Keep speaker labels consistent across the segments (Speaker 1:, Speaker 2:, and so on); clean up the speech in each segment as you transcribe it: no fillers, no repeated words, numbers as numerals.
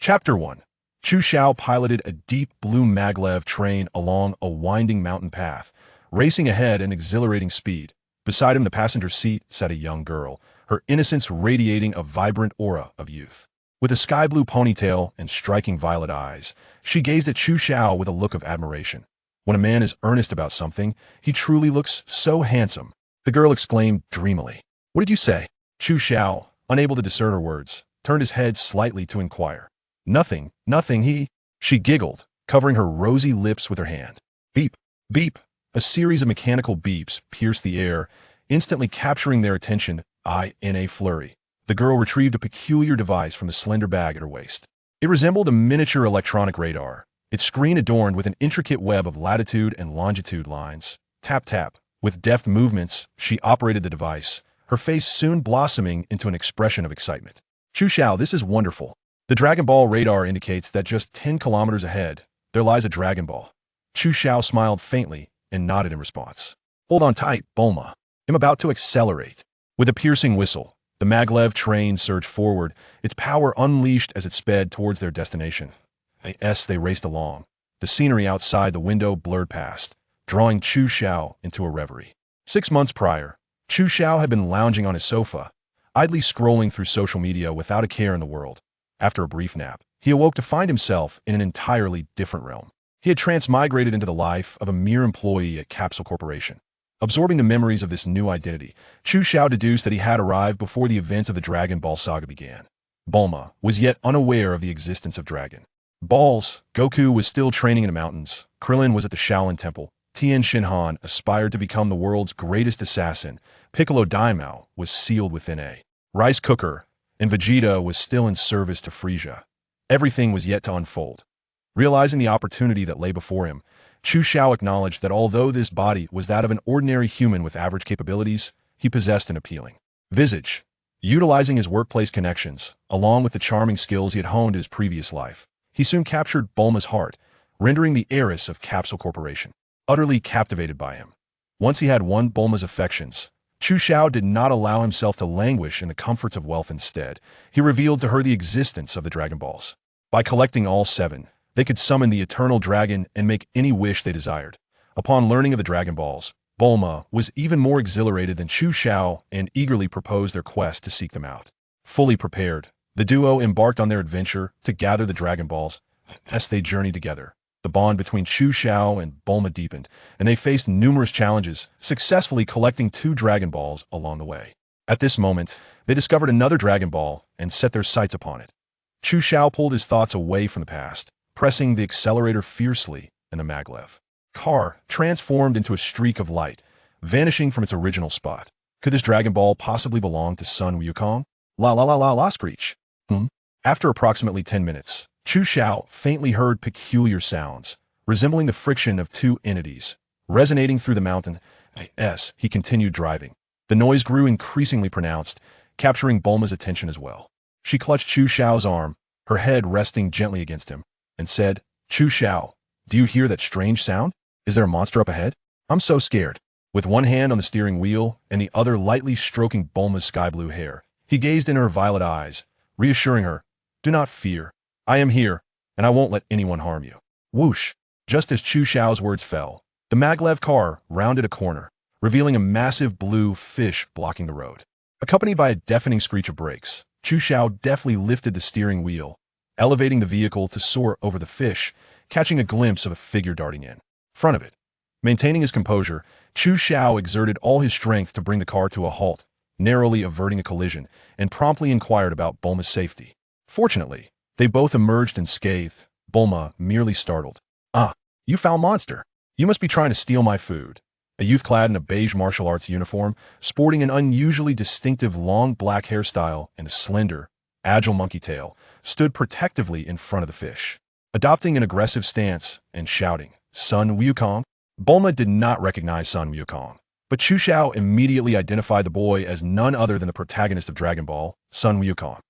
Speaker 1: Chapter 1. Chu Xiao piloted a deep blue maglev train along a winding mountain path, racing ahead at exhilarating speed. Beside him, the passenger seat, sat a young girl, her innocence radiating a vibrant aura of youth. With a sky-blue ponytail and striking violet eyes, she gazed at Chu Xiao with a look of admiration. When a man is earnest about something, he truly looks so handsome. The girl exclaimed dreamily. "What did you say?" Chu Xiao, unable to discern her words, turned his head slightly to inquire. "Nothing, nothing, She giggled, covering her rosy lips with her hand. Beep, beep. A series of mechanical beeps pierced the air, instantly capturing their attention. In a flurry, the girl retrieved a peculiar device from the slender bag at her waist. It resembled a miniature electronic radar, its screen adorned with an intricate web of latitude and longitude lines. Tap, tap. With deft movements, she operated the device, her face soon blossoming into an expression of excitement. "Chu Xiao, this is wonderful. The Dragon Ball radar indicates that just 10 kilometers ahead, there lies a Dragon Ball." Chu Xiao smiled faintly and nodded in response. "Hold on tight, Bulma. I'm about to accelerate." With a piercing whistle, the maglev train surged forward, its power unleashed as it sped towards their destination. As they raced along, the scenery outside the window blurred past, drawing Chu Xiao into a reverie. 6 months prior, Chu Xiao had been lounging on his sofa, idly scrolling through social media without a care in the world. After a brief nap, he awoke to find himself in an entirely different realm. He had transmigrated into the life of a mere employee at Capsule Corporation. Absorbing the memories of this new identity, Chu Xiao deduced that he had arrived before the events of the Dragon Ball saga began. Bulma was yet unaware of the existence of Dragon Balls. Goku was still training in the mountains. Krillin was at the Shaolin Temple. Tien Shinhan aspired to become the world's greatest assassin. Piccolo Daimao was sealed within a rice cooker, and Vegeta was still in service to Frieza. Everything was yet to unfold. Realizing the opportunity that lay before him, Chu Xiao acknowledged that although this body was that of an ordinary human with average capabilities, he possessed an appealing visage. Utilizing his workplace connections, along with the charming skills he had honed in his previous life, he soon captured Bulma's heart, rendering the heiress of Capsule Corporation utterly captivated by him. Once he had won Bulma's affections, Chu Xiao did not allow himself to languish in the comforts of wealth. Instead, he revealed to her the existence of the Dragon Balls. By collecting all 7, they could summon the Eternal Dragon and make any wish they desired. Upon learning of the Dragon Balls, Bulma was even more exhilarated than Chu Xiao and eagerly proposed their quest to seek them out. Fully prepared, the duo embarked on their adventure to gather the Dragon Balls. As they journeyed together, the bond between Chu Xiao and Bulma deepened, and they faced numerous challenges, successfully collecting 2 Dragon Balls along the way. At this moment, they discovered another Dragon Ball and set their sights upon it. Chu Xiao pulled his thoughts away from the past, pressing the accelerator fiercely, and the maglev car transformed into a streak of light, vanishing from its original spot. Could this Dragon Ball possibly belong to Sun Wukong? La screech. After approximately 10 minutes, Chu Xiao faintly heard peculiar sounds, resembling the friction of 2 entities, resonating through the mountain. As he continued driving, the noise grew increasingly pronounced, capturing Bulma's attention as well. She clutched Chu Xiao's arm, her head resting gently against him, and said, "Chu Xiao, do you hear that strange sound? Is there a monster up ahead? I'm so scared." With one hand on the steering wheel and the other lightly stroking Bulma's sky-blue hair, he gazed in her violet eyes, reassuring her, "Do not fear. I am here, and I won't let anyone harm you." Whoosh! Just as Chu Xiao's words fell, the maglev car rounded a corner, revealing a massive blue fish blocking the road. Accompanied by a deafening screech of brakes, Chu Xiao deftly lifted the steering wheel, elevating the vehicle to soar over the fish, catching a glimpse of a figure darting in front of it. Maintaining his composure, Chu Xiao exerted all his strength to bring the car to a halt, narrowly averting a collision, and promptly inquired about Bulma's safety. Fortunately, they both emerged unscathed, Bulma merely startled. "Ah, you foul monster! You must be trying to steal my food." A youth clad in a beige martial arts uniform, sporting an unusually distinctive long black hairstyle and a slender, agile monkey tail, stood protectively in front of the fish. Adopting an aggressive stance and shouting, "Sun Wukong?" Bulma did not recognize Sun Wukong, but Chu Xiao immediately identified the boy as none other than the protagonist of Dragon Ball, Sun Wukong.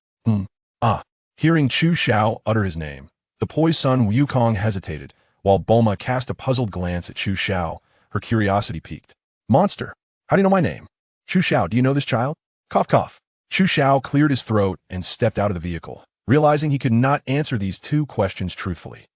Speaker 1: Hearing Chu Xiao utter his name, the poised Sun Wukong hesitated, while Bulma cast a puzzled glance at Chu Xiao, her curiosity piqued. "Monster, how do you know my name? Chu Xiao, do you know this child?" Cough, cough. Chu Xiao cleared his throat and stepped out of the vehicle, realizing he could not answer these two questions truthfully.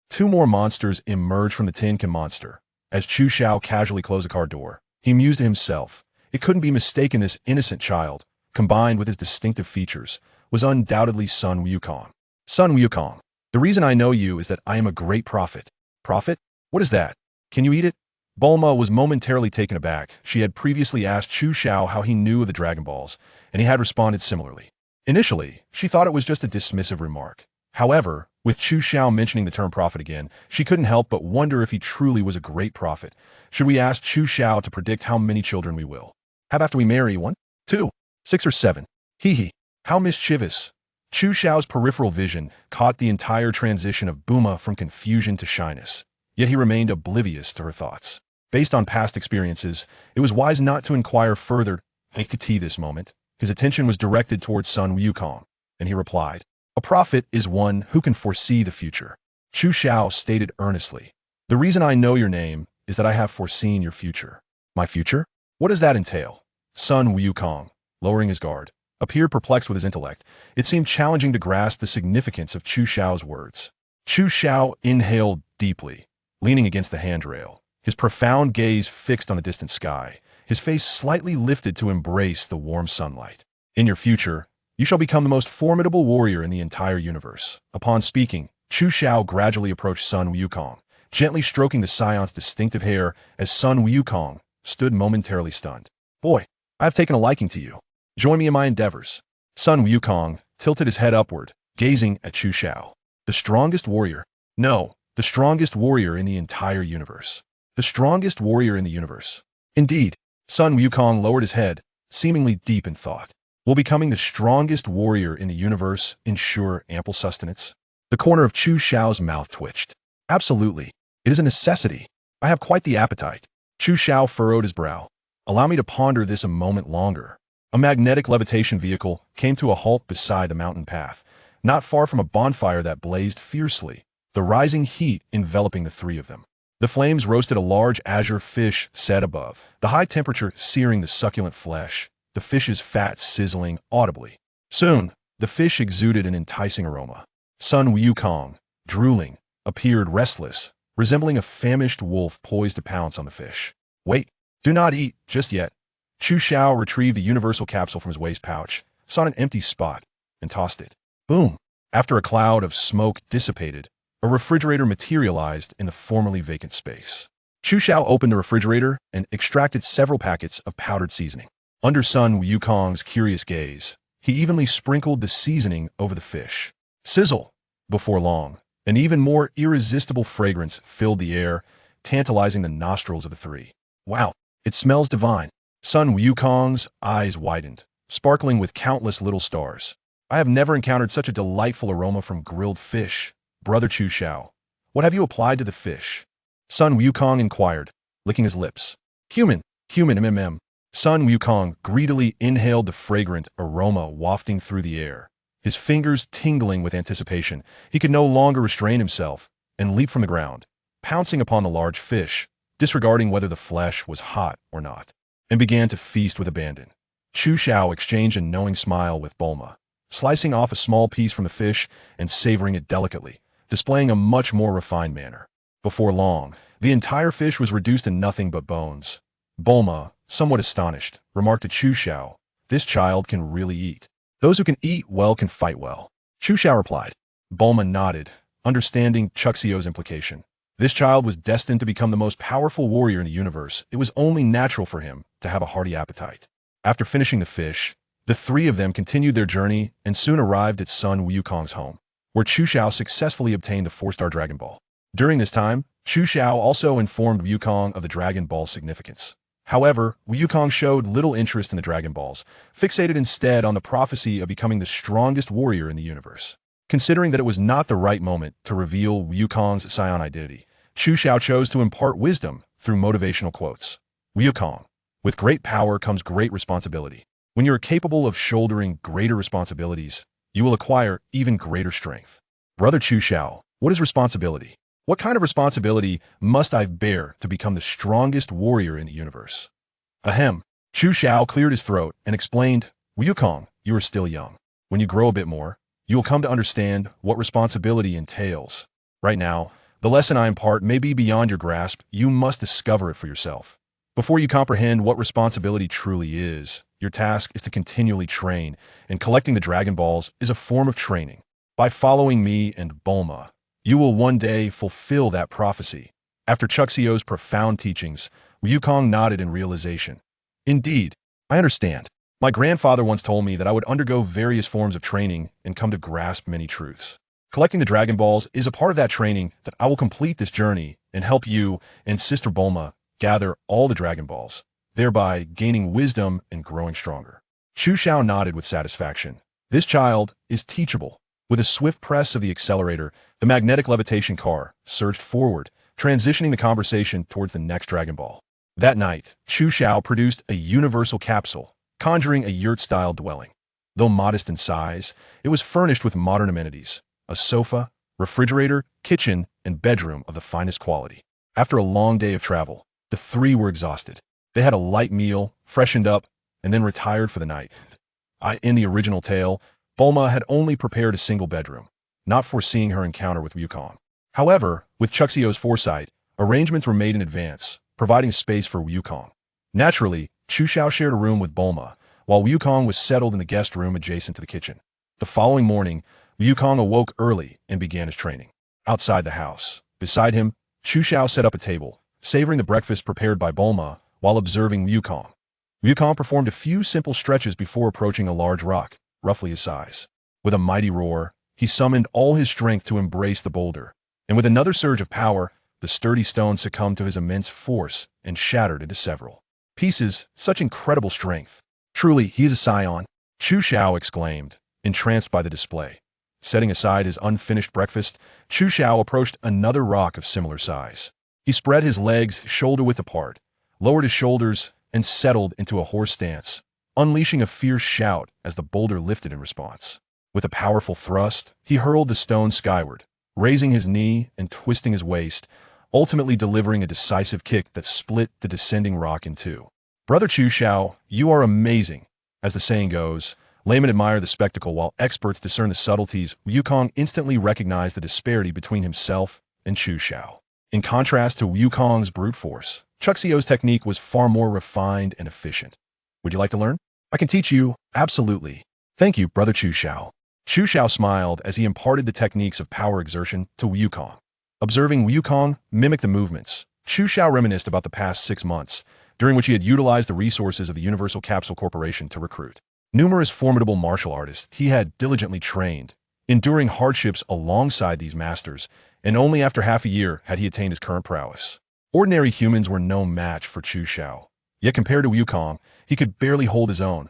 Speaker 1: Two more monsters emerged from the Tin Can monster. As Chu Xiao casually closed the car door, he mused to himself. It couldn't be mistaken this innocent child, combined with his distinctive features, was undoubtedly Sun Wukong. Sun Wukong, the reason I know you is that I am a great prophet. Prophet? What is that? Can you eat it? Bulma was momentarily taken aback. She had previously asked Chu Xiao how he knew of the Dragon Balls, and he had responded similarly. Initially, she thought it was just a dismissive remark. However, with Chu Xiao mentioning the term prophet again, she couldn't help but wonder if he truly was a great prophet. Should we ask Chu Xiao to predict how many children we will have after we marry 1, 2, 6 or 7? Hee hee. How mischievous. Chu Xiao's peripheral vision caught the entire transition of Bulma from confusion to shyness, yet he remained oblivious to her thoughts. Based on past experiences, it was wise not to inquire further. This moment, his attention was directed towards Sun Wukong, and he replied, "A prophet is one who can foresee the future." Chu Xiao stated earnestly, "The reason I know your name is that I have foreseen your future." My future? What does that entail? Sun Wukong, lowering his guard, appeared perplexed with his intellect. It seemed challenging to grasp the significance of Chu Xiao's words. Chu Xiao inhaled deeply, leaning against the handrail, his profound gaze fixed on the distant sky, his face slightly lifted to embrace the warm sunlight. "In your future, you shall become the most formidable warrior in the entire universe." Upon speaking, Chu Xiao gradually approached Sun Wukong, gently stroking the scion's distinctive hair as Sun Wukong stood momentarily stunned. "Boy, I have taken a liking to you. Join me in my endeavors." Sun Wukong tilted his head upward, gazing at Chu Xiao. "The strongest warrior? No, the strongest warrior in the entire universe. The strongest warrior in the universe. Indeed." Sun Wukong lowered his head, seemingly deep in thought. "Will becoming the strongest warrior in the universe ensure ample sustenance?" The corner of Chu Xiao's mouth twitched. "Absolutely. It is a necessity. I have quite the appetite." Chu Xiao furrowed his brow. "Allow me to ponder this a moment longer." A magnetic levitation vehicle came to a halt beside the mountain path, not far from a bonfire that blazed fiercely, the rising heat enveloping the three of them. The flames roasted a large azure fish set above, the high temperature searing the succulent flesh, the fish's fat sizzling audibly. Soon, the fish exuded an enticing aroma. Sun Wukong, drooling, appeared restless, resembling a famished wolf poised to pounce on the fish. "Wait, do not eat just yet." Chu Xiao retrieved a universal capsule from his waist pouch, sought an empty spot, and tossed it. Boom! After a cloud of smoke dissipated, a refrigerator materialized in the formerly vacant space. Chu Xiao opened the refrigerator and extracted several packets of powdered seasoning. Under Sun Wukong's curious gaze, he evenly sprinkled the seasoning over the fish. Sizzle! Before long, an even more irresistible fragrance filled the air, tantalizing the nostrils of the three. "Wow, it smells divine." Sun Wukong's eyes widened, sparkling with countless little stars. "I have never encountered such a delightful aroma from grilled fish. Brother Chu Xiao, what have you applied to the fish?" Sun Wukong inquired, licking his lips. Human, mm. Sun Wukong greedily inhaled the fragrant aroma wafting through the air. His fingers tingling with anticipation, he could no longer restrain himself and leaped from the ground, pouncing upon the large fish, disregarding whether the flesh was hot or not, and began to feast with abandon. Chu Xiao exchanged a knowing smile with Bulma, slicing off a small piece from the fish and savoring it delicately, displaying a much more refined manner. Before long, the entire fish was reduced to nothing but bones. Bulma, somewhat astonished, remarked to Chu Xiao, "This child can really eat. Those who can eat well can fight well." Chu Xiao replied. Bulma nodded, understanding Chuxio's implication. This child was destined to become the most powerful warrior in the universe. It was only natural for him to have a hearty appetite. After finishing the fish, the three of them continued their journey and soon arrived at Sun Wukong's home, where Chu Xiao successfully obtained the 4-star Dragon Ball. During this time, Chu Xiao also informed Wukong of the Dragon Ball's significance. However, Wukong showed little interest in the Dragon Balls, fixated instead on the prophecy of becoming the strongest warrior in the universe. Considering that it was not the right moment to reveal Wukong's Scion identity, Chu Xiao chose to impart wisdom through motivational quotes. Wukong, with great power comes great responsibility. When you are capable of shouldering greater responsibilities, you will acquire even greater strength. Brother Chu Xiao, what is responsibility? What kind of responsibility must I bear to become the strongest warrior in the universe? Ahem. Chu Xiao cleared his throat and explained, Wukong, you are still young. When you grow a bit more, you will come to understand what responsibility entails. Right now, the lesson I impart may be beyond your grasp. You must discover it for yourself. Before you comprehend what responsibility truly is, your task is to continually train, and collecting the Dragon Balls is a form of training. By following me and Bulma, you will one day fulfill that prophecy. After Chuxio's profound teachings, Wukong nodded in realization. Indeed, I understand. My grandfather once told me that I would undergo various forms of training and come to grasp many truths. Collecting the Dragon Balls is a part of that training. That I will complete this journey and help you and Sister Bulma gather all the Dragon Balls, thereby gaining wisdom and growing stronger. Chu Xiao nodded with satisfaction. This child is teachable. With a swift press of the accelerator, the magnetic levitation car surged forward, transitioning the conversation towards the next Dragon Ball. That night, Chu Xiao produced a universal capsule, conjuring a yurt-style dwelling. Though modest in size, it was furnished with modern amenities: a sofa, refrigerator, kitchen, and bedroom of the finest quality. After a long day of travel, the three were exhausted. They had a light meal, freshened up, and then retired for the night. In the original tale, Bulma had only prepared a single bedroom, not foreseeing her encounter with Wukong. However, with Chuxio's foresight, arrangements were made in advance, providing space for Wukong. Naturally, Chu Xiao shared a room with Bulma, while Wukong was settled in the guest room adjacent to the kitchen. The following morning, Wukong awoke early and began his training. Outside the house, beside him, Chu Xiao set up a table, savoring the breakfast prepared by Bulma while observing Wukong. Wukong performed a few simple stretches before approaching a large rock, roughly his size. With a mighty roar, he summoned all his strength to embrace the boulder, and with another surge of power, the sturdy stone succumbed to his immense force and shattered into several pieces. Such incredible strength. Truly, he is a scion, Chu Xiao exclaimed, entranced by the display. Setting aside his unfinished breakfast, Chu Xiao approached another rock of similar size. He spread his legs shoulder-width apart, lowered his shoulders, and settled into a horse stance, unleashing a fierce shout as the boulder lifted in response. With a powerful thrust, he hurled the stone skyward, raising his knee and twisting his waist, ultimately delivering a decisive kick that split the descending rock in two. Brother Chu Xiao, you are amazing. As the saying goes, laymen admire the spectacle while experts discern the subtleties. Wukong instantly recognized the disparity between himself and Chu Xiao. In contrast to Wukong's brute force, Chuxio's technique was far more refined and efficient. Would you like to learn? I can teach you, absolutely. Thank you, Brother Chu Xiao. Chu Xiao smiled as he imparted the techniques of power exertion to Wukong. Observing Wukong mimic the movements, Chu Xiao reminisced about the past 6 months, during which he had utilized the resources of the Universal Capsule Corporation to recruit numerous formidable martial artists he had diligently trained, enduring hardships alongside these masters, and only after half a year had he attained his current prowess. Ordinary humans were no match for Chu Xiao, yet compared to Wukong, he could barely hold his own.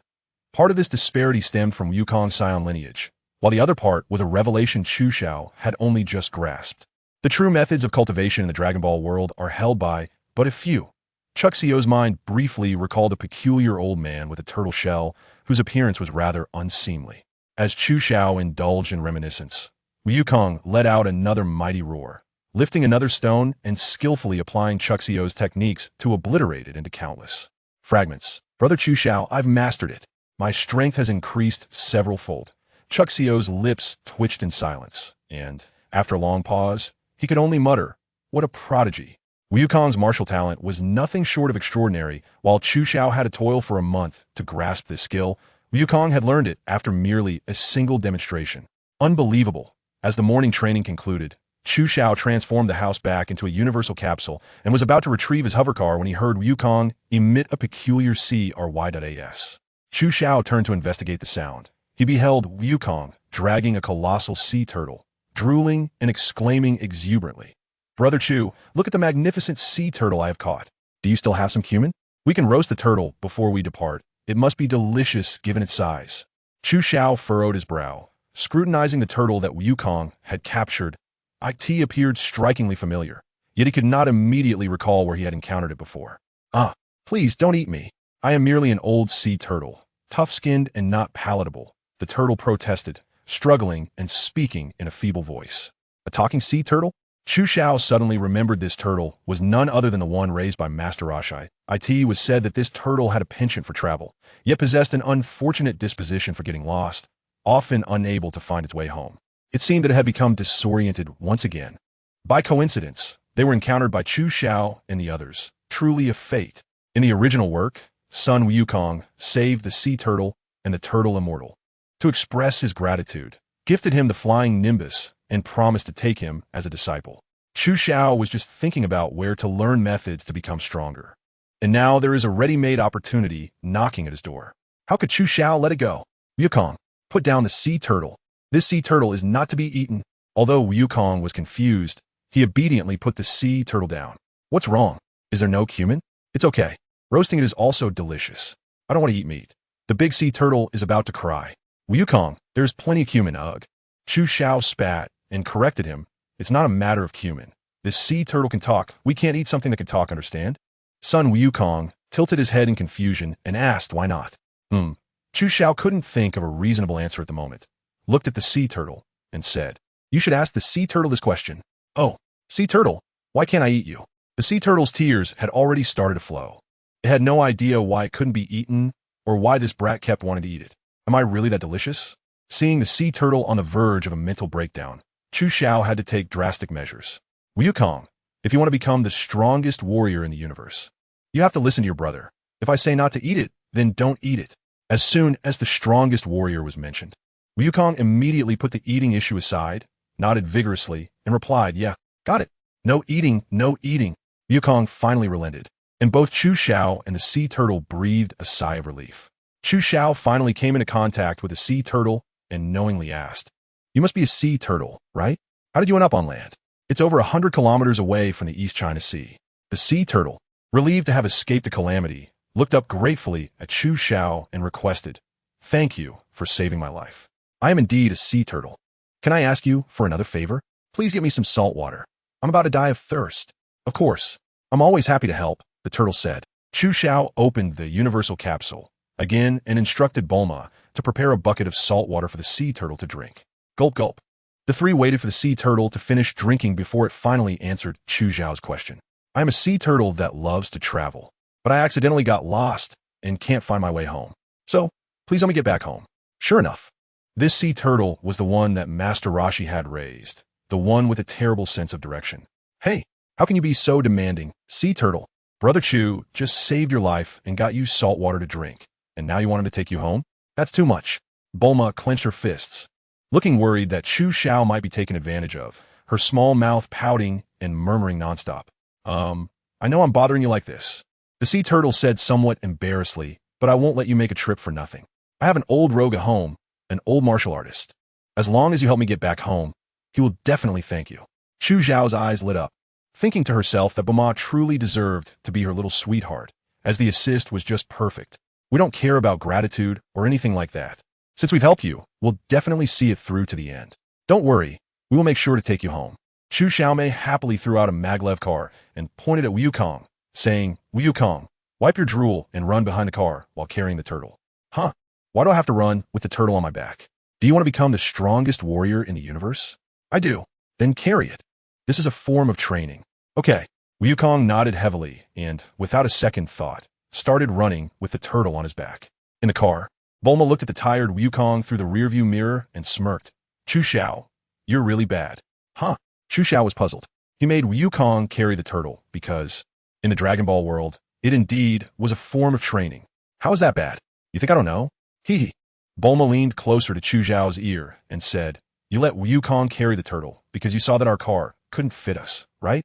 Speaker 1: Part of this disparity stemmed from Wukong's scion lineage, while the other part was a revelation Chu Xiao had only just grasped. The true methods of cultivation in the Dragon Ball world are held by but a few. Chuxio's mind briefly recalled a peculiar old man with a turtle shell whose appearance was rather unseemly. As Chu Xiao indulged in reminiscence, Wukong let out another mighty roar, lifting another stone and skillfully applying Chuxio's techniques to obliterate it into countless fragments. Brother Chu Xiao, I've mastered it. My strength has increased several-fold. Chuxio's lips twitched in silence, and, after a long pause, he could only mutter, "What a prodigy." Wukong's martial talent was nothing short of extraordinary. While Chu Xiao had to toil for a month to grasp this skill, Wukong had learned it after merely a single demonstration. Unbelievable. As the morning training concluded, Chu Xiao transformed the house back into a universal capsule and was about to retrieve his hovercar when he heard Wukong emit a peculiar CRY.AS. Chu Xiao turned to investigate the sound. He beheld Wukong dragging a colossal sea turtle, drooling and exclaiming exuberantly, "Brother Chu, look at the magnificent sea turtle I have caught. Do you still have some cumin? We can roast the turtle before we depart. It must be delicious given its size." Chu Xiao furrowed his brow, scrutinizing the turtle that Wukong had captured. It appeared strikingly familiar, yet he could not immediately recall where he had encountered it before. "Ah, please don't eat me. I am merely an old sea turtle, tough-skinned and not palatable," the turtle protested, struggling and speaking in a feeble voice. A talking sea turtle? Chu Xiao suddenly remembered this turtle was none other than the one raised by Master Roshi. It was said that this turtle had a penchant for travel, yet possessed an unfortunate disposition for getting lost, often unable to find its way home. It seemed that it had become disoriented once again. By coincidence, they were encountered by Chu Xiao and the others, truly a fate. In the original work, Sun Wukong saved the sea turtle and the turtle immortal. To express his gratitude, gifted him the flying nimbus and promised to take him as a disciple. Chu Xiao was just thinking about where to learn methods to become stronger. And now there is a ready-made opportunity knocking at his door. How could Chu Xiao let it go? Wukong, put down the sea turtle. This sea turtle is not to be eaten. Although Wukong was confused, he obediently put the sea turtle down. What's wrong? Is there no cumin? It's okay. Roasting it is also delicious. I don't want to eat meat. The big sea turtle is about to cry. Wukong, there's plenty of cumin, ugh. Chu Xiao spat and corrected him. It's not a matter of cumin. This sea turtle can talk. We can't eat something that can talk, understand? Sun Wukong tilted his head in confusion and asked why not. Chu Xiao couldn't think of a reasonable answer at the moment, looked at the sea turtle, and said, "You should ask the sea turtle this question." "Oh, sea turtle, why can't I eat you?" The sea turtle's tears had already started to flow. It had no idea why it couldn't be eaten or why this brat kept wanting to eat it. Am I really that delicious? Seeing the sea turtle on the verge of a mental breakdown, Chu Xiao had to take drastic measures. Wukong, if you want to become the strongest warrior in the universe, you have to listen to your brother. If I say not to eat it, then don't eat it. As soon as the strongest warrior was mentioned, Wukong immediately put the eating issue aside, nodded vigorously, and replied, "Yeah, got it. No eating, no eating." Wukong finally relented, and both Chu Xiao and the sea turtle breathed a sigh of relief. Chu Xiao finally came into contact with the sea turtle and knowingly asked, "You must be a sea turtle, right? How did you end up on land?" "It's over 100 kilometers away from the East China Sea." The sea turtle, relieved to have escaped the calamity, looked up gratefully at Chu Xiao and requested, "Thank you for saving my life. I am indeed a sea turtle. Can I ask you for another favor? Please get me some salt water. I'm about to die of thirst." "Of course. I'm always happy to help," the turtle said. Chu Xiao opened the universal capsule again and instructed Bulma to prepare a bucket of salt water for the sea turtle to drink. Gulp gulp. The three waited for the sea turtle to finish drinking before it finally answered Chu Xiao's question. "I am a sea turtle that loves to travel, but I accidentally got lost and can't find my way home. So, please let me get back home." Sure enough, this sea turtle was the one that Master Roshi had raised, the one with a terrible sense of direction. "Hey, how can you be so demanding, sea turtle? Brother Chu just saved your life and got you salt water to drink, and now you want him to take you home? That's too much." Bulma clenched her fists, looking worried that Chu Xiao might be taken advantage of, her small mouth pouting and murmuring nonstop. I know I'm bothering you like this," the sea turtle said somewhat embarrassedly, "but I won't let you make a trip for nothing. I have an old rogue at home, an old martial artist. As long as you help me get back home, he will definitely thank you." Chu Xiao's eyes lit up, thinking to herself that Bulma truly deserved to be her little sweetheart, as the assist was just perfect. "We don't care about gratitude or anything like that. Since we've helped you, we'll definitely see it through to the end. Don't worry, we will make sure to take you home." Chu Xiaomei happily threw out a maglev car and pointed at Wukong, saying, "Wukong, wipe your drool and run behind the car while carrying the turtle." "Huh? Why do I have to run with the turtle on my back? Do you want to become the strongest warrior in the universe?" "I do." "Then carry it. This is a form of training." "Okay." Wukong nodded heavily and, without a second thought, started running with the turtle on his back. In the car, Bulma looked at the tired Wukong through the rearview mirror and smirked. "Chu Xiao, you're really bad." "Huh?" Chu Xiao was puzzled. He made Wukong carry the turtle because, in the Dragon Ball world, it indeed was a form of training. "How is that bad? You think I don't know?" "Hee hee." Bulma leaned closer to Chu Xiao's ear and said, "You let Wukong carry the turtle because you saw that our car couldn't fit us, right?"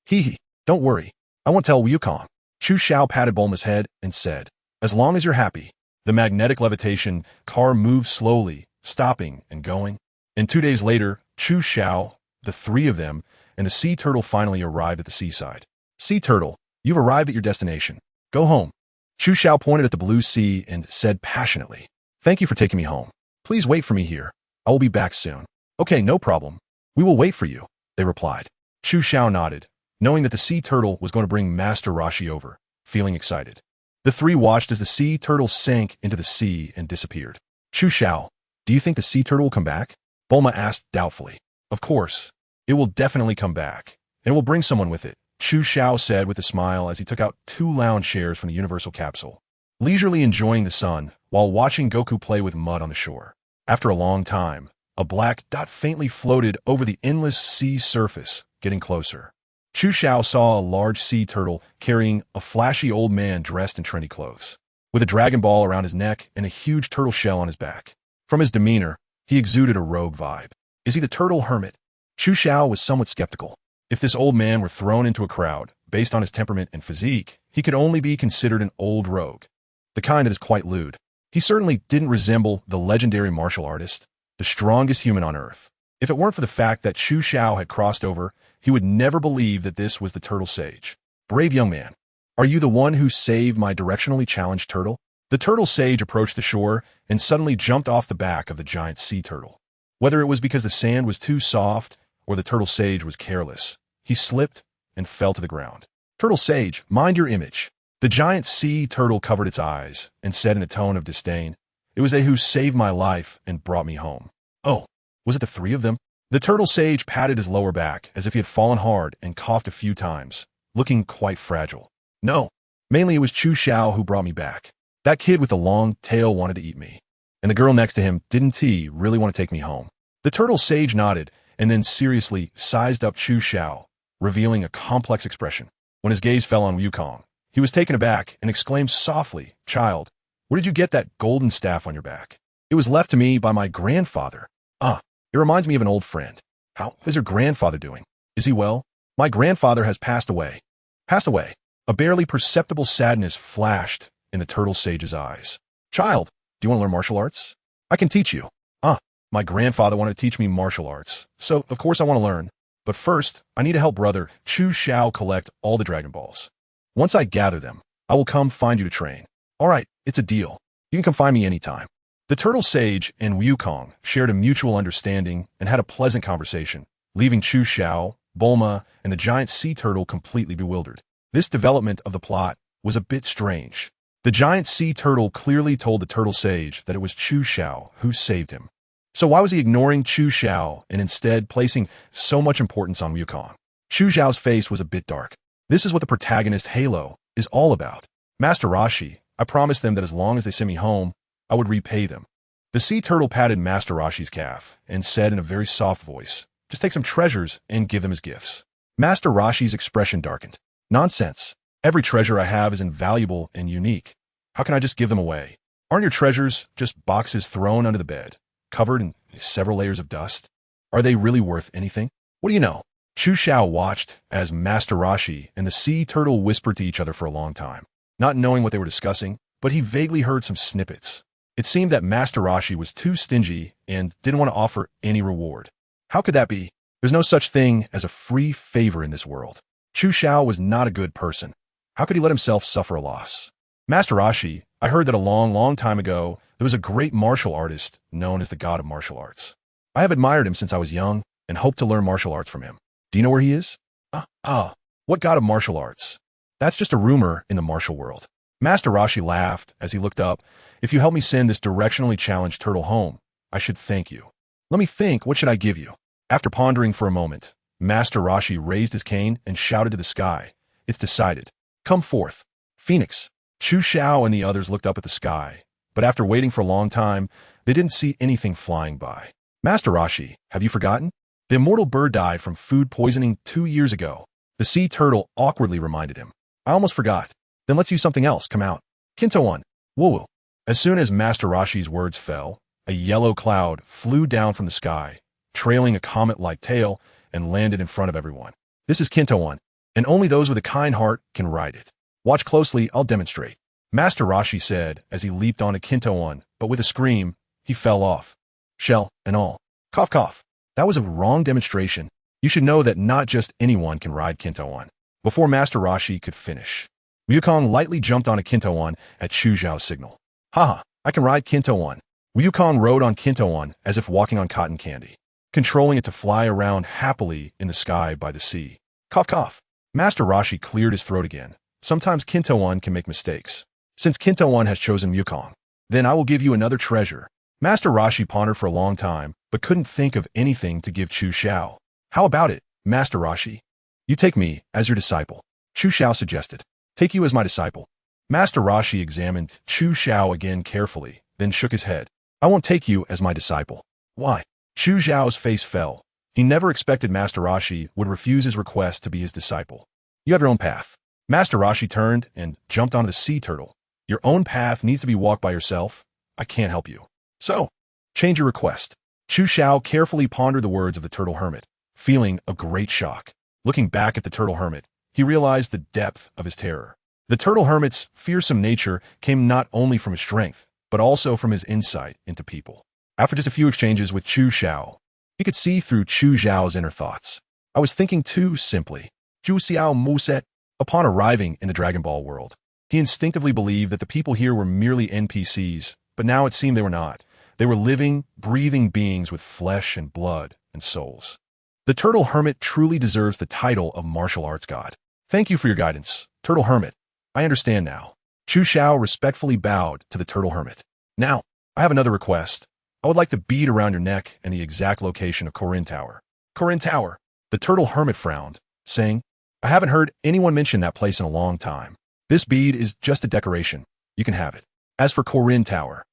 Speaker 1: "Hee hee. Don't worry. I won't tell Wukong." Chu Xiao patted Bulma's head and said, "As long as you're happy." The magnetic levitation car moved slowly, stopping and going. And 2 days later, Chu Xiao, the three of them, and the sea turtle finally arrived at the seaside. "Sea turtle, you've arrived at your destination. Go home." Chu Xiao pointed at the blue sea and said passionately, "Thank you for taking me home. Please wait for me here. I will be back soon." "Okay, no problem. We will wait for you," they replied. Chu Xiao nodded, knowing that the sea turtle was going to bring Master Roshi over, feeling excited. The three watched as the sea turtle sank into the sea and disappeared. "Chu Xiao, do you think the sea turtle will come back?" Bulma asked doubtfully. "Of course. It will definitely come back, and it will bring someone with it," Chu Xiao said with a smile as he took out 2 lounge chairs from the universal capsule, leisurely enjoying the sun while watching Goku play with mud on the shore. After a long time, a black dot faintly floated over the endless sea surface, getting closer. Chu Xiao saw a large sea turtle carrying a flashy old man dressed in trendy clothes, with a dragon ball around his neck and a huge turtle shell on his back. From his demeanor, he exuded a rogue vibe. Is he the turtle hermit? Chu Xiao was somewhat skeptical. If this old man were thrown into a crowd, based on his temperament and physique, he could only be considered an old rogue, the kind that is quite lewd. He certainly didn't resemble the legendary martial artist, the strongest human on Earth. If it weren't for the fact that Chu Xiao had crossed over, he would never believe that this was the turtle sage. Brave young man, are you the one who saved my directionally challenged turtle? The turtle sage approached the shore and suddenly jumped off the back of the giant sea turtle. Whether it was because the sand was too soft or the turtle sage was careless, he slipped and fell to the ground. Turtle sage, mind your image. The giant sea turtle covered its eyes and said in a tone of disdain, "It was they who saved my life and brought me home." Oh, was it the three of them? The turtle sage patted his lower back as if he had fallen hard and coughed a few times, looking quite fragile. No, mainly it was Chu Xiao who brought me back. That kid with the long tail wanted to eat me. And the girl next to him, didn't he really want to take me home? The turtle sage nodded and then seriously sized up Chu Xiao, revealing a complex expression. When his gaze fell on Wukong, he was taken aback and exclaimed softly, "Child, where did you get that golden staff on your back?" "It was left to me by my grandfather." "Ah, it reminds me of an old friend. How is your grandfather doing? Is he well?" "My grandfather has passed away." "Passed away?" A barely perceptible sadness flashed in the turtle sage's eyes. "Child, do you want to learn martial arts? I can teach you." "Ah, my grandfather wanted to teach me martial arts, so of course I want to learn. But first, I need to help brother Chu Xiao collect all the Dragon Balls. Once I gather them, I will come find you to train." "All right, it's a deal. You can come find me anytime." The turtle sage and Wukong shared a mutual understanding and had a pleasant conversation, leaving Chu Xiao, Bulma, and the giant sea turtle completely bewildered. This development of the plot was a bit strange. The giant sea turtle clearly told the turtle sage that it was Chu Xiao who saved him. So why was he ignoring Chu Xiao and instead placing so much importance on Wukong? Chu Xiao's face was a bit dark. This is what the protagonist Halo is all about. "Master Rashi, I promised them that as long as they sent me home, I would repay them." The sea turtle patted Master Rashi's calf and said in a very soft voice, "Just take some treasures and give them as gifts." Master Rashi's expression darkened. "Nonsense. Every treasure I have is invaluable and unique. How can I just give them away? Aren't your treasures just boxes thrown under the bed, covered in several layers of dust? Are they really worth anything? What do you know?" Chu Xiao watched as Master Rashi and the sea turtle whispered to each other for a long time, not knowing what they were discussing, but he vaguely heard some snippets. It seemed that Master Rashi was too stingy and didn't want to offer any reward. How could that be? There's no such thing as a free favor in this world. Chu Xiao was not a good person. How could he let himself suffer a loss? "Master Rashi, I heard that a long, long time ago, there was a great martial artist known as the God of Martial Arts. I have admired him since I was young and hope to learn martial arts from him. Do you know where he is?" What God of Martial Arts? That's just a rumor in the martial world." Master Rashi laughed as he looked up. "If you help me send this directionally challenged turtle home, I should thank you." "Let me think, what should I give you?" After pondering for a moment, Master Rashi raised his cane and shouted to the sky, "It's decided. Come forth." "Phoenix." Chu Xiao and the others looked up at the sky, but after waiting for a long time, they didn't see anything flying by. "Master Rashi, have you forgotten? The immortal bird died from food poisoning 2 years ago." The sea turtle awkwardly reminded him. "I almost forgot. Then let's use something else. Come out. Kinto-on. Woo-woo." As soon as Master Rashi's words fell, a yellow cloud flew down from the sky, trailing a comet-like tail, and landed in front of everyone. "This is Kinto-on, and only those with a kind heart can ride it. Watch closely, I'll demonstrate." Master Rashi said as he leaped onto Kinto-on, but with a scream, he fell off. Shell and all. Cough cough. That was a wrong demonstration. You should know that not just anyone can ride Kinto-on. Before Master Rashi could finish, Wukong lightly jumped onto Kinto-on at Chu Xiao's signal. "Haha, I can ride Kinto-on." Wukong rode on Kinto-on as if walking on cotton candy, controlling it to fly around happily in the sky by the sea. Cough cough. Master Rashi cleared his throat again. Sometimes Kinto-on can make mistakes. "Since Kinto-on has chosen Wukong, then I will give you another treasure." Master Rashi pondered for a long time, but couldn't think of anything to give Chu Xiao. "How about it, Master Rashi? You take me as your disciple." Chu Xiao suggested. "Take you as my disciple." Master Rashi examined Chu Xiao again carefully, then shook his head. I won't take you as my disciple. Why? Chu Zhao's face fell. He never expected Master Roshi would refuse his request to be his disciple. You have your own path. Master Roshi turned and jumped onto the sea turtle. Your own path needs to be walked by yourself. I can't help you. So, change your request. Chu Xiao carefully pondered the words of the turtle hermit, feeling a great shock. Looking back at the turtle hermit, he realized the depth of his terror. The turtle hermit's fearsome nature came not only from his strength, but also from his insight into people. After just a few exchanges with Chu Xiao, he could see through Chu Zhao's inner thoughts. I was thinking too simply. Zhu Xiao Muset. Upon arriving in the Dragon Ball world, he instinctively believed that the people here were merely NPCs, but now it seemed they were not. They were living, breathing beings with flesh and blood and souls. The Turtle Hermit truly deserves the title of martial arts god. Thank you for your guidance, Turtle Hermit. I understand now. Chu Xiao respectfully bowed to the Turtle Hermit. Now, I have another request. I would like the bead around your neck and the exact location of Korin Tower. Korin Tower. The Turtle Hermit frowned, saying, I haven't heard anyone mention that place in a long time. This bead is just a decoration. You can have it. As for Korin Tower,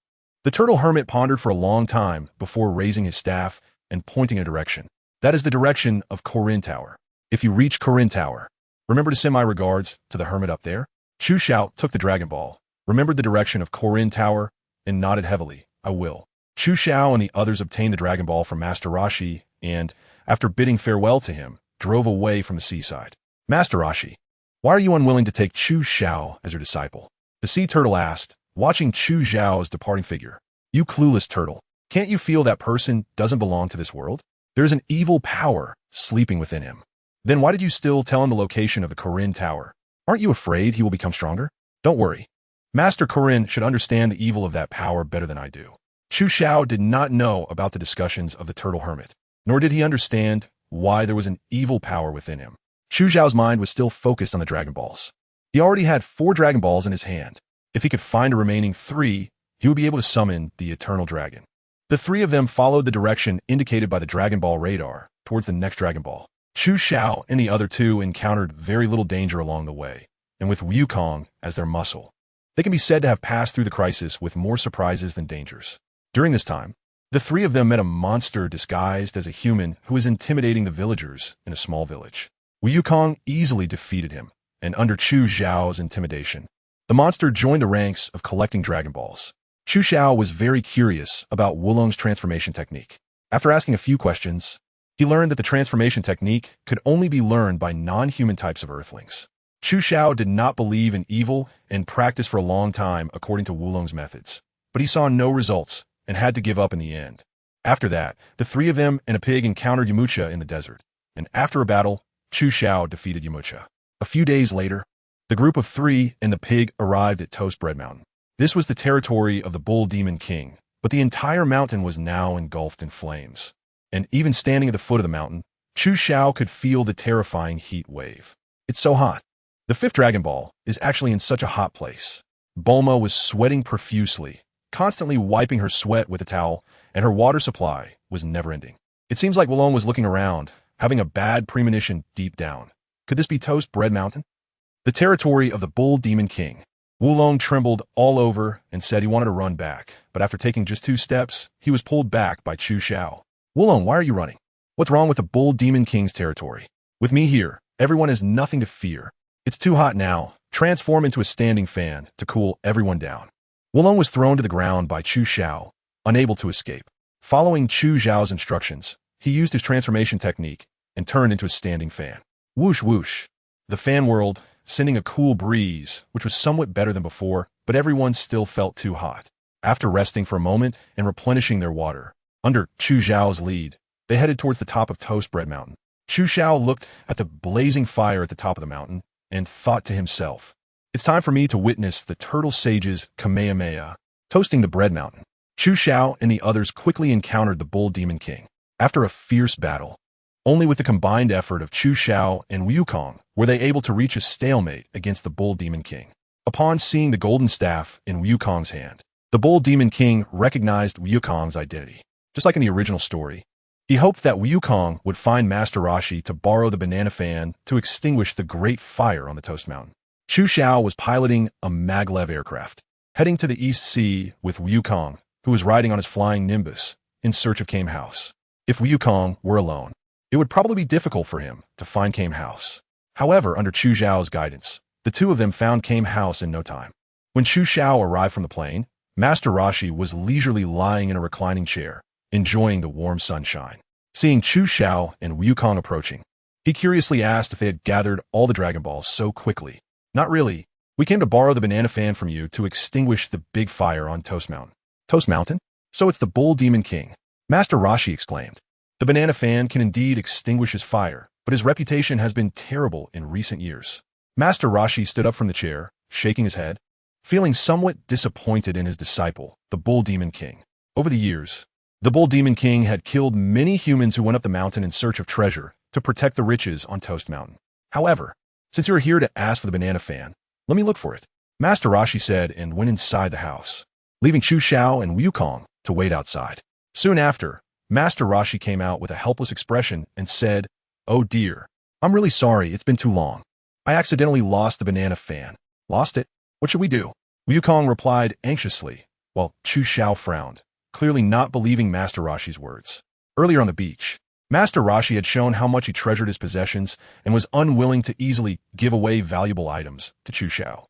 Speaker 1: the Turtle Hermit pondered for a long time before raising his staff and pointing a direction. That is the direction of Korin Tower. If you reach Korin Tower, remember to send my regards to the hermit up there. Chu Xiao took the Dragon Ball, remembered the direction of Korin Tower, and nodded heavily. I will. Chu Xiao and the others obtained the Dragon Ball from Master Roshi and, after bidding farewell to him, drove away from the seaside. Master Roshi, why are you unwilling to take Chu Xiao as your disciple? The sea turtle asked, watching Chu Zhao's departing figure. You clueless turtle, can't you feel that person doesn't belong to this world? There is an evil power sleeping within him. Then why did you still tell him the location of the Korin Tower? Aren't you afraid he will become stronger? Don't worry. Master Korin should understand the evil of that power better than I do. Chu Xiao did not know about the discussions of the Turtle Hermit, nor did he understand why there was an evil power within him. Chu Zhao's mind was still focused on the Dragon Balls. He already had 4 Dragon Balls in his hand. If he could find the remaining 3, he would be able to summon the Eternal Dragon. The 3 of them followed the direction indicated by the Dragon Ball radar towards the next Dragon Ball. Chu Xiao and the other 2 encountered very little danger along the way, and with Wukong as their muscle, they can be said to have passed through the crisis with more surprises than dangers. During this time, the 3 of them met a monster disguised as a human who was intimidating the villagers in a small village. Wukong easily defeated him, and under Chu Zhao's intimidation, the monster joined the ranks of collecting Dragon Balls. Chu Xiao was very curious about Wulong's transformation technique. After asking a few questions, he learned that the transformation technique could only be learned by non-human types of Earthlings. Chu Xiao did not believe in evil and practiced for a long time according to Wulong's methods, but he saw no results and had to give up in the end. After that, the 3 of them and a pig encountered Yamcha in the desert, and after a battle, Chu Xiao defeated Yamcha. A few days later, the group of 3 and the pig arrived at Toast Bread Mountain. This was the territory of the Bull Demon King, but the entire mountain was now engulfed in flames. And even standing at the foot of the mountain, Chu Xiao could feel the terrifying heat wave. It's so hot. The 5th Dragon Ball is actually in such a hot place. Bulma was sweating profusely, constantly wiping her sweat with a towel, and her water supply was never-ending. It seems like Wulong was looking around, having a bad premonition deep down. Could this be Toast Bread Mountain? The territory of the Bull Demon King. Wulong trembled all over and said he wanted to run back, but after taking just 2 steps, he was pulled back by Chu Xiao. Wulong, why are you running? What's wrong with the Bull Demon King's territory? With me here, everyone has nothing to fear. It's too hot now. Transform into a standing fan to cool everyone down. Wulong was thrown to the ground by Chu Xiao, unable to escape. Following Chu Xiao's instructions, he used his transformation technique and turned into a standing fan. Whoosh whoosh. The fan whirled, sending a cool breeze, which was somewhat better than before, but everyone still felt too hot. After resting for a moment and replenishing their water, under Chu Xiao's lead, they headed towards the top of Toast Bread Mountain. Chu Xiao looked at the blazing fire at the top of the mountain and thought to himself, it's time for me to witness the Turtle Sage's Kamehameha, toasting the Bread Mountain. Chu Xiao and the others quickly encountered the Bull Demon King. After a fierce battle, only with the combined effort of Chu Xiao and Wukong were they able to reach a stalemate against the Bull Demon King. Upon seeing the golden staff in Wukong's hand, the Bull Demon King recognized Wukong's identity. Just like in the original story, he hoped that Wukong would find Master Roshi to borrow the banana fan to extinguish the great fire on the Toast Mountain. Chu Xiao was piloting a maglev aircraft, heading to the East Sea with Wukong who was riding on his flying Nimbus in search of Kame House. If Wukong were alone, it would probably be difficult for him to find Kame House. However, under Chu Xiao's guidance, the two of them found Kame House in no time. When Chu Xiao arrived from the plane, Master Roshi was leisurely lying in a reclining chair, enjoying the warm sunshine. Seeing Chu Xiao and Wukong approaching, he curiously asked if they had gathered all the Dragon Balls so quickly. Not really. We came to borrow the banana fan from you to extinguish the big fire on Toast Mountain. Toast Mountain? So it's the Bull Demon King, Master Roshi exclaimed. The banana fan can indeed extinguish his fire, but his reputation has been terrible in recent years. Master Roshi stood up from the chair, shaking his head, feeling somewhat disappointed in his disciple, the Bull Demon King. Over the years, the Bull Demon King had killed many humans who went up the mountain in search of treasure to protect the riches on Toast Mountain. However, since you are here to ask for the banana fan, let me look for it, Master Roshi said and went inside the house, leaving Chu Xiao and Wukong to wait outside. Soon after, Master Roshi came out with a helpless expression and said, "Oh dear, I'm really sorry, it's been too long. I accidentally lost the banana fan." "Lost it? What should we do?" Wukong replied anxiously, while Chu Xiao frowned, clearly not believing Master Roshi's words. Earlier on the beach, Master Roshi had shown how much he treasured his possessions and was unwilling to easily give away valuable items to Chu Xiao.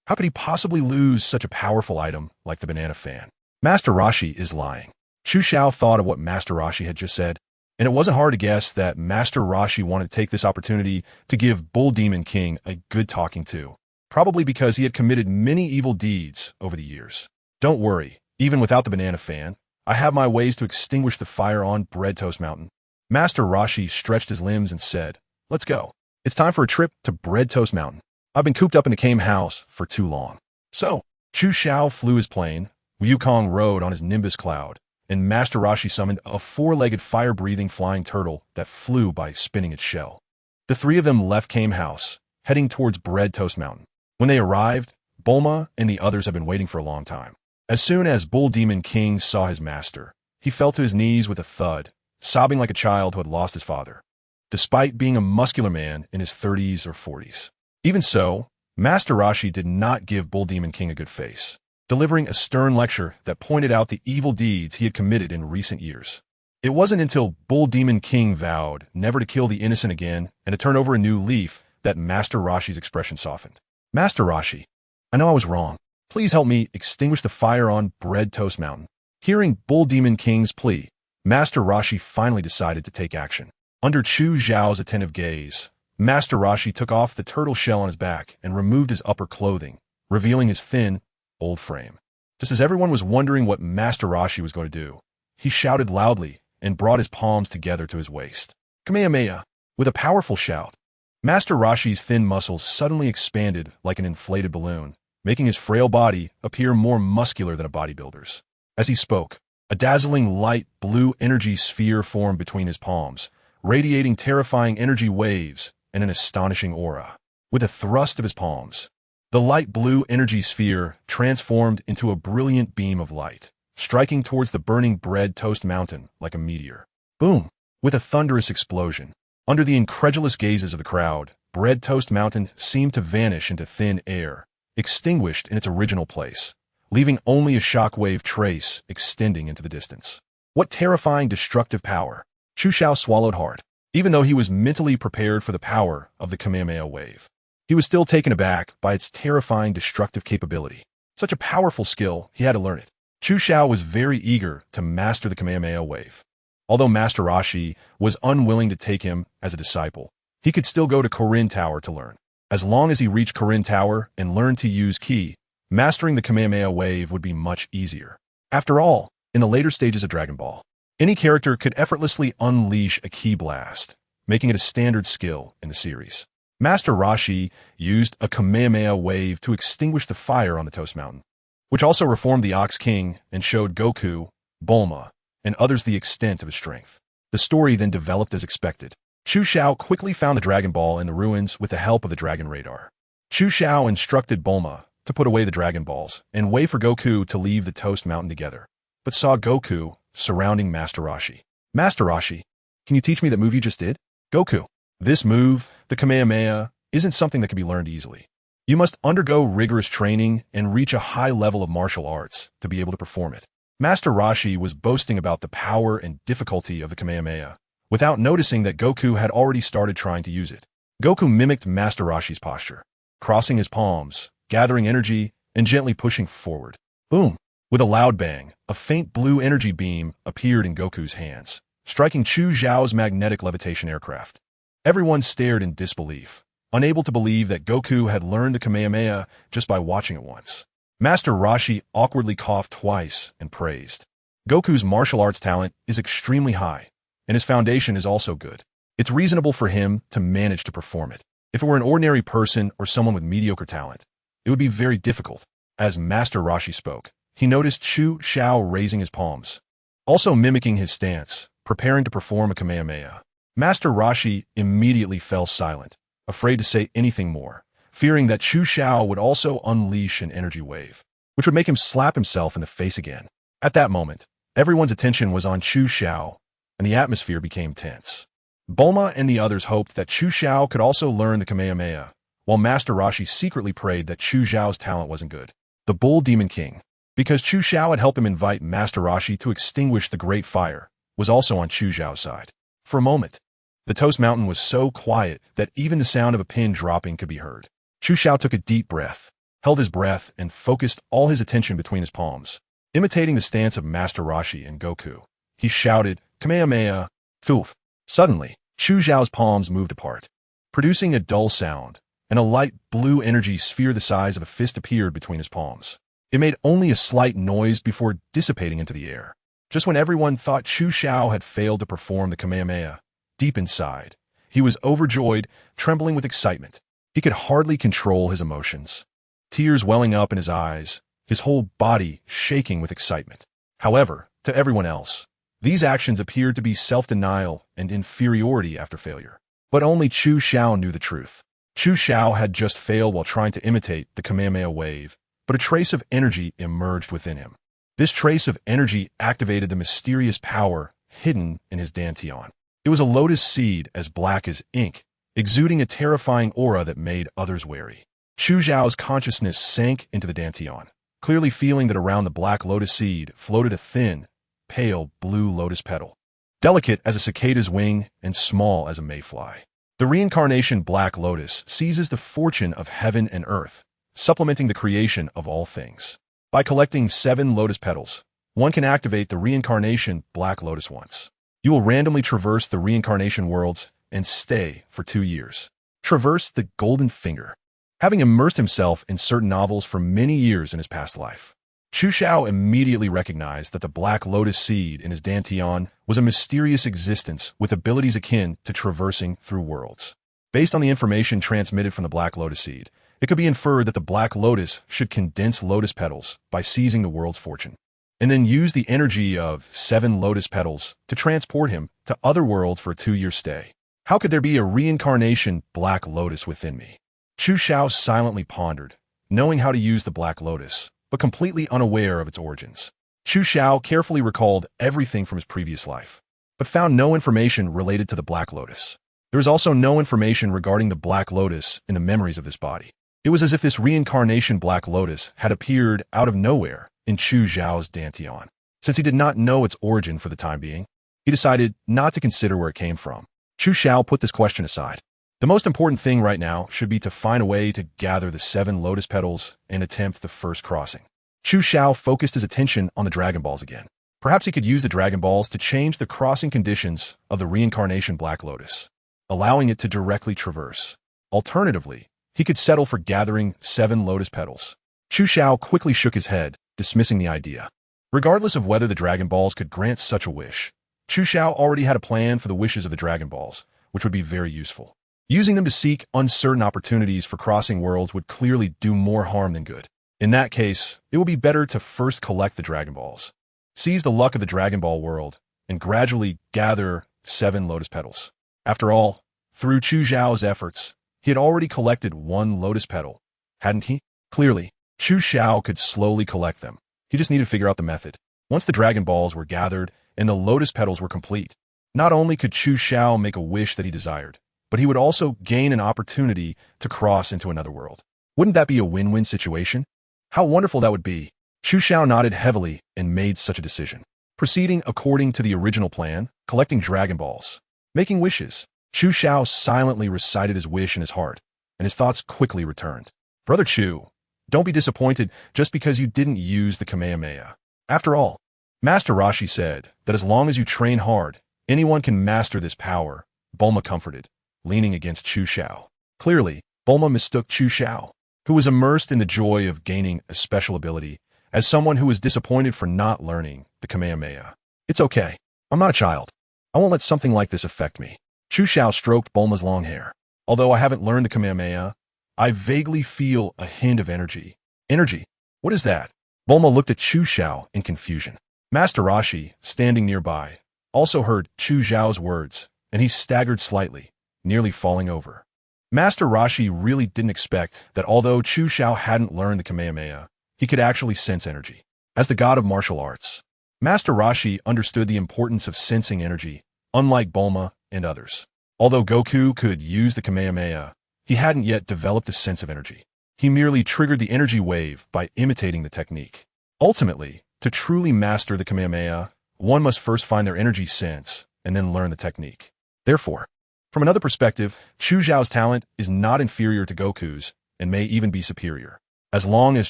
Speaker 1: How could he possibly lose such a powerful item like the banana fan? Master Roshi is lying. Chu Xiao thought of what Master Roshi had just said, and it wasn't hard to guess that Master Roshi wanted to take this opportunity to give Bull Demon King a good talking to, probably because he had committed many evil deeds over the years. "Don't worry, even without the banana fan, I have my ways to extinguish the fire on Bread Toast Mountain." Master Roshi stretched his limbs and said, "Let's go. It's time for a trip to Bread Toast Mountain. I've been cooped up in the Kame House for too long." So, Chu Xiao flew his plane, Wukong rode on his Nimbus cloud, and Master Roshi summoned a four-legged fire-breathing flying turtle that flew by spinning its shell. The three of them left Kame House, heading towards Bread Toast Mountain. When they arrived, Bulma and the others had been waiting for a long time. As soon as Bull Demon King saw his master, he fell to his knees with a thud, sobbing like a child who had lost his father, despite being a muscular man in his 30s or 40s. Even so, Master Roshi did not give Bull Demon King a good face, delivering a stern lecture that pointed out the evil deeds he had committed in recent years. It wasn't until Bull Demon King vowed never to kill the innocent again and to turn over a new leaf that Master Roshi's expression softened. "Master Roshi, I know I was wrong. Please help me extinguish the fire on Bread Toast Mountain." Hearing Bull Demon King's plea, Master Roshi finally decided to take action. Under Chu Xiao's attentive gaze, Master Roshi took off the turtle shell on his back and removed his upper clothing, revealing his thin, old frame. Just as everyone was wondering what Master Roshi was going to do, he shouted loudly and brought his palms together to his waist. Kamehameha! With a powerful shout, Master Roshi's thin muscles suddenly expanded like an inflated balloon, making his frail body appear more muscular than a bodybuilder's. As he spoke, a dazzling light blue energy sphere formed between his palms, radiating terrifying energy waves and an astonishing aura. With a thrust of his palms, the light blue energy sphere transformed into a brilliant beam of light, striking towards the burning Bread Toast Mountain like a meteor. Boom! With a thunderous explosion, under the incredulous gazes of the crowd, Bread Toast Mountain seemed to vanish into thin air, extinguished in its original place, leaving only a shockwave trace extending into the distance. What terrifying destructive power! Chu Xiao swallowed hard. Even though he was mentally prepared for the power of the Kamehameha wave, he was still taken aback by its terrifying destructive capability. Such a powerful skill, he had to learn it. Chu Xiao was very eager to master the Kamehameha wave. Although Master Roshi was unwilling to take him as a disciple, he could still go to Korin Tower to learn. As long as he reached Korin Tower and learned to use Ki, mastering the Kamehameha wave would be much easier. After all, in the later stages of Dragon Ball, any character could effortlessly unleash a Ki blast, making it a standard skill in the series. Master Roshi used a Kamehameha wave to extinguish the fire on the Toast Mountain, which also reformed the Ox King and showed Goku, Bulma, and others the extent of his strength. The story then developed as expected. Chu Xiao quickly found the Dragon Ball in the ruins with the help of the Dragon Radar. Chu Xiao instructed Bulma to put away the Dragon Balls and wait for Goku to leave the Toast Mountain together, but saw Goku surrounding Master Roshi. "Master Roshi, can you teach me that move you just did?" "Goku, this move, the Kamehameha, isn't something that can be learned easily. You must undergo rigorous training and reach a high level of martial arts to be able to perform it." Master Roshi was boasting about the power and difficulty of the Kamehameha, without noticing that Goku had already started trying to use it. Goku mimicked Master Roshi's posture, crossing his palms, gathering energy, and gently pushing forward. Boom! With a loud bang, a faint blue energy beam appeared in Goku's hands, striking Chu Zhao's magnetic levitation aircraft. Everyone stared in disbelief, unable to believe that Goku had learned the Kamehameha just by watching it once. Master Roshi awkwardly coughed twice and praised. Goku's martial arts talent is extremely high, and his foundation is also good. It's reasonable for him to manage to perform it. If it were an ordinary person or someone with mediocre talent, it would be very difficult. As Master Roshi spoke, he noticed Chu Xiao raising his palms, also mimicking his stance, preparing to perform a Kamehameha. Master Roshi immediately fell silent, afraid to say anything more, fearing that Chu Xiao would also unleash an energy wave, which would make him slap himself in the face again. At that moment, everyone's attention was on Chu Xiao, and the atmosphere became tense. Bulma and the others hoped that Chu Xiao could also learn the Kamehameha, while Master Roshi secretly prayed that Chu Xiao's talent wasn't good. The Bull Demon King, because Chu Xiao had helped him invite Master Roshi to extinguish the Great Fire, was also on Chu Xiao's side. For a moment, the Toast Mountain was so quiet that even the sound of a pin dropping could be heard. Chu Xiao took a deep breath, held his breath, and focused all his attention between his palms. Imitating the stance of Master Roshi and Goku, he shouted, Kamehameha, Thoof. Suddenly, Chu Xiao's palms moved apart, producing a dull sound, and a light blue energy sphere the size of a fist appeared between his palms. It made only a slight noise before dissipating into the air. Just when everyone thought Chu Xiao had failed to perform the Kamehameha, deep inside, he was overjoyed, trembling with excitement. He could hardly control his emotions, tears welling up in his eyes, his whole body shaking with excitement. However, to everyone else, these actions appeared to be self-denial and inferiority after failure. But only Chu Xiao knew the truth. Chu Xiao had just failed while trying to imitate the Kamehameha wave, but a trace of energy emerged within him. This trace of energy activated the mysterious power hidden in his dantian. It was a lotus seed as black as ink, exuding a terrifying aura that made others wary. Chu Xiao's consciousness sank into the dantian, clearly feeling that around the black lotus seed floated a thin, pale blue lotus petal, delicate as a cicada's wing and small as a mayfly. The reincarnation black lotus seizes the fortune of heaven and earth, supplementing the creation of all things. By collecting 7 lotus petals, one can activate the reincarnation black lotus once. You will randomly traverse the reincarnation worlds and stay for 2 years. Traverse the golden finger. Having immersed himself in certain novels for many years in his past life, Chu Xiao immediately recognized that the black lotus seed in his dantian was a mysterious existence with abilities akin to traversing through worlds. Based on the information transmitted from the black lotus seed, it could be inferred that the black lotus should condense lotus petals by seizing the world's fortune, and then use the energy of 7 lotus petals to transport him to other worlds for a 2-year stay. How could there be a reincarnation black lotus within me? Chu Xiao silently pondered, knowing how to use the black lotus, but completely unaware of its origins. Chu Xiao carefully recalled everything from his previous life, but found no information related to the black lotus. There was also no information regarding the black lotus in the memories of this body. It was as if this reincarnation black lotus had appeared out of nowhere in Chu Xiao's dantian. Since he did not know its origin for the time being, he decided not to consider where it came from. Chu Xiao put this question aside. The most important thing right now should be to find a way to gather the 7 lotus petals and attempt the first crossing. Chu Xiao focused his attention on the Dragon Balls again. Perhaps he could use the Dragon Balls to change the crossing conditions of the reincarnation black lotus, allowing it to directly traverse. Alternatively, he could settle for gathering 7 lotus petals. Chu Xiao quickly shook his head, dismissing the idea. Regardless of whether the Dragon Balls could grant such a wish, Chu Xiao already had a plan for the wishes of the Dragon Balls, which would be very useful. Using them to seek uncertain opportunities for crossing worlds would clearly do more harm than good. In that case, it would be better to first collect the Dragon Balls, seize the luck of the Dragon Ball world, and gradually gather 7 lotus petals. After all, through Chu Xiao's efforts, he had already collected 1 lotus petal, hadn't he? Clearly, Chu Xiao could slowly collect them. He just needed to figure out the method. Once the Dragon Balls were gathered and the lotus petals were complete, not only could Chu Xiao make a wish that he desired, but he would also gain an opportunity to cross into another world. Wouldn't that be a win-win situation? How wonderful that would be. Chu Xiao nodded heavily and made such a decision. Proceeding according to the original plan, collecting Dragon Balls, making wishes, Chu Xiao silently recited his wish in his heart, and his thoughts quickly returned. Brother Chu, don't be disappointed just because you didn't use the Kamehameha. After all, Master Roshi said that as long as you train hard, anyone can master this power, Bulma comforted, leaning against Chu Xiao. Clearly, Bulma mistook Chu Xiao, who was immersed in the joy of gaining a special ability, as someone who was disappointed for not learning the Kamehameha. It's okay. I'm not a child. I won't let something like this affect me. Chu Xiao stroked Bulma's long hair. Although I haven't learned the Kamehameha, I vaguely feel a hint of energy. Energy? What is that? Bulma looked at Chu Xiao in confusion. Master Roshi, standing nearby, also heard Chu Xiao's words, and he staggered slightly, nearly falling over. Master Roshi really didn't expect that although Chu Xiao hadn't learned the Kamehameha, he could actually sense energy. As the god of martial arts, Master Roshi understood the importance of sensing energy, unlike Bulma and others. Although Goku could use the Kamehameha, he hadn't yet developed a sense of energy. He merely triggered the energy wave by imitating the technique. Ultimately, to truly master the Kamehameha, one must first find their energy sense and then learn the technique. Therefore, from another perspective, Chu Xiao's talent is not inferior to Goku's and may even be superior. As long as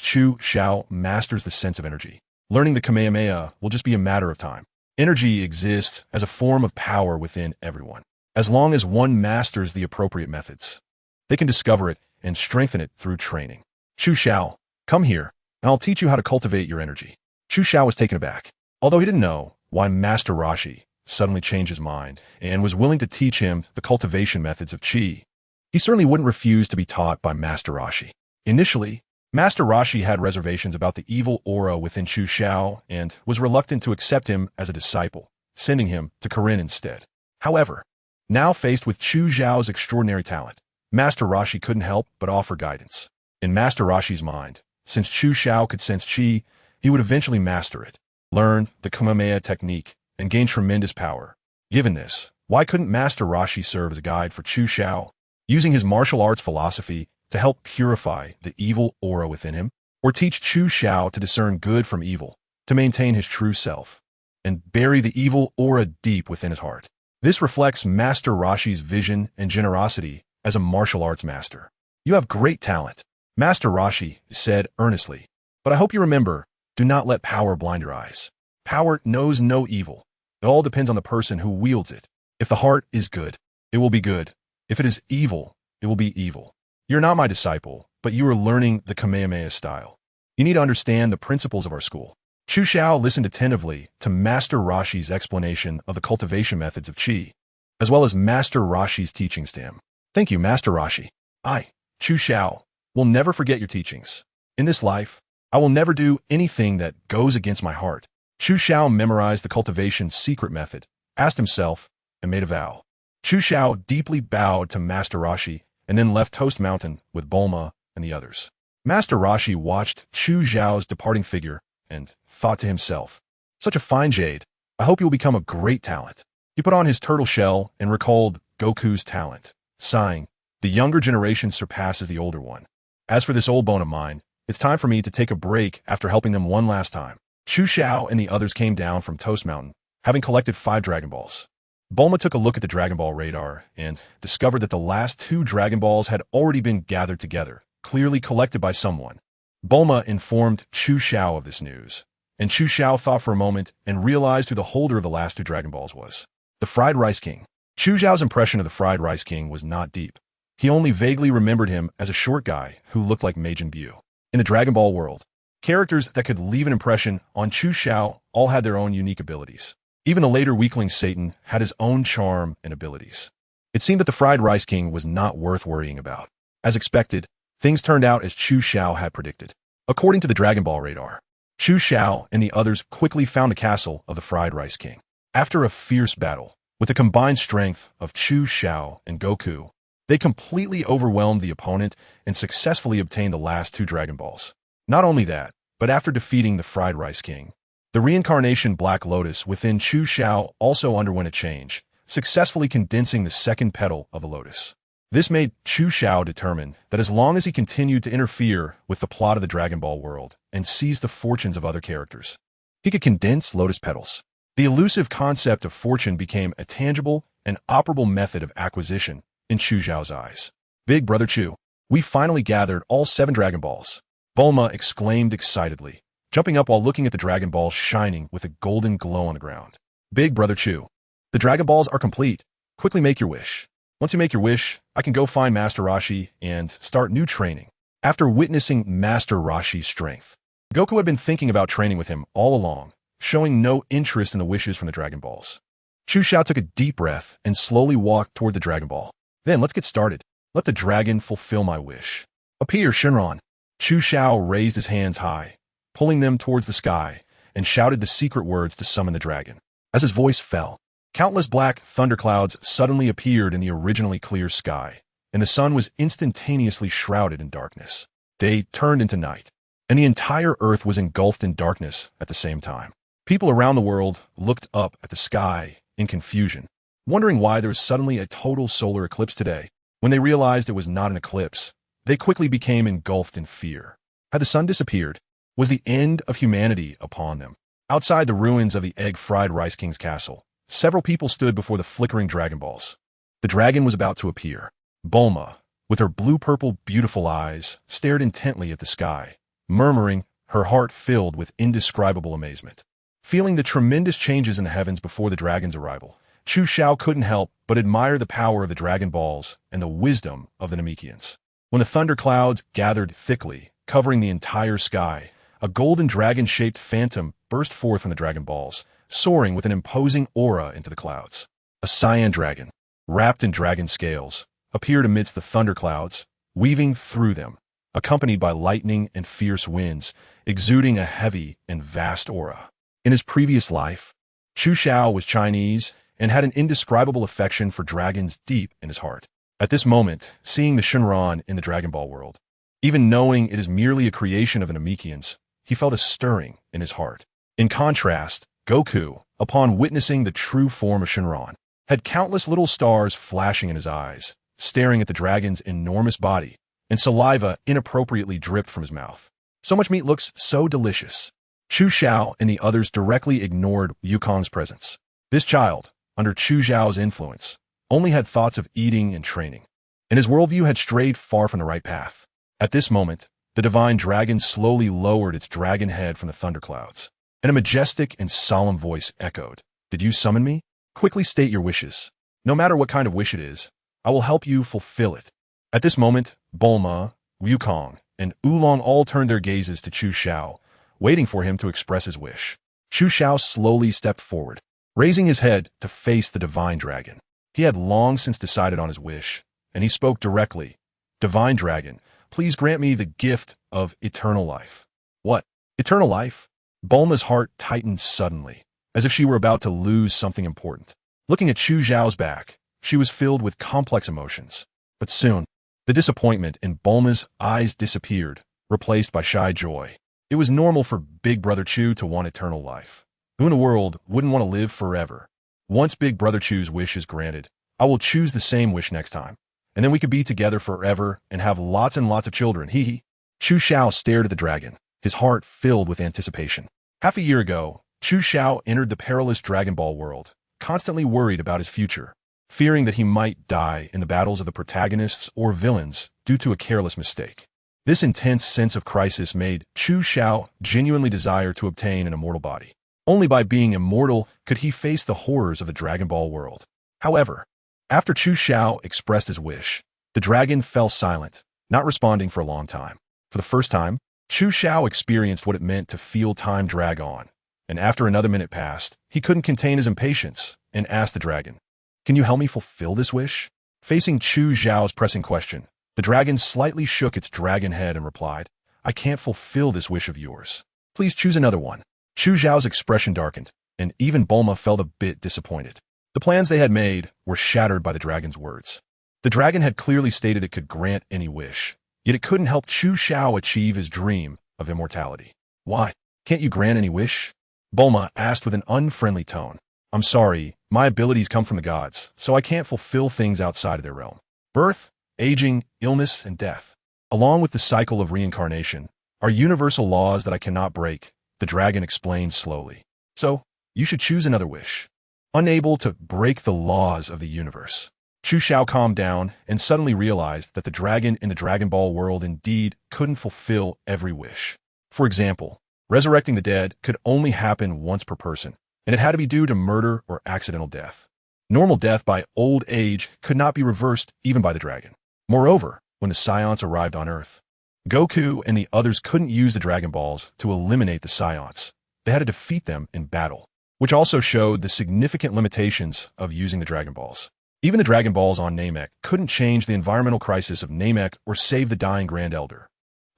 Speaker 1: Chu Xiao masters the sense of energy, learning the Kamehameha will just be a matter of time. Energy exists as a form of power within everyone. As long as one masters the appropriate methods, they can discover it and strengthen it through training. Chu Xiao, come here, and I'll teach you how to cultivate your energy. Chu Xiao was taken aback. Although he didn't know why Master Roshi suddenly changed his mind and was willing to teach him the cultivation methods of Qi, he certainly wouldn't refuse to be taught by Master Roshi. Initially, Master Roshi had reservations about the evil aura within Chu Xiao and was reluctant to accept him as a disciple, sending him to Korin instead. However, now faced with Chu Xiao's extraordinary talent, Master Roshi couldn't help but offer guidance. In Master Roshi's mind, since Chu Xiao could sense Qi, he would eventually master it, learn the Kamehameha technique, and gain tremendous power. Given this, why couldn't Master Roshi serve as a guide for Chu Xiao, using his martial arts philosophy to help purify the evil aura within him, or teach Chu Xiao to discern good from evil, to maintain his true self, and bury the evil aura deep within his heart? This reflects Master Roshi's vision and generosity as a martial arts master. You have great talent, Master Roshi said earnestly, but I hope you remember, do not let power blind your eyes. Power knows no evil. It all depends on the person who wields it. If the heart is good, it will be good. If it is evil, it will be evil. You're not my disciple, but you are learning the Kamehameha style. You need to understand the principles of our school. Chu Xiao listened attentively to Master Roshi's explanation of the cultivation methods of Qi, as well as Master Roshi's teachings to him. Thank you, Master Roshi. I, Chu Xiao, will never forget your teachings. In this life, I will never do anything that goes against my heart. Chu Xiao memorized the cultivation's secret method, asked himself, and made a vow. Chu Xiao deeply bowed to Master Roshi and then left Toast Mountain with Bulma and the others. Master Roshi watched Chu Xiao's departing figure and thought to himself, such a fine jade, I hope you will become a great talent. He put on his turtle shell and recalled Goku's talent, sighing, the younger generation surpasses the older one. As for this old bone of mine, it's time for me to take a break after helping them one last time. Chu Xiao and the others came down from Toast Mountain, having collected 5 Dragon Balls. Bulma took a look at the Dragon Ball radar and discovered that the last 2 Dragon Balls had already been gathered together, clearly collected by someone. Bulma informed Chu Xiao of this news, and Chu Xiao thought for a moment and realized who the holder of the last 2 Dragon Balls was. The Fried Rice King. Chu Xiao's impression of the Fried Rice King was not deep. He only vaguely remembered him as a short guy who looked like Majin Buu. In the Dragon Ball world, characters that could leave an impression on Chu Xiao all had their own unique abilities. Even the later weakling Satan had his own charm and abilities. It seemed that the Fried Rice King was not worth worrying about. As expected, things turned out as Chu Xiao had predicted. According to the Dragon Ball radar, Chu Xiao and the others quickly found the castle of the Fried Rice King. After a fierce battle, with the combined strength of Chu Xiao and Goku, they completely overwhelmed the opponent and successfully obtained the last 2 Dragon Balls. Not only that, but after defeating the Fried Rice King, the reincarnation Black Lotus within Chu Xiao also underwent a change, successfully condensing the second petal of a lotus. This made Chu Xiao determine that as long as he continued to interfere with the plot of the Dragon Ball world and seize the fortunes of other characters, he could condense lotus petals. The elusive concept of fortune became a tangible and operable method of acquisition in Chu Xiao's eyes. Big Brother Chu, we finally gathered all 7 Dragon Balls, Bulma exclaimed excitedly, jumping up while looking at the Dragon Balls shining with a golden glow on the ground. Big Brother Chu, the Dragon Balls are complete. Quickly make your wish. Once you make your wish, I can go find Master Roshi and start new training. After witnessing Master Roshi's strength, Goku had been thinking about training with him all along, showing no interest in the wishes from the Dragon Balls. Chu Xiao took a deep breath and slowly walked toward the Dragon Ball. Then let's get started. Let the dragon fulfill my wish. Appear, Shenron. Chu Xiao raised his hands high, pulling them towards the sky, and shouted the secret words to summon the dragon. As his voice fell, countless black thunderclouds suddenly appeared in the originally clear sky, and the sun was instantaneously shrouded in darkness. Day turned into night, and the entire earth was engulfed in darkness at the same time. People around the world looked up at the sky in confusion, wondering why there was suddenly a total solar eclipse today. When they realized it was not an eclipse, they quickly became engulfed in fear. Had the sun disappeared? Was the end of humanity upon them? Outside the ruins of the egg-fried Rice King's castle, several people stood before the flickering Dragon Balls. The dragon was about to appear. Bulma, with her blue-purple beautiful eyes, stared intently at the sky, murmuring, her heart filled with indescribable amazement. Feeling the tremendous changes in the heavens before the dragon's arrival, Chu Xiao couldn't help but admire the power of the Dragon Balls and the wisdom of the Namekians. When the thunderclouds gathered thickly, covering the entire sky, a golden dragon-shaped phantom burst forth from the Dragon Balls, soaring with an imposing aura into the clouds. A cyan dragon, wrapped in dragon scales, appeared amidst the thunderclouds, weaving through them, accompanied by lightning and fierce winds, exuding a heavy and vast aura. In his previous life, Chu Xiao was Chinese and had an indescribable affection for dragons deep in his heart. At this moment, seeing the Shenron in the Dragon Ball world, even knowing it is merely a creation of the Namekians, he felt a stirring in his heart. In contrast, Goku, upon witnessing the true form of Shenron, had countless little stars flashing in his eyes, staring at the dragon's enormous body, and saliva inappropriately dripped from his mouth. So much meat looks so delicious. Chu Xiao and the others directly ignored Yukong's presence. This child, under Chu Xiao's influence, only had thoughts of eating and training, and his worldview had strayed far from the right path. At this moment, the divine dragon slowly lowered its dragon head from the thunderclouds, and a majestic and solemn voice echoed, "Did you summon me? Quickly state your wishes. No matter what kind of wish it is, I will help you fulfill it." At this moment, Bulma, Yukong, and Oolong all turned their gazes to Chu Xiao, waiting for him to express his wish. Chu Xiao slowly stepped forward, raising his head to face the divine dragon. He had long since decided on his wish, and he spoke directly. "Divine dragon, please grant me the gift of eternal life." "What? Eternal life?" Bulma's heart tightened suddenly, as if she were about to lose something important. Looking at Chu Xiao's back, she was filled with complex emotions. But soon, the disappointment in Bulma's eyes disappeared, replaced by shy joy. It was normal for Big Brother Chu to want eternal life. Who in the world wouldn't want to live forever? Once Big Brother Chu's wish is granted, I will choose the same wish next time, and then we could be together forever and have lots and lots of children, hee hee. Chu Xiao stared at the dragon, his heart filled with anticipation. Half a year ago, Chu Xiao entered the perilous Dragon Ball world, constantly worried about his future, fearing that he might die in the battles of the protagonists or villains due to a careless mistake. This intense sense of crisis made Chu Xiao genuinely desire to obtain an immortal body. Only by being immortal could he face the horrors of the Dragon Ball world. However, after Chu Xiao expressed his wish, the dragon fell silent, not responding for a long time. For the first time, Chu Xiao experienced what it meant to feel time drag on, and after another minute passed, he couldn't contain his impatience and asked the dragon, "Can you help me fulfill this wish?" Facing Chu Xiao's pressing question, the dragon slightly shook its dragon head and replied, "I can't fulfill this wish of yours. Please choose another one." Chu Xiao's expression darkened, and even Bulma felt a bit disappointed. The plans they had made were shattered by the dragon's words. The dragon had clearly stated it could grant any wish, yet it couldn't help Chu Xiao achieve his dream of immortality. "Why? Can't you grant any wish?" Bulma asked with an unfriendly tone. "I'm sorry, my abilities come from the gods, so I can't fulfill things outside of their realm. Birth, aging, illness, and death, along with the cycle of reincarnation, are universal laws that I cannot break, the dragon explained slowly. So, you should choose another wish. Unable to break the laws of the universe, Chu Xiao calmed down and suddenly realized that the dragon in the Dragon Ball world indeed couldn't fulfill every wish. For example, resurrecting the dead could only happen once per person, and it had to be due to murder or accidental death. Normal death by old age could not be reversed even by the dragon. Moreover, when the Scions arrived on Earth, Goku and the others couldn't use the Dragon Balls to eliminate the Scions. They had to defeat them in battle, which also showed the significant limitations of using the Dragon Balls. Even the Dragon Balls on Namek couldn't change the environmental crisis of Namek or save the dying Grand Elder.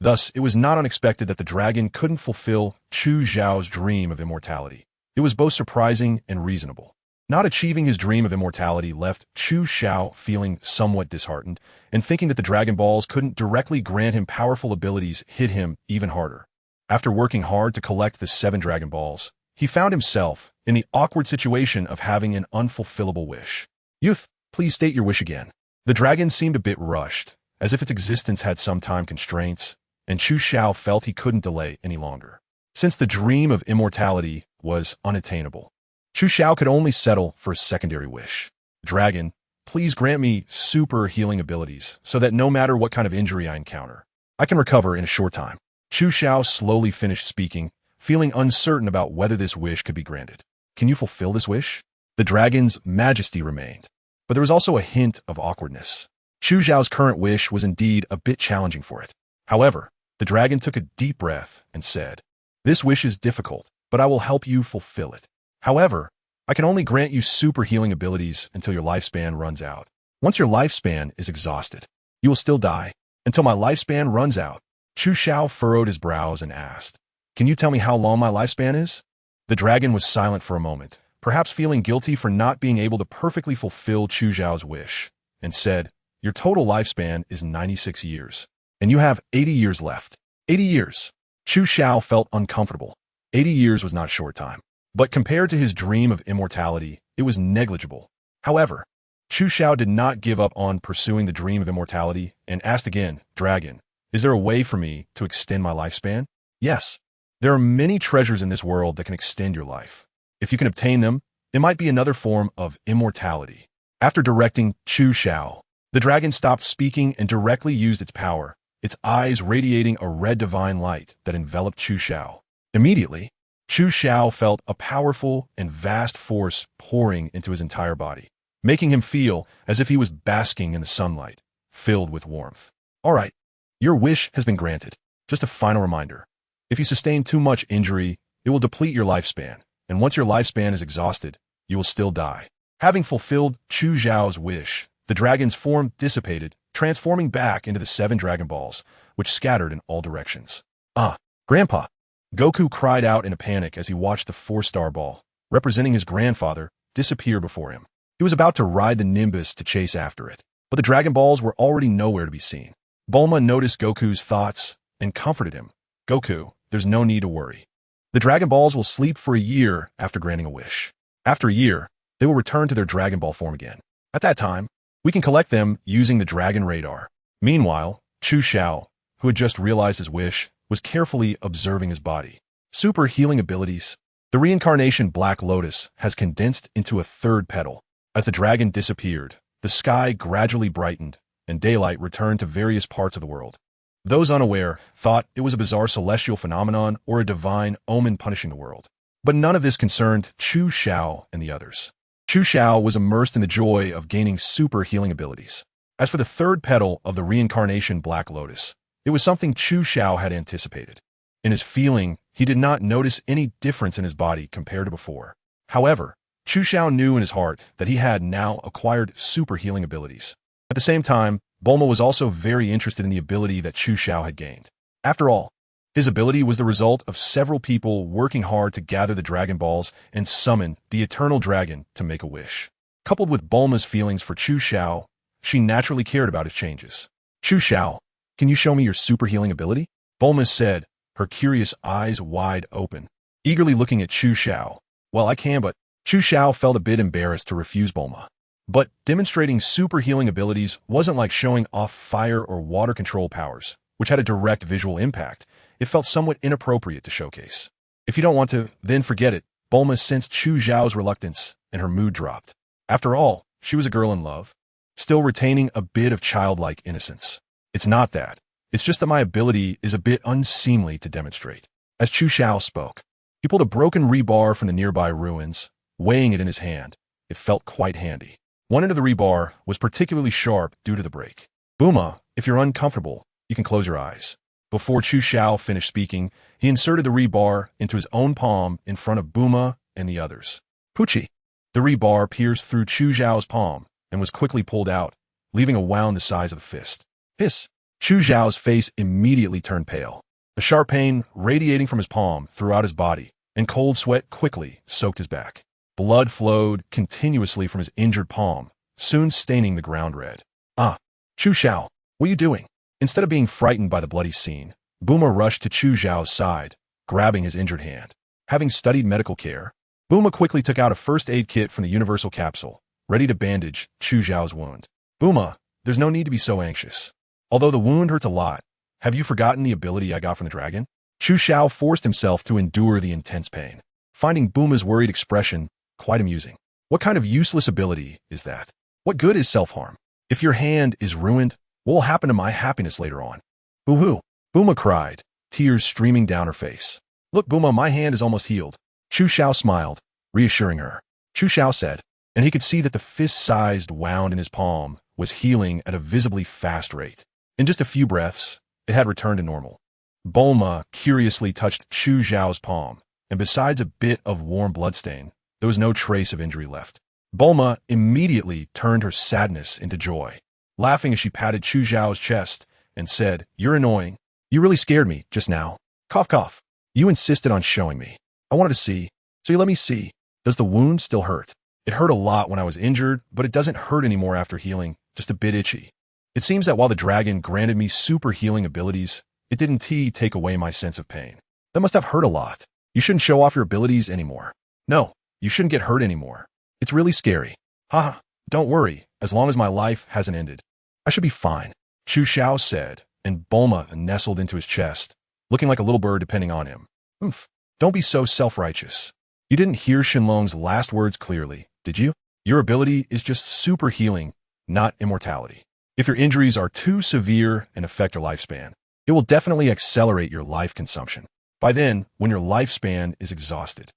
Speaker 1: Thus, it was not unexpected that the dragon couldn't fulfill Chu Xiao's dream of immortality. It was both surprising and reasonable. Not achieving his dream of immortality left Chu Xiao feeling somewhat disheartened, and thinking that the Dragon Balls couldn't directly grant him powerful abilities hit him even harder. After working hard to collect the 7 Dragon Balls, he found himself in the awkward situation of having an unfulfillable wish. Youth, please state your wish again. The dragon seemed a bit rushed, as if its existence had some time constraints, and Chu Xiao felt he couldn't delay any longer. Since the dream of immortality was unattainable, Chu Xiao could only settle for a secondary wish. Dragon, please grant me super healing abilities so that no matter what kind of injury I encounter, I can recover in a short time. Chu Xiao slowly finished speaking, feeling uncertain about whether this wish could be granted. Can you fulfill this wish? The dragon's majesty remained, but there was also a hint of awkwardness. Chu Xiao's current wish was indeed a bit challenging for it. However, the dragon took a deep breath and said, "This wish is difficult, but I will help you fulfill it. However, I can only grant you super healing abilities until your lifespan runs out. Once your lifespan is exhausted, you will still die. Until my lifespan runs out." Chu Xiao furrowed his brows and asked, "Can you tell me how long my lifespan is?" The dragon was silent for a moment, perhaps feeling guilty for not being able to perfectly fulfill Chu Xiao's wish, and said, "Your total lifespan is 96 years, and you have 80 years left." 80 years. Chu Xiao felt uncomfortable. 80 years was not short time, but compared to his dream of immortality, it was negligible. However, Chu Xiao did not give up on pursuing the dream of immortality and asked again, "Dragon, is there a way for me to extend my lifespan?" "Yes. There are many treasures in this world that can extend your life. If you can obtain them, it might be another form of immortality." After directing Chu Xiao, the dragon stopped speaking and directly used its power, its eyes radiating a red divine light that enveloped Chu Xiao. Immediately, Chu Xiao felt a powerful and vast force pouring into his entire body, making him feel as if he was basking in the sunlight, filled with warmth. "All right, your wish has been granted. Just a final reminder. If you sustain too much injury, it will deplete your lifespan, and once your lifespan is exhausted, you will still die." Having fulfilled Chu Xiao's wish, the dragon's form dissipated, transforming back into the 7 Dragon Balls, which scattered in all directions. "Ah, Grandpa!" Goku cried out in a panic as he watched the 4-star ball, representing his grandfather, disappear before him. He was about to ride the Nimbus to chase after it, but the Dragon Balls were already nowhere to be seen. Bulma noticed Goku's thoughts and comforted him. "Goku, there's no need to worry. The Dragon Balls will sleep for a year after granting a wish. After a year, they will return to their Dragon Ball form again. At that time, we can collect them using the Dragon Radar." Meanwhile, Chu Xiao, who had just realized his wish, was carefully observing his body. Super healing abilities. The reincarnation Black Lotus has condensed into a 3rd petal. As the dragon disappeared, the sky gradually brightened, and daylight returned to various parts of the world. Those unaware thought it was a bizarre celestial phenomenon or a divine omen punishing the world. But none of this concerned Chu Xiao and the others. Chu Xiao was immersed in the joy of gaining super healing abilities. As for the 3rd petal of the reincarnation Black Lotus, it was something Chu Xiao had anticipated. In his feeling, he did not notice any difference in his body compared to before. However, Chu Xiao knew in his heart that he had now acquired super healing abilities. At the same time, Bulma was also very interested in the ability that Chu Xiao had gained. After all, his ability was the result of several people working hard to gather the Dragon Balls and summon the Eternal Dragon to make a wish. Coupled with Bulma's feelings for Chu Xiao, she naturally cared about his changes. "Chu Xiao, can you show me your super healing ability?" Bulma said, her curious eyes wide open, eagerly looking at Chu Xiao. "Well, I can, but..." Chu Xiao felt a bit embarrassed to refuse Bulma. But demonstrating super healing abilities wasn't like showing off fire or water control powers, which had a direct visual impact. It felt somewhat inappropriate to showcase. If you don't want to, then forget it. Bulma sensed Chu Zhao's reluctance, and her mood dropped. After all, she was a girl in love, still retaining a bit of childlike innocence. It's not that. It's just that my ability is a bit unseemly to demonstrate. As Chu Zhao spoke, he pulled a broken rebar from the nearby ruins, weighing it in his hand. It felt quite handy. One end of the rebar was particularly sharp due to the break. Bulma, if you're uncomfortable, you can close your eyes. Before Chu Zhao finished speaking, he inserted the rebar into his own palm in front of Bulma and the others. Poochie! The rebar pierced through Chu Zhao's palm and was quickly pulled out, leaving a wound the size of a fist. Hiss! Chu Zhao's face immediately turned pale. A sharp pain radiating from his palm throughout his body, and cold sweat quickly soaked his back. Blood flowed continuously from his injured palm, soon staining the ground red. Ah! Chu Zhao, what are you doing? Instead of being frightened by the bloody scene, Bulma rushed to Chu Zhao's side, grabbing his injured hand. Having studied medical care, Bulma quickly took out a first aid kit from the universal capsule, ready to bandage Chu Zhao's wound. Bulma, there's no need to be so anxious. Although the wound hurts a lot, have you forgotten the ability I got from the dragon? Chu Zhao forced himself to endure the intense pain, finding Bulma's worried expression quite amusing. What kind of useless ability is that? What good is self-harm? If your hand is ruined, what will happen to my happiness later on? Boo-hoo! Bulma cried, tears streaming down her face. Look, Bulma, my hand is almost healed. Chu Zhao smiled, reassuring her. Chu Zhao said, and he could see that the fist-sized wound in his palm was healing at a visibly fast rate. In just a few breaths, it had returned to normal. Bulma curiously touched Chu Zhao's palm, and besides a bit of warm bloodstain, there was no trace of injury left. Bulma immediately turned her sadness into joy, laughing as she patted Chu Zhao's chest and said, "You're annoying. You really scared me just now. Cough, cough. You insisted on showing me. I wanted to see, so you let me see. Does the wound still hurt? It hurt a lot when I was injured, but it doesn't hurt anymore after healing, just a bit itchy. It seems that while the dragon granted me super healing abilities, it didn't take away my sense of pain. That must have hurt a lot. You shouldn't show off your abilities anymore. No, you shouldn't get hurt anymore. It's really scary. Haha, don't worry, as long as my life hasn't ended. I should be fine," Chu Zhao said, and Bulma nestled into his chest, looking like a little bird depending on him. Oomph, don't be so self-righteous. You didn't hear Shenlong's last words clearly, did you? Your ability is just super healing, not immortality. If your injuries are too severe and affect your lifespan, it will definitely accelerate your life consumption. By then, when your lifespan is exhausted.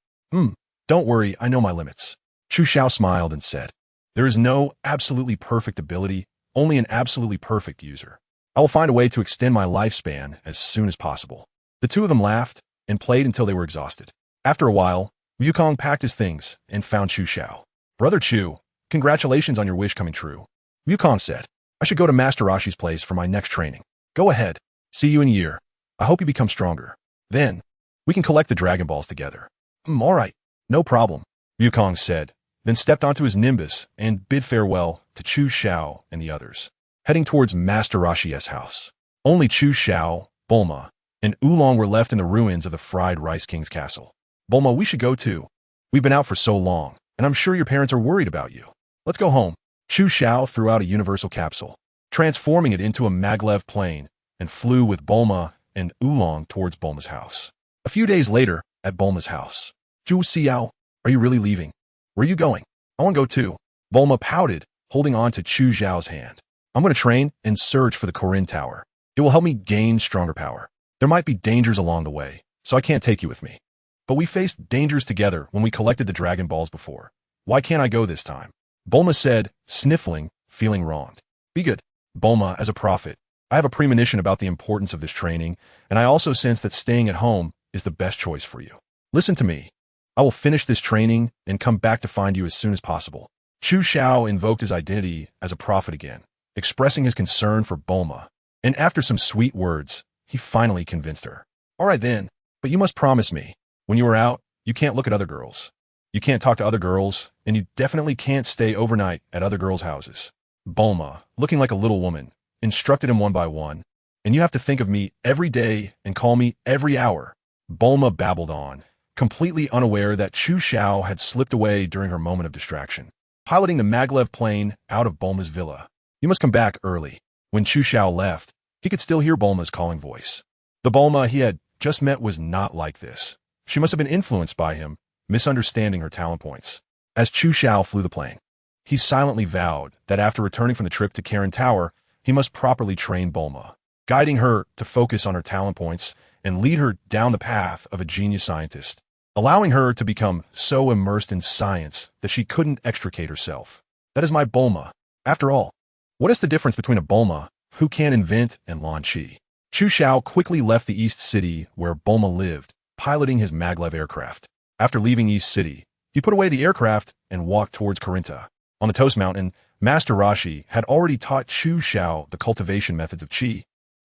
Speaker 1: Don't worry, I know my limits. Chu Zhao smiled and said, there is no absolutely perfect ability, only an absolutely perfect user. I will find a way to extend my lifespan as soon as possible. The two of them laughed and played until they were exhausted. After a while, Wukong packed his things and found Chu Zhao. Brother Chu, congratulations on your wish coming true. Wukong said, I should go to Master Roshi's place for my next training. Go ahead. See you in a year. I hope you become stronger. Then, we can collect the Dragon Balls together. All right. No problem, Wukong said, then stepped onto his Nimbus and bid farewell to Chu Zhao and the others, heading towards Master Roshi's house. Only Chu Zhao, Bulma, and Oolong were left in the ruins of the Fried Rice King's castle. Bulma, we should go too. We've been out for so long, and I'm sure your parents are worried about you. Let's go home. Chu Zhao threw out a universal capsule, transforming it into a maglev plane, and flew with Bulma and Oolong towards Bulma's house. A few days later, at Bulma's house, Zhu Xiao, are you really leaving? Where are you going? I want to go too. Bulma pouted, holding on to Chu Zhao's hand. I'm going to train and search for the Korin Tower. It will help me gain stronger power. There might be dangers along the way, so I can't take you with me. But we faced dangers together when we collected the Dragon Balls before. Why can't I go this time? Bulma said, sniffling, feeling wronged. Be good, Bulma, as a prophet. I have a premonition about the importance of this training, and I also sense that staying at home is the best choice for you. Listen to me. I will finish this training and come back to find you as soon as possible. Chu Zhao invoked his identity as a prophet again, expressing his concern for Bulma, and after some sweet words, he finally convinced her. All right then, but you must promise me, when you are out, you can't look at other girls. You can't talk to other girls, and you definitely can't stay overnight at other girls' houses. Bulma, looking like a little woman, instructed him one by one, and you have to think of me every day and call me every hour. Bulma babbled on, completely unaware that Chu Zhao had slipped away during her moment of distraction. piloting the maglev plane out of Bulma's villa. You must come back early. When Chu Xiao left, he could still hear Bulma's calling voice. The Bulma he had just met was not like this. She must have been influenced by him, misunderstanding her talent points. As Chu Xiao flew the plane, he silently vowed that after returning from the trip to Karen Tower, he must properly train Bulma, guiding her to focus on her talent points and lead her down the path of a genius scientist, allowing her to become so immersed in science that she couldn't extricate herself. That is my Bulma. After all, what is the difference between a Bulma who can invent and launch chi? Chu Xiao quickly left the East City where Bulma lived, piloting his maglev aircraft. After leaving East City, he put away the aircraft and walked towards Carinta. On the Toast Mountain, Master Rashi had already taught Chu Xiao the cultivation methods of chi,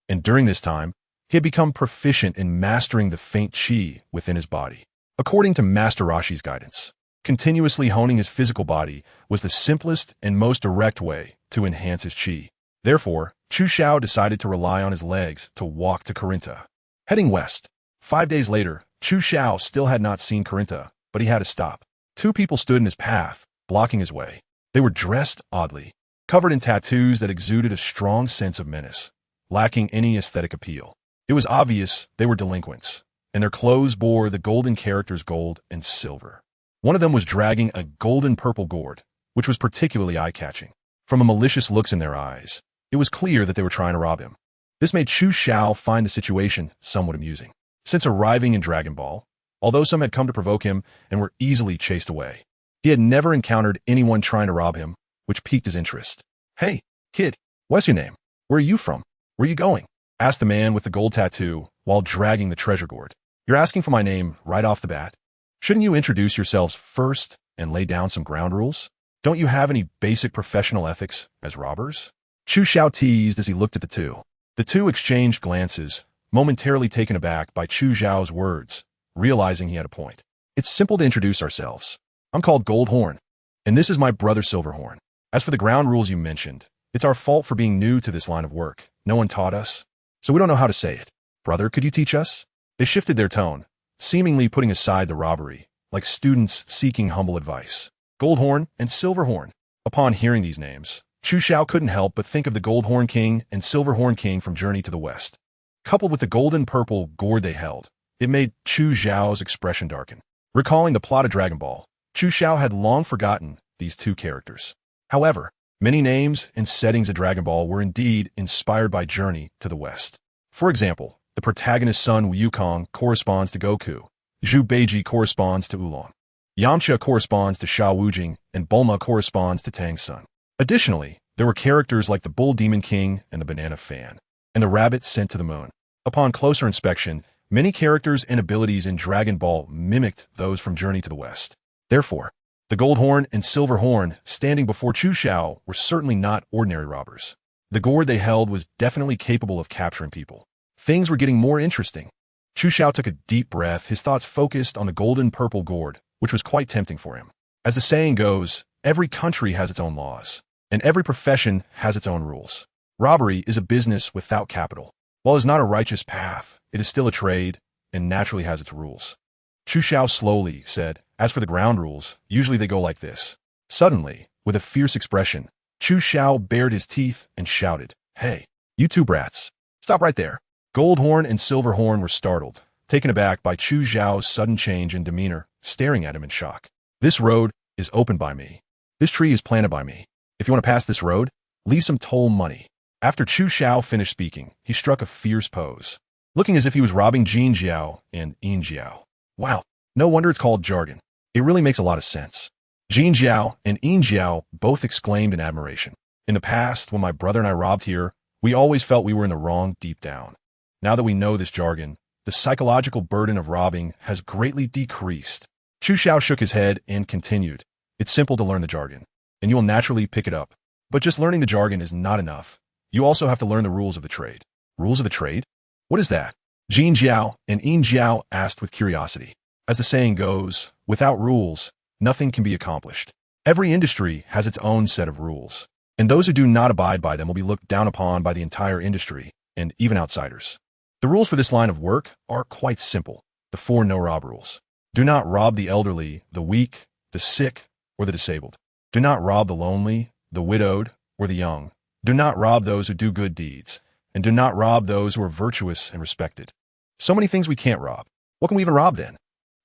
Speaker 1: and during this time, he had become proficient in mastering the faint chi within his body. According to Master Rashi's guidance, continuously honing his physical body was the simplest and most direct way to enhance his chi. Therefore, Chu Xiao decided to rely on his legs to walk to Carinta. Heading west, 5 days later, Chu Xiao still had not seen Carinta, but he had to stop. Two people stood in his path, blocking his way. They were dressed oddly, covered in tattoos that exuded a strong sense of menace, lacking any aesthetic appeal. It was obvious they were delinquents, and their clothes bore the golden characters gold and silver. One of them was dragging a golden-purple gourd, which was particularly eye-catching. From the malicious looks in their eyes, it was clear that they were trying to rob him. This made Chu Xiao find the situation somewhat amusing. Since arriving in Dragon Ball, although some had come to provoke him and were easily chased away, he had never encountered anyone trying to rob him, which piqued his interest. "Hey, kid, what's your name? Where are you from? Where are you going?" asked the man with the gold tattoo while dragging the treasure gourd. "You're asking for my name right off the bat? Shouldn't you introduce yourselves first and lay down some ground rules? Don't you have any basic professional ethics as robbers?" Chu Xiao teased as he looked at the two. The two exchanged glances, momentarily taken aback by Chu Xiao's words, realizing he had a point. "It's simple to introduce ourselves. I'm called Goldhorn, and this is my brother Silverhorn. As for the ground rules you mentioned, it's our fault for being new to this line of work. No one taught us, so we don't know how to say it. Brother, could you teach us?" They shifted their tone, seemingly putting aside the robbery, like students seeking humble advice. Goldhorn and Silverhorn. Upon hearing these names, Chu Xiao couldn't help but think of the Goldhorn King and Silverhorn King from Journey to the West. Coupled with the golden-purple gourd they held, it made Chu Xiao's expression darken. Recalling the plot of Dragon Ball, Chu Xiao had long forgotten these two characters. However, many names and settings of Dragon Ball were indeed inspired by Journey to the West. For example, the protagonist's son Wukong corresponds to Goku, Zhu Beiji corresponds to Oolong, Yamcha corresponds to Sha Wujing, and Bulma corresponds to Tang's son. Additionally, there were characters like the Bull Demon King and the Banana Fan, and the Rabbit sent to the moon. Upon closer inspection, many characters and abilities in Dragon Ball mimicked those from Journey to the West. Therefore, the Goldhorn and Silverhorn standing before Chu Xiao were certainly not ordinary robbers. The gourd they held was definitely capable of capturing people. Things were getting more interesting. Chu Xiao took a deep breath, his thoughts focused on the golden-purple gourd, which was quite tempting for him. As the saying goes, every country has its own laws, and every profession has its own rules. Robbery is a business without capital. While it is not a righteous path, it is still a trade, and naturally has its rules. Chu Xiao slowly said, "As for the ground rules, usually they go like this." Suddenly, with a fierce expression, Chu Xiao bared his teeth and shouted, "Hey, you two brats, stop right there." Goldhorn and Silverhorn were startled, taken aback by Chu Xiao's sudden change in demeanor, staring at him in shock. "This road is opened by me. This tree is planted by me. If you want to pass this road, leave some toll money." After Chu Xiao finished speaking, he struck a fierce pose, looking as if he was robbing Jin Jiao and Yin Jiao. Wow, no wonder it's called jargon. It really makes a lot of sense. Jin Jiao and Yin Jiao both exclaimed in admiration. "In the past, when my brother and I robbed here, we always felt we were in the wrong deep down. Now that we know this jargon, the psychological burden of robbing has greatly decreased." Chu Xiao shook his head and continued, "It's simple to learn the jargon, and you will naturally pick it up. But just learning the jargon is not enough. You also have to learn the rules of the trade." "Rules of the trade? What is that?" Jin Jiao and Yin Jiao asked with curiosity. As the saying goes, without rules, nothing can be accomplished. Every industry has its own set of rules, and those who do not abide by them will be looked down upon by the entire industry, and even outsiders. The rules for this line of work are quite simple. The 4 no-rob rules. Do not rob the elderly, the weak, the sick, or the disabled. Do not rob the lonely, the widowed, or the young. Do not rob those who do good deeds, and do not rob those who are virtuous and respected. So many things we can't rob. What can we even rob then?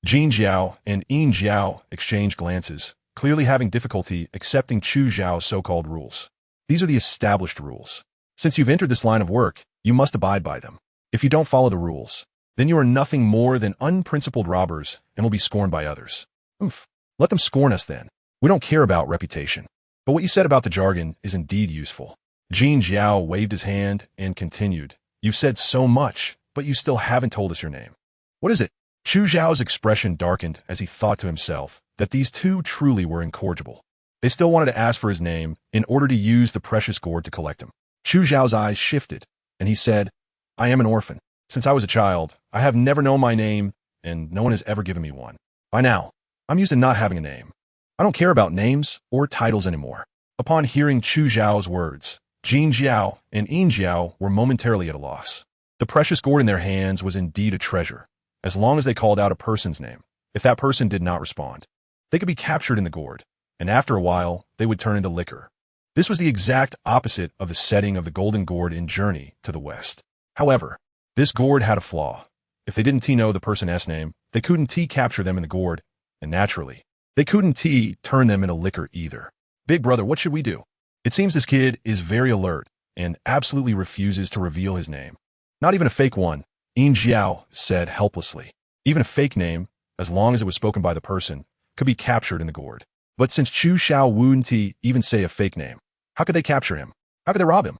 Speaker 1: Jin Jiao and Yin Jiao exchanged glances, clearly having difficulty accepting Chu Zhao's so-called rules. These are the established rules. Since you've entered this line of work, you must abide by them. If you don't follow the rules, then you are nothing more than unprincipled robbers and will be scorned by others. Let them scorn us then. We don't care about reputation. But what you said about the jargon is indeed useful. Jin Jiao waved his hand and continued. You've said so much, but you still haven't told us your name. What is it? Chu Zhao's expression darkened as he thought to himself that these two truly were incorrigible. They still wanted to ask for his name in order to use the precious gourd to collect him. Chu Zhao's eyes shifted, and he said, I am an orphan. Since I was a child, I have never known my name, and no one has ever given me one. By now, I'm used to not having a name. I don't care about names or titles anymore. Upon hearing Chu Zhao's words, Jin Jiao and Yin Jiao were momentarily at a loss. The precious gourd in their hands was indeed a treasure, as long as they called out a person's name. If that person did not respond, they could be captured in the gourd, and after a while, they would turn into liquor. This was the exact opposite of the setting of the golden gourd in Journey to the West. However, this gourd had a flaw. If they didn't know the person's name, they couldn't capture them in the gourd, and naturally, they couldn't turn them into liquor either. Big brother, what should we do? It seems this kid is very alert and absolutely refuses to reveal his name. Not even a fake one, Yin Jiao said helplessly. Even a fake name, as long as it was spoken by the person, could be captured in the gourd. But since Chu Xiao wouldn't even say a fake name, how could they capture him? How could they rob him?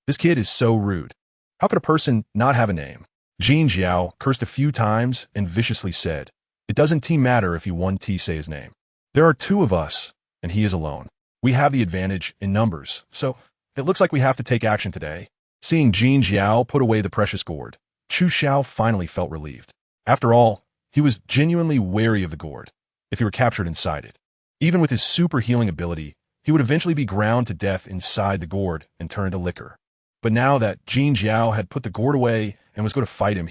Speaker 1: This kid is so rude. How could a person not have a name? Jin Jiao cursed a few times and viciously said, It doesn't matter if you won't say his name. There are two of us, and he is alone. We have the advantage in numbers, so it looks like we have to take action today. Seeing Jin Jiao put away the precious gourd, Chu Xiao finally felt relieved. After all, he was genuinely wary of the gourd, if he were captured inside it. Even with his super healing ability, he would eventually be ground to death inside the gourd and turn into liquor. But now that Jin Jiao had put the gourd away and was going to fight him,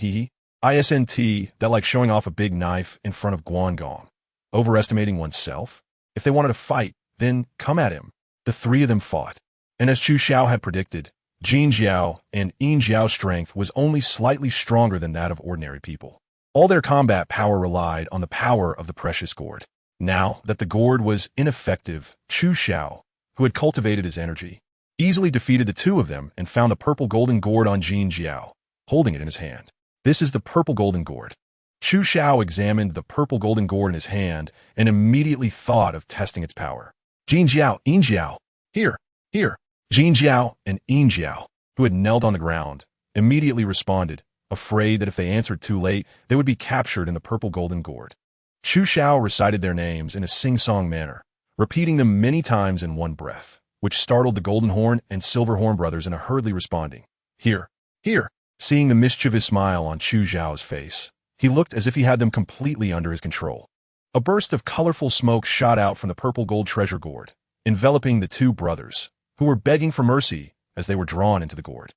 Speaker 1: that like showing off a big knife in front of Guangong. Overestimating oneself? If they wanted to fight, then come at him. The three of them fought. And as Chu Xiao had predicted, Jin Jiao and Yin Jiao's strength was only slightly stronger than that of ordinary people. All their combat power relied on the power of the precious gourd. Now that the gourd was ineffective, Chu Xiao, who had cultivated his energy, easily defeated the two of them and found the purple golden gourd on Jin Jiao, holding it in his hand. This is the purple golden gourd. Chu Xiao examined the purple golden gourd in his hand and immediately thought of testing its power. Jin Jiao, Yin Jiao, here. Jin Jiao and Yin Jiao, who had knelt on the ground, immediately responded, afraid that if they answered too late, they would be captured in the purple golden gourd. Chu Xiao recited their names in a sing-song manner, repeating them many times in one breath, which startled the Golden Horn and Silver Horn brothers into hurriedly responding, Here. Seeing the mischievous smile on Chu Zhao's face, he looked as if he had them completely under his control. A burst of colorful smoke shot out from the purple gold treasure gourd, enveloping the two brothers, who were begging for mercy as they were drawn into the gourd.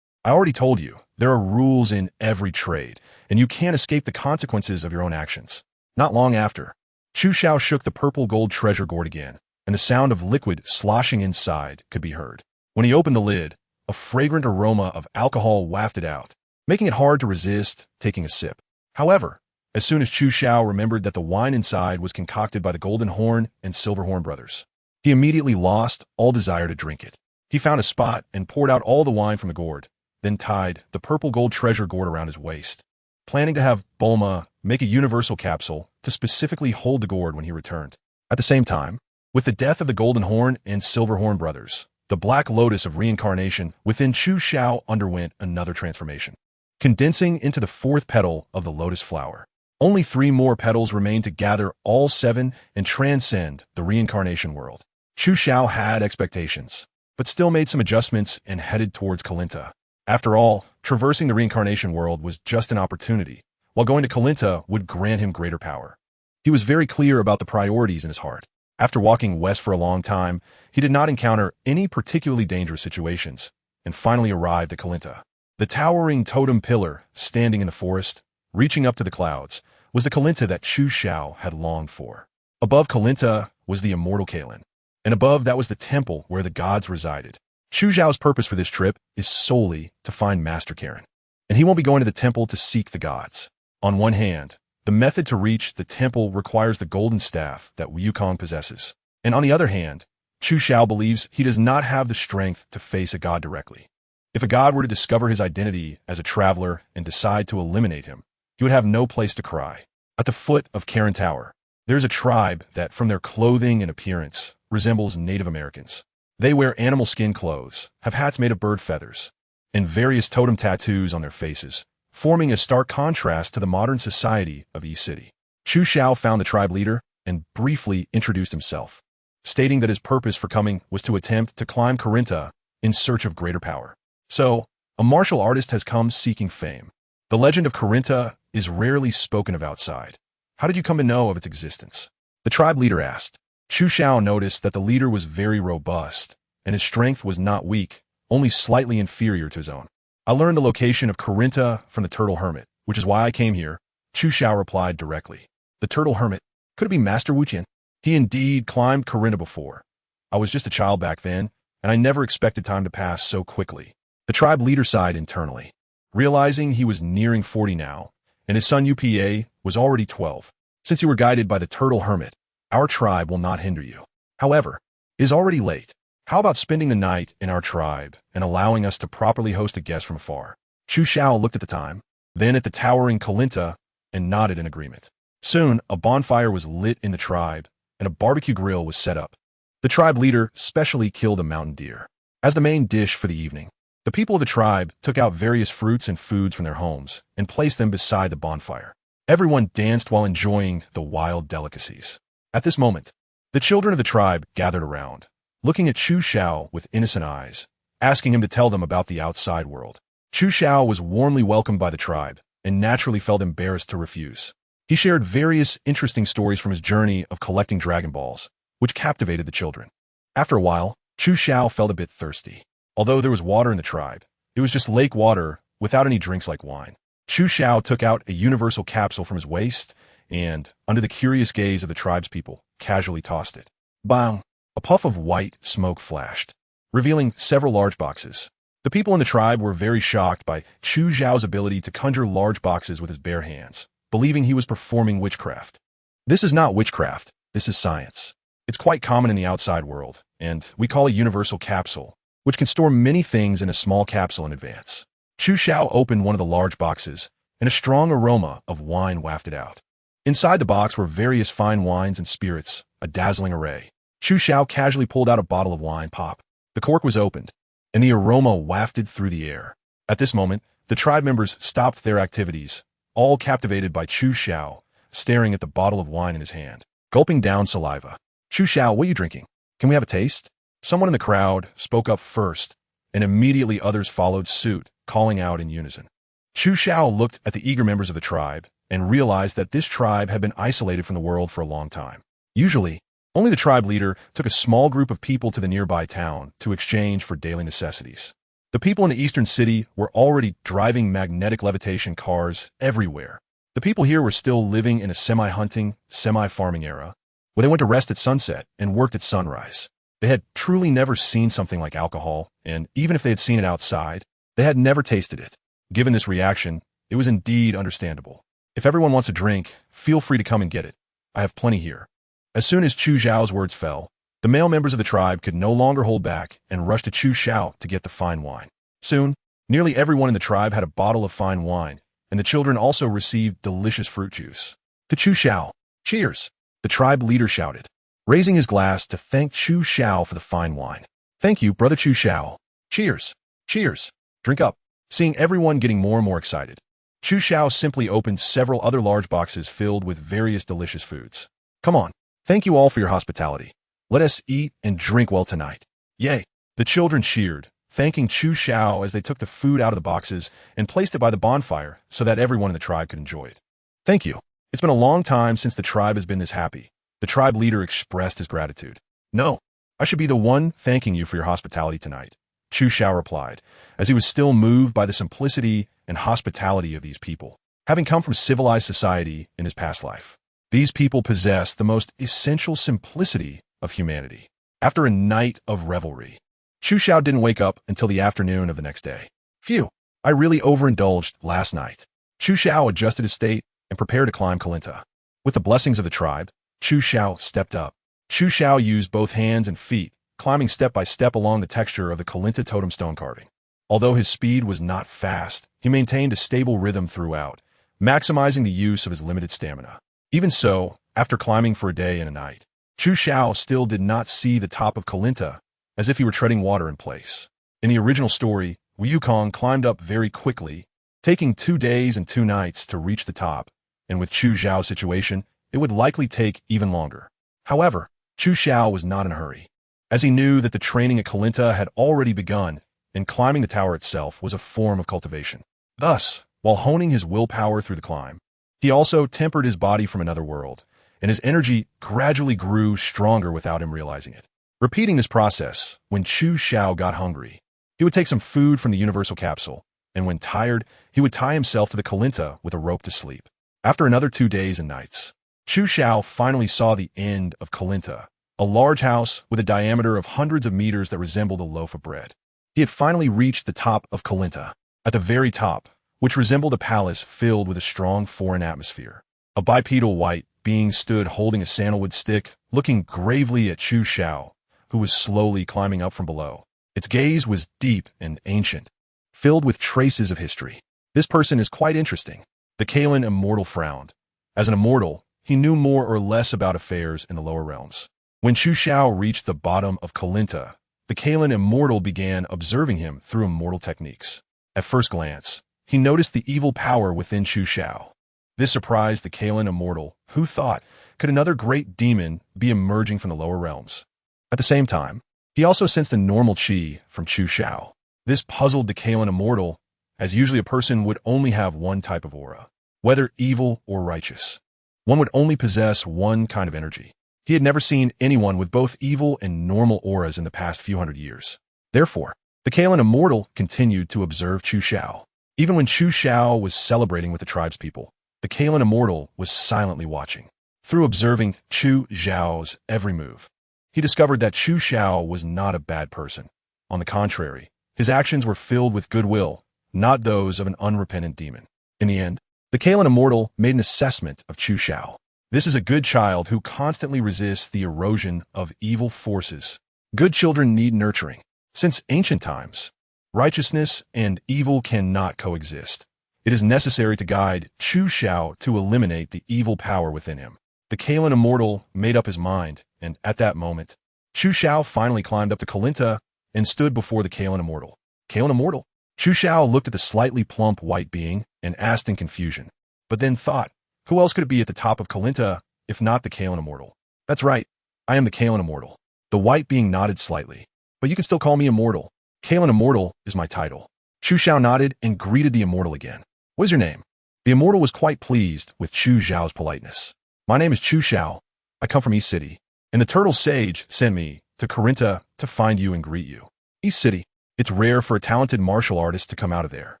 Speaker 1: I already told you, there are rules in every trade, and you can't escape the consequences of your own actions. Not long after, Chu Xiao shook the purple gold treasure gourd again, and the sound of liquid sloshing inside could be heard. When he opened the lid, a fragrant aroma of alcohol wafted out, making it hard to resist taking a sip. However, as soon as Chu Xiao remembered that the wine inside was concocted by the Golden Horn and Silver Horn brothers, he immediately lost all desire to drink it. He found a spot and poured out all the wine from the gourd, then tied the purple gold treasure gourd around his waist, planning to have Bulma make a universal capsule to specifically hold the gourd when he returned. At the same time, with the death of the Golden Horn and Silver Horn brothers, the Black Lotus of reincarnation within Chu Xiao underwent another transformation, condensing into the fourth petal of the lotus flower. Only 3 more petals remained to gather all 7 and transcend the reincarnation world. Chu Xiao had expectations, but still made some adjustments and headed towards Kalinta. After all, traversing the reincarnation world was just an opportunity, while going to Kalinta would grant him greater power. He was very clear about the priorities in his heart. After walking west for a long time, he did not encounter any particularly dangerous situations, and finally arrived at Kalinta. The towering totem pillar, standing in the forest, reaching up to the clouds, was the Kalinta that Chu Xiao had longed for. Above Kalinta was the immortal Kalen, and above that was the temple where the gods resided. Chu Zhao's purpose for this trip is solely to find Master Karen, and he won't be going to the temple to seek the gods. On one hand, the method to reach the temple requires the golden staff that Wukong possesses, and on the other hand, Chu Zhao believes he does not have the strength to face a god directly. If a god were to discover his identity as a traveler and decide to eliminate him, he would have no place to cry. At the foot of Karen Tower, there is a tribe that, from their clothing and appearance, resembles Native Americans. They wear animal skin clothes, have hats made of bird feathers, and various totem tattoos on their faces, forming a stark contrast to the modern society of East City. Chu Zhao found the tribe leader and briefly introduced himself, stating that his purpose for coming was to attempt to climb Carinta in search of greater power. So, a martial artist has come seeking fame. The legend of Carinta is rarely spoken of outside. How did you come to know of its existence? The tribe leader asked. Chu Zhao noticed that the leader was very robust, and his strength was not weak, only slightly inferior to his own. I learned the location of Carinta from the Turtle Hermit, which is why I came here, Chu Zhao replied directly. The Turtle Hermit? Could it be Master Wu Qian? He indeed climbed Carinta before. I was just a child back then, and I never expected time to pass so quickly. The tribe leader sighed internally, realizing he was nearing 40 now, and his son UPA was already 12. Since you were guided by the Turtle Hermit, our tribe will not hinder you. However, it is already late. How about spending the night in our tribe and allowing us to properly host a guest from afar? Chu Zhao looked at the time, then at the towering Kalinta, and nodded in agreement. Soon, a bonfire was lit in the tribe, and a barbecue grill was set up. The tribe leader specially killed a mountain deer as the main dish for the evening. The people of the tribe took out various fruits and foods from their homes and placed them beside the bonfire. Everyone danced while enjoying the wild delicacies. At this moment, the children of the tribe gathered around, looking at Chu Zhao with innocent eyes, asking him to tell them about the outside world. Chu Zhao was warmly welcomed by the tribe and naturally felt embarrassed to refuse. He shared various interesting stories from his journey of collecting Dragon Balls, which captivated the children. After a while, Chu Zhao felt a bit thirsty. Although there was water in the tribe, it was just lake water without any drinks like wine. Chu Zhao took out a universal capsule from his waist and, under the curious gaze of the tribe's people, casually tossed it. Bang! A puff of white smoke flashed, revealing several large boxes. The people in the tribe were very shocked by Chu Zhao's ability to conjure large boxes with his bare hands, believing he was performing witchcraft. This is not witchcraft, this is science. It's quite common in the outside world, and we call a universal capsule, which can store many things in a small capsule in advance. Chu Zhao opened one of the large boxes, and a strong aroma of wine wafted out. Inside the box were various fine wines and spirits, a dazzling array. Chu Zhao casually pulled out a bottle of wine pop. The cork was opened, and the aroma wafted through the air. At this moment, the tribe members stopped their activities, all captivated by Chu Zhao, staring at the bottle of wine in his hand, gulping down saliva. Chu Zhao, what are you drinking? Can we have a taste? Someone in the crowd spoke up first, and immediately others followed suit, calling out in unison. Chu Zhao looked at the eager members of the tribe and realized that this tribe had been isolated from the world for a long time. Usually, only the tribe leader took a small group of people to the nearby town to exchange for daily necessities. The people in the eastern city were already driving magnetic levitation cars everywhere. The people here were still living in a semi-hunting, semi-farming era, where they went to rest at sunset and worked at sunrise. They had truly never seen something like alcohol, and even if they had seen it outside, they had never tasted it. Given this reaction, it was indeed understandable. If everyone wants a drink, feel free to come and get it. I have plenty here. As soon as Chu Zhao's words fell, the male members of the tribe could no longer hold back and rushed to Chu Zhao to get the fine wine. Soon, nearly everyone in the tribe had a bottle of fine wine, and the children also received delicious fruit juice. To Chu Zhao, cheers! The tribe leader shouted, raising his glass to thank Chu Zhao for the fine wine. Thank you, brother Chu Zhao. Cheers! Cheers! Drink up. Seeing everyone getting more and more excited, Chu Zhao simply opened several other large boxes filled with various delicious foods. Come on. Thank you all for your hospitality. Let us eat and drink well tonight. Yay! The children cheered, thanking Chu Zhao as they took the food out of the boxes and placed it by the bonfire so that everyone in the tribe could enjoy it. Thank you. It's been a long time since the tribe has been this happy. The tribe leader expressed his gratitude. No, I should be the one thanking you for your hospitality tonight, Chu Zhao replied, as he was still moved by the simplicity and hospitality of these people, having come from civilized society in his past life. These people possess the most essential simplicity of humanity. After a night of revelry, Chu Xiao didn't wake up until the afternoon of the next day. Phew, I really overindulged last night. Chu Xiao adjusted his state and prepared to climb Kalinta. With the blessings of the tribe, Chu Xiao stepped up. Chu Xiao used both hands and feet, climbing step by step along the texture of the Kalinta totem stone carving. Although his speed was not fast, he maintained a stable rhythm throughout, maximizing the use of his limited stamina. Even so, after climbing for a day and a night, Chu Xiao still did not see the top of Kalinta, as if he were treading water in place. In the original story, Wukong climbed up very quickly, taking 2 days and 2 nights to reach the top, and with Chu Xiao's situation, it would likely take even longer. However, Chu Xiao was not in a hurry, as he knew that the training at Kalinta had already begun, and climbing the tower itself was a form of cultivation. Thus, while honing his willpower through the climb, he also tempered his body from another world, and his energy gradually grew stronger without him realizing it. Repeating this process, when Chu Xiao got hungry, he would take some food from the universal capsule, and when tired, he would tie himself to the Kalinta with a rope to sleep. After another 2 days and nights, Chu Xiao finally saw the end of Kalinta, a large house with a diameter of hundreds of meters that resembled a loaf of bread. He had finally reached the top of Kalinta. At the very top, which resembled a palace filled with a strong foreign atmosphere, a bipedal white being stood holding a sandalwood stick, looking gravely at Chu Xiao, who was slowly climbing up from below. Its gaze was deep and ancient, filled with traces of history. This person is quite interesting. The Kalen immortal frowned. As an immortal, he knew more or less about affairs in the lower realms. When Chu Xiao reached the bottom of Kalinta, the Kalen immortal began observing him through immortal techniques. At first glance, he noticed the evil power within Chu Xiao. This surprised the Kalen immortal, who thought, could another great demon be emerging from the lower realms? At the same time, he also sensed a normal chi from Chu Xiao. This puzzled the Kalen immortal, as usually a person would only have one type of aura, whether evil or righteous. One would only possess one kind of energy. He had never seen anyone with both evil and normal auras in the past few hundred years. Therefore, the Kalen immortal continued to observe Chu Xiao. Even when Chu Xiao was celebrating with the tribespeople, the Kalen immortal was silently watching. Through observing Chu Xiao's every move, he discovered that Chu Xiao was not a bad person. On the contrary, his actions were filled with goodwill, not those of an unrepentant demon. In the end, the Kalen immortal made an assessment of Chu Xiao. This is a good child who constantly resists the erosion of evil forces. Good children need nurturing. Since ancient times, righteousness and evil cannot coexist. It is necessary to guide Chu Xiao to eliminate the evil power within him. The Kalen immortal made up his mind, and at that moment, Chu Xiao finally climbed up to Kalinta and stood before the Kalen immortal. Kalen immortal? Chu Xiao looked at the slightly plump white being and asked in confusion, but then thought, who else could it be at the top of Kalinta if not the Kalen immortal? That's right, I am the Kalen immortal. The white being nodded slightly, but you can still call me immortal. Kalen immortal is my title. Chu Xiao nodded and greeted the immortal again. What is your name? The immortal was quite pleased with Chu Xiao's politeness. My name is Chu Xiao. I come from East City, and the turtle sage sent me to Kalinta to find you and greet you. East City. It's rare for a talented martial artist to come out of there.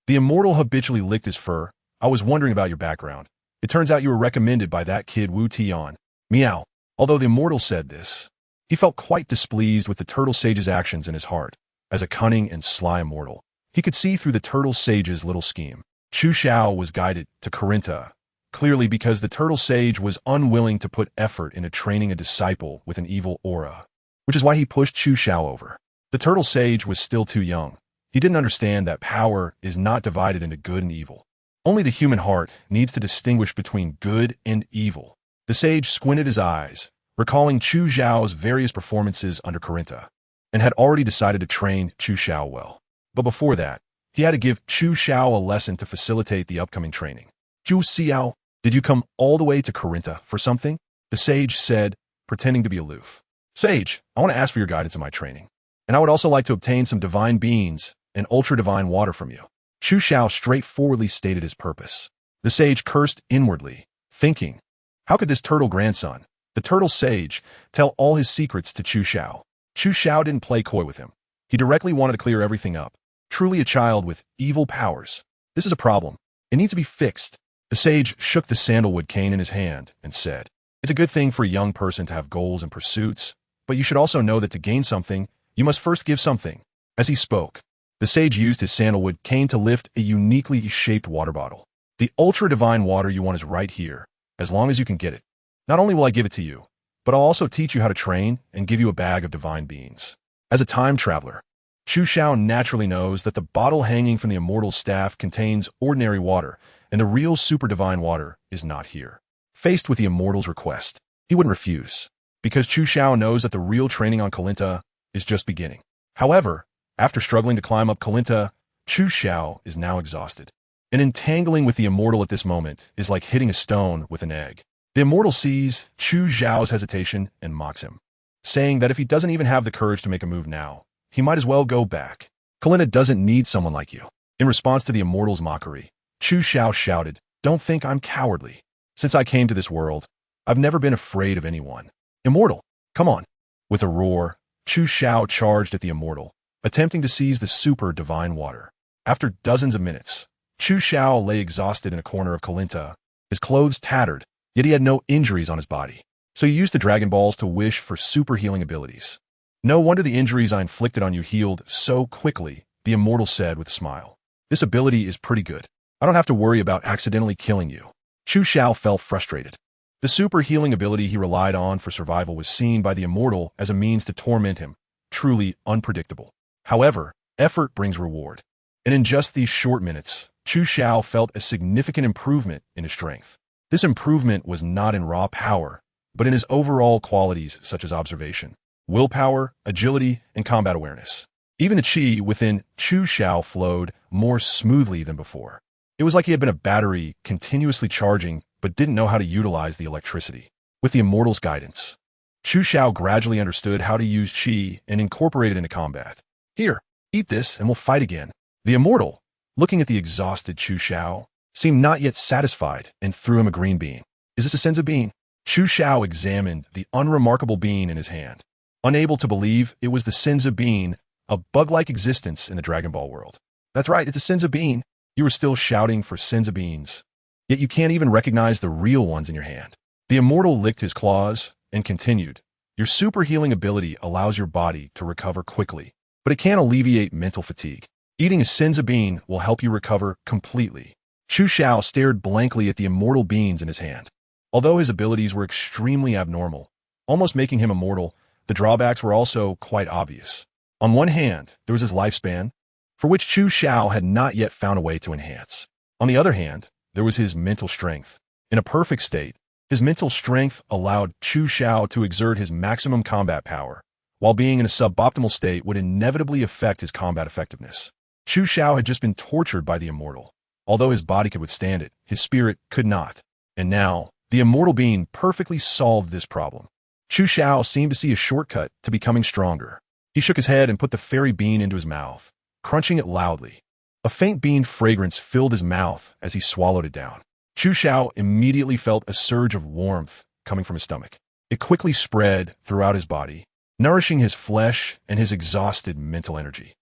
Speaker 1: The immortal habitually licked his fur. I was wondering about your background. It turns out you were recommended by that kid Wu Tian. Meow. Although the immortal said this, he felt quite displeased with the turtle sage's actions in his heart. As a cunning and sly immortal, he could see through the turtle sage's little scheme. Chu Xiao was guided to Kalinta, clearly because the turtle sage was unwilling to put effort into training a disciple with an evil aura, which is why he pushed Chu Xiao over. The turtle sage was still too young. He didn't understand that power is not divided into good and evil. Only the human heart needs to distinguish between good and evil. The sage squinted his eyes, recalling Chu Xiao's various performances under Kalinta, and had already decided to train Chu Xiao well. But before that, he had to give Chu Xiao a lesson to facilitate the upcoming training. Chu Xiao, did you come all the way to Kalinta for something? The sage said, pretending to be aloof. Sage, I want to ask for your guidance in my training. And I would also like to obtain some divine beans and ultra-divine water from you. Chu Xiao straightforwardly stated his purpose. The sage cursed inwardly, thinking, how could this turtle grandson, the turtle sage, tell all his secrets to Chu Xiao? Chu Xiao didn't play coy with him. He directly wanted to clear everything up. Truly a child with evil powers. This is a problem. It needs to be fixed. The sage shook the sandalwood cane in his hand and said, "It's a good thing for a young person to have goals and pursuits, but you should also know that to gain something, you must first give something." As he spoke, the sage used his sandalwood cane to lift a uniquely shaped water bottle. "The ultra-divine water you want is right here, as long as you can get it. Not only will I give it to you, but I'll also teach you how to train and give you a bag of divine beans." As a time traveler, Chu Xiao naturally knows that the bottle hanging from the immortal's staff contains ordinary water, and the real super divine water is not here. Faced with the immortal's request, he wouldn't refuse, because Chu Xiao knows that the real training on Kalinta is just beginning. However, after struggling to climb up Kalinta, Chu Xiao is now exhausted. And entangling with the immortal at this moment is like hitting a stone with an egg. The immortal sees Chu Xiao's hesitation and mocks him, saying that if he doesn't even have the courage to make a move now, he might as well go back. "Kalinta doesn't need someone like you." In response to the immortal's mockery, Chu Xiao shouted, "Don't think I'm cowardly. Since I came to this world, I've never been afraid of anyone. Immortal, come on." With a roar, Chu Xiao charged at the immortal, attempting to seize the super divine water. After dozens of minutes, Chu Xiao lay exhausted in a corner of Kalinta, his clothes tattered, yet he had no injuries on his body. So he used the Dragon Balls to wish for super healing abilities. "No wonder the injuries I inflicted on you healed so quickly," the immortal said with a smile. "This ability is pretty good. I don't have to worry about accidentally killing you." Chu Xiao felt frustrated. The super healing ability he relied on for survival was seen by the immortal as a means to torment him, truly unpredictable. However, effort brings reward. And in just these short minutes, Chu Xiao felt a significant improvement in his strength. This improvement was not in raw power, but in his overall qualities such as observation, willpower, agility, and combat awareness. Even the chi within Chu Xiao flowed more smoothly than before. It was like he had been a battery continuously charging but didn't know how to utilize the electricity. With the immortal's guidance, Chu Xiao gradually understood how to use chi and incorporate it into combat. "Here, eat this and we'll fight again." The immortal, looking at the exhausted Chu Xiao, seemed not yet satisfied and threw him a green bean. "Is this a senza bean?" Chu Xiao examined the unremarkable bean in his hand, unable to believe it was the senza bean, a bug-like existence in the Dragon Ball world. "That's right, it's a senza bean." You were still shouting for senza beans, yet you can't even recognize the real ones in your hand. The immortal licked his claws and continued, "Your super healing ability allows your body to recover quickly, but it can't alleviate mental fatigue. Eating a senza bean will help you recover completely." Chu Xiao stared blankly at the immortal beans in his hand. Although his abilities were extremely abnormal, almost making him immortal, the drawbacks were also quite obvious. On one hand, there was his lifespan, for which Chu Xiao had not yet found a way to enhance. On the other hand, there was his mental strength. In a perfect state, his mental strength allowed Chu Xiao to exert his maximum combat power, while being in a suboptimal state would inevitably affect his combat effectiveness. Chu Xiao had just been tortured by the immortal. Although his body could withstand it, his spirit could not. And now, the immortal being perfectly solved this problem. Chu Xiao seemed to see a shortcut to becoming stronger. He shook his head and put the fairy bean into his mouth, crunching it loudly. A faint bean fragrance filled his mouth as he swallowed it down. Chu Xiao immediately felt a surge of warmth coming from his stomach. It quickly spread throughout his body, nourishing his flesh and his exhausted mental energy.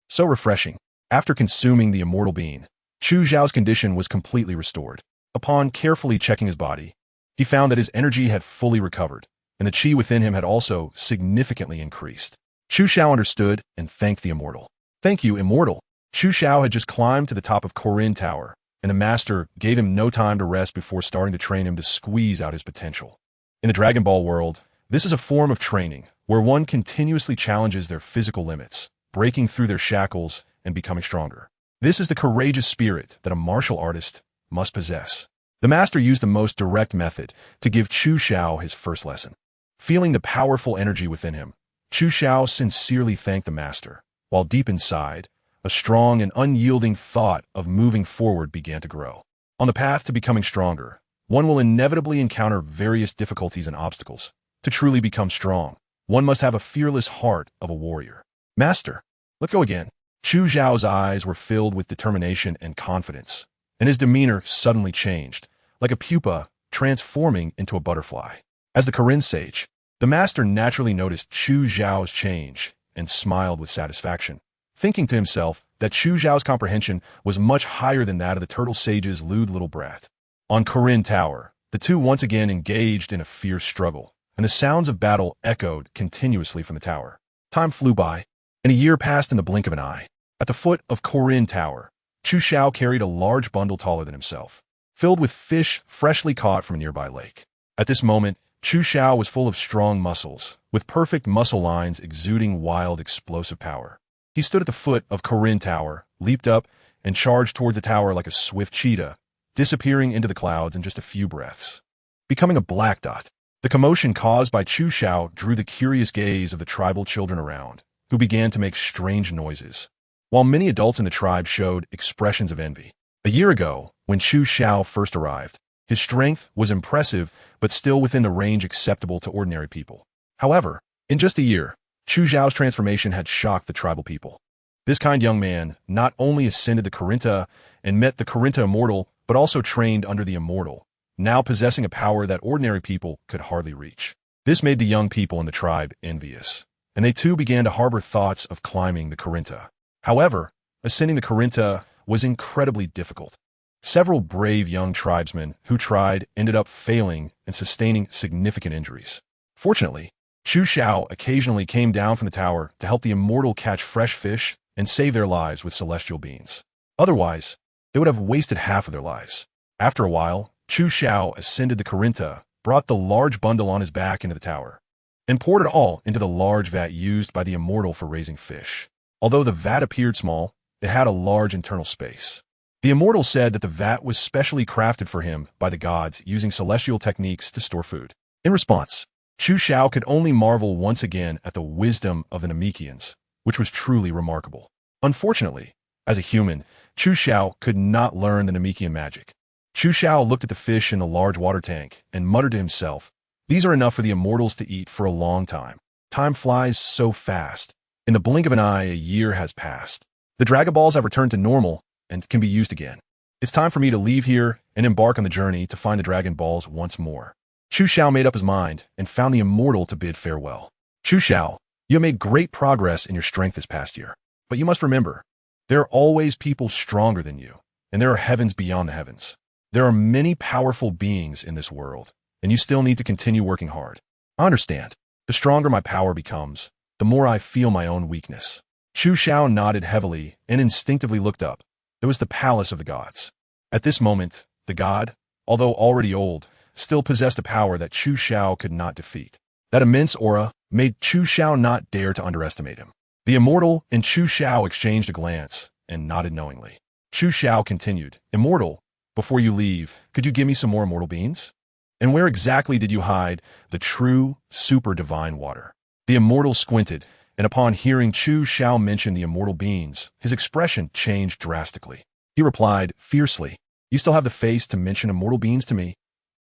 Speaker 1: So refreshing. After consuming the immortal bean, Chu Xiao's condition was completely restored. Upon carefully checking his body, he found that his energy had fully recovered, and the chi within him had also significantly increased. Chu Xiao understood and thanked the immortal. "Thank you, immortal." Chu Xiao had just climbed to the top of Korin Tower, and the master gave him no time to rest before starting to train him to squeeze out his potential. In the Dragon Ball world, this is a form of training where one continuously challenges their physical limits, breaking through their shackles and becoming stronger. This is the courageous spirit that a martial artist must possess. The master used the most direct method to give Chu Xiao his first lesson. Feeling the powerful energy within him, Chu Xiao sincerely thanked the master, while deep inside, a strong and unyielding thought of moving forward began to grow. On the path to becoming stronger, one will inevitably encounter various difficulties and obstacles. To truly become strong, one must have a fearless heart of a warrior. "Master, let's go again." Chu Xiao's eyes were filled with determination and confidence, and his demeanor suddenly changed, like a pupa transforming into a butterfly. As the Korin sage, the master naturally noticed Chu Xiao's change and smiled with satisfaction, thinking to himself, that Chu Zhao's comprehension was much higher than that of the turtle sage's lewd little brat. On Corinne Tower, the two once again engaged in a fierce struggle, and the sounds of battle echoed continuously from the tower. Time flew by, and a year passed in the blink of an eye. At the foot of Corinne Tower, Chu Zhao carried a large bundle taller than himself, filled with fish freshly caught from a nearby lake. At this moment, Chu Zhao was full of strong muscles, with perfect muscle lines exuding wild, explosive power. He stood at the foot of Corinne Tower, leaped up, and charged towards the tower like a swift cheetah, disappearing into the clouds in just a few breaths. Becoming a black dot, the commotion caused by Chu Zhao drew the curious gaze of the tribal children around, who began to make strange noises, while many adults in the tribe showed expressions of envy. A year ago, when Chu Zhao first arrived, his strength was impressive but still within the range acceptable to ordinary people. However, in just a year, Chu Zhao's transformation had shocked the tribal people. This kind young man not only ascended the Corinta and met the Corinta Immortal, but also trained under the Immortal, now possessing a power that ordinary people could hardly reach. This made the young people in the tribe envious, and they too began to harbor thoughts of climbing the Corinta. However, ascending the Corinta was incredibly difficult. Several brave young tribesmen who tried ended up failing and sustaining significant injuries. Fortunately, Chu Zhao occasionally came down from the tower to help the Immortal catch fresh fish and save their lives with celestial beings. Otherwise, they would have wasted half of their lives. After a while, Chu Zhao ascended the Corinta, brought the large bundle on his back into the tower, and poured it all into the large vat used by the Immortal for raising fish. Although the vat appeared small, it had a large internal space. The Immortal said that the vat was specially crafted for him by the gods using celestial techniques to store food. In response, Chu Zhao could only marvel once again at the wisdom of the Namekians, which was truly remarkable. Unfortunately, as a human, Chu Zhao could not learn the Namekian magic. Chu Zhao looked at the fish in the large water tank and muttered to himself, "These are enough for the Immortals to eat for a long time. Time flies so fast. In the blink of an eye, a year has passed. The Dragon Balls have returned to normal and can be used again. It's time for me to leave here and embark on the journey to find the Dragon Balls once more." Chu Zhao made up his mind and found the Immortal to bid farewell. "Chu Zhao, you have made great progress in your strength this past year. But you must remember, there are always people stronger than you, and there are heavens beyond the heavens. There are many powerful beings in this world, and you still need to continue working hard. I understand. The stronger my power becomes, the more I feel my own weakness." Chu Zhao nodded heavily and instinctively looked up. There was the palace of the gods. At this moment, the god, although already old, still possessed a power that Chu Zhao could not defeat. That immense aura made Chu Zhao not dare to underestimate him. The Immortal and Chu Zhao exchanged a glance and nodded knowingly. Chu Zhao continued, "Immortal, before you leave, could you give me some more immortal beans? And where exactly did you hide the true, super divine water?" The Immortal squinted, and upon hearing Chu Zhao mention the immortal beings, his expression changed drastically. He replied fiercely, "You still have the face to mention immortal beans to me?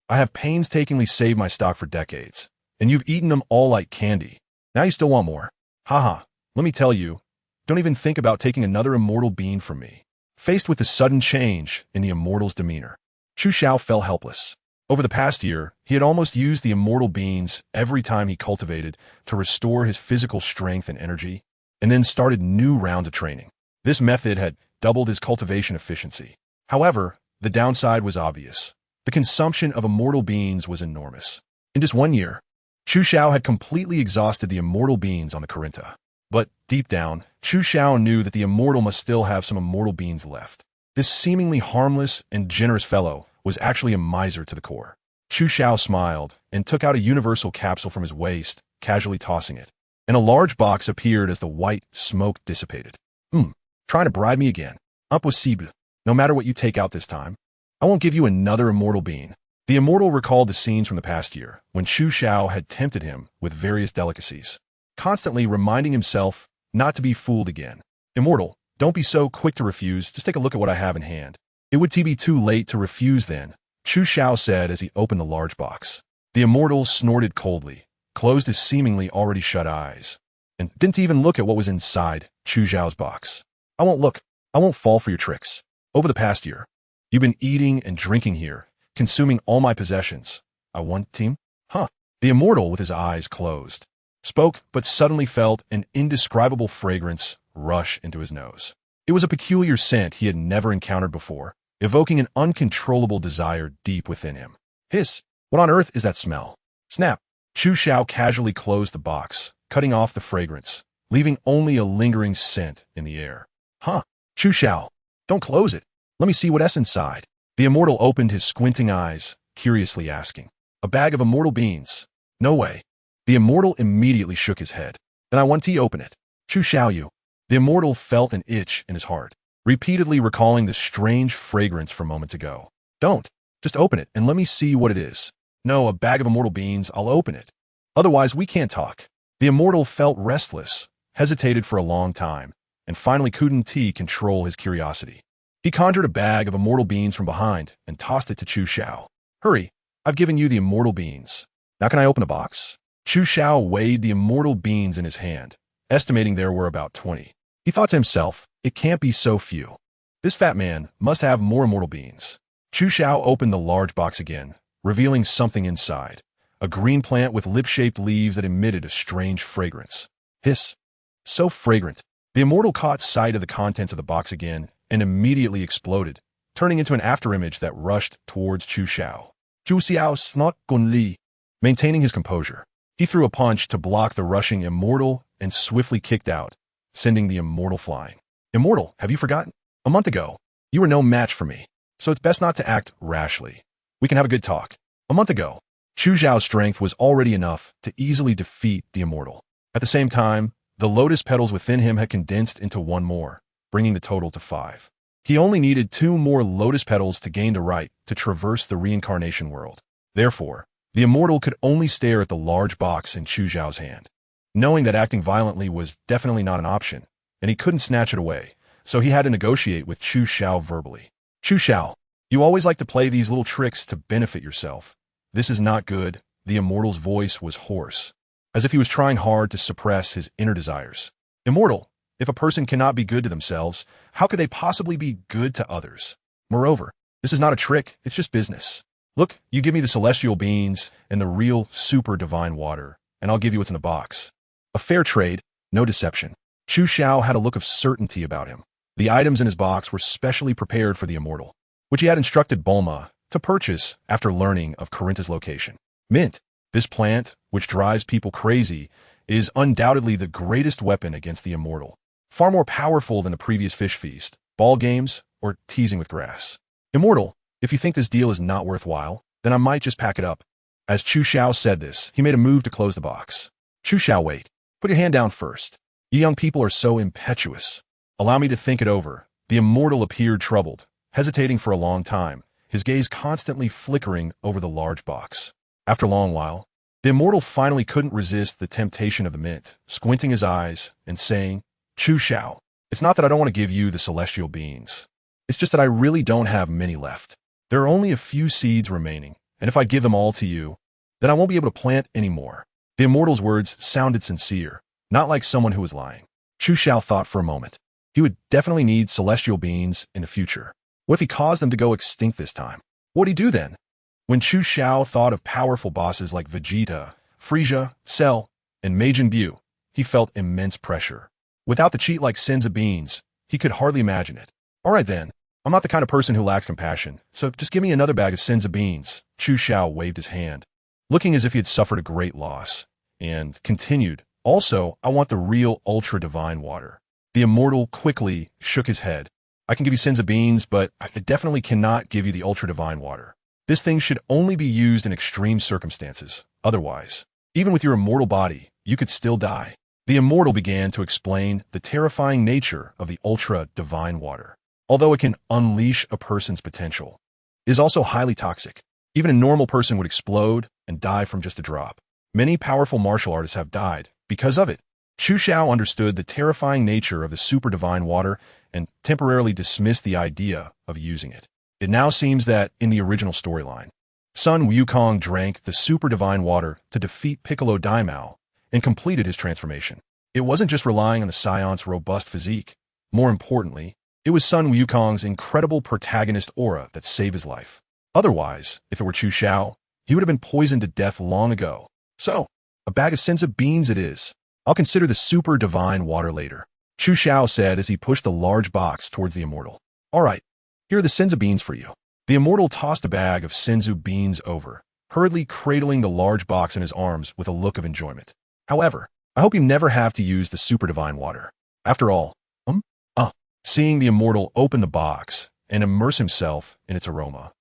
Speaker 1: I have painstakingly saved my stock for decades, and you've eaten them all like candy. Now you still want more? Haha, let me tell you, don't even think about taking another immortal bean from me." Faced with the sudden change in the Immortal's demeanor, Chu Zhao fell helpless. Over the past year, he had almost used the immortal beans every time he cultivated to restore his physical strength and energy, and then started new rounds of training. This method had doubled his cultivation efficiency. However, the downside was obvious. The consumption of immortal beans was enormous. In just 1 year, Chu Zhao had completely exhausted the immortal beans on the Corinta. But deep down, Chu Zhao knew that the Immortal must still have some immortal beans left. This seemingly harmless and generous fellow was actually a miser to the core. Chu Zhao smiled and took out a universal capsule from his waist, casually tossing it. And a large box appeared as the white smoke dissipated. Trying to bribe me again. Impossible. No matter what you take out this time, I won't give you another immortal bean." The Immortal recalled the scenes from the past year, when Chu Zhao had tempted him with various delicacies, constantly reminding himself not to be fooled again. "Immortal, don't be so quick to refuse, just take a look at what I have in hand." "It would be too late to refuse then," Chu Zhao said as he opened the large box. The Immortal snorted coldly, closed his seemingly already shut eyes, and didn't even look at what was inside Chu Zhao's box. "I won't look. I won't fall for your tricks. Over the past year, you've been eating and drinking here, consuming all my possessions. I want team? Huh." The Immortal, with his eyes closed, spoke, but suddenly felt an indescribable fragrance rush into his nose. It was a peculiar scent he had never encountered before, evoking an uncontrollable desire deep within him. Hiss! What on earth is that smell? Snap! Chu Xiao casually closed the box, cutting off the fragrance, leaving only a lingering scent in the air. Huh? Chu Xiao, don't close it. Let me see what's inside. The immortal opened his squinting eyes, curiously asking. A bag of immortal beans. No way. The immortal immediately shook his head. Then I want to open it. Chu Xiaoyu. The immortal felt an itch in his heart, repeatedly recalling the strange fragrance from moments ago. Don't. Just open it and let me see what it is. No, a bag of immortal beans, I'll open it. Otherwise, we can't talk. The immortal felt restless, hesitated for a long time, and finally couldn't control his curiosity. He conjured a bag of immortal beans from behind and tossed it to Chu Xiao. Hurry, I've given you the immortal beans. Now can I open the box? Chu Xiao weighed the immortal beans in his hand, estimating there were about 20. He thought to himself, it can't be so few. This fat man must have more immortal beans. Chu Xiao opened the large box again, revealing something inside, a green plant with lip-shaped leaves that emitted a strange fragrance. Hiss! So fragrant. The immortal caught sight of the contents of the box again and immediately exploded, turning into an afterimage that rushed towards Chu Xiao. Chu Xiao's not gun li. Maintaining his composure, he threw a punch to block the rushing immortal and swiftly kicked out, sending the immortal flying. Immortal, have you forgotten? A month ago, you were no match for me, so it's best not to act rashly. We can have a good talk. A month ago, Chu Xiao's strength was already enough to easily defeat the immortal. At the same time, the lotus petals within him had condensed into one more, bringing the total to 5. He only needed 2 more lotus petals to gain the right to traverse the reincarnation world. Therefore, the immortal could only stare at the large box in Chu Xiao's hand. Knowing that acting violently was definitely not an option, and he couldn't snatch it away, so he had to negotiate with Chu Xiao verbally. Chu Xiao, you always like to play these little tricks to benefit yourself. This is not good. The immortal's voice was hoarse, as if he was trying hard to suppress his inner desires. Immortal, if a person cannot be good to themselves, how could they possibly be good to others? Moreover, this is not a trick, it's just business. Look, you give me the celestial beans and the real super divine water, and I'll give you what's in the box. A fair trade, no deception. Chu Xiao had a look of certainty about him. The items in his box were specially prepared for the immortal, which he had instructed Bulma to purchase after learning of Corinta's location. Mint, this plant, which drives people crazy, is undoubtedly the greatest weapon against the immortal, far more powerful than the previous fish feast, ball games, or teasing with grass. Immortal, if you think this deal is not worthwhile, then I might just pack it up. As Chu Xiao said this, he made a move to close the box. Chu Xiao, wait. Put your hand down first. You young people are so impetuous. Allow me to think it over. The immortal appeared troubled, hesitating for a long time, his gaze constantly flickering over the large box. After a long while, the immortal finally couldn't resist the temptation of the mint, squinting his eyes and saying, Chu Xiao, it's not that I don't want to give you the celestial beans. It's just that I really don't have many left. There are only a few seeds remaining, and if I give them all to you, then I won't be able to plant any more. The immortal's words sounded sincere, not like someone who was lying. Chu Xiao thought for a moment. He would definitely need celestial beans in the future. What if he caused them to go extinct this time? What would he do then? When Chu Xiao thought of powerful bosses like Vegeta, father.Cell, and Majin Buu, he felt immense pressure. Without the cheat like Senza beans, he could hardly imagine it. All right then, I'm not the kind of person who lacks compassion, so just give me another bag of Senza beans. Chu Xiao waved his hand, looking as if he had suffered a great loss, and continued, also, I want the real ultra-divine water. The immortal quickly shook his head. I can give you Senza beans, but I definitely cannot give you the ultra-divine water. This thing should only be used in extreme circumstances. Otherwise, even with your immortal body, you could still die. The immortal began to explain the terrifying nature of the ultra-divine water. Although it can unleash a person's potential, it is also highly toxic. Even a normal person would explode and die from just a drop. Many powerful martial artists have died because of it. Chu Xiao understood the terrifying nature of the super divine water and temporarily dismissed the idea of using it. It now seems that, in the original storyline, Sun Wukong drank the super divine water to defeat Piccolo Daimao and completed his transformation. It wasn't just relying on the Scion's robust physique. More importantly, it was Sun Wukong's incredible protagonist aura that saved his life. Otherwise, if it were Chu Xiao, he would have been poisoned to death long ago. So, a bag of Senza beans it is. I'll consider the super divine water later. Chu Xiao said as he pushed the large box towards the immortal. All right, here are the senzu beans for you. The immortal tossed a bag of senzu beans over, hurriedly cradling the large box in his arms with a look of enjoyment. However, I hope you never have to use the super divine water. After all, seeing the immortal open the box and immerse himself in its aroma.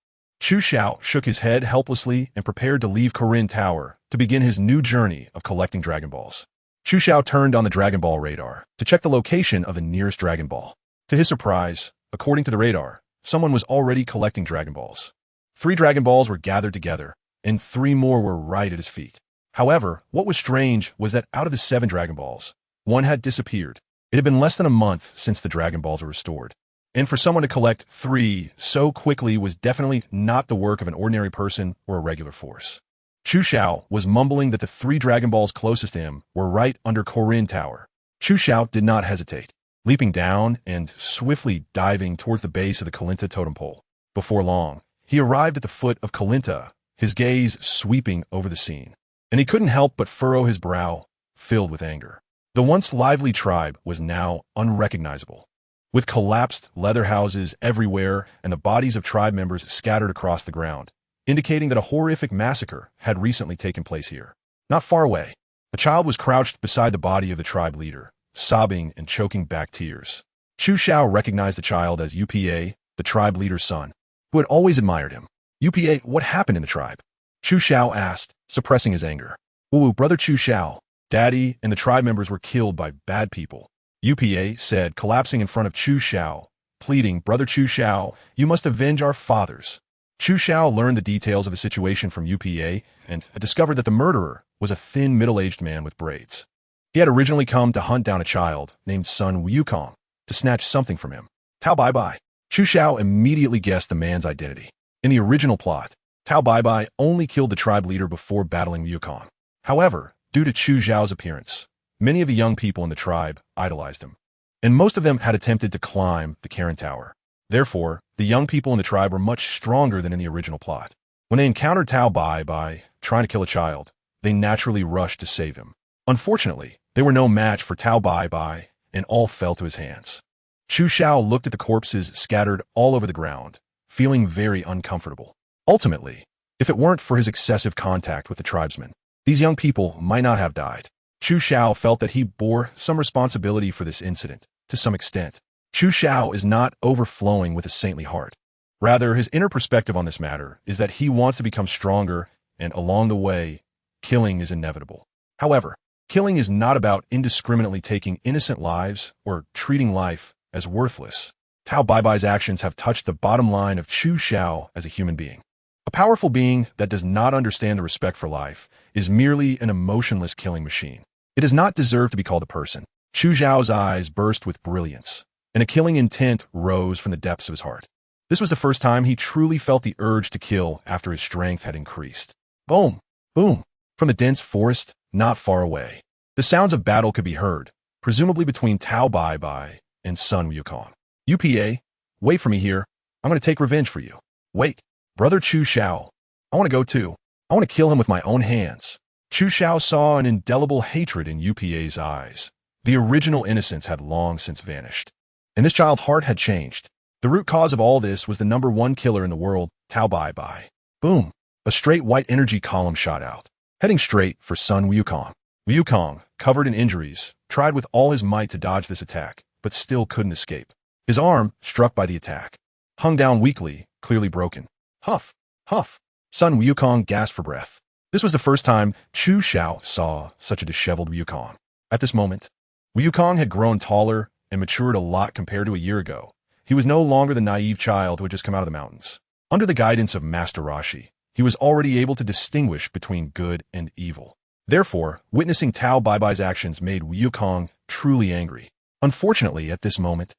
Speaker 1: Chu Xiao shook his head helplessly and prepared to leave Korin Tower to begin his new journey of collecting Dragon Balls. Chu Xiao turned on the Dragon Ball radar to check the location of the nearest Dragon Ball. To his surprise, according to the radar, someone was already collecting Dragon Balls. 3 Dragon Balls were gathered together, and 3 more were right at his feet. However, what was strange was that out of the 7 Dragon Balls, 1 had disappeared. It had been less than a month since the Dragon Balls were restored. And for someone to collect 3 so quickly was definitely not the work of an ordinary person or a regular force. Chu Xiao was mumbling that the 3 Dragon Balls closest to him were right under Korin Tower. Chu Xiao did not hesitate, leaping down and swiftly diving towards the base of the Kalinta totem pole. Before long, he arrived at the foot of Kalinta, his gaze sweeping over the scene. And he couldn't help but furrow his brow, filled with anger. The once lively tribe was now unrecognizable, with collapsed leather houses everywhere and the bodies of tribe members scattered across the ground, indicating that a horrific massacre had recently taken place here. Not far away, a child was crouched beside the body of the tribe leader, sobbing and choking back tears. Chu Xiao recognized the child as UPA, the tribe leader's son, who had always admired him. UPA, what happened in the tribe? Chu Xiao asked, suppressing his anger. Woo, brother Chu Xiao, Daddy and the tribe members were killed by bad people. UPA said, collapsing in front of Chu Xiao, pleading, Brother Chu Xiao, you must avenge our fathers. Chu Xiao learned the details of the situation from UPA and discovered that the murderer was a thin, middle-aged man with braids. He had originally come to hunt down a child named Sun Wukong to snatch something from him. Tao Bai. Chu Xiao immediately guessed the man's identity. In the original plot, Tao Bai only killed the tribe leader before battling Wukong. However, due to Chu Xiao's appearance, many of the young people in the tribe idolized him, and most of them had attempted to climb the Korin Tower. Therefore, the young people in the tribe were much stronger than in the original plot. When they encountered Tao Bai trying to kill a child, they naturally rushed to save him. Unfortunately, they were no match for Tao Bai, and all fell to his hands. Chu Xiao looked at the corpses scattered all over the ground, feeling very uncomfortable. Ultimately, if it weren't for his excessive contact with the tribesmen, these young people might not have died. Chu Xiao felt that he bore some responsibility for this incident, to some extent. Chu Xiao is not overflowing with a saintly heart. Rather, his inner perspective on this matter is that he wants to become stronger, and along the way, killing is inevitable. However, killing is not about indiscriminately taking innocent lives or treating life as worthless. Tao Bai's actions have touched the bottom line of Chu Xiao as a human being. A powerful being that does not understand the respect for life is merely an emotionless killing machine. It does not deserve to be called a person. Chu Xiao's eyes burst with brilliance, and a killing intent rose from the depths of his heart. This was the first time he truly felt the urge to kill after his strength had increased. Boom! Boom! From the dense forest, not far away, the sounds of battle could be heard, presumably between Tao Bai and Sun Wukong. UPA, wait for me here. I'm going to take revenge for you. Wait, Brother Chu Xiao. I want to go too. I want to kill him with my own hands. Chu Xiao saw an indelible hatred in UPA's eyes. The original innocence had long since vanished, and this child's heart had changed. The root cause of all this was the #1 killer in the world, Tao Bai. Boom! A straight white energy column shot out, heading straight for Sun Wukong. Wukong, covered in injuries, tried with all his might to dodge this attack, but still couldn't escape. His arm, struck by the attack, hung down weakly, clearly broken. Huff! Huff! Sun Wukong gasped for breath. This was the first time Chu Xiao saw such a disheveled Wukong. At this moment, Wukong had grown taller and matured a lot compared to a year ago. He was no longer the naive child who had just come out of the mountains. Under the guidance of Master Rashi, he was already able to distinguish between good and evil. Therefore, witnessing Tao Bai's actions made Wukong truly angry. Unfortunately, at this moment,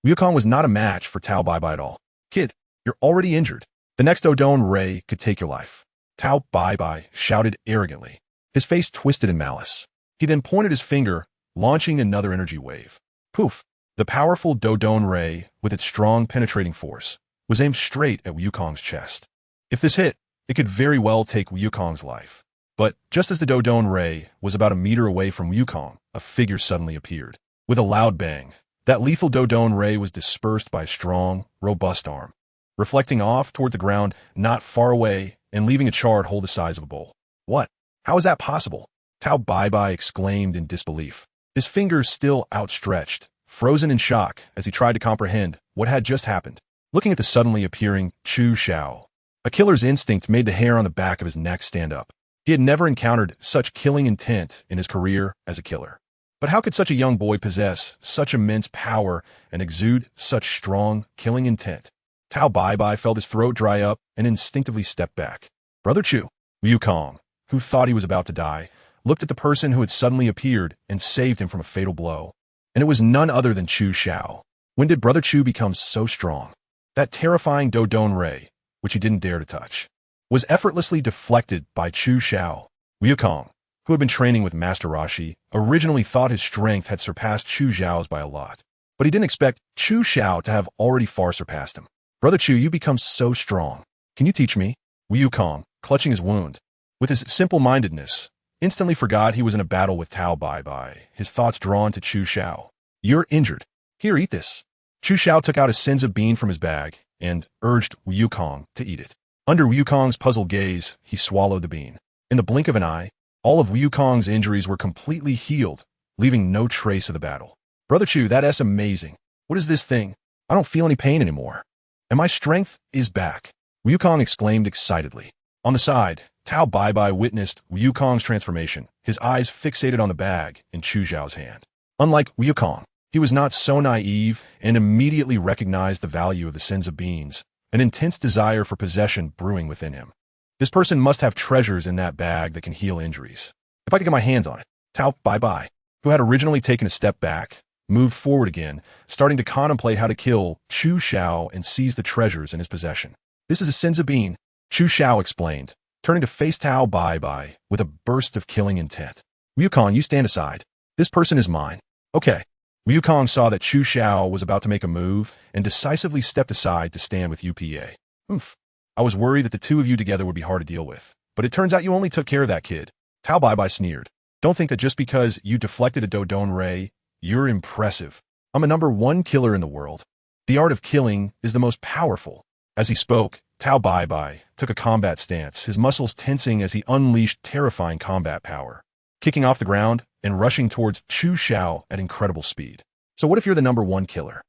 Speaker 1: Wukong was not a match for Tao Bai at all. Kid, you're already injured. The next Odon Ray could take your life. Tao Bai shouted arrogantly, his face twisted in malice. He then pointed his finger, launching another energy wave. Poof! The powerful Dodon Ray, with its strong penetrating force, was aimed straight at Wukong's chest. If this hit, it could very well take Wukong's life. But just as the Dodon Ray was about a meter away from Wukong, a figure suddenly appeared. With a loud bang, that lethal Dodone ray was dispersed by a strong, robust arm, reflecting off toward the ground not far away and leaving a charred hole the size of a bowl. What? How is that possible? Tao Bai exclaimed in disbelief, his fingers still outstretched, frozen in shock as he tried to comprehend what had just happened. Looking at the suddenly appearing Chu Xiao, a killer's instinct made the hair on the back of his neck stand up. He had never encountered such killing intent in his career as a killer. But how could such a young boy possess such immense power and exude such strong, killing intent? Tao Bai felt his throat dry up and instinctively stepped back. Brother Chu, Wukong, who thought he was about to die, looked at the person who had suddenly appeared and saved him from a fatal blow. And it was none other than Chu Xiao. When did Brother Chu become so strong? That terrifying Dodone ray, which he didn't dare to touch, was effortlessly deflected by Chu Xiao. Wukong, who had been training with Master Rashi, originally thought his strength had surpassed Chu Xiao's by a lot. But he didn't expect Chu Xiao to have already far surpassed him. Brother Chu, you become so strong. Can you teach me? Wukong, clutching his wound, with his simple-mindedness, instantly forgot he was in a battle with Tao Bai, his thoughts drawn to Chu Xiao. You're injured. Here, eat this. Chu Xiao took out a senza bean from his bag and urged Wukong to eat it. Under Wukong's puzzled gaze, he swallowed the bean. In the blink of an eye, all of Wukong's injuries were completely healed, leaving no trace of the battle. Brother Chu, that's amazing. What is this thing? I don't feel any pain anymore. And my strength is back. Wukong exclaimed excitedly. On the side, Tao Bai witnessed Wukong's transformation, his eyes fixated on the bag in Chu Xiao's hand. Unlike Wukong, he was not so naive and immediately recognized the value of the senza beans, an intense desire for possession brewing within him. This person must have treasures in that bag that can heal injuries. If I could get my hands on it. Tao Bai, who had originally taken a step back, moved forward again, starting to contemplate how to kill Chu Xiao and seize the treasures in his possession. This is a senza bean, Chu Xiao explained, turning to face Tao Bai with a burst of killing intent. Wukong, you stand aside. This person is mine. Okay. Wukong saw that Chu Xiao was about to make a move and decisively stepped aside to stand with UPA. Oof. I was worried that the two of you together would be hard to deal with. But it turns out you only took care of that kid. Tao Bai sneered. Don't think that just because you deflected a Dodone ray, you're impressive. I'm a #1 killer in the world. The art of killing is the most powerful. As he spoke, Tao Bai took a combat stance, his muscles tensing as he unleashed terrifying combat power, kicking off the ground and rushing towards Chu Xiao at incredible speed. So what if you're the #1 killer?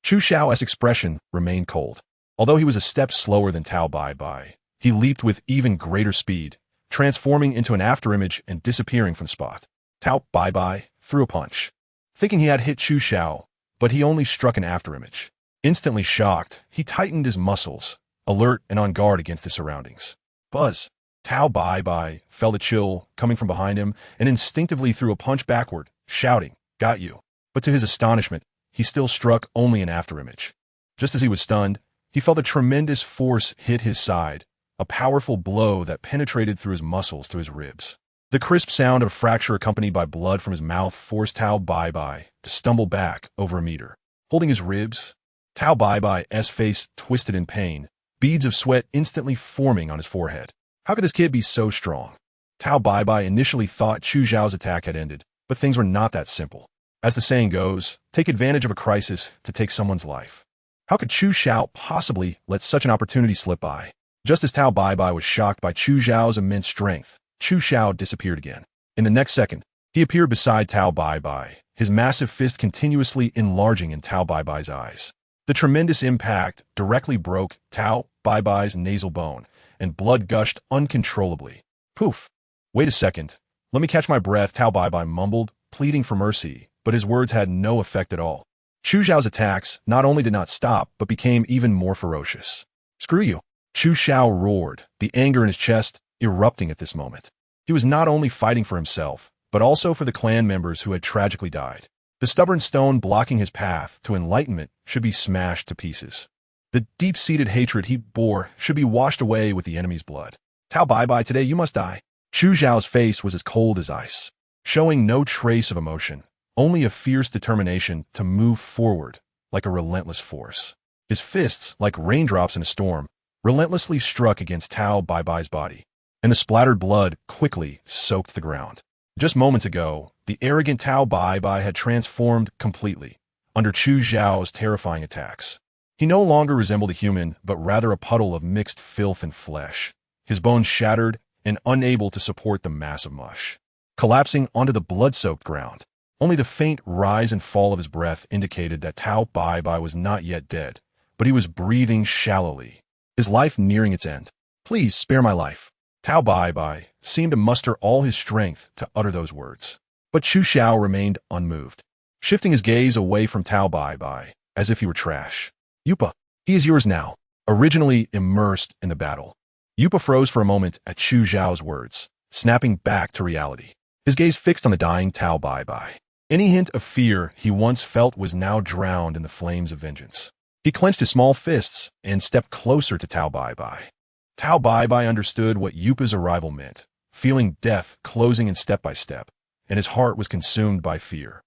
Speaker 1: Chu Xiao's expression remained cold. Although he was a step slower than Tao Bai, he leaped with even greater speed, transforming into an afterimage and disappearing from the spot. Tao Bai threw a punch, thinking he had hit Chu Xiao, but he only struck an afterimage. Instantly shocked, he tightened his muscles, alert and on guard against his surroundings. Buzz! Tao Bai felt a chill coming from behind him and instinctively threw a punch backward, shouting, "Got you." But to his astonishment, he still struck only an afterimage. Just as he was stunned, he felt a tremendous force hit his side, a powerful blow that penetrated through his muscles to his ribs. The crisp sound of a fracture accompanied by blood from his mouth forced Tao Bai to stumble back over a meter. Holding his ribs, Tao Bai's face twisted in pain, beads of sweat instantly forming on his forehead. How could this kid be so strong? Tao Bai initially thought Chu Xiao's attack had ended, but things were not that simple. As the saying goes, take advantage of a crisis to take someone's life. How could Chu Xiao possibly let such an opportunity slip by? Just as Tao Bai was shocked by Chu Xiao's immense strength, Chu Xiao disappeared again. In the next second, he appeared beside Tao Bai, his massive fist continuously enlarging in Tao Bai's eyes. The tremendous impact directly broke Tao Bai's nasal bone, and blood gushed uncontrollably. Poof! Wait a second. Let me catch my breath, Tao Bai mumbled, pleading for mercy, but his words had no effect at all. Chu Xiao's attacks not only did not stop, but became even more ferocious. Screw you! Chu Xiao roared, the anger in his chest erupting at this moment. He was not only fighting for himself, but also for the clan members who had tragically died. The stubborn stone blocking his path to enlightenment should be smashed to pieces. The deep-seated hatred he bore should be washed away with the enemy's blood. Tao Bai, today you must die. Chu Xiao's face was as cold as ice, showing no trace of emotion, only a fierce determination to move forward like a relentless force. His fists, like raindrops in a storm, relentlessly struck against Tao Bai's body, and the splattered blood quickly soaked the ground. Just moments ago, the arrogant Tao Bai Bai had transformed completely under Chu Zhao's terrifying attacks. He no longer resembled a human, but rather a puddle of mixed filth and flesh, his bones shattered and unable to support the mass of mush. Collapsing onto the blood-soaked ground, only the faint rise and fall of his breath indicated that Tao Bai Bai was not yet dead, but he was breathing shallowly, his life nearing its end. "Please spare my life." Tao Bai Bai seemed to muster all his strength to utter those words. But Chu Xiao remained unmoved, shifting his gaze away from Tao Bai Bai, as if he were trash. "Yupa, he is yours now." Originally immersed in the battle, Yupa froze for a moment at Chu Xiao's words, snapping back to reality, his gaze fixed on the dying Tao Bai Bai. Any hint of fear he once felt was now drowned in the flames of vengeance. He clenched his small fists and stepped closer to Tao Bai Bai. Tao Bai Bai understood what Yupa's arrival meant, feeling death closing in step by step, and his heart was consumed by fear.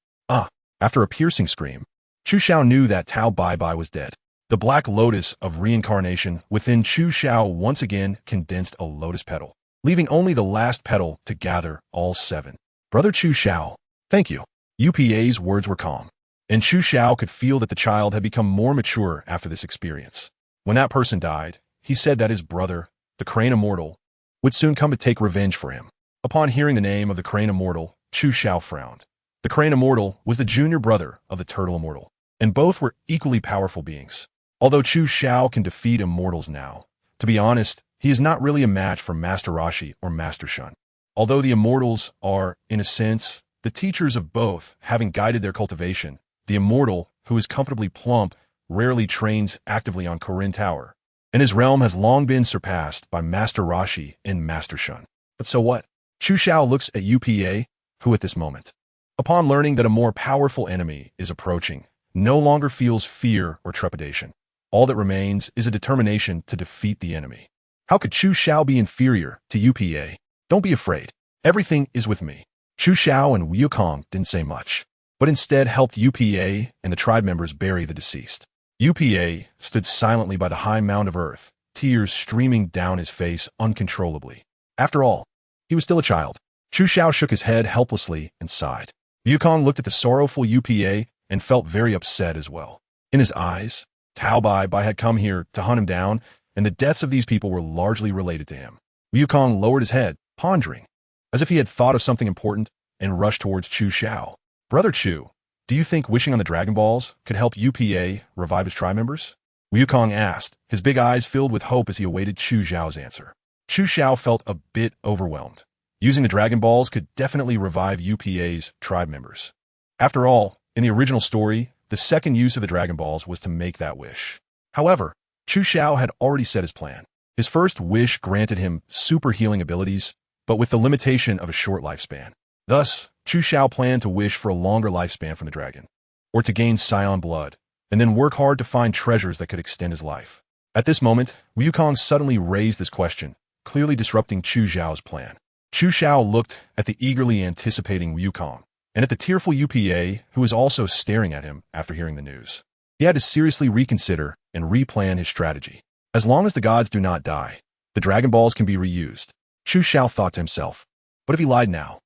Speaker 1: After a piercing scream, Chu Xiao knew that Tao Bai Bai was dead. The black lotus of reincarnation within Chu Xiao once again condensed a lotus petal, leaving only the last petal to gather all 7. "Brother Chu Xiao, thank you." UPA's words were calm, and Chu Xiao could feel that the child had become more mature after this experience. When that person died, he said that his brother, the Crane Immortal, would soon come to take revenge for him. Upon hearing the name of the Crane Immortal, Chu Xiao frowned. The Crane Immortal was the junior brother of the Turtle Immortal, and both were equally powerful beings. Although Chu Xiao can defeat immortals now, to be honest, he is not really a match for Master Rashi or Master Shun. Although the immortals are, in a sense, the teachers of both, having guided their cultivation, the immortal, who is comfortably plump, rarely trains actively on Korin Tower, and his realm has long been surpassed by Master Rashi and Master Shun. But so what? Chu Xiao looks at UPA, who at this moment, upon learning that a more powerful enemy is approaching, no longer feels fear or trepidation. All that remains is a determination to defeat the enemy. How could Chu Xiao be inferior to UPA? "Don't be afraid. Everything is with me." Chu Xiao and Wukong didn't say much, but instead helped UPA and the tribe members bury the deceased. UPA stood silently by the high mound of earth, tears streaming down his face uncontrollably. After all, he was still a child. Chu Xiao shook his head helplessly and sighed. Wukong looked at the sorrowful UPA and felt very upset as well. In his eyes, Tao Bai Bai had come here to hunt him down, and the deaths of these people were largely related to him. Wukong lowered his head, pondering, as if he had thought of something important, and rushed towards Chu Xiao. "Brother Chu, do you think wishing on the Dragon Balls could help UPA revive his tribe members?" Wukong asked, his big eyes filled with hope as he awaited Chu Xiao's answer. Chu Xiao felt a bit overwhelmed. Using the Dragon Balls could definitely revive UPA's tribe members. After all, in the original story, the second use of the Dragon Balls was to make that wish. However, Chu Xiao had already set his plan. His first wish granted him super healing abilities, but with the limitation of a short lifespan. Thus, Chu Xiao planned to wish for a longer lifespan from the dragon, or to gain Scion blood, and then work hard to find treasures that could extend his life. At this moment, Wukong suddenly raised this question, clearly disrupting Chu Xiao's plan. Chu Xiao looked at the eagerly anticipating Wukong, and at the tearful UPA, who was also staring at him after hearing the news. He had to seriously reconsider and replan his strategy. As long as the gods do not die, the Dragon Balls can be reused, Chu Xiao thought to himself. But if he lied now?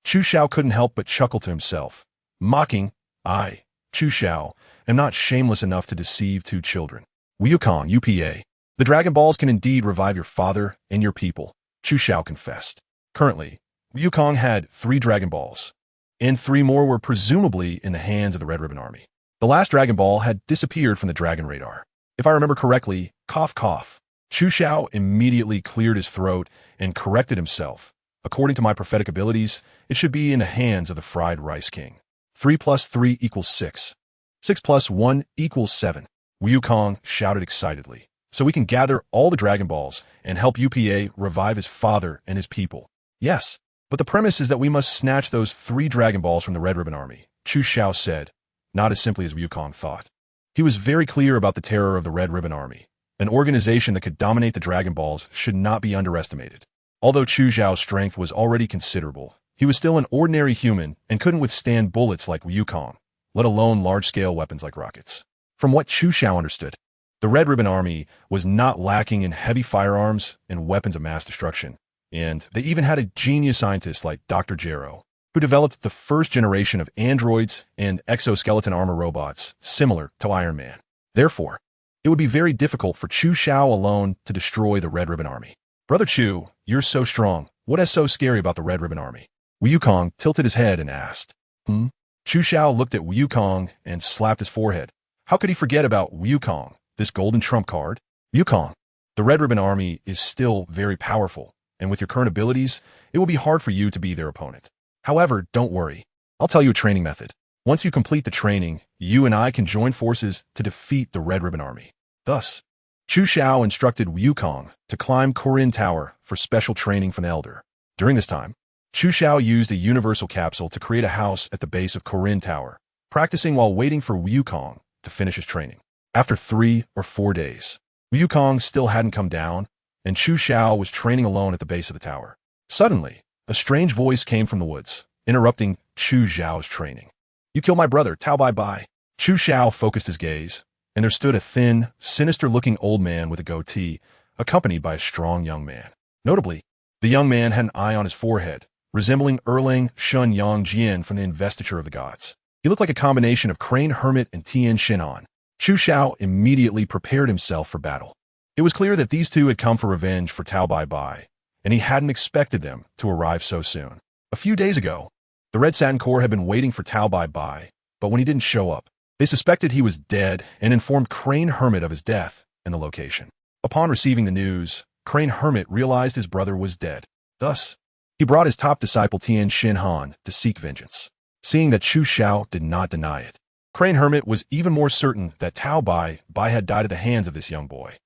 Speaker 1: Chu Xiao couldn't help but chuckle to himself, mocking, "I, Chu Xiao, am not shameless enough to deceive 2 children. Wukong, UPA, the Dragon Balls can indeed revive your father and your people," Chu Xiao confessed. Currently, Wukong had 3 Dragon Balls, and 3 more were presumably in the hands of the Red Ribbon Army. The last Dragon Ball had disappeared from the Dragon radar. If I remember correctly, cough cough. Chu Xiao immediately cleared his throat and corrected himself. "According to my prophetic abilities, it should be in the hands of the Fried Rice King. 3 plus 3 equals 6. 6 plus 1 equals 7. Wukong shouted excitedly. "So we can gather all the Dragon Balls and help UPA revive his father and his people." "Yes, but the premise is that we must snatch those 3 Dragon Balls from the Red Ribbon Army," Chu Xiao said, not as simply as Wukong thought. He was very clear about the terror of the Red Ribbon Army. An organization that could dominate the Dragon Balls should not be underestimated. Although Chu Xiao's strength was already considerable, he was still an ordinary human and couldn't withstand bullets like Wukong, let alone large-scale weapons like rockets. From what Chu Xiao understood, the Red Ribbon Army was not lacking in heavy firearms and weapons of mass destruction, And they even had a genius scientist like Dr. Jero, who developed the first generation of androids and exoskeleton armor robots similar to Iron Man. Therefore, it would be very difficult for Chu Xiao alone to destroy the Red Ribbon Army. Brother Chu, you're so strong. What is so scary about the Red Ribbon Army? Wukong tilted his head and asked. Chu Xiao looked at Wukong and slapped his forehead. How could he forget about Wukong, this golden trump card? Wukong, the Red Ribbon Army is still very powerful, and with your current abilities, it will be hard for you to be their opponent. However, don't worry. I'll tell you a training method. Once you complete the training, you and I can join forces to defeat the Red Ribbon Army. Thus, Chu Xiao instructed Wukong to climb Korin Tower for special training from the Elder. During this time, Chu Xiao used a universal capsule to create a house at the base of Korin Tower, practicing while waiting for Wukong to finish his training. After 3 or 4 days, Wukong still hadn't come down, and Chu Xiao was training alone at the base of the tower. Suddenly, a strange voice came from the woods, interrupting Chu Xiao's training. You killed my brother, Tao Bai Bai. Chu Xiao focused his gaze, and there stood a thin, sinister-looking old man with a goatee, accompanied by a strong young man. Notably, the young man had an eye on his forehead, resembling Erlang Shun Yang Jian from the Investiture of the Gods. He looked like a combination of Crane Hermit and Tian Shinhan. Chu Xiao immediately prepared himself for battle. It was clear that these two had come for revenge for Tao Bai Bai, and he hadn't expected them to arrive so soon. A few days ago, the Red Satin Corps had been waiting for Tao Bai Bai, but when he didn't show up, they suspected he was dead and informed Crane Hermit of his death and the location. Upon receiving the news, Crane Hermit realized his brother was dead. Thus, he brought his top disciple Tian Shinhan to seek vengeance. Seeing that Chu Xiao did not deny it, Crane Hermit was even more certain that Tao Bai Bai had died at the hands of this young boy.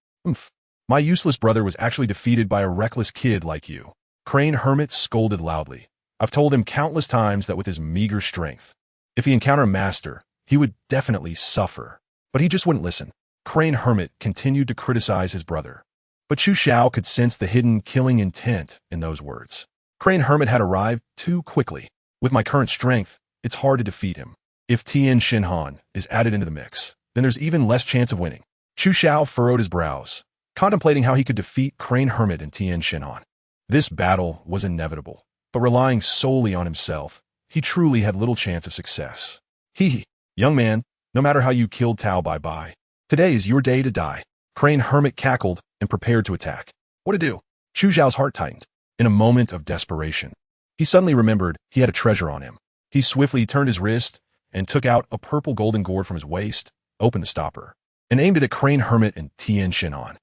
Speaker 1: My useless brother was actually defeated by a reckless kid like you. Crane Hermit scolded loudly. I've told him countless times that with his meager strength, if he encountered a master, he would definitely suffer. But he just wouldn't listen. Crane Hermit continued to criticize his brother. But Chu Xiao could sense the hidden killing intent in those words. Crane Hermit had arrived too quickly. With my current strength, it's hard to defeat him. If Tian Shinhan is added into the mix, then there's even less chance of winning. Chu Xiao furrowed his brows, contemplating how he could defeat Crane Hermit and Tian Shinhan. This battle was inevitable, but relying solely on himself, he truly had little chance of success. Young man, no matter how you killed Tao Bai Bai, today is your day to die. Crane Hermit cackled and prepared to attack. What to do? Chu Xiao's heart tightened. In a moment of desperation, he suddenly remembered he had a treasure on him. He swiftly turned his wrist and took out a purple golden gourd from his waist, opened the stopper, and aimed it at Crane Hermit and Tian Shinhan.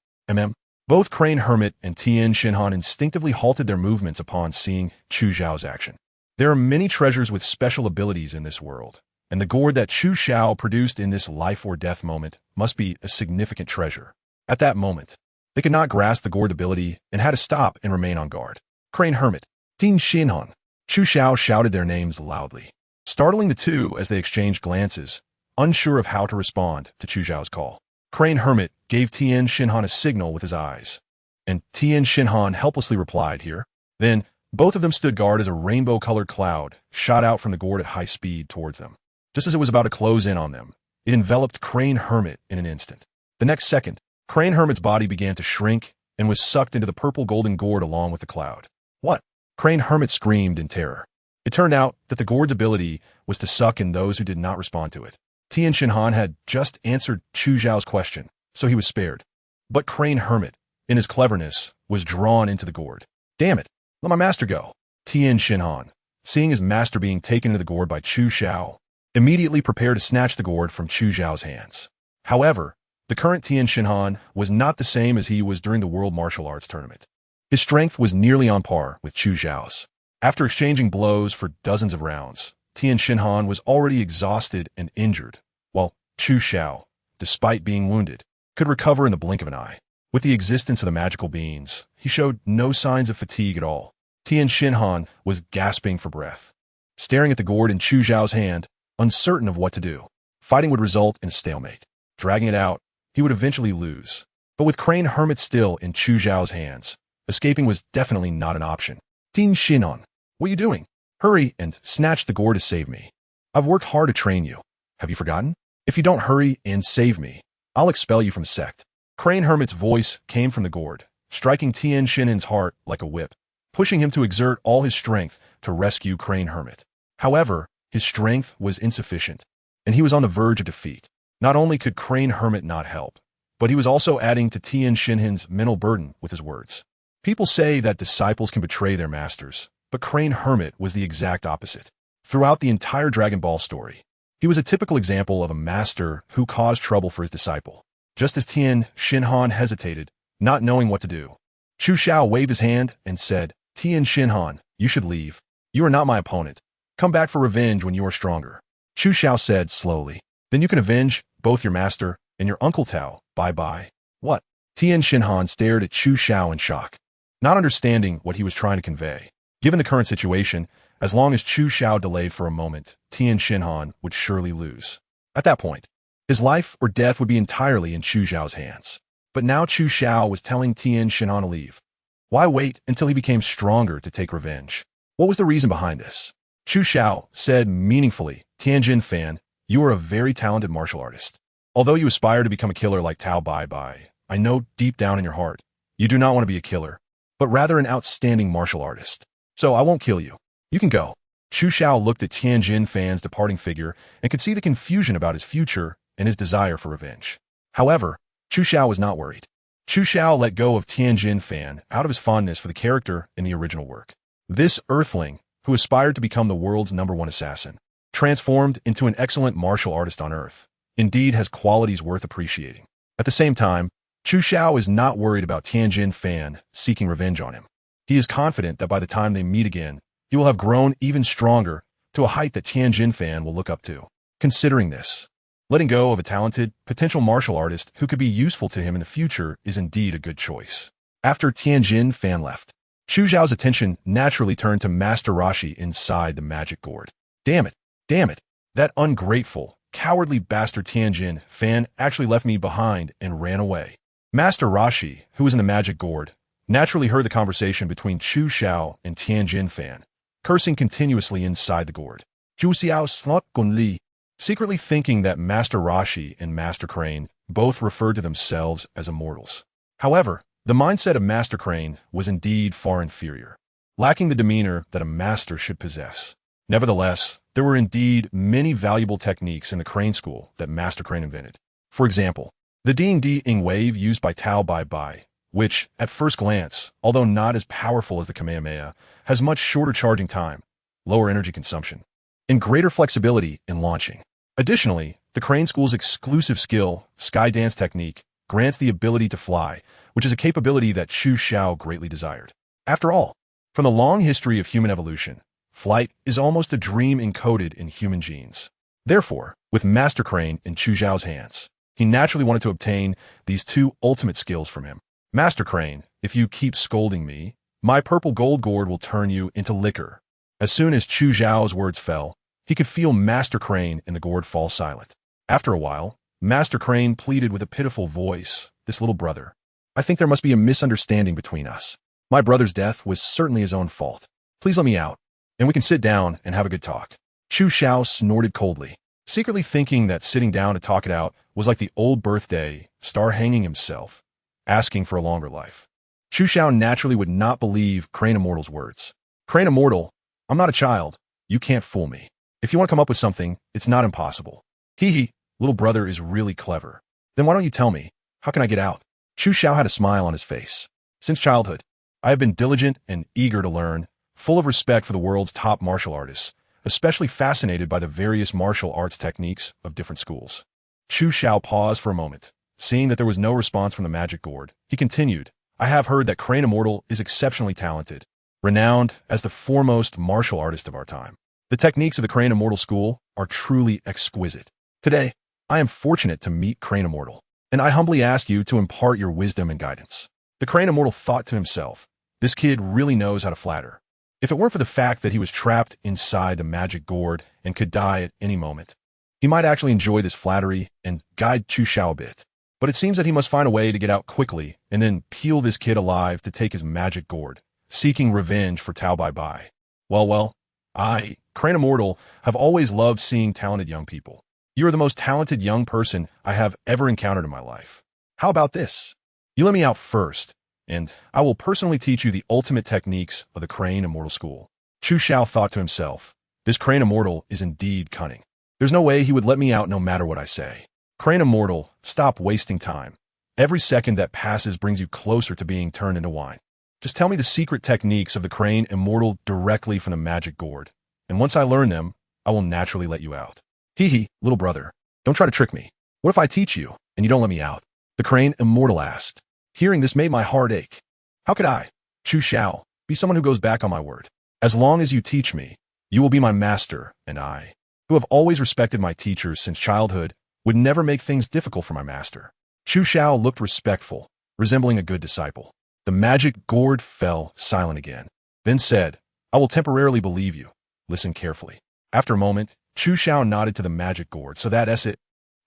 Speaker 1: Both Crane Hermit and Tian Shinhan instinctively halted their movements upon seeing Chu Xiao's action. There are many treasures with special abilities in this world, and the gourd that Chu Xiao produced in this life or death moment must be a significant treasure. At that moment, they could not grasp the gourd ability and had to stop and remain on guard. Crane Hermit, Tian Shinhan. Chu Xiao shouted their names loudly, startling the two as they exchanged glances, unsure of how to respond to Chu Xiao's call. Crane Hermit gave Tian Shinhan a signal with his eyes, and Tian Shinhan helplessly replied here. Then, both of them stood guard as a rainbow-colored cloud shot out from the gourd at high speed towards them. Just as it was about to close in on them, it enveloped Crane Hermit in an instant. The next second, Crane Hermit's body began to shrink and was sucked into the purple golden gourd along with the cloud. What? Crane Hermit screamed in terror. It turned out that the gourd's ability was to suck in those who did not respond to it. Tian Shinhan had just answered Chu Xiao's question, so he was spared. But Crane Hermit, in his cleverness, was drawn into the gourd. Damn it, let my master go. Tian Shinhan, seeing his master being taken into the gourd by Chu Xiao, immediately prepared to snatch the gourd from Chu Xiao's hands. However, the current Tian Shinhan was not the same as he was during the World Martial Arts Tournament. His strength was nearly on par with Chu Xiao's. After exchanging blows for dozens of rounds, Tian Shinhan was already exhausted and injured, while Chu Xiao, despite being wounded, could recover in the blink of an eye. With the existence of the magical beans, he showed no signs of fatigue at all. Tian Shinhan was gasping for breath, staring at the gourd in Chu Xiao's hand, uncertain of what to do. Fighting would result in a stalemate. Dragging it out, he would eventually lose. But with Crane Hermit still in Chu Xiao's hands, escaping was definitely not an option. Tian Shinhan, what are you doing? Hurry and snatch the gourd to save me. I've worked hard to train you. Have you forgotten? If you don't hurry and save me, I'll expel you from the sect. Crane Hermit's voice came from the gourd, striking Tian Shinhan's heart like a whip. pushing him to exert all his strength to rescue Crane Hermit. However, his strength was insufficient, and he was on the verge of defeat. Not only could Crane Hermit not help, but he was also adding to Tien Shinhan's mental burden with his words. People say that disciples can betray their masters, but Crane Hermit was the exact opposite. Throughout the entire Dragon Ball story, he was a typical example of a master who caused trouble for his disciple. Just as Tien Shinhan hesitated, not knowing what to do, Chu Xiao waved his hand and said, "Tien Shinhan, you should leave. You are not my opponent. Come back for revenge when you are stronger." Chu Xiao said slowly, "Then you can avenge both your master and your Uncle Tao. Bye-bye." What? Tien Shinhan stared at Chu Xiao in shock, not understanding what he was trying to convey. Given the current situation, as long as Chu Xiao delayed for a moment, Tien Shinhan would surely lose. At that point, his life or death would be entirely in Chu Xiao's hands. But now Chu Xiao was telling Tien Shinhan to leave. Why wait until he became stronger to take revenge? What was the reason behind this? Chu Xiao said meaningfully, "Tianjin fan, you are a very talented martial artist. Although you aspire to become a killer like Tao Bai Bai, I know deep down in your heart, you do not want to be a killer, but rather an outstanding martial artist. So I won't kill you. You can go." Chu Xiao looked at Tianjin fan's departing figure and could see the confusion about his future and his desire for revenge. However, Chu Xiao was not worried. Chu Xiao let go of Tianjin fan out of his fondness for the character in the original work. This earthling, who aspired to become the world's #1 assassin, transformed into an excellent martial artist on Earth, indeed has qualities worth appreciating. At the same time, Chu Xiao is not worried about Tianjin fan seeking revenge on him. He is confident that by the time they meet again, he will have grown even stronger to a height that Tianjin fan will look up to. Considering this, letting go of a talented, potential martial artist who could be useful to him in the future is indeed a good choice. After Tianjin fan left, Chu Xiao's attention naturally turned to Master Roshi inside the magic gourd. Damn it, that ungrateful, cowardly bastard Tianjin fan actually left me behind and ran away. Master Roshi, who was in the magic gourd, naturally heard the conversation between Chu Xiao and Tianjin fan, cursing continuously inside the gourd. Chu Xiao slunk Gunli, secretly thinking that Master Roshi and Master Crane both referred to themselves as immortals. However, the mindset of Master Crane was indeed far inferior, lacking the demeanor that a master should possess. Nevertheless, there were indeed many valuable techniques in the Crane school that Master Crane invented. For example, the Ding wave used by Tao Bai Bai, which, at first glance, although not as powerful as the Kamehameha, has much shorter charging time, lower energy consumption, and greater flexibility in launching. Additionally, the Crane School's exclusive skill, Sky Dance Technique, grants the ability to fly, which is a capability that Chu Xiao greatly desired. After all, from the long history of human evolution, flight is almost a dream encoded in human genes. Therefore, with Master Crane in Chu Xiao's hands, he naturally wanted to obtain these two ultimate skills from him. "Master Crane, if you keep scolding me, my purple gold gourd will turn you into liquor." As soon as Chu Xiao's words fell, he could feel Master Crane and the gourd fall silent. After a while, Master Crane pleaded with a pitiful voice, "This little brother, I think there must be a misunderstanding between us. My brother's death was certainly his own fault. Please let me out, and we can sit down and have a good talk." Chu Xiao snorted coldly, secretly thinking that sitting down to talk it out was like the old birthday star hanging himself, asking for a longer life. Chu Xiao naturally would not believe Crane Immortal's words. "Crane Immortal, I'm not a child. You can't fool me. If you want to come up with something, it's not impossible. Hee, little brother is really clever. Then why don't you tell me? How can I get out?" Chu Xiao had a smile on his face. "Since childhood, I have been diligent and eager to learn, full of respect for the world's top martial artists, especially fascinated by the various martial arts techniques of different schools." Chu Xiao paused for a moment. Seeing that there was no response from the magic gourd, he continued, "I have heard that Crane Immortal is exceptionally talented, renowned as the foremost martial artist of our time. The techniques of the Crane Immortal School are truly exquisite. Today, I am fortunate to meet Crane Immortal, and I humbly ask you to impart your wisdom and guidance." The Crane Immortal thought to himself, "This kid really knows how to flatter. If it weren't for the fact that he was trapped inside the magic gourd and could die at any moment, he might actually enjoy this flattery and guide Chu Xiao a bit. But it seems that he must find a way to get out quickly and then peel this kid alive to take his magic gourd, seeking revenge for Tao Bai Bai. Well, I, Crane Immortal, have always loved seeing talented young people. You are the most talented young person I have ever encountered in my life. How about this? You let me out first, and I will personally teach you the ultimate techniques of the Crane Immortal School. Chu Xiao thought to himself, this Crane Immortal is indeed cunning. There's no way he would let me out no matter what I say. Crane Immortal, stop wasting time. Every second that passes brings you closer to being turned into wine. Just tell me the secret techniques of the Crane Immortal directly from the magic gourd, and once I learn them, I will naturally let you out. Hee hee, little brother, don't try to trick me. What if I teach you, and you don't let me out? The Crane Immortal asked. Hearing this made my heart ache. How could I, Chu Xiao, be someone who goes back on my word? As long as you teach me, you will be my master, and I, who have always respected my teachers since childhood, would never make things difficult for my master. Chu Xiao looked respectful, resembling a good disciple. The magic gourd fell silent again, then said, I will temporarily believe you. Listen carefully. After a moment, Chu Xiao nodded to the magic gourd, so that's it.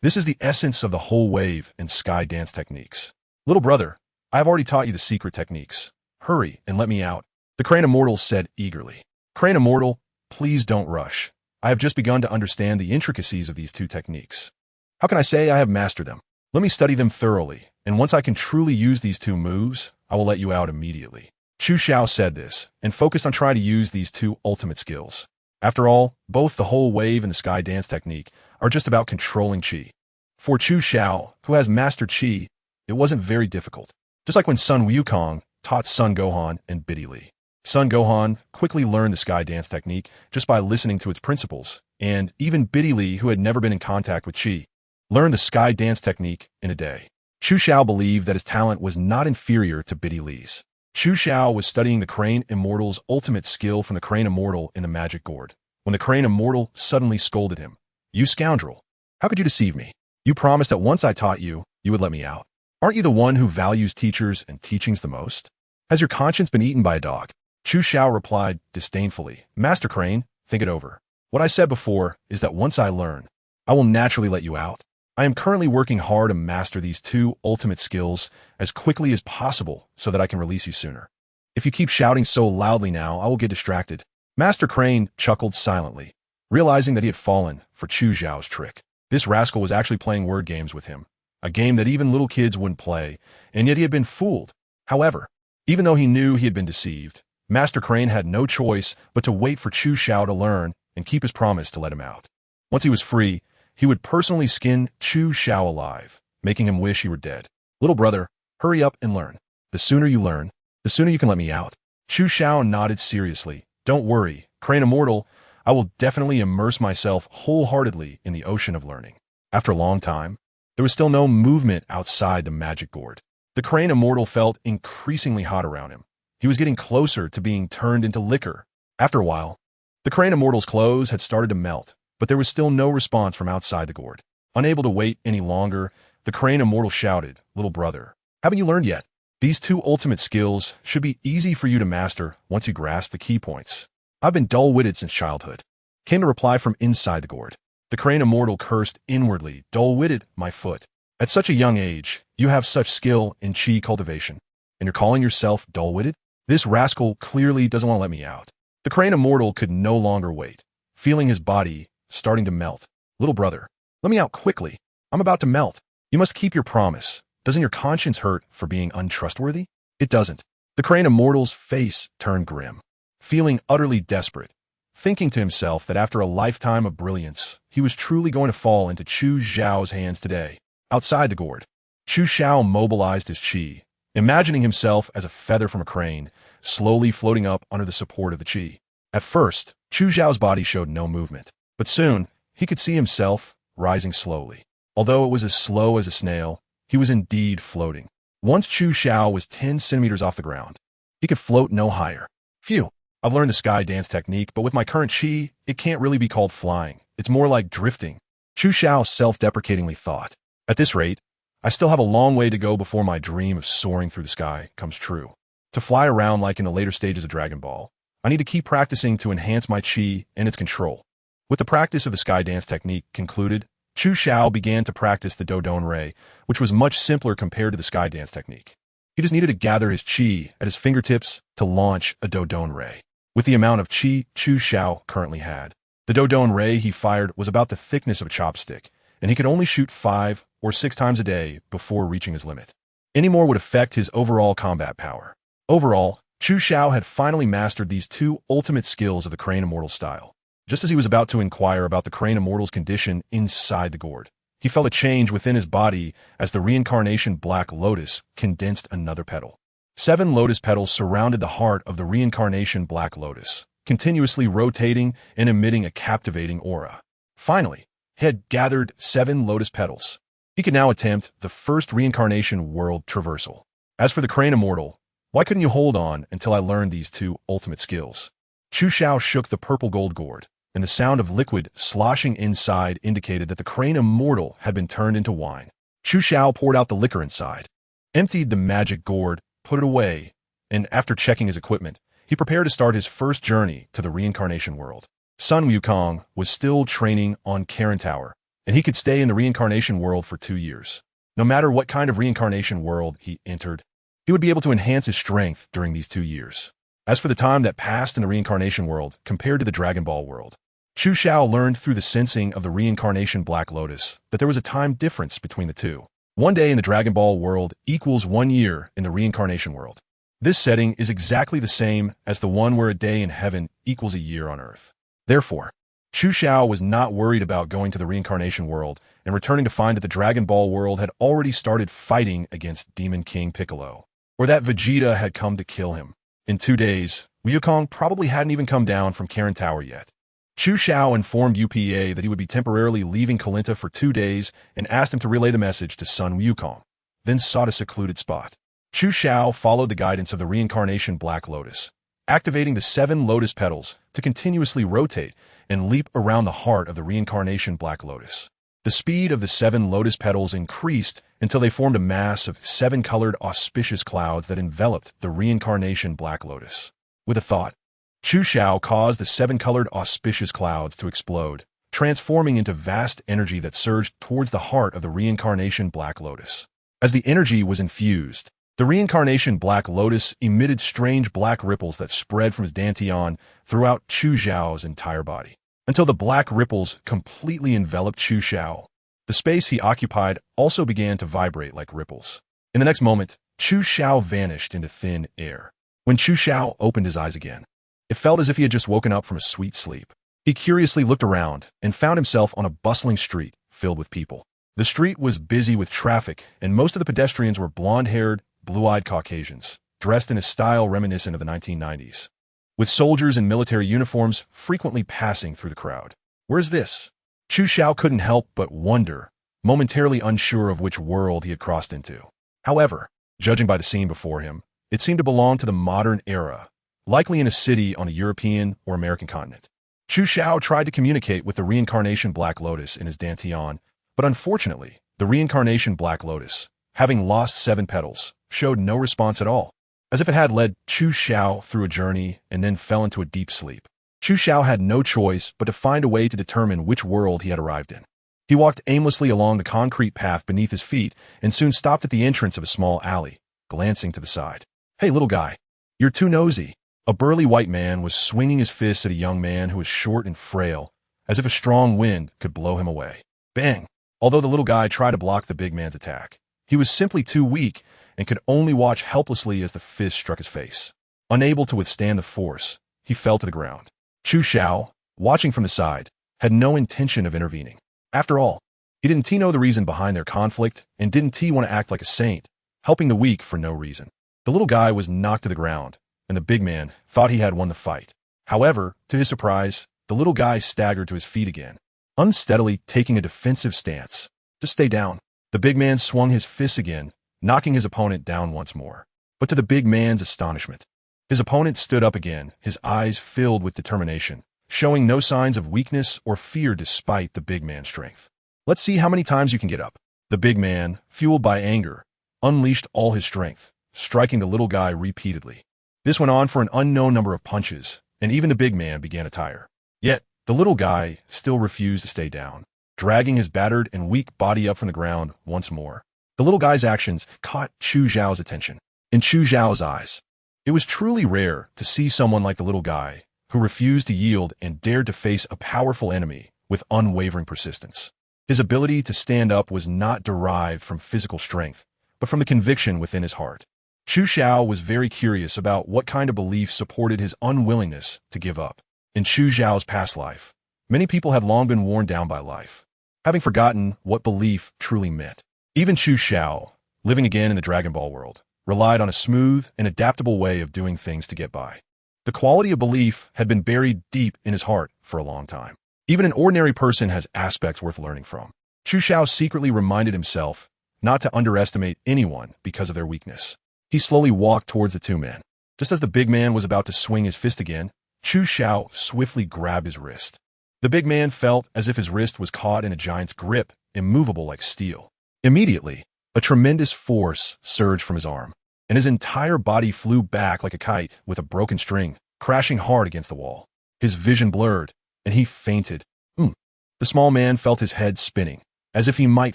Speaker 1: This is the essence of the whole wave and sky dance techniques. Little brother, I have already taught you the secret techniques. Hurry and let me out. The Crane Immortal said eagerly. Crane Immortal, please don't rush. I have just begun to understand the intricacies of these two techniques. How can I say I have mastered them? Let me study them thoroughly, and once I can truly use these two moves, I will let you out immediately. Chu Xiao said this, and focused on trying to use these two ultimate skills. After all, both the whole wave and the sky dance technique are just about controlling Qi. For Chu Xiao, who has mastered Qi, it wasn't very difficult. Just like when Sun Wukong taught Sun Gohan and Biddy Li. Sun Gohan quickly learned the sky dance technique just by listening to its principles, and even Biddy Li, who had never been in contact with Qi, learned the sky dance technique in a day. Chu Xiao believed that his talent was not inferior to Biddy Li's. Chu Xiao was studying the Crane Immortal's ultimate skill from the Crane Immortal in the magic gourd, when the Crane Immortal suddenly scolded him. You scoundrel! How could you deceive me? You promised that once I taught you, you would let me out. Aren't you the one who values teachers and teachings the most? Has your conscience been eaten by a dog? Chu Xiao replied disdainfully, Master Crane, think it over. What I said before is that once I learn, I will naturally let you out. I am currently working hard to master these two ultimate skills as quickly as possible so that I can release you sooner. If you keep shouting so loudly now, I will get distracted. Master Crane chuckled silently, realizing that he had fallen for Chu Xiao's trick. This rascal was actually playing word games with him, a game that even little kids wouldn't play, and yet he had been fooled. However, even though he knew he had been deceived, Master Crane had no choice but to wait for Chu Xiao to learn and keep his promise to let him out. Once he was free, he would personally skin Chu Xiao alive, making him wish he were dead. Little brother, hurry up and learn. The sooner you learn, the sooner you can let me out. Chu Xiao nodded seriously. Don't worry, Crane Immortal, I will definitely immerse myself wholeheartedly in the ocean of learning. After a long time, there was still no movement outside the magic gourd. The Crane Immortal felt increasingly hot around him. He was getting closer to being turned into liquor. After a while, the Crane Immortal's clothes had started to melt, but there was still no response from outside the gourd. Unable to wait any longer, the Crane Immortal shouted, Little brother, haven't you learned yet? These two ultimate skills should be easy for you to master once you grasp the key points. I've been dull-witted since childhood, came a reply from inside the gourd. The Crane Immortal cursed inwardly, dull-witted, my foot. At such a young age, you have such skill in Qi cultivation, and you're calling yourself dull-witted? This rascal clearly doesn't want to let me out. The Crane Immortal could no longer wait, feeling his body starting to melt. Little brother, let me out quickly. I'm about to melt. You must keep your promise. Doesn't your conscience hurt for being untrustworthy? It doesn't. The Crane Immortal's face turned grim, feeling utterly desperate, thinking to himself that after a lifetime of brilliance, he was truly going to fall into Chu Xiao's hands today. Outside the gourd, Chu Xiao mobilized his Qi, imagining himself as a feather from a crane, slowly floating up under the support of the Qi. At first, Chu Xiao's body showed no movement, but soon he could see himself rising slowly. Although it was as slow as a snail, he was indeed floating. Once Chu Xiao was 10 centimeters off the ground, he could float no higher. Phew, I've learned the sky dance technique, but with my current Qi, it can't really be called flying. It's more like drifting. Chu Xiao self-deprecatingly thought. At this rate, I still have a long way to go before my dream of soaring through the sky comes true. To fly around like in the later stages of Dragon Ball, I need to keep practicing to enhance my Qi and its control. With the practice of the sky dance technique concluded, Chu Xiao began to practice the Dodon Ray, which was much simpler compared to the sky dance technique. He just needed to gather his Qi at his fingertips to launch a Dodon Ray. With the amount of Qi Chu Xiao currently had, the Dodon Ray he fired was about the thickness of a chopstick, and he could only shoot 5 or 6 times a day before reaching his limit. anymore would affect his overall combat power. Overall, Chu Xiao had finally mastered these two ultimate skills of the Crane Immortal style. Just as he was about to inquire about the Crane Immortal's condition inside the gourd, he felt a change within his body as the reincarnation Black Lotus condensed another petal. 7 lotus petals surrounded the heart of the reincarnation Black Lotus, continuously rotating and emitting a captivating aura. Finally, he had gathered 7 lotus petals. He could now attempt the first reincarnation world traversal. As for the Crane Immortal, why couldn't you hold on until I learned these two ultimate skills? Chu Xiao shook the purple gold gourd, and the sound of liquid sloshing inside indicated that the Crane Immortal had been turned into wine. Chu Xiao poured out the liquor inside, emptied the magic gourd, put it away, and after checking his equipment, he prepared to start his first journey to the reincarnation world. Sun Wukong was still training on Karen Tower, and he could stay in the reincarnation world for 2 years. No matter what kind of reincarnation world he entered, he would be able to enhance his strength during these 2 years. As for the time that passed in the reincarnation world compared to the Dragon Ball world, Chu Xiao learned through the sensing of the reincarnation Black Lotus that there was a time difference between the two. 1 day in the Dragon Ball world equals 1 year in the reincarnation world. This setting is exactly the same as the one where a day in heaven equals a year on earth. Therefore, Chu Xiao was not worried about going to the reincarnation world and returning to find that the Dragon Ball world had already started fighting against Demon King Piccolo, or that Vegeta had come to kill him. In 2 days, Wukong probably hadn't even come down from Karen Tower yet. Chu Xiao informed UPA that he would be temporarily leaving Kalinta for 2 days and asked him to relay the message to Sun Wukong, then sought a secluded spot. Chu Xiao followed the guidance of the reincarnation Black Lotus, activating the 7 lotus petals to continuously rotate and leap around the heart of the reincarnation Black Lotus. The speed of the 7 lotus petals increased until they formed a mass of 7-colored auspicious clouds that enveloped the reincarnation Black Lotus. With a thought, Chu Xiao caused the 7-colored auspicious clouds to explode, transforming into vast energy that surged towards the heart of the reincarnation Black Lotus. As the energy was infused, the reincarnation Black Lotus emitted strange black ripples that spread from his dantian throughout Chu Xiao's entire body, until the black ripples completely enveloped Chu Xiao. The space he occupied also began to vibrate like ripples. In the next moment, Chu Xiao vanished into thin air. When Chu Xiao opened his eyes again, it felt as if he had just woken up from a sweet sleep. He curiously looked around and found himself on a bustling street filled with people. The street was busy with traffic, and most of the pedestrians were blonde-haired, blue-eyed Caucasians, dressed in a style reminiscent of the 1990s, with soldiers in military uniforms frequently passing through the crowd. Where's this? Chu Xiao couldn't help but wonder, momentarily unsure of which world he had crossed into. However, judging by the scene before him, it seemed to belong to the modern era, likely in a city on a European or American continent. Chu Xiao tried to communicate with the reincarnation Black Lotus in his dantian, but unfortunately, the reincarnation Black Lotus, having lost 7 petals, showed no response at all, as if it had led Chu Xiao through a journey and then fell into a deep sleep. Chu Xiao had no choice but to find a way to determine which world he had arrived in. He walked aimlessly along the concrete path beneath his feet and soon stopped at the entrance of a small alley, glancing to the side. "Hey, little guy, you're too nosy." A burly white man was swinging his fist at a young man who was short and frail, as if a strong wind could blow him away. Bang! Although the little guy tried to block the big man's attack, he was simply too weak and could only watch helplessly as the fist struck his face. Unable to withstand the force, he fell to the ground. Chu Xiao, watching from the side, had no intention of intervening. After all, didn't he know the reason behind their conflict, and didn't he want to act like a saint, helping the weak for no reason? The little guy was knocked to the ground, and the big man thought he had won the fight. However, to his surprise, the little guy staggered to his feet again, unsteadily taking a defensive stance. "Just stay down." The big man swung his fists again, knocking his opponent down once more. But to the big man's astonishment, his opponent stood up again, his eyes filled with determination, showing no signs of weakness or fear despite the big man's strength. "Let's see how many times you can get up." The big man, fueled by anger, unleashed all his strength, striking the little guy repeatedly. This went on for an unknown number of punches, and even the big man began to tire. Yet, the little guy still refused to stay down, dragging his battered and weak body up from the ground once more. The little guy's actions caught Chu Xiao's attention. In Chu Xiao's eyes, it was truly rare to see someone like the little guy who refused to yield and dared to face a powerful enemy with unwavering persistence. His ability to stand up was not derived from physical strength, but but from the conviction within his heart. Chu Xiao was very curious about what kind of belief supported his unwillingness to give up. In Chu Xiao's past life, many people had long been worn down by life, having forgotten what belief truly meant. Even Chu Xiao, living again in the Dragon Ball world, relied on a smooth and adaptable way of doing things to get by. The quality of belief had been buried deep in his heart for a long time. Even an ordinary person has aspects worth learning from. Chu Xiao secretly reminded himself not to underestimate anyone because of their weakness. He slowly walked towards the two men. Just as the big man was about to swing his fist again, Chu Xiao swiftly grabbed his wrist. The big man felt as if his wrist was caught in a giant's grip, immovable like steel. Immediately, a tremendous force surged from his arm, and his entire body flew back like a kite with a broken string, crashing hard against the wall. His vision blurred, and he fainted. The small man felt his head spinning, as if he might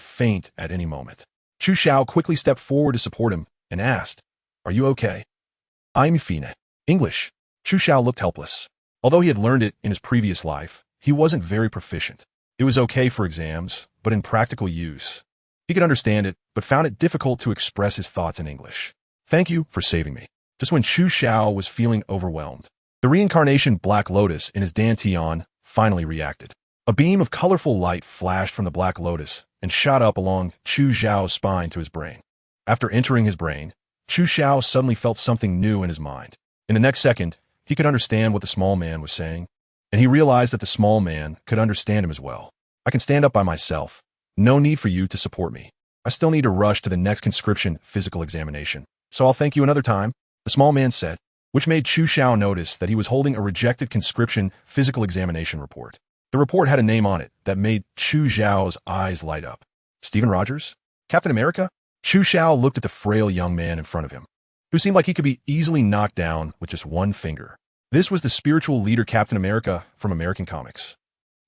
Speaker 1: faint at any moment. Chu Xiao quickly stepped forward to support him and asked, "Are you okay?" "I'm fine." English. Chu Xiao looked helpless. Although he had learned it in his previous life, he wasn't very proficient. It was okay for exams, but in practical use, he could understand it, but found it difficult to express his thoughts in English. "Thank you for saving me." Just when Chu Xiao was feeling overwhelmed, the reincarnation Black Lotus in his Dantian finally reacted. A beam of colorful light flashed from the Black Lotus and shot up along Chu Xiao's spine to his brain. After entering his brain, Chu Xiao suddenly felt something new in his mind. In the next second, he could understand what the small man was saying, and he realized that the small man could understand him as well. "I can stand up by myself. No need for you to support me. I still need to rush to the next conscription physical examination, so I'll thank you another time," the small man said, which made Chu Xiao notice that he was holding a rejected conscription physical examination report. The report had a name on it that made Chu Xiao's eyes light up. Steven Rogers? Captain America? Chu Xiao looked at the frail young man in front of him, who seemed like he could be easily knocked down with just one finger. This was the spiritual leader Captain America from American comics.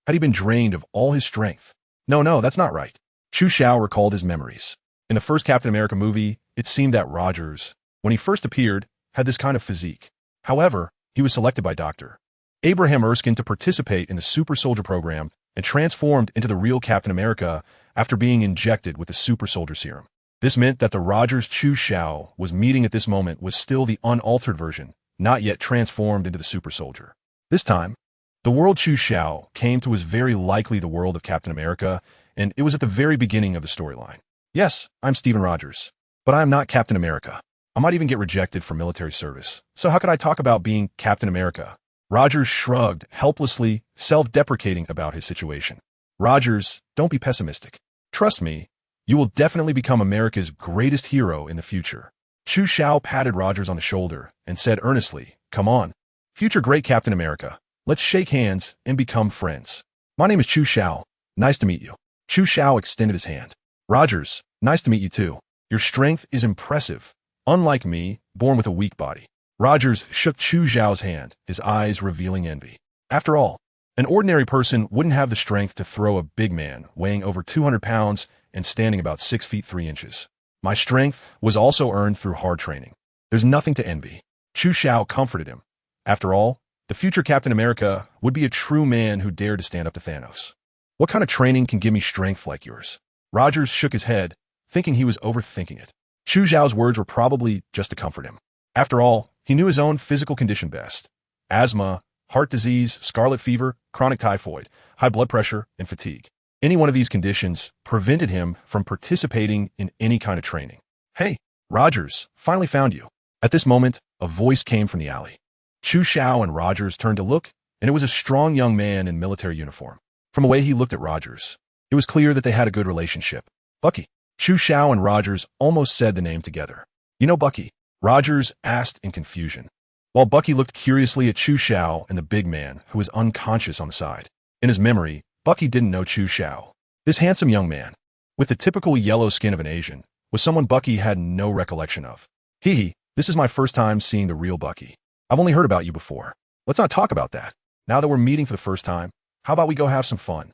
Speaker 1: Had he been drained of all his strength? No, that's not right. Chu Xiao recalled his memories. In the first Captain America movie, it seemed that Rogers, when he first appeared, had this kind of physique. However, he was selected by Dr. Abraham Erskine to participate in the Super Soldier program and transformed into the real Captain America after being injected with the Super Soldier serum. This meant that the Rogers Chu Xiao was meeting at this moment was still the unaltered version, not yet transformed into the Super Soldier. This time, the world Chu Xiao came to was very likely the world of Captain America, and it was at the very beginning of the storyline. "Yes, I'm Steven Rogers, but I am not Captain America. I might even get rejected from military service, so how could I talk about being Captain America?" Rogers shrugged, helplessly, self-deprecating about his situation. "Rogers, don't be pessimistic. Trust me, you will definitely become America's greatest hero in the future." Chu Xiao patted Rogers on the shoulder and said earnestly, "Come on, future great Captain America. Let's shake hands and become friends. My name is Chu Xiao. Nice to meet you." Chu Xiao extended his hand. "Rogers, nice to meet you too. Your strength is impressive. Unlike me, born with a weak body." Rogers shook Chu Xiao's hand, his eyes revealing envy. After all, an ordinary person wouldn't have the strength to throw a big man weighing over 200 pounds and standing about 6 feet 3 inches. "My strength was also earned through hard training. There's nothing to envy." Chu Xiao comforted him. After all, the future Captain America would be a true man who dared to stand up to Thanos. "What kind of training can give me strength like yours?" Rogers shook his head, thinking he was overthinking it. Chu Xiao's words were probably just to comfort him. After all, he knew his own physical condition best. Asthma, heart disease, scarlet fever, chronic typhoid, high blood pressure, and fatigue. Any one of these conditions prevented him from participating in any kind of training. "Hey, Rogers, finally found you." At this moment, a voice came from the alley. Chu Xiao and Rogers turned to look, and it was a strong young man in military uniform. From the way he looked at Rogers, it was clear that they had a good relationship. "Bucky." Chu Xiao and Rogers almost said the name together. "You know Bucky?" Rogers asked in confusion, while Bucky looked curiously at Chu Xiao and the big man, who was unconscious on the side. In his memory, Bucky didn't know Chu Xiao. This handsome young man, with the typical yellow skin of an Asian, was someone Bucky had no recollection of. This is my first time seeing the real Bucky. I've only heard about you before. Let's not talk about that. Now that we're meeting for the first time, how about we go have some fun?"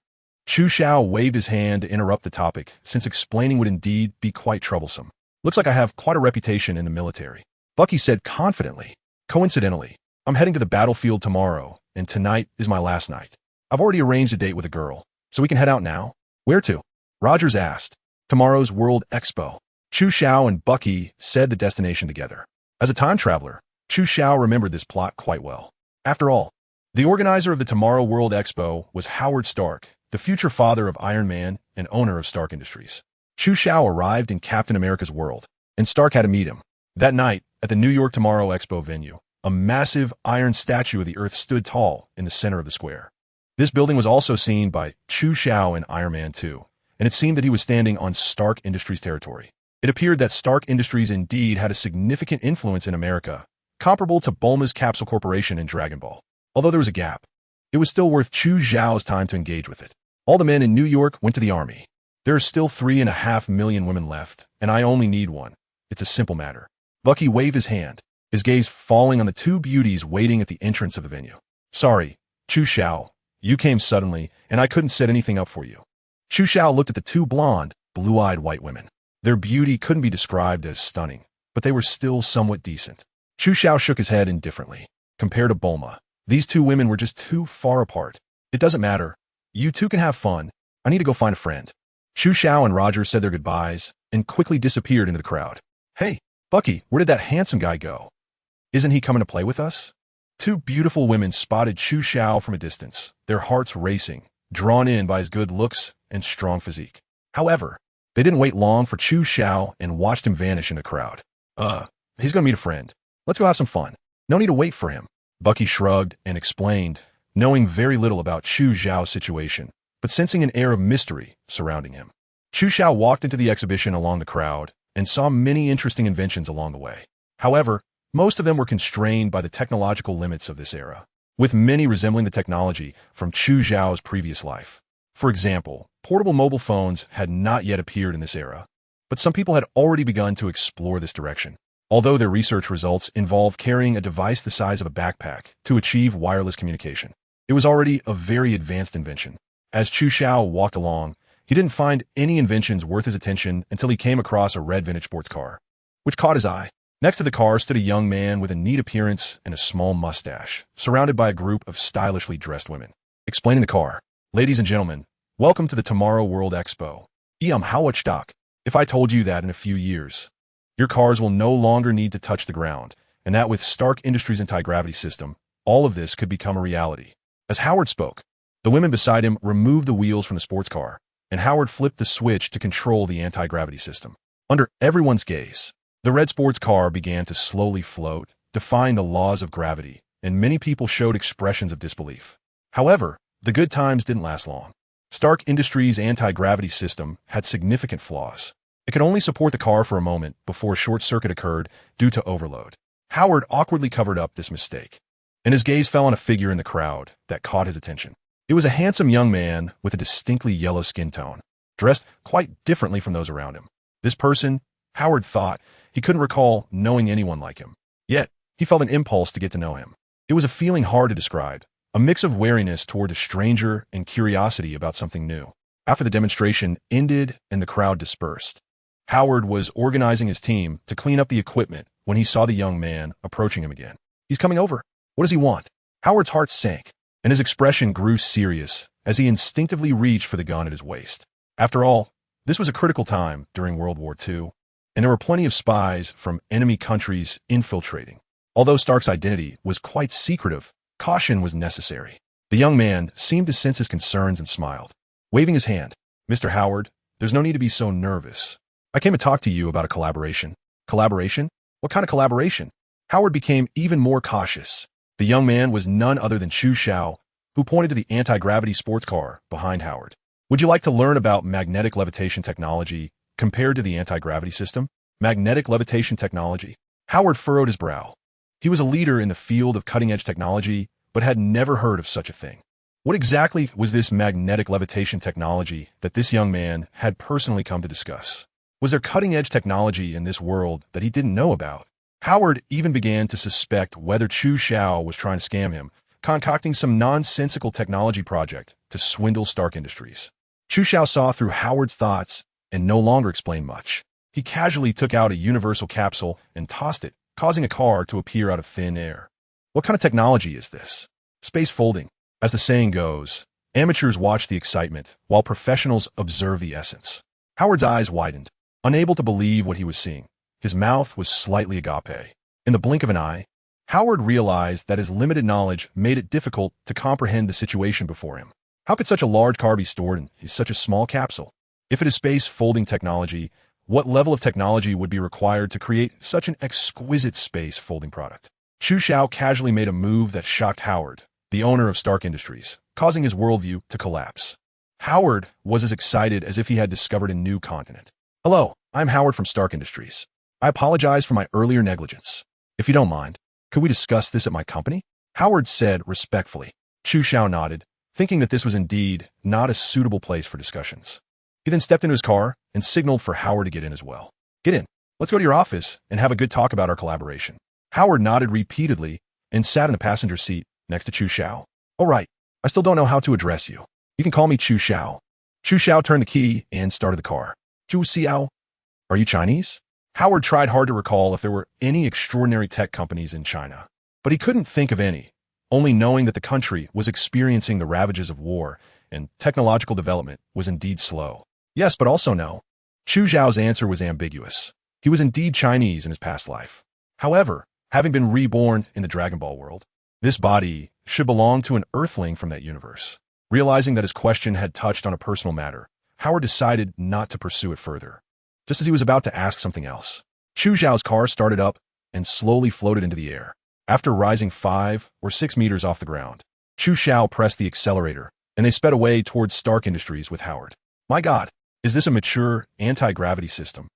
Speaker 1: Chu Xiao waved his hand to interrupt the topic, since explaining would indeed be quite troublesome. "Looks like I have quite a reputation in the military," Bucky said confidently. "Coincidentally, I'm heading to the battlefield tomorrow, and tonight is my last night. I've already arranged a date with a girl, so we can head out now." "Where to?" Rogers asked. "Tomorrow's World Expo." Chu Xiao and Bucky said the destination together. As a time traveler, Chu Xiao remembered this plot quite well. After all, the organizer of the Tomorrow World Expo was Howard Stark, the future father of Iron Man and owner of Stark Industries. Chu Xiao arrived in Captain America's world, and Stark had to meet him. That night, at the New York Tomorrow Expo venue, a massive iron statue of the Earth stood tall in the center of the square. This building was also seen by Chu Xiao in Iron Man 2, and it seemed that he was standing on Stark Industries territory. It appeared that Stark Industries indeed had a significant influence in America, comparable to Bulma's Capsule Corporation in Dragon Ball. Although there was a gap, it was still worth Chu Xiao's time to engage with it. All the men in New York went to the army. There are still 3.5 million women left, and I only need one. It's a simple matter. Bucky waved his hand, his gaze falling on the two beauties waiting at the entrance of the venue. Sorry, Chu Xiao, you came suddenly, and I couldn't set anything up for you. Chu Xiao looked at the two blonde, blue-eyed white women. Their beauty couldn't be described as stunning, but they were still somewhat decent. Chu Xiao shook his head indifferently. Compared to Bulma, these two women were just too far apart. It doesn't matter. You two can have fun. I need to go find a friend. Chu Xiao and Roger said their goodbyes and quickly disappeared into the crowd. Hey, Bucky, where did that handsome guy go? Isn't he coming to play with us? Two beautiful women spotted Chu Xiao from a distance, their hearts racing, drawn in by his good looks and strong physique. However, they didn't wait long for Chu Xiao and watched him vanish in the crowd. He's gonna meet a friend. Let's go have some fun. No need to wait for him. Bucky shrugged and explained, knowing very little about Chu Xiao's situation, but sensing an air of mystery surrounding him. Chu Xiao walked into the exhibition along the crowd and saw many interesting inventions along the way. However, most of them were constrained by the technological limits of this era, with many resembling the technology from Chu Xiao's previous life. For example, portable mobile phones had not yet appeared in this era, but some people had already begun to explore this direction. Although their research results involved carrying a device the size of a backpack to achieve wireless communication, it was already a very advanced invention. As Chu Xiao walked along, he didn't find any inventions worth his attention until he came across a red vintage sports car, which caught his eye. Next to the car stood a young man with a neat appearance and a small mustache, surrounded by a group of stylishly dressed women. Explaining the car, ladies and gentlemen, welcome to the Tomorrow World Expo. Howard Stark. If I told you that in a few years, your cars will no longer need to touch the ground, and that with Stark Industries' anti-gravity system, all of this could become a reality. As Howard spoke, the women beside him removed the wheels from the sports car, and Howard flipped the switch to control the anti-gravity system. Under everyone's gaze, the red sports car began to slowly float, defying the laws of gravity, and many people showed expressions of disbelief. However, the good times didn't last long. Stark Industries' anti-gravity system had significant flaws. It could only support the car for a moment before a short circuit occurred due to overload. Howard awkwardly covered up this mistake, and his gaze fell on a figure in the crowd that caught his attention. It was a handsome young man with a distinctly yellow skin tone, dressed quite differently from those around him. This person, Howard thought, he couldn't recall knowing anyone like him. Yet, he felt an impulse to get to know him. It was a feeling hard to describe, a mix of wariness toward a stranger and curiosity about something new. After the demonstration ended and the crowd dispersed, Howard was organizing his team to clean up the equipment when he saw the young man approaching him again. He's coming over. What does he want? Howard's heart sank, and his expression grew serious as he instinctively reached for the gun at his waist. After all, this was a critical time during World War II, and there were plenty of spies from enemy countries infiltrating. Although Stark's identity was quite secretive, caution was necessary. The young man seemed to sense his concerns and smiled, waving his hand. Mr. Howard, there's no need to be so nervous. I came to talk to you about a collaboration. Collaboration? What kind of collaboration? Howard became even more cautious. The young man was none other than Chu Xiao, who pointed to the anti-gravity sports car behind Howard. Would you like to learn about magnetic levitation technology compared to the anti-gravity system? Magnetic levitation technology? Howard furrowed his brow. He was a leader in the field of cutting-edge technology, but had never heard of such a thing. What exactly was this magnetic levitation technology that this young man had personally come to discuss? Was there cutting-edge technology in this world that he didn't know about? Howard even began to suspect whether Chu Xiao was trying to scam him, concocting some nonsensical technology project to swindle Stark Industries. Chu Xiao saw through Howard's thoughts and no longer explained much. He casually took out a universal capsule and tossed it, causing a car to appear out of thin air. What kind of technology is this? Space folding. As the saying goes, amateurs watch the excitement while professionals observe the essence. Howard's eyes widened. unable to believe what he was seeing. His mouth was slightly agape. In the blink of an eye, Howard realized that his limited knowledge made it difficult to comprehend the situation before him. How could such a large car be stored in such a small capsule? If it is space folding technology, what level of technology would be required to create such an exquisite space folding product? Chu Xiao casually made a move that shocked Howard, the owner of Stark Industries, causing his worldview to collapse. Howard was as excited as if he had discovered a new continent. Hello, I'm Howard from Stark Industries. I apologize for my earlier negligence. If you don't mind, could we discuss this at my company? Howard said respectfully. Chu Xiao nodded, thinking that this was indeed not a suitable place for discussions. He then stepped into his car and signaled for Howard to get in as well. Get in. Let's go to your office and have a good talk about our collaboration. Howard nodded repeatedly and sat in the passenger seat next to Chu Xiao. All right, I still don't know how to address you. You can call me Chu Xiao. Chu Xiao turned the key and started the car. Chu Xiao, are you Chinese? Howard tried hard to recall if there were any extraordinary tech companies in China, but he couldn't think of any, only knowing that the country was experiencing the ravages of war and technological development was indeed slow. Yes, but also no. Chu Xiao's answer was ambiguous. He was indeed Chinese in his past life. However, having been reborn in the Dragon Ball world, this body should belong to an Earthling from that universe. Realizing that his question had touched on a personal matter, Howard decided not to pursue it further. Just as he was about to ask something else, Chu Xiao's car started up and slowly floated into the air. After rising 5 or 6 meters off the ground, Chu Xiao pressed the accelerator, and they sped away towards Stark Industries with Howard. My God, is this a mature anti-gravity system?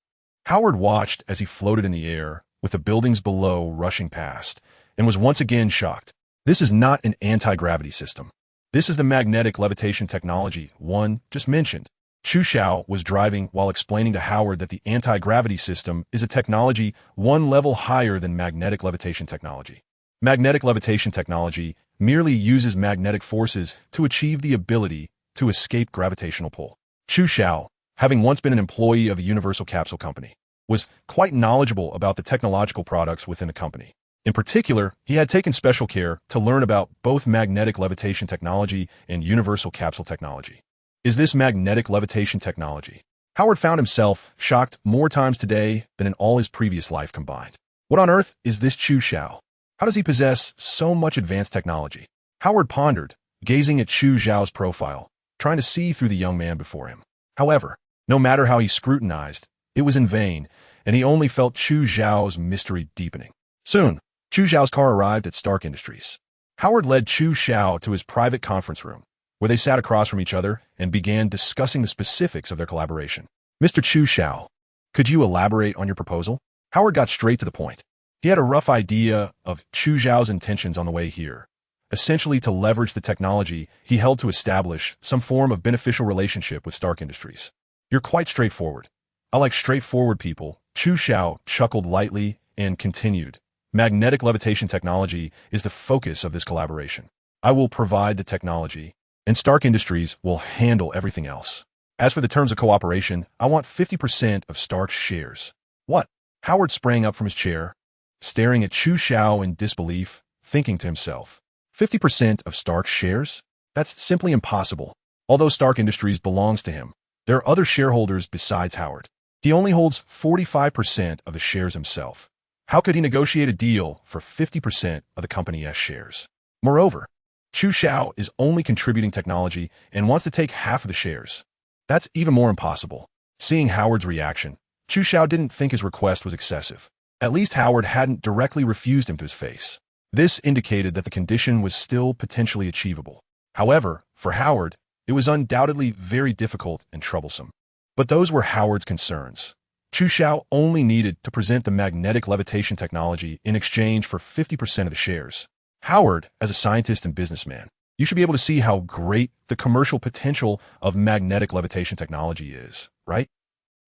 Speaker 1: Howard watched as he floated in the air, with the buildings below rushing past, and was once again shocked. This is not an anti-gravity system. This is the magnetic levitation technology one just mentioned. Chu Xiao was driving while explaining to Howard that the anti-gravity system is a technology one level higher than magnetic levitation technology. Magnetic levitation technology merely uses magnetic forces to achieve the ability to escape gravitational pull. Chu Xiao, having once been an employee of a Universal Capsule company, was quite knowledgeable about the technological products within the company. In particular, he had taken special care to learn about both magnetic levitation technology and universal capsule technology. Is this magnetic levitation technology? Howard found himself shocked more times today than in all his previous life combined. What on earth is this Chu Xiao? How does he possess so much advanced technology? Howard pondered, gazing at Chu Xiao's profile, trying to see through the young man before him. However, no matter how he scrutinized, it was in vain, and he only felt Chu Xiao's mystery deepening. Soon, Chu Xiao's car arrived at Stark Industries. Howard led Chu Xiao to his private conference room, where they sat across from each other and began discussing the specifics of their collaboration. Mr. Chu Xiao, could you elaborate on your proposal? Howard got straight to the point. He had a rough idea of Chu Xiao's intentions on the way here, essentially to leverage the technology he held to establish some form of beneficial relationship with Stark Industries. You're quite straightforward. I like straightforward people. Chu Xiao chuckled lightly and continued. Magnetic levitation technology is the focus of this collaboration. I will provide the technology, and Stark Industries will handle everything else. As for the terms of cooperation, I want 50% of Stark's shares. What? Howard sprang up from his chair, staring at Chu Xiao in disbelief, thinking to himself, 50% of Stark's shares? That's simply impossible. Although Stark Industries belongs to him, there are other shareholders besides Howard. He only holds 45% of the shares himself. How could he negotiate a deal for 50% of the company's shares? Moreover, Chu Xiao is only contributing technology and wants to take half of the shares. That's even more impossible. Seeing Howard's reaction, Chu Xiao didn't think his request was excessive. At least Howard hadn't directly refused him to his face. This indicated that the condition was still potentially achievable. However, for Howard, it was undoubtedly very difficult and troublesome. But those were Howard's concerns. Chu Xiao only needed to present the magnetic levitation technology in exchange for 50% of the shares. Howard, as a scientist and businessman, you should be able to see how great the commercial potential of magnetic levitation technology is, right?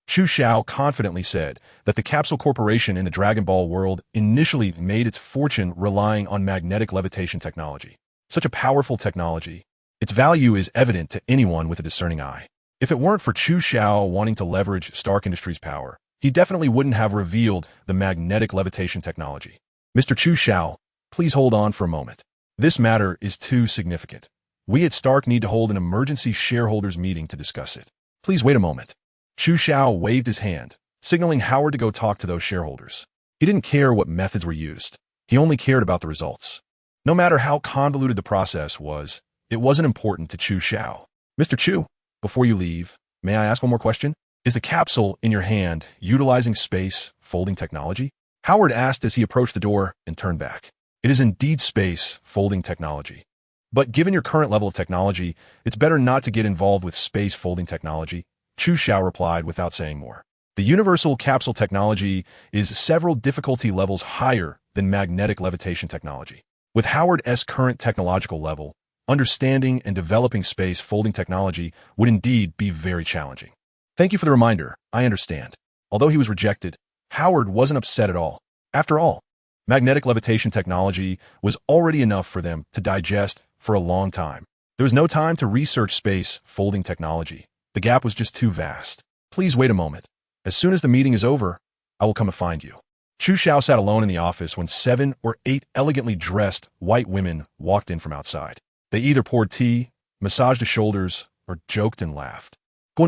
Speaker 1: Chu Xiao confidently said that the Capsule Corporation in the Dragon Ball world initially made its fortune relying on magnetic levitation technology. Such a powerful technology, its value is evident to anyone with a discerning eye. If it weren't for Chu Xiao wanting to leverage Stark Industries' power, he definitely wouldn't have revealed the magnetic levitation technology. Mr. Chu Xiao, please hold on for a moment. This matter is too significant. We at Stark need to hold an emergency shareholders meeting to discuss it. Please wait a moment. Chu Xiao waved his hand, signaling Howard to go talk to those shareholders. He didn't care what methods were used. He only cared about the results. No matter how convoluted the process was, it wasn't important to Chu Xiao. Mr. Chu, before you leave, may I ask one more question? Is the capsule in your hand utilizing space folding technology? Howard asked as he approached the door and turned back. It is indeed space folding technology. But given your current level of technology, it's better not to get involved with space folding technology, Chu Xiao replied without saying more. The universal capsule technology is several difficulty levels higher than magnetic levitation technology. With Howard's current technological level, understanding and developing space folding technology would indeed be very challenging. Thank you for the reminder, I understand. Although he was rejected, Howard wasn't upset at all. After all, magnetic levitation technology was already enough for them to digest for a long time. There was no time to research space folding technology. The gap was just too vast. Please wait a moment. As soon as the meeting is over, I will come and find you. Chu Xiao sat alone in the office when 7 or 8 elegantly dressed white women walked in from outside. They either poured tea, massaged the shoulders, or joked and laughed. The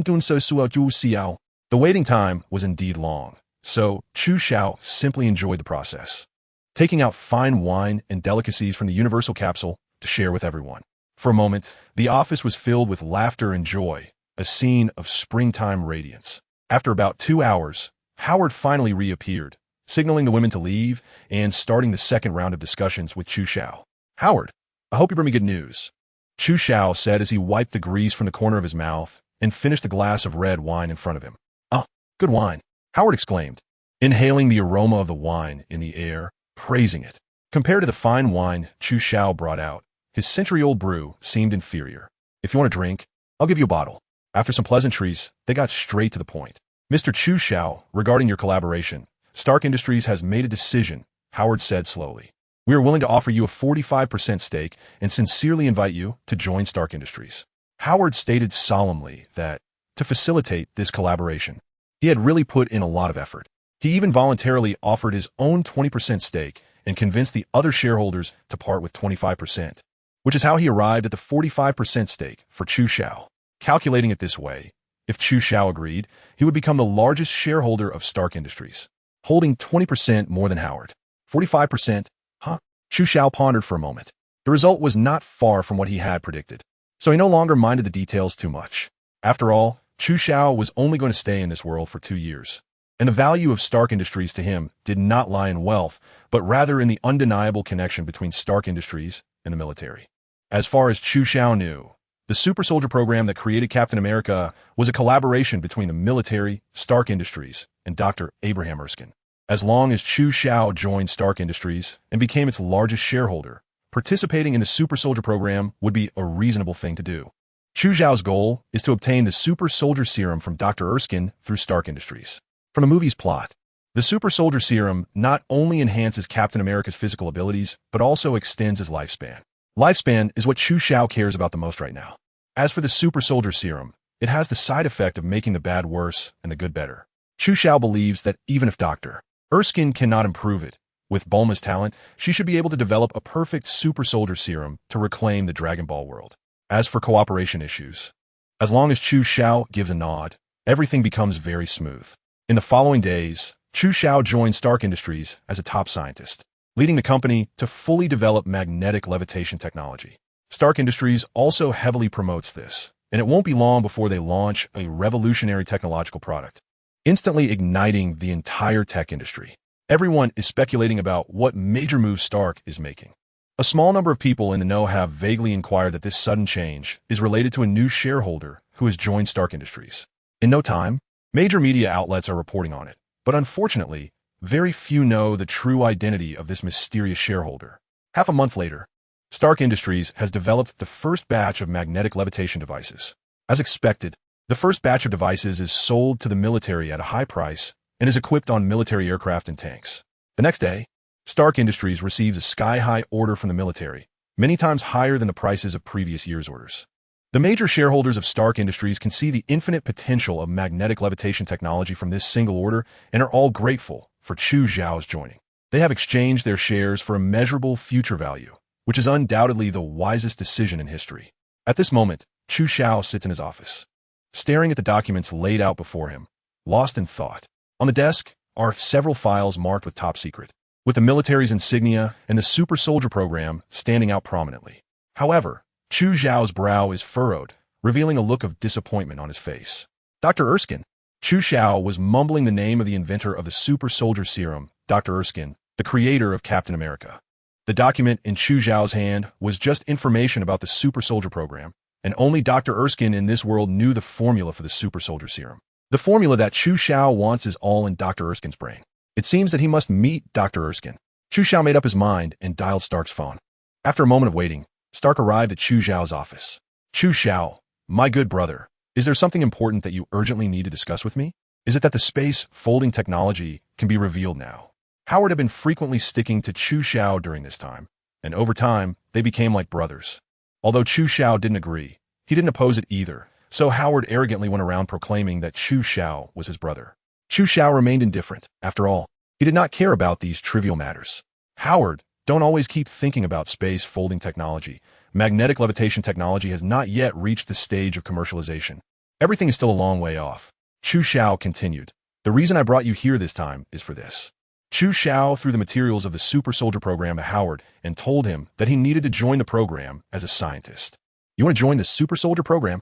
Speaker 1: waiting time was indeed long, so Chu Xiao simply enjoyed the process, taking out fine wine and delicacies from the universal capsule to share with everyone. For a moment, the office was filled with laughter and joy, a scene of springtime radiance. After about 2 hours, Howard finally reappeared, signaling the women to leave and starting the second round of discussions with Chu Xiao. Howard, I hope you bring me good news, Chu Xiao said as he wiped the grease from the corner of his mouth and finished the glass of red wine in front of him. Oh, good wine, Howard exclaimed, inhaling the aroma of the wine in the air, praising it. Compared to the fine wine Chu Xiao brought out, his century-old brew seemed inferior. If you want a drink, I'll give you a bottle. After some pleasantries, they got straight to the point. Mr. Chu Xiao, regarding your collaboration, Stark Industries has made a decision, Howard said slowly. We are willing to offer you a 45% stake and sincerely invite you to join Stark Industries. Howard stated solemnly that, to facilitate this collaboration, he had really put in a lot of effort. He even voluntarily offered his own 20% stake and convinced the other shareholders to part with 25%, which is how he arrived at the 45% stake for Chu Xiao. Calculating it this way, if Chu Xiao agreed, he would become the largest shareholder of Stark Industries, holding 20% more than Howard. 45%? Huh? Chu Xiao pondered for a moment. The result was not far from what he had predicted, so he no longer minded the details too much. After all, Chu Xiao was only going to stay in this world for 2 years, and the value of Stark Industries to him did not lie in wealth, but rather in the undeniable connection between Stark Industries and the military. As far as Chu Xiao knew, the super soldier program that created Captain America was a collaboration between the military, Stark Industries, and Dr. Abraham Erskine. As long as Chu Xiao joined Stark Industries and became its largest shareholder, participating in the super soldier program would be a reasonable thing to do. Chu Xiao's goal is to obtain the super soldier serum from Dr. Erskine through Stark Industries. From the movie's plot, the super soldier serum not only enhances Captain America's physical abilities, but also extends his lifespan. Lifespan is what Chu Xiao cares about the most right now. As for the super soldier serum, it has the side effect of making the bad worse and the good better. Chu Xiao believes that even if Dr. Erskine cannot improve it, with Bulma's talent, she should be able to develop a perfect super soldier serum to reclaim the Dragon Ball world. As for cooperation issues, as long as Chu Xiao gives a nod, everything becomes very smooth. In the following days, Chu Xiao joined Stark Industries as a top scientist, leading the company to fully develop magnetic levitation technology. Stark Industries also heavily promotes this, and it won't be long before they launch a revolutionary technological product, instantly igniting the entire tech industry. Everyone is speculating about what major moves Stark is making. A small number of people in the know have vaguely inquired that this sudden change is related to a new shareholder who has joined Stark Industries. In no time, major media outlets are reporting on it, but unfortunately, very few know the true identity of this mysterious shareholder. Half a month later, Stark Industries has developed the first batch of magnetic levitation devices. As expected, the first batch of devices is sold to the military at a high price and is equipped on military aircraft and tanks. The next day, Stark Industries receives a sky-high order from the military, many times higher than the prices of previous year's orders. The major shareholders of Stark Industries can see the infinite potential of magnetic levitation technology from this single order and are all grateful for Chu Xiao's joining. They have exchanged their shares for immeasurable future value, which is undoubtedly the wisest decision in history. At this moment, Chu Xiao sits in his office, staring at the documents laid out before him, lost in thought. On the desk are several files marked with top secret, with the military's insignia and the super soldier program standing out prominently. However, Chu Xiao's brow is furrowed, revealing a look of disappointment on his face. Dr. Erskine. Chu Xiao was mumbling the name of the inventor of the super soldier serum, Dr. Erskine, the creator of Captain America. The document in Chu Xiao's hand was just information about the super soldier program, and only Dr. Erskine in this world knew the formula for the super soldier serum. The formula that Chu Xiao wants is all in Dr. Erskine's brain. It seems that he must meet Dr. Erskine. Chu Xiao made up his mind and dialed Stark's phone. After a moment of waiting, Stark arrived at Chu Xiao's office. Chu Xiao, my good brother, is there something important that you urgently need to discuss with me? Is it that the space folding technology can be revealed now? Howard had been frequently sticking to Chu Xiao during this time, and over time, they became like brothers. Although Chu Xiao didn't agree, he didn't oppose it either, so Howard arrogantly went around proclaiming that Chu Xiao was his brother. Chu Xiao remained indifferent. After all, he did not care about these trivial matters. Howard, don't always keep thinking about space folding technology. Magnetic levitation technology has not yet reached the stage of commercialization. Everything is still a long way off. Chu Xiao continued. The reason I brought you here this time is for this. Chu Xiao threw the materials of the super soldier program at Howard and told him that he needed to join the program as a scientist. You want to join the super soldier program?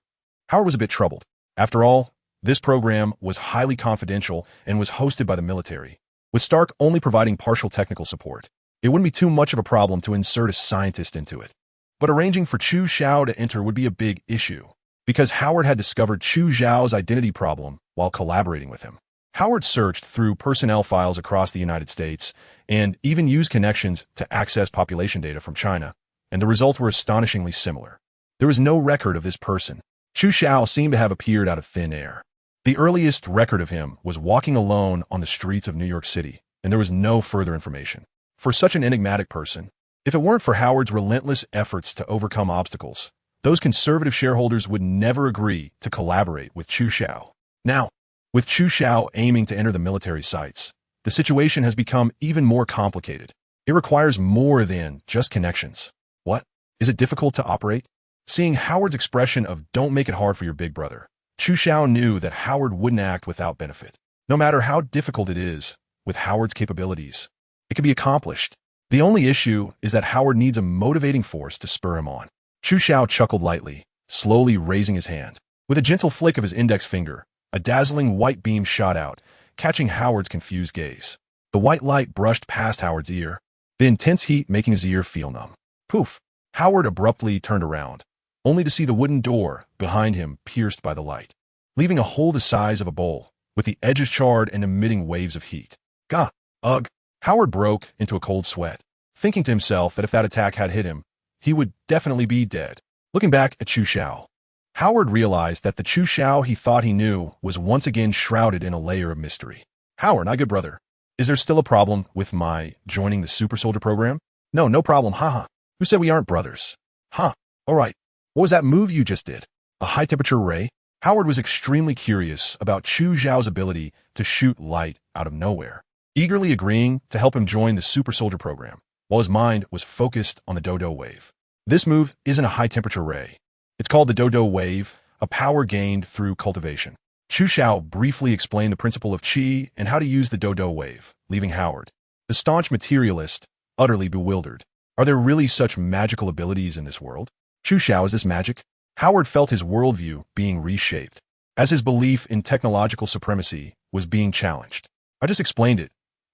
Speaker 1: Howard was a bit troubled. After all, this program was highly confidential and was hosted by the military, with Stark only providing partial technical support. It wouldn't be too much of a problem to insert a scientist into it. But arranging for Chu Xiao to enter would be a big issue, because Howard had discovered Chu Xiao's identity problem while collaborating with him. Howard searched through personnel files across the United States and even used connections to access population data from China, and the results were astonishingly similar. There was no record of this person. Chu Xiao seemed to have appeared out of thin air. The earliest record of him was walking alone on the streets of New York City, and there was no further information. For such an enigmatic person, if it weren't for Howard's relentless efforts to overcome obstacles, those conservative shareholders would never agree to collaborate with Chu Xiao. Now, with Chu Xiao aiming to enter the military sites, the situation has become even more complicated. It requires more than just connections. What? Is it difficult to operate? Seeing Howard's expression of "don't make it hard for your big brother," Chu Xiao knew that Howard wouldn't act without benefit. No matter how difficult it is, with Howard's capabilities, it can be accomplished. The only issue is that Howard needs a motivating force to spur him on. Chu Xiao chuckled lightly, slowly raising his hand. With a gentle flick of his index finger, a dazzling white beam shot out, catching Howard's confused gaze. The white light brushed past Howard's ear, the intense heat making his ear feel numb. Poof! Howard abruptly turned around, only to see the wooden door behind him pierced by the light, leaving a hole the size of a bowl, with the edges charred and emitting waves of heat. Gah! Ugh! Howard broke into a cold sweat, thinking to himself that if that attack had hit him, he would definitely be dead. Looking back at Chu Xiao, Howard realized that the Chu Xiao he thought he knew was once again shrouded in a layer of mystery. Howard, my good brother, is there still a problem with my joining the super soldier program? No problem, haha. Who said we aren't brothers? Huh, alright. What was that move you just did? A high-temperature ray? Howard was extremely curious about Chu Xiao's ability to shoot light out of nowhere, eagerly agreeing to help him join the super soldier program, while his mind was focused on the Dodo wave. This move isn't a high-temperature ray. It's called the Dodo wave, a power gained through cultivation. Chu Xiao briefly explained the principle of qi and how to use the Dodo wave, leaving Howard, the staunch materialist, utterly bewildered. Are there really such magical abilities in this world? Chu Xiao, is this magic? Howard felt his worldview being reshaped, as his belief in technological supremacy was being challenged. I just explained it.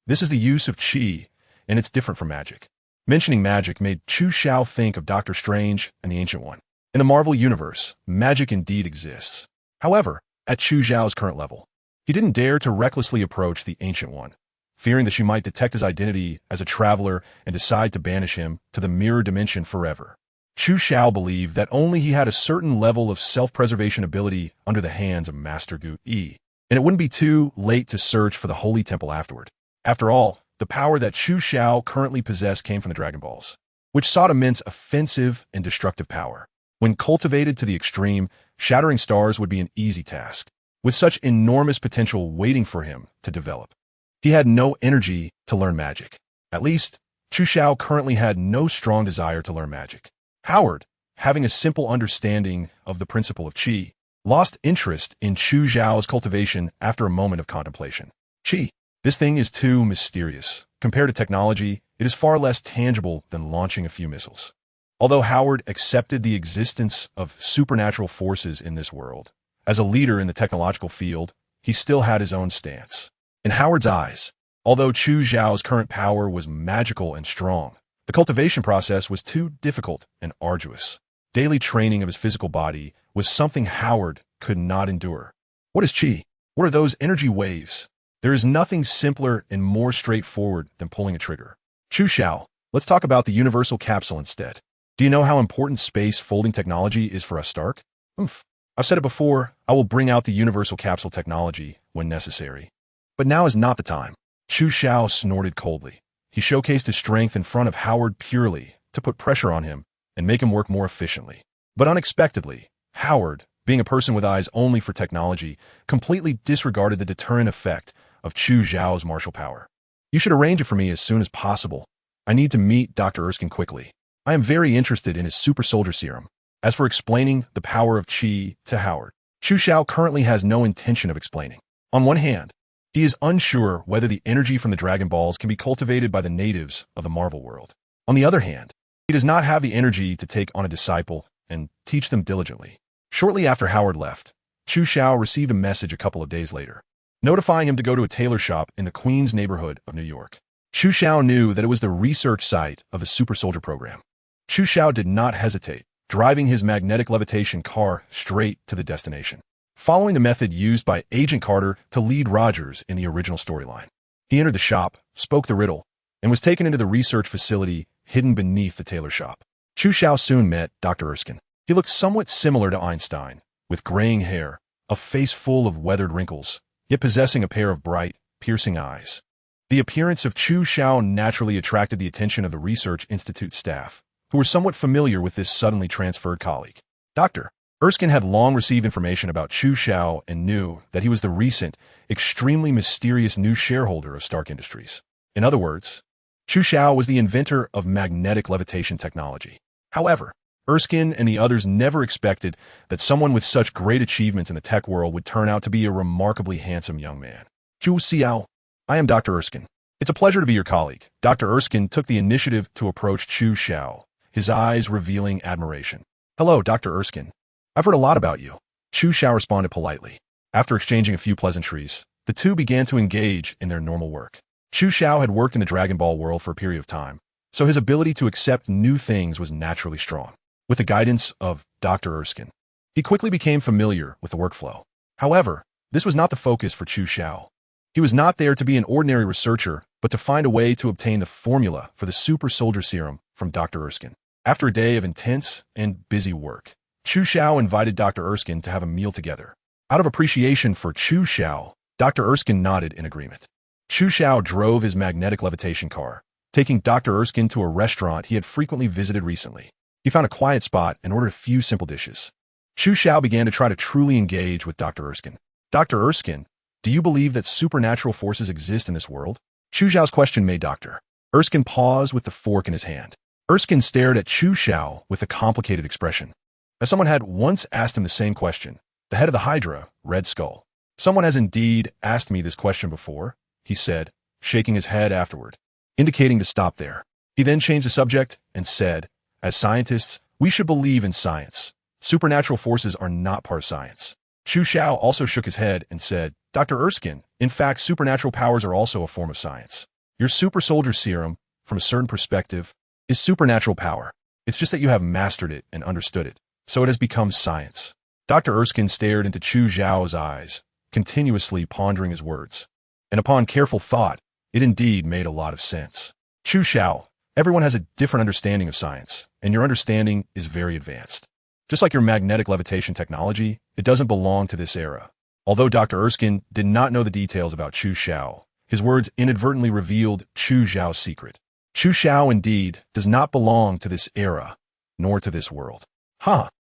Speaker 1: This is the use of qi, and it's different from magic. Mentioning magic made Chu Xiao think of Doctor Strange and the Ancient One. In the Marvel Universe, magic indeed exists. However, at Chu Xiao's current level, he didn't dare to recklessly approach the Ancient One, fearing that she might detect his identity as a traveler and decide to banish him to the mirror dimension forever. Chu Xiao believed that only he had a certain level of self-preservation ability under the hands of Master Gu Yi, and it wouldn't be too late to search for the Holy Temple afterward. After all, the power that Chu Xiao currently possessed came from the Dragon Balls, which sought immense offensive and destructive power. When cultivated to the extreme, shattering stars would be an easy task, with such enormous potential waiting for him to develop. He had no energy to learn magic. At least, Chu Xiao currently had no strong desire to learn magic. Howard, having a simple understanding of the principle of qi, lost interest in Chu Xiao's cultivation after a moment of contemplation. Chi. This thing is too mysterious. Compared to technology, it is far less tangible than launching a few missiles. Although Howard accepted the existence of supernatural forces in this world, as a leader in the technological field, he still had his own stance. In Howard's eyes, although Chu Zhao's current power was magical and strong, the cultivation process was too difficult and arduous. Daily training of his physical body was something Howard could not endure. What is Chi? What are those energy waves? There is nothing simpler and more straightforward than pulling a trigger. Chu Xiao, let's talk about the universal capsule instead. Do you know how important space folding technology is for us Stark? I've said it before, I will bring out the universal capsule technology when necessary. But now is not the time. Chu Xiao snorted coldly. He showcased his strength in front of Howard purely to put pressure on him and make him work more efficiently. But unexpectedly, Howard, being a person with eyes only for technology, completely disregarded the deterrent effect of Chu Zhao's martial power. You should arrange it for me as soon as possible. I need to meet Dr. Erskine quickly. I am very interested in his super soldier serum. As for explaining the power of Chi to Howard, Chu Xiao currently has no intention of explaining. On one hand, he is unsure whether the energy from the Dragon Balls can be cultivated by the natives of the Marvel world. On the other hand, he does not have the energy to take on a disciple and teach them diligently. Shortly after Howard left, Chu Xiao received a message a couple of days later, notifying him to go to a tailor shop in the Queens neighborhood of New York. Chu Xiao knew that it was the research site of the Super Soldier program. Chu Xiao did not hesitate, driving his magnetic levitation car straight to the destination, following the method used by Agent Carter to lead Rogers in the original storyline. He entered the shop, spoke the riddle, and was taken into the research facility hidden beneath the tailor shop. Chu Xiao soon met Dr. Erskine. He looked somewhat similar to Einstein, with graying hair, a face full of weathered wrinkles, yet possessing a pair of bright, piercing eyes. The appearance of Chu Xiao naturally attracted the attention of the Research Institute staff, who were somewhat familiar with this suddenly transferred colleague. Dr. Erskine had long received information about Chu Xiao and knew that he was the recent, extremely mysterious new shareholder of Stark Industries. In other words, Chu Xiao was the inventor of magnetic levitation technology. However, Erskine and the others never expected that someone with such great achievements in the tech world would turn out to be a remarkably handsome young man. Chu Xiao, I am Dr. Erskine. It's a pleasure to be your colleague. Dr. Erskine took the initiative to approach Chu Xiao, his eyes revealing admiration. Hello, Dr. Erskine. I've heard a lot about you. Chu Xiao responded politely. After exchanging a few pleasantries, the two began to engage in their normal work. Chu Xiao had worked in the Dragon Ball world for a period of time, so his ability to accept new things was naturally strong. With the guidance of Dr. Erskine, he quickly became familiar with the workflow. However, this was not the focus for Chu Xiao. He was not there to be an ordinary researcher, but to find a way to obtain the formula for the super soldier serum from Dr. Erskine. After a day of intense and busy work, Chu Xiao invited Dr. Erskine to have a meal together. Out of appreciation for Chu Xiao, Dr. Erskine nodded in agreement. Chu Xiao drove his magnetic levitation car, taking Dr. Erskine to a restaurant he had frequently visited recently. He found a quiet spot and ordered a few simple dishes. Chu Xiao began to try to truly engage with Dr. Erskine. Dr. Erskine, do you believe that supernatural forces exist in this world? Chu Xiao's question made Dr. Erskine pause with the fork in his hand. Erskine stared at Chu Xiao with a complicated expression. As someone had once asked him the same question, the head of the Hydra, Red Skull. Someone has indeed asked me this question before, he said, shaking his head afterward, indicating to stop there. He then changed the subject and said, as scientists, we should believe in science. Supernatural forces are not part of science. Chu Xiao also shook his head and said, Dr. Erskine, in fact, supernatural powers are also a form of science. Your super soldier serum, from a certain perspective, is supernatural power. It's just that you have mastered it and understood it, so it has become science. Dr. Erskine stared into Chu Xiao's eyes, continuously pondering his words. And upon careful thought, it indeed made a lot of sense. Chu Xiao, everyone has a different understanding of science, and your understanding is very advanced. Just like your magnetic levitation technology, it doesn't belong to this era. Although Dr. Erskine did not know the details about Chu Xiao, his words inadvertently revealed Chu Xiao's secret. Chu Xiao indeed does not belong to this era, nor to this world.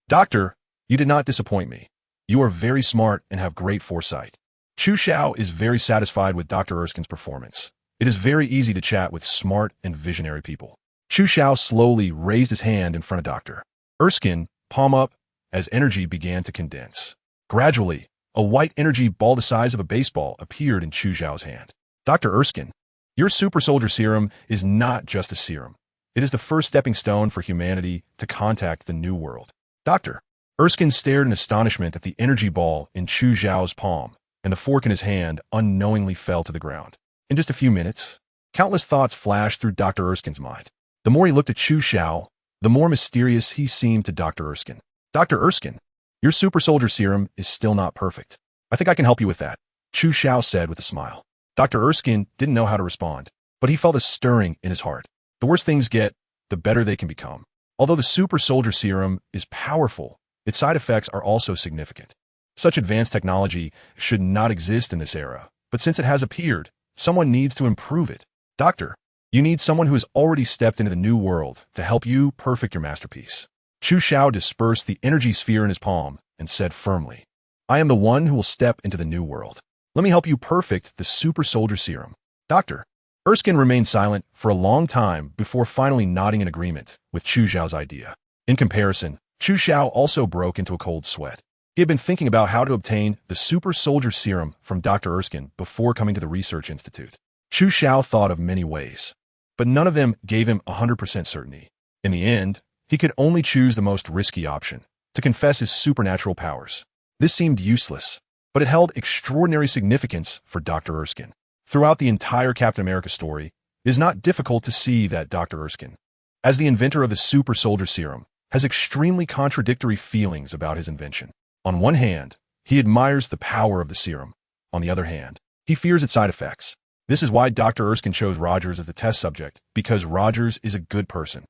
Speaker 1: Doctor, you did not disappoint me. You are very smart and have great foresight. Chu Xiao is very satisfied with Dr. Erskine's performance. It is very easy to chat with smart and visionary people. Chu Xiao slowly raised his hand in front of Dr. Erskine, palm up, as energy began to condense. Gradually, A white energy ball the size of a baseball appeared in Chu Xiao's hand. Dr. Erskine, your super soldier serum is not just a serum. It is the first stepping stone for humanity to contact the new world. Dr. Erskine stared in astonishment at the energy ball in Chu Xiao's palm, and the fork in his hand unknowingly fell to the ground. In just a few minutes, countless thoughts flashed through Dr. Erskine's mind. The more he looked at Chu Xiao, the more mysterious he seemed to Dr. Erskine. Dr. Erskine, your super soldier serum is still not perfect. I think I can help you with that, Chu Xiao said with a smile. Dr. Erskine didn't know how to respond, but he felt a stirring in his heart. The worse things get, the better they can become. Although the super soldier serum is powerful, its side effects are also significant. Such advanced technology should not exist in this era, but since it has appeared, someone needs to improve it. Doctor, you need someone who has already stepped into the new world to help you perfect your masterpiece. Chu Xiao dispersed the energy sphere in his palm and said firmly, I am the one who will step into the new world. Let me help you perfect the super soldier serum. Dr. Erskine remained silent for a long time before finally nodding in agreement with Chu Xiao's idea. In comparison, Chu Xiao also broke into a cold sweat. He had been thinking about how to obtain the super soldier serum from Dr. Erskine before coming to the research institute. Chu Xiao thought of many ways, but none of them gave him 100% certainty. In the end, he could only choose the most risky option, to confess his supernatural powers. This seemed useless, but it held extraordinary significance for Dr. Erskine. Throughout the entire Captain America story, it is not difficult to see that Dr. Erskine, as the inventor of the super soldier serum, has extremely contradictory feelings about his invention. On one hand, he admires the power of the serum. On the other hand, he fears its side effects. This is why Dr. Erskine chose Rogers as the test subject, because Rogers is a good person.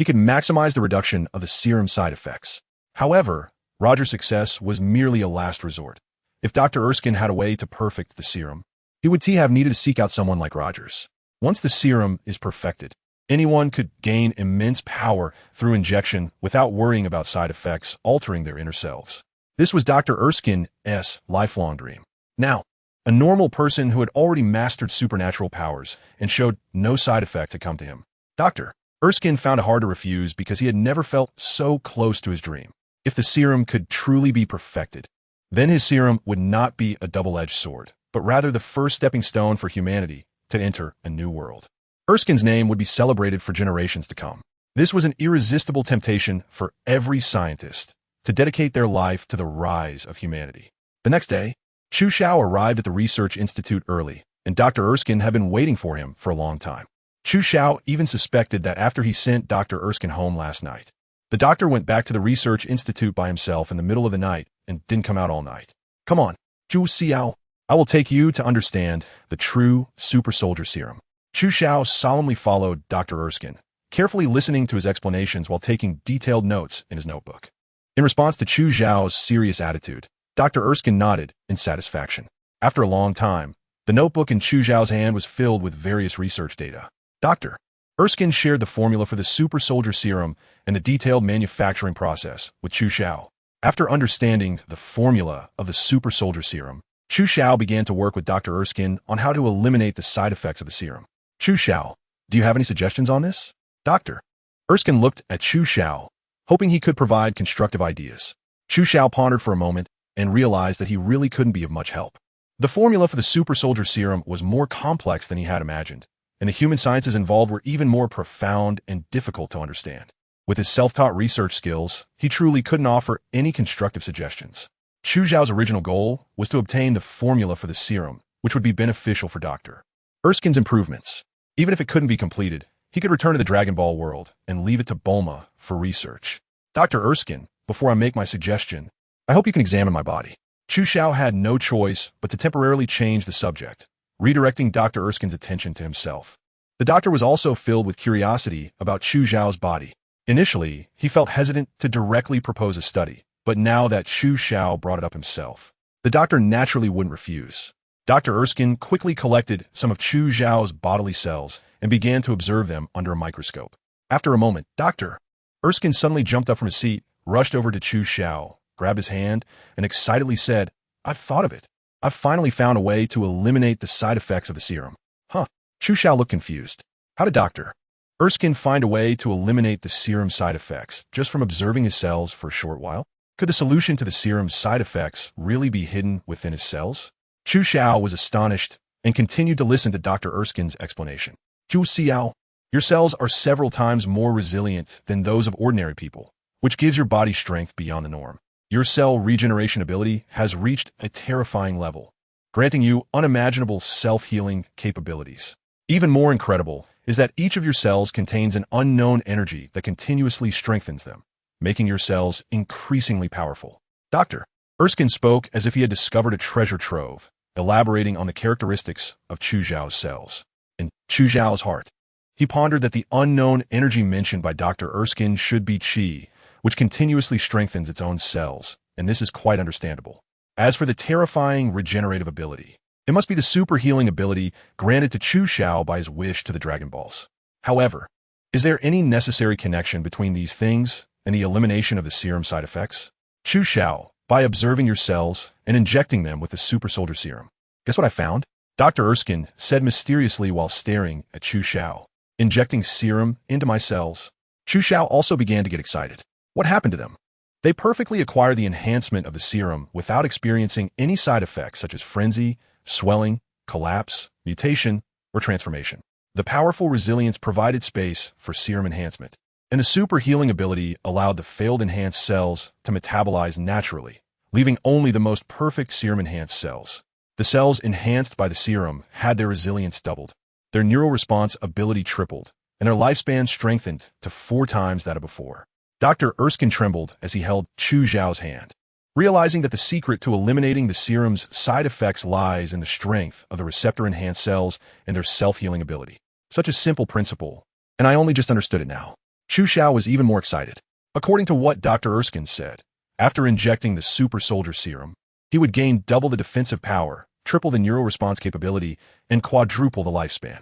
Speaker 1: He could maximize the reduction of the serum side effects. However, Rogers' success was merely a last resort. If Dr. Erskine had a way to perfect the serum, he would have needed to seek out someone like Rogers. Once the serum is perfected, anyone could gain immense power through injection without worrying about side effects altering their inner selves. This was Dr. Erskine's lifelong dream. Now, a normal person who had already mastered supernatural powers and showed no side effect had come to him. Dr. Erskine found it hard to refuse because he had never felt so close to his dream. If the serum could truly be perfected, then his serum would not be a double-edged sword, but rather the first stepping stone for humanity to enter a new world. Erskine's name would be celebrated for generations to come. This was an irresistible temptation for every scientist to dedicate their life to the rise of humanity. The next day, Chu Xiao arrived at the research institute early, and Dr. Erskine had been waiting for him for a long time. Chu Xiao even suspected that after he sent Dr. Erskine home last night, the doctor went back to the research institute by himself in the middle of the night and didn't come out all night. Come on, Chu Xiao. I will take you to understand the true super soldier serum. Chu Xiao solemnly followed Dr. Erskine, carefully listening to his explanations while taking detailed notes in his notebook. In response to Chu Xiao's serious attitude, Dr. Erskine nodded in satisfaction. After a long time, the notebook in Chu Xiao's hand was filled with various research data. Dr. Erskine shared the formula for the super soldier serum and the detailed manufacturing process with Chu Xiao. After understanding the formula of the super soldier serum, Chu Xiao began to work with Dr. Erskine on how to eliminate the side effects of the serum. Chu Xiao, do you have any suggestions on this? Dr. Erskine looked at Chu Xiao, hoping he could provide constructive ideas. Chu Xiao pondered for a moment and realized that he really couldn't be of much help. The formula for the super soldier serum was more complex than he had imagined, and the human sciences involved were even more profound and difficult to understand. With his self-taught research skills, he truly couldn't offer any constructive suggestions. Chu Xiao's original goal was to obtain the formula for the serum, which would be beneficial for Dr. Erskine's improvements. Even if it couldn't be completed, he could return to the Dragon Ball world and leave it to Bulma for research. Dr. Erskine, before I make my suggestion, I hope you can examine my body. Chu Xiao had no choice but to temporarily change the subject, redirecting Dr. Erskine's attention to himself. The doctor was also filled with curiosity about Chu Xiao's body. Initially, he felt hesitant to directly propose a study, but now that Chu Xiao brought it up himself, the doctor naturally wouldn't refuse. Dr. Erskine quickly collected some of Chu Xiao's bodily cells and began to observe them under a microscope. After a moment, Dr. Erskine suddenly jumped up from his seat, rushed over to Chu Xiao, grabbed his hand, and excitedly said, I've thought of it. I've finally found a way to eliminate the side effects of the serum. Huh? Chu Xiao looked confused. How did Dr. Erskine find a way to eliminate the serum side effects just from observing his cells for a short while? Could the solution to the serum's side effects really be hidden within his cells? Chu Xiao was astonished and continued to listen to Dr. Erskine's explanation. Chu Xiao, your cells are several times more resilient than those of ordinary people, which gives your body strength beyond the norm. Your cell regeneration ability has reached a terrifying level, granting you unimaginable self-healing capabilities. Even more incredible is that each of your cells contains an unknown energy that continuously strengthens them, making your cells increasingly powerful. Dr. Erskine spoke as if he had discovered a treasure trove, elaborating on the characteristics of Chu Xiao's cells. In Chu Xiao's heart, he pondered that the unknown energy mentioned by Dr. Erskine should be qi, which continuously strengthens its own cells, and this is quite understandable. As for the terrifying regenerative ability, it must be the super healing ability granted to Chu Xiao by his wish to the Dragon Balls. However, is there any necessary connection between these things and the elimination of the serum side effects? Chu Xiao, by observing your cells and injecting them with the super soldier serum. Guess what I found? Dr. Erskine said mysteriously while staring at Chu Xiao. Injecting serum into my cells. Chu Xiao also began to get excited. What happened to them? They perfectly acquire the enhancement of the serum without experiencing any side effects such as frenzy, swelling, collapse, mutation, or transformation. The powerful resilience provided space for serum enhancement, and the super healing ability allowed the failed enhanced cells to metabolize naturally, leaving only the most perfect serum-enhanced cells. The cells enhanced by the serum had their resilience doubled, their neural response ability tripled, and their lifespan strengthened to 4 times that of before. Dr. Erskine trembled as he held Chu Xiao's hand, realizing that the secret to eliminating the serum's side effects lies in the strength of the receptor-enhanced cells and their self-healing ability. Such a simple principle, and I only just understood it now. Chu Xiao was even more excited. According to what Dr. Erskine said, after injecting the super soldier serum, he would gain double the defensive power, triple the neural response capability, and quadruple the lifespan.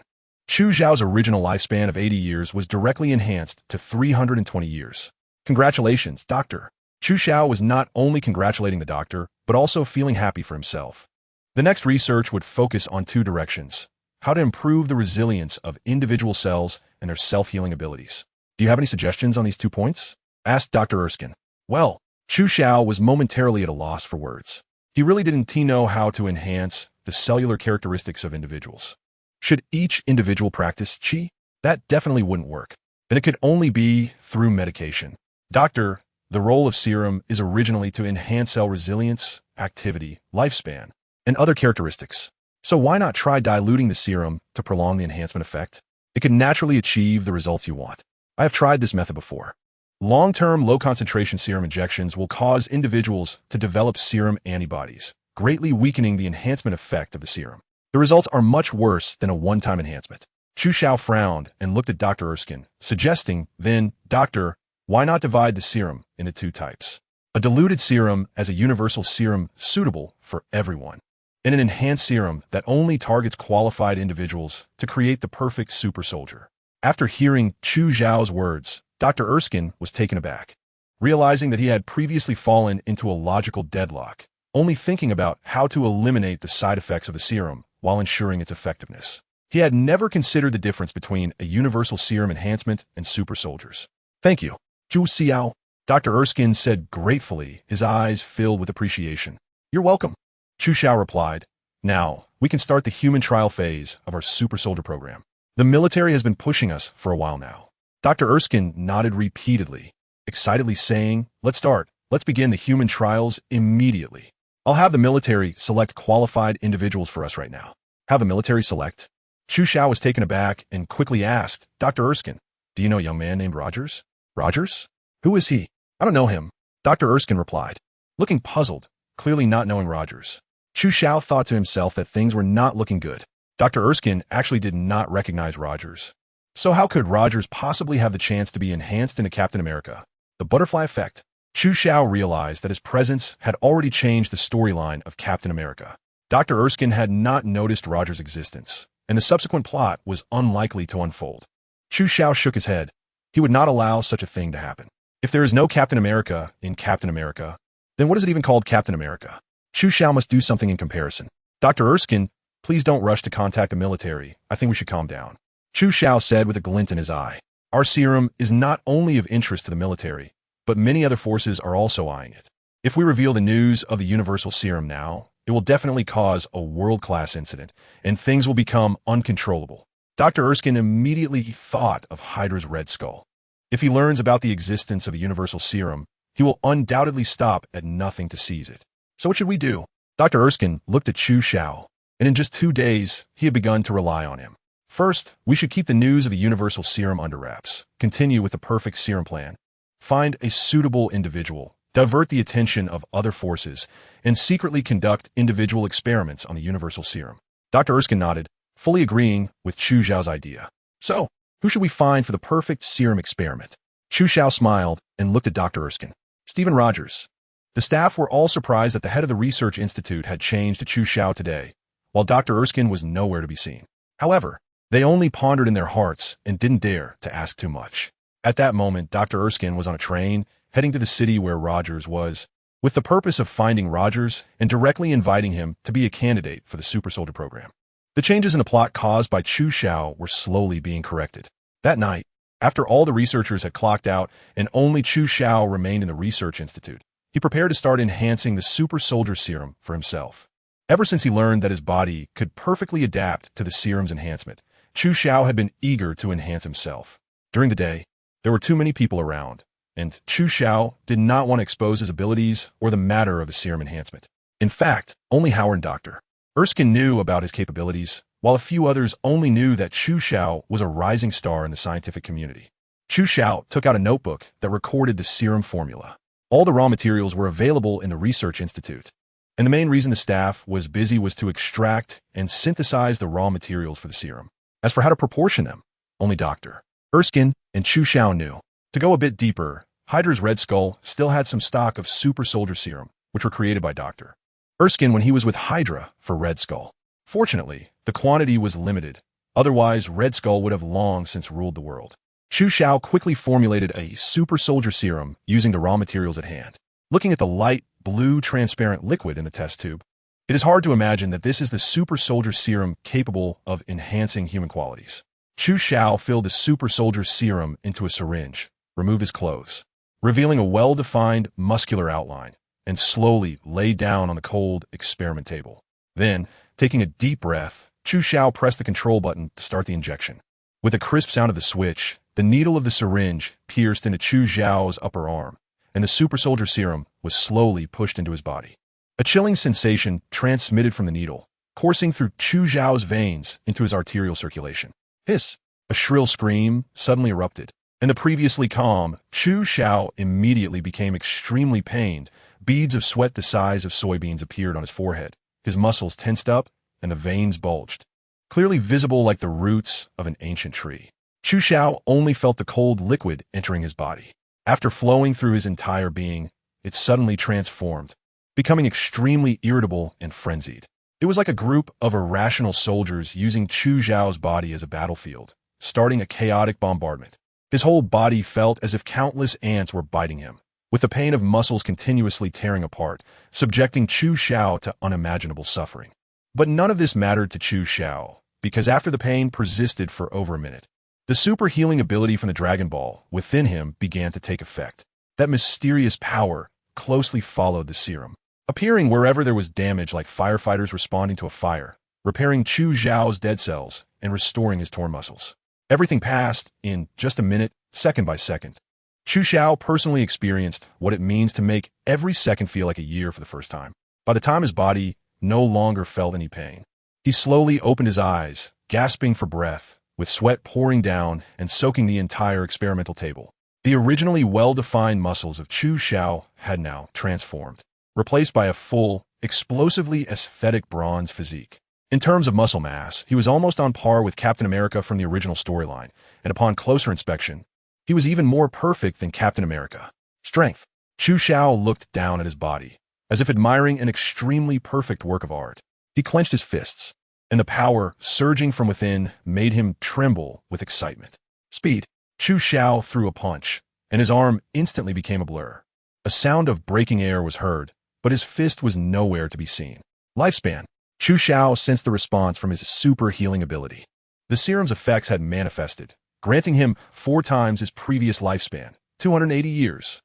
Speaker 1: Chu Xiao's original lifespan of 80 years was directly enhanced to 320 years. Congratulations, Doctor. Chu Xiao was not only congratulating the doctor, but also feeling happy for himself. The next research would focus on 2 directions: how to improve the resilience of individual cells and their self-healing abilities. Do you have any suggestions on these 2 points? Asked Dr. Erskine. Well, Chu Xiao was momentarily at a loss for words. He really didn't know how to enhance the cellular characteristics of individuals. Should each individual practice qi? That definitely wouldn't work. Then it could only be through medication. Doctor, the role of serum is originally to enhance cell resilience, activity, lifespan, and other characteristics. So why not try diluting the serum to prolong the enhancement effect? It can naturally achieve the results you want. I have tried this method before. Long-term, low-concentration serum injections will cause individuals to develop serum antibodies, greatly weakening the enhancement effect of the serum. The results are much worse than a one-time enhancement. Chu Xiao frowned and looked at Dr. Erskine, suggesting, then, Doctor, why not divide the serum into 2 types? A diluted serum as a universal serum suitable for everyone, and an enhanced serum that only targets qualified individuals to create the perfect super soldier. After hearing Chu Xiao's words, Dr. Erskine was taken aback, realizing that he had previously fallen into a logical deadlock, only thinking about how to eliminate the side effects of the serum while ensuring its effectiveness. He had never considered the difference between a universal serum enhancement and super soldiers. Thank you, Chu Xiao, Dr. Erskine said gratefully, his eyes filled with appreciation. You're welcome, Chu Xiao replied. Now, we can start the human trial phase of our super soldier program. The military has been pushing us for a while now. Dr. Erskine nodded repeatedly, excitedly saying, let's start. Let's begin the human trials immediately. I'll have the military select qualified individuals for us right now. Have the military select? Chu Xiao was taken aback and quickly asked, Dr. Erskine, do you know a young man named Rogers? Rogers? Who is he? I don't know him, Dr. Erskine replied, looking puzzled, clearly not knowing Rogers. Chu Xiao thought to himself that things were not looking good. Dr. Erskine actually did not recognize Rogers. So how could Rogers possibly have the chance to be enhanced into Captain America? The butterfly effect. Chu Xiao realized that his presence had already changed the storyline of Captain America. Dr. Erskine had not noticed Rogers' existence, and the subsequent plot was unlikely to unfold. Chu Xiao shook his head. He would not allow such a thing to happen. If there is no Captain America in Captain America, then what is it even called Captain America? Chu Xiao must do something in comparison. Dr. Erskine, please don't rush to contact the military. I think we should calm down. Chu Xiao said with a glint in his eye. Our serum is not only of interest to the military, but many other forces are also eyeing it. If we reveal the news of the universal serum now, it will definitely cause a world-class incident, and things will become uncontrollable. Dr. Erskine immediately thought of Hydra's Red Skull. If he learns about the existence of a universal serum, he will undoubtedly stop at nothing to seize it. So what should we do? Dr. Erskine looked at Chu Xiao, and in just 2 days, he had begun to rely on him. First, we should keep the news of the universal serum under wraps, continue with the perfect serum plan, find a suitable individual, divert the attention of other forces, and secretly conduct individual experiments on the universal serum. Dr. Erskine nodded, fully agreeing with Chu Xiao's idea. So, who should we find for the perfect serum experiment? Chu Xiao smiled and looked at Dr. Erskine. Stephen Rogers. The staff were all surprised that the head of the research institute had changed to Chu Xiao today, while Dr. Erskine was nowhere to be seen. However, they only pondered in their hearts and didn't dare to ask too much. At that moment, Dr. Erskine was on a train, heading to the city where Rogers was, with the purpose of finding Rogers and directly inviting him to be a candidate for the Super Soldier program. The changes in the plot caused by Chu Xiao were slowly being corrected. That night, after all the researchers had clocked out and only Chu Xiao remained in the research institute, he prepared to start enhancing the Super Soldier Serum for himself. Ever since he learned that his body could perfectly adapt to the serum's enhancement, Chu Xiao had been eager to enhance himself. During the day, there were too many people around, and Chu Xiao did not want to expose his abilities or the matter of the serum enhancement. In fact, only Howard and Dr. Erskine knew about his capabilities, while a few others only knew that Chu Xiao was a rising star in the scientific community. Chu Xiao took out a notebook that recorded the serum formula. All the raw materials were available in the research institute, and the main reason the staff was busy was to extract and synthesize the raw materials for the serum. As for how to proportion them, only Dr. Erskine and Chu Xiao knew. To go a bit deeper, Hydra's Red Skull still had some stock of Super Soldier Serum, which were created by Dr. Erskine when he was with Hydra for Red Skull. Fortunately, the quantity was limited, otherwise Red Skull would have long since ruled the world. Chu Xiao quickly formulated a Super Soldier Serum using the raw materials at hand. Looking at the light, blue, transparent liquid in the test tube, it is hard to imagine that this is the Super Soldier Serum capable of enhancing human qualities. Chu Xiao filled the Super Soldier Serum into a syringe, removed his clothes, revealing a well-defined muscular outline, and slowly lay down on the cold experiment table. Then, taking a deep breath, Chu Xiao pressed the control button to start the injection. With a crisp sound of the switch, the needle of the syringe pierced into Chu Xiao's upper arm, and the Super Soldier Serum was slowly pushed into his body. A chilling sensation transmitted from the needle, coursing through Chu Xiao's veins into his arterial circulation. Hiss! A shrill scream suddenly erupted, and the previously calm Chu Xiao immediately became extremely pained. Beads of sweat the size of soybeans appeared on his forehead. His muscles tensed up, and the veins bulged, clearly visible like the roots of an ancient tree. Chu Xiao only felt the cold liquid entering his body. After flowing through his entire being, it suddenly transformed, becoming extremely irritable and frenzied. It was like a group of irrational soldiers using Chu Xiao's body as a battlefield, starting a chaotic bombardment. His whole body felt as if countless ants were biting him, with the pain of muscles continuously tearing apart, subjecting Chu Xiao to unimaginable suffering. But none of this mattered to Chu Xiao, because after the pain persisted for over a minute, the super healing ability from the Dragon Ball within him began to take effect. That mysterious power closely followed the serum, appearing wherever there was damage like firefighters responding to a fire, repairing Chu Xiao's dead cells, and restoring his torn muscles. Everything passed in just a minute, second by second. Chu Xiao personally experienced what it means to make every second feel like a year for the first time. By the time his body no longer felt any pain, he slowly opened his eyes, gasping for breath, with sweat pouring down and soaking the entire experimental table. The originally well-defined muscles of Chu Xiao had now transformed, replaced by a full, explosively aesthetic bronze physique. In terms of muscle mass, he was almost on par with Captain America from the original storyline, and upon closer inspection, he was even more perfect than Captain America. Strength. Chu Xiao looked down at his body, as if admiring an extremely perfect work of art. He clenched his fists, and the power surging from within made him tremble with excitement. Speed. Chu Xiao threw a punch, and his arm instantly became a blur. A sound of breaking air was heard, but his fist was nowhere to be seen. Lifespan. Chu Xiao sensed the response from his super healing ability. The serum's effects had manifested, granting him 4 times his previous lifespan, 280 years.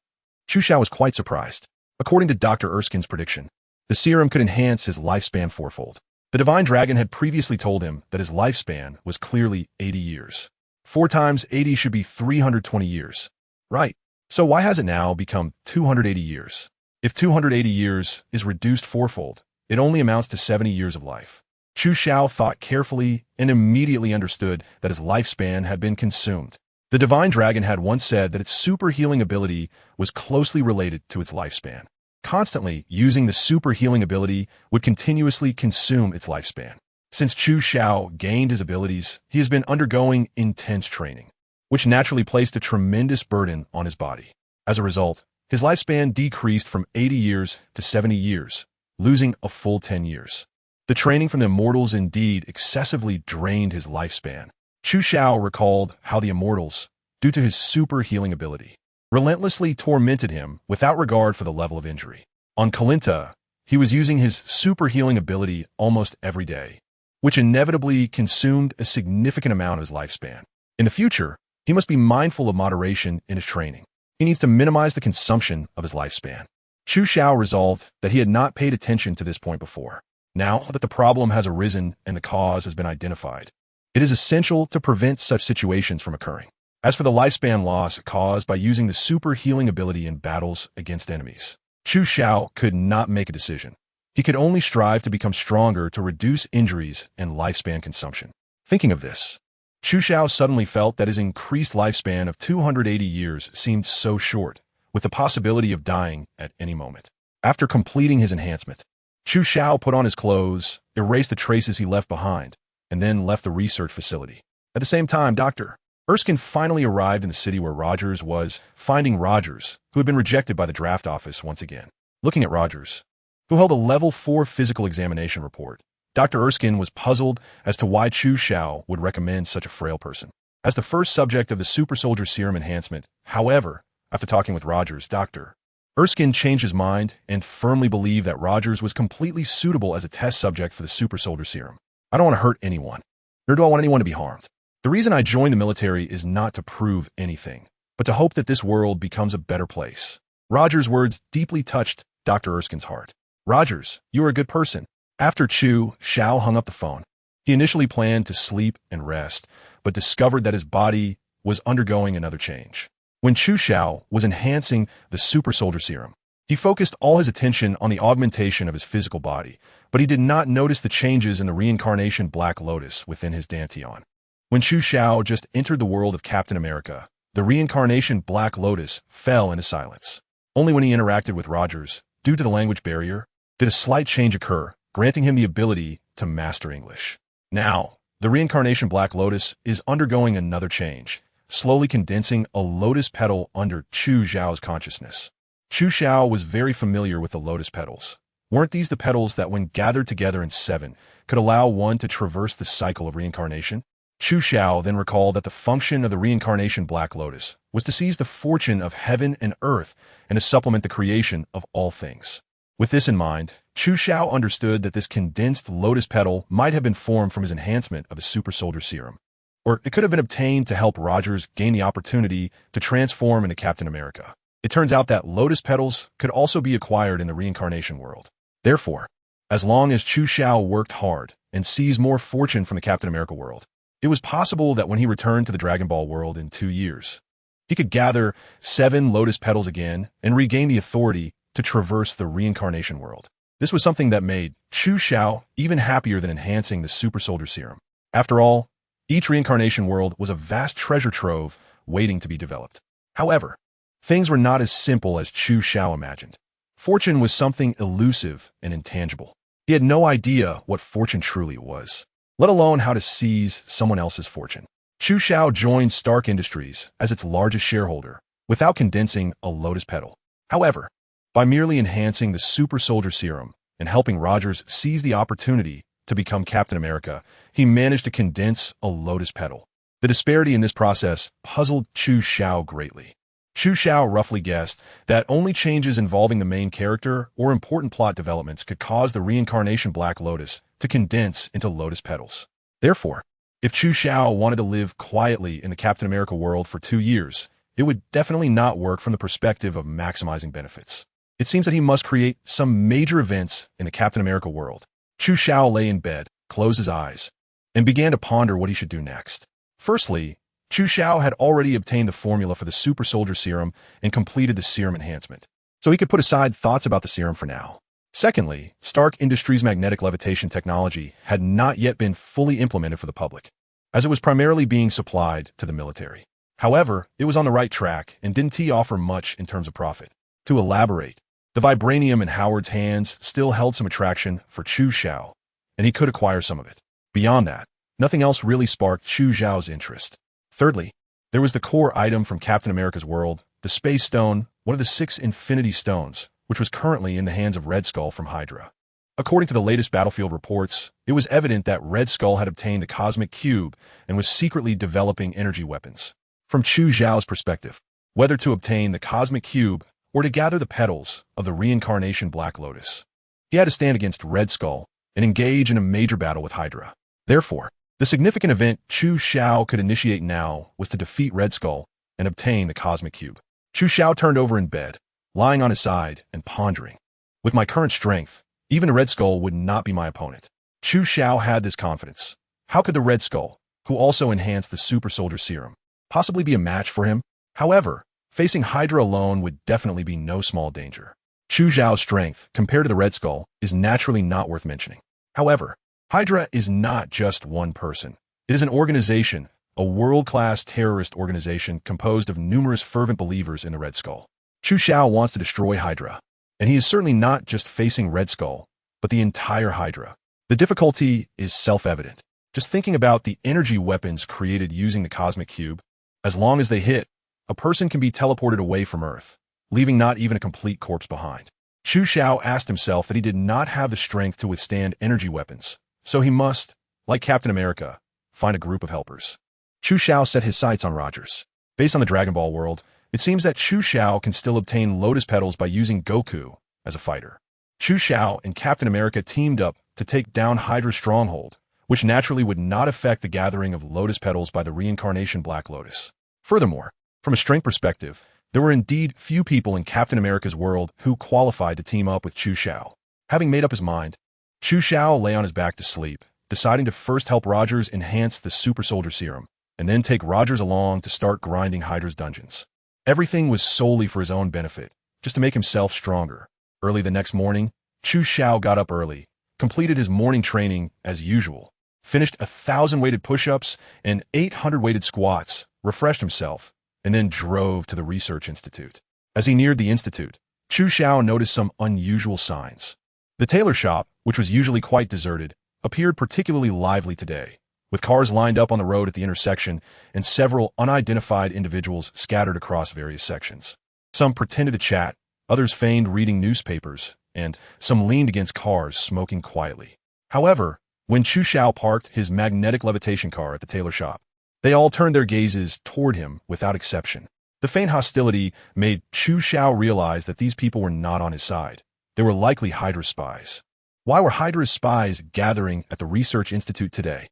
Speaker 1: Chu Xiao was quite surprised. According to Dr. Erskine's prediction, the serum could enhance his lifespan fourfold. The divine dragon had previously told him that his lifespan was clearly 80 years. 4 times 80 should be 320 years. Right. So why has it now become 280 years? If 280 years is reduced fourfold, it only amounts to 70 years of life. Chu Xiao thought carefully and immediately understood that his lifespan had been consumed. The divine dragon had once said that its super healing ability was closely related to its lifespan. Constantly using the super healing ability would continuously consume its lifespan. Since Chu Xiao gained his abilities, he has been undergoing intense training, which naturally placed a tremendous burden on his body. As a result, his lifespan decreased from 80 years to 70 years, losing a full 10 years. The training from the immortals indeed excessively drained his lifespan. Chu Xiao recalled how the immortals, due to his super healing ability, relentlessly tormented him without regard for the level of injury. On Kalinta, he was using his super healing ability almost every day, which inevitably consumed a significant amount of his lifespan. In the future, he must be mindful of moderation in his training. He needs to minimize the consumption of his lifespan. Chu Xiao resolved that he had not paid attention to this point before. Now that the problem has arisen and the cause has been identified, it is essential to prevent such situations from occurring. As for the lifespan loss caused by using the super healing ability in battles against enemies, Chu Xiao could not make a decision. He could only strive to become stronger to reduce injuries and lifespan consumption. Thinking of this, Chu Xiao suddenly felt that his increased lifespan of 280 years seemed so short, with the possibility of dying at any moment. After completing his enhancement, Chu Xiao put on his clothes, erased the traces he left behind, and then left the research facility. At the same time, Dr. Erskine finally arrived in the city where Rogers was, finding Rogers, who had been rejected by the draft office once again. Looking at Rogers, who held a level 4 physical examination report, Dr. Erskine was puzzled as to why Chu Xiao would recommend such a frail person. As the first subject of the super soldier serum enhancement, however, after talking with Rogers, Dr. Erskine changed his mind and firmly believed that Rogers was completely suitable as a test subject for the super soldier serum. I don't want to hurt anyone, nor do I want anyone to be harmed. The reason I joined the military is not to prove anything, but to hope that this world becomes a better place. Rogers' words deeply touched Dr. Erskine's heart. Rogers, you are a good person. After Chu Xiao hung up the phone, he initially planned to sleep and rest, but discovered that his body was undergoing another change. When Chu Xiao was enhancing the super soldier serum, he focused all his attention on the augmentation of his physical body, but he did not notice the changes in the reincarnation Black Lotus within his Dantian. When Chu Xiao just entered the world of Captain America, the reincarnation Black Lotus fell into silence. Only when he interacted with Rogers, due to the language barrier, did a slight change occur, granting him the ability to master English. Now, the reincarnation Black Lotus is undergoing another change, slowly condensing a lotus petal under Chu Xiao's consciousness. Chu Xiao was very familiar with the lotus petals. Weren't these the petals that, when gathered together in 7, could allow one to traverse the cycle of reincarnation? Chu Xiao then recalled that the function of the reincarnation Black Lotus was to seize the fortune of heaven and earth and to supplement the creation of all things. With this in mind, Chu Xiao understood that this condensed lotus petal might have been formed from his enhancement of his super soldier serum, or it could have been obtained to help Rogers gain the opportunity to transform into Captain America. It turns out that lotus petals could also be acquired in the reincarnation world. Therefore, as long as Chu Xiao worked hard and seized more fortune from the Captain America world, it was possible that when he returned to the Dragon Ball world in 2 years, he could gather 7 lotus petals again and regain the authority to traverse the reincarnation world. This was something that made Chu Xiao even happier than enhancing the super soldier serum. After all, each reincarnation world was a vast treasure trove waiting to be developed. However, things were not as simple as Chu Xiao imagined. Fortune was something elusive and intangible. He had no idea what fortune truly was, let alone how to seize someone else's fortune. Chu Xiao joined Stark Industries as its largest shareholder without condensing a lotus petal. However, by merely enhancing the super soldier serum and helping Rogers seize the opportunity to become Captain America, he managed to condense a lotus petal. The disparity in this process puzzled Chu Xiao greatly. Chu Xiao roughly guessed that only changes involving the main character or important plot developments could cause the reincarnation Black Lotus to condense into lotus petals. Therefore, if Chu Xiao wanted to live quietly in the Captain America world for 2 years, it would definitely not work from the perspective of maximizing benefits. It seems that he must create some major events in the Captain America world. Chu Xiao lay in bed, closed his eyes, and began to ponder what he should do next. Firstly, Chu Xiao had already obtained the formula for the super soldier serum and completed the serum enhancement, so he could put aside thoughts about the serum for now. Secondly, Stark Industries' magnetic levitation technology had not yet been fully implemented for the public, as it was primarily being supplied to the military. However, it was on the right track and didn't offer much in terms of profit. To elaborate, the vibranium in Howard's hands still held some attraction for Chu Xiao, and he could acquire some of it. Beyond that, nothing else really sparked Chu Xiao's interest. Thirdly, there was the core item from Captain America's world, the Space Stone, one of the 6 Infinity Stones, which was currently in the hands of Red Skull from Hydra. According to the latest battlefield reports, it was evident that Red Skull had obtained the Cosmic Cube and was secretly developing energy weapons. From Chu Xiao's perspective, whether to obtain the Cosmic Cube or to gather the petals of the reincarnation Black Lotus, he had to stand against Red Skull and engage in a major battle with Hydra. Therefore, the significant event Chu Xiao could initiate now was to defeat Red Skull and obtain the Cosmic Cube. Chu Xiao turned over in bed, lying on his side and pondering. With my current strength, even the Red Skull would not be my opponent. Chu Xiao had this confidence. How could the Red Skull, who also enhanced the super soldier serum, possibly be a match for him? However, facing Hydra alone would definitely be no small danger. Chu Xiao's strength, compared to the Red Skull, is naturally not worth mentioning. However, Hydra is not just one person. It is an organization, a world-class terrorist organization composed of numerous fervent believers in the Red Skull. Chu Xiao wants to destroy Hydra, and he is certainly not just facing Red Skull, but the entire Hydra. The difficulty is self-evident. Just thinking about the energy weapons created using the Cosmic Cube, as long as they hit, a person can be teleported away from Earth, leaving not even a complete corpse behind. Chu Xiao asked himself that he did not have the strength to withstand energy weapons, so he must, like Captain America, find a group of helpers. Chu Xiao set his sights on Rogers. Based on the Dragon Ball world, it seems that Chu Xiao can still obtain Lotus Petals by using Goku as a fighter. Chu Xiao and Captain America teamed up to take down Hydra's stronghold, which naturally would not affect the gathering of Lotus Petals by the reincarnation Black Lotus. Furthermore, from a strength perspective, there were indeed few people in Captain America's world who qualified to team up with Chu Xiao. Having made up his mind, Chu Xiao lay on his back to sleep, deciding to first help Rogers enhance the super soldier serum, and then take Rogers along to start grinding Hydra's dungeons. Everything was solely for his own benefit, just to make himself stronger. Early the next morning, Chu Xiao got up early, completed his morning training as usual, finished 1,000 weighted push-ups and 800 weighted squats, refreshed himself, and then drove to the research institute. As he neared the institute, Chu Xiao noticed some unusual signs. The tailor shop, which was usually quite deserted, appeared particularly lively today, with cars lined up on the road at the intersection and several unidentified individuals scattered across various sections. Some pretended to chat, others feigned reading newspapers, and some leaned against cars smoking quietly. However, when Chu Xiao parked his magnetic levitation car at the tailor shop, they all turned their gazes toward him without exception. The faint hostility made Chu Xiao realize that these people were not on his side. They were likely Hydra's spies. Why were Hydra's spies gathering at the Research Institute today?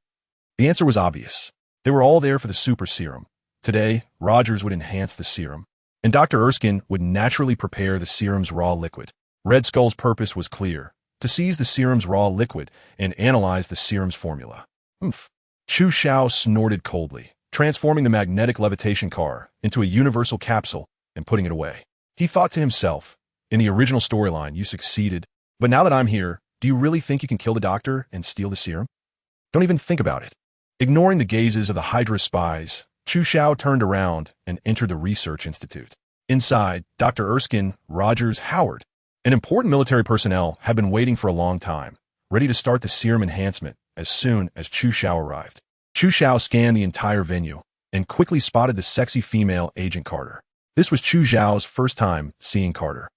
Speaker 1: The answer was obvious. They were all there for the super serum. Today, Rogers would enhance the serum, and Dr. Erskine would naturally prepare the serum's raw liquid. Red Skull's purpose was clear: to seize the serum's raw liquid and analyze the serum's formula. Chu Xiao snorted coldly, transforming the magnetic levitation car into a universal capsule and putting it away. He thought to himself, in the original storyline, you succeeded, but now that I'm here, do you really think you can kill the doctor and steal the serum? Don't even think about it. Ignoring the gazes of the Hydra spies, Chu Xiao turned around and entered the Research Institute. Inside, Dr. Erskine, Rogers, Howard, and important military personnel had been waiting for a long time, ready to start the serum enhancement as soon as Chu Xiao arrived. Chu Xiao scanned the entire venue and quickly spotted the sexy female Agent Carter. This was Chu Xiao's first time seeing Carter,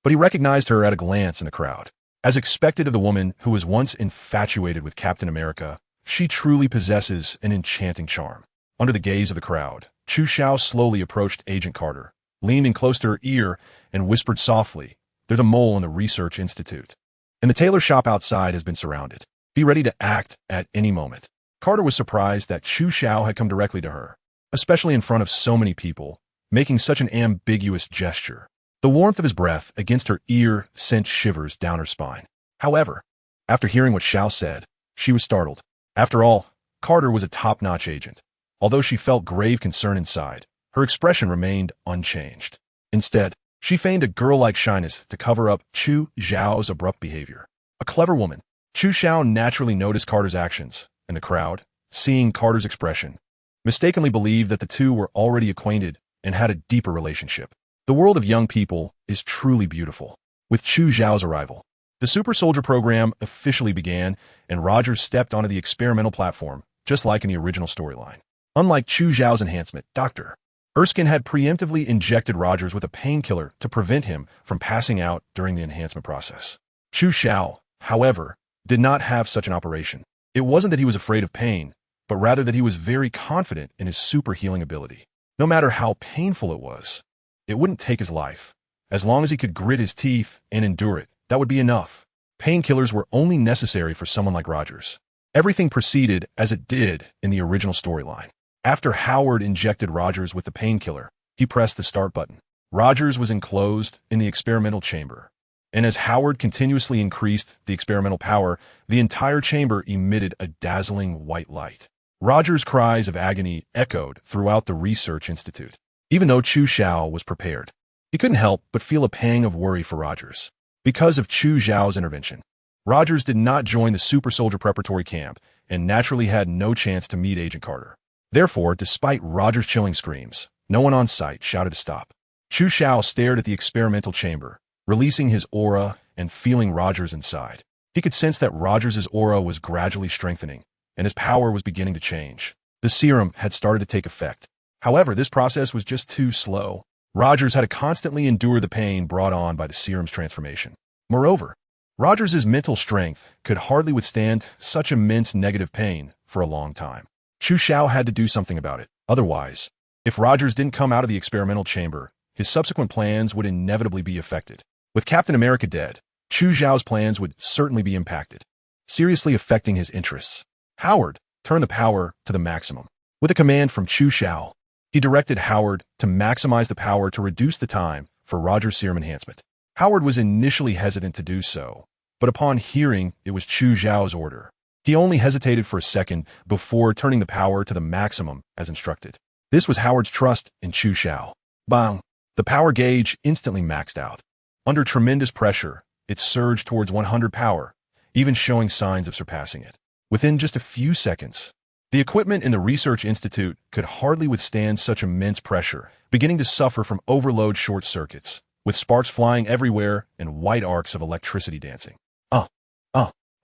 Speaker 1: but he recognized her at a glance in the crowd. As expected of the woman who was once infatuated with Captain America, she truly possesses an enchanting charm. Under the gaze of the crowd, Chu Xiao slowly approached Agent Carter, leaned in close to her ear, and whispered softly, "There's a mole in the Research Institute, and the tailor shop outside has been surrounded. Be ready to act at any moment." Carter was surprised that Chu Xiao had come directly to her, especially in front of so many people, making such an ambiguous gesture. The warmth of his breath against her ear sent shivers down her spine. However, after hearing what Xiao said, she was startled. After all, Carter was a top-notch agent. Although she felt grave concern inside, her expression remained unchanged. Instead, she feigned a girl-like shyness to cover up Chu Xiao's abrupt behavior. A clever woman, Chu Xiao naturally noticed Carter's actions, and the crowd, seeing Carter's expression, mistakenly believed that the two were already acquainted and had a deeper relationship. The world of young people is truly beautiful. With Chu Xiao's arrival, the Super Soldier program officially began, and Rogers stepped onto the experimental platform, just like in the original storyline. Unlike Chu Xiao's enhancement, Dr. Erskine had preemptively injected Rogers with a painkiller to prevent him from passing out during the enhancement process. Chu Xiao, however, did not have such an operation. It wasn't that he was afraid of pain, but rather that he was very confident in his super healing ability. No matter how painful it was, it wouldn't take his life. As long as he could grit his teeth and endure it, that would be enough. Painkillers were only necessary for someone like Rogers. Everything proceeded as it did in the original storyline. After Howard injected Rogers with the painkiller, he pressed the start button. Rogers was enclosed in the experimental chamber, and as Howard continuously increased the experimental power, the entire chamber emitted a dazzling white light. Rogers' cries of agony echoed throughout the research institute. Even though Chu Xiao was prepared, he couldn't help but feel a pang of worry for Rogers. Because of Chu Xiao's intervention, Rogers did not join the Super Soldier Preparatory Camp and naturally had no chance to meet Agent Carter. Therefore, despite Rogers' chilling screams, no one on site shouted to stop. Chu Xiao stared at the experimental chamber, releasing his aura and feeling Rogers inside. He could sense that Rogers' aura was gradually strengthening, and his power was beginning to change. The serum had started to take effect. However, this process was just too slow. Rogers had to constantly endure the pain brought on by the serum's transformation. Moreover, Rogers' mental strength could hardly withstand such immense negative pain for a long time. Chu Xiao had to do something about it. Otherwise, if Rogers didn't come out of the experimental chamber, his subsequent plans would inevitably be affected. With Captain America dead, Chu Xiao's plans would certainly be impacted, seriously affecting his interests. Howard turned the power to the maximum. With a command from Chu Xiao, he directed Howard to maximize the power to reduce the time for Rogers' serum enhancement. Howard was initially hesitant to do so, but upon hearing it was Chu Xiao's order, he only hesitated for a second before turning the power to the maximum as instructed. This was Howard's trust in Chu Xiao. Bang! The power gauge instantly maxed out. Under tremendous pressure, it surged towards 100 power, even showing signs of surpassing it. Within just a few seconds, the equipment in the Research Institute could hardly withstand such immense pressure, beginning to suffer from overload short circuits, with sparks flying everywhere and white arcs of electricity dancing.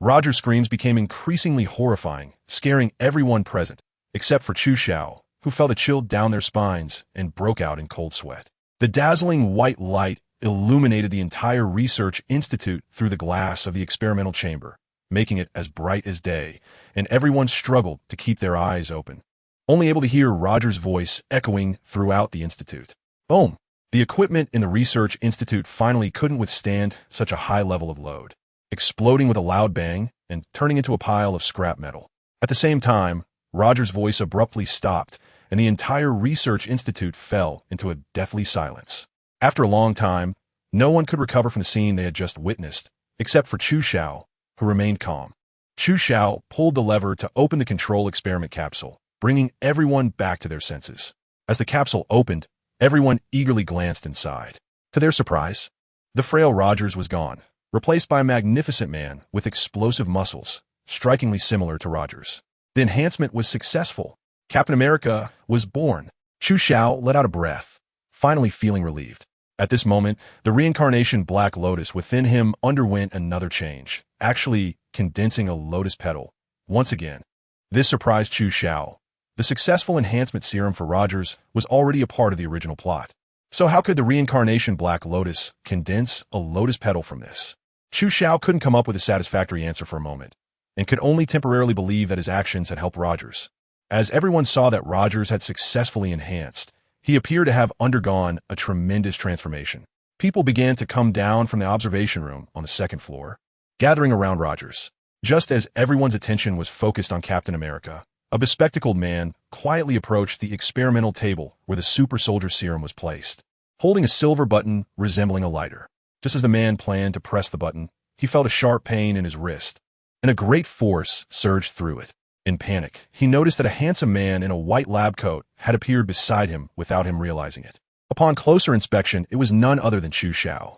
Speaker 1: Rogers' screams became increasingly horrifying, scaring everyone present, except for Chu Xiao, who felt a chill down their spines and broke out in cold sweat. The dazzling white light illuminated the entire Research Institute through the glass of the experimental chamber, making it as bright as day, and everyone struggled to keep their eyes open, only able to hear Rogers' voice echoing throughout the institute. Boom! The equipment in the Research Institute finally couldn't withstand such a high level of load, exploding with a loud bang and turning into a pile of scrap metal. At the same time, Rogers' voice abruptly stopped, and the entire Research Institute fell into a deathly silence. After a long time, no one could recover from the scene they had just witnessed, except for Chu Xiao, who remained calm. Chu Xiao pulled the lever to open the control experiment capsule, bringing everyone back to their senses. As the capsule opened, everyone eagerly glanced inside. To their surprise, the frail Rogers was gone, replaced by a magnificent man with explosive muscles, strikingly similar to Rogers. The enhancement was successful. Captain America was born. Chu Xiao let out a breath, finally feeling relieved. At this moment, the reincarnation Black Lotus within him underwent another change, actually condensing a lotus petal. Once again, this surprised Chu Xiao. The successful enhancement serum for Rogers was already a part of the original plot. So how could the reincarnation Black Lotus condense a lotus petal from this? Chu Xiao couldn't come up with a satisfactory answer for a moment, and could only temporarily believe that his actions had helped Rogers. As everyone saw that Rogers had successfully enhanced, he appeared to have undergone a tremendous transformation. People began to come down from the observation room on the second floor, gathering around Rogers. Just as everyone's attention was focused on Captain America, a bespectacled man quietly approached the experimental table where the super soldier serum was placed. holding a silver button resembling a lighter. Just as the man planned to press the button, he felt a sharp pain in his wrist, and a great force surged through it. In panic, he noticed that a handsome man in a white lab coat had appeared beside him without him realizing it. Upon closer inspection, it was none other than Chu Xiao.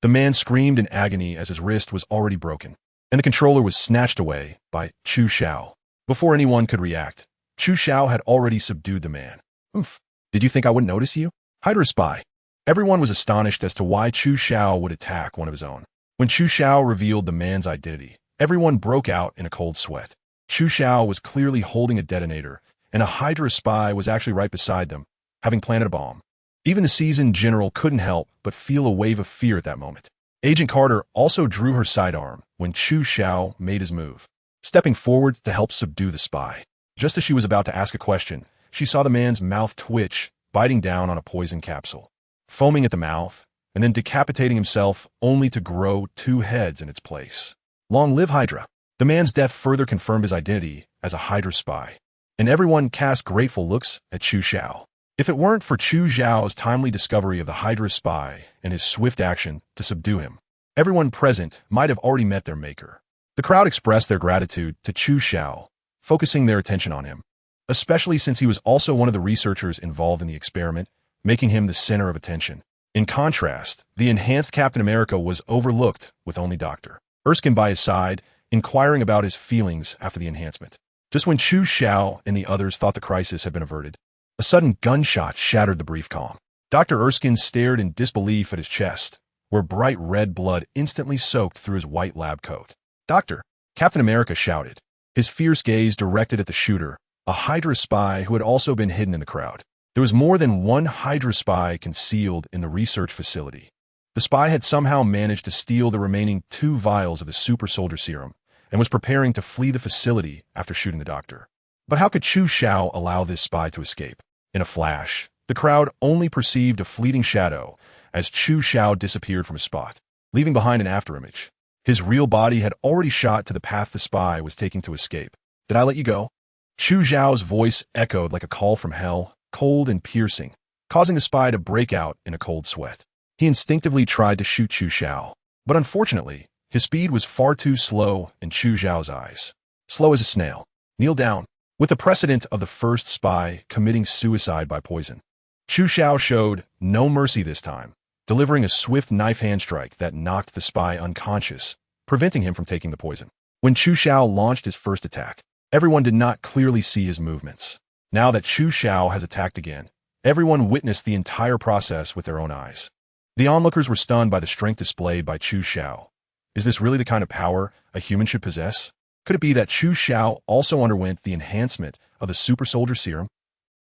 Speaker 1: The man screamed in agony as his wrist was already broken, and the controller was snatched away by Chu Xiao. Before anyone could react, Chu Xiao had already subdued the man. Oof, did you think I wouldn't notice you? Hydra spy. Everyone was astonished as to why Chu Xiao would attack one of his own. When Chu Xiao revealed the man's identity, everyone broke out in a cold sweat. Chu Xiao was clearly holding a detonator, and a Hydra spy was actually right beside them, having planted a bomb. Even the seasoned general couldn't help but feel a wave of fear at that moment. Agent Carter also drew her sidearm when Chu Xiao made his move, stepping forward to help subdue the spy. Just as she was about to ask a question, she saw the man's mouth twitch, biting down on a poison capsule, foaming at the mouth, and then decapitating himself only to grow 2 heads in its place. Long live Hydra! The man's death further confirmed his identity as a Hydra spy, and everyone cast grateful looks at Chu Xiao. If it weren't for Chu Xiao's timely discovery of the Hydra spy and his swift action to subdue him, everyone present might have already met their maker. The crowd expressed their gratitude to Chu Xiao, focusing their attention on him, especially since he was also one of the researchers involved in the experiment, making him the center of attention. In contrast, the enhanced Captain America was overlooked with only Dr. Erskine by his side, inquiring about his feelings after the enhancement. Just when Chu Xiao and the others thought the crisis had been averted, a sudden gunshot shattered the brief calm. Dr. Erskine stared in disbelief at his chest, where bright red blood instantly soaked through his white lab coat. "Doctor!" Captain America shouted, his fierce gaze directed at the shooter, a Hydra spy who had also been hidden in the crowd. There was more than one Hydra spy concealed in the research facility. The spy had somehow managed to steal the remaining 2 vials of the super soldier serum and was preparing to flee the facility after shooting the doctor. But how could Chu Xiao allow this spy to escape? In a flash, the crowd only perceived a fleeting shadow as Chu Xiao disappeared from his spot, leaving behind an afterimage. His real body had already shot to the path the spy was taking to escape. "Did I let you go?" Chu Xiao's voice echoed like a call from hell, cold and piercing, causing the spy to break out in a cold sweat. He instinctively tried to shoot Chu Xiao, but unfortunately, his speed was far too slow in Chu Xiao's eyes. Slow as a snail. Kneel down. With the precedent of the first spy committing suicide by poison, Chu Xiao showed no mercy this time, delivering a swift knife hand strike that knocked the spy unconscious, preventing him from taking the poison. When Chu Xiao launched his first attack, everyone did not clearly see his movements. Now that Chu Xiao has attacked again, everyone witnessed the entire process with their own eyes. The onlookers were stunned by the strength displayed by Chu Xiao. Is this really the kind of power a human should possess? Could it be that Chu Xiao also underwent the enhancement of the super soldier serum?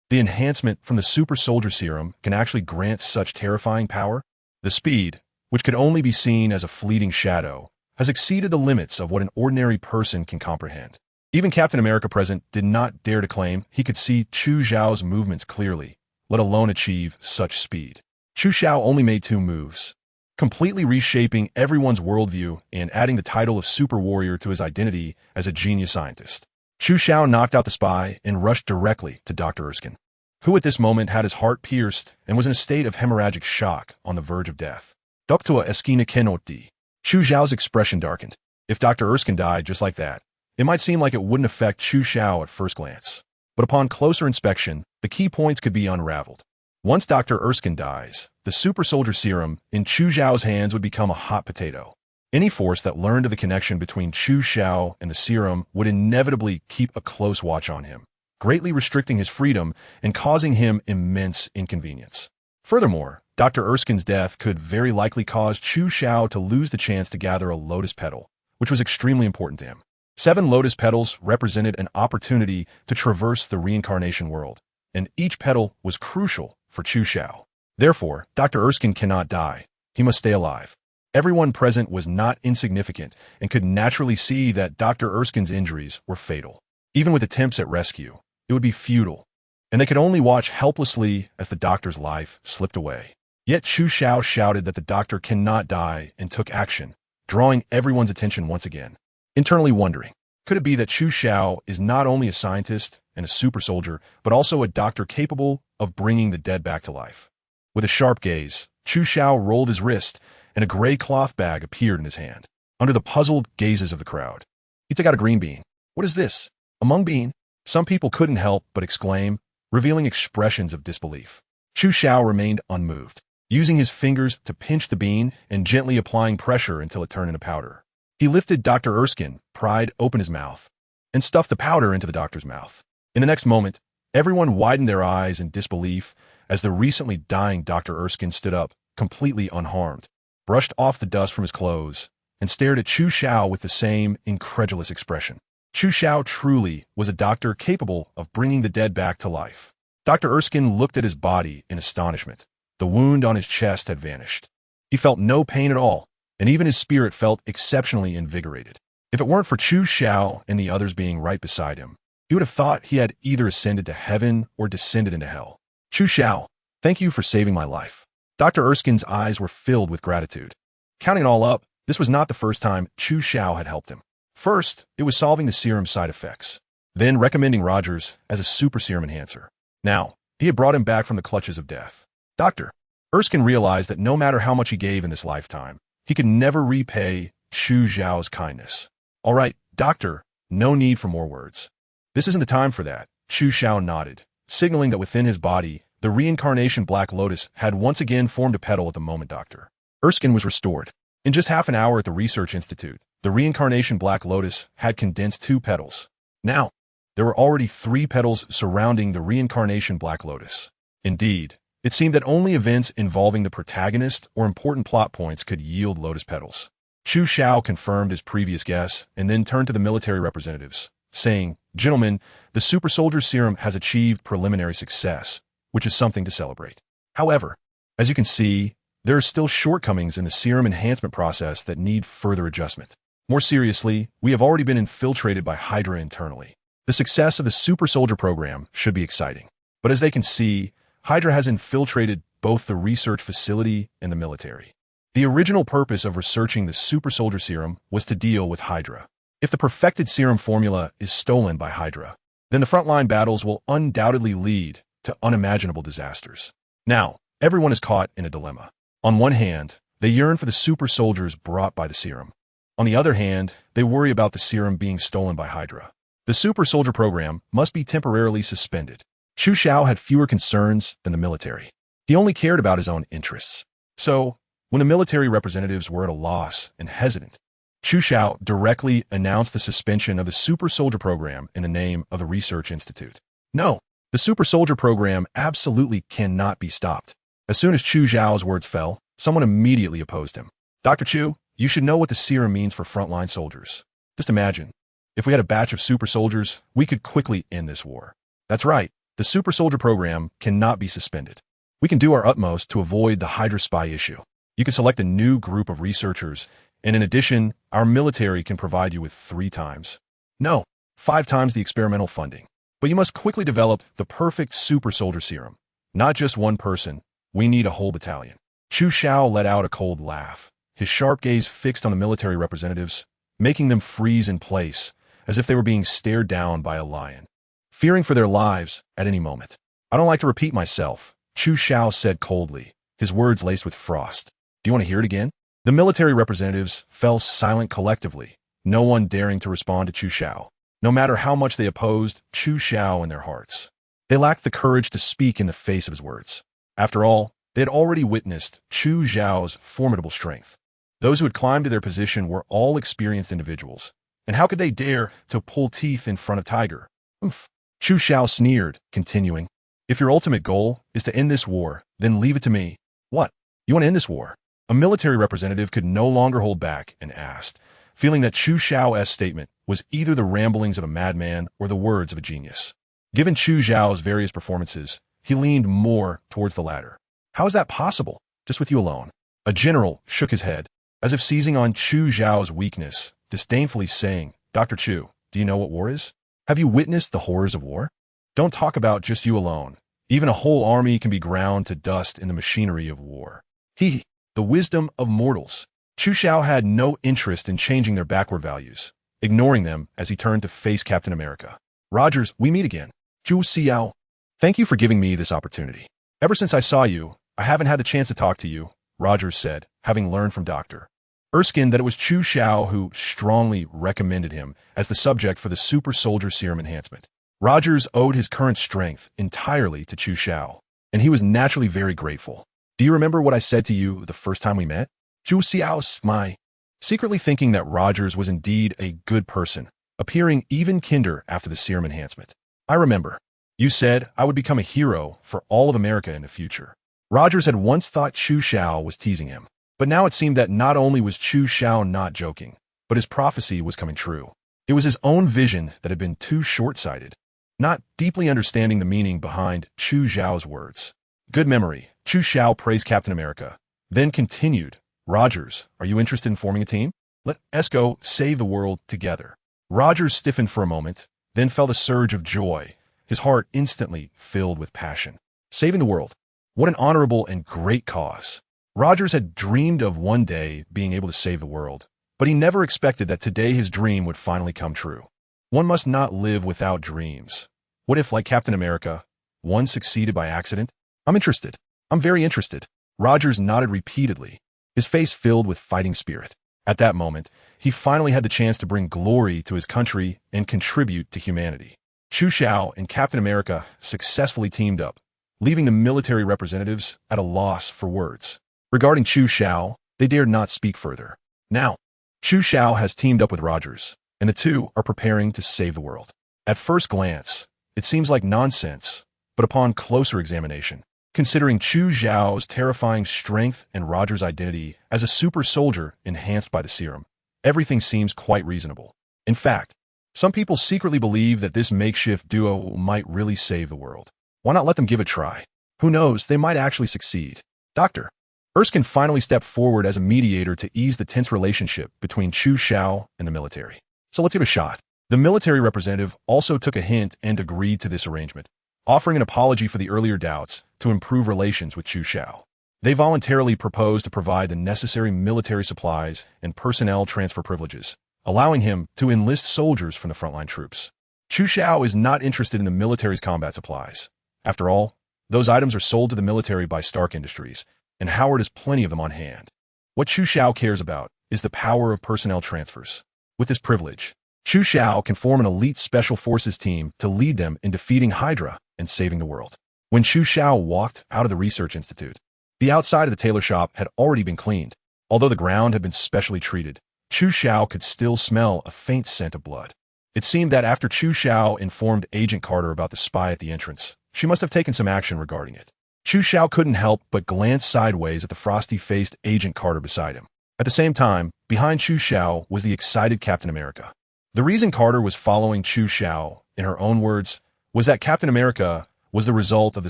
Speaker 1: The enhancement from the super soldier serum can actually grant such terrifying power? The speed, which could only be seen as a fleeting shadow, has exceeded the limits of what an ordinary person can comprehend. Even Captain America present did not dare to claim he could see Chu Xiao's movements clearly, let alone achieve such speed. Chu Xiao only made 2 moves, completely reshaping everyone's worldview and adding the title of super warrior to his identity as a genius scientist. Chu Xiao knocked out the spy and rushed directly to Dr. Erskine, who at this moment had his heart pierced and was in a state of hemorrhagic shock on the verge of death. "Doctor Esquina Kenoti." Chu Xiao's expression darkened. If Dr. Erskine died just like that, it might seem like it wouldn't affect Chu Xiao at first glance. But upon closer inspection, the key points could be unraveled. Once Dr. Erskine dies, the super soldier serum in Chu Xiao's hands would become a hot potato. Any force that learned of the connection between Chu Xiao and the serum would inevitably keep a close watch on him, greatly restricting his freedom and causing him immense inconvenience. Furthermore, Dr. Erskine's death could very likely cause Chu Xiao to lose the chance to gather a lotus petal, which was extremely important to him. 7 lotus petals represented an opportunity to traverse the reincarnation world, and each petal was crucial for Chu Xiao. Therefore, Dr. Erskine cannot die. He must stay alive. Everyone present was not insignificant and could naturally see that Dr. Erskine's injuries were fatal. Even with attempts at rescue, it would be futile, and they could only watch helplessly as the doctor's life slipped away. Yet Chu Xiao shouted that the doctor cannot die and took action, drawing everyone's attention once again. Internally wondering, could it be that Chu Xiao is not only a scientist and a super soldier, but also a doctor capable of bringing the dead back to life? With a sharp gaze, Chu Xiao rolled his wrist, and a gray cloth bag appeared in his hand. Under the puzzled gazes of the crowd, he took out a green bean. What is this? A mung bean? Some people couldn't help but exclaim, revealing expressions of disbelief. Chu Xiao remained unmoved, using his fingers to pinch the bean and gently applying pressure until it turned into powder. He lifted Dr. Erskine, pried open his mouth, and stuffed the powder into the doctor's mouth. In the next moment, everyone widened their eyes in disbelief as the recently dying Dr. Erskine stood up, completely unharmed, brushed off the dust from his clothes, and stared at Chu Xiao with the same incredulous expression. Chu Xiao truly was a doctor capable of bringing the dead back to life. Dr. Erskine looked at his body in astonishment. The wound on his chest had vanished. He felt no pain at all, and even his spirit felt exceptionally invigorated. If it weren't for Chu Xiao and the others being right beside him, he would have thought he had either ascended to heaven or descended into hell. Chu Xiao, thank you for saving my life. Dr. Erskine's eyes were filled with gratitude. Counting it all up, this was not the first time Chu Xiao had helped him. First, it was solving the serum side effects, then recommending Rogers as a super serum enhancer. Now, he had brought him back from the clutches of death. Dr. Erskine realized that no matter how much he gave in this lifetime, he could never repay Chu Xiao's kindness. All right, doctor, no need for more words. This isn't the time for that. Chu Xiao nodded, signaling that within his body, the reincarnation Black Lotus had once again formed a petal at the moment Dr. Erskine was restored. In just half an hour at the Research Institute, the reincarnation Black Lotus had condensed 2 petals. Now, there were already 3 petals surrounding the reincarnation Black Lotus. Indeed, it seemed that only events involving the protagonist or important plot points could yield lotus petals. Chu Xiao confirmed his previous guess and then turned to the military representatives, saying, "Gentlemen, the super soldier serum has achieved preliminary success, which is something to celebrate. However, as you can see, there are still shortcomings in the serum enhancement process that need further adjustment. More seriously, we have already been infiltrated by Hydra internally. The success of the super soldier program should be exciting. But as they can see, Hydra has infiltrated both the research facility and the military. The original purpose of researching the super soldier serum was to deal with Hydra. If the perfected serum formula is stolen by Hydra, then the frontline battles will undoubtedly lead to unimaginable disasters. Now, everyone is caught in a dilemma. On one hand, they yearn for the super soldiers brought by the serum. On the other hand, they worry about the serum being stolen by Hydra. The super soldier program must be temporarily suspended. Chu Xiao had fewer concerns than the military. He only cared about his own interests. So, when the military representatives were at a loss and hesitant, Chu Xiao directly announced the suspension of the super soldier program in the name of the Research Institute. No, the super soldier program absolutely cannot be stopped. As soon as Chu Xiao's words fell, someone immediately opposed him. Dr. Chu, you should know what the serum means for frontline soldiers. Just imagine, if we had a batch of super soldiers, we could quickly end this war. That's right. The super soldier program cannot be suspended. We can do our utmost to avoid the Hydra spy issue. You can select a new group of researchers, and in addition, our military can provide you with 3 times. No, 5 times the experimental funding. But you must quickly develop the perfect super soldier serum. Not just one person, we need a whole battalion. Chu Xiao let out a cold laugh, his sharp gaze fixed on the military representatives, making them freeze in place, as if they were being stared down by a lion, fearing for their lives at any moment. I don't like to repeat myself, Chu Xiao said coldly, his words laced with frost. Do you want to hear it again? The military representatives fell silent collectively, no one daring to respond to Chu Xiao, no matter how much they opposed Chu Xiao in their hearts. They lacked the courage to speak in the face of his words. After all, they had already witnessed Chu Xiao's formidable strength. Those who had climbed to their position were all experienced individuals, and how could they dare to pull teeth in front of Tiger? Oomph. Chu Xiao sneered, continuing, "If your ultimate goal is to end this war, then leave it to me." What? You want to end this war? A military representative could no longer hold back and asked, feeling that Chu Xiao's statement was either the ramblings of a madman or the words of a genius. Given Chu Xiao's various performances, he leaned more towards the latter. How is that possible, just with you alone? A general shook his head, as if seizing on Chu Xiao's weakness, disdainfully saying, "Dr. Chu, do you know what war is? Have you witnessed the horrors of war? Don't talk about just you alone. Even a whole army can be ground to dust in the machinery of war. The wisdom of mortals." Chu Xiao had no interest in changing their backward values, ignoring them as he turned to face Captain America. "Rogers, we meet again. Chu Xiao, thank you for giving me this opportunity. Ever since I saw you, I haven't had the chance to talk to you, Rogers said, having learned from Dr. Erskine that it was Chu Xiao who strongly recommended him as the subject for the super soldier serum enhancement. Rogers owed his current strength entirely to Chu Xiao, and he was naturally very grateful. Do you remember what I said to you the first time we met? Chu Xiao smiled, secretly thinking that Rogers was indeed a good person, appearing even kinder after the serum enhancement. I remember. You said I would become a hero for all of America in the future. Rogers had once thought Chu Xiao was teasing him, but now it seemed that not only was Chu Xiao not joking, but his prophecy was coming true. It was his own vision that had been too short-sighted, not deeply understanding the meaning behind Chu Xiao's words. Good memory, Chu Xiao praised Captain America, then continued, Rogers, are you interested in forming a team? Let's go save the world together. Rogers stiffened for a moment, then felt a surge of joy, his heart instantly filled with passion. Saving the world. What an honorable and great cause. Rogers had dreamed of one day being able to save the world, but he never expected that today his dream would finally come true. One must not live without dreams. What if, like Captain America, one succeeded by accident? I'm interested. I'm very interested. Rogers nodded repeatedly, his face filled with fighting spirit. At that moment, he finally had the chance to bring glory to his country and contribute to humanity. Chu Xiao and Captain America successfully teamed up, leaving the military representatives at a loss for words. Regarding Chu Xiao, they dared not speak further. Now, Chu Xiao has teamed up with Rogers, and the two are preparing to save the world. At first glance, it seems like nonsense, but upon closer examination, considering Chu Xiao's terrifying strength and Rogers' identity as a super soldier enhanced by the serum, everything seems quite reasonable. In fact, some people secretly believe that this makeshift duo might really save the world. Why not let them give it a try? Who knows, they might actually succeed. Dr. Erskine finally stepped forward as a mediator to ease the tense relationship between Chu Xiao and the military. So let's give it a shot. The military representative also took a hint and agreed to this arrangement, offering an apology for the earlier doubts to improve relations with Chu Xiao. They voluntarily proposed to provide the necessary military supplies and personnel transfer privileges, allowing him to enlist soldiers from the frontline troops. Chu Xiao is not interested in the military's combat supplies. After all, those items are sold to the military by Stark Industries, and Howard has plenty of them on hand. What Chu Xiao cares about is the power of personnel transfers. With this privilege, Chu Xiao can form an elite special forces team to lead them in defeating Hydra and saving the world. When Chu Xiao walked out of the research institute, the outside of the tailor shop had already been cleaned. Although the ground had been specially treated, Chu Xiao could still smell a faint scent of blood. It seemed that after Chu Xiao informed Agent Carter about the spy at the entrance, she must have taken some action regarding it. Chu Xiao couldn't help but glance sideways at the frosty-faced Agent Carter beside him. At the same time, behind Chu Xiao was the excited Captain America. The reason Carter was following Chu Xiao, in her own words, was that Captain America was the result of the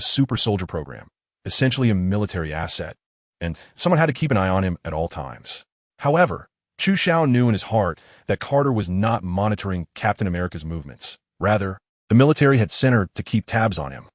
Speaker 1: Super Soldier program, essentially a military asset, and someone had to keep an eye on him at all times. However, Chu Xiao knew in his heart that Carter was not monitoring Captain America's movements. Rather, the military had sent her to keep tabs on him.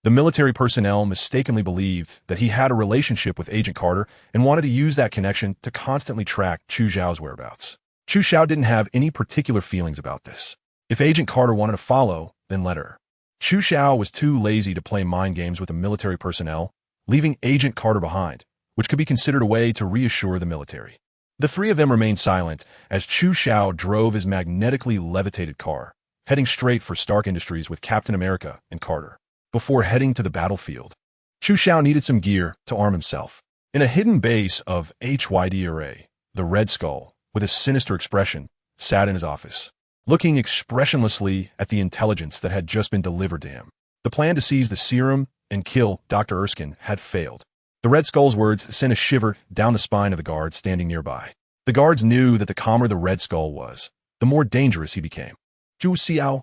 Speaker 1: The military personnel mistakenly believed that he had a relationship with Agent Carter and wanted to use that connection to constantly track Chu Xiao's whereabouts. Chu Xiao didn't have any particular feelings about this. If Agent Carter wanted to follow, then let her. Chu Xiao was too lazy to play mind games with the military personnel, leaving Agent Carter behind, which could be considered a way to reassure the military. The three of them remained silent as Chu Xiao drove his magnetically levitated car, heading straight for Stark Industries with Captain America and Carter. Before heading to the battlefield, Chu Xiao needed some gear to arm himself. In a hidden base of HYD array, the Red Skull, with a sinister expression, sat in his office, looking expressionlessly at the intelligence that had just been delivered to him. The plan to seize the serum and kill Dr. Erskine had failed. The Red Skull's words sent a shiver down the spine of the guard standing nearby. The guards knew that the calmer the Red Skull was, the more dangerous he became. Chu Xiao.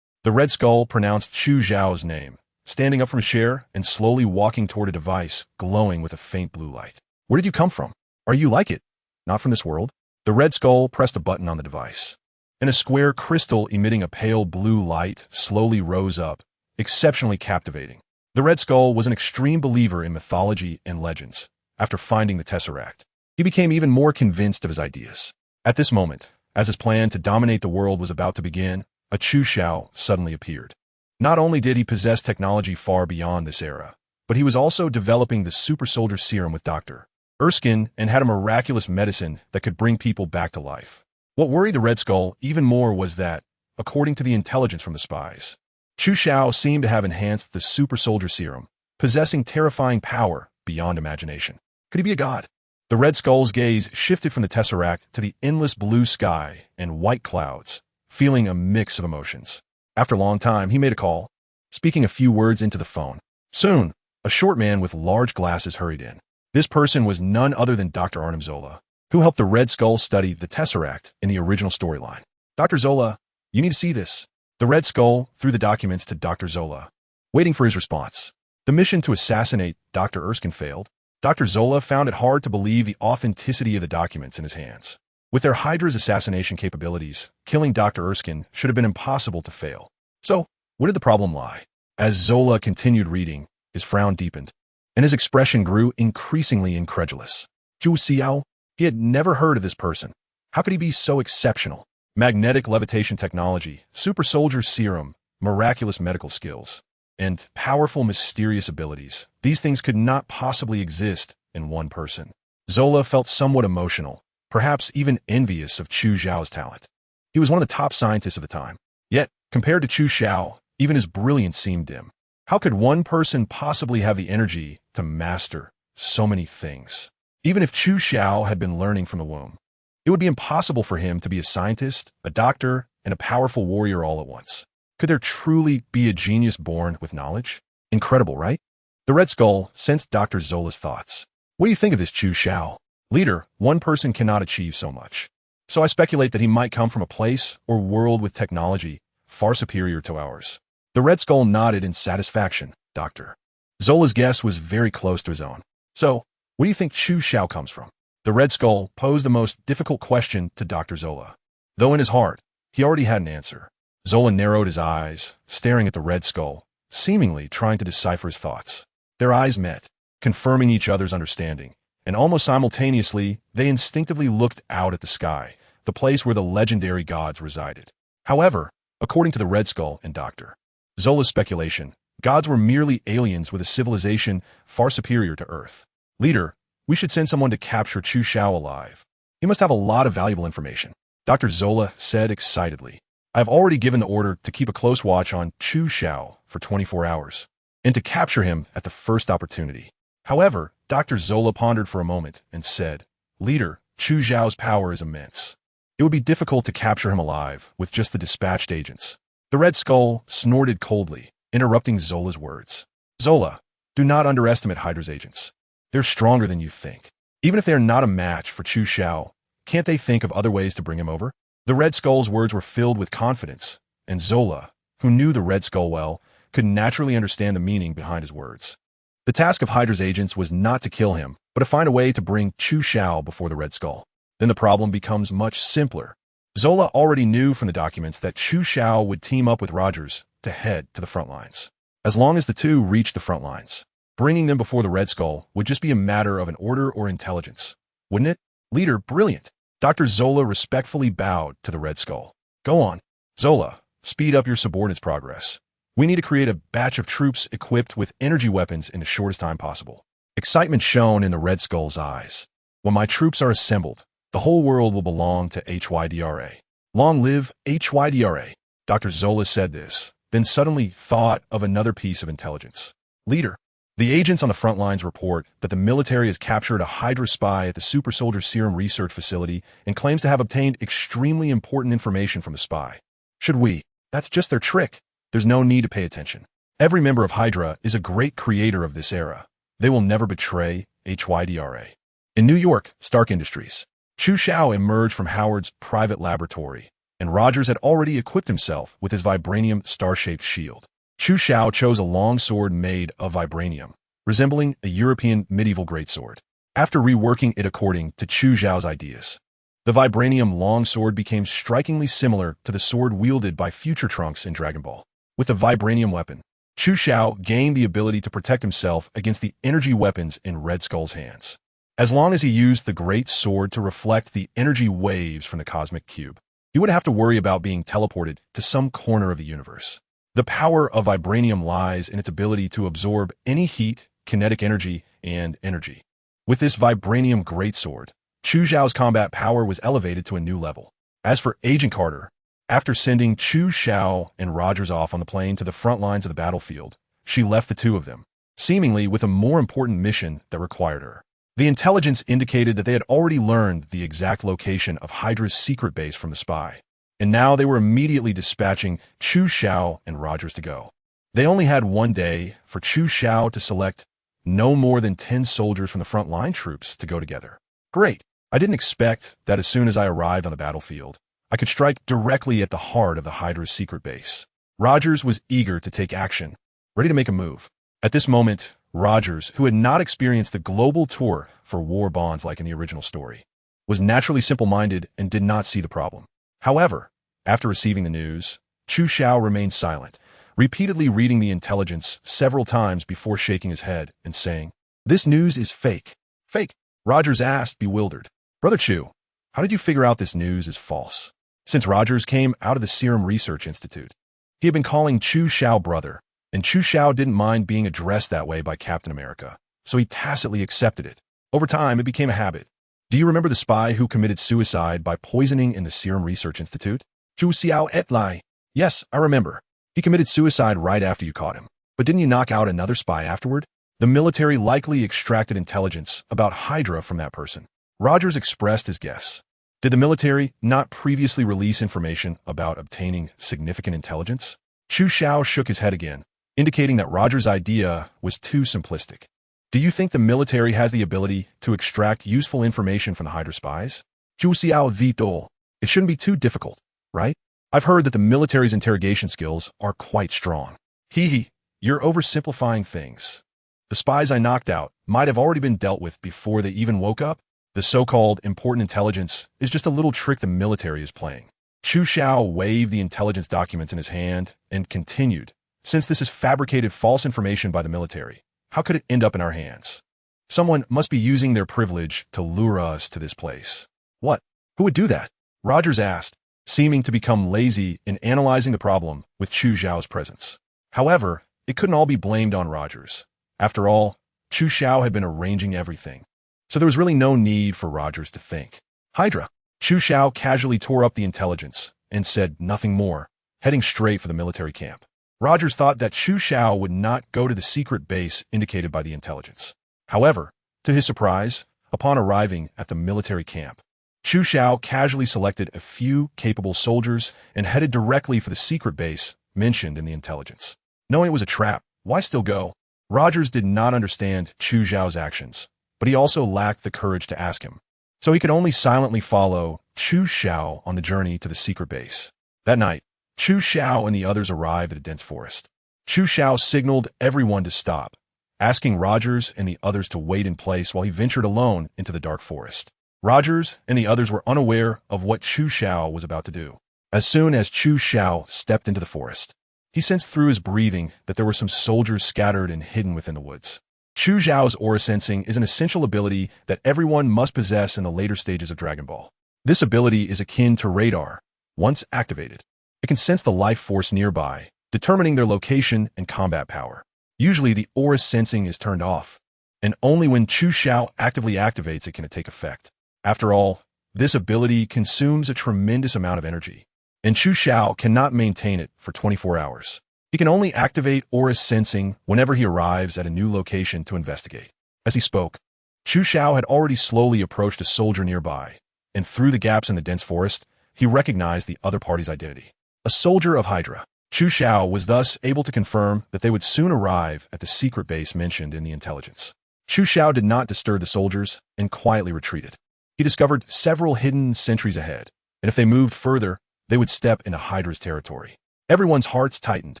Speaker 1: The Red Skull pronounced Chu Xiao's name, standing up from his chair and slowly walking toward a device glowing with a faint blue light. Where did you come from? Are you like it? Not from this world? The Red Skull pressed a button on the device, and a square crystal emitting a pale blue light slowly rose up, exceptionally captivating. The Red Skull was an extreme believer in mythology and legends. After finding the Tesseract, he became even more convinced of his ideas. At this moment, as his plan to dominate the world was about to begin, a Chu Xiao suddenly appeared. Not only did he possess technology far beyond this era, but he was also developing the super soldier serum with Dr. Erskine and had a miraculous medicine that could bring people back to life. What worried the Red Skull even more was that, according to the intelligence from the spies, Chu Xiao seemed to have enhanced the super soldier serum, possessing terrifying power beyond imagination. Could he be a god? The Red Skull's gaze shifted from the Tesseract to the endless blue sky and white clouds, feeling a mix of emotions. After a long time, he made a call, speaking a few words into the phone. Soon, a short man with large glasses hurried in. This person was none other than Dr. Arnim Zola, who helped the Red Skull study the Tesseract in the original storyline. Dr. Zola, you need to see this. The Red Skull threw the documents to Dr. Zola, waiting for his response. The mission to assassinate Dr. Erskine failed. Dr. Zola found it hard to believe the authenticity of the documents in his hands. With their Hydra's assassination capabilities, killing Dr. Erskine should have been impossible to fail. So, where did the problem lie? As Zola continued reading, his frown deepened, and his expression grew increasingly incredulous. Zhu Xiao? He had never heard of this person. How could he be so exceptional? Magnetic levitation technology, super soldier serum, miraculous medical skills, and powerful mysterious abilities. These things could not possibly exist in one person. Zola felt somewhat emotional, perhaps even envious of Chu Xiao's talent. He was one of the top scientists of the time. Yet, compared to Chu Xiao, even his brilliance seemed dim. How could one person possibly have the energy to master so many things? Even if Chu Xiao had been learning from the womb, it would be impossible for him to be a scientist, a doctor, and a powerful warrior all at once. Could there truly be a genius born with knowledge? Incredible, right? The Red Skull sensed Dr. Zola's thoughts. What do you think of this Chu Xiao? Leader, one person cannot achieve so much. So I speculate that he might come from a place or world with technology far superior to ours. The Red Skull nodded in satisfaction. Dr. Zola's guess was very close to his own. So, where do you think Chu Xiao comes from? The Red Skull posed the most difficult question to Dr. Zola. Though in his heart, he already had an answer. Zola narrowed his eyes, staring at the Red Skull, seemingly trying to decipher his thoughts. Their eyes met, confirming each other's understanding, and almost simultaneously, they instinctively looked out at the sky, the place where the legendary gods resided. However, according to the Red Skull and Dr. Zola's speculation, gods were merely aliens with a civilization far superior to Earth. Leader, we should send someone to capture Chu Xiao alive. He must have a lot of valuable information. Dr. Zola said excitedly. I have already given the order to keep a close watch on Chu Xiao for 24 hours, and to capture him at the first opportunity. However, Dr. Zola pondered for a moment and said, Leader, Chu Xiao's power is immense. It would be difficult to capture him alive with just the dispatched agents. The Red Skull snorted coldly, interrupting Zola's words. Zola, do not underestimate Hydra's agents. They're stronger than you think. Even if they are not a match for Chu Xiao, can't they think of other ways to bring him over? The Red Skull's words were filled with confidence, and Zola, who knew the Red Skull well, could naturally understand the meaning behind his words. The task of Hydra's agents was not to kill him, but to find a way to bring Chu Xiao before the Red Skull. Then the problem becomes much simpler. Zola already knew from the documents that Chu Xiao would team up with Rogers to head to the front lines. As long as the two reached the front lines, bringing them before the Red Skull would just be a matter of an order or intelligence. Wouldn't it? Leader, brilliant. Dr. Zola respectfully bowed to the Red Skull. Go on. Zola, speed up your subordinates' progress. We need to create a batch of troops equipped with energy weapons in the shortest time possible. Excitement shone in the Red Skull's eyes. When my troops are assembled, the whole world will belong to HYDRA. Long live HYDRA. Dr. Zola said this, then suddenly thought of another piece of intelligence. Leader, the agents on the front lines report that the military has captured a Hydra spy at the Super Soldier Serum Research Facility and claims to have obtained extremely important information from the spy. Should we? That's just their trick. There's no need to pay attention. Every member of Hydra is a great creator of this era. They will never betray HYDRA. In New York, Stark Industries, Chu Xiao emerged from Howard's private laboratory, and Rogers had already equipped himself with his vibranium star-shaped shield. Chu Xiao chose a long sword made of vibranium, resembling a European medieval greatsword. After reworking it according to Chu Xiao's ideas, the vibranium longsword became strikingly similar to the sword wielded by future Trunks in Dragon Ball. With the vibranium weapon, Chu Xiao gained the ability to protect himself against the energy weapons in Red Skull's hands. As long as he used the great sword to reflect the energy waves from the cosmic cube, he wouldn't have to worry about being teleported to some corner of the universe. The power of vibranium lies in its ability to absorb any heat kinetic energy, and energy. With this vibranium greatsword, Chu Xiao's combat power was elevated to a new level. As for Agent Carter, after sending Chu Xiao and Rogers off on the plane to the front lines of the battlefield, she left the two of them, seemingly with a more important mission that required her. The intelligence indicated that they had already learned the exact location of Hydra's secret base from the spy, and now they were immediately dispatching Chu Xiao and Rogers to go. They only had one day for Chu Xiao to select no more than 10 soldiers from the front line troops to go together. Great. I didn't expect that as soon as I arrived on the battlefield, I could strike directly at the heart of the Hydra's secret base. Rogers was eager to take action, ready to make a move. At this moment, Rogers, who had not experienced the global tour for war bonds like in the original story, was naturally simple-minded and did not see the problem. However, after receiving the news, Chu Xiao remained silent, repeatedly reading the intelligence several times before shaking his head and saying, "This news is fake." Fake? Rogers asked, bewildered. Brother Chu, how did you figure out this news is false? Since Rogers came out of the Serum Research Institute, he had been calling Chu Xiao brother, and Chu Xiao didn't mind being addressed that way by Captain America, so he tacitly accepted it. Over time, it became a habit. Do you remember the spy who committed suicide by poisoning in the Serum Research Institute? Chu Xiao et Lai. Yes, I remember. He committed suicide right after you caught him. But didn't you knock out another spy afterward? The military likely extracted intelligence about Hydra from that person. Rogers expressed his guess. Did the military not previously release information about obtaining significant intelligence? Chu Xiao shook his head again, indicating that Rogers' idea was too simplistic. Do you think the military has the ability to extract useful information from the Hydra spies? Chu Xiao Vito. It shouldn't be too difficult, right? I've heard that the military's interrogation skills are quite strong. Hee, you're oversimplifying things. The spies I knocked out might have already been dealt with before they even woke up. The so-called important intelligence is just a little trick the military is playing. Chu Xiao waved the intelligence documents in his hand and continued, since this is fabricated false information by the military, how could it end up in our hands? Someone must be using their privilege to lure us to this place. What? Who would do that? Rogers asked, seeming to become lazy in analyzing the problem with Chu Xiao's presence. However, it couldn't all be blamed on Rogers. After all, Chu Xiao had been arranging everything, so there was really no need for Rogers to think. Hydra. Chu Xiao casually tore up the intelligence and said nothing more, heading straight for the military camp. Rogers thought that Chu Xiao would not go to the secret base indicated by the intelligence. However, to his surprise, upon arriving at the military camp, Chu Xiao casually selected a few capable soldiers and headed directly for the secret base mentioned in the intelligence. Knowing it was a trap, why still go? Rogers did not understand Chu Xiao's actions, but he also lacked the courage to ask him, so he could only silently follow Chu Xiao on the journey to the secret base. That night, Chu Xiao and the others arrived at a dense forest. Chu Xiao signaled everyone to stop, asking Rogers and the others to wait in place while he ventured alone into the dark forest. Rogers and the others were unaware of what Chu Xiao was about to do. As soon as Chu Xiao stepped into the forest, he sensed through his breathing that there were some soldiers scattered and hidden within the woods. Chu Xiao's aura sensing is an essential ability that everyone must possess in the later stages of Dragon Ball. This ability is akin to radar. Once activated, it can sense the life force nearby, determining their location and combat power. Usually the aura sensing is turned off, and only when Chu Xiao actively activates it can it take effect. After all, this ability consumes a tremendous amount of energy, and Chu Xiao cannot maintain it for 24 hours. He can only activate aura sensing whenever he arrives at a new location to investigate. As he spoke, Chu Xiao had already slowly approached a soldier nearby, and through the gaps in the dense forest, he recognized the other party's identity. A soldier of Hydra. Chu Xiao was thus able to confirm that they would soon arrive at the secret base mentioned in the intelligence. Chu Xiao did not disturb the soldiers and quietly retreated. He discovered several hidden sentries ahead, and if they moved further, they would step into Hydra's territory. Everyone's hearts tightened,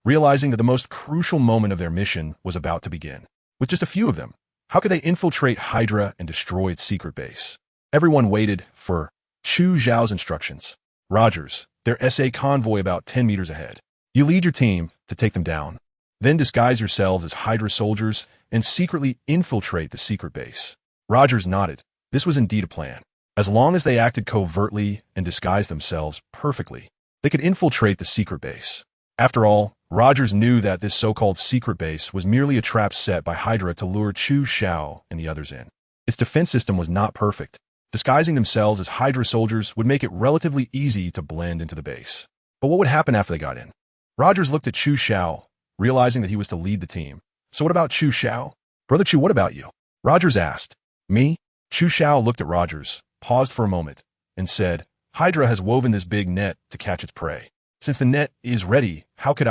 Speaker 1: realizing that the most crucial moment of their mission was about to begin. With just a few of them, how could they infiltrate Hydra and destroy its secret base? Everyone waited for Chu Xiao's instructions. Rogers, their SA convoy about 10 meters ahead. You lead your team to take them down. Then disguise yourselves as Hydra soldiers and secretly infiltrate the secret base. Rogers nodded. This was indeed a plan. As long as they acted covertly and disguised themselves perfectly, they could infiltrate the secret base. After all, Rogers knew that this so-called secret base was merely a trap set by Hydra to lure Chu Xiao and the others in. Its defense system was not perfect. Disguising themselves as Hydra soldiers would make it relatively easy to blend into the base. But what would happen after they got in? Rogers looked at Chu Xiao, realizing that he was to lead the team. So what about Chu Xiao? Brother Chu, what about you? Rogers asked. Me? Chu Xiao looked at Rogers, paused for a moment, and said, Hydra has woven this big net to catch its prey. Since the net is ready, how could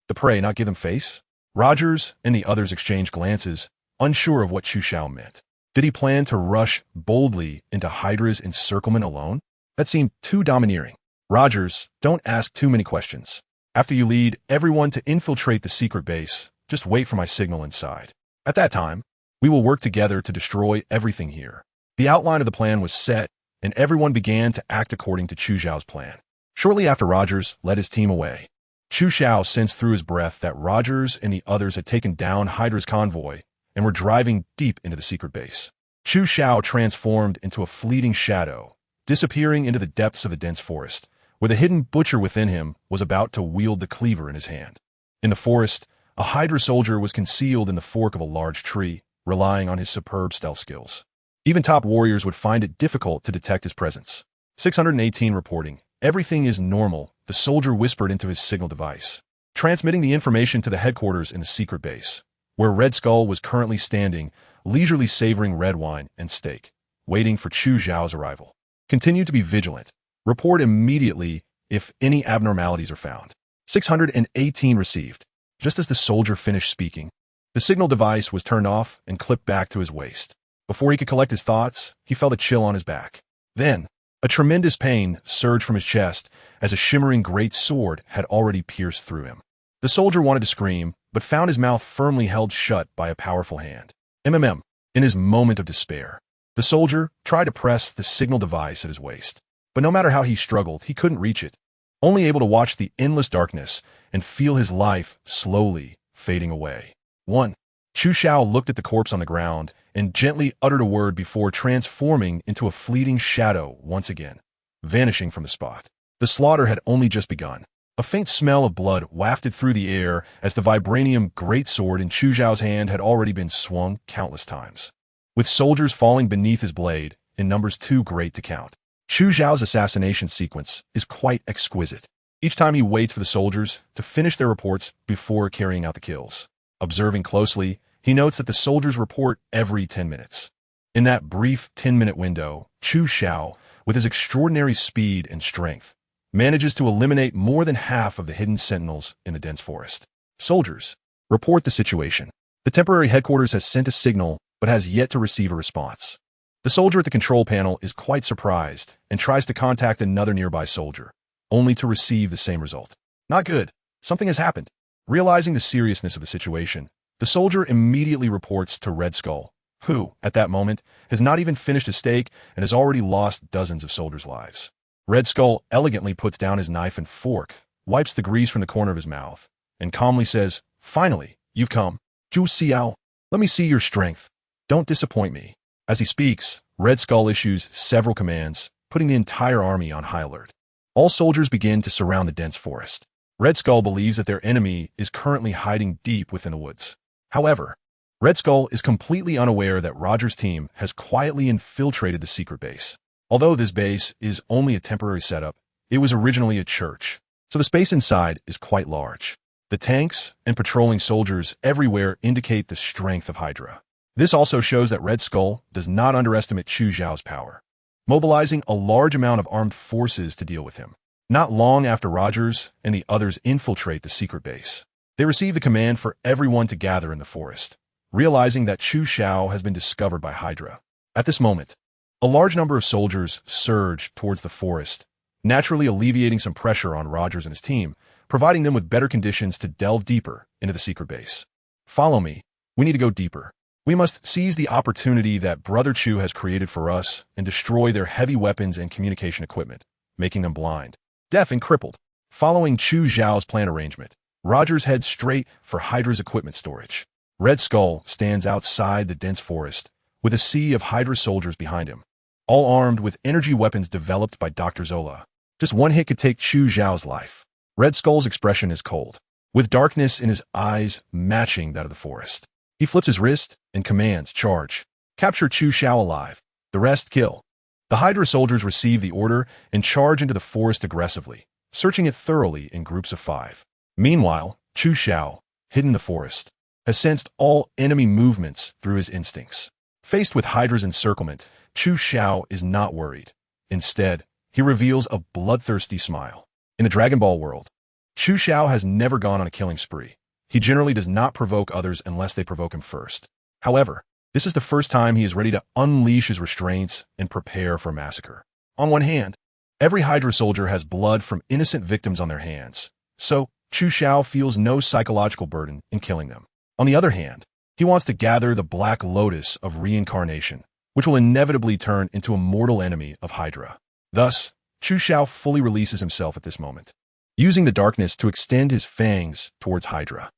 Speaker 1: the prey, not give them face? Rogers and the others exchanged glances, unsure of what Chu Xiao meant. Did he plan to rush boldly into Hydra's encirclement alone? That seemed too domineering. Rogers, don't ask too many questions. After you lead everyone to infiltrate the secret base, just wait for my signal inside. At that time, we will work together to destroy everything here. The outline of the plan was set, and everyone began to act according to Chu Xiao's plan. Shortly after Rogers led his team away, Chu Xiao sensed through his breath that Rogers and the others had taken down Hydra's convoy and were driving deep into the secret base. Chu Xiao transformed into a fleeting shadow, disappearing into the depths of the dense forest, where the hidden butcher within him was about to wield the cleaver in his hand. In the forest, a Hydra soldier was concealed in the fork of a large tree, relying on his superb stealth skills. Even top warriors would find it difficult to detect his presence. 618 reporting, everything is normal, the soldier whispered into his signal device, transmitting the information to the headquarters in the secret base, where Red Skull was currently standing, leisurely savoring red wine and steak, waiting for Chu Xiao's arrival. Continue to be vigilant. Report immediately if any abnormalities are found. 618 received. Just as the soldier finished speaking, the signal device was turned off and clipped back to his waist. Before he could collect his thoughts, he felt a chill on his back. Then, a tremendous pain surged from his chest as a shimmering great sword had already pierced through him. The soldier wanted to scream, but found his mouth firmly held shut by a powerful hand. In his moment of despair, the soldier tried to press the signal device at his waist, but no matter how he struggled, he couldn't reach it, only able to watch the endless darkness and feel his life slowly fading away. 1. Chu Xiao looked at the corpse on the ground and gently uttered a word before transforming into a fleeting shadow once again, vanishing from the spot. The slaughter had only just begun. A faint smell of blood wafted through the air as the vibranium greatsword in Chu Xiao's hand had already been swung countless times, with soldiers falling beneath his blade in numbers too great to count. Chu Xiao's assassination sequence is quite exquisite. Each time he waits for the soldiers to finish their reports before carrying out the kills. Observing closely, he notes that the soldiers report every 10 minutes. In that brief 10-minute window, Chu Xiao, with his extraordinary speed and strength, manages to eliminate more than half of the hidden sentinels in the dense forest. Soldiers, report the situation. The temporary headquarters has sent a signal but has yet to receive a response. The soldier at the control panel is quite surprised and tries to contact another nearby soldier, only to receive the same result. Not good. Something has happened. Realizing the seriousness of the situation, the soldier immediately reports to Red Skull, who, at that moment, has not even finished his steak and has already lost dozens of soldiers' lives. Red Skull elegantly puts down his knife and fork, wipes the grease from the corner of his mouth, and calmly says, Finally, you've come. Chu Xiao, let me see your strength. Don't disappoint me. As he speaks, Red Skull issues several commands, putting the entire army on high alert. All soldiers begin to surround the dense forest. Red Skull believes that their enemy is currently hiding deep within the woods. However, Red Skull is completely unaware that Roger's team has quietly infiltrated the secret base. Although this base is only a temporary setup, it was originally a church, so the space inside is quite large. The tanks and patrolling soldiers everywhere indicate the strength of Hydra. This also shows that Red Skull does not underestimate Chu Xiao's power, mobilizing a large amount of armed forces to deal with him. Not long after Rogers and the others infiltrate the secret base, they receive the command for everyone to gather in the forest, realizing that Chu Xiao has been discovered by Hydra. At this moment, a large number of soldiers surge towards the forest, naturally alleviating some pressure on Rogers and his team, providing them with better conditions to delve deeper into the secret base. Follow me. We need to go deeper. We must seize the opportunity that Brother Chu has created for us and destroy their heavy weapons and communication equipment, making them blind, deaf, and crippled. Following Chu Xiao's plan arrangement, Rogers heads straight for Hydra's equipment storage. Red Skull stands outside the dense forest, with a sea of Hydra soldiers behind him, all armed with energy weapons developed by Dr. Zola. Just one hit could take Chu Xiao's life. Red Skull's expression is cold, with darkness in his eyes matching that of the forest. He flips his wrist and commands, charge. Capture Chu Shao alive. The rest kill. The Hydra soldiers receive the order and charge into the forest aggressively, searching it thoroughly in groups of 5. Meanwhile, Chu Shao, hidden in the forest, has sensed all enemy movements through his instincts. Faced with Hydra's encirclement, Chu Shao is not worried. Instead, he reveals a bloodthirsty smile. In the Dragon Ball world, Chu Shao has never gone on a killing spree. He generally does not provoke others unless they provoke him first. However, this is the first time he is ready to unleash his restraints and prepare for a massacre. On one hand, every Hydra soldier has blood from innocent victims on their hands, so Chu Shao feels no psychological burden in killing them. On the other hand, he wants to gather the Black Lotus of reincarnation, which will inevitably turn into a mortal enemy of Hydra. Thus, Chu Shao fully releases himself at this moment, using the darkness to extend his fangs towards Hydra.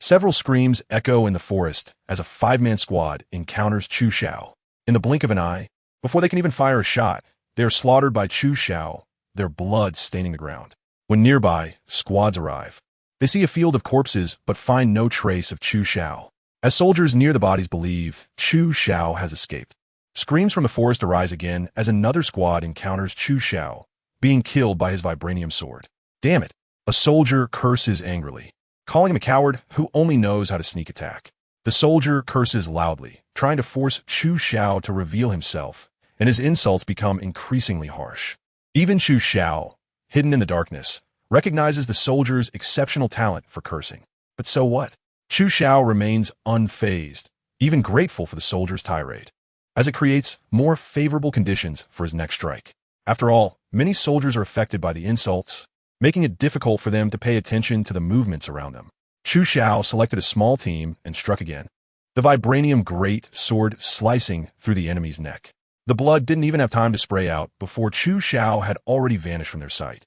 Speaker 1: Several screams echo in the forest as a 5-man squad encounters Chu Shao. In the blink of an eye, before they can even fire a shot, they are slaughtered by Chu Shao, their blood staining the ground. When nearby, squads arrive. They see a field of corpses but find no trace of Chu Shao. As soldiers near the bodies believe, Chu Shao has escaped. Screams from the forest arise again as another squad encounters Chu Shao, being killed by his vibranium sword. Damn it! A soldier curses angrily, calling him a coward who only knows how to sneak attack. The soldier curses loudly, trying to force Chu Shao to reveal himself, and his insults become increasingly harsh. Even Chu Shao, hidden in the darkness, recognizes the soldier's exceptional talent for cursing. But so what? Chu Shao remains unfazed, even grateful for the soldier's tirade, as it creates more favorable conditions for his next strike. After all, many soldiers are affected by the insults, making it difficult for them to pay attention to the movements around them. Chu Shao selected a small team and struck again, the vibranium great sword slicing through the enemy's neck. The blood didn't even have time to spray out before Chu Shao had already vanished from their sight.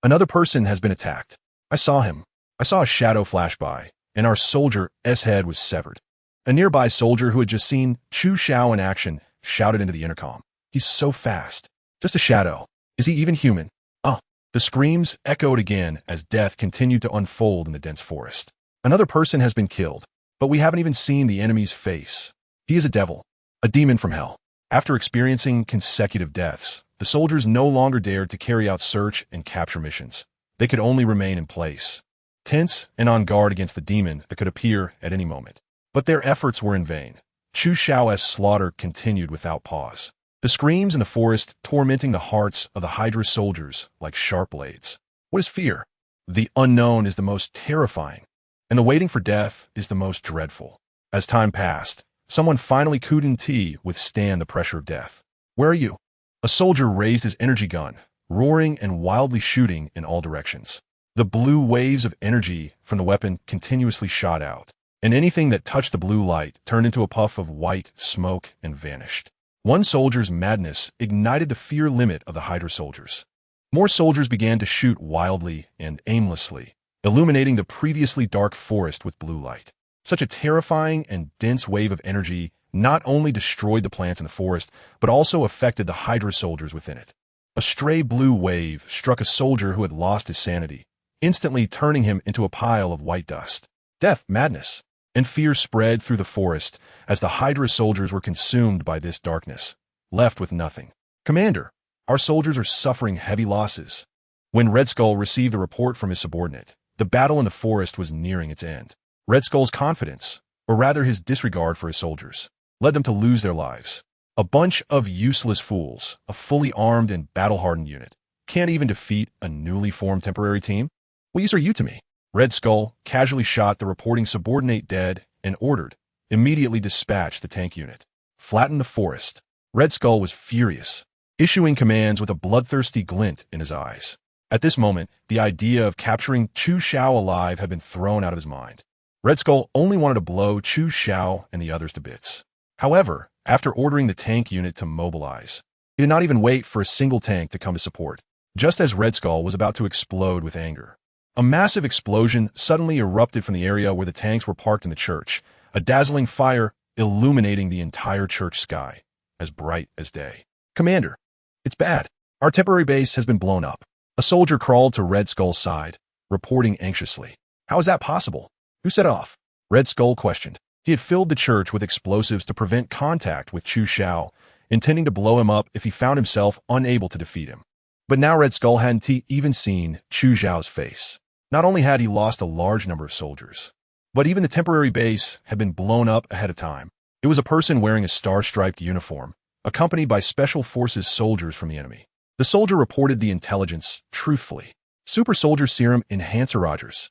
Speaker 1: Another person has been attacked. I saw him. I saw a shadow flash by, and our soldier's head was severed. A nearby soldier who had just seen Chu Shao in action shouted into the intercom. He's so fast. Just a shadow. Is he even human? The screams echoed again as death continued to unfold in the dense forest. Another person has been killed, but we haven't even seen the enemy's face. He is a devil, a demon from hell. After experiencing consecutive deaths, the soldiers no longer dared to carry out search and capture missions. They could only remain in place, tense and on guard against the demon that could appear at any moment. But their efforts were in vain. Chu Shao's slaughter continued without pause. The screams in the forest tormenting the hearts of the Hydra soldiers like sharp blades. What is fear? The unknown is the most terrifying, and the waiting for death is the most dreadful. As time passed, someone finally couldn't withstand the pressure of death. Where are you? A soldier raised his energy gun, roaring and wildly shooting in all directions. The blue waves of energy from the weapon continuously shot out, and anything that touched the blue light turned into a puff of white smoke and vanished. One soldier's madness ignited the fear limit of the Hydra soldiers. More soldiers began to shoot wildly and aimlessly, illuminating the previously dark forest with blue light. Such a terrifying and dense wave of energy not only destroyed the plants in the forest, but also affected the Hydra soldiers within it. A stray blue wave struck a soldier who had lost his sanity, instantly turning him into a pile of white dust. Death, madness, and fear spread through the forest as the Hydra soldiers were consumed by this darkness, left with nothing. Commander, our soldiers are suffering heavy losses. When Red Skull received a report from his subordinate, the battle in the forest was nearing its end. Red Skull's confidence, or rather his disregard for his soldiers, led them to lose their lives. A bunch of useless fools, a fully armed and battle-hardened unit, can't even defeat a newly formed temporary team? What use are you to me? Red Skull casually shot the reporting subordinate dead and ordered, immediately dispatch the tank unit. Flatten the forest. Red Skull was furious, issuing commands with a bloodthirsty glint in his eyes. At this moment, the idea of capturing Chu Shao alive had been thrown out of his mind. Red Skull only wanted to blow Chu Shao and the others to bits. However, after ordering the tank unit to mobilize, he did not even wait for a single tank to come to support, just as Red Skull was about to explode with anger. A massive explosion suddenly erupted from the area where the tanks were parked in the church, a dazzling fire illuminating the entire church sky, as bright as day. Commander, it's bad. Our temporary base has been blown up. A soldier crawled to Red Skull's side, reporting anxiously. How is that possible? Who set off? Red Skull questioned. He had filled the church with explosives to prevent contact with Chu Xiao, intending to blow him up if he found himself unable to defeat him. But now Red Skull hadn't even seen Chu Xiao's face. Not only had he lost a large number of soldiers, but even the temporary base had been blown up ahead of time. It was a person wearing a star-striped uniform, accompanied by Special Forces soldiers from the enemy. The soldier reported the intelligence truthfully. Super Soldier Serum Enhancer Rogers.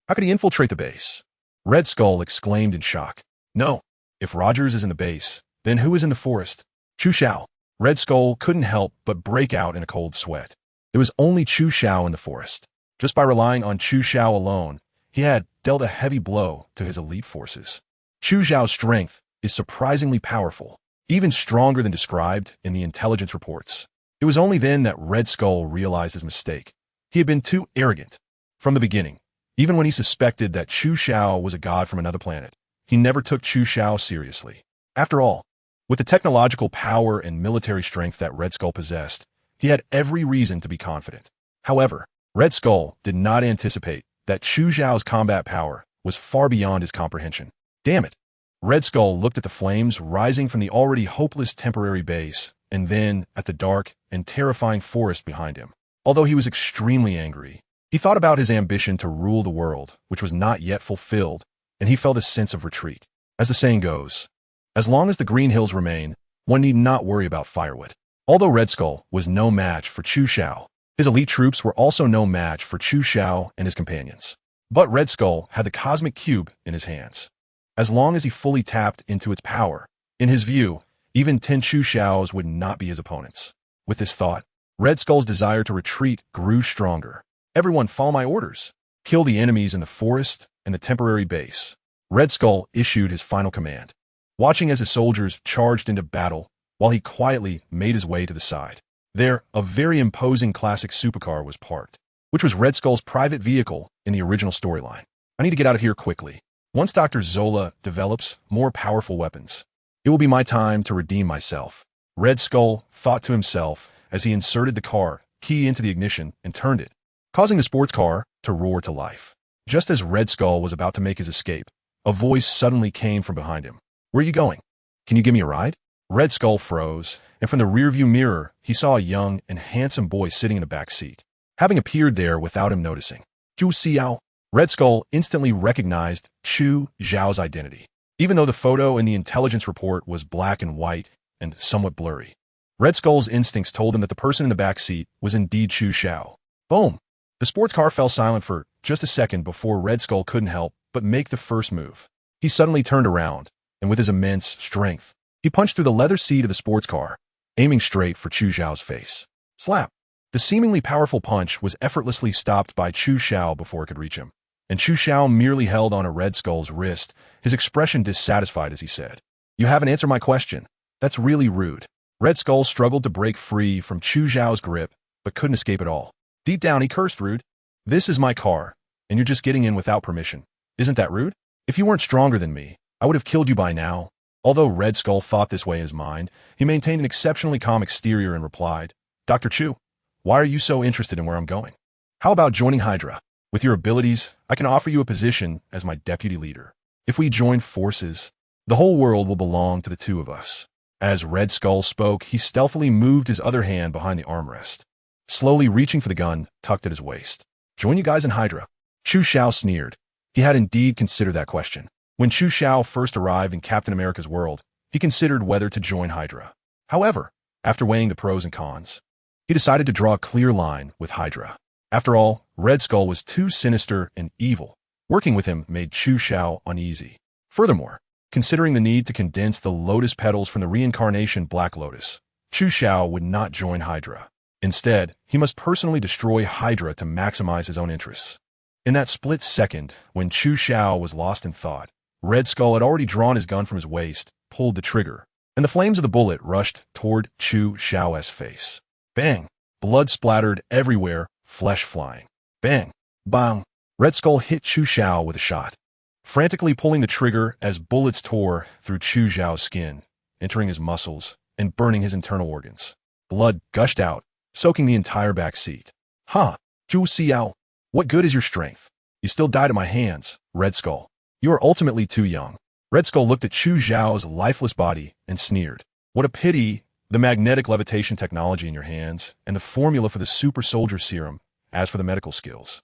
Speaker 1: How could he infiltrate the base? Red Skull exclaimed in shock. No. If Rogers is in the base, then who is in the forest? Chu Xiao. Red Skull couldn't help but break out in a cold sweat. There was only Chu Xiao in the forest. Just by relying on Chu Xiao alone, he had dealt a heavy blow to his elite forces. Chu Xiao's strength is surprisingly powerful, even stronger than described in the intelligence reports. It was only then that Red Skull realized his mistake. He had been too arrogant. From the beginning, even when he suspected that Chu Xiao was a god from another planet, he never took Chu Xiao seriously. After all, with the technological power and military strength that Red Skull possessed, he had every reason to be confident. However, Red Skull did not anticipate that Chu Xiao's combat power was far beyond his comprehension. Damn it! Red Skull looked at the flames rising from the already hopeless temporary base, and then at the dark and terrifying forest behind him. Although he was extremely angry, he thought about his ambition to rule the world, which was not yet fulfilled, and he felt a sense of retreat. As the saying goes, as long as the green hills remain, one need not worry about firewood. Although Red Skull was no match for Chu Xiao, his elite troops were also no match for Chu Xiao and his companions. But Red Skull had the cosmic cube in his hands. As long as he fully tapped into its power, in his view, even 10 Chu Xiaos would not be his opponents. With this thought, Red Skull's desire to retreat grew stronger. Everyone follow my orders. Kill the enemies in the forest and the temporary base. Red Skull issued his final command, watching as his soldiers charged into battle while he quietly made his way to the side. There, a very imposing classic supercar was parked, which was Red Skull's private vehicle in the original storyline. I need to get out of here quickly. Once Dr. Zola develops more powerful weapons, it will be my time to redeem myself. Red Skull thought to himself as he inserted the car key into the ignition and turned it, causing the sports car to roar to life. Just as Red Skull was about to make his escape, a voice suddenly came from behind him. Where are you going? Can you give me a ride? Red Skull froze, and from the rearview mirror, he saw a young and handsome boy sitting in the back seat, having appeared there without him noticing. Chu Xiao. Red Skull instantly recognized Chu Xiao's identity, even though the photo in the intelligence report was black and white and somewhat blurry. Red Skull's instincts told him that the person in the back seat was indeed Chu Xiao. Boom! The sports car fell silent for just a second before Red Skull couldn't help but make the first move. He suddenly turned around, and with his immense strength, he punched through the leather seat of the sports car, aiming straight for Chu Xiao's face. Slap! The seemingly powerful punch was effortlessly stopped by Chu Xiao before it could reach him, and Chu Xiao merely held on a Red Skull's wrist, his expression dissatisfied as he said, "You haven't answered my question. That's really rude." Red Skull struggled to break free from Chu Xiao's grip, but couldn't escape at all. Deep down, he cursed rude. "This is my car, and you're just getting in without permission. Isn't that rude? If you weren't stronger than me, I would have killed you by now." Although Red Skull thought this way in his mind, he maintained an exceptionally calm exterior and replied, "Dr. Chu, why are you so interested in where I'm going? How about joining Hydra? With your abilities, I can offer you a position as my deputy leader. If we join forces, the whole world will belong to the two of us." As Red Skull spoke, he stealthily moved his other hand behind the armrest, slowly reaching for the gun tucked at his waist. "Join you guys in Hydra?" Chu Xiao sneered. He had indeed considered that question. When Chu Xiao first arrived in Captain America's world, he considered whether to join Hydra. However, after weighing the pros and cons, he decided to draw a clear line with Hydra. After all, Red Skull was too sinister and evil. Working with him made Chu Xiao uneasy. Furthermore, considering the need to condense the lotus petals from the reincarnation Black Lotus, Chu Xiao would not join Hydra. Instead, he must personally destroy Hydra to maximize his own interests. In that split second, when Chu Xiao was lost in thought, Red Skull had already drawn his gun from his waist, pulled the trigger, and the flames of the bullet rushed toward Chu Xiao's face. Bang! Blood splattered everywhere, flesh flying. Bang! Bang! Red Skull hit Chu Xiao with a shot, frantically pulling the trigger as bullets tore through Chu Xiao's skin, entering his muscles and burning his internal organs. Blood gushed out, soaking the entire back seat. Huh, Zhu Xiao, what good is your strength? You still died at my hands, Red Skull. You are ultimately too young. Red Skull looked at Chu Zhao's lifeless body and sneered. What a pity, the magnetic levitation technology in your hands, and the formula for the super soldier serum, as for the medical skills.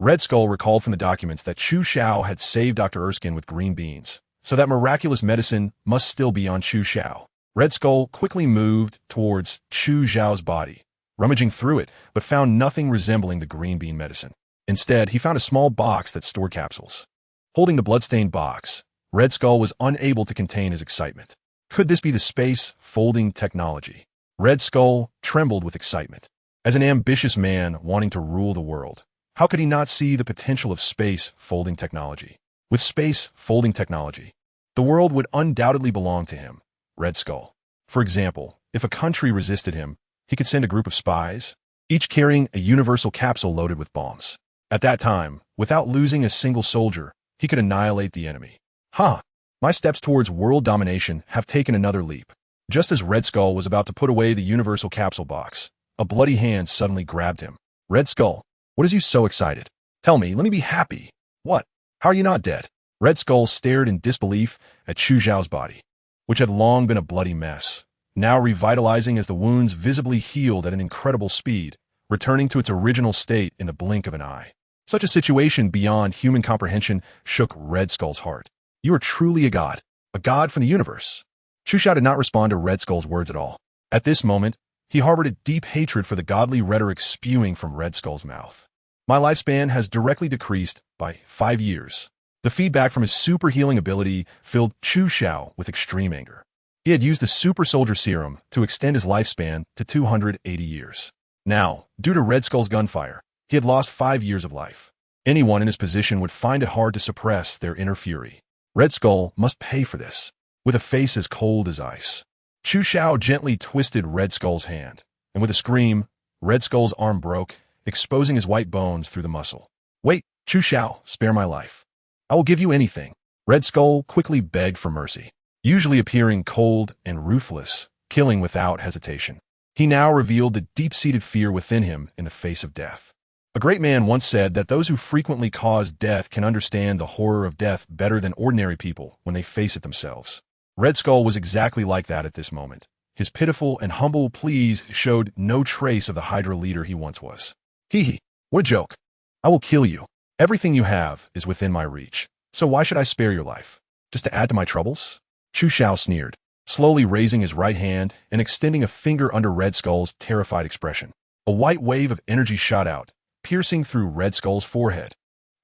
Speaker 1: Red Skull recalled from the documents that Chu Xiao had saved Dr. Erskine with green beans, so that miraculous medicine must still be on Chu Xiao. Red Skull quickly moved towards Chu Zhao's body, rummaging through it, but found nothing resembling the green bean medicine. Instead, he found a small box that stored capsules. Holding the bloodstained box, Red Skull was unable to contain his excitement. Could this be the space folding technology? Red Skull trembled with excitement. As an ambitious man wanting to rule the world, how could he not see the potential of space folding technology? With space folding technology, the world would undoubtedly belong to him, Red Skull. For example, if a country resisted him, he could send a group of spies, each carrying a universal capsule loaded with bombs. At that time, without losing a single soldier, he could annihilate the enemy. My steps towards world domination have taken another leap. Just as Red Skull was about to put away the universal capsule box, a bloody hand suddenly grabbed him. Red Skull, what is you so excited? Tell me, let me be happy. What? How are you not dead? Red Skull stared in disbelief at Chu Zhao's body, which had long been a bloody mess, now revitalizing as the wounds visibly healed at an incredible speed, returning to its original state in the blink of an eye. Such a situation beyond human comprehension shook Red Skull's heart. You are truly a god from the universe. Chu Xiao did not respond to Red Skull's words at all. At this moment, he harbored a deep hatred for the godly rhetoric spewing from Red Skull's mouth. My lifespan has directly decreased by 5 years. The feedback from his super healing ability filled Chu Xiao with extreme anger. He had used the super soldier serum to extend his lifespan to 280 years. Now, due to Red Skull's gunfire, he had lost 5 years of life. Anyone in his position would find it hard to suppress their inner fury. Red Skull must pay for this. With a face as cold as ice, Chu Xiao gently twisted Red Skull's hand, and with a scream, Red Skull's arm broke, exposing his white bones through the muscle. Wait, Chu Xiao, spare my life. I will give you anything. Red Skull quickly begged for mercy, usually appearing cold and ruthless, killing without hesitation. He now revealed the deep-seated fear within him in the face of death. A great man once said that those who frequently cause death can understand the horror of death better than ordinary people when they face it themselves. Red Skull was exactly like that at this moment. His pitiful and humble pleas showed no trace of the Hydra leader he once was. Hee, what a joke. I will kill you. Everything you have is within my reach. So why should I spare your life? Just to add to my troubles? Chu Xiao sneered, slowly raising his right hand and extending a finger under Red Skull's terrified expression. A white wave of energy shot out, piercing through Red Skull's forehead.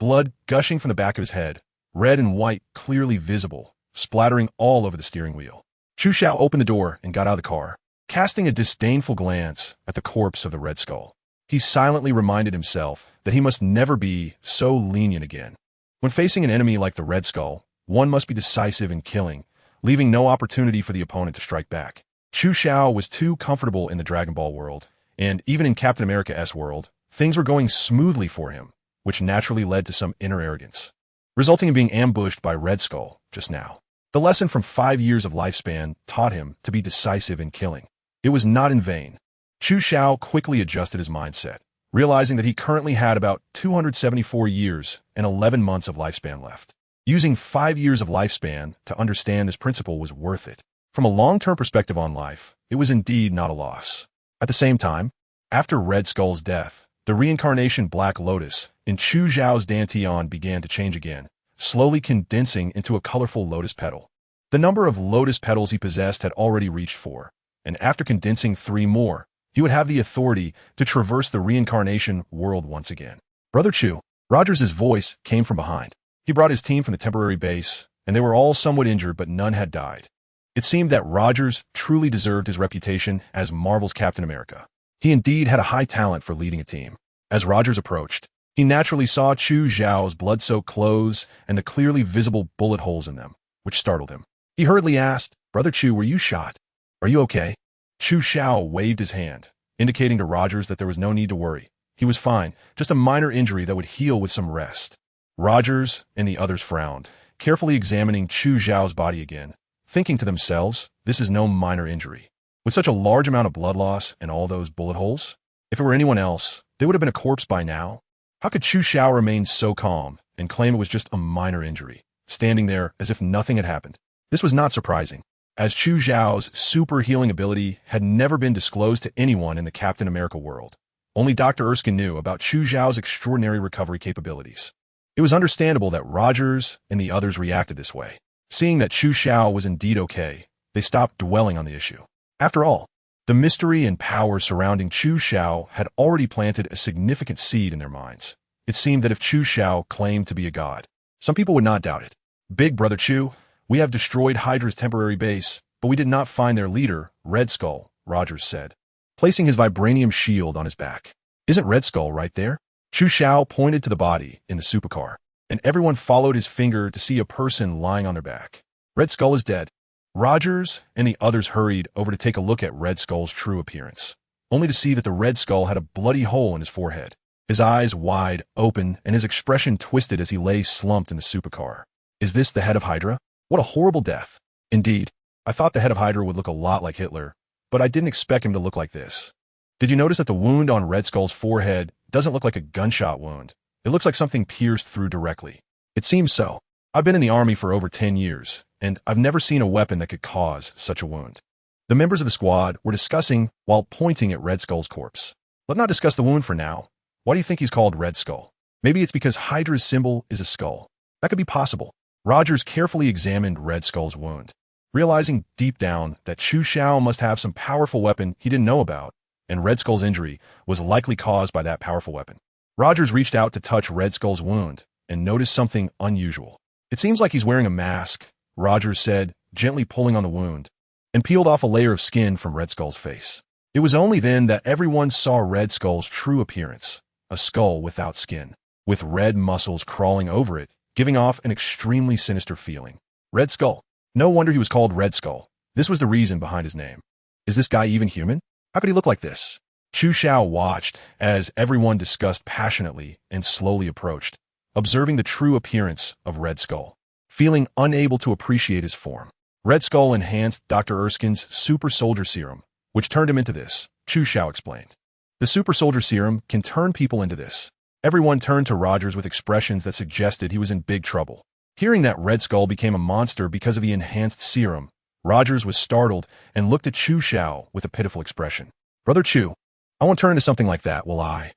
Speaker 1: Blood gushing from the back of his head, red and white clearly visible, splattering all over the steering wheel. Chu Xiao opened the door and got out of the car, casting a disdainful glance at the corpse of the Red Skull. He silently reminded himself that he must never be so lenient again. When facing an enemy like the Red Skull, one must be decisive in killing, leaving no opportunity for the opponent to strike back. Chu Xiao was too comfortable in the Dragon Ball world, and even in Captain America's world, things were going smoothly for him, which naturally led to some inner arrogance, resulting in being ambushed by Red Skull just now. The lesson from 5 years of lifespan taught him to be decisive in killing. It was not in vain. Chu Xiao quickly adjusted his mindset, realizing that he currently had about 274 years and 11 months of lifespan left. Using 5 years of lifespan to understand this principle was worth it. From a long-term perspective on life, it was indeed not a loss. At the same time, after Red Skull's death, the reincarnation Black Lotus in Chu Zhao's Dantian began to change again, slowly condensing into a colorful lotus petal. The number of lotus petals he possessed had already reached 4, and after condensing 3 more, he would have the authority to traverse the reincarnation world once again. Brother Chu, Rogers' voice came from behind. He brought his team from the temporary base, and they were all somewhat injured, but none had died. It seemed that Rogers truly deserved his reputation as Marvel's Captain America. He indeed had a high talent for leading a team. As Rogers approached, he naturally saw Chu Zhao's blood-soaked clothes and the clearly visible bullet holes in them, which startled him. He hurriedly asked, Brother Chu, were you shot? Are you okay? Chu Xiao waved his hand, indicating to Rogers that there was no need to worry. He was fine, just a minor injury that would heal with some rest. Rogers and the others frowned, carefully examining Chu Zhao's body again, thinking to themselves, this is no minor injury. With such a large amount of blood loss and all those bullet holes, if it were anyone else, they would have been a corpse by now. How could Chu Xiao remain so calm and claim it was just a minor injury, standing there as if nothing had happened? This was not surprising, as Chu Xiao's super healing ability had never been disclosed to anyone in the Captain America world. Only Dr. Erskine knew about Chu Xiao's extraordinary recovery capabilities. It was understandable that Rogers and the others reacted this way. Seeing that Chu Xiao was indeed okay, they stopped dwelling on the issue. After all, the mystery and power surrounding Chu Xiao had already planted a significant seed in their minds. It seemed that if Chu Xiao claimed to be a god, some people would not doubt it. Big Brother Chu, we have destroyed Hydra's temporary base, but we did not find their leader, Red Skull, Rogers said, placing his vibranium shield on his back. Isn't Red Skull right there? Chu Xiao pointed to the body in the supercar, and everyone followed his finger to see a person lying on their back. Red Skull is dead. Rogers and the others hurried over to take a look at Red Skull's true appearance, only to see that the Red Skull had a bloody hole in his forehead, his eyes wide open and his expression twisted as he lay slumped in the supercar. Is this the head of Hydra? What a horrible death. Indeed, I thought the head of Hydra would look a lot like Hitler, but I didn't expect him to look like this. Did you notice that the wound on Red Skull's forehead doesn't look like a gunshot wound? It looks like something pierced through directly. It seems so. I've been in the army for over 10 years, and I've never seen a weapon that could cause such a wound. The members of the squad were discussing while pointing at Red Skull's corpse. Let's not discuss the wound for now. Why do you think he's called Red Skull? Maybe it's because Hydra's symbol is a skull. That could be possible. Rogers carefully examined Red Skull's wound, realizing deep down that Chu Xiao must have some powerful weapon he didn't know about, and Red Skull's injury was likely caused by that powerful weapon. Rogers reached out to touch Red Skull's wound and noticed something unusual. It seems like he's wearing a mask, Rogers said, gently pulling on the wound, and peeled off a layer of skin from Red Skull's face. It was only then that everyone saw Red Skull's true appearance, a skull without skin, with red muscles crawling over it, giving off an extremely sinister feeling. Red Skull. No wonder he was called Red Skull. This was the reason behind his name. Is this guy even human? How could he look like this? Chu Xiao watched as everyone discussed passionately and slowly approached, observing the true appearance of Red Skull, feeling unable to appreciate his form. Red Skull enhanced Dr. Erskine's super soldier serum, which turned him into this, Chu Xiao explained. The super soldier serum can turn people into this. Everyone turned to Rogers with expressions that suggested he was in big trouble. Hearing that Red Skull became a monster because of the enhanced serum, Rogers was startled and looked at Chu Xiao with a pitiful expression. Brother Chu, I won't turn into something like that, will I?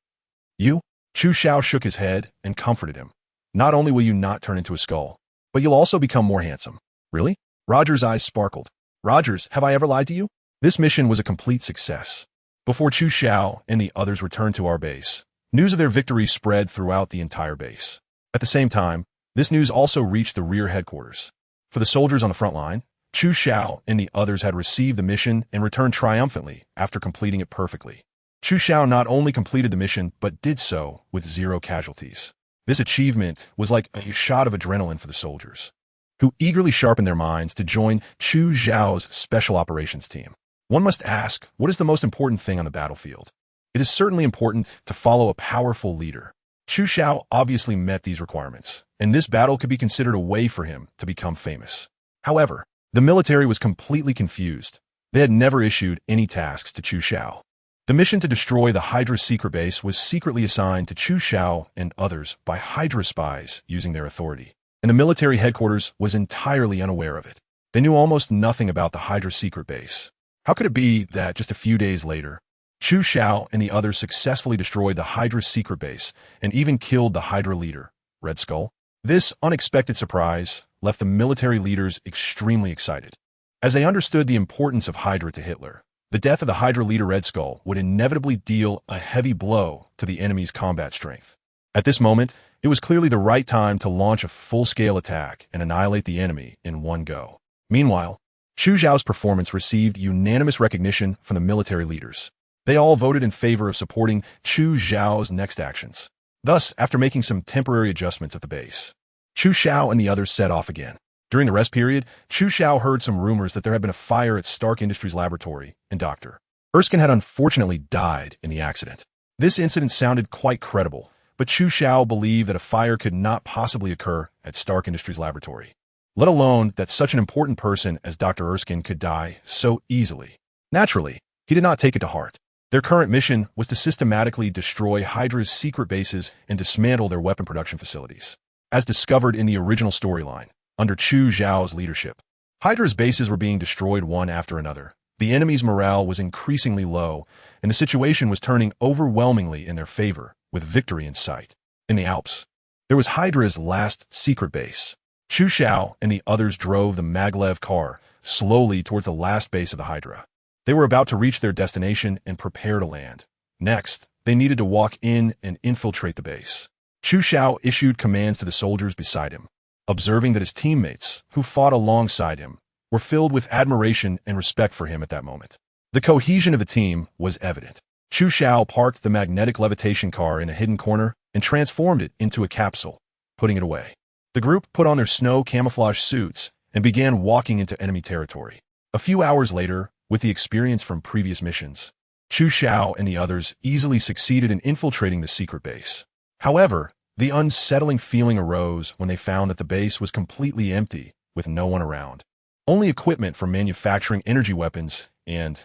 Speaker 1: You? Chu Xiao shook his head and comforted him. Not only will you not turn into a skull, but you'll also become more handsome. Really? Rogers' eyes sparkled. Rogers, have I ever lied to you? This mission was a complete success. Before Chu Xiao and the others returned to our base, news of their victory spread throughout the entire base. At the same time, this news also reached the rear headquarters. For the soldiers on the front line, Chu Xiao and the others had received the mission and returned triumphantly after completing it perfectly. Chu Xiao not only completed the mission, but did so with 0 casualties. This achievement was like a shot of adrenaline for the soldiers, who eagerly sharpened their minds to join Chu Xiao's special operations team. One must ask, what is the most important thing on the battlefield? It is certainly important to follow a powerful leader. Chu Xiao obviously met these requirements, and this battle could be considered a way for him to become famous. However, the military was completely confused. They had never issued any tasks to Chu Xiao. The mission to destroy the Hydra secret base was secretly assigned to Chu Xiao and others by Hydra spies using their authority, and the military headquarters was entirely unaware of it. They knew almost nothing about the Hydra secret base. How could it be that just a few days later, Chu Xiao and the others successfully destroyed the Hydra secret base and even killed the Hydra leader, Red Skull? This unexpected surprise left the military leaders extremely excited. As they understood the importance of Hydra to Hitler, the death of the Hydra leader Red Skull would inevitably deal a heavy blow to the enemy's combat strength. At this moment, it was clearly the right time to launch a full-scale attack and annihilate the enemy in one go. Meanwhile, Chu Xiao's performance received unanimous recognition from the military leaders. They all voted in favor of supporting Chu Xiao's next actions. Thus, after making some temporary adjustments at the base, Chu Xiao and the others set off again. During the rest period, Chu Xiao heard some rumors that there had been a fire at Stark Industries' laboratory, and Dr. Erskine had unfortunately died in the accident. This incident sounded quite credible, but Chu Xiao believed that a fire could not possibly occur at Stark Industries' laboratory, let alone that such an important person as Dr. Erskine could die so easily. Naturally, he did not take it to heart. Their current mission was to systematically destroy Hydra's secret bases and dismantle their weapon production facilities. As discovered in the original storyline, under Chu Zhao's leadership, Hydra's bases were being destroyed one after another. The enemy's morale was increasingly low, and the situation was turning overwhelmingly in their favor, with victory in sight. In the Alps, there was Hydra's last secret base. Chu Xiao and the others drove the maglev car slowly towards the last base of the Hydra. They were about to reach their destination and prepare to land. Next, they needed to walk in and infiltrate the base. Chu Xiao issued commands to the soldiers beside him, observing that his teammates, who fought alongside him, were filled with admiration and respect for him at that moment. The cohesion of the team was evident. Chu Xiao parked the magnetic levitation car in a hidden corner and transformed it into a capsule, putting it away. The group put on their snow camouflage suits and began walking into enemy territory. A few hours later, with the experience from previous missions, Chu Xiao and the others easily succeeded in infiltrating the secret base. However, the unsettling feeling arose when they found that the base was completely empty, with no one around. Only equipment for manufacturing energy weapons and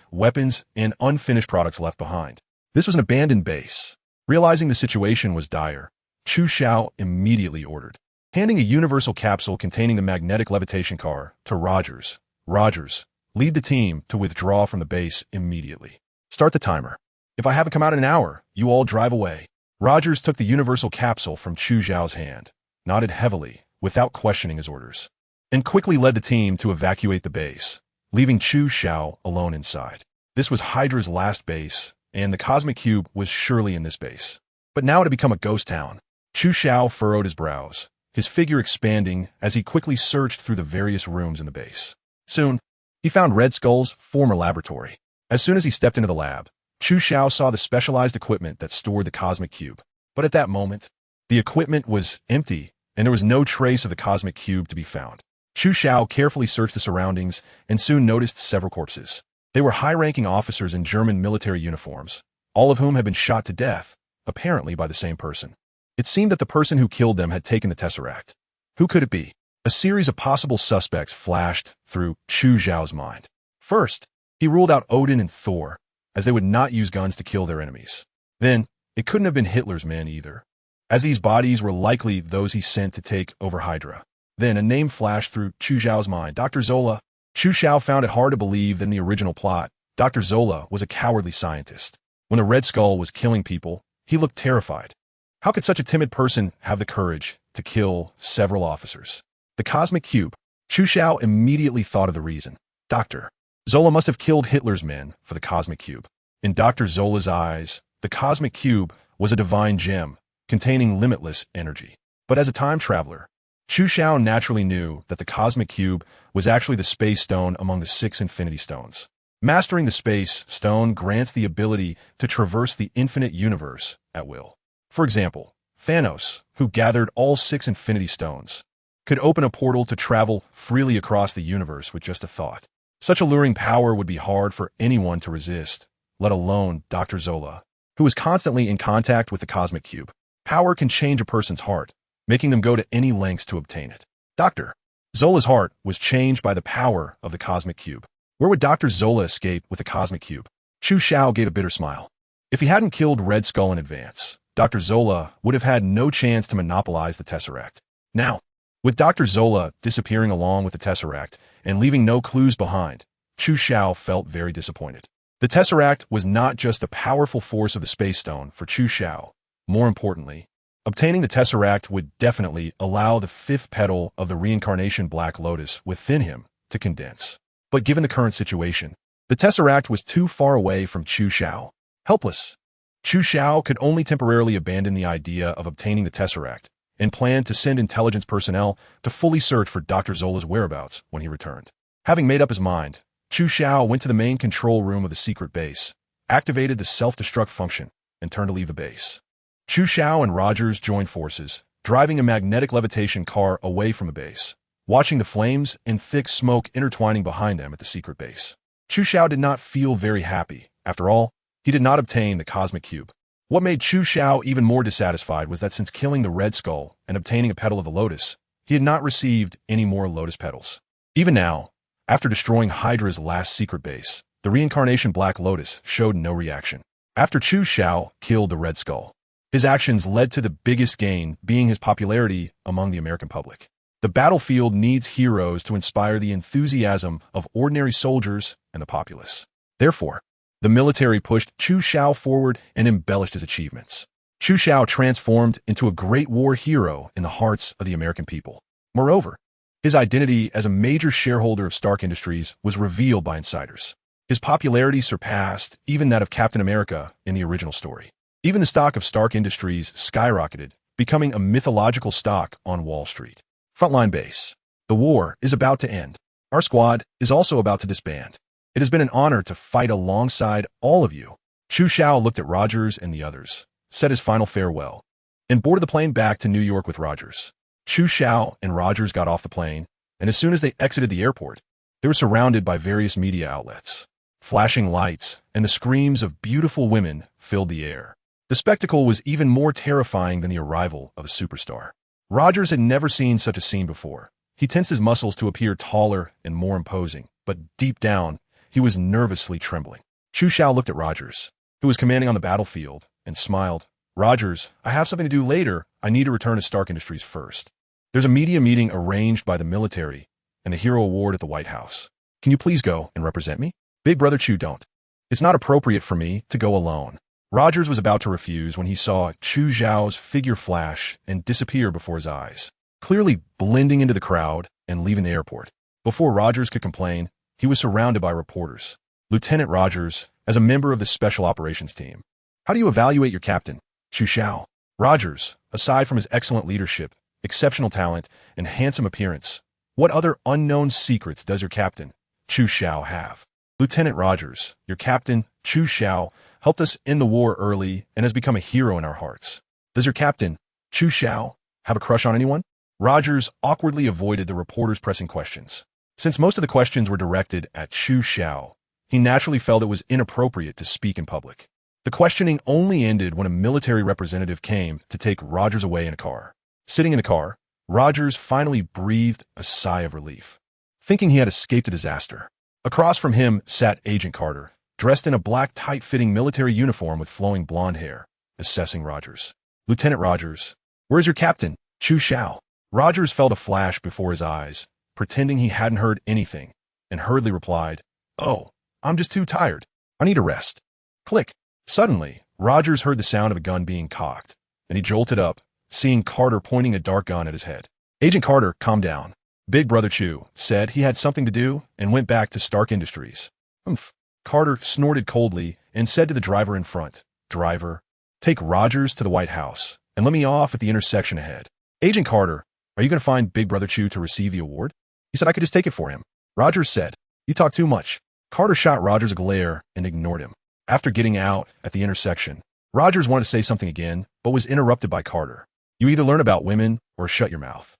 Speaker 1: unfinished products left behind. This was an abandoned base. Realizing the situation was dire, Chu Xiao immediately ordered, handing a universal capsule containing the magnetic levitation car to Rogers. Rogers, lead the team to withdraw from the base immediately. Start the timer. If I haven't come out in an hour, you all drive away. Rogers took the universal capsule from Chu Xiao's hand, nodded heavily, without questioning his orders, and quickly led the team to evacuate the base, leaving Chu Xiao alone inside. This was Hydra's last base, and the Cosmic Cube was surely in this base. But now it had become a ghost town. Chu Xiao furrowed his brows, his figure expanding as he quickly searched through the various rooms in the base. Soon, he found Red Skull's former laboratory. As soon as he stepped into the lab, Chu Xiao saw the specialized equipment that stored the Cosmic Cube. But at that moment, the equipment was empty, and there was no trace of the Cosmic Cube to be found. Chu Xiao carefully searched the surroundings and soon noticed several corpses. They were high-ranking officers in German military uniforms, all of whom had been shot to death, apparently by the same person. It seemed that the person who killed them had taken the Tesseract. Who could it be? A series of possible suspects flashed through Chu Xiao's mind. First, he ruled out Odin and Thor, as they would not use guns to kill their enemies. Then, it couldn't have been Hitler's men either, as these bodies were likely those he sent to take over Hydra. Then a name flashed through Chu Xiao's mind, Dr. Zola. Chu Xiao found it hard to believe that in the original plot, Dr. Zola was a cowardly scientist. When the Red Skull was killing people, he looked terrified. How could such a timid person have the courage to kill several officers? The Cosmic Cube. Chu Xiao immediately thought of the reason. Dr. Zola must have killed Hitler's men for the Cosmic Cube. In Dr. Zola's eyes, the Cosmic Cube was a divine gem, containing limitless energy. But as a time traveler, Chu Xiao naturally knew that the Cosmic Cube was actually the Space Stone among the 6 Infinity Stones. Mastering the Space Stone grants the ability to traverse the infinite universe at will. For example, Thanos, who gathered all 6 Infinity Stones, could open a portal to travel freely across the universe with just a thought. Such alluring power would be hard for anyone to resist, let alone Dr. Zola, who was constantly in contact with the Cosmic Cube. Power can change a person's heart, making them go to any lengths to obtain it. Dr. Zola's heart was changed by the power of the Cosmic Cube. Where would Dr. Zola escape with the Cosmic Cube? Chu Xiao gave a bitter smile. If he hadn't killed Red Skull in advance, Dr. Zola would have had no chance to monopolize the Tesseract. Now, with Dr. Zola disappearing along with the Tesseract and leaving no clues behind, Chu Xiao felt very disappointed. The Tesseract was not just the powerful force of the Space Stone for Chu Xiao. More importantly, obtaining the Tesseract would definitely allow the 5th petal of the reincarnation Black Lotus within him to condense. But given the current situation, the Tesseract was too far away from Chu Xiao. Helpless, Chu Xiao could only temporarily abandon the idea of obtaining the Tesseract and planned to send intelligence personnel to fully search for Dr. Zola's whereabouts when he returned. Having made up his mind, Chu Xiao went to the main control room of the secret base, activated the self-destruct function, and turned to leave the base. Chu Xiao and Rogers joined forces, driving a magnetic levitation car away from the base, watching the flames and thick smoke intertwining behind them at the secret base. Chu Xiao did not feel very happy. After all, he did not obtain the Cosmic Cube. What made Chu Xiao even more dissatisfied was that since killing the Red Skull and obtaining a petal of the Lotus, he had not received any more Lotus petals. Even now, after destroying Hydra's last secret base, the reincarnation Black Lotus showed no reaction. After Chu Xiao killed the Red Skull, his actions led to the biggest gain being his popularity among the American public. The battlefield needs heroes to inspire the enthusiasm of ordinary soldiers and the populace. Therefore, the military pushed Chu Xiao forward and embellished his achievements. Chu Xiao transformed into a great war hero in the hearts of the American people. Moreover, his identity as a major shareholder of Stark Industries was revealed by insiders. His popularity surpassed even that of Captain America in the original story. Even the stock of Stark Industries skyrocketed, becoming a mythological stock on Wall Street. Frontline base. The war is about to end. Our squad is also about to disband. It has been an honor to fight alongside all of you. Chu Xiao looked at Rogers and the others, said his final farewell, and boarded the plane back to New York with Rogers. Chu Xiao and Rogers got off the plane, and as soon as they exited the airport, they were surrounded by various media outlets. Flashing lights and the screams of beautiful women filled the air. The spectacle was even more terrifying than the arrival of a superstar. Rogers had never seen such a scene before. He tensed his muscles to appear taller and more imposing, but deep down, he was nervously trembling. Chu Xiao looked at Rogers, who was commanding on the battlefield, and smiled. Rogers, I have something to do later. I need to return to Stark Industries first. There's a media meeting arranged by the military and the Hero Award at the White House. Can you please go and represent me? Big Brother Chu, don't. It's not appropriate for me to go alone. Rogers was about to refuse when he saw Chu Xiao's figure flash and disappear before his eyes, clearly blending into the crowd and leaving the airport. Before Rogers could complain, he was surrounded by reporters. Lieutenant Rogers, as a member of the Special Operations Team. How do you evaluate your captain, Chu Xiao? Rogers, aside from his excellent leadership, exceptional talent, and handsome appearance, what other unknown secrets does your captain, Chu Xiao, have? Lieutenant Rogers, your captain, Chu Xiao, helped us end the war early and has become a hero in our hearts. Does your captain, Chu Xiao, have a crush on anyone? Rogers awkwardly avoided the reporters' pressing questions. Since most of the questions were directed at Chu Xiao, he naturally felt it was inappropriate to speak in public. The questioning only ended when a military representative came to take Rogers away in a car. Sitting in the car, Rogers finally breathed a sigh of relief, thinking he had escaped a disaster. Across from him sat Agent Carter, dressed in a black tight-fitting military uniform with flowing blonde hair, assessing Rogers. Lieutenant Rogers, where's your captain, Chu Xiao? Rogers felt a flash before his eyes, pretending he hadn't heard anything, and hurriedly replied, Oh, I'm just too tired. I need a rest. Click. Suddenly, Rogers heard the sound of a gun being cocked, and he jolted up, seeing Carter pointing a dark gun at his head. Agent Carter, calm down. Big Brother Chu said he had something to do and went back to Stark Industries. Humph. Carter snorted coldly and said to the driver in front, Driver, take Rogers to the White House and let me off at the intersection ahead. Agent Carter, are you going to find Big Brother Chu to receive the award? He said I could just take it for him. Rogers said, You talk too much. Carter shot Rogers a glare and ignored him. After getting out at the intersection, Rogers wanted to say something again, but was interrupted by Carter. You either learn about women or shut your mouth.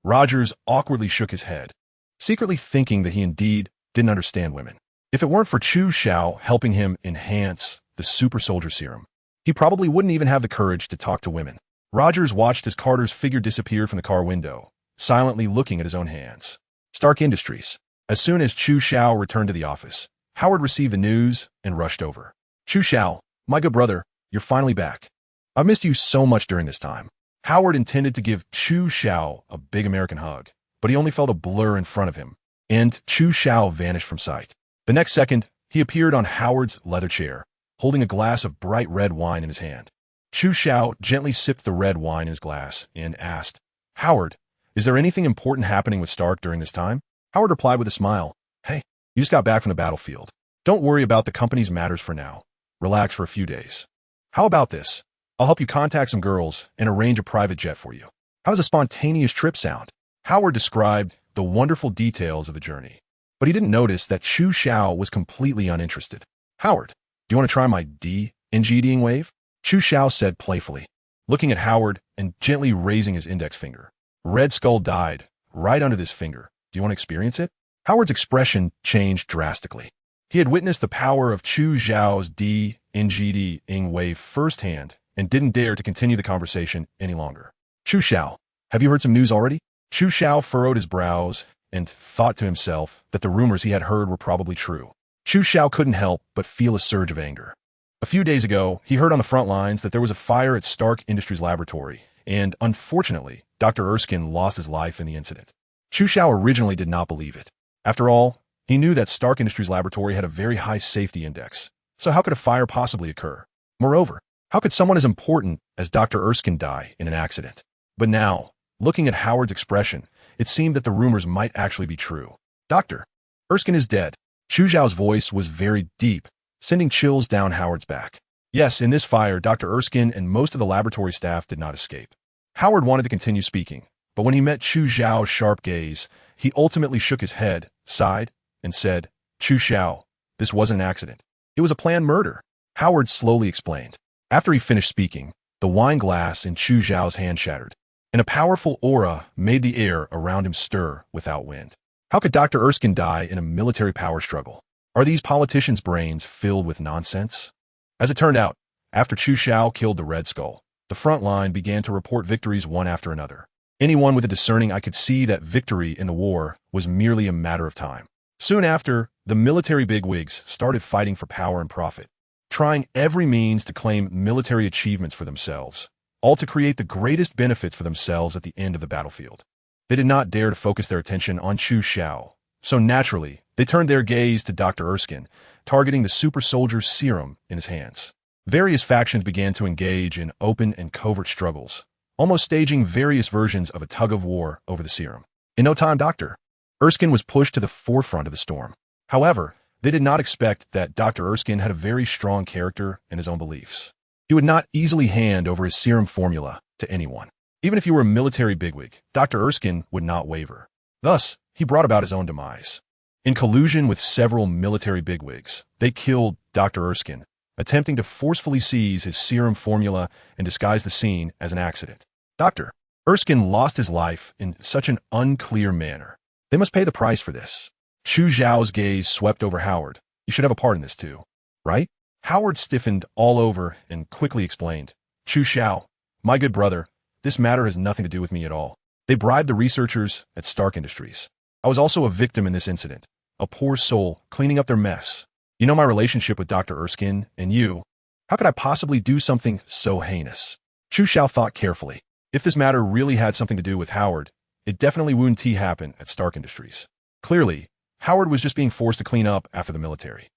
Speaker 1: Rogers awkwardly shook his head, secretly thinking that he indeed didn't understand women. If it weren't for Chu Xiao helping him enhance the super soldier serum, he probably wouldn't even have the courage to talk to women. Rogers watched as Carter's figure disappeared from the car window, silently looking at his own hands. Stark Industries. As soon as Chu Xiao returned to the office, Howard received the news and rushed over. Chu Xiao, my good brother, you're finally back. I've missed you so much during this time. Howard intended to give Chu Xiao a big American hug, but he only felt a blur in front of him, and Chu Xiao vanished from sight. The next second, he appeared on Howard's leather chair, holding a glass of bright red wine in his hand. Chu Xiao gently sipped the red wine in his glass and asked, Howard, is there anything important happening with Stark during this time? Howard replied with a smile, Hey, you just got back from the battlefield. Don't worry about the company's matters for now. Relax for a few days. How about this? I'll help you contact some girls and arrange a private jet for you. How does a spontaneous trip sound? Howard described the wonderful details of the journey, but he didn't notice that Chu Xiao was completely uninterested. Howard, do you want to try my NGDing wave? Chu Xiao said playfully, looking at Howard and gently raising his index finger. Red Skull died right under this finger. Do you want to experience it? Howard's expression changed drastically. He had witnessed the power of Chu Xiao's NGDing wave firsthand and didn't dare to continue the conversation any longer. Chu Xiao, have you heard some news already? Chu Xiao furrowed his brows and thought to himself that the rumors he had heard were probably true. Chu Xiao couldn't help but feel a surge of anger. A few days ago, he heard on the front lines that there was a fire at Stark Industries laboratory, and unfortunately, Dr. Erskine lost his life in the incident. Chu Xiao originally did not believe it. After all, he knew that Stark Industries laboratory had a very high safety index, so how could a fire possibly occur? Moreover, how could someone as important as Dr. Erskine die in an accident? But now, looking at Howard's expression, it seemed that the rumors might actually be true. Dr. Erskine is dead. Chu Xiao's voice was very deep, sending chills down Howard's back. Yes, in this fire, Dr. Erskine and most of the laboratory staff did not escape. Howard wanted to continue speaking, but when he met Chu Xiao's sharp gaze, he ultimately shook his head, sighed, and said, Chu Xiao, this wasn't an accident. It was a planned murder. Howard slowly explained. After he finished speaking, the wine glass in Chu Xiao's hand shattered, and a powerful aura made the air around him stir without wind. How could Dr. Erskine die in a military power struggle? Are these politicians' brains filled with nonsense? As it turned out, after Chu Xiao killed the Red Skull, the front line began to report victories one after another. Anyone with a discerning eye could see that victory in the war was merely a matter of time. Soon after, the military bigwigs started fighting for power and profit, trying every means to claim military achievements for themselves, all to create the greatest benefits for themselves at the end of the battlefield. They did not dare to focus their attention on Chu Xiao, so naturally, they turned their gaze to Dr. Erskine, targeting the super soldier's serum in his hands. Various factions began to engage in open and covert struggles, almost staging various versions of a tug-of-war over the serum. In no time, Dr. Erskine was pushed to the forefront of the storm. However, they did not expect that Dr. Erskine had a very strong character and his own beliefs. He would not easily hand over his serum formula to anyone. Even if he were a military bigwig, Dr. Erskine would not waver. Thus, he brought about his own demise. In collusion with several military bigwigs, they killed Dr. Erskine, attempting to forcefully seize his serum formula and disguise the scene as an accident. Dr. Erskine lost his life in such an unclear manner. They must pay the price for this. Chu Xiao's gaze swept over Howard. You should have a part in this too, right? Howard stiffened all over and quickly explained. Chu Xiao, my good brother, this matter has nothing to do with me at all. They bribed the researchers at Stark Industries. I was also a victim in this incident, a poor soul cleaning up their mess. You know my relationship with Dr. Erskine and you. How could I possibly do something so heinous? Chu Xiao thought carefully. If this matter really had something to do with Howard, it definitely wouldn't happen at Stark Industries. Clearly, Howard was just being forced to clean up after the military.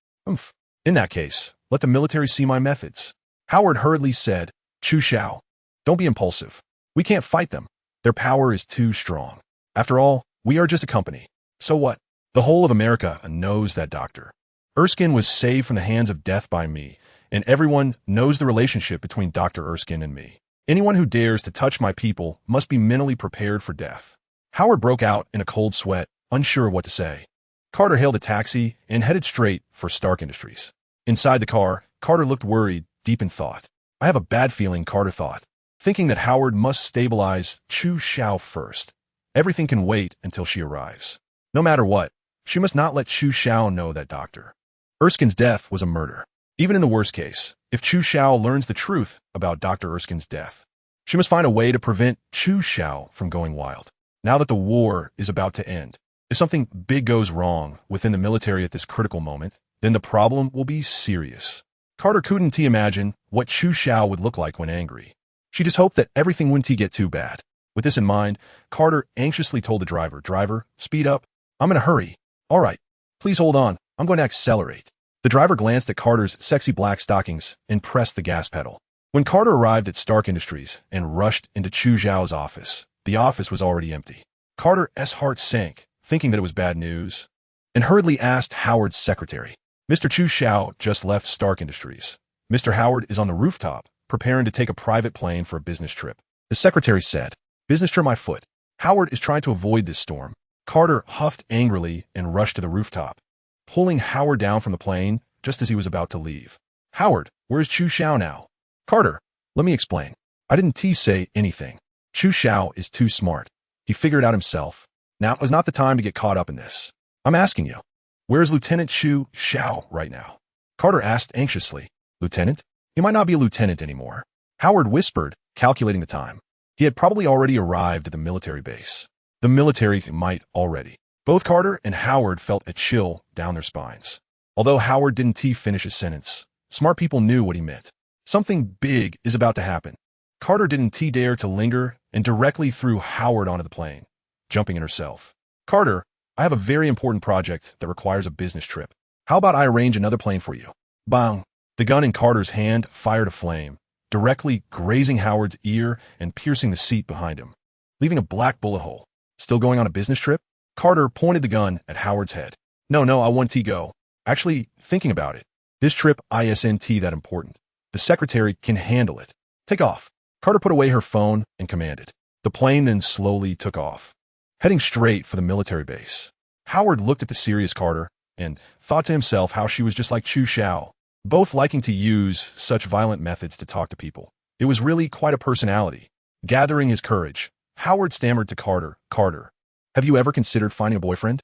Speaker 1: In that case, let the military see my methods. Howard hurriedly said, Chu Xiao, don't be impulsive. We can't fight them. Their power is too strong. After all, we are just a company. So what? The whole of America knows that Dr. Erskine was saved from the hands of death by me, and everyone knows the relationship between Dr. Erskine and me. Anyone who dares to touch my people must be mentally prepared for death. Howard broke out in a cold sweat, unsure of what to say. Carter hailed a taxi and headed straight for Stark Industries. Inside the car, Carter looked worried, deep in thought. I have a bad feeling, Carter thought, thinking that Howard must stabilize Chu Xiao first. Everything can wait until she arrives. No matter what, she must not let Chu Xiao know that Dr. Erskine's death was a murder. Even in the worst case, if Chu Xiao learns the truth about Dr. Erskine's death, she must find a way to prevent Chu Xiao from going wild. Now that the war is about to end, if something big goes wrong within the military at this critical moment, then the problem will be serious. Carter couldn't imagine what Chu Xiao would look like when angry. She just hoped that everything wouldn't get too bad. With this in mind, Carter anxiously told the driver, Driver, speed up. I'm in a hurry. All right, please hold on. I'm going to accelerate. The driver glanced at Carter's sexy black stockings and pressed the gas pedal. When Carter arrived at Stark Industries and rushed into Chu Xiao's office, the office was already empty. Carter's heart sank, thinking that it was bad news, and hurriedly asked Howard's secretary. Mr. Chu Xiao just left Stark Industries. Mr. Howard is on the rooftop, preparing to take a private plane for a business trip. The secretary said, Business trip my foot. Howard is trying to avoid this storm. Carter huffed angrily and rushed to the rooftop, pulling Howard down from the plane just as he was about to leave. Howard, where's Chu Xiao now? Carter, let me explain. I didn't say anything. Chu Xiao is too smart. He figured it out himself. Now is not the time to get caught up in this. I'm asking you, where's Lieutenant Chu Xiao right now? Carter asked anxiously. Lieutenant? He might not be a lieutenant anymore. Howard whispered, calculating the time. He had probably already arrived at the military base. The military might already. Both Carter and Howard felt a chill down their spines. Although Howard didn't finish his sentence, Smart people knew what he meant. Something big is about to happen. Carter didn't dare to linger and directly threw Howard onto the plane, jumping in herself. Carter, I have a very important project that requires a business trip. How about I arrange another plane for you? Bang! The gun in Carter's hand fired a flame, directly grazing Howard's ear and piercing the seat behind him, leaving a black bullet hole. Still going on a business trip? Carter pointed the gun at Howard's head. No, I want to go. Actually, thinking about it. This trip isn't that important. The secretary can handle it. Take off. Carter put away her phone and commanded. The plane then slowly took off, heading straight for the military base. Howard looked at the serious Carter and thought to himself how she was just like Chu Xiao, both liking to use such violent methods to talk to people. It was really quite a personality. Gathering his courage, Howard stammered to Carter, Carter, have you ever considered finding a boyfriend?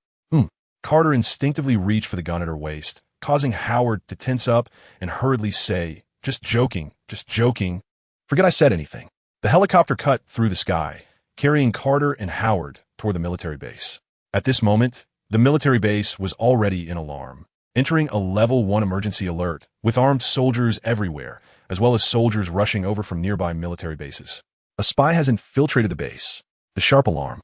Speaker 1: Carter instinctively reached for the gun at her waist, causing Howard to tense up and hurriedly say, just joking. Forget I said anything. The helicopter cut through the sky, carrying Carter and Howard toward the military base. At this moment, the military base was already in alarm, entering a level 1 emergency alert, with armed soldiers everywhere, as well as soldiers rushing over from nearby military bases. A spy has infiltrated the base. The sharp alarm,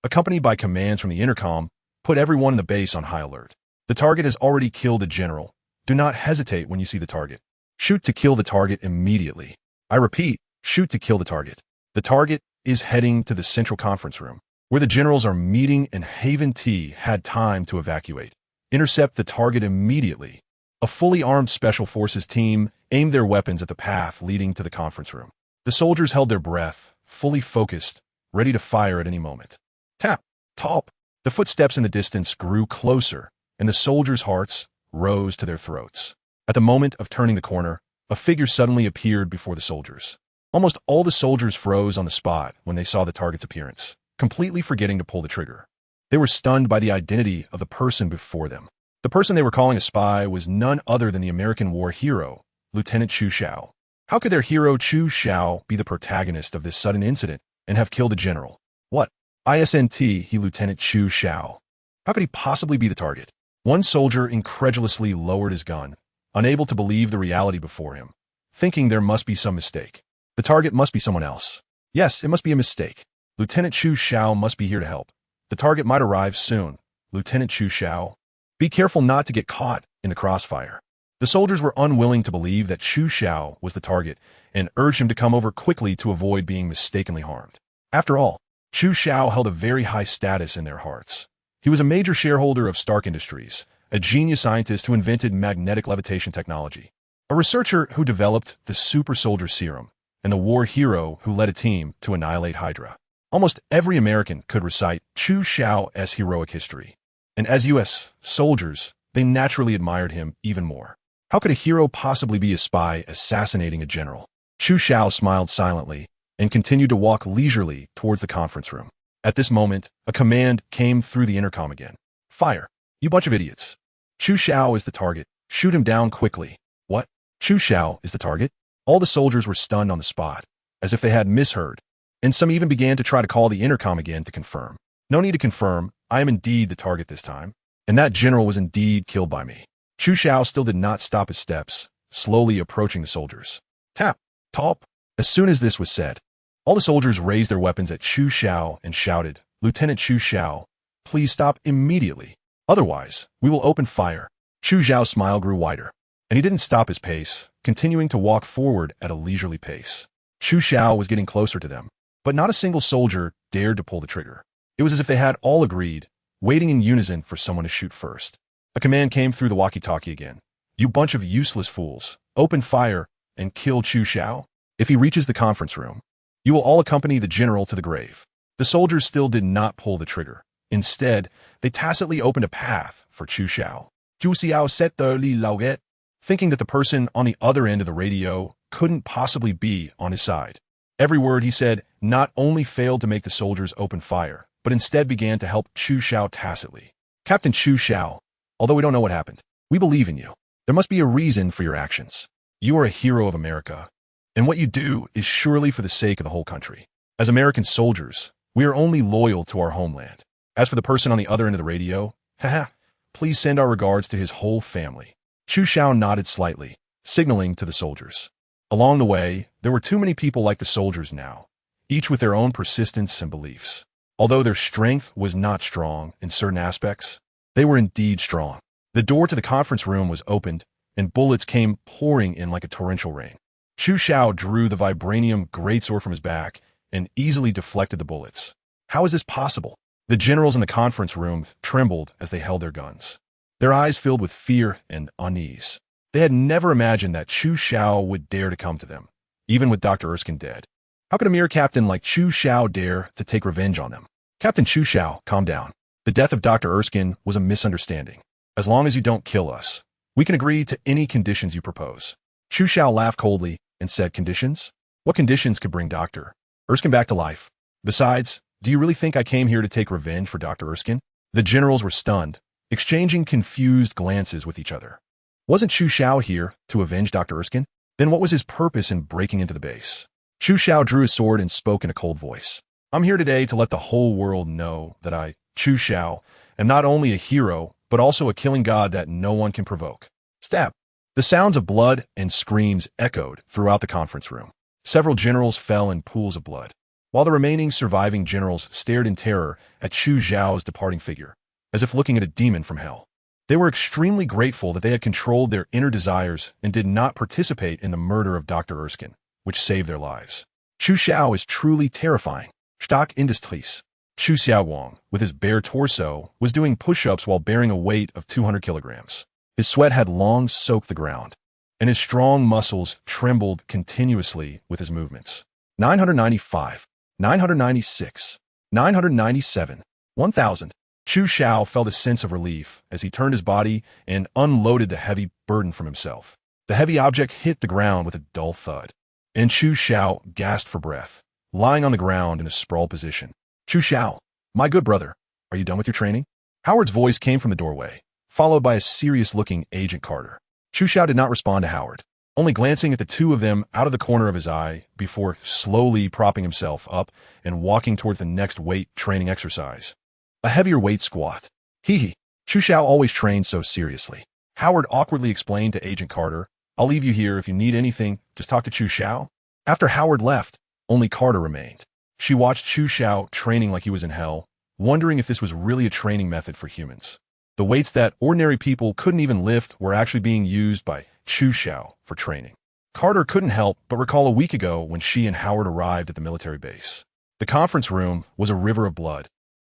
Speaker 1: accompanied by commands from the intercom, put everyone in the base on high alert. The target has already killed a general. Do not hesitate when you see the target. Shoot to kill the target immediately. I repeat, shoot to kill the target. The target is heading to the central conference room, where the generals are meeting, and Haven T had time to evacuate. Intercept the target immediately. A fully armed special forces team aimed their weapons at the path leading to the conference room. The soldiers held their breath, fully focused, ready to fire at any moment. Tap, top. The footsteps in the distance grew closer, and the soldiers' hearts rose to their throats. At the moment of turning the corner, a figure suddenly appeared before the soldiers. Almost all the soldiers froze on the spot when they saw the target's appearance, completely forgetting to pull the trigger. They were stunned by the identity of the person before them. The person they were calling a spy was none other than the American war hero, Lieutenant Chu Xiao. How could their hero Chu Xiao be the protagonist of this sudden incident and have killed a general? What? He Lieutenant Chu Xiao. How could he possibly be the target? One soldier incredulously lowered his gun, unable to believe the reality before him, thinking there must be some mistake. The target must be someone else. Yes, it must be a mistake. Lieutenant Chu Xiao must be here to help. The target might arrive soon. Lieutenant Chu Xiao. Be careful not to get caught in the crossfire. The soldiers were unwilling to believe that Chu Xiao was the target and urged him to come over quickly to avoid being mistakenly harmed. After all, Chu Xiao held a very high status in their hearts. He was a major shareholder of Stark Industries, a genius scientist who invented magnetic levitation technology, a researcher who developed the super soldier serum, and the war hero who led a team to annihilate Hydra. Almost every American could recite Chu Xiao's heroic history, and as U.S. soldiers, they naturally admired him even more. How could a hero possibly be a spy assassinating a general? Chu Xiao smiled silently and continued to walk leisurely towards the conference room. At this moment, a command came through the intercom again. Fire! You bunch of idiots. Chu Xiao is the target. Shoot him down quickly. What? Chu Xiao is the target? All the soldiers were stunned on the spot, as if they had misheard, and some even began to try to call the intercom again to confirm. No need to confirm. I am indeed the target this time, and that general was indeed killed by me. Chu Xiao still did not stop his steps, slowly approaching the soldiers. Tap! Top! As soon as this was said, all the soldiers raised their weapons at Chu Xiao and shouted, Lieutenant Chu Xiao, please stop immediately. Otherwise, we will open fire. Chu Xiao's smile grew wider, and he didn't stop his pace, continuing to walk forward at a leisurely pace. Chu Xiao was getting closer to them, but not a single soldier dared to pull the trigger. It was as if they had all agreed, waiting in unison for someone to shoot first. A command came through the walkie-talkie again. You bunch of useless fools, open fire and kill Chu Xiao. If he reaches the conference room, you will all accompany the general to the grave. The soldiers still did not pull the trigger. Instead, they tacitly opened a path for Chu Xiao. Chu Xiao set the li lauget, thinking that the person on the other end of the radio couldn't possibly be on his side. Every word he said not only failed to make the soldiers open fire, but instead began to help Chu Xiao tacitly. Captain Chu Xiao, although we don't know what happened, we believe in you. There must be a reason for your actions. You are a hero of America, and what you do is surely for the sake of the whole country. As American soldiers, we are only loyal to our homeland. As for the person on the other end of the radio, please send our regards to his whole family. Chu Xiao nodded slightly, signaling to the soldiers. Along the way, there were too many people like the soldiers now, each with their own persistence and beliefs. Although their strength was not strong in certain aspects, they were indeed strong. The door to the conference room was opened, and bullets came pouring in like a torrential rain. Chu Xiao drew the vibranium greatsword from his back and easily deflected the bullets. How is this possible? The generals in the conference room trembled as they held their guns, their eyes filled with fear and unease. They had never imagined that Chu Xiao would dare to come to them, even with Dr. Erskine dead. How could a mere captain like Chu Xiao dare to take revenge on them? Captain Chu Xiao, calm down. The death of Dr. Erskine was a misunderstanding. As long as you don't kill us, we can agree to any conditions you propose. Chu Xiao laughed coldly and said, conditions? What conditions could bring Dr. Erskine back to life? Besides, do you really think I came here to take revenge for Dr. Erskine? The generals were stunned, exchanging confused glances with each other. Wasn't Chu Xiao here to avenge Dr. Erskine? Then what was his purpose in breaking into the base? Chu Xiao drew his sword and spoke in a cold voice. I'm here today to let the whole world know that I, Chu Xiao, am not only a hero, but also a killing god that no one can provoke. Stab. The sounds of blood and screams echoed throughout the conference room. Several generals fell in pools of blood, while the remaining surviving generals stared in terror at Chu Xiao's departing figure, as if looking at a demon from hell. They were extremely grateful that they had controlled their inner desires and did not participate in the murder of Dr. Erskine, which saved their lives. Chu Xiao is truly terrifying. Stock Industries. Chu Xiaowang, with his bare torso, was doing push-ups while bearing a weight of 200 kilograms. His sweat had long soaked the ground, and his strong muscles trembled continuously with his movements. 995, 996, 997, 1000. Chu Xiao felt a sense of relief as he turned his body and unloaded the heavy burden from himself. The heavy object hit the ground with a dull thud, and Chu Xiao gasped for breath, lying on the ground in a sprawled position. Chu Xiao, my good brother, are you done with your training? Howard's voice came from the doorway, followed by a serious-looking Agent Carter. Chu Xiao did not respond to Howard, only glancing at the two of them out of the corner of his eye before slowly propping himself up and walking towards the next weight training exercise. A heavier weight squat. Hee. Chu Xiao always trained so seriously. Howard awkwardly explained to Agent Carter, I'll leave you here if you need anything, just talk to Chu Xiao. After Howard left, only Carter remained. She watched Chu Xiao training like he was in hell, wondering if this was really a training method for humans. The weights that ordinary people couldn't even lift were actually being used by Chu Xiao for training. Carter couldn't help but recall a week ago when she and Howard arrived at the military base. The conference room was a river of blood,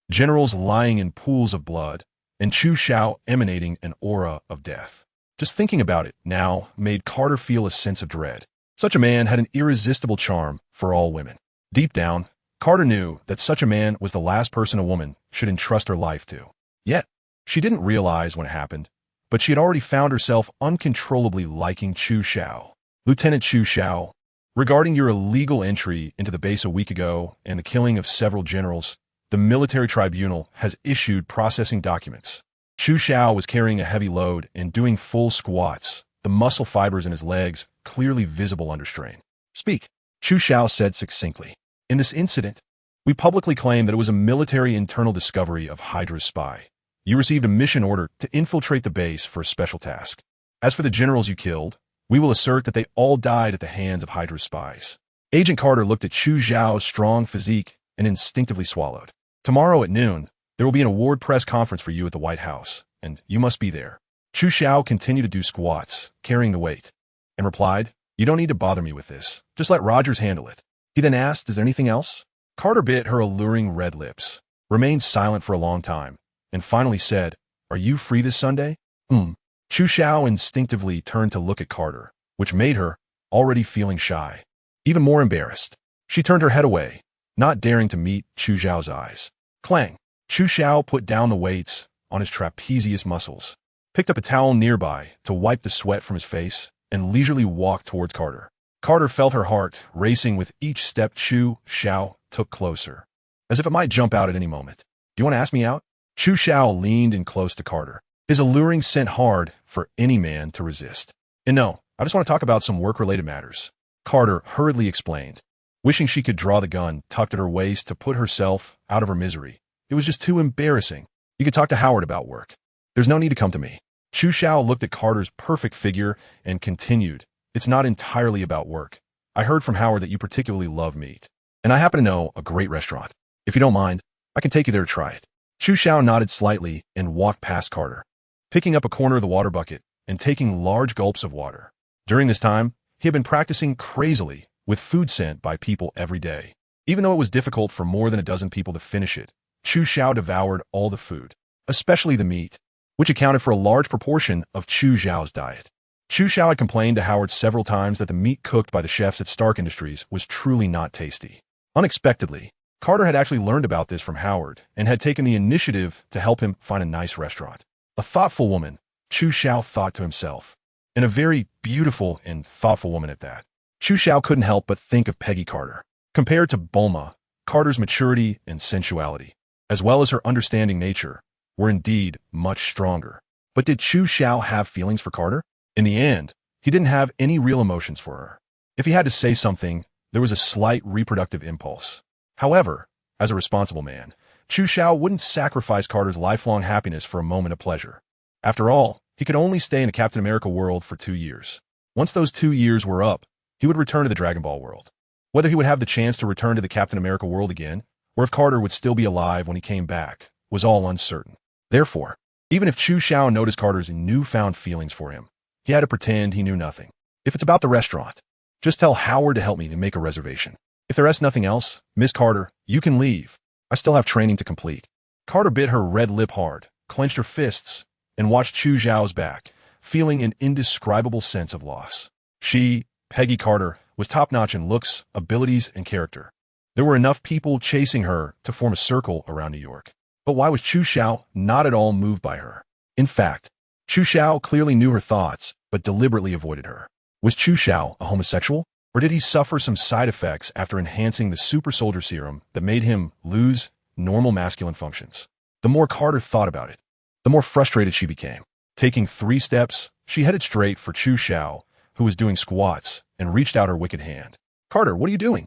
Speaker 1: generals lying in pools of blood, and Chu Xiao emanating an aura of death. Just thinking about it now made Carter feel a sense of dread. Such a man had an irresistible charm for all women. Deep down, Carter knew that such a man was the last person a woman should entrust her life to. Yet, she didn't realize when it happened, but she had already found herself uncontrollably liking Chu Xiao. Lieutenant Chu Xiao, regarding your illegal entry into the base a week ago and the killing of several generals, the military tribunal has issued processing documents. Chu Xiao was carrying a heavy load and doing full squats, the muscle fibers in his legs clearly visible under strain. Speak, Chu Xiao said succinctly. In this incident, we publicly claim that it was a military internal discovery of Hydra's spy. You received a mission order to infiltrate the base for a special task. As for the generals you killed, we will assert that they all died at the hands of Hydra's spies. Agent Carter looked at Chu Xiao's strong physique and instinctively swallowed. Tomorrow at noon, there will be an award press conference for you at the White House, and you must be there. Chu Xiao continued to do squats, carrying the weight, and replied, you don't need to bother me with this. Just let Rogers handle it. He then asked, is there anything else? Carter bit her alluring red lips, remained silent for a long time, and finally said, are you free this Sunday? Chu Xiao instinctively turned to look at Carter, which made her, already feeling shy, even more embarrassed. She turned her head away, not daring to meet Chu Xiao's eyes. Clang! Chu Xiao put down the weights on his trapezius muscles, picked up a towel nearby to wipe the sweat from his face, and leisurely walked towards Carter. Carter felt her heart racing with each step Chu Xiao took closer, as if it might jump out at any moment. Do you want to ask me out? Chu Xiao leaned in close to Carter, his alluring scent hard for any man to resist. And no, I just want to talk about some work-related matters. Carter hurriedly explained, wishing she could draw the gun tucked at her waist to put herself out of her misery. It was just too embarrassing. You could talk to Howard about work. There's no need to come to me. Chu Xiao looked at Carter's perfect figure and continued, it's not entirely about work. I heard from Howard that you particularly love meat. And I happen to know a great restaurant. If you don't mind, I can take you there to try it. Chu Xiao nodded slightly and walked past Carter, picking up a corner of the water bucket and taking large gulps of water. During this time, he had been practicing crazily with food sent by people every day. Even though it was difficult for more than a dozen people to finish it, Chu Xiao devoured all the food, especially the meat, which accounted for a large proportion of Chu Xiao's diet. Chu Xiao had complained to Howard several times that the meat cooked by the chefs at Stark Industries was truly not tasty. Unexpectedly, Carter had actually learned about this from Howard and had taken the initiative to help him find a nice restaurant. A thoughtful woman, Chu Xiao thought to himself, and a very beautiful and thoughtful woman at that. Chu Xiao couldn't help but think of Peggy Carter. Compared to Bulma, Carter's maturity and sensuality, as well as her understanding nature, were indeed much stronger. But did Chu Xiao have feelings for Carter? In the end, he didn't have any real emotions for her. If he had to say something, there was a slight reproductive impulse. However, as a responsible man, Chu Xiao wouldn't sacrifice Carter's lifelong happiness for a moment of pleasure. After all, he could only stay in the Captain America world for 2 years. Once those 2 years were up, he would return to the Dragon Ball world. Whether he would have the chance to return to the Captain America world again, or if Carter would still be alive when he came back, was all uncertain. Therefore, even if Chu Xiao noticed Carter's newfound feelings for him, he had to pretend he knew nothing. If it's about the restaurant, just tell Howard to help me to make a reservation. If there is nothing else, Miss Carter, you can leave. I still have training to complete. Carter bit her red lip hard, clenched her fists, and watched Chu Xiao's back, feeling an indescribable sense of loss. She, Peggy Carter, was top-notch in looks, abilities, and character. There were enough people chasing her to form a circle around New York. But why was Chu Xiao not at all moved by her? In fact, Chu Xiao clearly knew her thoughts, but deliberately avoided her. Was Chu Xiao a homosexual? Or did he suffer some side effects after enhancing the super soldier serum that made him lose normal masculine functions? The more Carter thought about it, the more frustrated she became. Taking 3 steps, she headed straight for Chu Xiao, who was doing squats, and reached out her wicked hand. Carter, what are you doing?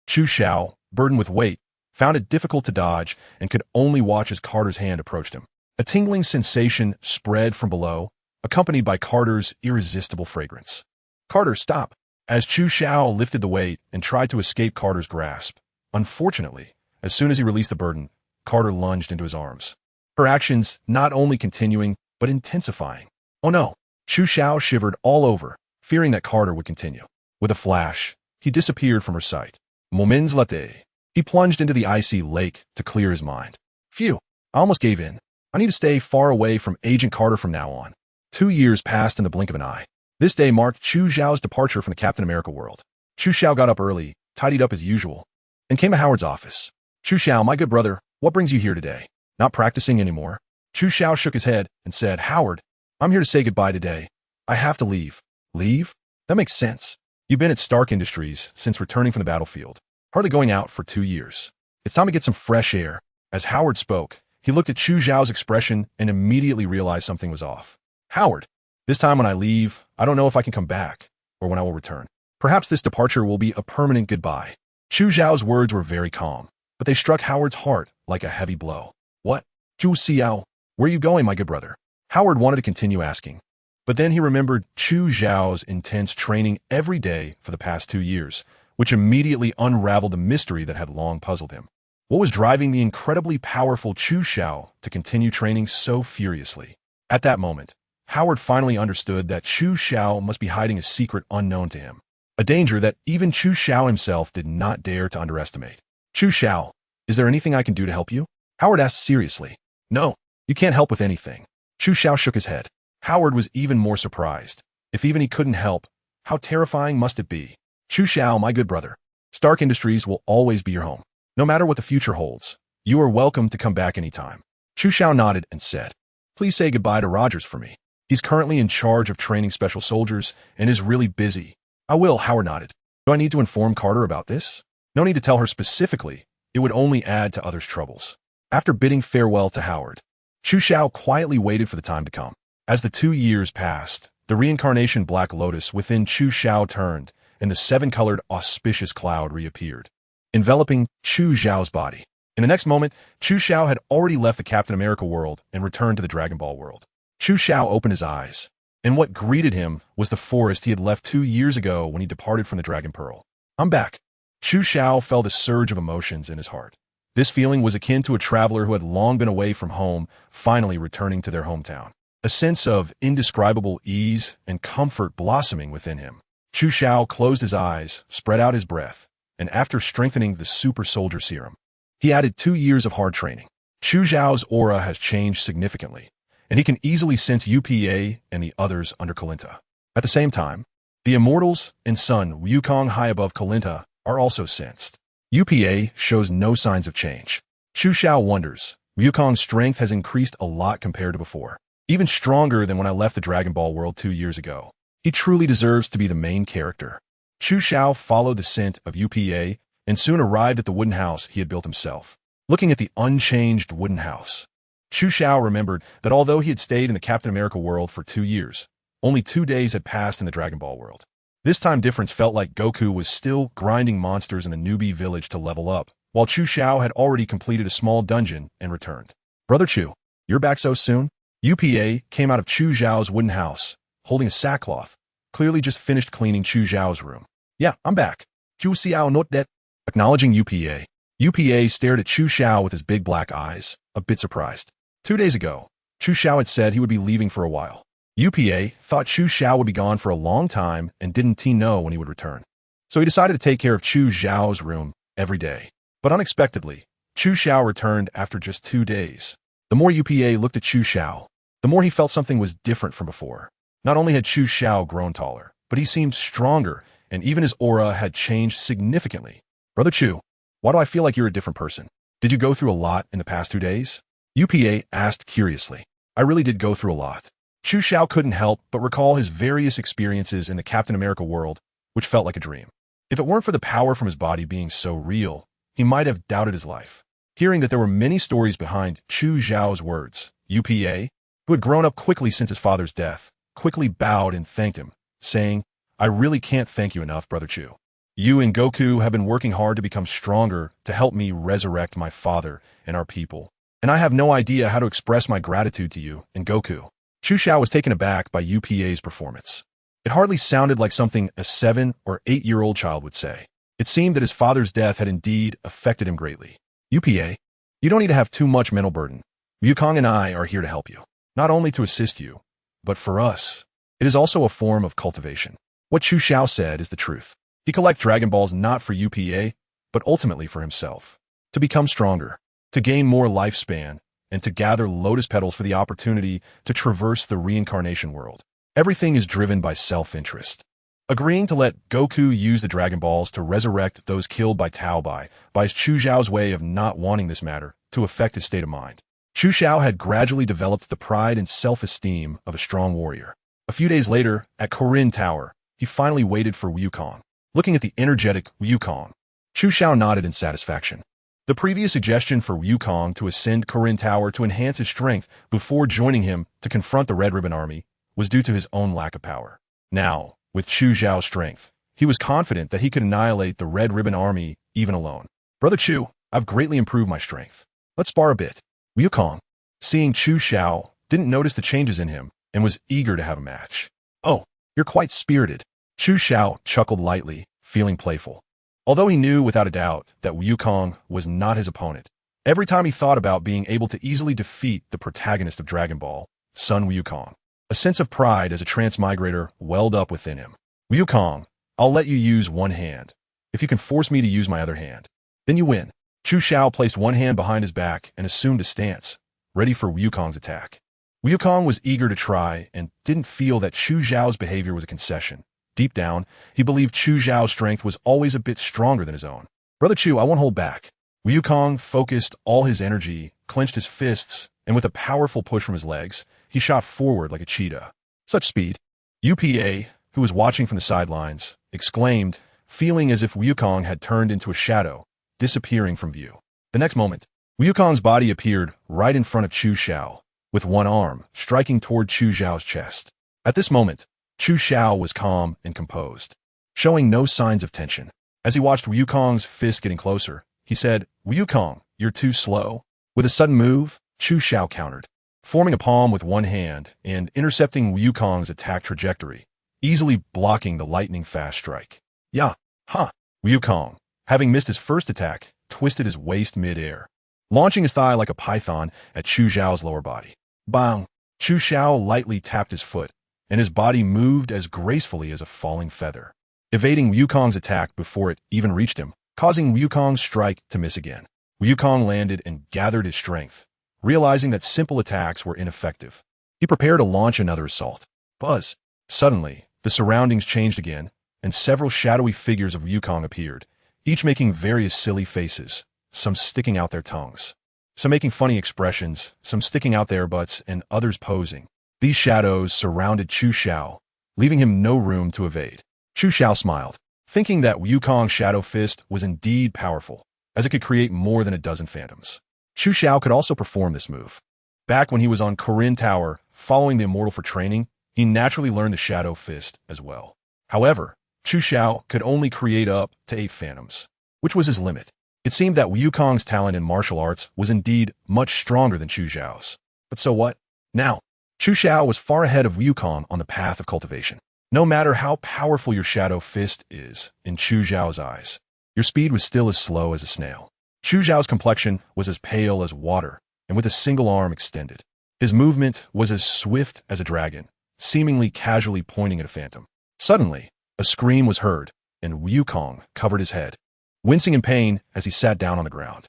Speaker 1: Chu Xiao, burdened with weight, found it difficult to dodge and could only watch as Carter's hand approached him. A tingling sensation spread from below, accompanied by Carter's irresistible fragrance. Carter, stop! As Chu Xiao lifted the weight and tried to escape Carter's grasp. Unfortunately, as soon as he released the burden, Carter lunged into his arms. Her actions not only continuing, but intensifying. Oh no! Chu Xiao shivered all over, fearing that Carter would continue. With a flash, he disappeared from her sight. Moments later, he plunged into the icy lake to clear his mind. Phew, I almost gave in. I need to stay far away from Agent Carter from now on. 2 years passed in the blink of an eye. This day marked Chu Xiao's departure from the Captain America world. Chu Xiao got up early, tidied up as usual, and came to Howard's office. Chu Xiao, my good brother, what brings you here today? Not practicing anymore? Chu Xiao shook his head and said, Howard, I'm here to say goodbye today. I have to leave. Leave? That makes sense. You've been at Stark Industries since returning from the battlefield, hardly going out for 2 years. It's time to get some fresh air. As Howard spoke, he looked at Chu Xiao's expression and immediately realized something was off. Howard, this time when I leave, I don't know if I can come back or when I will return. Perhaps this departure will be a permanent goodbye. Chu Xiao's words were very calm, but they struck Howard's heart like a heavy blow. What? Chu Xiao, where are you going, my good brother? Howard wanted to continue asking, but then he remembered Chu Xiao's intense training every day for the past 2 years, which immediately unraveled the mystery that had long puzzled him. What was driving the incredibly powerful Chu Xiao to continue training so furiously? At that moment, Howard finally understood that Chu Xiao must be hiding a secret unknown to him, a danger that even Chu Xiao himself did not dare to underestimate. Chu Xiao, is there anything I can do to help you? Howard asked seriously. No, you can't help with anything. Chu Xiao shook his head. Howard was even more surprised. If even he couldn't help, how terrifying must it be? Chu Xiao, my good brother, Stark Industries will always be your home. No matter what the future holds, you are welcome to come back anytime. Chu Xiao nodded and said, Please say goodbye to Rogers for me. He's currently in charge of training special soldiers and is really busy. I will, Howard nodded. Do I need to inform Carter about this? No need to tell her specifically. It would only add to others' troubles. After bidding farewell to Howard, Chu Xiao quietly waited for the time to come. As the 2 years passed, the reincarnation Black Lotus within Chu Xiao turned, and the 7-colored auspicious cloud reappeared, enveloping Chu Xiao's body. In the next moment, Chu Xiao had already left the Captain America world and returned to the Dragon Ball world. Chu Xiao opened his eyes, and what greeted him was the forest he had left 2 years ago when he departed from the Dragon Pearl. I'm back. Chu Xiao felt a surge of emotions in his heart. This feeling was akin to a traveler who had long been away from home, finally returning to their hometown. A sense of indescribable ease and comfort blossoming within him. Chu Xiao closed his eyes, spread out his breath, and after strengthening the super soldier serum, he added 2 years of hard training. Chu Xiao's aura has changed significantly, and he can easily sense UPA and the others under Kalinta. At the same time, the immortals and Sun Wukong high above Kalinta are also sensed. UPA shows no signs of change. Chu Xiao wonders, Wukong's strength has increased a lot compared to before. Even stronger than when I left the Dragon Ball world 2 years ago. He truly deserves to be the main character. Chu Xiao followed the scent of UPA and soon arrived at the wooden house he had built himself. Looking at the unchanged wooden house, Chu Xiao remembered that although he had stayed in the Captain America world for 2 years, only 2 days had passed in the Dragon Ball world. This time difference felt like Goku was still grinding monsters in the newbie village to level up, while Chu Xiao had already completed a small dungeon and returned. Brother Chu, you're back so soon? UPA came out of Chu Xiao's wooden house, holding a sackcloth, clearly just finished cleaning Chu Xiao's room. Yeah, I'm back. Chu Xiao not dead. Acknowledging UPA. UPA stared at Chu Xiao with his big black eyes, a bit surprised. 2 days ago, Chu Xiao had said he would be leaving for a while. UPA thought Chu Xiao would be gone for a long time and didn't know when he would return. So he decided to take care of Chu Xiao's room every day. But unexpectedly, Chu Xiao returned after just 2 days. The more UPA looked at Chu Xiao, the more he felt something was different from before. Not only had Chu Xiao grown taller, but he seemed stronger, and even his aura had changed significantly. Brother Chu, why do I feel like you're a different person? Did you go through a lot in the past 2 days? UPA asked curiously. I really did go through a lot. Chu Xiao couldn't help but recall his various experiences in the Captain America world, which felt like a dream. If it weren't for the power from his body being so real, he might have doubted his life. Hearing that there were many stories behind Chu Xiao's words, UPA, who had grown up quickly since his father's death, quickly bowed and thanked him, saying, I really can't thank you enough, Brother Chu. You and Goku have been working hard to become stronger to help me resurrect my father and our people, and I have no idea how to express my gratitude to you and Goku. Chu Xiao was taken aback by UPA's performance. It hardly sounded like something a 7 or 8-year-old child would say. It seemed that his father's death had indeed affected him greatly. UPA, you don't need to have too much mental burden. Wukong and I are here to help you. Not only to assist you, but for us. It is also a form of cultivation. What Chu Xiao said is the truth. He collects Dragon Balls not for UPA, but ultimately for himself. To become stronger, to gain more lifespan, and to gather lotus petals for the opportunity to traverse the reincarnation world. Everything is driven by self-interest. Agreeing to let Goku use the Dragon Balls to resurrect those killed by Tao Bai is Chu Xiao's way of not wanting this matter to affect his state of mind. Chu Xiao had gradually developed the pride and self-esteem of a strong warrior. A few days later, at Corin Tower, he finally waited for Wukong. Looking at the energetic Wukong, Chu Xiao nodded in satisfaction. The previous suggestion for Wukong to ascend Corin Tower to enhance his strength before joining him to confront the Red Ribbon Army was due to his own lack of power. Now, with Chu Xiao's strength, he was confident that he could annihilate the Red Ribbon Army even alone. Brother Chu, I've greatly improved my strength. Let's spar a bit. Wukong, seeing Chu Xiao, didn't notice the changes in him and was eager to have a match. Oh, you're quite spirited. Chu Xiao chuckled lightly, feeling playful. Although he knew without a doubt that Wukong was not his opponent, every time he thought about being able to easily defeat the protagonist of Dragon Ball, Sun Wukong, a sense of pride as a transmigrator welled up within him. Wukong, I'll let you use one hand. If you can force me to use my other hand, then you win. Chu Xiao placed one hand behind his back and assumed a stance, ready for Wukong's attack. Wukong was eager to try and didn't feel that Chu Xiao's behavior was a concession. Deep down, he believed Chu Xiao's strength was always a bit stronger than his own. Brother Chu, I won't hold back. Wukong focused all his energy, clenched his fists, and with a powerful push from his legs, he shot forward like a cheetah. Such speed. UPA, who was watching from the sidelines, exclaimed, feeling as if Wukong had turned into a shadow, disappearing from view. The next moment, Wukong's body appeared right in front of Chu Xiao, with one arm striking toward Chu Xiao's chest. At this moment, Chu Xiao was calm and composed, showing no signs of tension. As he watched Wukong's fist getting closer, he said, Wukong, you're too slow. With a sudden move, Chu Xiao countered. forming a palm with one hand and intercepting Wukong's attack trajectory, easily blocking the lightning-fast strike. Yeah, huh. Wukong, having missed his first attack, twisted his waist mid-air, launching his thigh like a python at Chu Xiao's lower body. Bang! Chu Xiao lightly tapped his foot, and his body moved as gracefully as a falling feather, evading Wukong's attack before it even reached him, causing Wukong's strike to miss again. Wukong landed and gathered his strength, realizing that simple attacks were ineffective. He prepared to launch another assault. Buzz! Suddenly, the surroundings changed again, and several shadowy figures of Wukong appeared, each making various silly faces, some sticking out their tongues, some making funny expressions, some sticking out their butts, and others posing. These shadows surrounded Chu Xiao, leaving him no room to evade. Chu Xiao smiled, thinking that Wukong's shadow fist was indeed powerful, as it could create more than a dozen phantoms. Chu Xiao could also perform this move. Back when he was on Korin Tower, following the Immortal for training, he naturally learned the shadow fist as well. However, Chu Xiao could only create up to 8 phantoms, which was his limit. It seemed that Wukong's talent in martial arts was indeed much stronger than Chu Xiao's. But so what? Now, Chu Xiao was far ahead of Wukong on the path of cultivation. No matter how powerful your shadow fist is, in Chu Xiao's eyes, your speed was still as slow as a snail. Chu Xiao's complexion was as pale as water, and with a single arm extended. His movement was as swift as a dragon, seemingly casually pointing at a phantom. Suddenly, a scream was heard, and Wukong covered his head, wincing in pain as he sat down on the ground.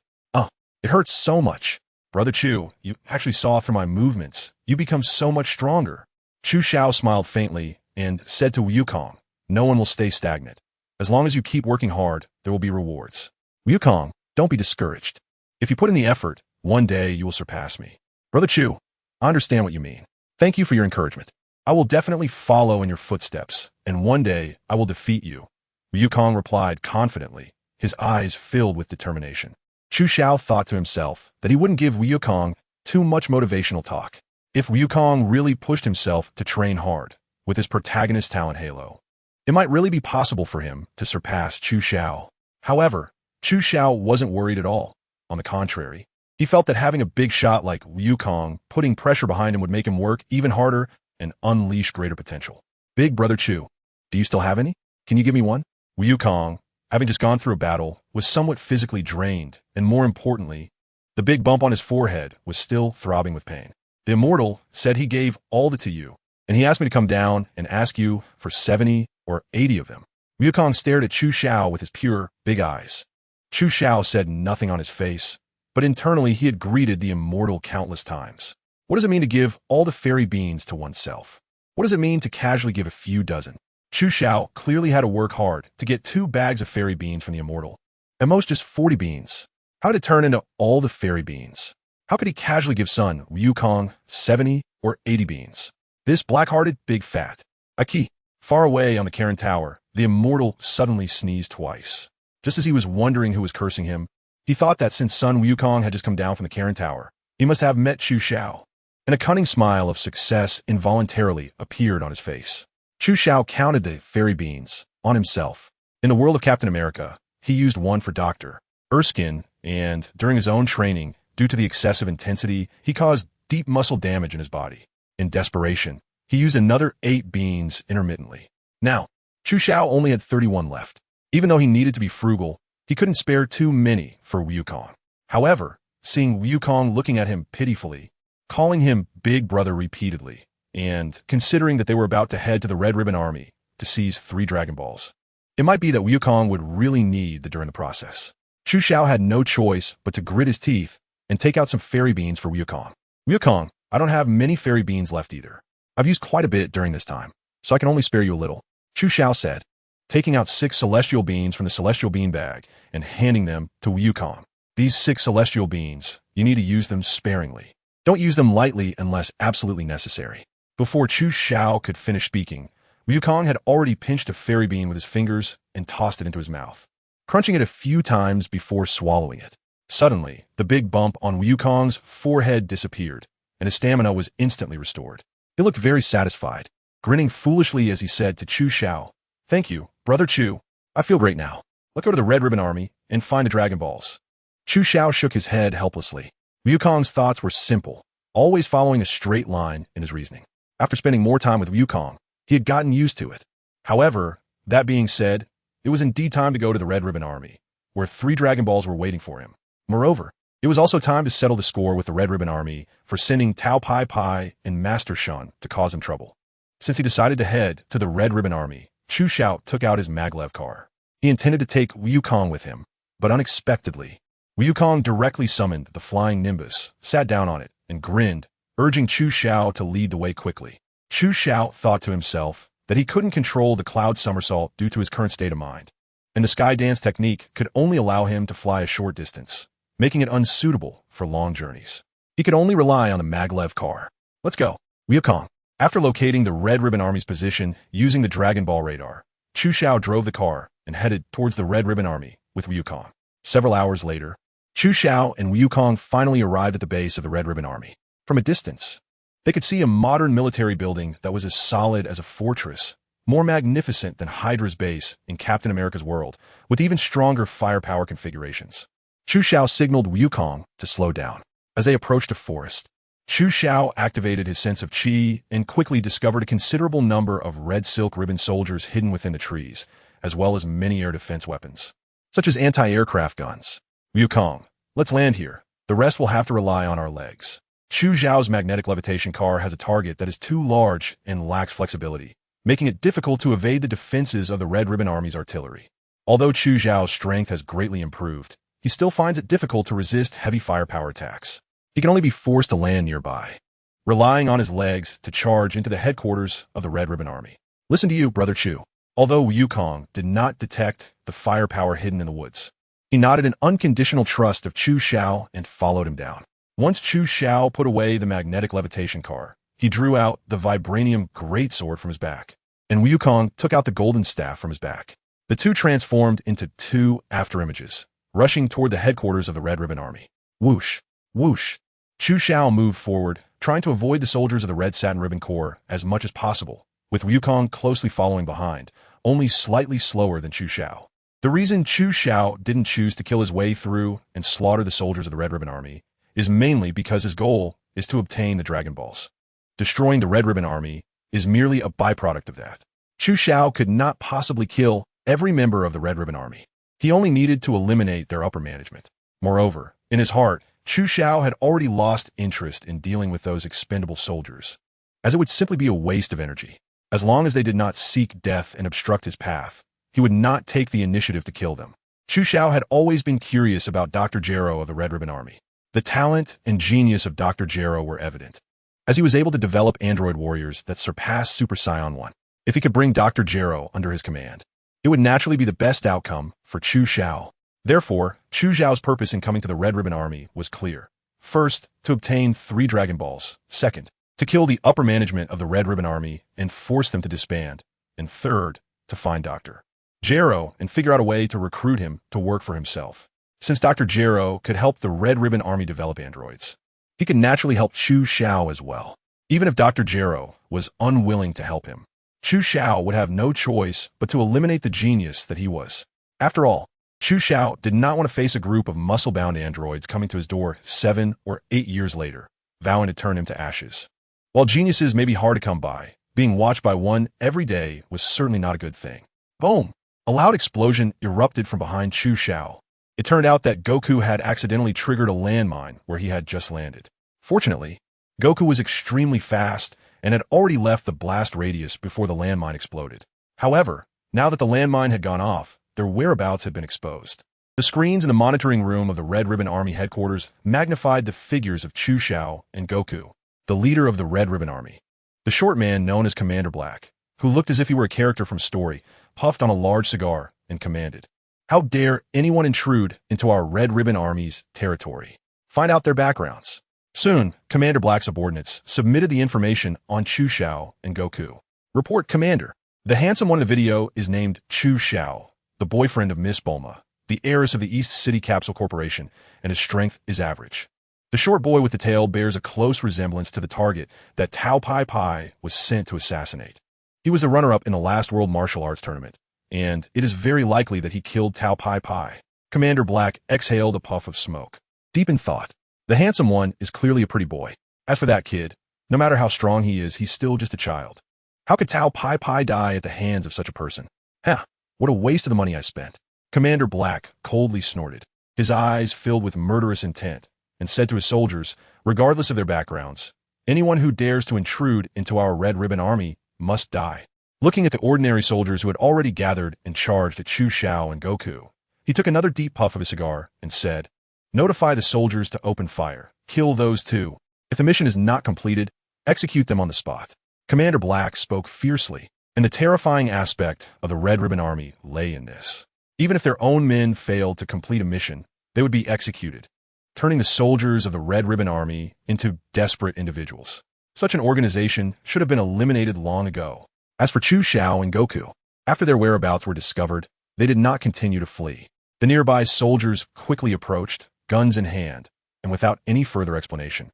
Speaker 1: It hurts so much. Brother Chu, you actually saw through my movements. You become so much stronger. Chu Xiao smiled faintly and said to Wukong, no one will stay stagnant. As long as you keep working hard, there will be rewards. Wukong, don't be discouraged. If you put in the effort, one day you will surpass me. Brother Chu, I understand what you mean. Thank you for your encouragement. I will definitely follow in your footsteps, and one day I will defeat you. Wukong replied confidently, his eyes filled with determination. Chu Xiao thought to himself that he wouldn't give Wukong too much motivational talk. If Wukong really pushed himself to train hard, with his protagonist talent halo, it might really be possible for him to surpass Chu Xiao. However, Chu Xiao wasn't worried at all. On the contrary, he felt that having a big shot like Wukong putting pressure behind him would make him work even harder and unleash greater potential. Big Brother Chu, do you still have any? Can you give me one? Wukong, having just gone through a battle, was somewhat physically drained, and more importantly, the big bump on his forehead was still throbbing with pain. The Immortal said he gave all that to you, and he asked me to come down and ask you for 70 or 80 of them. Wukong stared at Chu Xiao with his pure, big eyes. Chu Xiao said nothing on his face, but internally he had greeted the Immortal countless times. What does it mean to give all the fairy beans to oneself? What does it mean to casually give a few dozen? Chu Xiao clearly had to work hard to get 2 bags of fairy beans from the Immortal. At most just 40 beans. How did it turn into all the fairy beans? How could he casually give son Wukong 70 or 80 beans? This black-hearted big fat. Aki. Far away on the Korin Tower, the Immortal suddenly sneezed twice. Just as he was wondering who was cursing him, he thought that since son Wukong had just come down from the Korin Tower, he must have met Chu Xiao, and a cunning smile of success involuntarily appeared on his face. Chu Xiao counted the fairy beans on himself. In the world of Captain America, he used one for Dr. Erskine, and during his own training, due to the excessive intensity, he caused deep muscle damage in his body. In desperation, he used another 8 beans intermittently. Now, Chu Xiao only had 31 left. Even though he needed to be frugal, he couldn't spare too many for Wukong. However, seeing Wukong looking at him pitifully, calling him Big Brother repeatedly, and considering that they were about to head to the Red Ribbon Army to seize 3 Dragon Balls, it might be that Wukong would really need during the process. Chu Xiao had no choice but to grit his teeth and take out some fairy beans for Wukong. Wukong, I don't have many fairy beans left either. I've used quite a bit during this time, so I can only spare you a little. Chu Xiao said, taking out 6 celestial beans from the celestial bean bag and handing them to Wukong. These 6 celestial beans, you need to use them sparingly. Don't use them lightly unless absolutely necessary. Before Chu Xiao could finish speaking, Wukong had already pinched a fairy bean with his fingers and tossed it into his mouth, crunching it a few times before swallowing it. Suddenly, the big bump on Wukong's forehead disappeared, and his stamina was instantly restored. He looked very satisfied, grinning foolishly as he said to Chu Xiao, "Thank you, Brother Chu. I feel great now. Let's go to the Red Ribbon Army and find the Dragon Balls." Chu Xiao shook his head helplessly. Wukong's thoughts were simple. always following a straight line in his reasoning. After spending more time with Wukong, he had gotten used to it. However, that being said, it was indeed time to go to the Red Ribbon Army, where 3 Dragon Balls were waiting for him. Moreover, it was also time to settle the score with the Red Ribbon Army for sending Tao Pai Pai and Master Shun to cause him trouble. Since he decided to head to the Red Ribbon Army, Chu Xiao took out his maglev car. He intended to take Wukong with him, but unexpectedly, Wukong directly summoned the flying Nimbus, sat down on it, and grinned, urging Chu Xiao to lead the way quickly. Chu Xiao thought to himself that he couldn't control the cloud somersault due to his current state of mind, and the sky dance technique could only allow him to fly a short distance, making it unsuitable for long journeys. He could only rely on the maglev car. Let's go. Wukong. After locating the Red Ribbon Army's position using the Dragon Ball radar, Chu Xiao drove the car and headed towards the Red Ribbon Army with Wukong. Several hours later, Chu Xiao and Wukong finally arrived at the base of the Red Ribbon Army. From a distance, they could see a modern military building that was as solid as a fortress, more magnificent than Hydra's base in Captain America's world, with even stronger firepower configurations. Chu Xiao signaled Wukong to slow down. As they approached a forest, Chu Xiao activated his sense of qi and quickly discovered a considerable number of red silk ribbon soldiers hidden within the trees, as well as many air defense weapons, such as anti-aircraft guns. Wukong, let's land here. The rest will have to rely on our legs. Chu Xiao's magnetic levitation car has a target that is too large and lacks flexibility, making it difficult to evade the defenses of the Red Ribbon Army's artillery. Although Chu Xiao's strength has greatly improved, he still finds it difficult to resist heavy firepower attacks. He can only be forced to land nearby, relying on his legs to charge into the headquarters of the Red Ribbon Army. Listen to you, Brother Chu. Although Wukong did not detect the firepower hidden in the woods, he nodded in unconditional trust of Chu Xiao and followed him down. Once Chu Xiao put away the magnetic levitation car, he drew out the vibranium greatsword from his back, and Wukong took out the golden staff from his back. The two transformed into 2 afterimages, rushing toward the headquarters of the Red Ribbon Army. Whoosh! Whoosh! Chu Xiao moved forward, trying to avoid the soldiers of the Red Satin Ribbon Corps as much as possible, with Wukong closely following behind, only slightly slower than Chu Xiao. The reason Chu Xiao didn't choose to kill his way through and slaughter the soldiers of the Red Ribbon Army is mainly because his goal is to obtain the Dragon Balls. Destroying the Red Ribbon Army is merely a byproduct of that. Chu Xiao could not possibly kill every member of the Red Ribbon Army. He only needed to eliminate their upper management. Moreover, in his heart, Chu Xiao had already lost interest in dealing with those expendable soldiers, as it would simply be a waste of energy. As long as they did not seek death and obstruct his path, he would not take the initiative to kill them. Chu Xiao had always been curious about Dr. Gero of the Red Ribbon Army. The talent and genius of Dr. Gero were evident, as he was able to develop android warriors that surpassed Super Saiyan 1. If he could bring Dr. Gero under his command, it would naturally be the best outcome for Chu Xiao. Therefore, Chu Xiao's purpose in coming to the Red Ribbon Army was clear. First, to obtain 3 Dragon Balls. Second, to kill the upper management of the Red Ribbon Army and force them to disband. And third, to find Dr. Gero and figure out a way to recruit him to work for himself. Since Dr. Gero could help the Red Ribbon Army develop androids, he could naturally help Chu Xiao as well. Even if Dr. Gero was unwilling to help him, Chu Xiao would have no choice but to eliminate the genius that he was. After all, Chu Xiao did not want to face a group of muscle-bound androids coming to his door 7 or 8 years later, vowing to turn him to ashes. While geniuses may be hard to come by, being watched by one every day was certainly not a good thing. Boom! A loud explosion erupted from behind Chu Xiao. It turned out that Goku had accidentally triggered a landmine where he had just landed. Fortunately, Goku was extremely fast and had already left the blast radius before the landmine exploded. However, now that the landmine had gone off, their whereabouts had been exposed. The screens in the monitoring room of the Red Ribbon Army headquarters magnified the figures of Chu Xiao and Goku, the leader of the Red Ribbon Army. The short man known as Commander Black, who looked as if he were a character from story, puffed on a large cigar and commanded, "How dare anyone intrude into our Red Ribbon Army's territory? Find out their backgrounds." Soon, Commander Black's subordinates submitted the information on Chu Xiao and Goku. Report, Commander. The handsome one in the video is named Chu Xiao, the boyfriend of Miss Bulma, the heiress of the East City Capsule Corporation, and his strength is average. The short boy with the tail bears a close resemblance to the target that Tao Pai Pai was sent to assassinate. He was the runner-up in the last World Martial Arts Tournament, and it is very likely that he killed Tao Pai Pai. Commander Black exhaled a puff of smoke. Deep in thought, the handsome one is clearly a pretty boy. As for that kid, no matter how strong he is, he's still just a child. How could Tao Pai Pai die at the hands of such a person? Huh, what a waste of the money I spent. Commander Black coldly snorted, his eyes filled with murderous intent, and said to his soldiers, regardless of their backgrounds, anyone who dares to intrude into our Red Ribbon Army must die. Looking at the ordinary soldiers who had already gathered and charged at Chu Xiao and Goku, he took another deep puff of his cigar and said, notify the soldiers to open fire. Kill those two. If the mission is not completed, execute them on the spot. Commander Black spoke fiercely, and the terrifying aspect of the Red Ribbon Army lay in this. Even if their own men failed to complete a mission, they would be executed, turning the soldiers of the Red Ribbon Army into desperate individuals. Such an organization should have been eliminated long ago. As for Chu Xiao and Goku, after their whereabouts were discovered, they did not continue to flee. The nearby soldiers quickly approached, guns in hand, and without any further explanation,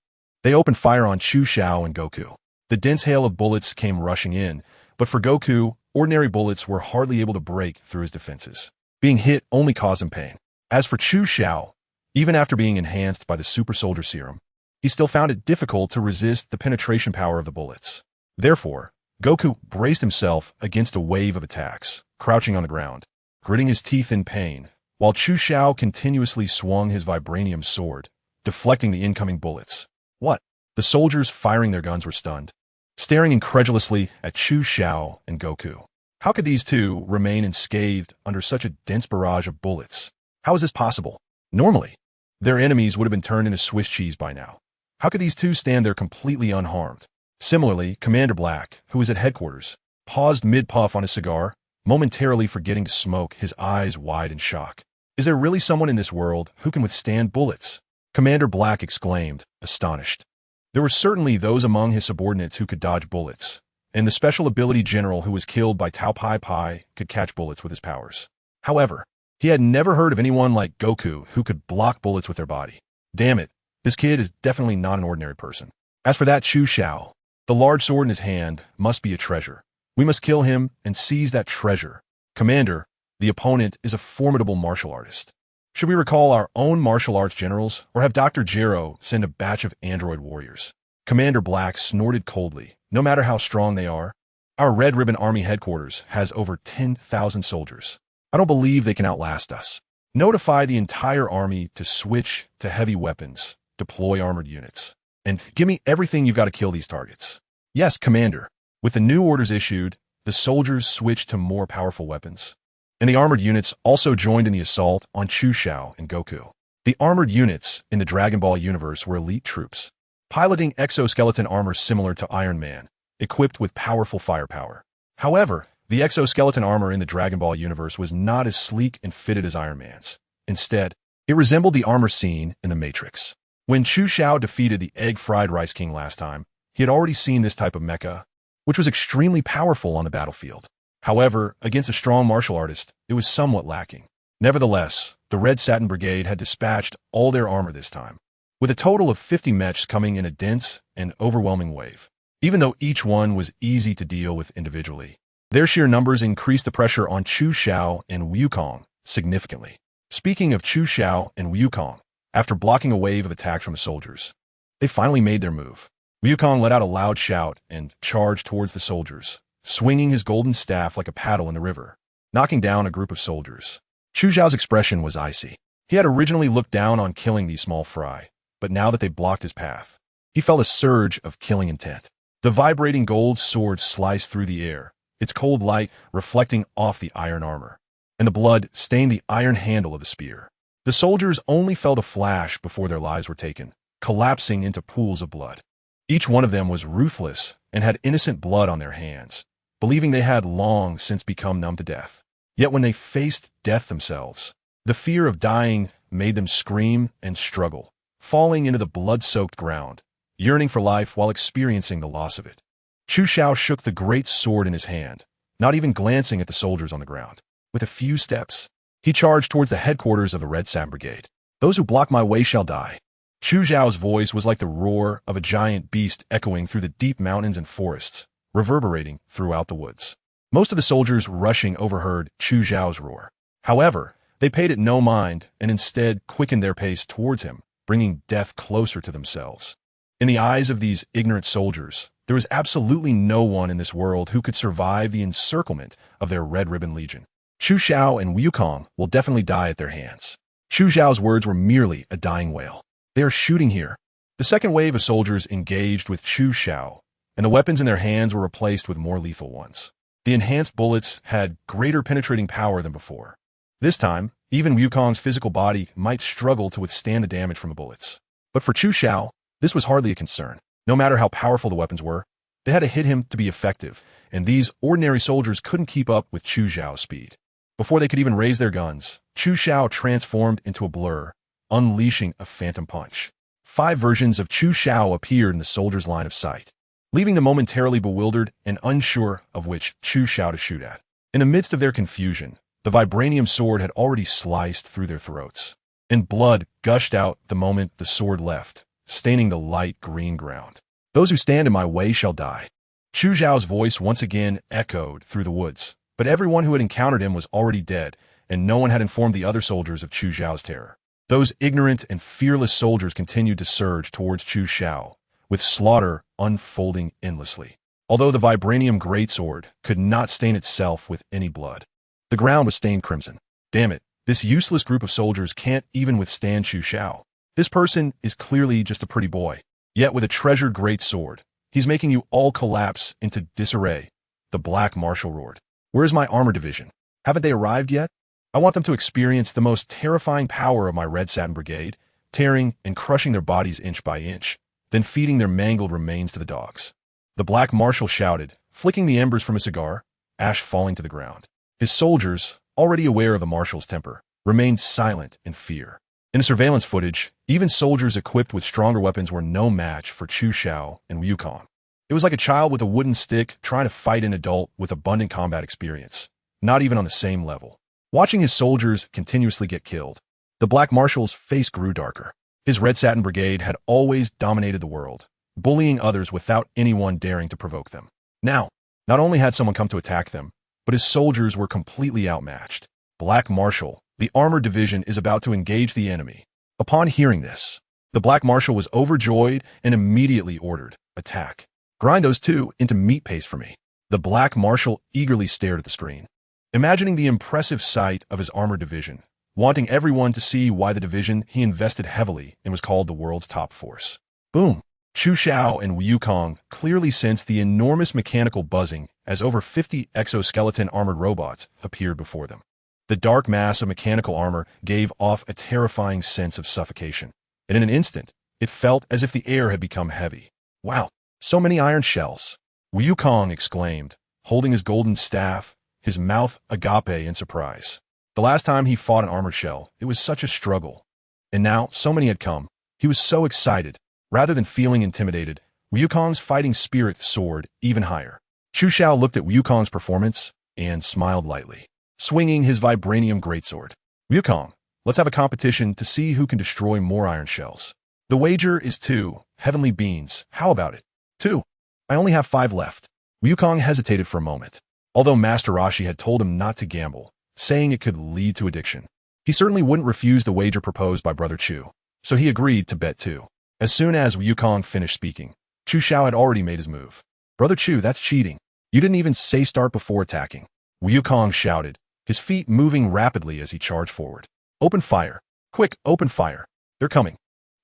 Speaker 1: they opened fire on Chu Xiao and Goku. The dense hail of bullets came rushing in, but for Goku, ordinary bullets were hardly able to break through his defenses. Being hit only caused him pain. As for Chu Xiao, even after being enhanced by the super soldier serum, he still found it difficult to resist the penetration power of the bullets. Therefore, Goku braced himself against a wave of attacks, crouching on the ground, gritting his teeth in pain, while Chu Xiao continuously swung his vibranium sword, deflecting the incoming bullets. What? The soldiers firing their guns were stunned, staring incredulously at Chu Xiao and Goku. How could these two remain unscathed under such a dense barrage of bullets? How is this possible? Normally, their enemies would have been turned into Swiss cheese by now. How could these two stand there completely unharmed? Similarly, Commander Black, who was at headquarters, paused mid-puff on his cigar, momentarily forgetting to smoke, his eyes wide in shock. Is there really someone in this world who can withstand bullets? Commander Black exclaimed, astonished. There were certainly those among his subordinates who could dodge bullets, and the special ability general who was killed by Tao Pai Pai could catch bullets with his powers. However, he had never heard of anyone like Goku who could block bullets with their body. Damn it, this kid is definitely not an ordinary person. As for that Chu Xiao, the large sword in his hand must be a treasure. We must kill him and seize that treasure. Commander, the opponent is a formidable martial artist. Should we recall our own martial arts generals, or have Dr. Jiro send a batch of android warriors? Commander Black snorted coldly. No matter how strong they are, our Red Ribbon Army headquarters has over 10,000 soldiers. I don't believe they can outlast us. Notify the entire army to switch to heavy weapons, deploy armored units, and give me everything you've got to kill these targets. Yes, Commander. With the new orders issued, the soldiers switched to more powerful weapons, and the armored units also joined in the assault on Chu Xiao and Goku. The armored units in the Dragon Ball universe were elite troops, piloting exoskeleton armor similar to Iron Man, equipped with powerful firepower. However, the exoskeleton armor in the Dragon Ball universe was not as sleek and fitted as Iron Man's. Instead, it resembled the armor seen in the Matrix. When Chu Xiao defeated the Egg Fried Rice King last time, he had already seen this type of mecha, which was extremely powerful on the battlefield. However, against a strong martial artist, it was somewhat lacking. Nevertheless, the Red Satin Brigade had dispatched all their armor this time, with a total of 50 mechs coming in a dense and overwhelming wave. Even though each one was easy to deal with individually, their sheer numbers increased the pressure on Chu Xiao and Wukong significantly. Speaking of Chu Xiao and Wukong, after blocking a wave of attacks from the soldiers, they finally made their move. Wukong let out a loud shout and charged towards the soldiers, swinging his golden staff like a paddle in the river, knocking down a group of soldiers. Chu Xiao's expression was icy. He had originally looked down on killing these small fry, but now that they blocked his path, he felt a surge of killing intent. The vibrating gold sword sliced through the air, its cold light reflecting off the iron armor, and the blood stained the iron handle of the spear. The soldiers only felt a flash before their lives were taken, collapsing into pools of blood. Each one of them was ruthless and had innocent blood on their hands, believing they had long since become numb to death. Yet when they faced death themselves, the fear of dying made them scream and struggle, falling into the blood-soaked ground, yearning for life while experiencing the loss of it. Chu Xiao shook the great sword in his hand, not even glancing at the soldiers on the ground. With a few steps, he charged towards the headquarters of the Red Satin Brigade. Those who block my way shall die. Chu Xiao's voice was like the roar of a giant beast echoing through the deep mountains and forests, reverberating throughout the woods. Most of the soldiers rushing overheard Chu Xiao's roar. However, they paid it no mind and instead quickened their pace towards him, bringing death closer to themselves. In the eyes of these ignorant soldiers, there was absolutely no one in this world who could survive the encirclement of their Red Ribbon Legion. Chu Xiao and Wukong will definitely die at their hands. Chu Xiao's words were merely a dying wail. They are shooting here. The second wave of soldiers engaged with Chu Xiao, and the weapons in their hands were replaced with more lethal ones. The enhanced bullets had greater penetrating power than before. This time, even Wukong's physical body might struggle to withstand the damage from the bullets. But for Chu Xiao, this was hardly a concern. No matter how powerful the weapons were, they had to hit him to be effective, and these ordinary soldiers couldn't keep up with Chu Xiao's speed. Before they could even raise their guns, Chu Xiao transformed into a blur, unleashing a phantom punch. 5 versions of Chu Xiao appeared in the soldiers' line of sight, leaving them momentarily bewildered and unsure of which Chu Xiao to shoot at. In the midst of their confusion, the vibranium sword had already sliced through their throats, and blood gushed out the moment the sword left, staining the light green ground. Those who stand in my way shall die. Chu Xiao's voice once again echoed through the woods, but everyone who had encountered him was already dead, and no one had informed the other soldiers of Chu Xiao's terror. Those ignorant and fearless soldiers continued to surge towards Chu Xiao, with slaughter unfolding endlessly. Although the vibranium greatsword could not stain itself with any blood, the ground was stained crimson. Damn it, this useless group of soldiers can't even withstand Chu Xiao. This person is clearly just a pretty boy, yet with a treasured great sword, he's making you all collapse into disarray. The Black Marshal roared. Where's my armor division? Haven't they arrived yet? I want them to experience the most terrifying power of my Red Satin Brigade, tearing and crushing their bodies inch by inch, then feeding their mangled remains to the dogs. The Black Marshal shouted, flicking the embers from his cigar, ash falling to the ground. His soldiers, already aware of the Marshal's temper, remained silent in fear. In the surveillance footage, even soldiers equipped with stronger weapons were no match for Chu Xiao and Wukong. It was like a child with a wooden stick trying to fight an adult with abundant combat experience, not even on the same level. Watching his soldiers continuously get killed, the Black Marshal's face grew darker. His Red Satin Brigade had always dominated the world, bullying others without anyone daring to provoke them. Now, not only had someone come to attack them, but his soldiers were completely outmatched. Black Marshal, the armored division, is about to engage the enemy. Upon hearing this, the Black Marshal was overjoyed and immediately ordered, attack. Grind those two into meat paste for me. The Black Marshal eagerly stared at the screen, imagining the impressive sight of his armored division, wanting everyone to see why the division he invested heavily in was called the world's top force. Boom! Chu Xiao and Wukong clearly sensed the enormous mechanical buzzing as over 50 exoskeleton armored robots appeared before them. The dark mass of mechanical armor gave off a terrifying sense of suffocation, and in an instant, it felt as if the air had become heavy. Wow, so many iron shells! Wukong exclaimed, holding his golden staff, his mouth agape in surprise. The last time he fought an armored shell, it was such a struggle. And now, so many had come. He was so excited. Rather than feeling intimidated, Wukong's fighting spirit soared even higher. Chu Xiao looked at Wukong's performance and smiled lightly, swinging his vibranium greatsword. Wukong, let's have a competition to see who can destroy more iron shells. The wager is 2 heavenly beans. How about it? 2. I only have 5 left. Wukong hesitated for a moment. Although Master Roshi had told him not to gamble, saying it could lead to addiction, he certainly wouldn't refuse the wager proposed by Brother Chu, so he agreed to bet 2. As soon as Wukong finished speaking, Chu Xiao had already made his move. Brother Chu, that's cheating. You didn't even say start before attacking. Wukong shouted, his feet moving rapidly as he charged forward. Open fire. Quick, open fire. They're coming.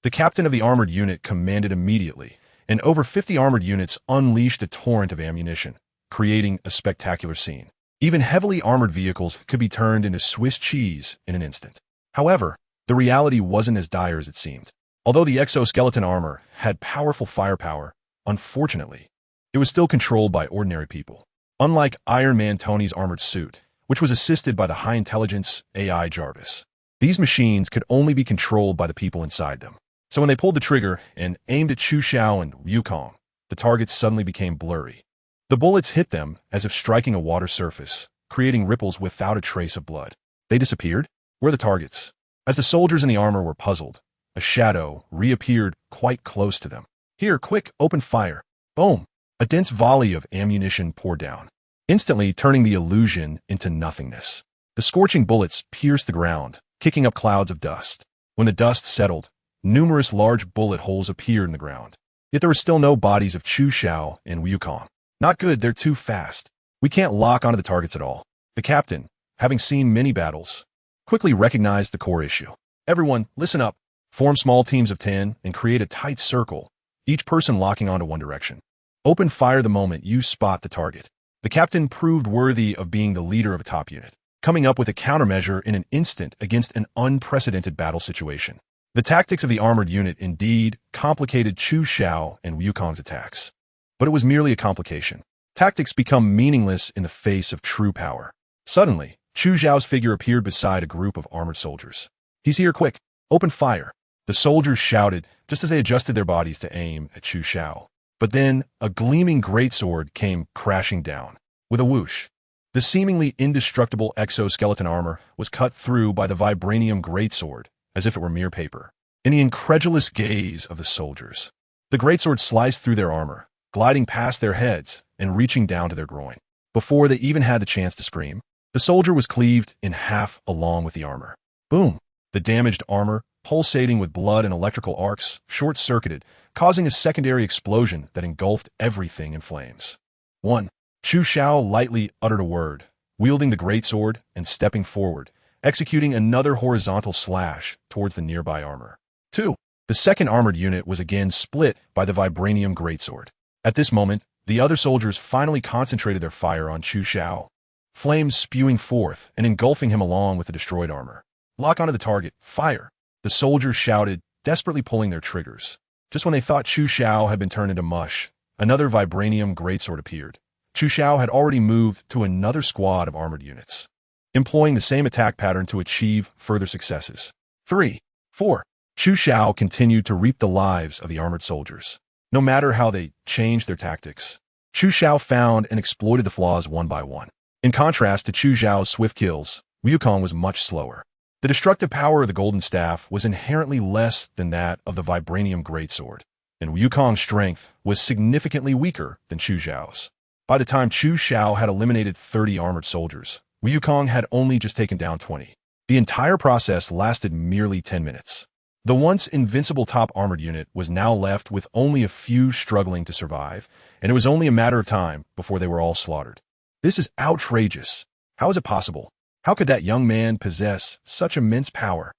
Speaker 1: The captain of the armored unit commanded immediately, and over 50 armored units unleashed a torrent of ammunition, creating a spectacular scene. Even heavily armored vehicles could be turned into Swiss cheese in an instant. However, the reality wasn't as dire as it seemed. Although the exoskeleton armor had powerful firepower, unfortunately, it was still controlled by ordinary people. Unlike Iron Man Tony's armored suit, which was assisted by the high-intelligence AI Jarvis, these machines could only be controlled by the people inside them. So when they pulled the trigger and aimed at Chu Xiao and Wukong, the targets suddenly became blurry. The bullets hit them as if striking a water surface, creating ripples without a trace of blood. They disappeared? Where are the targets? As the soldiers in the armor were puzzled, a shadow reappeared quite close to them. Here, quick, open fire. Boom! A dense volley of ammunition poured down, instantly turning the illusion into nothingness. The scorching bullets pierced the ground, kicking up clouds of dust. When the dust settled, numerous large bullet holes appeared in the ground, Yet there were still no bodies of Chu Xiao and Wukong. Not good, they're too fast. We can't lock onto the targets at all. The captain, having seen many battles, quickly recognized the core issue. Everyone, listen up. Form small teams of 10 and create a tight circle, each person locking onto one direction. Open fire the moment you spot the target. The captain proved worthy of being the leader of a top unit, coming up with a countermeasure in an instant against an unprecedented battle situation. The tactics of the armored unit indeed complicated Chu Xiao and Wukong's attacks. But it was merely a complication. Tactics become meaningless in the face of true power. Suddenly, Chu Xiao's figure appeared beside a group of armored soldiers. He's here, quick. Open fire. The soldiers shouted just as they adjusted their bodies to aim at Chu Xiao. But then, a gleaming greatsword came crashing down. With a whoosh, the seemingly indestructible exoskeleton armor was cut through by the vibranium greatsword, as if it were mere paper. In the incredulous gaze of the soldiers, the greatsword sliced through their armor, gliding past their heads and reaching down to their groin. Before they even had the chance to scream, the soldier was cleaved in half along with the armor. Boom! The damaged armor, pulsating with blood and electrical arcs, short-circuited, causing a secondary explosion that engulfed everything in flames. 1. Chu Xiao lightly uttered a word, wielding the greatsword and stepping forward, executing another horizontal slash towards the nearby armor. 2. The second armored unit was again split by the vibranium greatsword. At this moment, the other soldiers finally concentrated their fire on Chu Xiao, flames spewing forth and engulfing him along with the destroyed armor. Lock onto the target. Fire! The soldiers shouted, desperately pulling their triggers. Just when they thought Chu Xiao had been turned into mush, another vibranium greatsword appeared. Chu Xiao had already moved to another squad of armored units, employing the same attack pattern to achieve further successes. 3. 4. Chu Xiao continued to reap the lives of the armored soldiers. No matter how they changed their tactics, Chu Xiao found and exploited the flaws one by one. In contrast to Chu Xiao's swift kills, Wukong was much slower. The destructive power of the Golden Staff was inherently less than that of the vibranium greatsword, and Wukong's strength was significantly weaker than Chu Xiao's. By the time Chu Xiao had eliminated 30 armored soldiers, Wukong had only just taken down 20. The entire process lasted merely 10 minutes. The once invincible top armored unit was now left with only a few struggling to survive, and it was only a matter of time before they were all slaughtered. This is outrageous. How is it possible? How could that young man possess such immense power?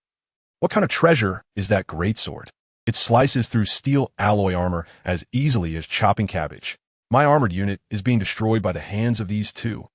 Speaker 1: What kind of treasure is that greatsword? It slices through steel alloy armor as easily as chopping cabbage. My armored unit is being destroyed by the hands of these two.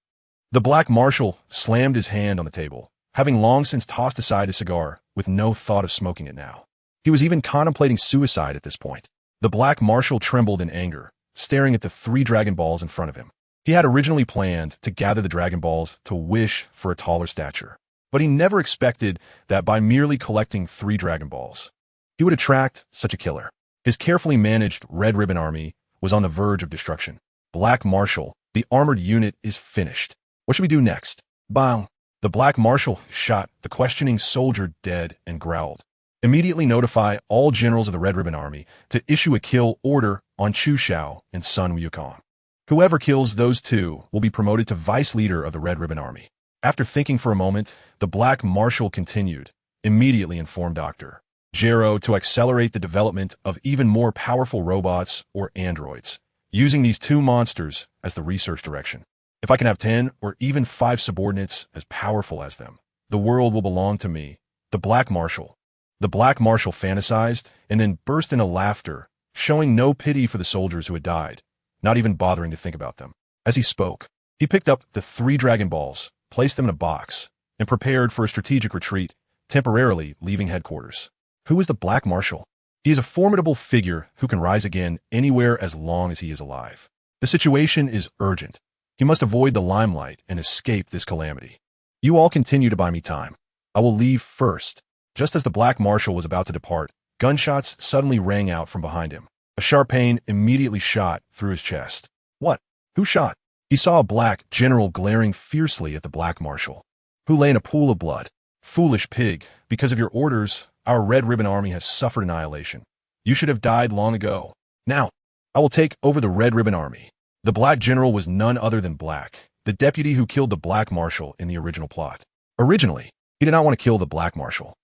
Speaker 1: The Black Marshal slammed his hand on the table, having long since tossed aside his cigar with no thought of smoking it now. He was even contemplating suicide at this point. The Black Marshal trembled in anger, staring at the 3 Dragon Balls in front of him. He had originally planned to gather the Dragon Balls to wish for a taller stature, but he never expected that by merely collecting 3 Dragon Balls, he would attract such a killer. His carefully managed Red Ribbon Army was on the verge of destruction. Black Marshal, the armored unit is finished. What should we do next? Bang! The Black Marshal shot the questioning soldier dead and growled. Immediately notify all generals of the Red Ribbon Army to issue a kill order on Chu Xiao and Sun Wukong. Whoever kills those two will be promoted to vice leader of the Red Ribbon Army. After thinking for a moment, the Black Marshal continued, immediately inform Dr. Gero to accelerate the development of even more powerful robots or androids, using these 2 monsters as the research direction. If I can have 10 or even 5 subordinates as powerful as them, the world will belong to me, the Black Marshal. The Black Marshal fantasized and then burst into laughter, showing no pity for the soldiers who had died, not even bothering to think about them. As he spoke, he picked up the 3 Dragon Balls, placed them in a box, and prepared for a strategic retreat, temporarily leaving headquarters. Who is the Black Marshal? He is a formidable figure who can rise again anywhere as long as he is alive. The situation is urgent. He must avoid the limelight and escape this calamity. You all continue to buy me time. I will leave first. Just as the Black Marshal was about to depart, gunshots suddenly rang out from behind him. A sharp pain immediately shot through his chest. What? Who shot? He saw a black general glaring fiercely at the Black Marshal, who lay in a pool of blood. Foolish pig, because of your orders, our Red Ribbon Army has suffered annihilation. You should have died long ago. Now, I will take over the Red Ribbon Army. The Black General was none other than Black, the deputy who killed the Black Marshal in the original plot. Originally, he did not want to kill the Black Marshal,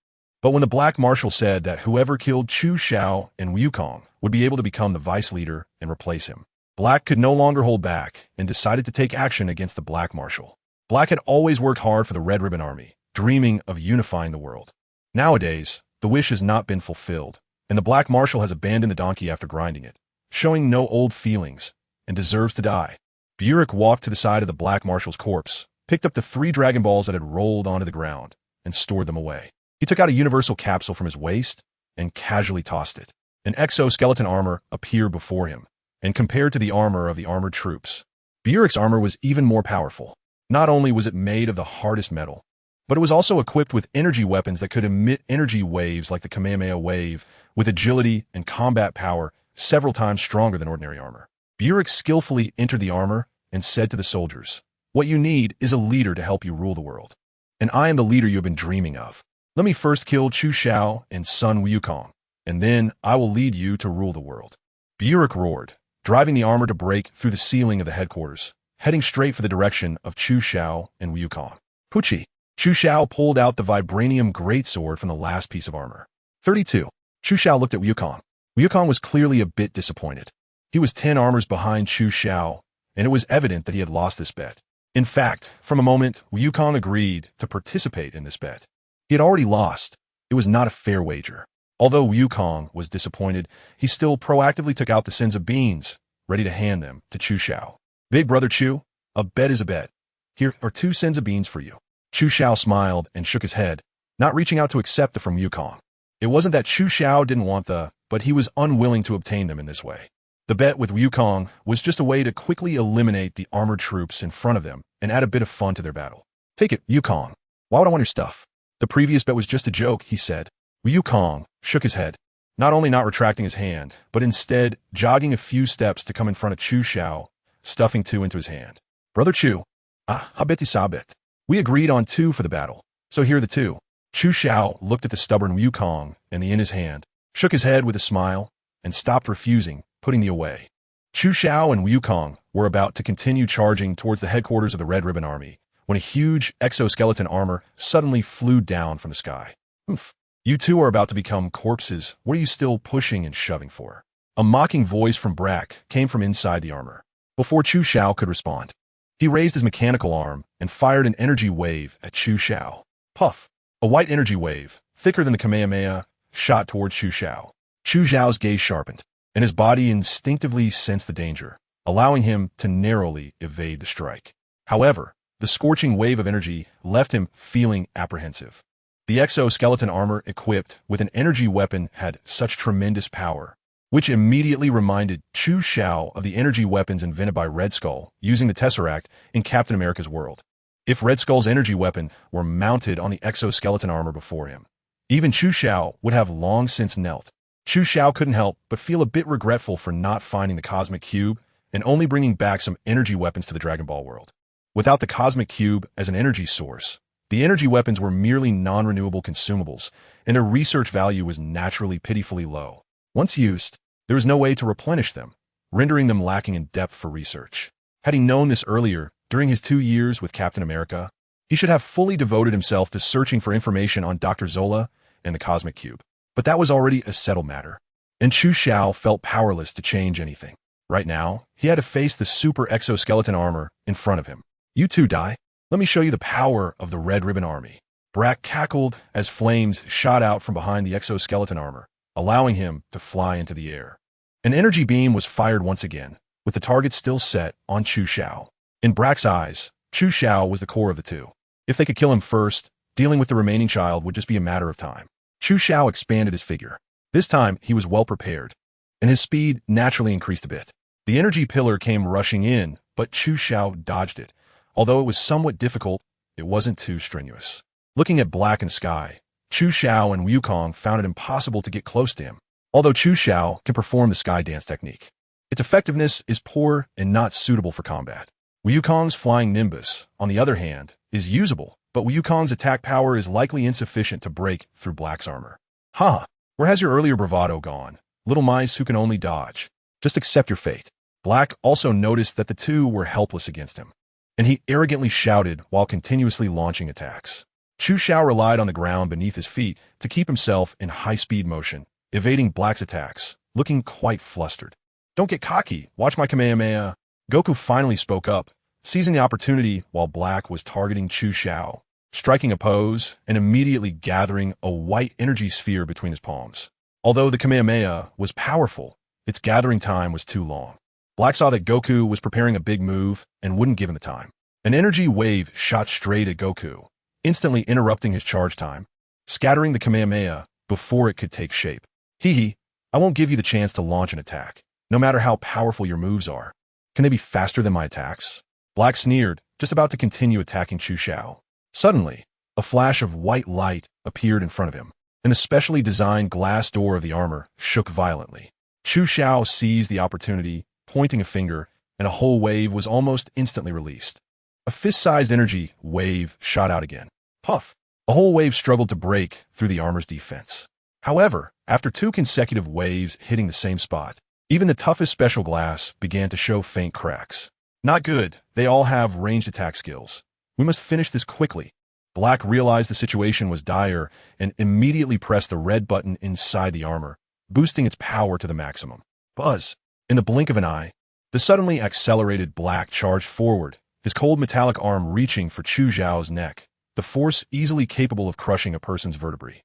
Speaker 1: But when the Black Marshal said that whoever killed Chu Xiao and Wukong would be able to become the vice leader and replace him, Black could no longer hold back and decided to take action against the Black Marshal. Black had always worked hard for the Red Ribbon Army, dreaming of unifying the world. Nowadays, the wish has not been fulfilled, and the Black Marshal has abandoned the donkey after grinding it, showing no old feelings, and deserves to die. Burek walked to the side of the Black Marshal's corpse, picked up the 3 Dragon Balls that had rolled onto the ground, and stored them away. He took out a universal capsule from his waist and casually tossed it. An exoskeleton armor appeared before him, and compared to the armor of the armored troops, Burek's armor was even more powerful. Not only was it made of the hardest metal, but it was also equipped with energy weapons that could emit energy waves like the Kamehameha wave, with agility and combat power several times stronger than ordinary armor. Burek skillfully entered the armor and said to the soldiers, "What you need is a leader to help you rule the world. And I am the leader you have been dreaming of. Let me first kill Chu Xiao and son Wukong, and then I will lead you to rule the world." Burek roared, driving the armor to break through the ceiling of the headquarters, heading straight for the direction of Chu Xiao and Wukong. Pucci. Chu Xiao pulled out the vibranium greatsword from the last piece of armor. 32. Chu Xiao looked at Wukong. Wukong was clearly a bit disappointed. He was 10 armors behind Chu Xiao, and it was evident that he had lost this bet. In fact, from a moment, Wukong agreed to participate in this bet. He had already lost. It was not a fair wager. Although Wukong was disappointed, he still proactively took out the sins of beans, ready to hand them to Chu Xiao. "Big brother Chu, a bet is a bet. Here are 2 sins of beans for you." Chu Xiao smiled and shook his head, not reaching out to accept them from Wukong. It wasn't that Chu Xiao didn't want but he was unwilling to obtain them in this way. The bet with Wukong was just a way to quickly eliminate the armored troops in front of them and add a bit of fun to their battle. "Take it, Wukong. Why would I want your stuff?" "The previous bet was just a joke," he said. Wukong shook his head, not only not retracting his hand, but instead jogging a few steps to come in front of Chu Xiao, stuffing 2 into his hand. "Brother Chu, habeti sabet. We agreed on 2 for the battle, so here are the 2. Chu Xiao looked at the stubborn Wukong and the in his hand, shook his head with a smile, and stopped refusing, putting the away. Chu Xiao and Wukong were about to continue charging towards the headquarters of the Red Ribbon Army, when a huge exoskeleton armor suddenly flew down from the sky. "Oof. You 2 are about to become corpses. What are you still pushing and shoving for?" A mocking voice from Brack came from inside the armor. Before Chu Xiao could respond, he raised his mechanical arm and fired an energy wave at Chu Xiao. Puff! A white energy wave, thicker than the Kamehameha, shot towards Chu Xiao. Chu Xiao's gaze sharpened, and his body instinctively sensed the danger, allowing him to narrowly evade the strike. However, the scorching wave of energy left him feeling apprehensive. The exoskeleton armor equipped with an energy weapon had such tremendous power, which immediately reminded Chu Xiao of the energy weapons invented by Red Skull using the Tesseract in Captain America's world. If Red Skull's energy weapon were mounted on the exoskeleton armor before him, even Chu Xiao would have long since knelt. Chu Xiao couldn't help but feel a bit regretful for not finding the Cosmic Cube and only bringing back some energy weapons to the Dragon Ball world. Without the Cosmic Cube as an energy source, the energy weapons were merely non-renewable consumables, and their research value was naturally pitifully low. Once used, there was no way to replenish them, rendering them lacking in depth for research. Had he known this earlier, during his 2 years with Captain America, he should have fully devoted himself to searching for information on Dr. Zola and the Cosmic Cube. But that was already a settled matter, and Chu Xiao felt powerless to change anything. Right now, he had to face the super exoskeleton armor in front of him. "You 2 die? Let me show you the power of the Red Ribbon Army." Brack cackled as flames shot out from behind the exoskeleton armor, allowing him to fly into the air. An energy beam was fired once again, with the target still set on Chu Xiao. In Brack's eyes, Chu Xiao was the core of the 2. If they could kill him first, dealing with the remaining child would just be a matter of time. Chu Xiao expanded his figure. This time, he was well prepared, and his speed naturally increased a bit. The energy pillar came rushing in, but Chu Xiao dodged it. Although it was somewhat difficult, it wasn't too strenuous. Looking at black and sky, Chu Xiao and Wukong found it impossible to get close to him, although Chu Xiao can perform the sky dance technique. Its effectiveness is poor and not suitable for combat. Wukong's flying nimbus, on the other hand, is usable, but Wukong's attack power is likely insufficient to break through Black's armor. "Ha! Where has your earlier bravado gone? Little mice who can only dodge. Just accept your fate." Black also noticed that the 2 were helpless against him, and he arrogantly shouted while continuously launching attacks. Chu Xiao relied on the ground beneath his feet to keep himself in high-speed motion, evading Black's attacks, looking quite flustered. "Don't get cocky, watch my Kamehameha." Goku finally spoke up, seizing the opportunity while Black was targeting Chu Xiao, striking a pose and immediately gathering a white energy sphere between his palms. Although the Kamehameha was powerful, its gathering time was too long. Black saw that Goku was preparing a big move and wouldn't give him the time. An energy wave shot straight at Goku, instantly interrupting his charge time, scattering the Kamehameha before it could take shape. "Hee, I won't give you the chance to launch an attack, no matter how powerful your moves are. Can they be faster than my attacks?" Black sneered, just about to continue attacking Chu Xiao. Suddenly, a flash of white light appeared in front of him, and the specially designed glass door of the armor shook violently. Chu Xiao seized the opportunity, pointing a finger, and a whole wave was almost instantly released. A fist-sized energy wave shot out again. Puff! A whole wave struggled to break through the armor's defense. However, after 2 consecutive waves hitting the same spot, even the toughest special glass began to show faint cracks. "Not good. They all have ranged attack skills. We must finish this quickly." Black realized the situation was dire and immediately pressed the red button inside the armor, boosting its power to the maximum. Buzz! In the blink of an eye, the suddenly accelerated Black charged forward, his cold metallic arm reaching for Chu Xiao's neck, the force easily capable of crushing a person's vertebrae.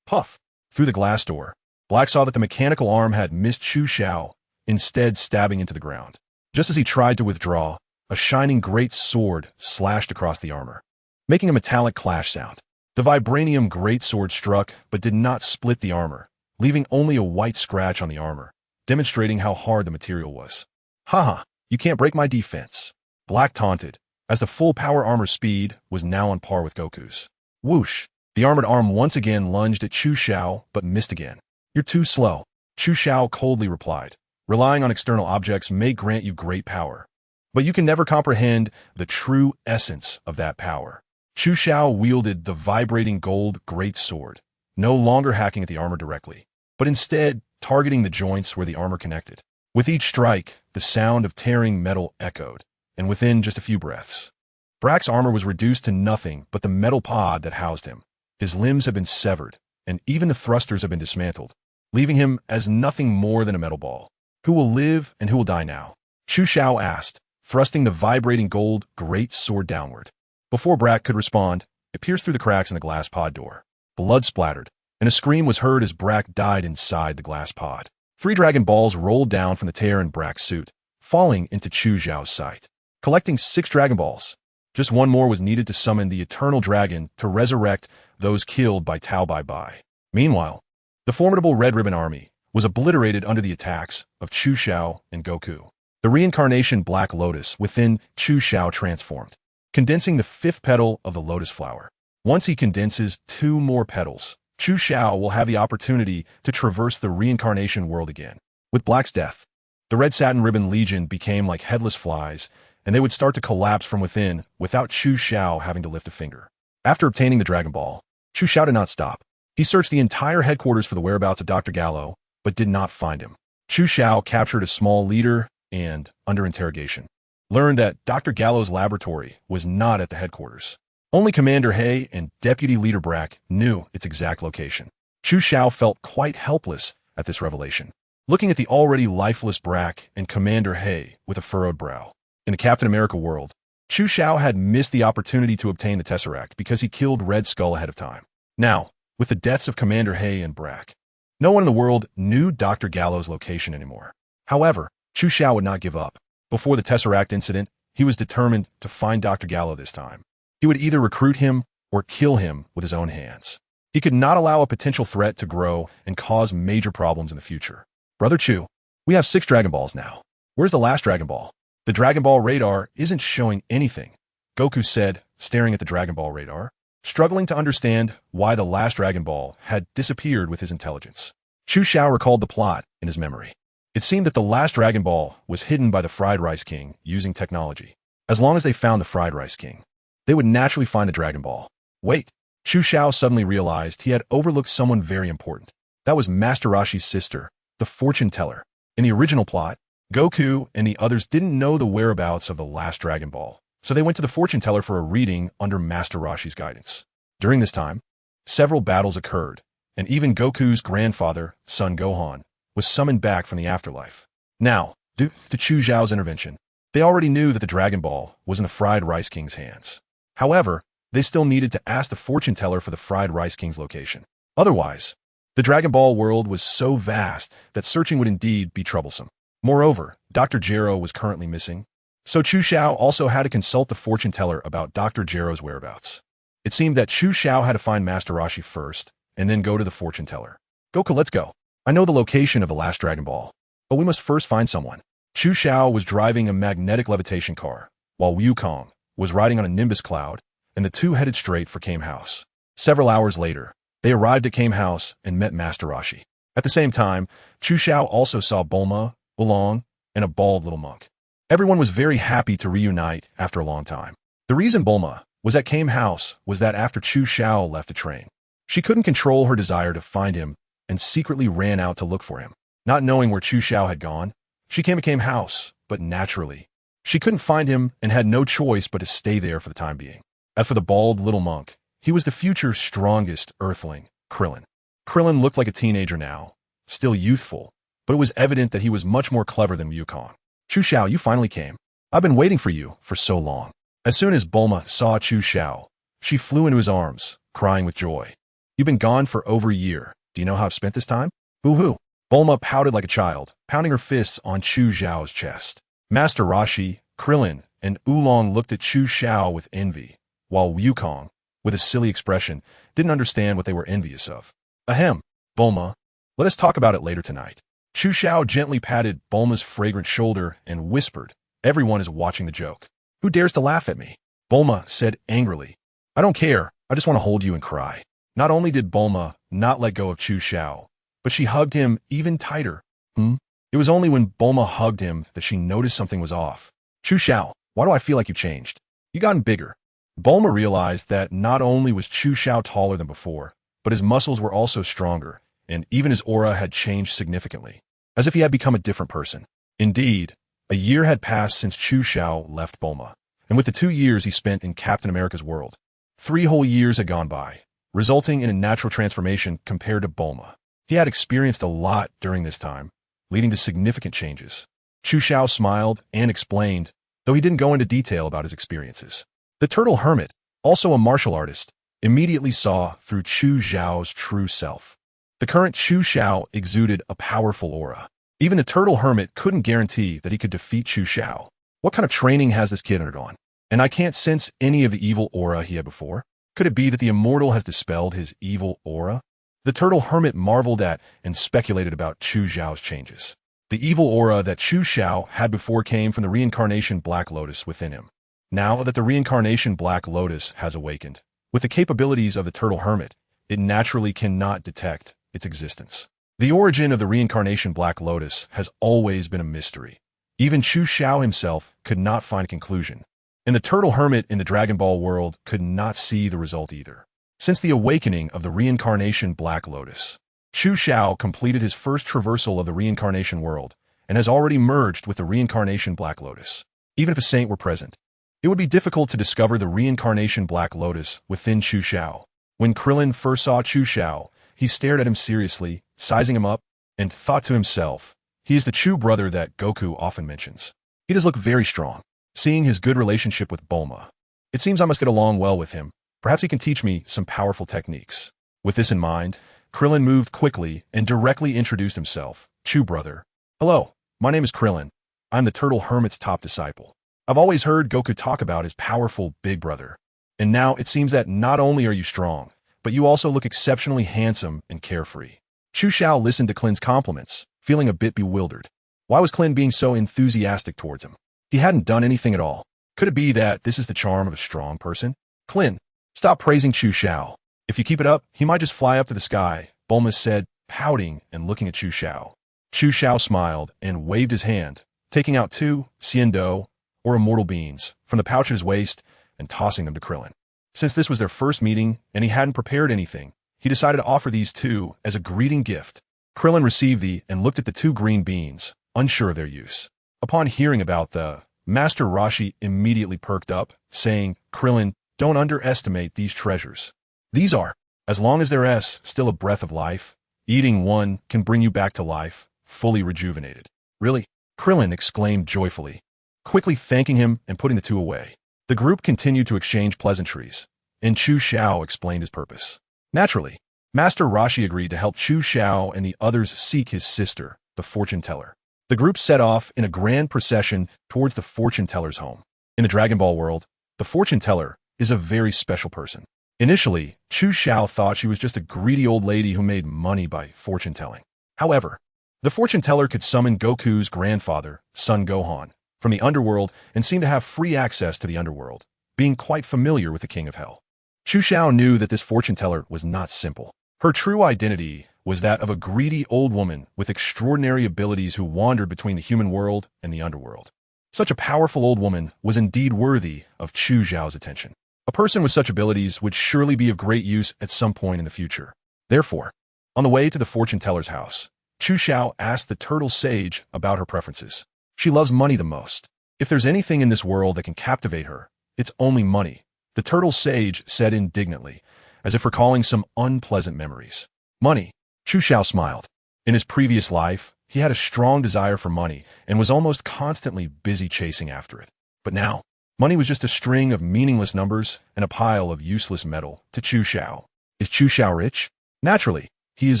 Speaker 1: Puff! Through the glass door, Black saw that the mechanical arm had missed Chu Xiao, instead stabbing into the ground. Just as he tried to withdraw, a shining great sword slashed across the armor, making a metallic clash sound. The vibranium greatsword struck but did not split the armor, leaving only a white scratch on the armor, demonstrating how hard the material was. "Haha, you can't break my defense," Black taunted, as the full power armor speed was now on par with Goku's. Whoosh! The armored arm once again lunged at Chu Xiao but missed again. "You're too slow," Chu Xiao coldly replied. "Relying on external objects may grant you great power, but you can never comprehend the true essence of that power." Chu Xiao wielded the vibrating gold greatsword, no longer hacking at the armor directly, but instead targeting the joints where the armor connected. With each strike, the sound of tearing metal echoed, and within just a few breaths, Brack's armor was reduced to nothing but the metal pod that housed him. His limbs have been severed, and even the thrusters have been dismantled, leaving him as nothing more than a metal ball. "Who will live and who will die now?" Chu Xiao asked, thrusting the vibrating gold great sword downward. Before Brack could respond, it pierced through the cracks in the glass pod door. Blood splattered, and a scream was heard as Brack died inside the glass pod. 3 Dragon Balls rolled down from the tear in Brack's suit, falling into Chu Xiao's sight. Collecting 6 Dragon Balls, just one more was needed to summon the Eternal Dragon to resurrect those killed by Tao Bai Bai. Meanwhile, the formidable Red Ribbon Army was obliterated under the attacks of Chu Xiao and Goku. The reincarnation Black Lotus within Chu Xiao transformed, condensing the 5th petal of the lotus flower. Once he condenses 2 more petals, Chu Xiao will have the opportunity to traverse the reincarnation world again. With Black's death, the Red Satin Ribbon Legion became like headless flies, and they would start to collapse from within without Chu Xiao having to lift a finger. After obtaining the Dragon Ball, Chu Xiao did not stop. He searched the entire headquarters for the whereabouts of Dr. Gallo, but did not find him. Chu Xiao captured a small leader and, under interrogation, learned that Dr. Gallo's laboratory was not at the headquarters. Only Commander Hay and Deputy Leader Brack knew its exact location. Chu Xiao felt quite helpless at this revelation, looking at the already lifeless Brack and Commander Hay with a furrowed brow. In the Captain America world, Chu Xiao had missed the opportunity to obtain the Tesseract because he killed Red Skull ahead of time. Now, with the deaths of Commander Hay and Brack, no one in the world knew Dr. Gallo's location anymore. However, Chu Xiao would not give up. Before the Tesseract incident, he was determined to find Dr. Gallo this time. He would either recruit him or kill him with his own hands. He could not allow a potential threat to grow and cause major problems in the future. "Brother Chu, we have 6 Dragon Balls now. Where's the last Dragon Ball?" "The Dragon Ball radar isn't showing anything," Goku said, staring at the Dragon Ball radar, struggling to understand why the last Dragon Ball had disappeared with his intelligence. Chu Xiao recalled the plot in his memory. It seemed that the last Dragon Ball was hidden by the Fried Rice King using technology. As long as they found the Fried Rice King, they would naturally find the Dragon Ball. Wait, Chu Xiao suddenly realized he had overlooked someone very important. That was Master Roshi's sister, the fortune teller. In the original plot, Goku and the others didn't know the whereabouts of the last Dragon Ball, so they went to the fortune teller for a reading under Master Roshi's guidance. During this time, several battles occurred, and even Goku's grandfather, son Gohan, was summoned back from the afterlife. Now, due to Chu Zhao's intervention, they already knew that the Dragon Ball was in the Fried Rice King's hands. However, they still needed to ask the fortune teller for the Fried Rice King's location. Otherwise, the Dragon Ball world was so vast that searching would indeed be troublesome. Moreover, Dr. Gero was currently missing, so Chu Xiao also had to consult the fortune teller about Dr. Gero's whereabouts. It seemed that Chu Xiao had to find Master Roshi first, and then go to the fortune teller. Goku, let's go. I know the location of the last Dragon Ball, but we must first find someone. Chu Xiao was driving a magnetic levitation car, while Wukong was riding on a Nimbus cloud, and the two headed straight for Kame House. Several hours later, they arrived at Kame House and met Master Roshi. At the same time, Chu Xiao also saw Bulma, Oolong, and a bald little monk. Everyone was very happy to reunite after a long time. The reason Bulma was at Kame House was that after Chu Xiao left the train, she couldn't control her desire to find him and secretly ran out to look for him. Not knowing where Chu Xiao had gone, she came to Kame House, but naturally, she couldn't find him and had no choice but to stay there for the time being. As for the bald little monk, he was the future strongest Earthling, Krillin. Krillin looked like a teenager now, still youthful, but it was evident that he was much more clever than Wukong. Chu Xiao, you finally came. I've been waiting for you for so long. As soon as Bulma saw Chu Xiao, she flew into his arms, crying with joy. You've been gone for over a year. Do you know how I've spent this time? Boo-hoo. Bulma pouted like a child, pounding her fists on Chu Xiao's chest. Master Roshi, Krillin, and Oolong looked at Chu Xiao with envy, while Wukong, with a silly expression, didn't understand what they were envious of. Ahem, Bulma. Let us talk about it later tonight. Chu Xiao gently patted Bulma's fragrant shoulder and whispered, everyone is watching the joke. Who dares to laugh at me? Bulma said angrily. I don't care, I just want to hold you and cry. Not only did Bulma not let go of Chu Xiao, but she hugged him even tighter. It was only when Bulma hugged him that she noticed something was off. Chu Xiao, why do I feel like you changed? You gotten bigger. Bulma realized that not only was Chu Xiao taller than before, but his muscles were also stronger, and even his aura had changed significantly, as if he had become a different person. Indeed, a year had passed since Chu Xiao left Bulma, and with the 2 years he spent in Captain America's world, 3 whole years had gone by, resulting in a natural transformation compared to Bulma. He had experienced a lot during this time, leading to significant changes. Chu Xiao smiled and explained, though he didn't go into detail about his experiences. The Turtle Hermit, also a martial artist, immediately saw through Chu Xiao's true self. The current Chu Xiao exuded a powerful aura. Even the Turtle Hermit couldn't guarantee that he could defeat Chu Xiao. What kind of training has this kid undergone? And I can't sense any of the evil aura he had before. Could it be that the immortal has dispelled his evil aura? The Turtle Hermit marveled at and speculated about Chu Xiao's changes. The evil aura that Chu Xiao had before came from the reincarnation Black Lotus within him. Now that the reincarnation Black Lotus has awakened, with the capabilities of the Turtle Hermit, it naturally cannot detect its existence. The origin of the reincarnation Black Lotus has always been a mystery. Even Chu Xiao himself could not find a conclusion, and the Turtle Hermit in the Dragon Ball world could not see the result either. Since the awakening of the reincarnation Black Lotus, Chu Xiao completed his first traversal of the reincarnation world and has already merged with the reincarnation Black Lotus. Even if a saint were present, it would be difficult to discover the reincarnation Black Lotus within Chu Xiao. When Krillin first saw Chu Xiao, he stared at him seriously, sizing him up, and thought to himself, he is the Chu brother that Goku often mentions. He does look very strong. Seeing his good relationship with Bulma, it seems I must get along well with him. Perhaps he can teach me some powerful techniques. With this in mind, Krillin moved quickly and directly introduced himself. Chu brother. Hello, my name is Krillin. I'm the Turtle Hermit's top disciple. I've always heard Goku talk about his powerful big brother. And now it seems that not only are you strong, but you also look exceptionally handsome and carefree. Chu Xiao listened to Klin's compliments, feeling a bit bewildered. Why was Klin being so enthusiastic towards him? He hadn't done anything at all. Could it be that this is the charm of a strong person? Klin, stop praising Chu Xiao. If you keep it up, he might just fly up to the sky, Bulma said, pouting and looking at Chu Xiao. Chu Xiao smiled and waved his hand, taking out 2 Xiando, or immortal beans, from the pouch at his waist and tossing them to Krillin. Since this was their first meeting and he hadn't prepared anything, he decided to offer these 2 as a greeting gift. Krillin received the and looked at the 2 green beans, unsure of their use. Upon hearing about the, Master Roshi immediately perked up, saying, Krillin, don't underestimate these treasures. These are, as long as there is still a breath of life, eating one can bring you back to life, fully rejuvenated. Really? Krillin exclaimed joyfully, quickly thanking him and putting the two away. The group continued to exchange pleasantries, and Chu Xiao explained his purpose. Naturally, Master Roshi agreed to help Chu Xiao and the others seek his sister, the fortune teller. The group set off in a grand procession towards the fortune teller's home. In the Dragon Ball world, the fortune teller is a very special person. Initially, Chu Xiao thought she was just a greedy old lady who made money by fortune telling. However, the fortune teller could summon Goku's grandfather, Son Gohan, from the underworld and seemed to have free access to the underworld, being quite familiar with the King of Hell. Chu Xiao knew that this fortune teller was not simple. Her true identity was that of a greedy old woman with extraordinary abilities who wandered between the human world and the underworld. Such a powerful old woman was indeed worthy of Chu Xiao's attention. A person with such abilities would surely be of great use at some point in the future. Therefore, on the way to the fortune teller's house, Chu Xiao asked the turtle sage about her preferences. She loves money the most. If there's anything in this world that can captivate her, it's only money, the turtle sage said indignantly, as if recalling some unpleasant memories. Money. Chu Xiao smiled. In his previous life, he had a strong desire for money and was almost constantly busy chasing after it. But now, money was just a string of meaningless numbers and a pile of useless metal to Chu Xiao. Is Chu Xiao rich? Naturally, he is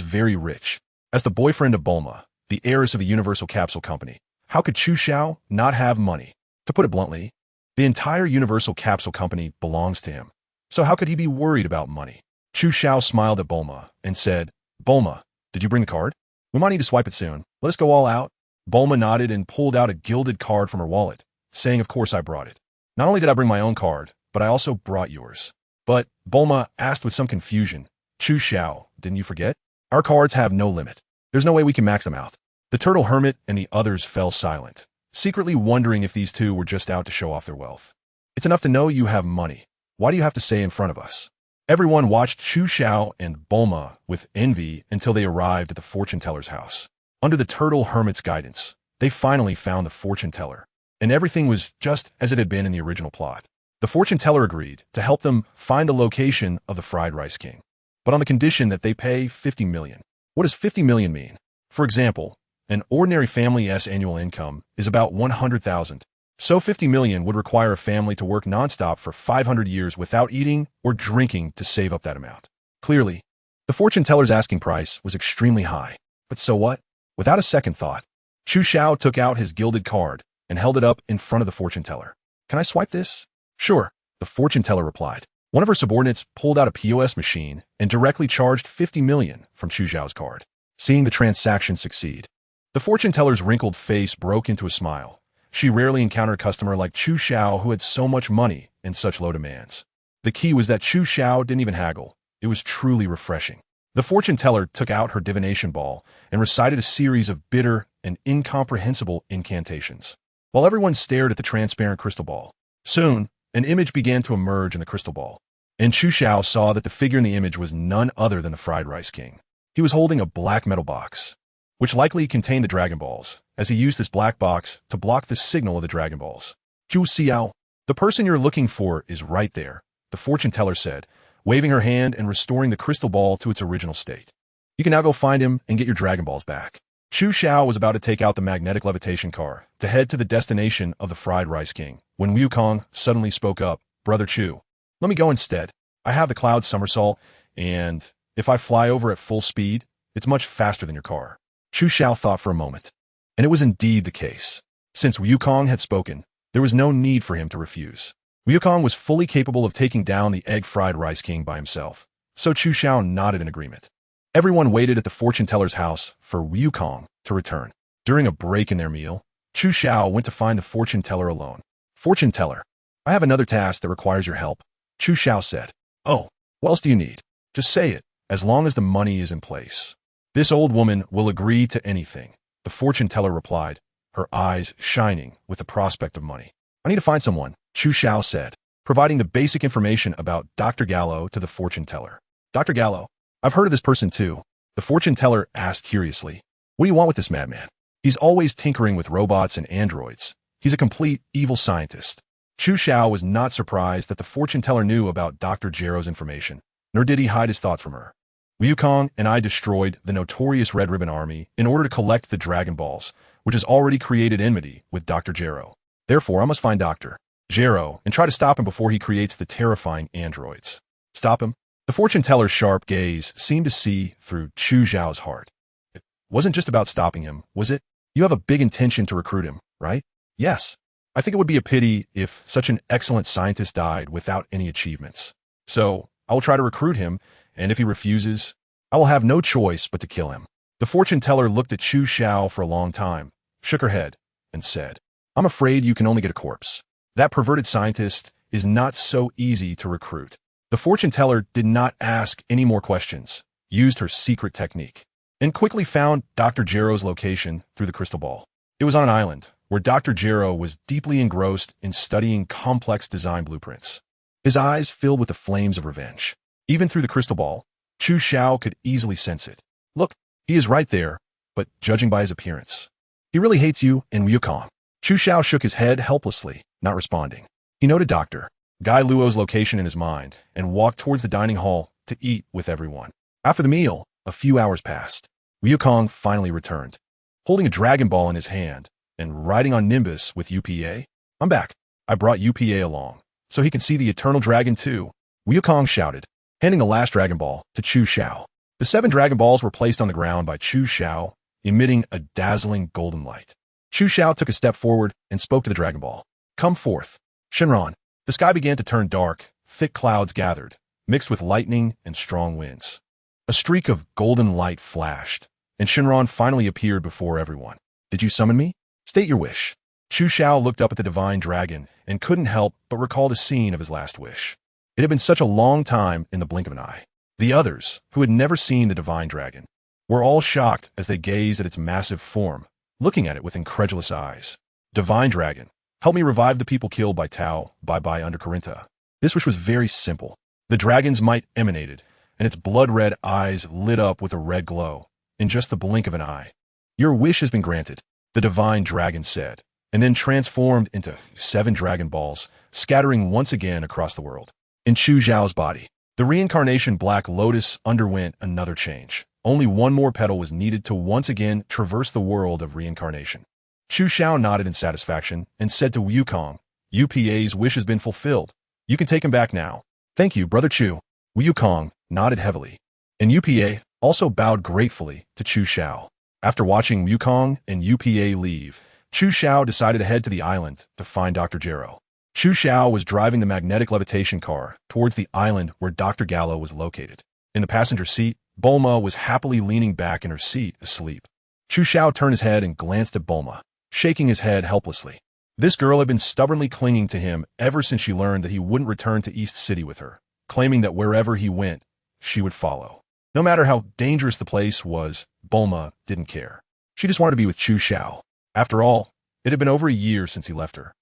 Speaker 1: very rich. As the boyfriend of Bulma, the heiress of the Universal Capsule Company, how could Chu Xiao not have money? To put it bluntly, the entire Universal Capsule Company belongs to him. So how could he be worried about money? Chu Xiao smiled at Bulma and said, Bulma, did you bring the card? We might need to swipe it soon. Let us go all out. Bulma nodded and pulled out a gilded card from her wallet, saying, of course I brought it. Not only did I bring my own card, but I also brought yours. But, Bulma asked with some confusion, Chu Xiao, didn't you forget? Our cards have no limit. There's no way we can max them out. The turtle hermit and the others fell silent, secretly wondering if these two were just out to show off their wealth. It's enough to know you have money. Why do you have to say in front of us? Everyone watched Chu Xiao and Bulma with envy until they arrived at the fortune teller's house. Under the turtle hermit's guidance, they finally found the fortune teller, and everything was just as it had been in the original plot. The fortune teller agreed to help them find the location of the fried rice king, but on the condition that they pay 50 million. What does 50 million mean? For example, an ordinary family's annual income is about 100,000. So 50 million would require a family to work nonstop for 500 years without eating or drinking to save up that amount. Clearly, the fortune teller's asking price was extremely high. But so what? Without a second thought, Chu Xiao took out his gilded card and held it up in front of the fortune teller. Can I swipe this? Sure, the fortune teller replied. One of her subordinates pulled out a POS machine and directly charged 50 million from Chu Xiao's card. Seeing the transaction succeed, the fortune teller's wrinkled face broke into a smile. She rarely encountered a customer like Chu Xiao who had so much money and such low demands. The key was that Chu Xiao didn't even haggle. It was truly refreshing. The fortune teller took out her divination ball and recited a series of bitter and incomprehensible incantations, while everyone stared at the transparent crystal ball. Soon, an image began to emerge in the crystal ball, and Chu Xiao saw that the figure in the image was none other than the Fried Rice King. He was holding a black metal box, which likely contained the Dragon Balls, as he used this black box to block the signal of the Dragon Balls. Chu Xiao, the person you're looking for is right there, the fortune teller said, waving her hand and restoring the crystal ball to its original state. You can now go find him and get your Dragon Balls back. Chu Xiao was about to take out the magnetic levitation car to head to the destination of the Fried Rice King, when Wukong suddenly spoke up, Brother Chu, let me go instead. I have the cloud somersault, and if I fly over at full speed, it's much faster than your car. Chu Xiao thought for a moment, and it was indeed the case. Since Wukong had spoken, there was no need for him to refuse. Wukong was fully capable of taking down the Egg Fried Rice King by himself, so Chu Xiao nodded in agreement. Everyone waited at the fortune teller's house for Wukong to return. During a break in their meal, Chu Xiao went to find the fortune teller alone. Fortune teller, I have another task that requires your help, Chu Xiao said. Oh, what else do you need? Just say it, as long as the money is in place. This old woman will agree to anything, the fortune teller replied, her eyes shining with the prospect of money. I need to find someone, Chu Xiao said, providing the basic information about Dr. Gallo to the fortune teller. Dr. Gallo, I've heard of this person too, the fortune teller asked curiously. What do you want with this madman? He's always tinkering with robots and androids. He's a complete evil scientist. Chu Xiao was not surprised that the fortune teller knew about Dr. Gero's information. nor did he hide his thoughts from her. Wukong and I destroyed the notorious Red Ribbon Army in order to collect the Dragon Balls, which has already created enmity with Dr. Gero. Therefore, I must find Dr. Gero and try to stop him before he creates the terrifying androids. Stop him? The fortune teller's sharp gaze seemed to see through Chu Zhao's heart. It wasn't just about stopping him, was it? You have a big intention to recruit him, right? Yes. I think it would be a pity if such an excellent scientist died without any achievements. So, I will try to recruit him, and if he refuses, I will have no choice but to kill him. The fortune teller looked at Chu Xiao for a long time, shook her head, and said, I'm afraid you can only get a corpse. That perverted scientist is not so easy to recruit. The fortune teller did not ask any more questions, used her secret technique, and quickly found Dr. Gero's location through the crystal ball. It was on an island, where Dr. Gero was deeply engrossed in studying complex design blueprints. His eyes filled with the flames of revenge. Even through the crystal ball, Chu Xiao could easily sense it. Look, he is right there, but judging by his appearance, he really hates you and Wukong. Chu Xiao shook his head helplessly, not responding. He noted Dr. Guy Luo's location in his mind and walked towards the dining hall to eat with everyone. After the meal, a few hours passed. Wukong finally returned, holding a Dragon Ball in his hand and riding on Nimbus with UPA. I'm back. I brought UPA along, so he can see the Eternal Dragon too. Wukong shouted, handing the last Dragon Ball to Chu Xiao. The 7 Dragon Balls were placed on the ground by Chu Xiao, emitting a dazzling golden light. Chu Xiao took a step forward and spoke to the Dragon Ball. Come forth, Shenron. The sky began to turn dark, thick clouds gathered, mixed with lightning and strong winds. A streak of golden light flashed, and Shenron finally appeared before everyone. Did you summon me? State your wish. Chu Xiao looked up at the divine dragon and couldn't help but recall the scene of his last wish. It had been such a long time in the blink of an eye. The others, who had never seen the divine dragon, were all shocked as they gazed at its massive form, looking at it with incredulous eyes. Divine dragon, help me revive the people killed by Tao, Bai under Corinta. This wish was very simple. The dragon's might emanated, and its blood-red eyes lit up with a red glow, in just the blink of an eye. Your wish has been granted, the divine dragon said, and then transformed into 7 Dragon Balls, scattering once again across the world. In Chu Zhao's body, the reincarnation Black Lotus underwent another change. Only one more petal was needed to once again traverse the world of reincarnation. Chu Xiao nodded in satisfaction and said to Wukong, UPA's wish has been fulfilled. You can take him back now. Thank you, Brother Chu. Wukong nodded heavily, and UPA also bowed gratefully to Chu Xiao. After watching Wukong and UPA leave, Chu Xiao decided to head to the island to find Dr. Gero. Chu Xiao was driving the magnetic levitation car towards the island where Dr. Gallo was located. In the passenger seat, Bulma was happily leaning back in her seat, asleep. Chu Xiao turned his head and glanced at Bulma, shaking his head helplessly. This girl had been stubbornly clinging to him ever since she learned that he wouldn't return to East City with her, claiming that wherever he went, she would follow. No matter how dangerous the place was, Bulma didn't care. She just wanted to be with Chu Xiao. After all, it had been over a year since he left her.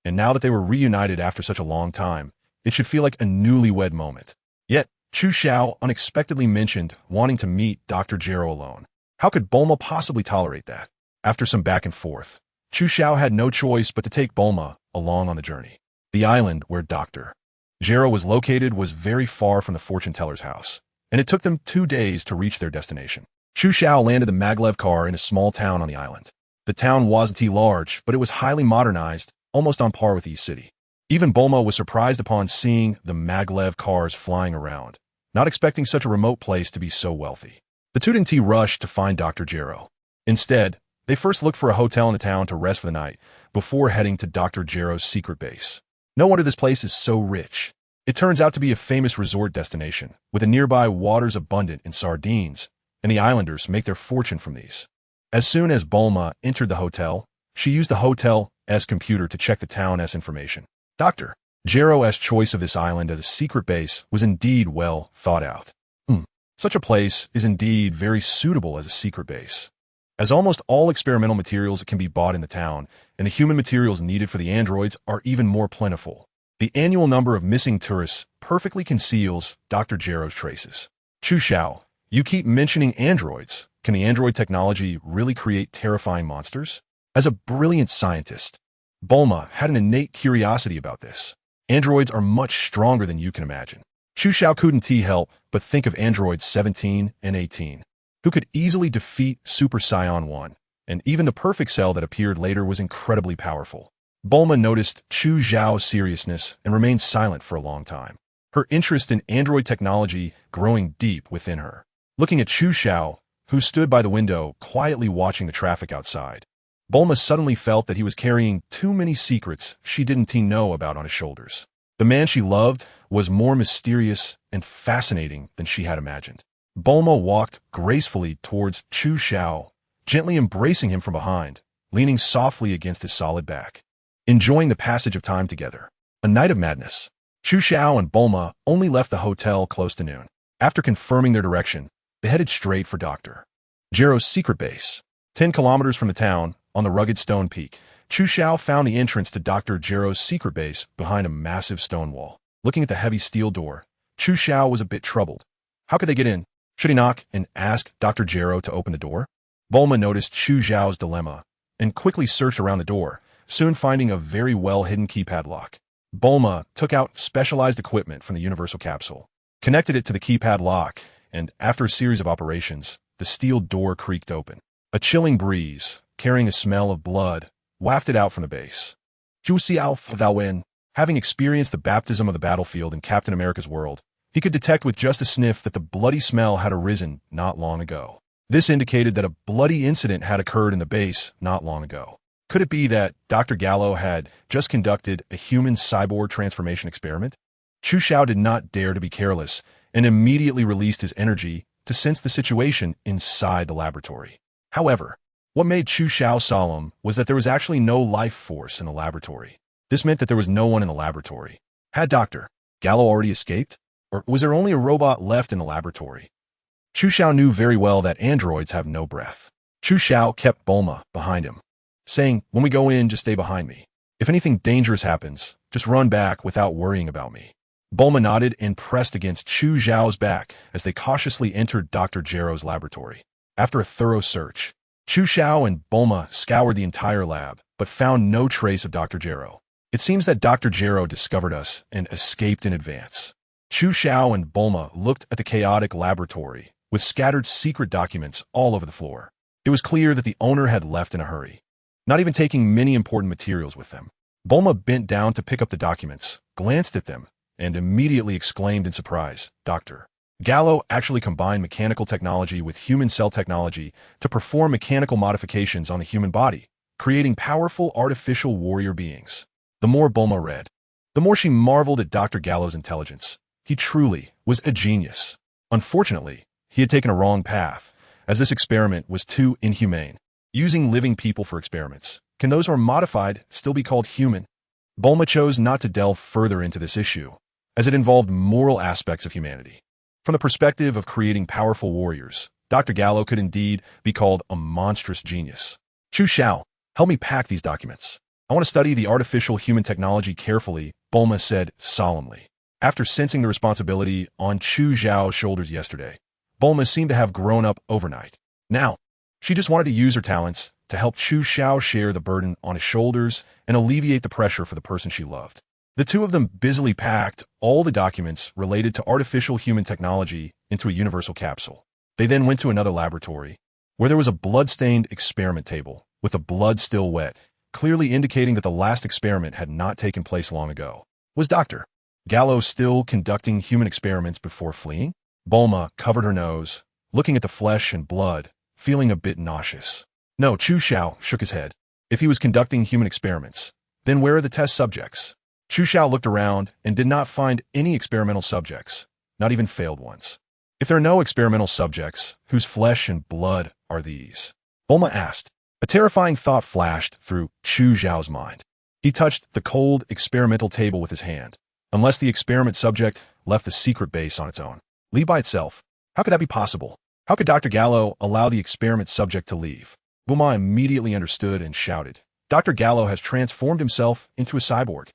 Speaker 1: And now that they were reunited after such a long time, it should feel like a newlywed moment. Yet, Chu Xiao unexpectedly mentioned wanting to meet Dr. Gero alone. How could Bulma possibly tolerate that? After some back and forth, Chu Xiao had no choice but to take Bulma along on the journey. The island where Dr. Gero was located was very far from the fortune teller's house, and it took them 2 days to reach their destination. Chu Xiao landed the maglev car in a small town on the island. The town wasn't large, but it was highly modernized, almost on par with East City. Even Bulma was surprised upon seeing the maglev cars flying around, not expecting such a remote place to be so wealthy. The two didn't rush to find Dr. Gero. Instead, they first looked for a hotel in the town to rest for the night before heading to Dr. Gero's secret base. No wonder this place is so rich. It turns out to be a famous resort destination, with the nearby waters abundant in sardines, and the islanders make their fortune from these. As soon as Bulma entered the hotel, she used the hotel's computer to check the town's information. Dr. Gero's choice of this island as a secret base was indeed well thought out. Such a place is indeed very suitable as a secret base, as almost all experimental materials can be bought in the town, and the human materials needed for the androids are even more plentiful. The annual number of missing tourists perfectly conceals Dr. Gero's traces. Chu Xiao, you keep mentioning androids. Can the android technology really create terrifying monsters? As a brilliant scientist, Bulma had an innate curiosity about this. Androids are much stronger than you can imagine. Chu Xiao couldn't help but think of androids 17 and 18, who could easily defeat Super Saiyan 1, and even the perfect cell that appeared later was incredibly powerful. Bulma noticed Chu Xiao's seriousness and remained silent for a long time, her interest in android technology growing deep within her. Looking at Chu Xiao, who stood by the window quietly watching the traffic outside, Bulma suddenly felt that he was carrying too many secrets she didn't know about on his shoulders. The man she loved was more mysterious and fascinating than she had imagined. Bulma walked gracefully towards Chu Xiao, gently embracing him from behind, leaning softly against his solid back, enjoying the passage of time together. A night of madness. Chu Xiao and Bulma only left the hotel close to noon. After confirming their direction, they headed straight for Dr. Gero's secret base. 10 kilometers from the town, on the rugged stone peak, Chu Xiao found the entrance to Dr. Gero's secret base behind a massive stone wall. Looking at the heavy steel door, Chu Xiao was a bit troubled. How could they get in? Should he knock and ask Dr. Gero to open the door? Bulma noticed Chu Xiao's dilemma and quickly searched around the door, soon finding a very well-hidden keypad lock. Bulma took out specialized equipment from the universal capsule, connected it to the keypad lock, and after a series of operations, the steel door creaked open. A chilling breeze, carrying a smell of blood, wafted out from the base. Chu Xiao thou win. Having experienced the baptism of the battlefield in Captain America's world, he could detect with just a sniff that the bloody smell had arisen not long ago. This indicated that a bloody incident had occurred in the base not long ago. Could it be that Dr. Gallo had just conducted a human cyborg transformation experiment? Chu Xiao did not dare to be careless and immediately released his energy to sense the situation inside the laboratory. However, what made Chu Xiao solemn was that there was actually no life force in the laboratory. This meant that there was no one in the laboratory. Had Dr. Gallo already escaped? Or was there only a robot left in the laboratory? Chu Xiao knew very well that androids have no breath. Chu Xiao kept Bulma behind him, saying, "When we go in, just stay behind me. If anything dangerous happens, just run back without worrying about me." Bulma nodded and pressed against Chu Xiao's back as they cautiously entered Dr. Gero's laboratory. After a thorough search, Chu Xiao and Bulma scoured the entire lab, but found no trace of Dr. Gero. It seems that Dr. Gero discovered us and escaped in advance. Chu Xiao and Bulma looked at the chaotic laboratory, with scattered secret documents all over the floor. It was clear that the owner had left in a hurry, not even taking many important materials with them. Bulma bent down to pick up the documents, glanced at them, and immediately exclaimed in surprise, "Dr. Gallo actually combined mechanical technology with human cell technology to perform mechanical modifications on the human body, creating powerful artificial warrior beings." The more Bulma read, the more she marveled at Dr. Gallo's intelligence. He truly was a genius. Unfortunately, he had taken a wrong path, as this experiment was too inhumane. Using living people for experiments, can those who are modified still be called human? Bulma chose not to delve further into this issue, as it involved moral aspects of humanity. From the perspective of creating powerful warriors, Dr. Gallo could indeed be called a monstrous genius. Chu Xiao, help me pack these documents. I want to study the artificial human technology carefully, Bulma said solemnly. After sensing the responsibility on Chu Xiao's shoulders yesterday, Bulma seemed to have grown up overnight. Now, she just wanted to use her talents to help Chu Xiao share the burden on his shoulders and alleviate the pressure for the person she loved. The two of them busily packed all the documents related to artificial human technology into a universal capsule. They then went to another laboratory, where there was a blood-stained experiment table, with the blood still wet, clearly indicating that the last experiment had not taken place long ago. Was Dr. Gallo still conducting human experiments before fleeing? Bulma covered her nose, looking at the flesh and blood, feeling a bit nauseous. No, Chu Xiao shook his head. If he was conducting human experiments, then where are the test subjects? Chu Xiao looked around and did not find any experimental subjects, not even failed ones. If there are no experimental subjects, whose flesh and blood are these? Bulma asked. A terrifying thought flashed through Chu Xiao's mind. He touched the cold experimental table with his hand. Unless the experiment subject left the secret base on its own. Leave by itself. How could that be possible? How could Dr. Gallo allow the experiment subject to leave? Bulma immediately understood and shouted. Dr. Gallo has transformed himself into a cyborg.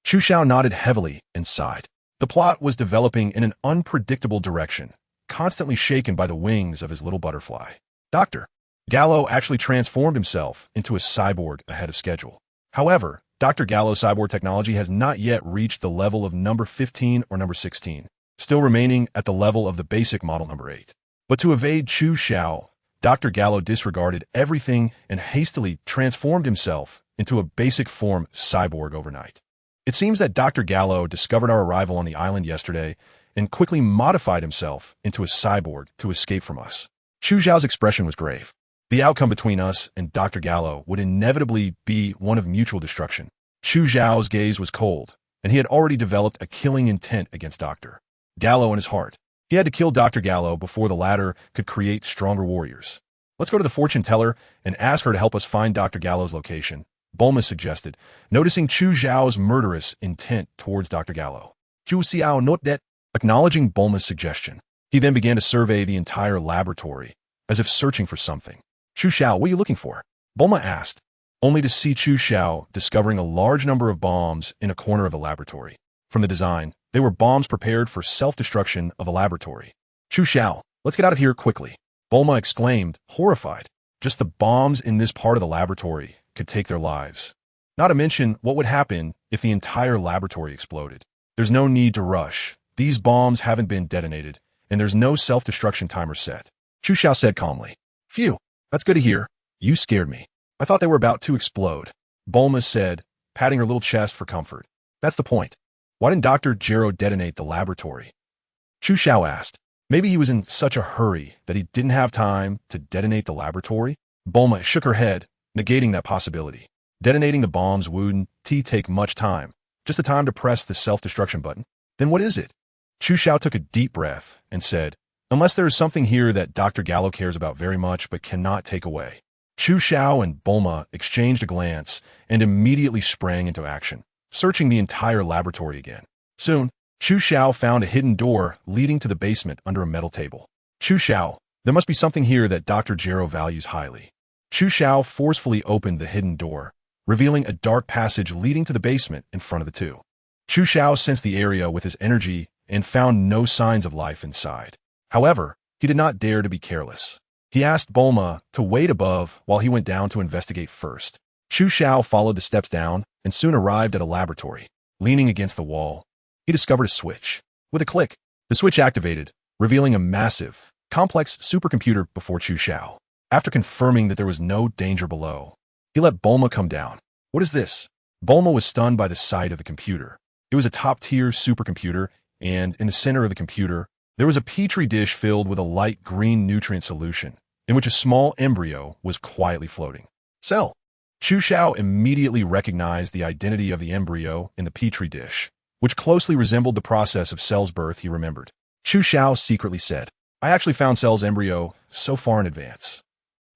Speaker 1: Chu Xiao nodded heavily and sighed. The plot was developing in an unpredictable direction, constantly shaken by the wings of his little butterfly. Dr. Gallo actually transformed himself into a cyborg ahead of schedule. However, Dr. Gallo's cyborg technology has not yet reached the level of number 15 or number 16. still remaining at the level of the basic model number 8. But to evade Chu Xiao, Dr. Gallo disregarded everything and hastily transformed himself into a basic form cyborg overnight. It seems that Dr. Gallo discovered our arrival on the island yesterday and quickly modified himself into a cyborg to escape from us. Chu Xiao's expression was grave. The outcome between us and Dr. Gallo would inevitably be one of mutual destruction. Chu Xiao's gaze was cold, and he had already developed a killing intent against Dr. Gallo in his heart. He had to kill Dr. Gallo before the latter could create stronger warriors. Let's go to the fortune teller and ask her to help us find Dr. Gallo's location, Bulma suggested, noticing Chu Xiao's murderous intent towards Dr. Gallo. Chu Xiao note that, acknowledging Bulma's suggestion. He then began to survey the entire laboratory, as if searching for something. Chu Xiao, what are you looking for? Bulma asked, only to see Chu Xiao discovering a large number of bombs in a corner of the laboratory. From the design, they were bombs prepared for self-destruction of a laboratory. Chu Xiao, let's get out of here quickly. Bulma exclaimed, horrified. Just the bombs in this part of the laboratory could take their lives. Not to mention what would happen if the entire laboratory exploded. There's no need to rush. These bombs haven't been detonated, and there's no self-destruction timer set. Chu Xiao said calmly. Phew, that's good to hear. You scared me. I thought they were about to explode. Bulma said, patting her little chest for comfort. That's the point. Why didn't Dr. Gero detonate the laboratory? Chu Xiao asked. Maybe he was in such a hurry that he didn't have time to detonate the laboratory? Bulma shook her head, negating that possibility. Detonating the bombs wouldn't take much time. Just the time to press the self-destruction button. Then what is it? Chu Xiao took a deep breath and said, unless there is something here that Dr. Gallo cares about very much but cannot take away. Chu Xiao and Bulma exchanged a glance and immediately sprang into action, searching the entire laboratory again. Soon, Chu Xiao found a hidden door leading to the basement under a metal table. Chu Xiao, there must be something here that Dr. Gero values highly. Chu Xiao forcefully opened the hidden door, revealing a dark passage leading to the basement in front of the two. Chu Xiao sensed the area with his energy and found no signs of life inside. However, he did not dare to be careless. He asked Bulma to wait above while he went down to investigate first. Chu Xiao followed the steps down and soon arrived at a laboratory. Leaning against the wall, he discovered a switch. With a click, the switch activated, revealing a massive, complex supercomputer before Chu Xiao. After confirming that there was no danger below, he let Bulma come down. What is this? Bulma was stunned by the sight of the computer. It was a top-tier supercomputer, and in the center of the computer, there was a petri dish filled with a light green nutrient solution, in which a small embryo was quietly floating. Cell. Chu Xiao immediately recognized the identity of the embryo in the petri dish, which closely resembled the process of Cell's birth he remembered. Chu Xiao secretly said, I actually found Cell's embryo so far in advance.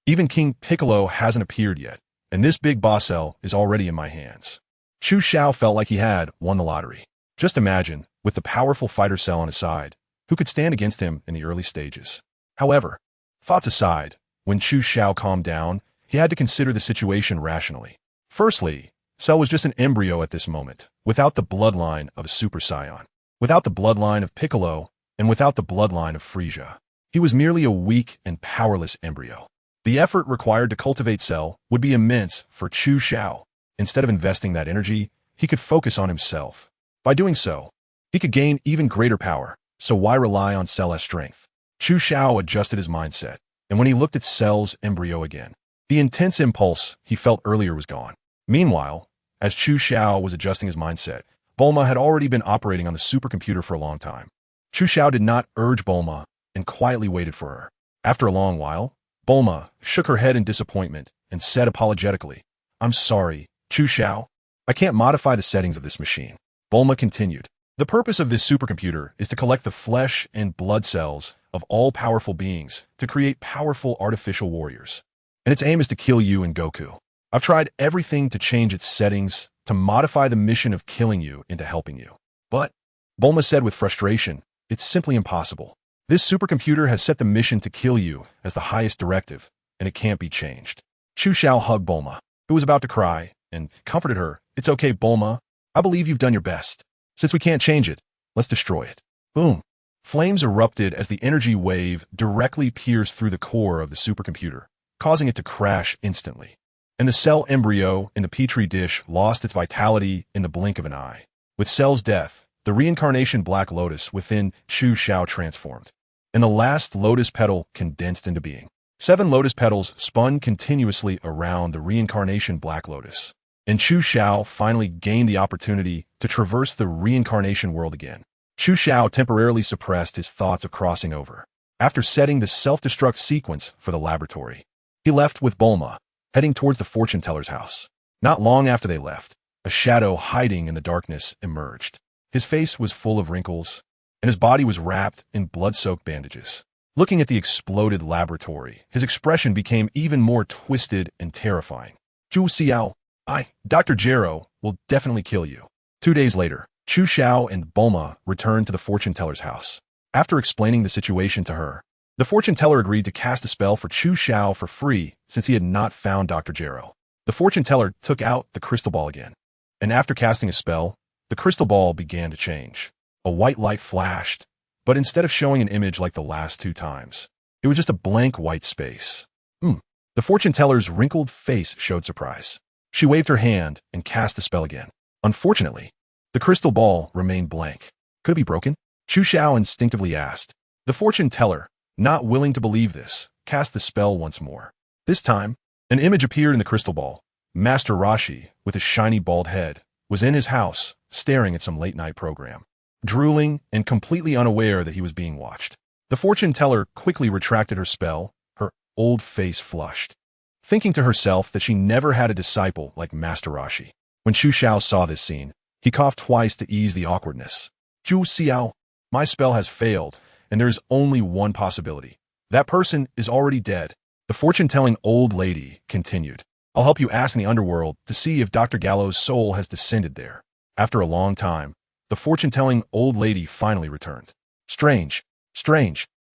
Speaker 1: Even King Piccolo hasn't appeared yet, and this big boss Cell is already in my hands. Chu Xiao felt like he had won the lottery. Just imagine, with the powerful fighter Cell on his side, who could stand against him in the early stages. However, thoughts aside, when Chu Xiao calmed down, he had to consider the situation rationally. Firstly, Cell was just an embryo at this moment, without the bloodline of a Super Saiyan, without the bloodline of Piccolo, and without the bloodline of Frieza. He was merely a weak and powerless embryo. The effort required to cultivate Cell would be immense for Chu Xiao. Instead of investing that energy, he could focus on himself. By doing so, he could gain even greater power, so why rely on Cell as strength? Chu Xiao adjusted his mindset, and when he looked at Cell's embryo again, the intense impulse he felt earlier was gone. Meanwhile, as Chu Xiao was adjusting his mindset, Bulma had already been operating on the supercomputer for a long time. Chu Xiao did not urge Bulma and quietly waited for her. After a long while, Bulma shook her head in disappointment and said apologetically, I'm sorry, Chu Xiao. I can't modify the settings of this machine. Bulma continued, the purpose of this supercomputer is to collect the flesh and blood cells of all powerful beings to create powerful artificial warriors. And its aim is to kill you and Goku. I've tried everything to change its settings to modify the mission of killing you into helping you. But, Bulma said with frustration, it's simply impossible. This supercomputer has set the mission to kill you as the highest directive, and it can't be changed. Chu Xiao hugged Bulma, who was about to cry, and comforted her. It's okay, Bulma. I believe you've done your best. Since we can't change it, let's destroy it. Boom. Flames erupted as the energy wave directly pierced through the core of the supercomputer, causing it to crash instantly. And the Cell embryo in the petri dish lost its vitality in the blink of an eye. With Cell's death, the reincarnation black lotus within Chu Xiao transformed, and the last lotus petal condensed into being. 7 lotus petals spun continuously around the reincarnation black lotus, and Chu Xiao finally gained the opportunity to traverse the reincarnation world again. Chu Xiao temporarily suppressed his thoughts of crossing over. After setting the self-destruct sequence for the laboratory, he left with Bulma, heading towards the fortune teller's house. Not long after they left, a shadow hiding in the darkness emerged. His face was full of wrinkles, and his body was wrapped in blood-soaked bandages. Looking at the exploded laboratory, his expression became even more twisted and terrifying. Zhu Xiao, Dr. Gero, will definitely kill you. 2 days later, Chu Xiao and Bulma returned to the fortune teller's house. After explaining the situation to her, the fortune teller agreed to cast a spell for Chu Xiao for free since he had not found Dr. Gero. The fortune teller took out the crystal ball again, and after casting a spell, the crystal ball began to change. A white light flashed, but instead of showing an image like the last 2 times, it was just a blank white space. The fortune teller's wrinkled face showed surprise. She waved her hand and cast the spell again. Unfortunately, the crystal ball remained blank. Could it be broken? Chu Xiao instinctively asked. The fortune teller, not willing to believe this, cast the spell once more. This time, an image appeared in the crystal ball. Master Rashi, with his shiny bald head, was in his house, staring at some late-night program, drooling and completely unaware that he was being watched. The fortune teller quickly retracted her spell, her old face flushed, thinking to herself that she never had a disciple like Master Rashi. When Chu Xiao saw this scene, he coughed twice to ease the awkwardness. Zhu Xiao, my spell has failed, and there is only one possibility. That person is already dead. The fortune-telling old lady continued. I'll help you ask in the underworld to see if Dr. Gallo's soul has descended there. After a long time, the fortune-telling old lady finally returned. Strange.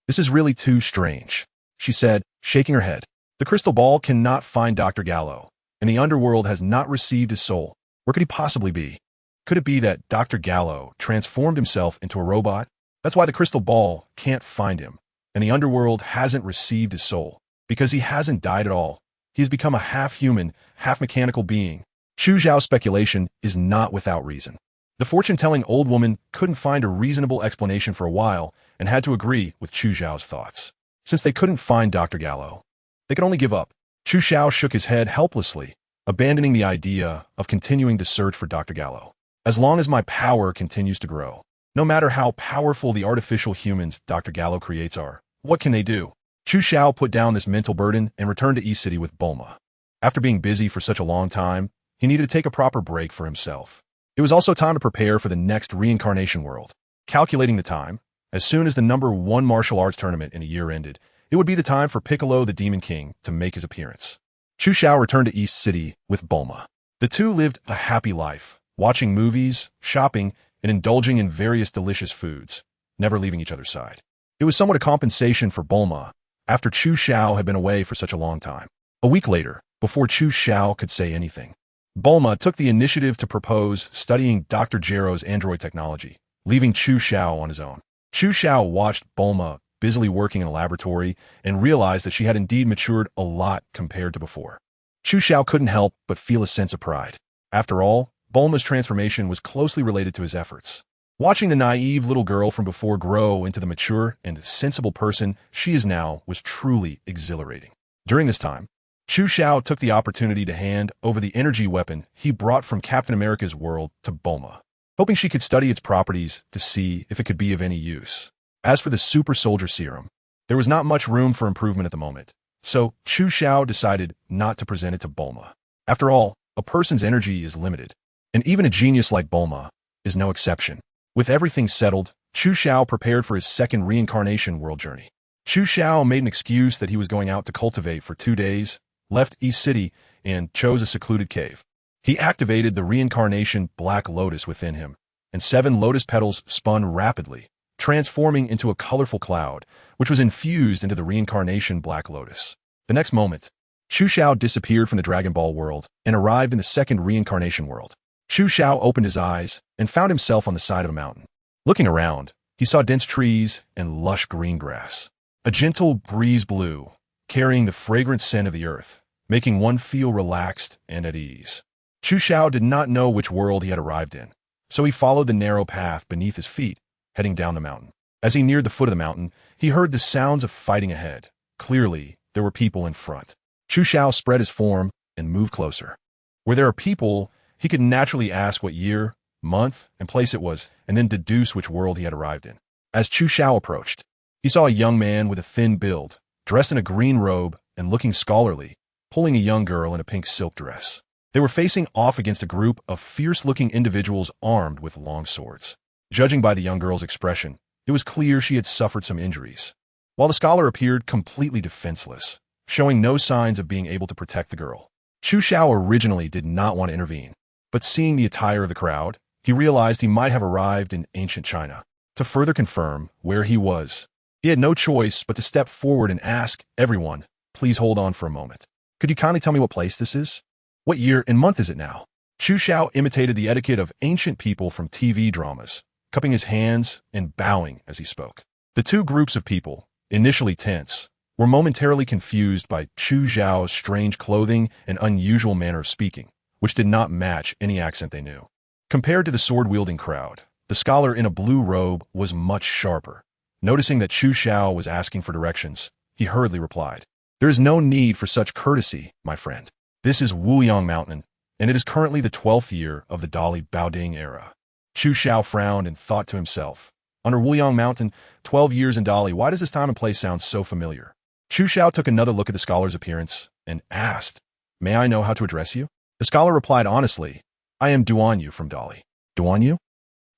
Speaker 1: This is really too strange, she said, shaking her head. The crystal ball cannot find Dr. Gallo, and the underworld has not received his soul. Where could he possibly be? Could it be that Dr. Gallo transformed himself into a robot? That's why the crystal ball can't find him, and the underworld hasn't received his soul. Because he hasn't died at all. He has become a half-human, half-mechanical being. Chu Xiao's speculation is not without reason. The fortune-telling old woman couldn't find a reasonable explanation for a while and had to agree with Chu Xiao's thoughts. Since they couldn't find Dr. Gallo, they could only give up. Chu Xiao shook his head helplessly, abandoning the idea of continuing to search for Dr. Gallo. As long as my power continues to grow, no matter how powerful the artificial humans Dr. Gallo creates are, what can they do? Chu Xiao put down this mental burden and returned to East City with Bulma. After being busy for such a long time, he needed to take a proper break for himself. It was also time to prepare for the next reincarnation world. Calculating the time, as soon as the number 1 martial arts tournament in a year ended, it would be the time for Piccolo the Demon King to make his appearance. Chu Xiao returned to East City with Bulma. The two lived a happy life, watching movies, shopping, and indulging in various delicious foods, never leaving each other's side. It was somewhat a compensation for Bulma, after Chu Xiao had been away for such a long time. A week later, before Chu Xiao could say anything, Bulma took the initiative to propose studying Dr. Gero's android technology, leaving Chu Xiao on his own. Chu Xiao watched Bulma busily working in a laboratory and realized that she had indeed matured a lot compared to before. Chu Xiao couldn't help but feel a sense of pride. After all, Bulma's transformation was closely related to his efforts. Watching the naive little girl from before grow into the mature and sensible person she is now was truly exhilarating. During this time, Chu Xiao took the opportunity to hand over the energy weapon he brought from Captain America's world to Bulma, hoping she could study its properties to see if it could be of any use. As for the super soldier serum, there was not much room for improvement at the moment, so Chu Xiao decided not to present it to Bulma. After all, a person's energy is limited, and even a genius like Bulma is no exception. With everything settled, Chu Xiao prepared for his second reincarnation world journey. Chu Xiao made an excuse that he was going out to cultivate for 2 days, left East City, and chose a secluded cave. He activated the reincarnation black lotus within him, and 7 lotus petals spun rapidly, transforming into a colorful cloud, which was infused into the reincarnation black lotus. The next moment, Chu Xiao disappeared from the Dragon Ball world and arrived in the second reincarnation world. Chu Xiao opened his eyes and found himself on the side of a mountain. Looking around, he saw dense trees and lush green grass. A gentle breeze blew, carrying the fragrant scent of the earth, making one feel relaxed and at ease. Chu Xiao did not know which world he had arrived in, so he followed the narrow path beneath his feet, heading down the mountain. As he neared the foot of the mountain, he heard the sounds of fighting ahead. Clearly, there were people in front. Chu Xiao spread his form and moved closer. Where there are people, he could naturally ask what year, month, and place it was, and then deduce which world he had arrived in. As Chu Xiao approached, he saw a young man with a thin build, dressed in a green robe and looking scholarly, pulling a young girl in a pink silk dress. They were facing off against a group of fierce-looking individuals armed with long swords. Judging by the young girl's expression, it was clear she had suffered some injuries, while the scholar appeared completely defenseless, showing no signs of being able to protect the girl. Chu Xiao originally did not want to intervene, but seeing the attire of the crowd, he realized he might have arrived in ancient China. To further confirm where he was, he had no choice but to step forward and ask everyone, "Please hold on for a moment. Could you kindly tell me what place this is? What year and month is it now?" Chu Xiao imitated the etiquette of ancient people from TV dramas, cupping his hands and bowing as he spoke. The two groups of people, initially tense, were momentarily confused by Chu Xiao's strange clothing and unusual manner of speaking, which did not match any accent they knew. Compared to the sword-wielding crowd, the scholar in a blue robe was much sharper. Noticing that Chu Xiao was asking for directions, he hurriedly replied, "There is no need for such courtesy, my friend. This is Wuyang Mountain, and it is currently the 12th year of the Dali Baoding era." Chu Xiao frowned and thought to himself, under Wuyang Mountain, 12 years in Dali, why does this time and place sound so familiar? Chu Xiao took another look at the scholar's appearance and asked, "May I know how to address you?" The scholar replied honestly, "I am Duanyu from Dali." Duanyu?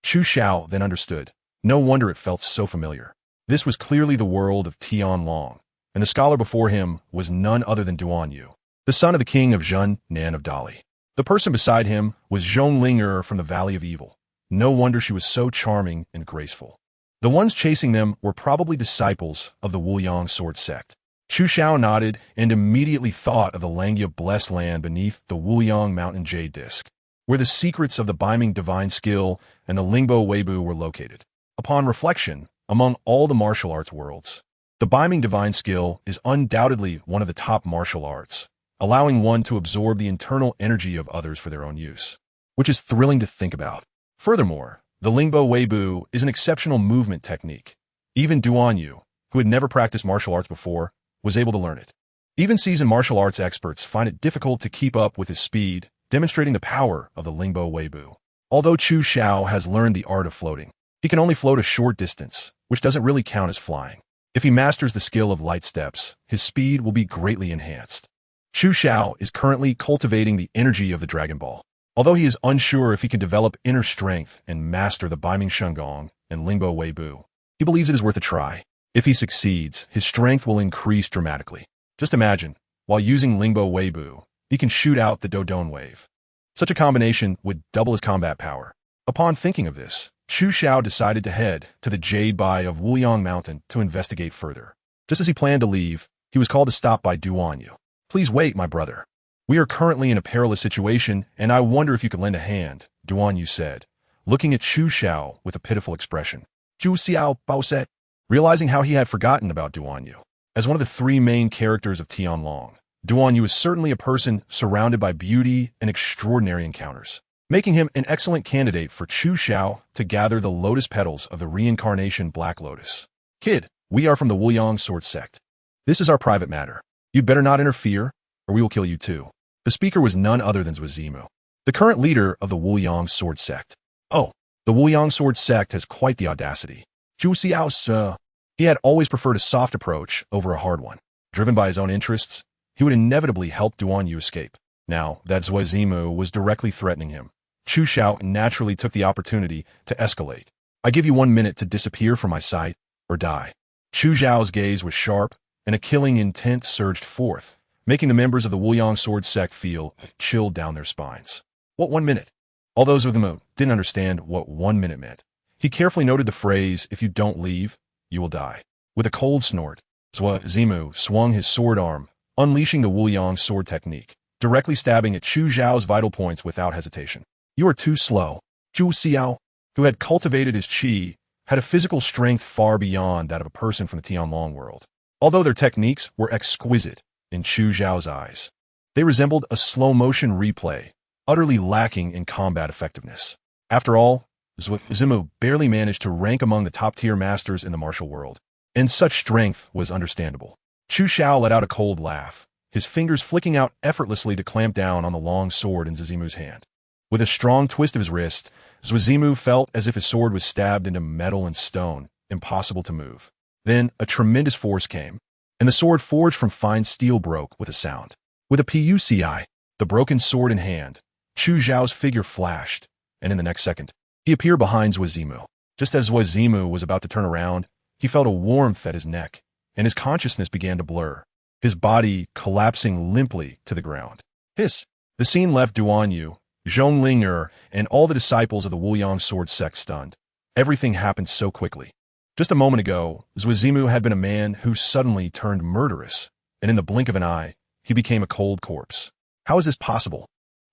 Speaker 1: Chu Xiao then understood. No wonder it felt so familiar. This was clearly the world of Tianlong, and the scholar before him was none other than Duanyu, the son of the king of Zhennan of Dali. The person beside him was Zhonglinger from the Valley of Evil. No wonder she was so charming and graceful. The ones chasing them were probably disciples of the Wuyang sword sect. Chu Xiao nodded and immediately thought of the Langya blessed land beneath the Wuyang mountain jade disk, where the secrets of the Biming divine skill and the Lingbo Weibu were located. Upon reflection, among all the martial arts worlds, the Biming divine skill is undoubtedly one of the top martial arts, allowing one to absorb the internal energy of others for their own use, which is thrilling to think about. Furthermore, the Lingbo Weibu is an exceptional movement technique. Even Duanyu, who had never practiced martial arts before, was able to learn it. Even seasoned martial arts experts find it difficult to keep up with his speed, demonstrating the power of the Lingbo Weibu. Although Chu Xiao has learned the art of floating, he can only float a short distance, which doesn't really count as flying. If he masters the skill of light steps, his speed will be greatly enhanced. Chu Xiao is currently cultivating the energy of the Dragon Ball. Although he is unsure if he can develop inner strength and master the Biming Shengong and Lingbo Weibu, he believes it is worth a try. If he succeeds, his strength will increase dramatically. Just imagine, while using Lingbo Weibu, he can shoot out the Dodon wave. Such a combination would double his combat power. Upon thinking of this, Chu Xiao decided to head to the Jade Bai of Wuyang Mountain to investigate further. Just as he planned to leave, he was called to stop by Duanyu. "Please wait, my brother. We are currently in a perilous situation, and I wonder if you could lend a hand," Duanyu said, looking at Chu Xiao with a pitiful expression. Chu Xiao Bao said, realizing how he had forgotten about Duanyu. As one of the three main characters of Tianlong, Duanyu is certainly a person surrounded by beauty and extraordinary encounters, making him an excellent candidate for Chu Xiao to gather the lotus petals of the reincarnation Black Lotus. "Kid, we are from the Wuyang sword sect. This is our private matter. You'd better not interfere, or we will kill you too." The speaker was none other than Zimu, the current leader of the Wuyang sword sect. Oh, the Wuyang sword sect has quite the audacity. Chu Xiao, he had always preferred a soft approach over a hard one. Driven by his own interests, he would inevitably help Duanyu escape. Now that Zimu was directly threatening him, Chu Xiao naturally took the opportunity to escalate. "I give you 1 minute to disappear from my sight, or die." Chu Xiao's gaze was sharp, and a killing intent surged forth, making the members of the Wuyang sword sect feel a chill down their spines. What 1 minute? All those of them who didn't understand what 1 minute meant. He carefully noted the phrase, "If you don't leave, you will die." With a cold snort, Zimu swung his sword arm, unleashing the Wuyang sword technique, directly stabbing at Chu Xiao's vital points without hesitation. "You are too slow." Chu Xiao, who had cultivated his qi, had a physical strength far beyond that of a person from the Tianlong world. Although their techniques were exquisite in Chu Xiao's eyes, they resembled a slow-motion replay, utterly lacking in combat effectiveness. After all, Zimu barely managed to rank among the top-tier masters in the martial world, and such strength was understandable. Chu Xiao let out a cold laugh, his fingers flicking out effortlessly to clamp down on the long sword in Zimu's hand. With a strong twist of his wrist, Zimu felt as if his sword was stabbed into metal and stone, impossible to move. Then a tremendous force came, and the sword forged from fine steel broke with a sound. With a PUCI, the broken sword in hand, Chu Xiao's figure flashed, and in the next second, he appeared behind Zimu. Just as Zimu was about to turn around, he felt a warmth at his neck, and his consciousness began to blur, his body collapsing limply to the ground. Hiss! The scene left Duan Yu, Zhonglinger, and all the disciples of the Wuliang sword sect stunned. Everything happened so quickly. Just a moment ago, Zimu had been a man who suddenly turned murderous, and in the blink of an eye, he became a cold corpse. How is this possible?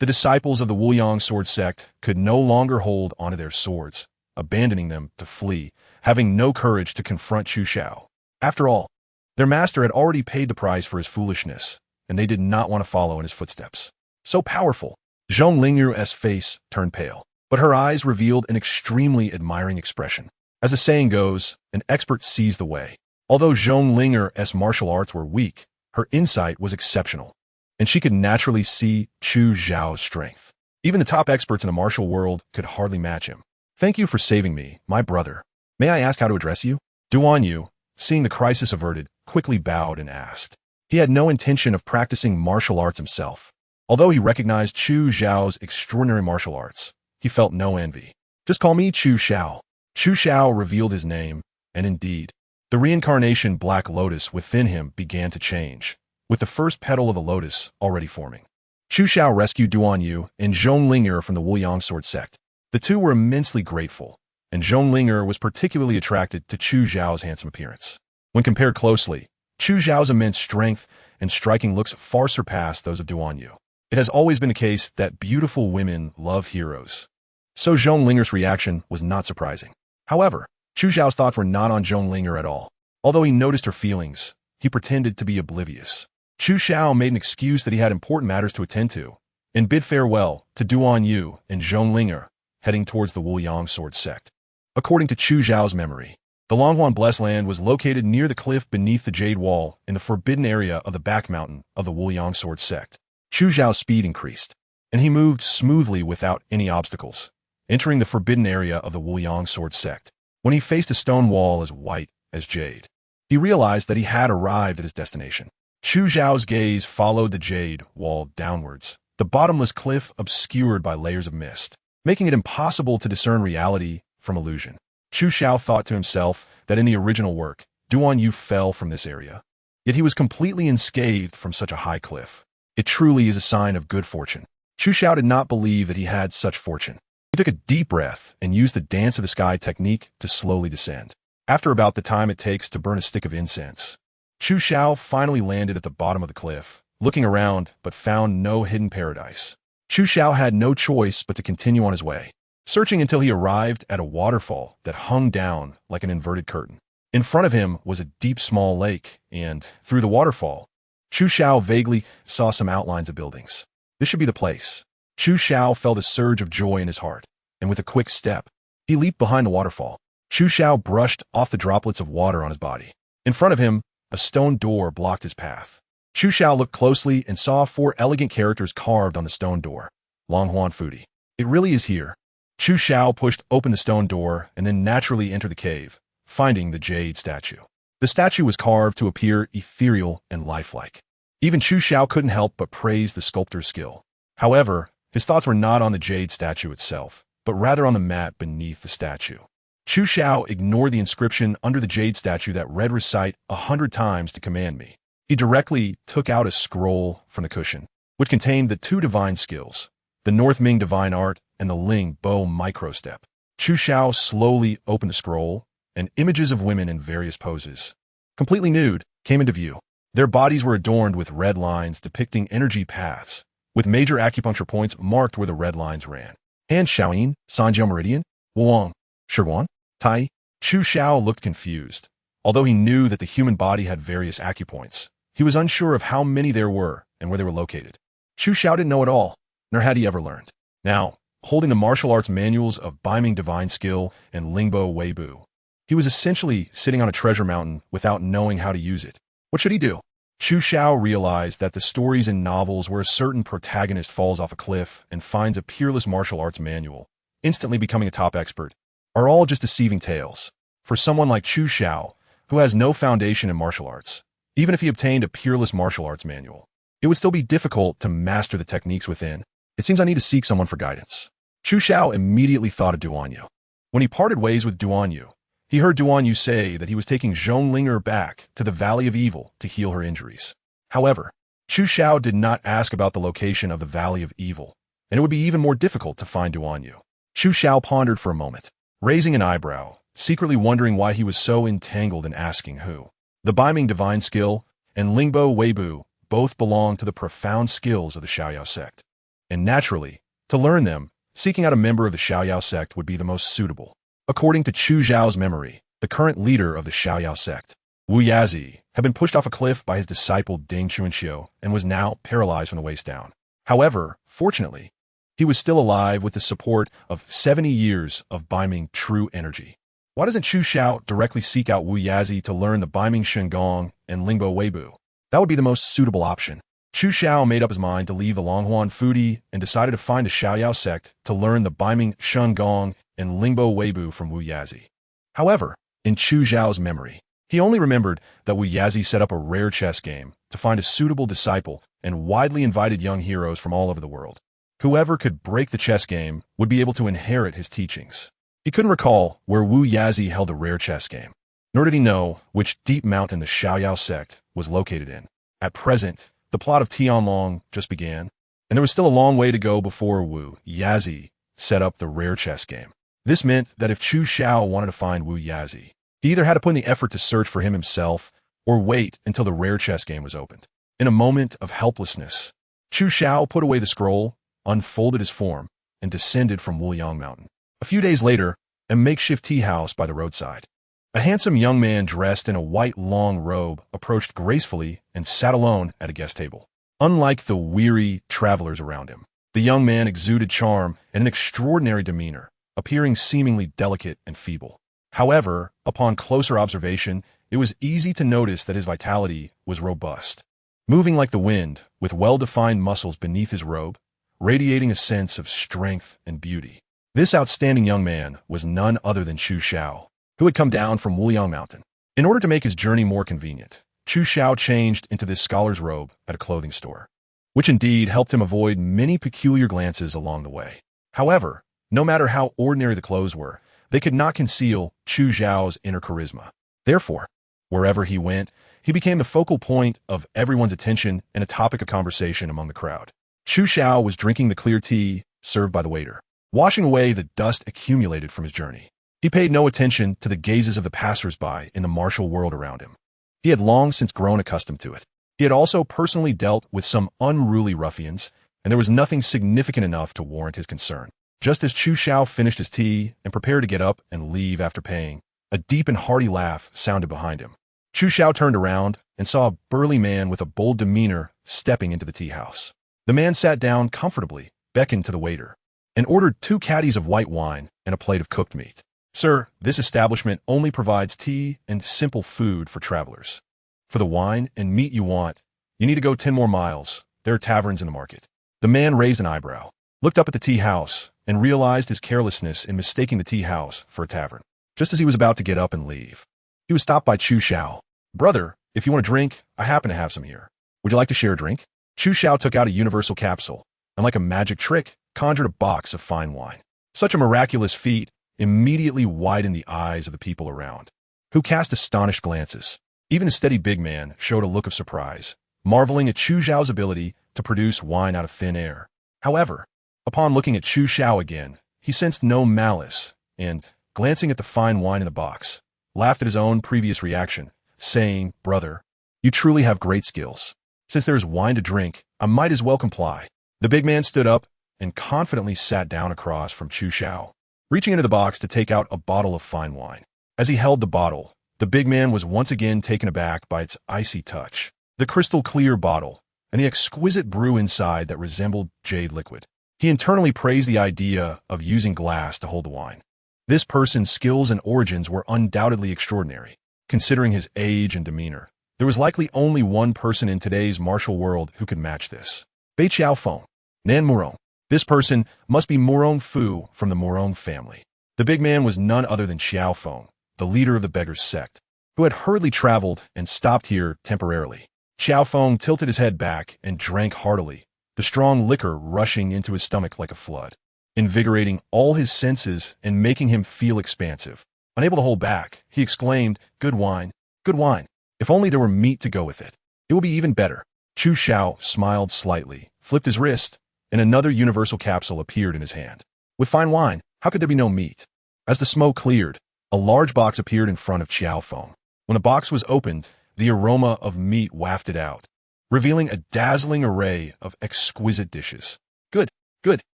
Speaker 1: The disciples of the Wuliang sword sect could no longer hold onto their swords, abandoning them to flee, having no courage to confront Chu Xiao. After all, their master had already paid the price for his foolishness, and they did not want to follow in his footsteps. So powerful, Zhonglingru's face turned pale, but her eyes revealed an extremely admiring expression. As the saying goes, an expert sees the way. Although Zhonglingru's martial arts were weak, her insight was exceptional, and she could naturally see Chu Xiao's strength. Even the top experts in the martial world could hardly match him. Thank you for saving me, my brother. May I ask how to address you? Duan Yu, seeing the crisis averted, quickly bowed and asked. He had no intention of practicing martial arts himself. Although he recognized Chu Xiao's extraordinary martial arts, he felt no envy. Just call me Chu Xiao. Chu Xiao revealed his name, and indeed, the reincarnation Black Lotus within him began to change, with the first petal of the lotus already forming. Chu Xiao rescued Duan Yu and Zhonglinger from the Wuliang sword sect. The two were immensely grateful, and Zhonglinger was particularly attracted to Chu Xiao's handsome appearance. When compared closely, Chu Xiao's immense strength and striking looks far surpassed those of Duan Yu. It has always been the case that beautiful women love heroes. So Zhonglinger's reaction was not surprising. However, Chu Xiao's thoughts were not on Zhonglinger at all. Although he noticed her feelings, he pretended to be oblivious. Chu Xiao made an excuse that he had important matters to attend to, and bid farewell to Duan Yu and Zhonglinger, heading towards the Wuliang sword sect. According to Chu Xiao's memory, the Longhuan Blessed Land was located near the cliff beneath the Jade Wall in the forbidden area of the back mountain of the Wuliang sword sect. Chu Xiao's speed increased, and he moved smoothly without any obstacles, entering the forbidden area of the Wuliang sword sect. When he faced a stone wall as white as jade, he realized that he had arrived at his destination. Chu Xiao's gaze followed the jade wall downwards, the bottomless cliff obscured by layers of mist, making it impossible to discern reality from illusion. Chu Xiao thought to himself that in the original work, Duan Yu fell from this area, yet he was completely unscathed from such a high cliff. It truly is a sign of good fortune. Chu Xiao did not believe that he had such fortune. He took a deep breath and used the dance of the sky technique to slowly descend. After about the time it takes to burn a stick of incense, Chu Xiao finally landed at the bottom of the cliff, looking around but found no hidden paradise. Chu Xiao had no choice but to continue on his way, searching until he arrived at a waterfall that hung down like an inverted curtain. In front of him was a deep small lake, and through the waterfall, Chu Xiao vaguely saw some outlines of buildings. This should be the place. Chu Xiao felt a surge of joy in his heart, and with a quick step, he leaped behind the waterfall. Chu Xiao brushed off the droplets of water on his body. In front of him, a stone door blocked his path. Chu Xiao looked closely and saw 4 elegant characters carved on the stone door. Longhuan Fudi. It really is here. Chu Xiao pushed open the stone door and then naturally entered the cave, finding the jade statue. The statue was carved to appear ethereal and lifelike. Even Chu Xiao couldn't help but praise the sculptor's skill. However, his thoughts were not on the jade statue itself, but rather on the mat beneath the statue. Chu Xiao ignored the inscription under the jade statue that read recite 100 times to command me. He directly took out a scroll from the cushion, which contained the 2 divine skills, the North Ming divine art and the Ling Bo microstep. Chu Xiao slowly opened the scroll, and images of women in various poses, completely nude, came into view. Their bodies were adorned with red lines depicting energy paths, with major acupuncture points marked where the red lines ran. Han Xiaoyin, Sanjiao Meridian, Wuang, Shiguan, Tai. Chu Xiao looked confused. Although he knew that the human body had various acupoints, he was unsure of how many there were and where they were located. Chu Xiao didn't know at all, nor had he ever learned. Now, holding the martial arts manuals of Beiming Divine Skill and Lingbo Weibo. He was essentially sitting on a treasure mountain without knowing how to use it. What should he do? Chu Xiao realized that the stories in novels where a certain protagonist falls off a cliff and finds a peerless martial arts manual, instantly becoming a top expert, are all just deceiving tales. For someone like Chu Xiao, who has no foundation in martial arts, even if he obtained a peerless martial arts manual, it would still be difficult to master the techniques within. It seems I need to seek someone for guidance. Chu Xiao immediately thought of Duan Yu. When he parted ways with Duan Yu, he heard Duan Yu say that he was taking Zhonglinger back to the Valley of Evil to heal her injuries. However, Chu Xiao did not ask about the location of the Valley of Evil, and it would be even more difficult to find Duan Yu. Chu Xiao pondered for a moment, raising an eyebrow, secretly wondering why he was so entangled in asking who. The Beiming Divine Skill and Lingbo Weibo both belong to the profound skills of the Xiaoyao sect. And naturally, to learn them, seeking out a member of the Xiaoyao sect would be the most suitable. According to Chu Zhao's memory, the current leader of the Xiaoyao sect, Wu Yazi, had been pushed off a cliff by his disciple Ding Chuanxiu and was now paralyzed from the waist down. However, fortunately, he was still alive with the support of 70 years of Beiming true energy. Why doesn't Chu Xiao directly seek out Wu Yazi to learn the Beiming Shengong and Lingbo Weibo? That would be the most suitable option. Chu Xiao made up his mind to leave the Longhuan Fudi and decided to find the Xiaoyao sect to learn the Beiming Shengong and Lingbo Weibo from Wu Yazi. However, in Chu Zhao's memory, he only remembered that Wu Yazi set up a rare chess game to find a suitable disciple and widely invited young heroes from all over the world. Whoever could break the chess game would be able to inherit his teachings. He couldn't recall where Wu Yazi held a rare chess game, nor did he know which deep mountain the Xiaoyao sect was located in. At present, the plot of Tianlong just began, and there was still a long way to go before Wu Yazi set up the rare chess game. This meant that if Chu Xiao wanted to find Wu Yazi, he either had to put in the effort to search for him himself or wait until the rare chess game was opened. In a moment of helplessness, Chu Xiao put away the scroll, unfolded his form, and descended from Wuliang Mountain. A few days later, a makeshift tea house by the roadside. A handsome young man dressed in a white long robe approached gracefully and sat alone at a guest table. Unlike the weary travelers around him, the young man exuded charm and an extraordinary demeanor, appearing seemingly delicate and feeble. However, upon closer observation, it was easy to notice that his vitality was robust. Moving like the wind, with well-defined muscles beneath his robe, radiating a sense of strength and beauty. This outstanding young man was none other than Chu Xiao, who had come down from Wuliang Mountain. In order to make his journey more convenient, Chu Xiao changed into this scholar's robe at a clothing store, which indeed helped him avoid many peculiar glances along the way. However, no matter how ordinary the clothes were, they could not conceal Chu Xiao's inner charisma. Therefore, wherever he went, he became the focal point of everyone's attention and a topic of conversation among the crowd. Chu Xiao was drinking the clear tea served by the waiter, washing away the dust accumulated from his journey. He paid no attention to the gazes of the passers-by in the martial world around him. He had long since grown accustomed to it. He had also personally dealt with some unruly ruffians, and there was nothing significant enough to warrant his concern. Just as Chu Xiao finished his tea and prepared to get up and leave after paying, a deep and hearty laugh sounded behind him. Chu Xiao turned around and saw a burly man with a bold demeanor stepping into the tea house. The man sat down comfortably, beckoned to the waiter, and ordered 2 caddies of white wine and a plate of cooked meat. "Sir, this establishment only provides tea and simple food for travelers. For the wine and meat you want, you need to go 10 more miles. There are taverns in the market." The man raised an eyebrow, looked up at the tea house, and realized his carelessness in mistaking the tea house for a tavern. Just as he was about to get up and leave, he was stopped by Chu Xiao. "Brother, if you want a drink, I happen to have some here. Would you like to share a drink?" Chu Xiao took out a universal capsule, and like a magic trick, conjured a box of fine wine. Such a miraculous feat immediately widened the eyes of the people around, who cast astonished glances. Even the steady big man showed a look of surprise, marveling at Chu Xiao's ability to produce wine out of thin air. However, upon looking at Chu Xiao again, he sensed no malice, and, glancing at the fine wine in the box, laughed at his own previous reaction, saying, "Brother, you truly have great skills. Since there is wine to drink, I might as well comply." The big man stood up and confidently sat down across from Chu Xiao, reaching into the box to take out a bottle of fine wine. As he held the bottle, the big man was once again taken aback by its icy touch, the crystal clear bottle, and the exquisite brew inside that resembled jade liquid. He internally praised the idea of using glass to hold the wine. This person's skills and origins were undoubtedly extraordinary. Considering his age and demeanor, there was likely only one person in today's martial world who could match this. Bei Xiaofeng, Nan Murong. This person must be Murong Fu from the Murong family. The big man was none other than Xiaofeng, the leader of the beggars' sect, who had hurriedly traveled and stopped here temporarily. Xiaofeng tilted his head back and drank heartily, the strong liquor rushing into his stomach like a flood, invigorating all his senses and making him feel expansive. Unable to hold back, he exclaimed, "Good wine, good wine. If only there were meat to go with it. It will be even better." Chu Xiao smiled slightly, flipped his wrist, and another universal capsule appeared in his hand. With fine wine, how could there be no meat? As the smoke cleared, a large box appeared in front of Xiaofeng. When the box was opened, the aroma of meat wafted out, revealing a dazzling array of exquisite dishes. "Good, good,"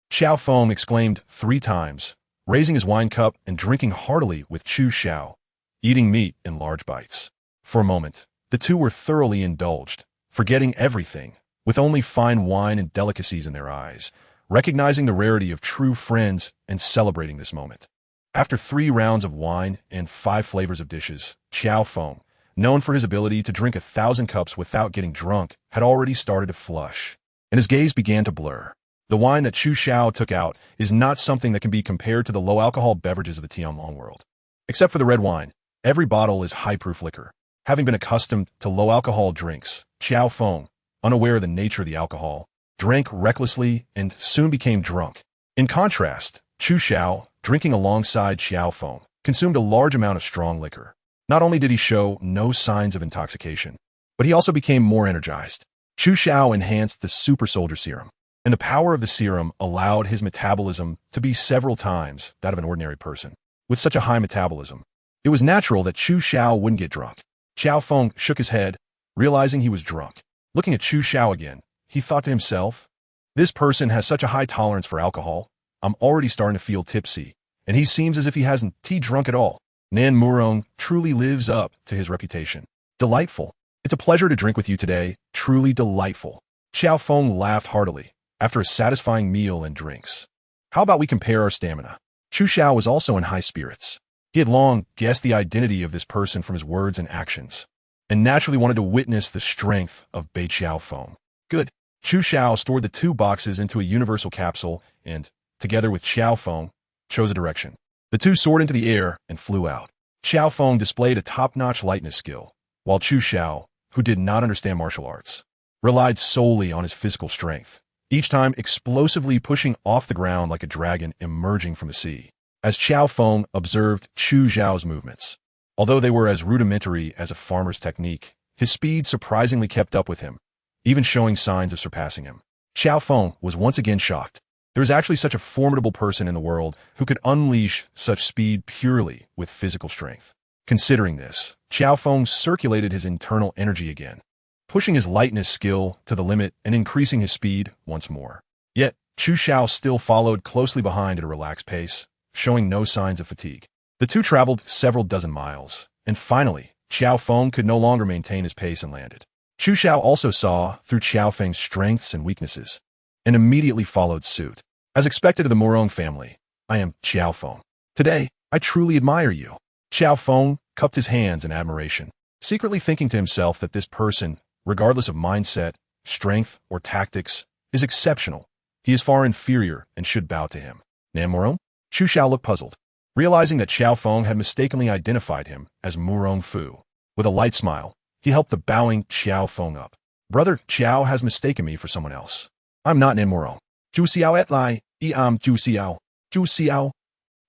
Speaker 1: Xiaofeng exclaimed 3 times, raising his wine cup and drinking heartily with Chu Xiao, eating meat in large bites. For a moment, the two were thoroughly indulged, forgetting everything, with only fine wine and delicacies in their eyes, recognizing the rarity of true friends and celebrating this moment. After 3 rounds of wine and 5 flavors of dishes, Xiaofeng, known for his ability to drink 1,000 cups without getting drunk, had already started to flush, and his gaze began to blur. The wine that Chu Xiao took out is not something that can be compared to the low-alcohol beverages of the Tianlong world. Except for the red wine, every bottle is high-proof liquor. Having been accustomed to low-alcohol drinks, Xiaofeng, unaware of the nature of the alcohol, drank recklessly and soon became drunk. In contrast, Chu Xiao, drinking alongside Xiaofeng, consumed a large amount of strong liquor. Not only did he show no signs of intoxication, but he also became more energized. Chu Xiao enhanced the super soldier serum, and the power of the serum allowed his metabolism to be several times that of an ordinary person. With such a high metabolism, it was natural that Chu Xiao wouldn't get drunk. Xiaofeng shook his head, realizing he was drunk. Looking at Chu Xiao again, he thought to himself, "This person has such a high tolerance for alcohol. I'm already starting to feel tipsy, and he seems as if he hasn't tea drunk at all." Nan Murong truly lives up to his reputation. "Delightful. It's a pleasure to drink with you today. Truly delightful." Xiaofeng laughed heartily after a satisfying meal and drinks. "How about we compare our stamina?" Chu Xiao was also in high spirits. He had long guessed the identity of this person from his words and actions, and naturally wanted to witness the strength of Bei Xiaofeng. "Good." Chu Xiao stored the 2 boxes into a universal capsule and, together with Xiaofeng, chose a direction. The 2 soared into the air and flew out. Xiaofeng displayed a top-notch lightness skill, while Chu Xiao, who did not understand martial arts, relied solely on his physical strength, each time explosively pushing off the ground like a dragon emerging from the sea. As Xiaofeng observed Chu Xiao's movements, although they were as rudimentary as a farmer's technique, his speed surprisingly kept up with him, even showing signs of surpassing him. Xiaofeng was once again shocked. There is actually such a formidable person in the world who could unleash such speed purely with physical strength. Considering this, Xiaofeng circulated his internal energy again, pushing his lightness skill to the limit and increasing his speed once more. Yet, Chu Xiao still followed closely behind at a relaxed pace, showing no signs of fatigue. The 2 traveled several dozen miles, and finally, Xiaofeng could no longer maintain his pace and landed. Chu Xiao also saw through Xiaofeng's strengths and weaknesses, and immediately followed suit. "As expected of the Murong family, I am Xiaofeng. Today, I truly admire you." Xiaofeng cupped his hands in admiration, secretly thinking to himself that this person, regardless of mindset, strength, or tactics, is exceptional. He is far inferior and should bow to him. "Nan Murong?" Chu Xiao looked puzzled, realizing that Xiaofeng had mistakenly identified him as Murong Fu. With a light smile, he helped the bowing Xiaofeng up. "Brother Xiao has mistaken me for someone else. I'm not Nan Murong. Zhu Xiao et lai, am Zhu Xiao. Zhu Xiao."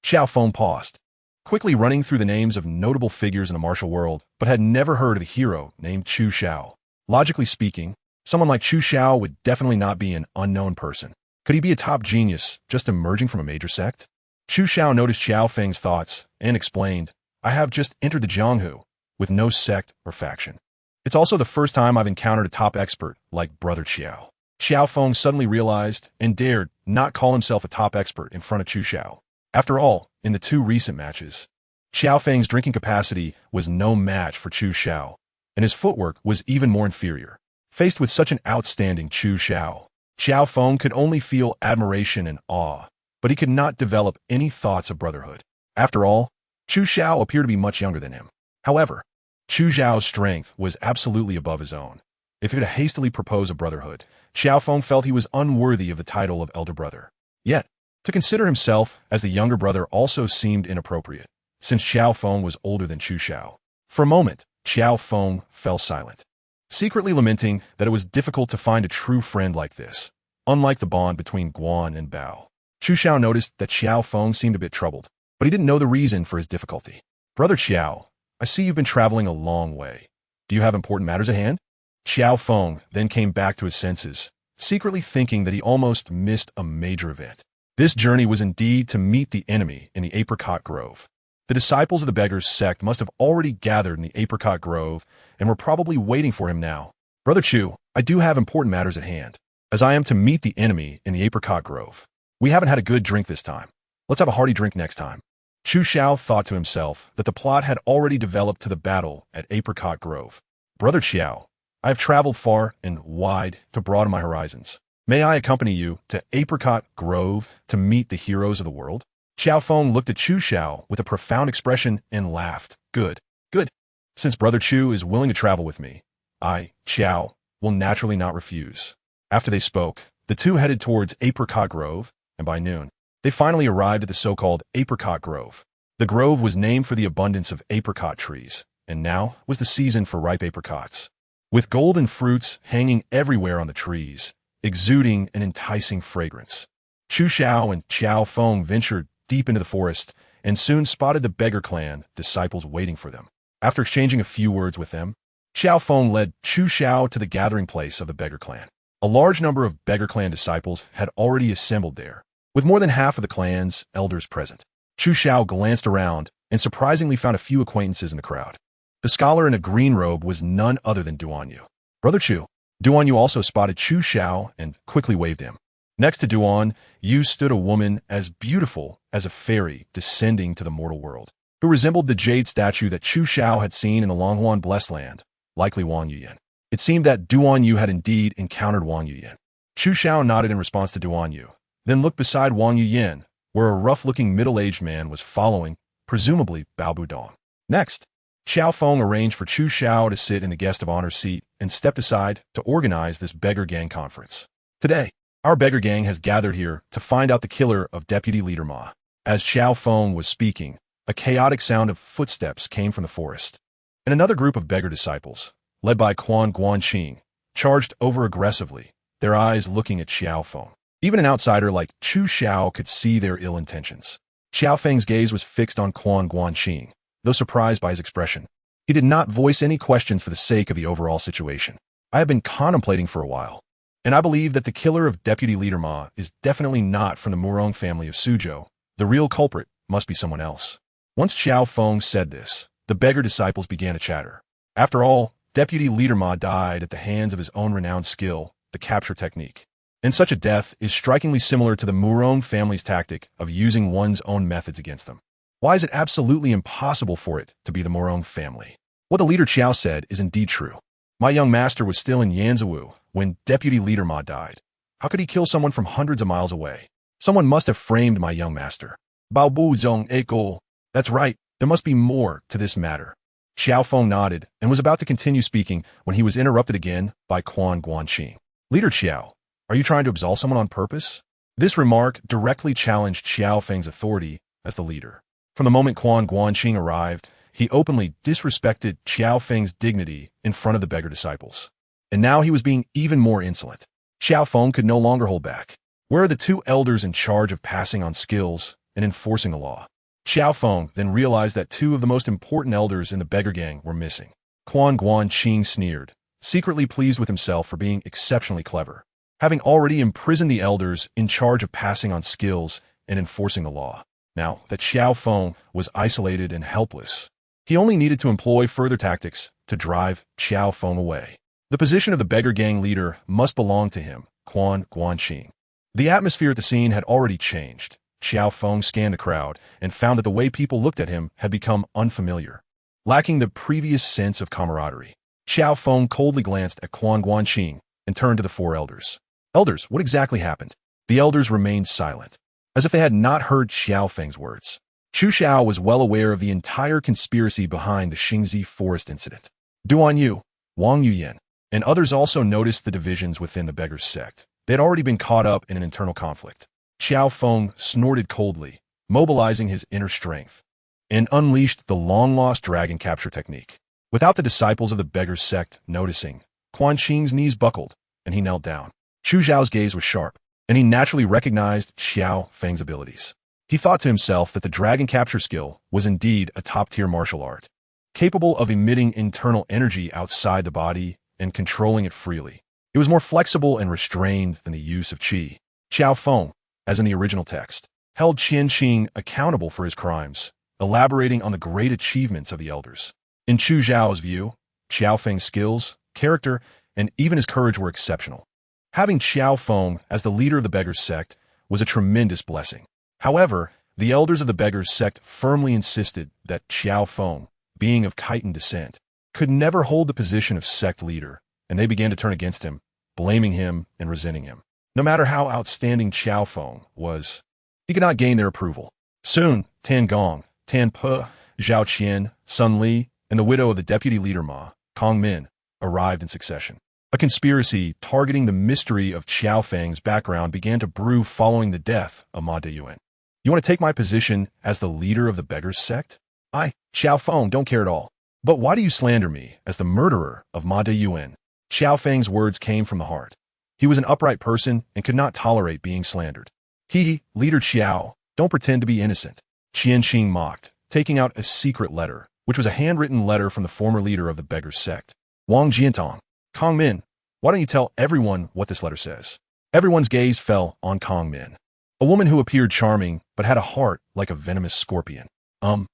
Speaker 1: Xiaofeng paused, quickly running through the names of notable figures in the martial world, but had never heard of a hero named Chu Xiao. Logically speaking, someone like Chu Xiao would definitely not be an unknown person. Could he be a top genius just emerging from a major sect? Chu Xiao noticed Xiaofeng's thoughts and explained, "I have just entered the Jianghu, with no sect or faction. It's also the first time I've encountered a top expert like Brother Xiao." Xiaofeng suddenly realized and dared not call himself a top expert in front of Chu Xiao. After all, in the 2 recent matches, Xiaofeng's drinking capacity was no match for Chu Xiao, and his footwork was even more inferior. Faced with such an outstanding Chu Xiao, Xiao Feng could only feel admiration and awe, but he could not develop any thoughts of brotherhood. After all, Chu Xiao appeared to be much younger than him. However, Chu Xiao's strength was absolutely above his own. If he could hastily propose a brotherhood, Xiao Feng felt he was unworthy of the title of elder brother. Yet, to consider himself as the younger brother also seemed inappropriate, since Xiao Feng was older than Chu Xiao. For a moment, Xiao Feng fell silent, secretly lamenting that it was difficult to find a true friend like this, unlike the bond between Guan and Bao. Chu Xiao noticed that Xiao Feng seemed a bit troubled, but he didn't know the reason for his difficulty. Brother Xiao, I see you've been traveling a long way. Do you have important matters at hand? Xiao Feng then came back to his senses, secretly thinking that he almost missed a major event. This journey was indeed to meet the enemy in the apricot grove. The disciples of the beggar's sect must have already gathered in the apricot grove and were probably waiting for him now. Brother Chu, I do have important matters at hand, as I am to meet the enemy in the apricot grove. We haven't had a good drink this time. Let's have a hearty drink next time. Chu Xiao thought to himself that the plot had already developed to the battle at Apricot Grove. Brother Xiao, I have traveled far and wide to broaden my horizons. May I accompany you to Apricot Grove to meet the heroes of the world? Xiao Feng looked at Chu Xiao with a profound expression and laughed. Good, good. Since Brother Chu is willing to travel with me, I, Xiao, will naturally not refuse. After they spoke, the two headed towards Apricot Grove, and by noon, they finally arrived at the so-called Apricot Grove. The grove was named for the abundance of apricot trees, and now was the season for ripe apricots. With golden fruits hanging everywhere on the trees, exuding an enticing fragrance. Chu Xiao and Xiao Feng ventured deep into the forest and soon spotted the beggar clan disciples waiting for them. After exchanging a few words with them, Xiao Feng led Chu Xiao to the gathering place of the beggar clan. A large number of beggar clan disciples had already assembled there, with more than half of the clan's elders present. Chu Xiao glanced around and surprisingly found a few acquaintances in the crowd. The scholar in a green robe was none other than Duan Yu. Brother Chu. Duan Yu also spotted Chu Xiao and quickly waved him. Next to Duan Yu stood a woman as beautiful as a fairy descending to the mortal world, who resembled the jade statue that Chu Xiao had seen in the Longhuan Blessed Land, likely Wang Yuyan. It seemed that Duan Yu had indeed encountered Wang Yuyan. Chu Xiao nodded in response to Duan Yu, then looked beside Wang Yuyan, where a rough-looking middle-aged man was following, presumably Bao Budong. Next, Xiao Feng arranged for Chu Xiao to sit in the guest of honor seat and stepped aside to organize this beggar gang conference. Today, our beggar gang has gathered here to find out the killer of Deputy Leader Ma. As Xiao Feng was speaking, a chaotic sound of footsteps came from the forest, and another group of beggar disciples, led by Quan Guanqing, charged over aggressively, their eyes looking at Xiao Feng. Even an outsider like Chu Xiao could see their ill intentions. Xiao Feng's gaze was fixed on Quan Guanqing, though surprised by his expression. He did not voice any questions for the sake of the overall situation. I have been contemplating for a while, and I believe that the killer of Deputy Leader Ma is definitely not from the Murong family of Suzhou. The real culprit must be someone else. Once Xiao Feng said this, the beggar disciples began to chatter. After all, Deputy Leader Ma died at the hands of his own renowned skill, the capture technique. And such a death is strikingly similar to the Murong family's tactic of using one's own methods against them. Why is it absolutely impossible for it to be the Murong family? What the leader Qiao said is indeed true. My young master was still in Yanzhou when Deputy Leader Ma died. How could he kill someone from hundreds of miles away? Someone must have framed my young master. Bao Bu Zong Eko. That's right, there must be more to this matter. Xiao Feng nodded and was about to continue speaking when he was interrupted again by Quan Guanqing. Leader Qiao, are you trying to absolve someone on purpose? This remark directly challenged Xiao Feng's authority as the leader. From the moment Quan Guanqing arrived, he openly disrespected Xiao Feng's dignity in front of the beggar disciples. And now he was being even more insolent. Xiao Feng could no longer hold back. Where are the two elders in charge of passing on skills and enforcing the law? Xiao Feng then realized that two of the most important elders in the beggar gang were missing. Quan Guanqing sneered, secretly pleased with himself for being exceptionally clever, having already imprisoned the elders in charge of passing on skills and enforcing the law. Now that Xiao Feng was isolated and helpless, he only needed to employ further tactics to drive Xiao Feng away. The position of the beggar gang leader must belong to him, Quan Guanqing. The atmosphere at the scene had already changed. Xiao Feng scanned the crowd and found that the way people looked at him had become unfamiliar, lacking the previous sense of camaraderie. Xiao Feng coldly glanced at Quan Guanqing and turned to the four elders. Elders, what exactly happened? The elders remained silent, as if they had not heard Xiao Feng's words. Chu Xiao was well aware of the entire conspiracy behind the Xingzi forest incident. Duan Yu, Wang Yuyan, and others also noticed the divisions within the Beggars sect. They had already been caught up in an internal conflict. Xiao Feng snorted coldly, mobilizing his inner strength, and unleashed the long-lost dragon capture technique. Without the disciples of the Beggars sect noticing, Quan Qing's knees buckled, and he knelt down. Chu Xiao's gaze was sharp, and he naturally recognized Xiao Feng's abilities. He thought to himself that the dragon capture skill was indeed a top-tier martial art, capable of emitting internal energy outside the body and controlling it freely. It was more flexible and restrained than the use of qi. Xiao Feng, as in the original text, held Qian Qing accountable for his crimes, elaborating on the great achievements of the elders. In Chu Xiao's view, Xiao Feng's skills, character, and even his courage were exceptional. Having Xiao Feng as the leader of the Beggars sect was a tremendous blessing. However, the elders of the Beggars sect firmly insisted that Xiao Feng, being of Khitan descent, could never hold the position of sect leader, and they began to turn against him, blaming him and resenting him. No matter how outstanding Xiao Feng was, he could not gain their approval. Soon, Tan Gong, Tan Pe, Zhao Qian, Sun Li, and the widow of the deputy leader Ma, Kong Min, arrived in succession. A conspiracy targeting the mystery of Xiao Feng's background began to brew following the death of Ma Deyuan. You want to take my position as the leader of the Beggars sect? I, Xiao Feng, don't care at all. But why do you slander me as the murderer of Ma Deyuan? Xiao Feng's words came from the heart. He was an upright person and could not tolerate being slandered. Leader Xiao, don't pretend to be innocent. Qian Qing mocked, taking out a secret letter, which was a handwritten letter from the former leader of the Beggars sect. Wang Jiantong, Kong Min, why don't you tell everyone what this letter says? Everyone's gaze fell on Kong Min, a woman who appeared charming but had a heart like a venomous scorpion. The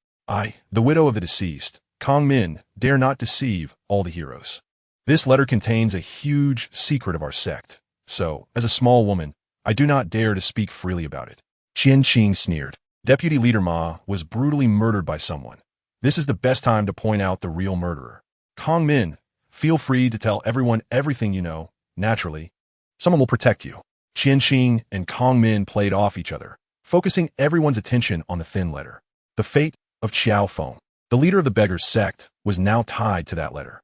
Speaker 1: widow of the deceased, Kong Min, dare not deceive all the heroes. This letter contains a huge secret of our sect, so, as a small woman, I do not dare to speak freely about it. Qian Qing sneered. Deputy Leader Ma was brutally murdered by someone. This is the best time to point out the real murderer. Kong Min, feel free to tell everyone everything you know. Naturally, someone will protect you. Qian Qing and Kong Min played off each other, focusing everyone's attention on the thin letter. The fate of Xiao Feng, the leader of the Beggars sect, was now tied to that letter.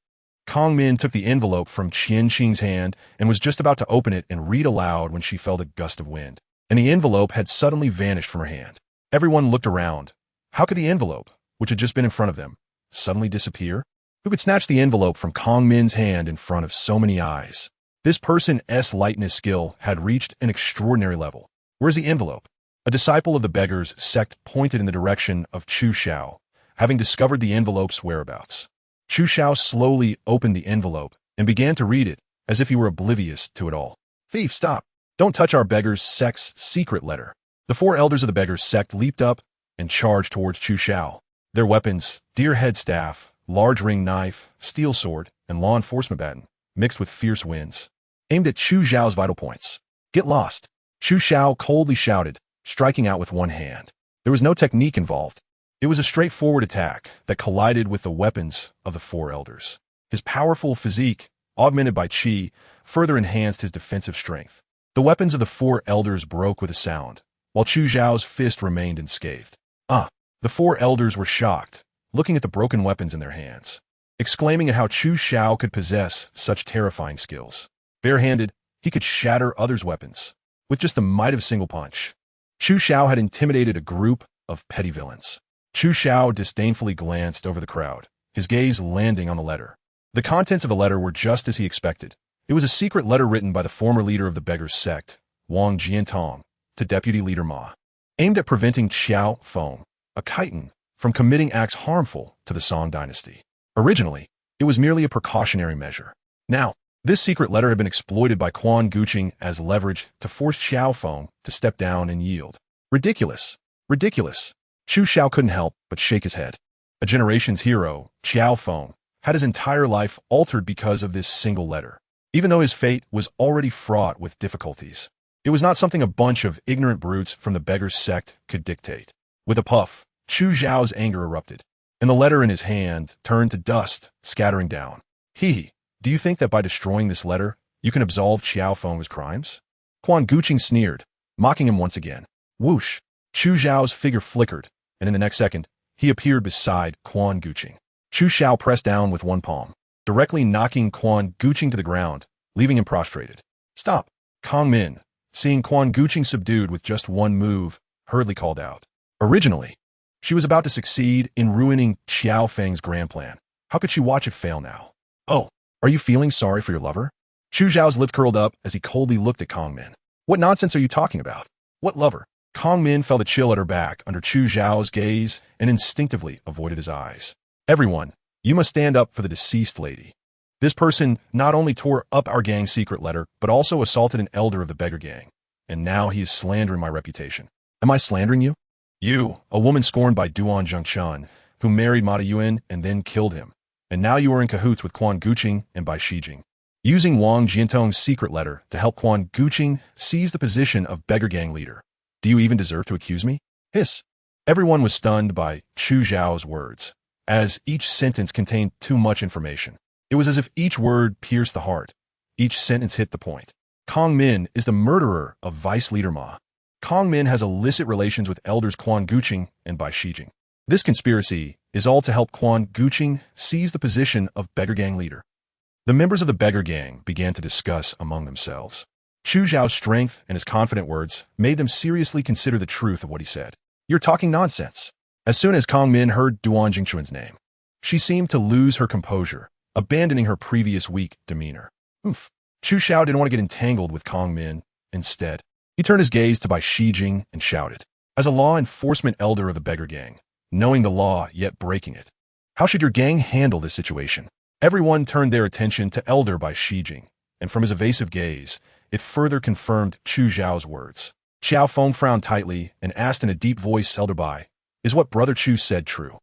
Speaker 1: Kong Min took the envelope from Qian Qing's hand and was just about to open it and read aloud when she felt a gust of wind, and the envelope had suddenly vanished from her hand. Everyone looked around. How could the envelope, which had just been in front of them, suddenly disappear? Who could snatch the envelope from Kong Min's hand in front of so many eyes? This person's lightness skill had reached an extraordinary level. Where's the envelope? A disciple of the Beggars sect pointed in the direction of Chu Xiao, having discovered the envelope's whereabouts. Chu Xiao slowly opened the envelope and began to read it as if he were oblivious to it all. Thief, stop! Don't touch our Beggars sect's secret letter. The four elders of the Beggars sect leaped up and charged towards Chu Xiao. Their weapons, deer head staff, large ring knife, steel sword, and law enforcement baton, mixed with fierce winds, aimed at Chu Xiao's vital points. Get lost! Chu Xiao coldly shouted, striking out with one hand. There was no technique involved. It was a straightforward attack that collided with the weapons of the four elders. His powerful physique, augmented by qi, further enhanced his defensive strength. The weapons of the four elders broke with a sound, while Chu Xiao's fist remained unscathed. The four elders were shocked, looking at the broken weapons in their hands, exclaiming at how Chu Xiao could possess such terrifying skills. Barehanded, he could shatter others' weapons with just the might of a single punch. Chu Xiao had intimidated a group of petty villains. Chu Xiao disdainfully glanced over the crowd, his gaze landing on the letter. The contents of the letter were just as he expected. It was a secret letter written by the former leader of the Beggars sect, Wang Jiantong, to Deputy Leader Ma, aimed at preventing Xiao Feng, a Khitan, from committing acts harmful to the Song dynasty. Originally, it was merely a precautionary measure. Now, this secret letter had been exploited by Quan Guqing as leverage to force Xiao Feng to step down and yield. Ridiculous! Ridiculous! Chu Xiao couldn't help but shake his head. A generation's hero, Xiao Feng, had his entire life altered because of this single letter. Even though his fate was already fraught with difficulties, it was not something a bunch of ignorant brutes from the Beggars sect could dictate. With a puff, Chu Xiao's anger erupted, and the letter in his hand turned to dust, scattering down. Do you think that by destroying this letter, you can absolve Xiao Feng's crimes? Quan Guqing sneered, mocking him once again. Whoosh! Chu Xiao's figure flickered, and in the next second, he appeared beside Quan Guqing. Chu Xiao pressed down with one palm, directly knocking Quan Guqing to the ground, leaving him prostrated. Stop! Kong Min, seeing Quan Guqing subdued with just one move, hurriedly called out. Originally, she was about to succeed in ruining Xiao Feng's grand plan. How could she watch it fail now? Oh, are you feeling sorry for your lover? Chu Xiao's lip curled up as he coldly looked at Kong Min. What nonsense are you talking about? What lover? Kong Min felt a chill at her back under Chu Xiao's gaze and instinctively avoided his eyes. Everyone, you must stand up for the deceased lady. This person not only tore up our gang's secret letter, but also assaulted an elder of the beggar gang. And now he is slandering my reputation. Am I slandering you? You, a woman scorned by Duan Zhengchun, who married Ma Yuan and then killed him. And now you are in cahoots with Quan Guqing and Bai Shijing, using Wang Jiantong's secret letter to help Quan Guqing seize the position of beggar gang leader. Do you even deserve to accuse me? Hiss. Everyone was stunned by Chu Xiao's words, as each sentence contained too much information. It was as if each word pierced the heart. Each sentence hit the point. Kong Min is the murderer of Vice Leader Ma. Kong Min has illicit relations with elders Quan Guqing and Bai Shijing. This conspiracy is all to help Quan Guqing seize the position of beggar gang leader. The members of the beggar gang began to discuss among themselves. Chu Xiao's strength and his confident words made them seriously consider the truth of what he said. You're talking nonsense. As soon as Kong Min heard Duan Jingquan's name, she seemed to lose her composure, abandoning her previous weak demeanor. Chu Xiao didn't want to get entangled with Kong Min. Instead, he turned his gaze to Bai Shijing and shouted, as a law enforcement elder of the beggar gang, knowing the law yet breaking it, how should your gang handle this situation? Everyone turned their attention to elder Bai Shijing, and from his evasive gaze, it further confirmed Chu Xiao's words. Xiao Feng frowned tightly and asked in a deep voice, Elder Bai, is what Brother Chu said true?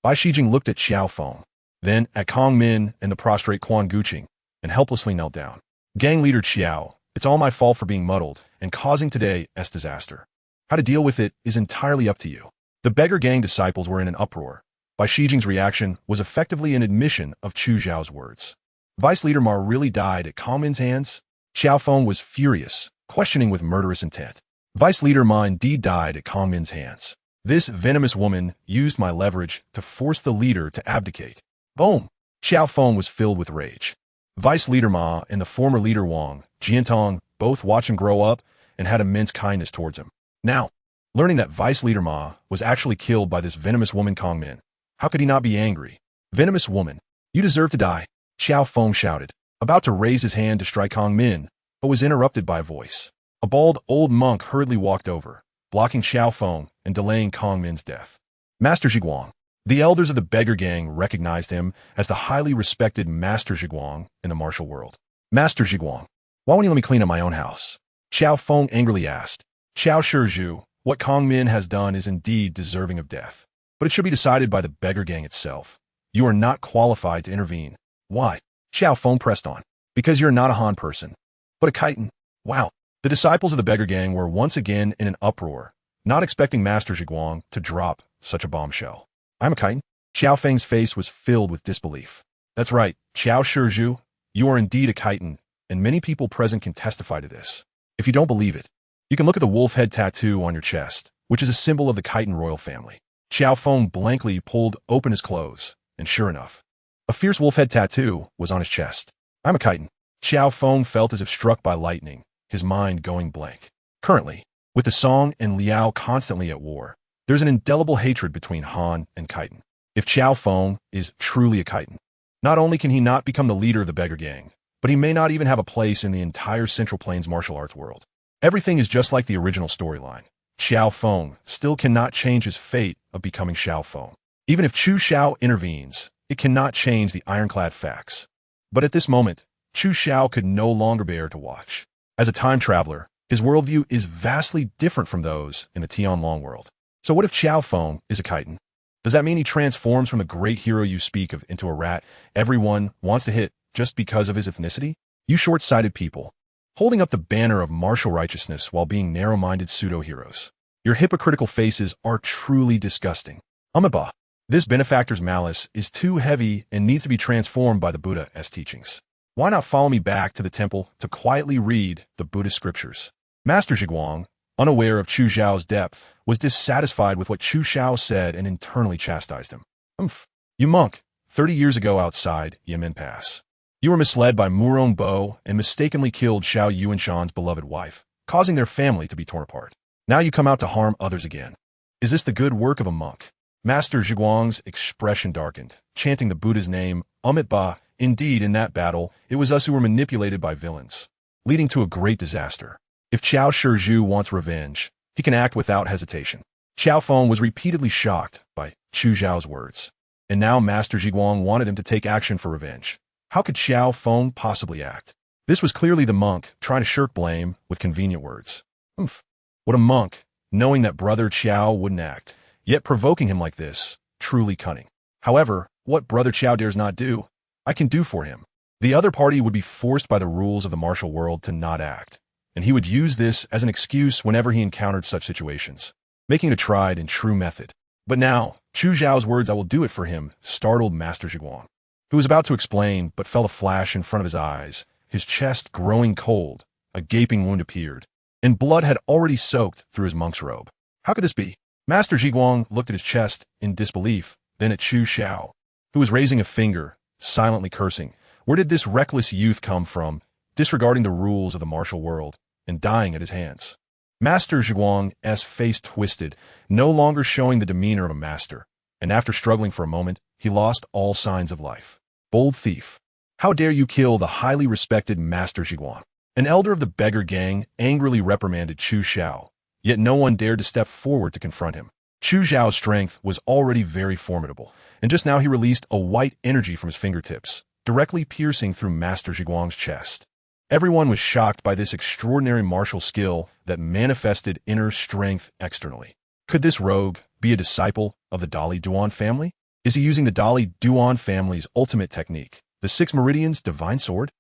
Speaker 1: Bai Shijing looked at Xiao Feng, then at Kong Min and the prostrate Quan Guqing, and helplessly knelt down. Gang leader Xiao, it's all my fault for being muddled and causing today's disaster. How to deal with it is entirely up to you. The beggar gang disciples were in an uproar. Bai Shijing's reaction was effectively an admission of Chu Xiao's words. Vice Leader Ma really died at Kong Min's hands? Xiao Feng was furious, questioning with murderous intent. Vice Leader Ma indeed died at Kong Min's hands. This venomous woman used my leverage to force the leader to abdicate. Boom! Xiao Feng was filled with rage. Vice Leader Ma and the former leader Wang Jiantong both watched him grow up and had immense kindness towards him. Now, learning that Vice Leader Ma was actually killed by this venomous woman Kong Min, how could he not be angry? Venomous woman, you deserve to die, Xiao Feng shouted, about to raise his hand to strike Kong Min, but was interrupted by a voice. A bald old monk hurriedly walked over, blocking Xiao Feng and delaying Kong Min's death. Master Zhiguang. The elders of the beggar gang recognized him as the highly respected Master Zhiguang in the martial world. Master Zhiguang, why won't you let me clean up my own house? Xiao Feng angrily asked. Xiao Shizhu, what Kong Min has done is indeed deserving of death, but it should be decided by the beggar gang itself. You are not qualified to intervene. Why? Xiao Feng pressed on. Because you're not a Han person, but a chitin. Wow. The disciples of the beggar gang were once again in an uproar, not expecting Master Zhiguang to drop such a bombshell. I'm a chitin? Xiao Feng's face was filled with disbelief. That's right, Xiao Shizhu, you are indeed a chitin, and many people present can testify to this. If you don't believe it, you can look at the wolf head tattoo on your chest, which is a symbol of the chitin royal family. Xiao Feng blankly pulled open his clothes, and sure enough, a fierce wolf head tattoo was on his chest. I'm a chitin. Xiao Feng felt as if struck by lightning, his mind going blank. Currently, with the Song and Liao constantly at war, there's an indelible hatred between Han and chitin. If Xiao Feng is truly a chitin, not only can he not become the leader of the beggar gang, but he may not even have a place in the entire Central Plains martial arts world. Everything is just like the original storyline. Xiao Feng still cannot change his fate of becoming Xiao Feng. Even if Chu Xiao intervenes, it cannot change the ironclad facts. But at this moment, Chu Xiao could no longer bear to watch. As a time traveler, his worldview is vastly different from those in the Tianlong world. So what if Xiao Feng is a chitin? Does that mean he transforms from the great hero you speak of into a rat everyone wants to hit just because of his ethnicity? You short-sighted people, holding up the banner of martial righteousness while being narrow-minded pseudo-heroes. Your hypocritical faces are truly disgusting. Amiba, this benefactor's malice is too heavy and needs to be transformed by the Buddha's teachings. Why not follow me back to the temple to quietly read the Buddhist scriptures? Master Zhiguang, unaware of Chu Zhao's depth, was dissatisfied with what Chu Zhao said and internally chastised him. Umph. You monk, 30 years ago outside Yemen Pass. You were misled by Murong Bo and mistakenly killed Xiao Yuanshan's beloved wife, causing their family to be torn apart. Now you come out to harm others again. Is this the good work of a monk? Master Zhiguang's expression darkened, chanting the Buddha's name, Amit Ba. Indeed, in that battle, it was us who were manipulated by villains, leading to a great disaster. If Qiao Shizhu wants revenge, he can act without hesitation. Qiao Feng was repeatedly shocked by Chu Zhao's words, and now Master Zhiguang wanted him to take action for revenge. How could Qiao Feng possibly act? This was clearly the monk trying to shirk blame with convenient words. Umph. What a monk, knowing that brother Qiao wouldn't act, yet provoking him like this, truly cunning. However, what brother Qiao dares not do, I can do for him. The other party would be forced by the rules of the martial world to not act, and he would use this as an excuse whenever he encountered such situations, making it a tried and true method. But now, Chu Zhao's words, I will do it for him, startled Master Zhiguang, who was about to explain but felt a flash in front of his eyes, his chest growing cold, a gaping wound appeared, and blood had already soaked through his monk's robe. How could this be? Master Zhiguang looked at his chest in disbelief, then at Chu Zhao, who was raising a finger, silently cursing. Where did this reckless youth come from, disregarding the rules of the martial world, and dying at his hands? Master Zhiguang's face twisted, no longer showing the demeanor of a master, and after struggling for a moment, he lost all signs of life. Bold thief! How dare you kill the highly respected Master Zhiguang? An elder of the beggar gang angrily reprimanded Chu Zhao, yet no one dared to step forward to confront him. Chu Zhao's strength was already very formidable, and just now he released a white energy from his fingertips, directly piercing through Master Zhiguang's chest. Everyone was shocked by this extraordinary martial skill that manifested inner strength externally. Could this rogue be a disciple of the Dali Duan family? Is he using the Dali Duan family's ultimate technique, the Six Meridians Divine Sword?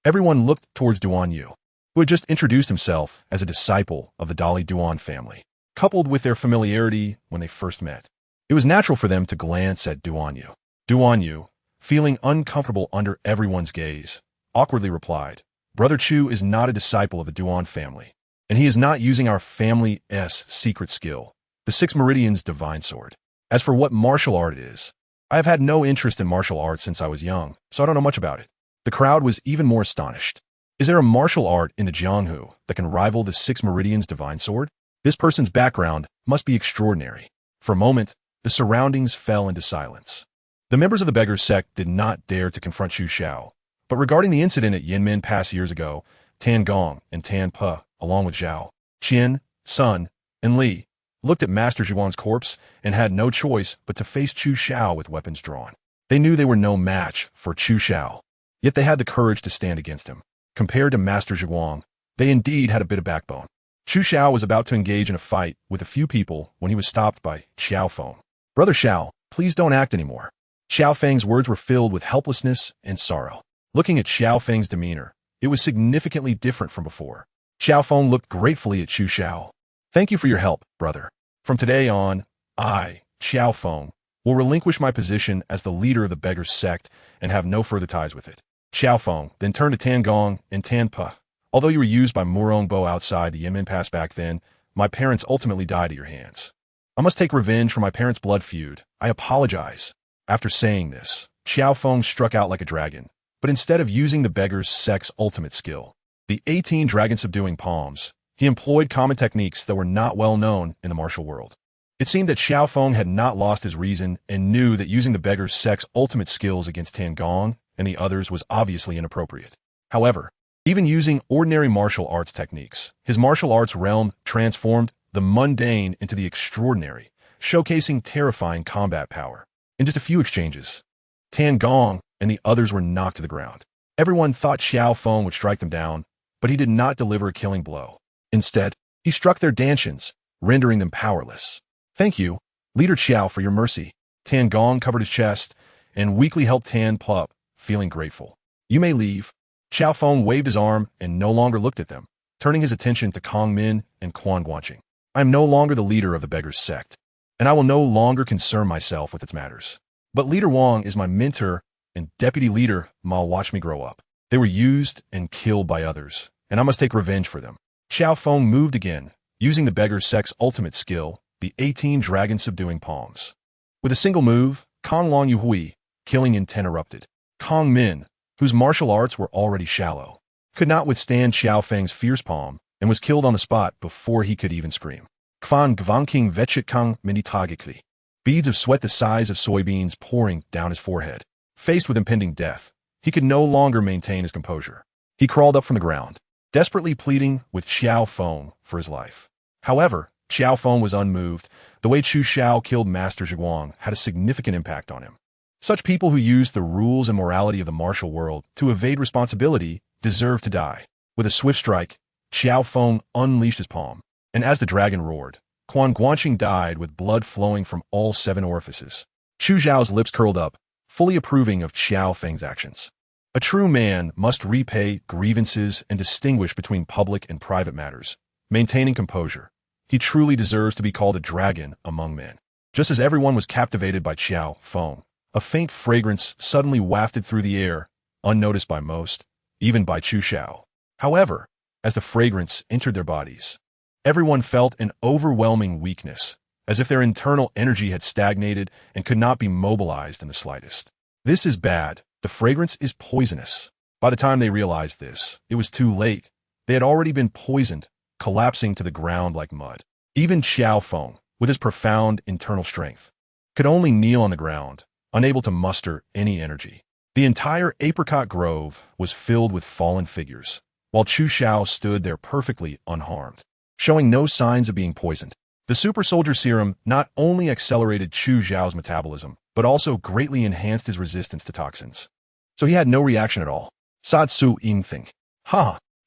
Speaker 1: Everyone looked towards Duan Yu, who had just introduced himself as a disciple of the Dali Duan family. Coupled with their familiarity when they first met, it was natural for them to glance at Duan Yu. Duan Yu, feeling uncomfortable under everyone's gaze, awkwardly replied, Brother Chu is not a disciple of the Duan family, and he is not using our family's secret skill, the Six Meridians Divine Sword. As for what martial art it is, I have had no interest in martial arts since I was young, so I don't know much about it. The crowd was even more astonished. Is there a martial art in the Jianghu that can rival the Six Meridians Divine Sword? This person's background must be extraordinary. For a moment, the surroundings fell into silence. The members of the beggar sect did not dare to confront Chu Zhao, but regarding the incident at Yinmen Pass years ago, Tan Gong and Tan Pe, along with Zhao, Qin, Sun, and Li, looked at Master Zhiguang's corpse and had no choice but to face Chu Zhao with weapons drawn. They knew they were no match for Chu Zhao, yet they had the courage to stand against him. Compared to Master Zhiguang, they indeed had a bit of backbone. Chu Zhao was about to engage in a fight with a few people when he was stopped by Xiao Feng. Brother Xiao, please don't act anymore. Xiao Feng's words were filled with helplessness and sorrow. Looking at Xiao Feng's demeanor, it was significantly different from before. Xiao Feng looked gratefully at Chu Zhao. Thank you for your help, brother. From today on, I, Xiao Feng, will relinquish my position as the leader of the beggar's sect and have no further ties with it. Xiao Feng then turned to Tan Gong and Tan Pe. Although you were used by Murong Bo outside the Yemen Pass back then, my parents ultimately died at your hands. I must take revenge for my parents' blood feud. I apologize. After saying this, Xiao Feng struck out like a dragon, but instead of using the beggar's sect's ultimate skill, the 18 dragon-subduing palms, he employed common techniques that were not well known in the martial world. It seemed that Xiao Feng had not lost his reason and knew that using the beggar's sect's ultimate skills against Tan Gong and the others was obviously inappropriate. However, even using ordinary martial arts techniques, his martial arts realm transformed the mundane into the extraordinary, showcasing terrifying combat power. In just a few exchanges, Tan Gong and the others were knocked to the ground. Everyone thought Xiao Feng would strike them down, but he did not deliver a killing blow. Instead, he struck their dantians, rendering them powerless. Thank you, Leader Xiao, for your mercy. Tan Gong covered his chest and weakly helped Tan Pe, feeling grateful. You may leave. Xiao Feng waved his arm and no longer looked at them, turning his attention to Kong Min and Quan Guanqing. I am no longer the leader of the beggar's sect, and I will no longer concern myself with its matters. But Leader Wang is my mentor and deputy leader. Ma, watch me grow up. They were used and killed by others, and I must take revenge for them. Xiao Feng moved again, using the beggar's sect's ultimate skill, the 18 dragon subduing palms. With a single move, Kong Long Yuhui, killing intent erupted. Kong Min, whose martial arts were already shallow, could not withstand Xiao Feng's fierce palm and was killed on the spot before he could even scream. Kvan Gvanking Vechit Kang Minitagikli. Beads of sweat the size of soybeans pouring down his forehead. Faced with impending death, he could no longer maintain his composure. He crawled up from the ground, desperately pleading with Xiao Feng for his life. However, Xiao Feng was unmoved. The way Chu Xiao killed Master Zhiguang had a significant impact on him. Such people who use the rules and morality of the martial world to evade responsibility deserve to die. With a swift strike, Xiao Feng unleashed his palm, and as the dragon roared, Quan Guanqing died with blood flowing from all 7 orifices. Chu Xiao's lips curled up, fully approving of Xiao Feng's actions. A true man must repay grievances and distinguish between public and private matters, maintaining composure. He truly deserves to be called a dragon among men. Just as everyone was captivated by Xiao Feng, a faint fragrance suddenly wafted through the air, unnoticed by most, even by Chu Xiao. However, as the fragrance entered their bodies, everyone felt an overwhelming weakness, as if their internal energy had stagnated and could not be mobilized in the slightest. This is bad. The fragrance is poisonous. By the time they realized this, it was too late. They had already been poisoned, collapsing to the ground like mud. Even Xiao Feng, with his profound internal strength, could only kneel on the ground, unable to muster any energy. The entire apricot grove was filled with fallen figures, while Chu Xiao stood there perfectly unharmed, showing no signs of being poisoned. The super soldier serum not only accelerated Chu Xiao's metabolism, but also greatly enhanced his resistance to toxins. So he had no reaction at all. Sad Su Ying think.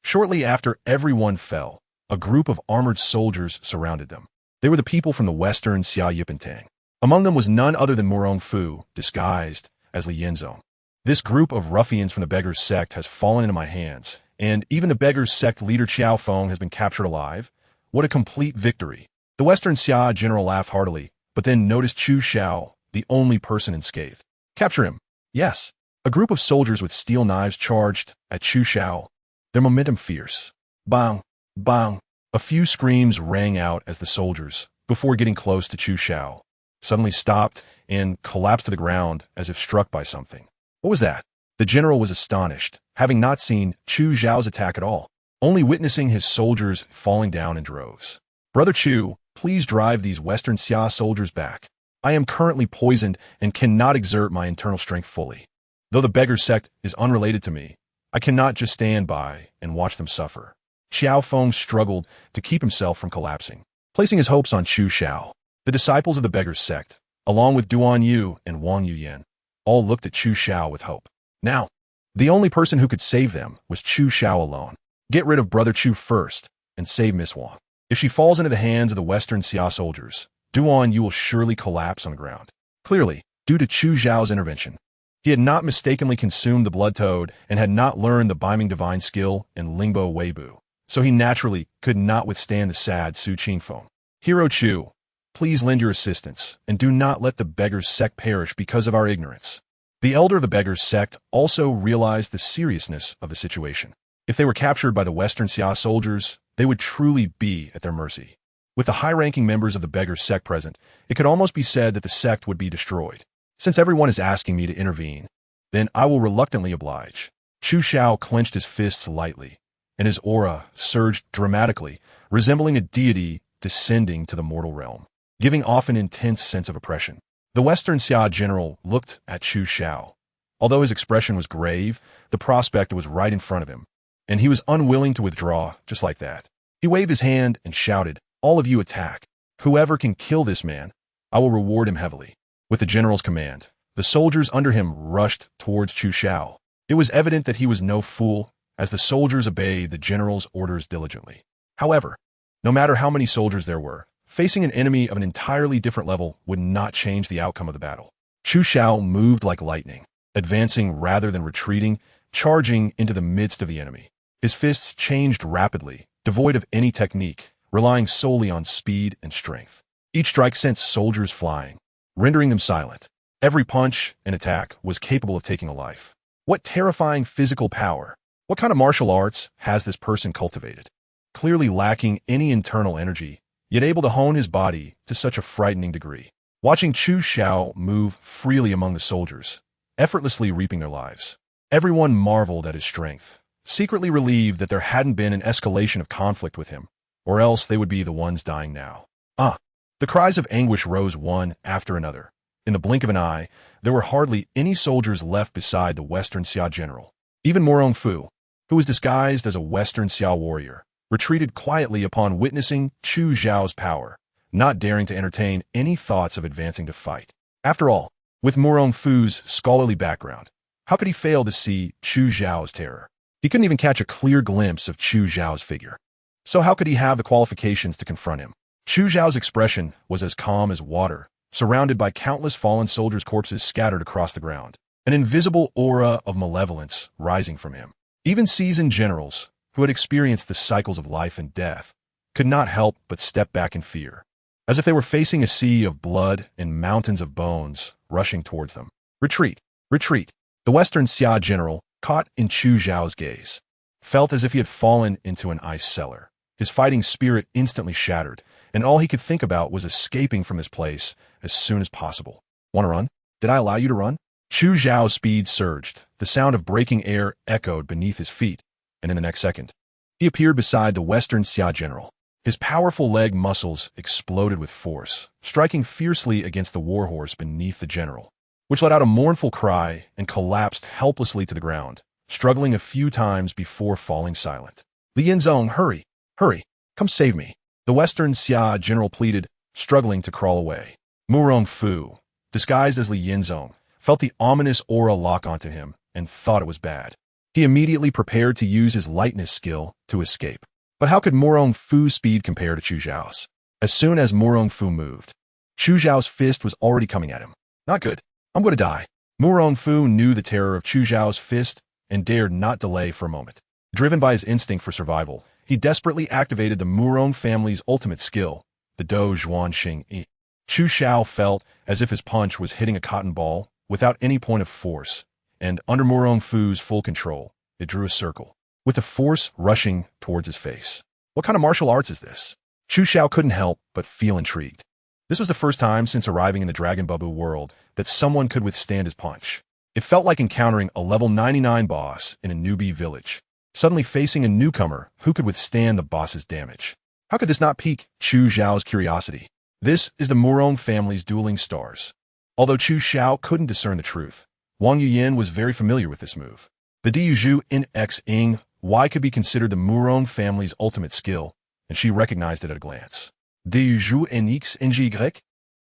Speaker 1: Shortly after everyone fell, a group of armored soldiers surrounded them. They were the people from the western Xia Yipentang. Among them was none other than Murong Fu, disguised as Li Yinzong. This group of ruffians from the beggar's sect has fallen into my hands, and even the beggar's sect leader Xiao Feng has been captured alive. What a complete victory. The western Xia general laughed heartily, but then noticed Chu Xiao, the only person unscathed. Capture him. Yes. A group of soldiers with steel knives charged at Chu Xiao, their momentum fierce. Bang! Bang! A few screams rang out as the soldiers, before getting close to Chu Xiao, suddenly stopped and collapsed to the ground as if struck by something. What was that? The general was astonished, having not seen Chu Xiao's attack at all, only witnessing his soldiers falling down in droves. Brother Chu, please drive these western Xia soldiers back. I am currently poisoned and cannot exert my internal strength fully. Though the beggar sect is unrelated to me, I cannot just stand by and watch them suffer. Xiao Feng struggled to keep himself from collapsing, placing his hopes on Chu Xiao. The disciples of the beggar sect, along with Duan Yu and Wang Yuyan, all looked at Chu Xiao with hope. Now, the only person who could save them was Chu Xiao alone. Get rid of Brother Chu first and save Miss Wang. If she falls into the hands of the western Xia soldiers, Duan Yu will surely collapse on the ground. Clearly, due to Chu Xiao's intervention, he had not mistakenly consumed the blood toad and had not learned the Biming divine skill in Lingbo Weibu, so he naturally could not withstand the sad Su Qingfeng. Hero Chu, please lend your assistance, and do not let the beggar's sect perish because of our ignorance. The elder of the beggar's sect also realized the seriousness of the situation. If they were captured by the western Xia soldiers, they would truly be at their mercy. With the high-ranking members of the beggar's sect present, it could almost be said that the sect would be destroyed. Since everyone is asking me to intervene, then I will reluctantly oblige. Chu Xiao clenched his fists lightly, and his aura surged dramatically, resembling a deity descending to the mortal realm, giving off an intense sense of oppression. The western Xia general looked at Chu Xiao. Although his expression was grave, the prospect was right in front of him, and he was unwilling to withdraw just like that. He waved his hand and shouted, "All of you attack. Whoever can kill this man, I will reward him heavily." With the general's command, the soldiers under him rushed towards Chu Xiao. It was evident that he was no fool, as the soldiers obeyed the general's orders diligently. However, no matter how many soldiers there were, facing an enemy of an entirely different level would not change the outcome of the battle. Chu Xiao moved like lightning, advancing rather than retreating, charging into the midst of the enemy. His fists changed rapidly, devoid of any technique, relying solely on speed and strength. Each strike sent soldiers flying, rendering them silent. Every punch and attack was capable of taking a life. What terrifying physical power? What kind of martial arts has this person cultivated? Clearly lacking any internal energy, yet able to hone his body to such a frightening degree. Watching Chu Xiao move freely among the soldiers, effortlessly reaping their lives. Everyone marveled at his strength, secretly relieved that there hadn't been an escalation of conflict with him, or else they would be the ones dying now. The cries of anguish rose one after another. In the blink of an eye, there were hardly any soldiers left beside the Western Xia general. Even Morong Fu, who was disguised as a Western Xia warrior, retreated quietly upon witnessing Chu Xiao's power, not daring to entertain any thoughts of advancing to fight. After all, with Morong Fu's scholarly background, how could he fail to see Chu Xiao's terror? He couldn't even catch a clear glimpse of Chu Xiao's figure. So how could he have the qualifications to confront him? Chu Xiao's expression was as calm as water, surrounded by countless fallen soldiers' corpses scattered across the ground, an invisible aura of malevolence rising from him. Even seasoned generals, who had experienced the cycles of life and death, could not help but step back in fear, as if they were facing a sea of blood and mountains of bones rushing towards them. Retreat! Retreat! The Western Xia general, caught in Chu Xiao's gaze, felt as if he had fallen into an ice cellar. His fighting spirit instantly shattered, and all he could think about was escaping from this place as soon as possible. Want to run? Did I allow you to run? Chu Xiao's speed surged. The sound of breaking air echoed beneath his feet, and in the next second, he appeared beside the Western Xia general. His powerful leg muscles exploded with force, striking fiercely against the warhorse beneath the general, which let out a mournful cry and collapsed helplessly to the ground, struggling a few times before falling silent. Li Yinzong, hurry! Hurry! Come save me! The Western Xia general pleaded, struggling to crawl away. Morong Fu, disguised as Li Yinzong, felt the ominous aura lock onto him and thought it was bad. He immediately prepared to use his lightness skill to escape. But how could Morong Fu's speed compare to Chu Xiao's? As soon as Morong Fu moved, Chu Xiao's fist was already coming at him. Not good. I'm going to die. Morong Fu knew the terror of Chu Xiao's fist and dared not delay for a moment. Driven by his instinct for survival, he desperately activated the Murong family's ultimate skill, the Do Zhuan Xing Yi. Chu Xiao felt as if his punch was hitting a cotton ball without any point of force, and under Morong Fu's full control, it drew a circle, with the force rushing towards his face. What kind of martial arts is this? Chu Xiao couldn't help but feel intrigued. This was the first time since arriving in the Dragon Babu world that someone could withstand his punch. It felt like encountering a level 99 boss in a newbie village, suddenly facing a newcomer who could withstand the boss's damage. How could this not pique Chu Xiao's curiosity? This is the Murong family's dueling stars. Although Chu Xiao couldn't discern the truth, Wang Yuyin was very familiar with this move. The Diyuzhu in X Ing Y could be considered the Murong family's ultimate skill, and she recognized it at a glance. Diyuzhu in X Y?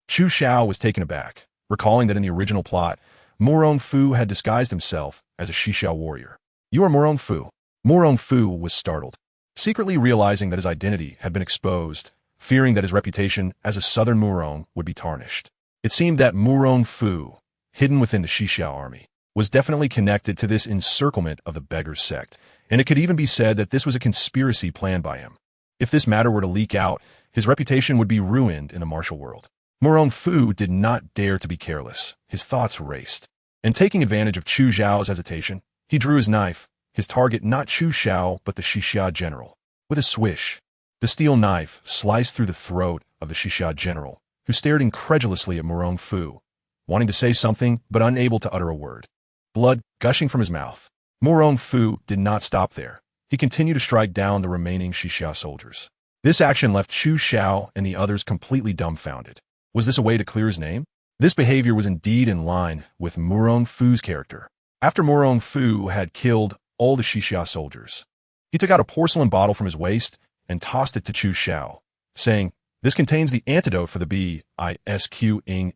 Speaker 1: Chu Xiao was taken aback, recalling that in the original plot, Morong Fu had disguised himself as a Xixiao warrior. You are Morong Fu. Morong Fu was startled, secretly realizing that his identity had been exposed, fearing that his reputation as a southern Murong would be tarnished. It seemed that Morong Fu, hidden within the Xixiao army, was definitely connected to this encirclement of the beggars sect, and it could even be said that this was a conspiracy planned by him. If this matter were to leak out, his reputation would be ruined in the martial world. Morong Fu did not dare to be careless. His thoughts raced, and taking advantage of Chu Xiao's hesitation, he drew his knife, his target not Chu Xiao but the Xixia general. With a swish, the steel knife sliced through the throat of the Xixia general, who stared incredulously at Morong Fu, wanting to say something but unable to utter a word. Blood gushing from his mouth. Morong Fu did not stop there. He continued to strike down the remaining Xixia soldiers. This action left Chu Xiao and the others completely dumbfounded. Was this a way to clear his name? This behavior was indeed in line with Morong Fu's character. After Morong Fu had killed all the Xixia soldiers, he took out a porcelain bottle from his waist and tossed it to Chu Xiao, saying, "This contains the antidote for the bisq-ing.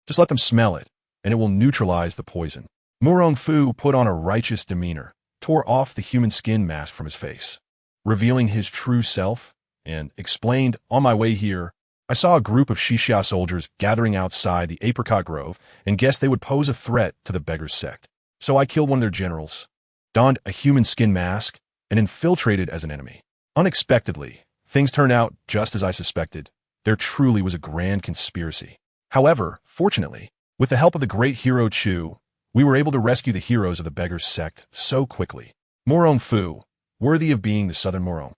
Speaker 1: Just let them smell it, and it will neutralize the poison." Morong Fu put on a righteous demeanor, tore off the human skin mask from his face, revealing his true self, and explained, "On my way here, I saw a group of Xixia soldiers gathering outside the apricot grove and guessed they would pose a threat to the beggars sect. So I killed one of their generals, donned a human skin mask, and infiltrated as an enemy. Unexpectedly, things turned out just as I suspected. There truly was a grand conspiracy. However, fortunately, with the help of the great hero Chu, We were able to rescue the heroes of the beggars sect so quickly. Morong Fu, worthy of being the Southern Morong,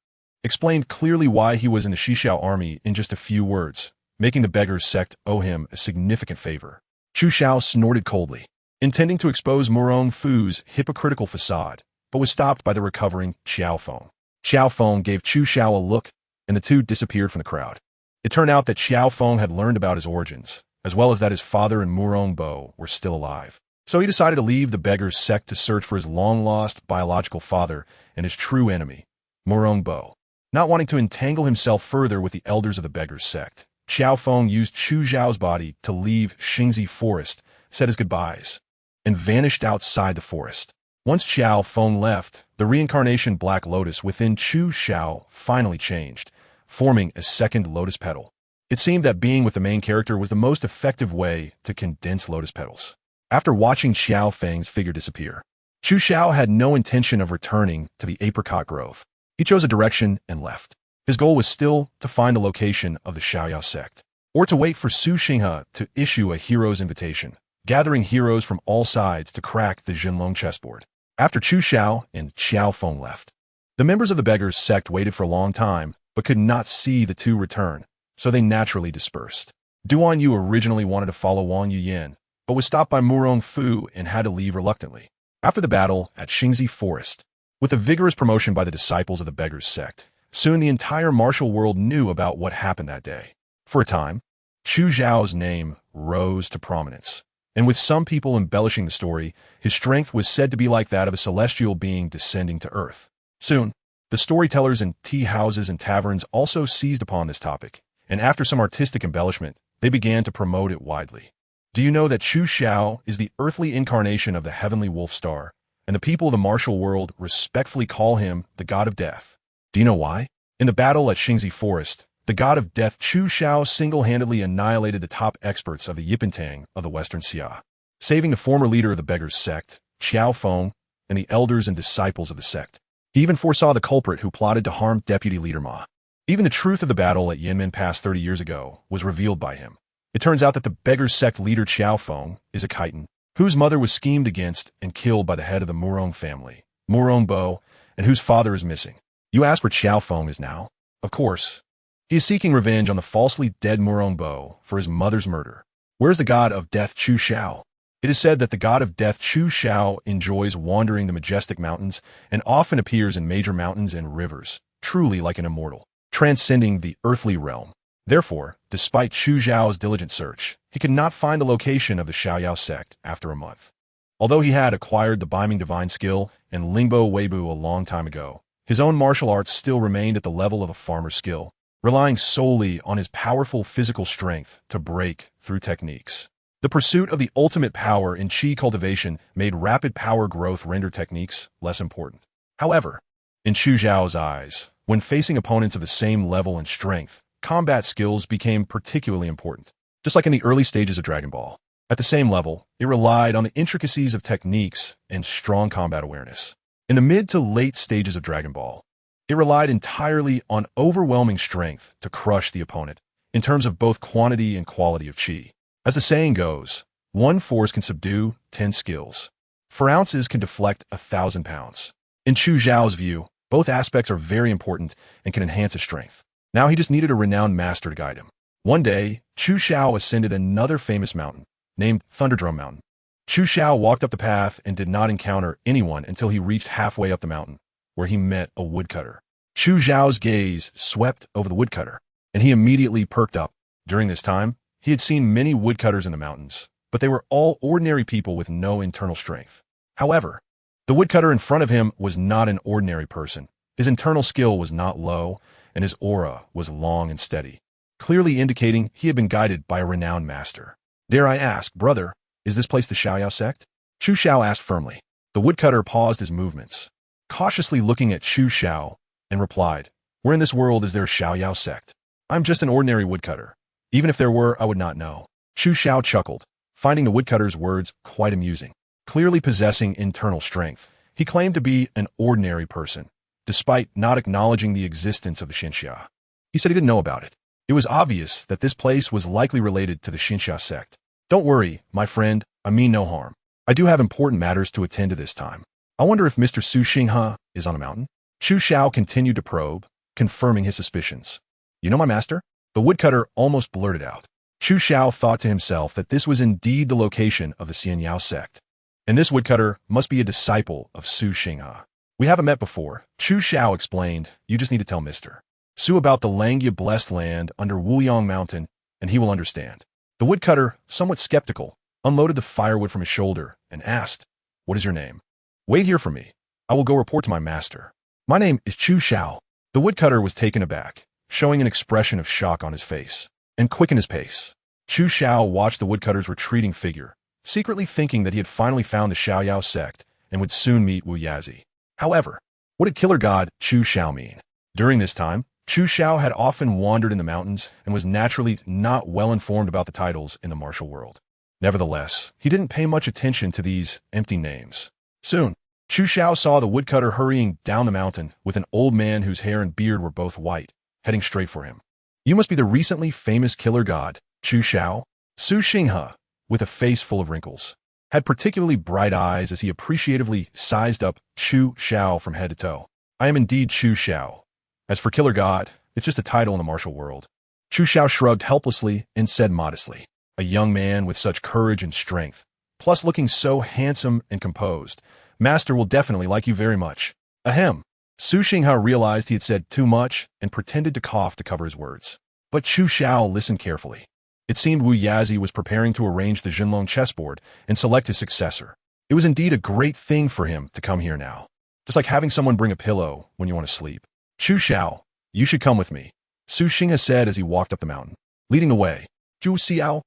Speaker 1: explained clearly why he was in the Xixiao army in just a few words, making the beggars sect owe him a significant favor. Chu Xiao snorted coldly, intending to expose Morong Fu's hypocritical facade, but was stopped by the recovering Xiao Feng. Xiao Feng gave Chu Xiao a look, and the two disappeared from the crowd. It turned out that Xiao Feng had learned about his origins, as well as that his father and Morong Bo were still alive. So he decided to leave the beggars sect to search for his long-lost biological father and his true enemy, Morong Bo. Not wanting to entangle himself further with the elders of the beggars sect, Xiao Feng used Chu Zhao's body to leave Xingzi Forest, said his goodbyes, and vanished outside the forest. Once Xiao Feng left, the reincarnation Black Lotus within Chu Xiao finally changed, forming a second lotus petal. It seemed that being with the main character was the most effective way to condense lotus petals. After watching Xiao Feng's figure disappear, Chu Xiao had no intention of returning to the apricot grove. He chose a direction and left. His goal was still to find the location of the Xiaoyao sect, or to wait for Su Xinghe to issue a hero's invitation, gathering heroes from all sides to crack the Jinlong chessboard. After Chu Xiao and Xiao Feng left, the members of the beggars sect waited for a long time, but could not see the two return, so they naturally dispersed. Duan Yu originally wanted to follow Wang Yuyan, but was stopped by Morong Fu and had to leave reluctantly. After the battle at Xingzi Forest, with a vigorous promotion by the disciples of the beggars sect, soon the entire martial world knew about what happened that day. For a time, Chu Zhao's name rose to prominence, and with some people embellishing the story, his strength was said to be like that of a celestial being descending to earth. Soon, the storytellers in tea houses and taverns also seized upon this topic, and after some artistic embellishment, they began to promote it widely. Do you know that Chu Xiao is the earthly incarnation of the heavenly wolf star, and the people of the martial world respectfully call him the god of death? Do you know why? In the battle at Xingzi Forest, the god of death Chu Xiao single-handedly annihilated the top experts of the Yipentang of the Western Xia, saving the former leader of the beggars sect, Xiao Feng, and the elders and disciples of the sect. He even foresaw the culprit who plotted to harm Deputy Leader Ma. Even the truth of the battle at Yinmen Pass 30 years ago was revealed by him. It turns out that the beggars sect leader Xiao Feng is a Khitan, whose mother was schemed against and killed by the head of the Morong family, Morong Bo, and whose father is missing. You ask where Xiao Feng is now? Of course, he is seeking revenge on the falsely dead Morong Bo for his mother's murder. Where's the god of death Chu Xiao? It is said that the god of death Chu Xiao enjoys wandering the majestic mountains and often appears in major mountains and rivers, truly like an immortal, transcending the earthly realm. Therefore, despite Chu Zhao's diligent search, he could not find the location of the Xiaoyao sect after a month. Although he had acquired the Beiming divine skill and Lingbo Weibu a long time ago, his own martial arts still remained at the level of a farmer's skill, relying solely on his powerful physical strength to break through techniques. The pursuit of the ultimate power in Qi cultivation made rapid power growth render techniques less important. However, in Chu Zhao's eyes, when facing opponents of the same level and strength, combat skills became particularly important. Just like in the early stages of Dragon Ball, at the same level, it relied on the intricacies of techniques and strong combat awareness. In the mid to late stages of Dragon Ball, it relied entirely on overwhelming strength to crush the opponent, in terms of both quantity and quality of Qi. As the saying goes, 1 force can subdue 10 skills. 4 ounces can deflect 1,000 pounds. In Chu Zhao's view, both aspects are very important and can enhance his strength. Now he just needed a renowned master to guide him. One day, Chu Xiao ascended another famous mountain, named Thunderdrum Mountain. Chu Xiao walked up the path and did not encounter anyone until he reached halfway up the mountain, where he met a woodcutter. Chu Zhao's gaze swept over the woodcutter, and he immediately perked up. During this time, he had seen many woodcutters in the mountains, but they were all ordinary people with no internal strength. However, the woodcutter in front of him was not an ordinary person. His internal skill was not low, and his aura was long and steady, clearly indicating he had been guided by a renowned master. Dare I ask, brother, is this place the Xiaoyao sect? Chu Xiao asked firmly. The woodcutter paused his movements, cautiously looking at Chu Xiao, and replied, Where in this world is there a Xiaoyao sect? I'm just an ordinary woodcutter. Even if there were, I would not know. Chu Xiao chuckled, finding the woodcutter's words quite amusing. Clearly possessing internal strength, he claimed to be an ordinary person, despite not acknowledging the existence of the Xinxia. He said he didn't know about it. It was obvious that this place was likely related to the Xinxia sect. Don't worry, my friend, I mean no harm. I do have important matters to attend to this time. I wonder if Mr. Su Xinghe is on a mountain? Chu Xiao continued to probe, confirming his suspicions. You know my master? The woodcutter almost blurted out. Chu Xiao thought to himself that this was indeed the location of the Xianyao sect. And this woodcutter must be a disciple of Su Xinghe. We haven't met before, Chu Xiao explained. You just need to tell Mr. Su about the Langya blessed land under Wuyang Mountain, and he will understand. The woodcutter, somewhat skeptical, unloaded the firewood from his shoulder and asked, What is your name? Wait here for me. I will go report to my master. My name is Chu Xiao. The woodcutter was taken aback, showing an expression of shock on his face, and quickened his pace. Chu Xiao watched the woodcutter's retreating figure, secretly thinking that he had finally found the Xiaoyao sect and would soon meet Wu Yazi. However, what did killer god Chu Xiao mean? During this time, Chu Xiao had often wandered in the mountains and was naturally not well informed about the titles in the martial world. Nevertheless, he didn't pay much attention to these empty names. Soon, Chu Xiao saw the woodcutter hurrying down the mountain with an old man whose hair and beard were both white, heading straight for him. You must be the recently famous killer god, Chu Xiao. Su Xinghe, with a face full of wrinkles, had particularly bright eyes as he appreciatively sized up Chu Xiao from head to toe. I am indeed Chu Xiao. As for killer god, it's just a title in the martial world. Chu Xiao shrugged helplessly and said modestly, a young man with such courage and strength, plus looking so handsome and composed, Master will definitely like you very much. Ahem. Su Xinghe realized he had said too much and pretended to cough to cover his words. But Chu Xiao listened carefully. It seemed Wu Yazi was preparing to arrange the Jinlong chessboard and select his successor. It was indeed a great thing for him to come here now. Just like having someone bring a pillow when you want to sleep. Chu Xiao, you should come with me, Su Xinghe said as he walked up the mountain, leading the way. Zhu Xiao?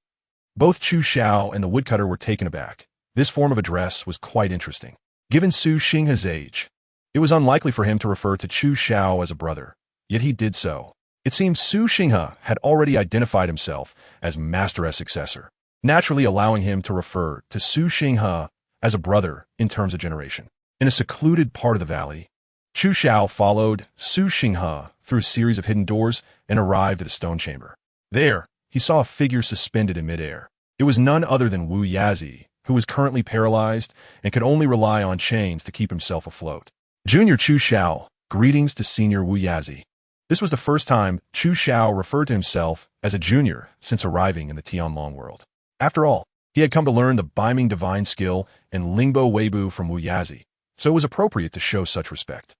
Speaker 1: Both Chu Xiao and the woodcutter were taken aback. This form of address was quite interesting. Given Su Xinghe's age, it was unlikely for him to refer to Chu Xiao as a brother, yet he did so. It seems Su Xinghe had already identified himself as Master's successor, naturally allowing him to refer to Su Xinghe as a brother in terms of generation. In a secluded part of the valley, Chu Xiao followed Su Xinghe through a series of hidden doors and arrived at a stone chamber. There, he saw a figure suspended in midair. It was none other than Wu Yazi, who was currently paralyzed and could only rely on chains to keep himself afloat. Junior Chu Xiao, greetings to Senior Wu Yazi. This was the first time Chu Xiao referred to himself as a junior since arriving in the Tianlong world. After all, he had come to learn the Beiming divine skill and Lingbo Weibu from Wu Yazi, so it was appropriate to show such respect.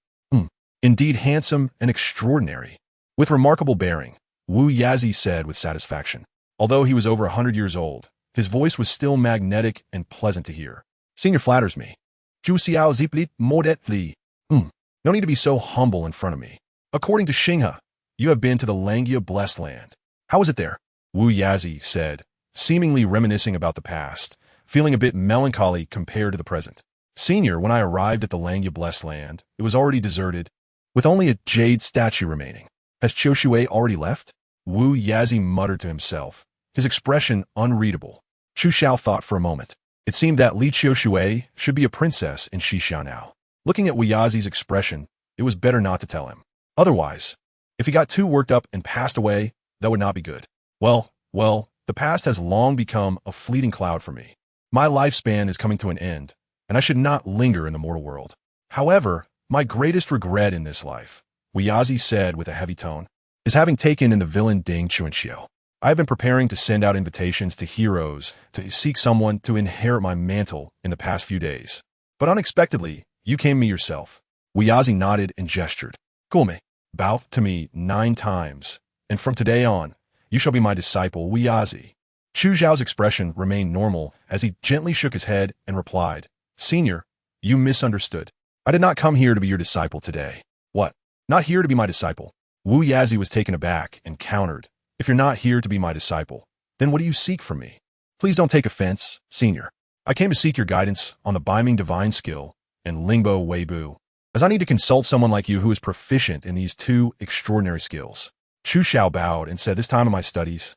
Speaker 1: Indeed handsome and extraordinary. With remarkable bearing, Wu Yazi said with satisfaction. Although he was over 100 years old, his voice was still magnetic and pleasant to hear. Senior flatters me. Zhu Xiao ziplit modestly. No need to be so humble in front of me. According to Xinghe, you have been to the Langya blessed land. How is it there? Wu Yazi said, seemingly reminiscing about the past, feeling a bit melancholy compared to the present. Senior, when I arrived at the Langya blessed land, it was already deserted, with only a jade statue remaining. Has Qiushui already left? Wu Yazi muttered to himself, his expression unreadable. Chu Xiao thought for a moment. It seemed that Li Qiushui should be a princess in Xixia now. Looking at Wu Yazi's expression, it was better not to tell him. Otherwise, if he got too worked up and passed away, that would not be good. Well, the past has long become a fleeting cloud for me. My lifespan is coming to an end, and I should not linger in the mortal world. However, my greatest regret in this life, Wu Yazi said with a heavy tone, is having taken in the villain Ding Chuanxiu. I have been preparing to send out invitations to heroes to seek someone to inherit my mantle in the past few days. But unexpectedly, you came to me yourself. Wu Yazi nodded and gestured. Gulme, bow to me 9 times, and from today on, you shall be my disciple, Wu Yazi. Chu Xiao's expression remained normal as he gently shook his head and replied, Senior, you misunderstood. I did not come here to be your disciple today. What? Not here to be my disciple? Wu Yazi was taken aback and countered. If you're not here to be my disciple, then what do you seek from me? Please don't take offense, Senior. I came to seek your guidance on the Beiming divine skill and Lingbo Weibu, as I need to consult someone like you who is proficient in these 2 extraordinary skills. Chu Xiao bowed and said, this time in my studies,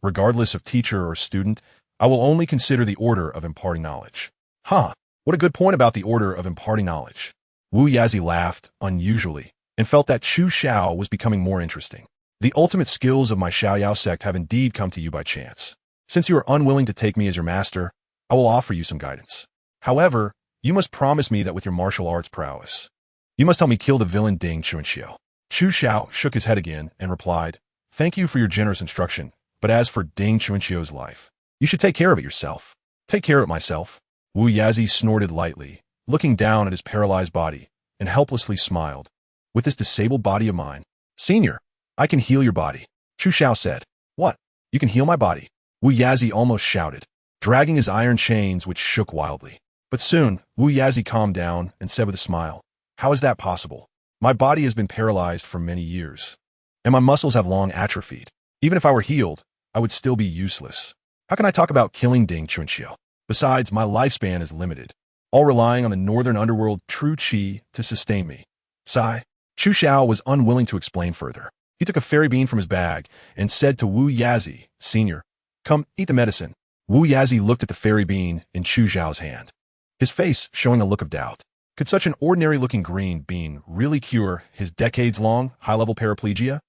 Speaker 1: regardless of teacher or student, I will only consider the order of imparting knowledge. What a good point about the order of imparting knowledge. Wu Yazi laughed unusually and felt that Chu Xiao was becoming more interesting. The ultimate skills of my Xiaoyao sect have indeed come to you by chance. Since you are unwilling to take me as your master, I will offer you some guidance. However, you must promise me that with your martial arts prowess, you must help me kill the villain Ding Chuanxiu. Chu Xiao shook his head again and replied, "Thank you for your generous instruction, but as for Ding Chuanxiu's life, you should take care of it yourself." "Take care of it myself?" Wu Yazi snorted lightly, looking down at his paralyzed body, and helplessly smiled. "With this disabled body of mine, Senior, I can heal your body." Chu Xiao said. "What? You can heal my body?" Wu Yazi almost shouted, dragging his iron chains which shook wildly. But soon, Wu Yazi calmed down and said with a smile, "How is that possible? My body has been paralyzed for many years, and my muscles have long atrophied. Even if I were healed, I would still be useless. How can I talk about killing Ding Chuanxiu? Besides, my lifespan is limited, all relying on the northern underworld true qi to sustain me." Sigh. Chu Xiao was unwilling to explain further. He took a fairy bean from his bag and said to Wu Yazi, "Senior, come eat the medicine." Wu Yazi looked at the fairy bean in Chu Xiao's hand, his face showing a look of doubt. Could such an ordinary-looking green bean really cure his decades-long high-level paraplegia?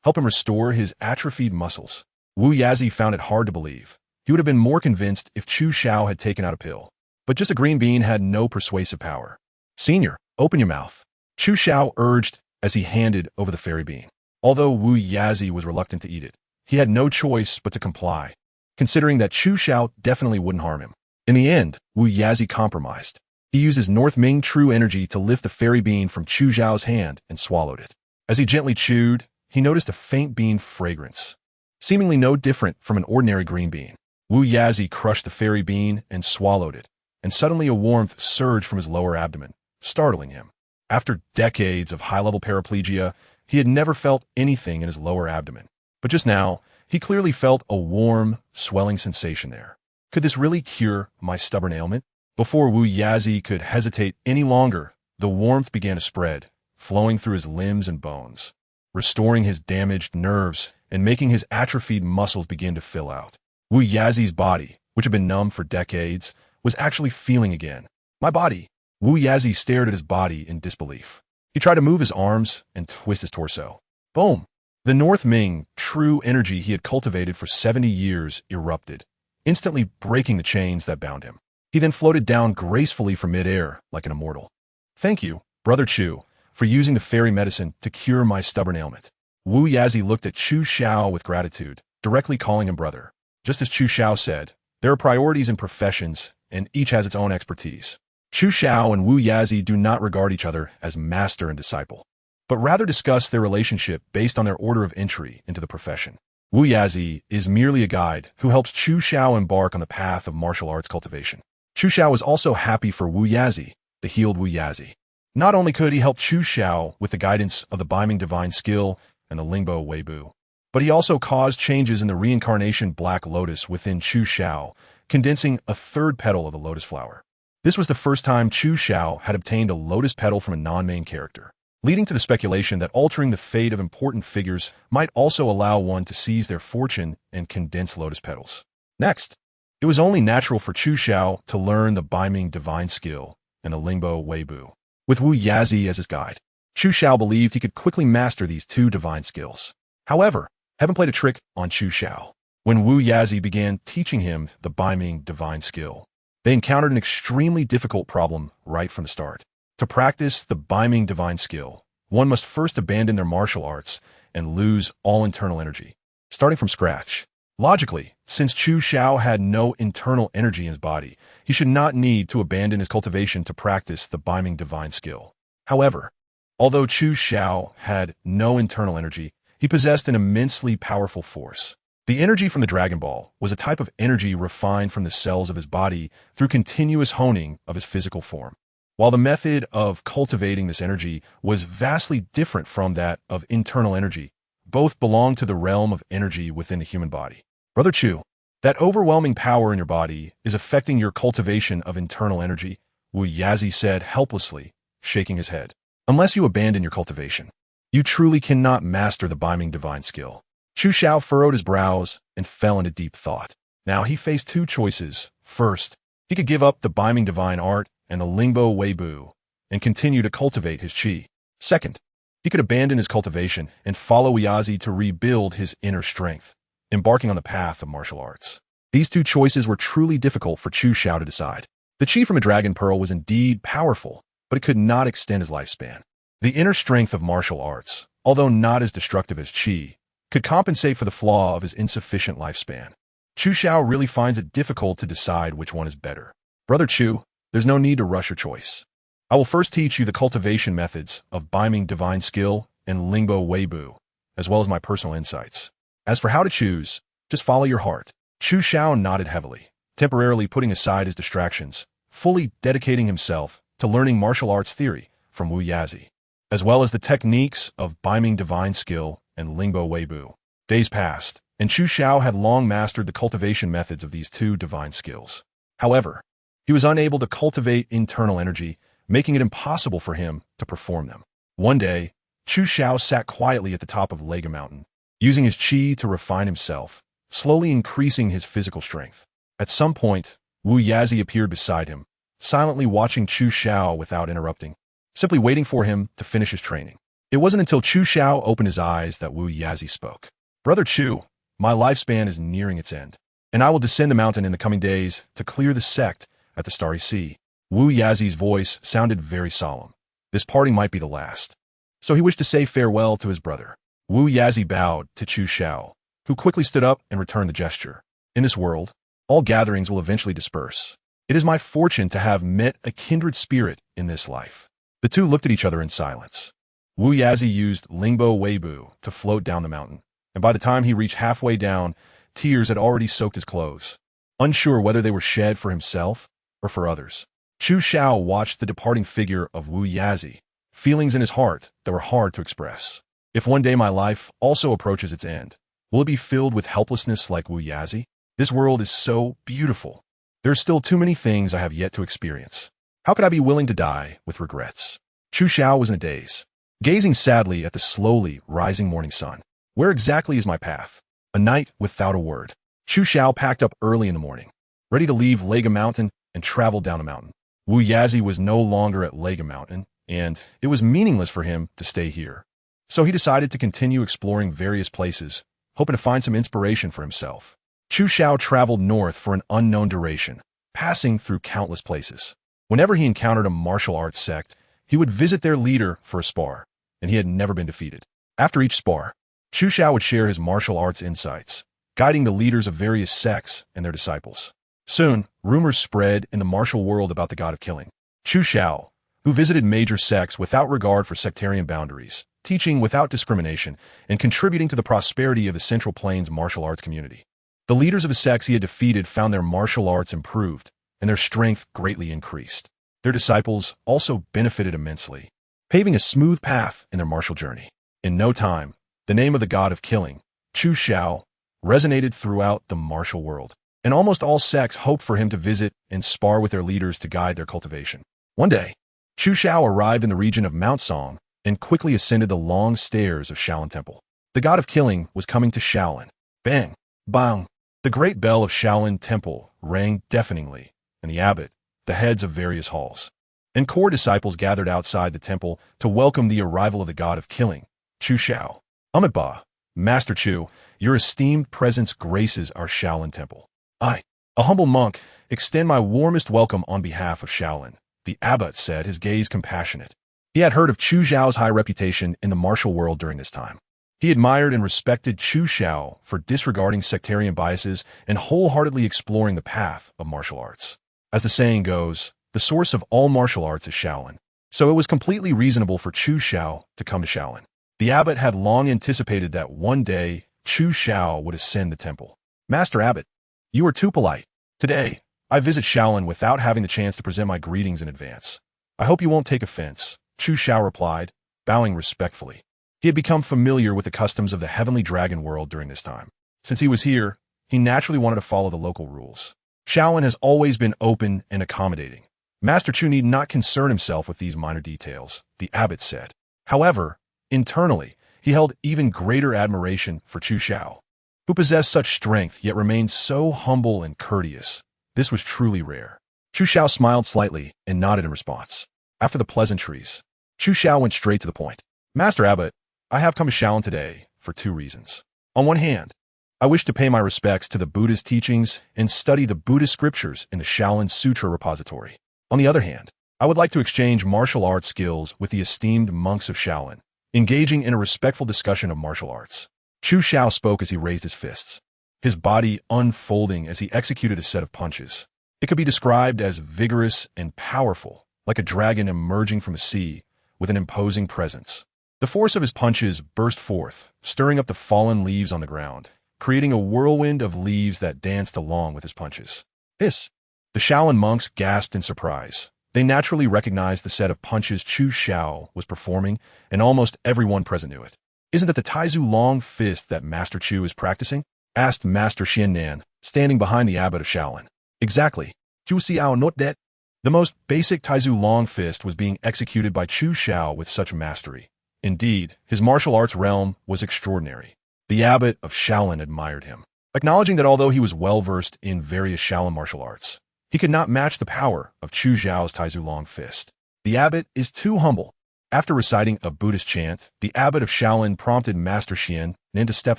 Speaker 1: Help him restore his atrophied muscles? Wu Yazi found it hard to believe. He would have been more convinced if Chu Xiao had taken out a pill. But just a green bean had no persuasive power. "Senior, open your mouth," Chu Xiao urged as he handed over the fairy bean. Although Wu Yazi was reluctant to eat it, he had no choice but to comply, considering that Chu Xiao definitely wouldn't harm him. In the end, Wu Yazi compromised. He used his North Ming true energy to lift the fairy bean from Chu Xiao's hand and swallowed it. As he gently chewed, he noticed a faint bean fragrance, seemingly no different from an ordinary green bean. Wu Yazi crushed the fairy bean and swallowed it, and suddenly a warmth surged from his lower abdomen, startling him. After decades of high-level paraplegia, he had never felt anything in his lower abdomen. But just now, he clearly felt a warm, swelling sensation there. Could this really cure my stubborn ailment? Before Wu Yazi could hesitate any longer, the warmth began to spread, flowing through his limbs and bones, restoring his damaged nerves and making his atrophied muscles begin to fill out. Wu Yazi's body, which had been numb for decades, was actually feeling again. "My body." Wu Yazi stared at his body in disbelief. He tried to move his arms and twist his torso. Boom! The North Ming true energy he had cultivated for 70 years erupted, instantly breaking the chains that bound him. He then floated down gracefully from midair like an immortal. "Thank you, Brother Chu, for using the fairy medicine to cure my stubborn ailment." Wu Yazi looked at Chu Xiao with gratitude, directly calling him brother. Just as Chu Xiao said, there are priorities in professions, and each has its own expertise. Chu Xiao and Wu Yazi do not regard each other as master and disciple, but rather discuss their relationship based on their order of entry into the profession. Wu Yazi is merely a guide who helps Chu Xiao embark on the path of martial arts cultivation. Chu Xiao was also happy for Wu Yazi, the healed Wu Yazi. Not only could he help Chu Xiao with the guidance of the Beiming Divine Skill and the Lingbo Weibu, but he also caused changes in the reincarnation Black Lotus within Chu Xiao, condensing a third petal of the lotus flower. This was the first time Chu Xiao had obtained a lotus petal from a non-main character, leading to the speculation that altering the fate of important figures might also allow one to seize their fortune and condense lotus petals. Next, it was only natural for Chu Xiao to learn the Beiming Divine Skill and the Lingbo Weibu, with Wu Yazi as his guide. Chu Xiao believed he could quickly master these two divine skills. However, heaven played a trick on Chu Xiao. When Wu Yazi began teaching him the Beiming Divine Skill, they encountered an extremely difficult problem right from the start. To practice the Beiming Divine Skill, one must first abandon their martial arts and lose all internal energy, starting from scratch. Logically, since Chu Xiao had no internal energy in his body, he should not need to abandon his cultivation to practice the Beiming Divine Skill. However, although Chu Xiao had no internal energy, he possessed an immensely powerful force. The energy from the Dragon Ball was a type of energy refined from the cells of his body through continuous honing of his physical form. While the method of cultivating this energy was vastly different from that of internal energy, both belonged to the realm of energy within the human body. Brother Chu, that overwhelming power in your body is affecting your cultivation of internal energy, Wu Yazi said helplessly, shaking his head. Unless you abandon your cultivation, you truly cannot master the Beiming Divine Skill. Chu Xiao furrowed his brows and fell into deep thought. Now he faced two choices. First, he could give up the Beiming Divine Art and the Lingbo Weibu and continue to cultivate his qi. Second, he could abandon his cultivation and follow Yazi to rebuild his inner strength, embarking on the path of martial arts. These two choices were truly difficult for Chu Xiao to decide. The chi from a dragon pearl was indeed powerful, but it could not extend his lifespan. The inner strength of martial arts, although not as destructive as chi, could compensate for the flaw of his insufficient lifespan. Chu Xiao really finds it difficult to decide which one is better. Brother Chu, there's no need to rush your choice. I will first teach you the cultivation methods of Biming Divine Skill and Lingbo Weibu, as well as my personal insights. As for how to choose, just follow your heart. Chu Xiao nodded heavily, temporarily putting aside his distractions, fully dedicating himself to learning martial arts theory from Wu Yazi, as well as the techniques of Biming Divine Skill and Lingbo Weibu. Days passed, and Chu Xiao had long mastered the cultivation methods of these two divine skills. However, he was unable to cultivate internal energy, making it impossible for him to perform them. One day, Chu Xiao sat quietly at the top of Lega Mountain, using his qi to refine himself, slowly increasing his physical strength. At some point, Wu Yazi appeared beside him, silently watching Chu Xiao without interrupting, simply waiting for him to finish his training. It wasn't until Chu Xiao opened his eyes that Wu Yazi spoke. Brother Chu, my lifespan is nearing its end, and I will descend the mountain in the coming days to clear the sect at the Starry Sea. Wu Yazi's voice sounded very solemn. This parting might be the last. So he wished to say farewell to his brother. Wu Yazi bowed to Chu Xiao, who quickly stood up and returned the gesture. In this world, all gatherings will eventually disperse. It is my fortune to have met a kindred spirit in this life. The two looked at each other in silence. Wu Yazi used Lingbo Weibu to float down the mountain, and by the time he reached halfway down, tears had already soaked his clothes. Unsure whether they were shed for himself or for others, Chu Xiao watched the departing figure of Wu Yazi, feelings in his heart that were hard to express. If one day my life also approaches its end, will it be filled with helplessness like Wu Yazi? This world is so beautiful. There are still too many things I have yet to experience. How could I be willing to die with regrets? Chu Xiao was in a daze, gazing sadly at the slowly rising morning sun. Where exactly is my path? A night without a word. Chu Xiao packed up early in the morning, ready to leave Lega Mountain and travel down a mountain. Wu Yazi was no longer at Lega Mountain, and it was meaningless for him to stay here. So he decided to continue exploring various places, hoping to find some inspiration for himself. Chu Xiao traveled north for an unknown duration, passing through countless places. Whenever he encountered a martial arts sect, he would visit their leader for a spar, and he had never been defeated. After each spar, Chu Xiao would share his martial arts insights, guiding the leaders of various sects and their disciples. Soon, rumors spread in the martial world about the god of killing. Chu Xiao, who visited major sects without regard for sectarian boundaries, teaching without discrimination, and contributing to the prosperity of the Central Plains martial arts community. The leaders of the sects he had defeated found their martial arts improved, and their strength greatly increased. Their disciples also benefited immensely, paving a smooth path in their martial journey. In no time, the name of the god of killing, Chu Xiao, resonated throughout the martial world, and almost all sects hoped for him to visit and spar with their leaders to guide their cultivation. One day, Chu Xiao arrived in the region of Mount Song and quickly ascended the long stairs of Shaolin Temple. The god of killing was coming to Shaolin. Bang! Bang! The great bell of Shaolin Temple rang deafeningly, and the abbot, the heads of various halls, and core disciples gathered outside the temple to welcome the arrival of the god of killing, Chu Xiao. Amitabha, Master Chu, your esteemed presence graces our Shaolin Temple. I, a humble monk, extend my warmest welcome on behalf of Shaolin, the abbot said, his gaze compassionate. He had heard of Chu Xiao's high reputation in the martial world during this time. He admired and respected Chu Xiao for disregarding sectarian biases and wholeheartedly exploring the path of martial arts. As the saying goes, the source of all martial arts is Shaolin. So it was completely reasonable for Chu Xiao to come to Shaolin. The abbot had long anticipated that one day Chu Xiao would ascend the temple. Master Abbot, you are too polite. Today, I visit Shaolin without having the chance to present my greetings in advance. I hope you won't take offense, Chu Xiao replied, bowing respectfully. He had become familiar with the customs of the heavenly dragon world during this time. Since he was here, he naturally wanted to follow the local rules. Shaolin has always been open and accommodating. Master Chu need not concern himself with these minor details, the abbot said. However, internally, he held even greater admiration for Chu Xiao, who possessed such strength yet remained so humble and courteous. This was truly rare. Chu Xiao smiled slightly and nodded in response. After the pleasantries, Chu Xiao went straight to the point. Master Abbot, I have come to Shaolin today for two reasons. On one hand, I wish to pay my respects to the Buddha's teachings and study the Buddhist scriptures in the Shaolin Sutra repository. On the other hand, I would like to exchange martial arts skills with the esteemed monks of Shaolin, engaging in a respectful discussion of martial arts. Chu Xiao spoke as he raised his fists, his body unfolding as he executed a set of punches. It could be described as vigorous and powerful, like a dragon emerging from a sea with an imposing presence. The force of his punches burst forth, stirring up the fallen leaves on the ground, creating a whirlwind of leaves that danced along with his punches. Hiss! The Shaolin monks gasped in surprise. They naturally recognized the set of punches Chu Xiao was performing, and almost everyone present knew it. "Isn't that the Taizu long fist that Master Chu is practicing?" asked Master Xiannan, standing behind the abbot of Shaolin. "Exactly. Chu Xiao not that." The most basic Taizu long fist was being executed by Chu Xiao with such mastery. Indeed, his martial arts realm was extraordinary. The abbot of Shaolin admired him, acknowledging that although he was well-versed in various Shaolin martial arts, he could not match the power of Chu Xiao's Taizu long fist. The abbot is too humble. After reciting a Buddhist chant, the abbot of Shaolin prompted Master Xiannan to step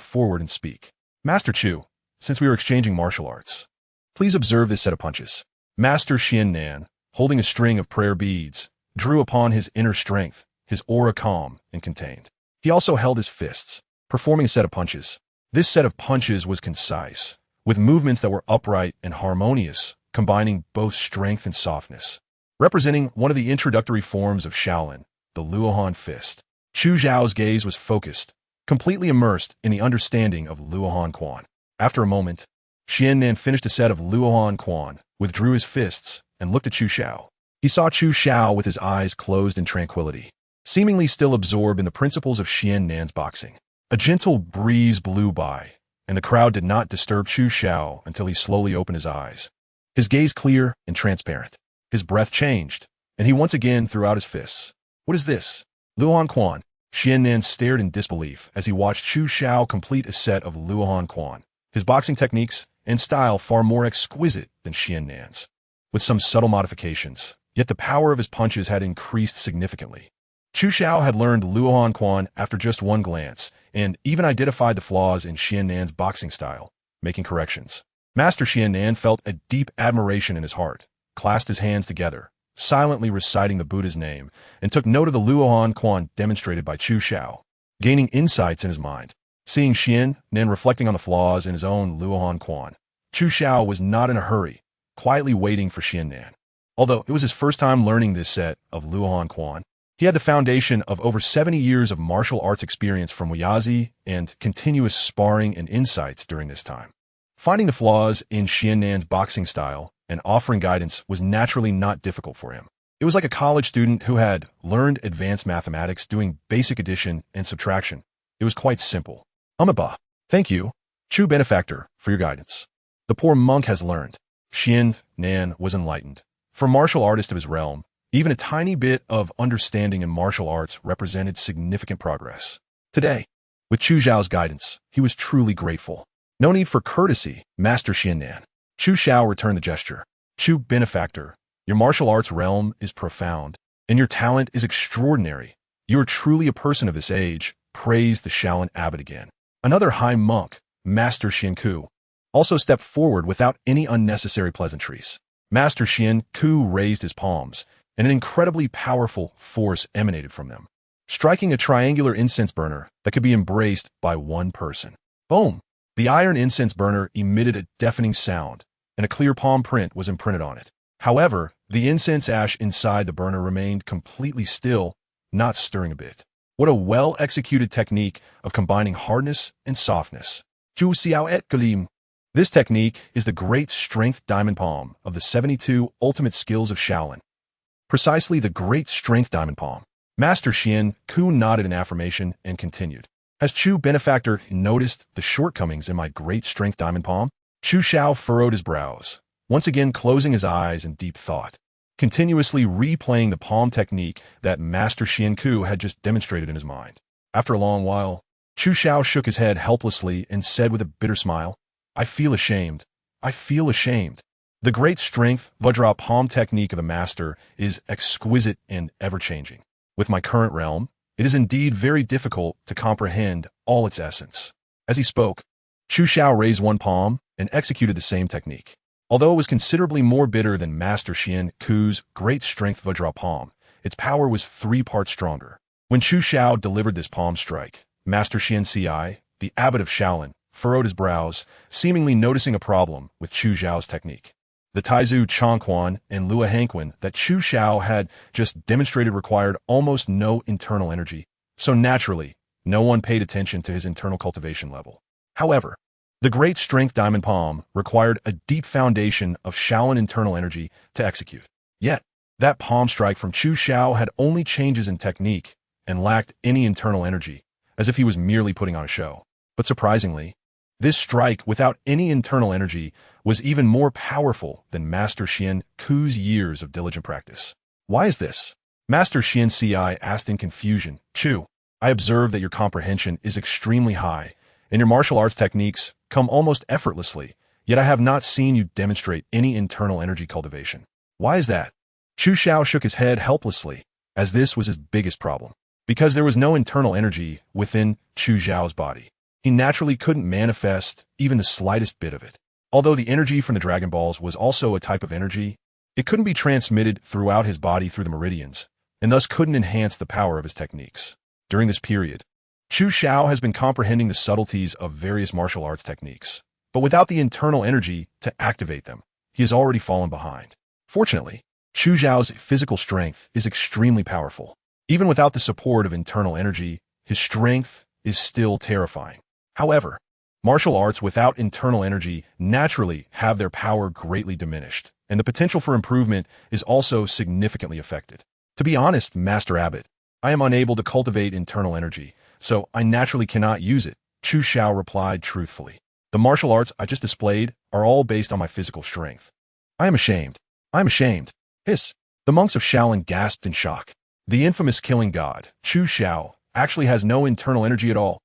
Speaker 1: forward and speak. "Master Chu, since we are exchanging martial arts, please observe this set of punches." Master Xiannan, holding a string of prayer beads, drew upon his inner strength, his aura calm and contained. He also held his fists, performing a set of punches. This set of punches was concise, with movements that were upright and harmonious, combining both strength and softness. Representing one of the introductory forms of Shaolin, the Luohan fist, Chu Xiao's gaze was focused, completely immersed in the understanding of Luohan Quan. After a moment, Xiannan finished a set of Luohan Quan, withdrew his fists, and looked at Chu Xiao. He saw Chu Xiao with his eyes closed in tranquility, seemingly still absorbed in the principles of Xiannan's boxing. A gentle breeze blew by, and the crowd did not disturb Chu Xiao until he slowly opened his eyes. His gaze clear and transparent. His breath changed, and he once again threw out his fists. "What is this?" "Luohan Quan." Xiannan stared in disbelief as he watched Chu Xiao complete a set of Luohan Quan, his boxing techniques and style far more exquisite than Xiannan's, with some subtle modifications, yet the power of his punches had increased significantly. Chu Xiao had learned Luohan Quan after just one glance, and even identified the flaws in Xiannan's boxing style, making corrections. Master Xiannan felt a deep admiration in his heart, clasped his hands together, silently reciting the Buddha's name, and took note of the Luohan Quan demonstrated by Chu Xiao, gaining insights in his mind. Seeing Xiannan reflecting on the flaws in his own Luohan Quan, Chu Xiao was not in a hurry, quietly waiting for Xiannan. Although it was his first time learning this set of Luohan Quan, he had the foundation of over 70 years of martial arts experience from Wuyazi and continuous sparring and insights during this time. Finding the flaws in Xiannan's boxing style and offering guidance was naturally not difficult for him. It was like a college student who had learned advanced mathematics doing basic addition and subtraction. It was quite simple. "Umaba, thank you, true benefactor, for your guidance. The poor monk has learned." Xiannan was enlightened. For a martial artist of his realm, even a tiny bit of understanding in martial arts represented significant progress. Today, with Chu Xiao's guidance, he was truly grateful. "No need for courtesy, Master Xiannan." Chu Xiao returned the gesture. "Chu benefactor, your martial arts realm is profound, and your talent is extraordinary. You are truly a person of this age," praised the Shaolin abbot again. Another high monk, Master Xianku, also stepped forward without any unnecessary pleasantries. Master Xianku raised his palms, and an incredibly powerful force emanated from them, striking a triangular incense burner that could be embraced by one person. Boom! The iron incense burner emitted a deafening sound, and a clear palm print was imprinted on it. However, the incense ash inside the burner remained completely still, not stirring a bit. What a well-executed technique of combining hardness and softness. Chu Xiao et Galim. This technique is the great strength diamond palm of the 72 ultimate skills of Shaolin. Precisely the great strength diamond palm. Master Xianku nodded in affirmation and continued. "Has Chu benefactor noticed the shortcomings in my great strength diamond palm?" Chu Xiao furrowed his brows, once again closing his eyes in deep thought, continuously replaying the palm technique that Master Xianku had just demonstrated in his mind. After a long while, Chu Xiao shook his head helplessly and said with a bitter smile, "I feel ashamed. I feel ashamed. The great strength Vajra palm technique of the master is exquisite and ever-changing. With my current realm, it is indeed very difficult to comprehend all its essence." As he spoke, Chu Xiao raised one palm and executed the same technique. Although it was considerably more bitter than Master Xian Ku's great strength Vajra palm, its power was 3 parts stronger. When Chu Xiao delivered this palm strike, Master Xian Ci, the abbot of Shaolin, furrowed his brows, seemingly noticing a problem with Chu Xiao's technique. The Taizu Chongquan and Lua Hanquan that Chu Xiao had just demonstrated required almost no internal energy, so naturally, no one paid attention to his internal cultivation level. However, the great strength diamond palm required a deep foundation of Shaolin internal energy to execute. Yet, that palm strike from Chu Xiao had only changes in technique and lacked any internal energy, as if he was merely putting on a show. But surprisingly, this strike without any internal energy was even more powerful than Master Xian Ku's years of diligent practice. Why is this? Master Xian Ci asked in confusion. Chu, I observe that your comprehension is extremely high, and your martial arts techniques come almost effortlessly, yet I have not seen you demonstrate any internal energy cultivation. Why is that? Chu Xiao shook his head helplessly, as this was his biggest problem. Because there was no internal energy within Chu Xiao's body. He naturally couldn't manifest even the slightest bit of it. Although the energy from the Dragon Balls was also a type of energy, it couldn't be transmitted throughout his body through the meridians, and thus couldn't enhance the power of his techniques. During this period, Chu Xiao has been comprehending the subtleties of various martial arts techniques, but without the internal energy to activate them, he has already fallen behind. Fortunately, Chu Xiao's physical strength is extremely powerful. Even without the support of internal energy, his strength is still terrifying. However, martial arts without internal energy naturally have their power greatly diminished, and the potential for improvement is also significantly affected. To be honest, Master Abbot, I am unable to cultivate internal energy, so I naturally cannot use it, Chu Xiao replied truthfully. The martial arts I just displayed are all based on my physical strength. I am ashamed. I am ashamed. Hiss. The monks of Shaolin gasped in shock. The infamous killing god, Chu Xiao, actually has no internal energy at all.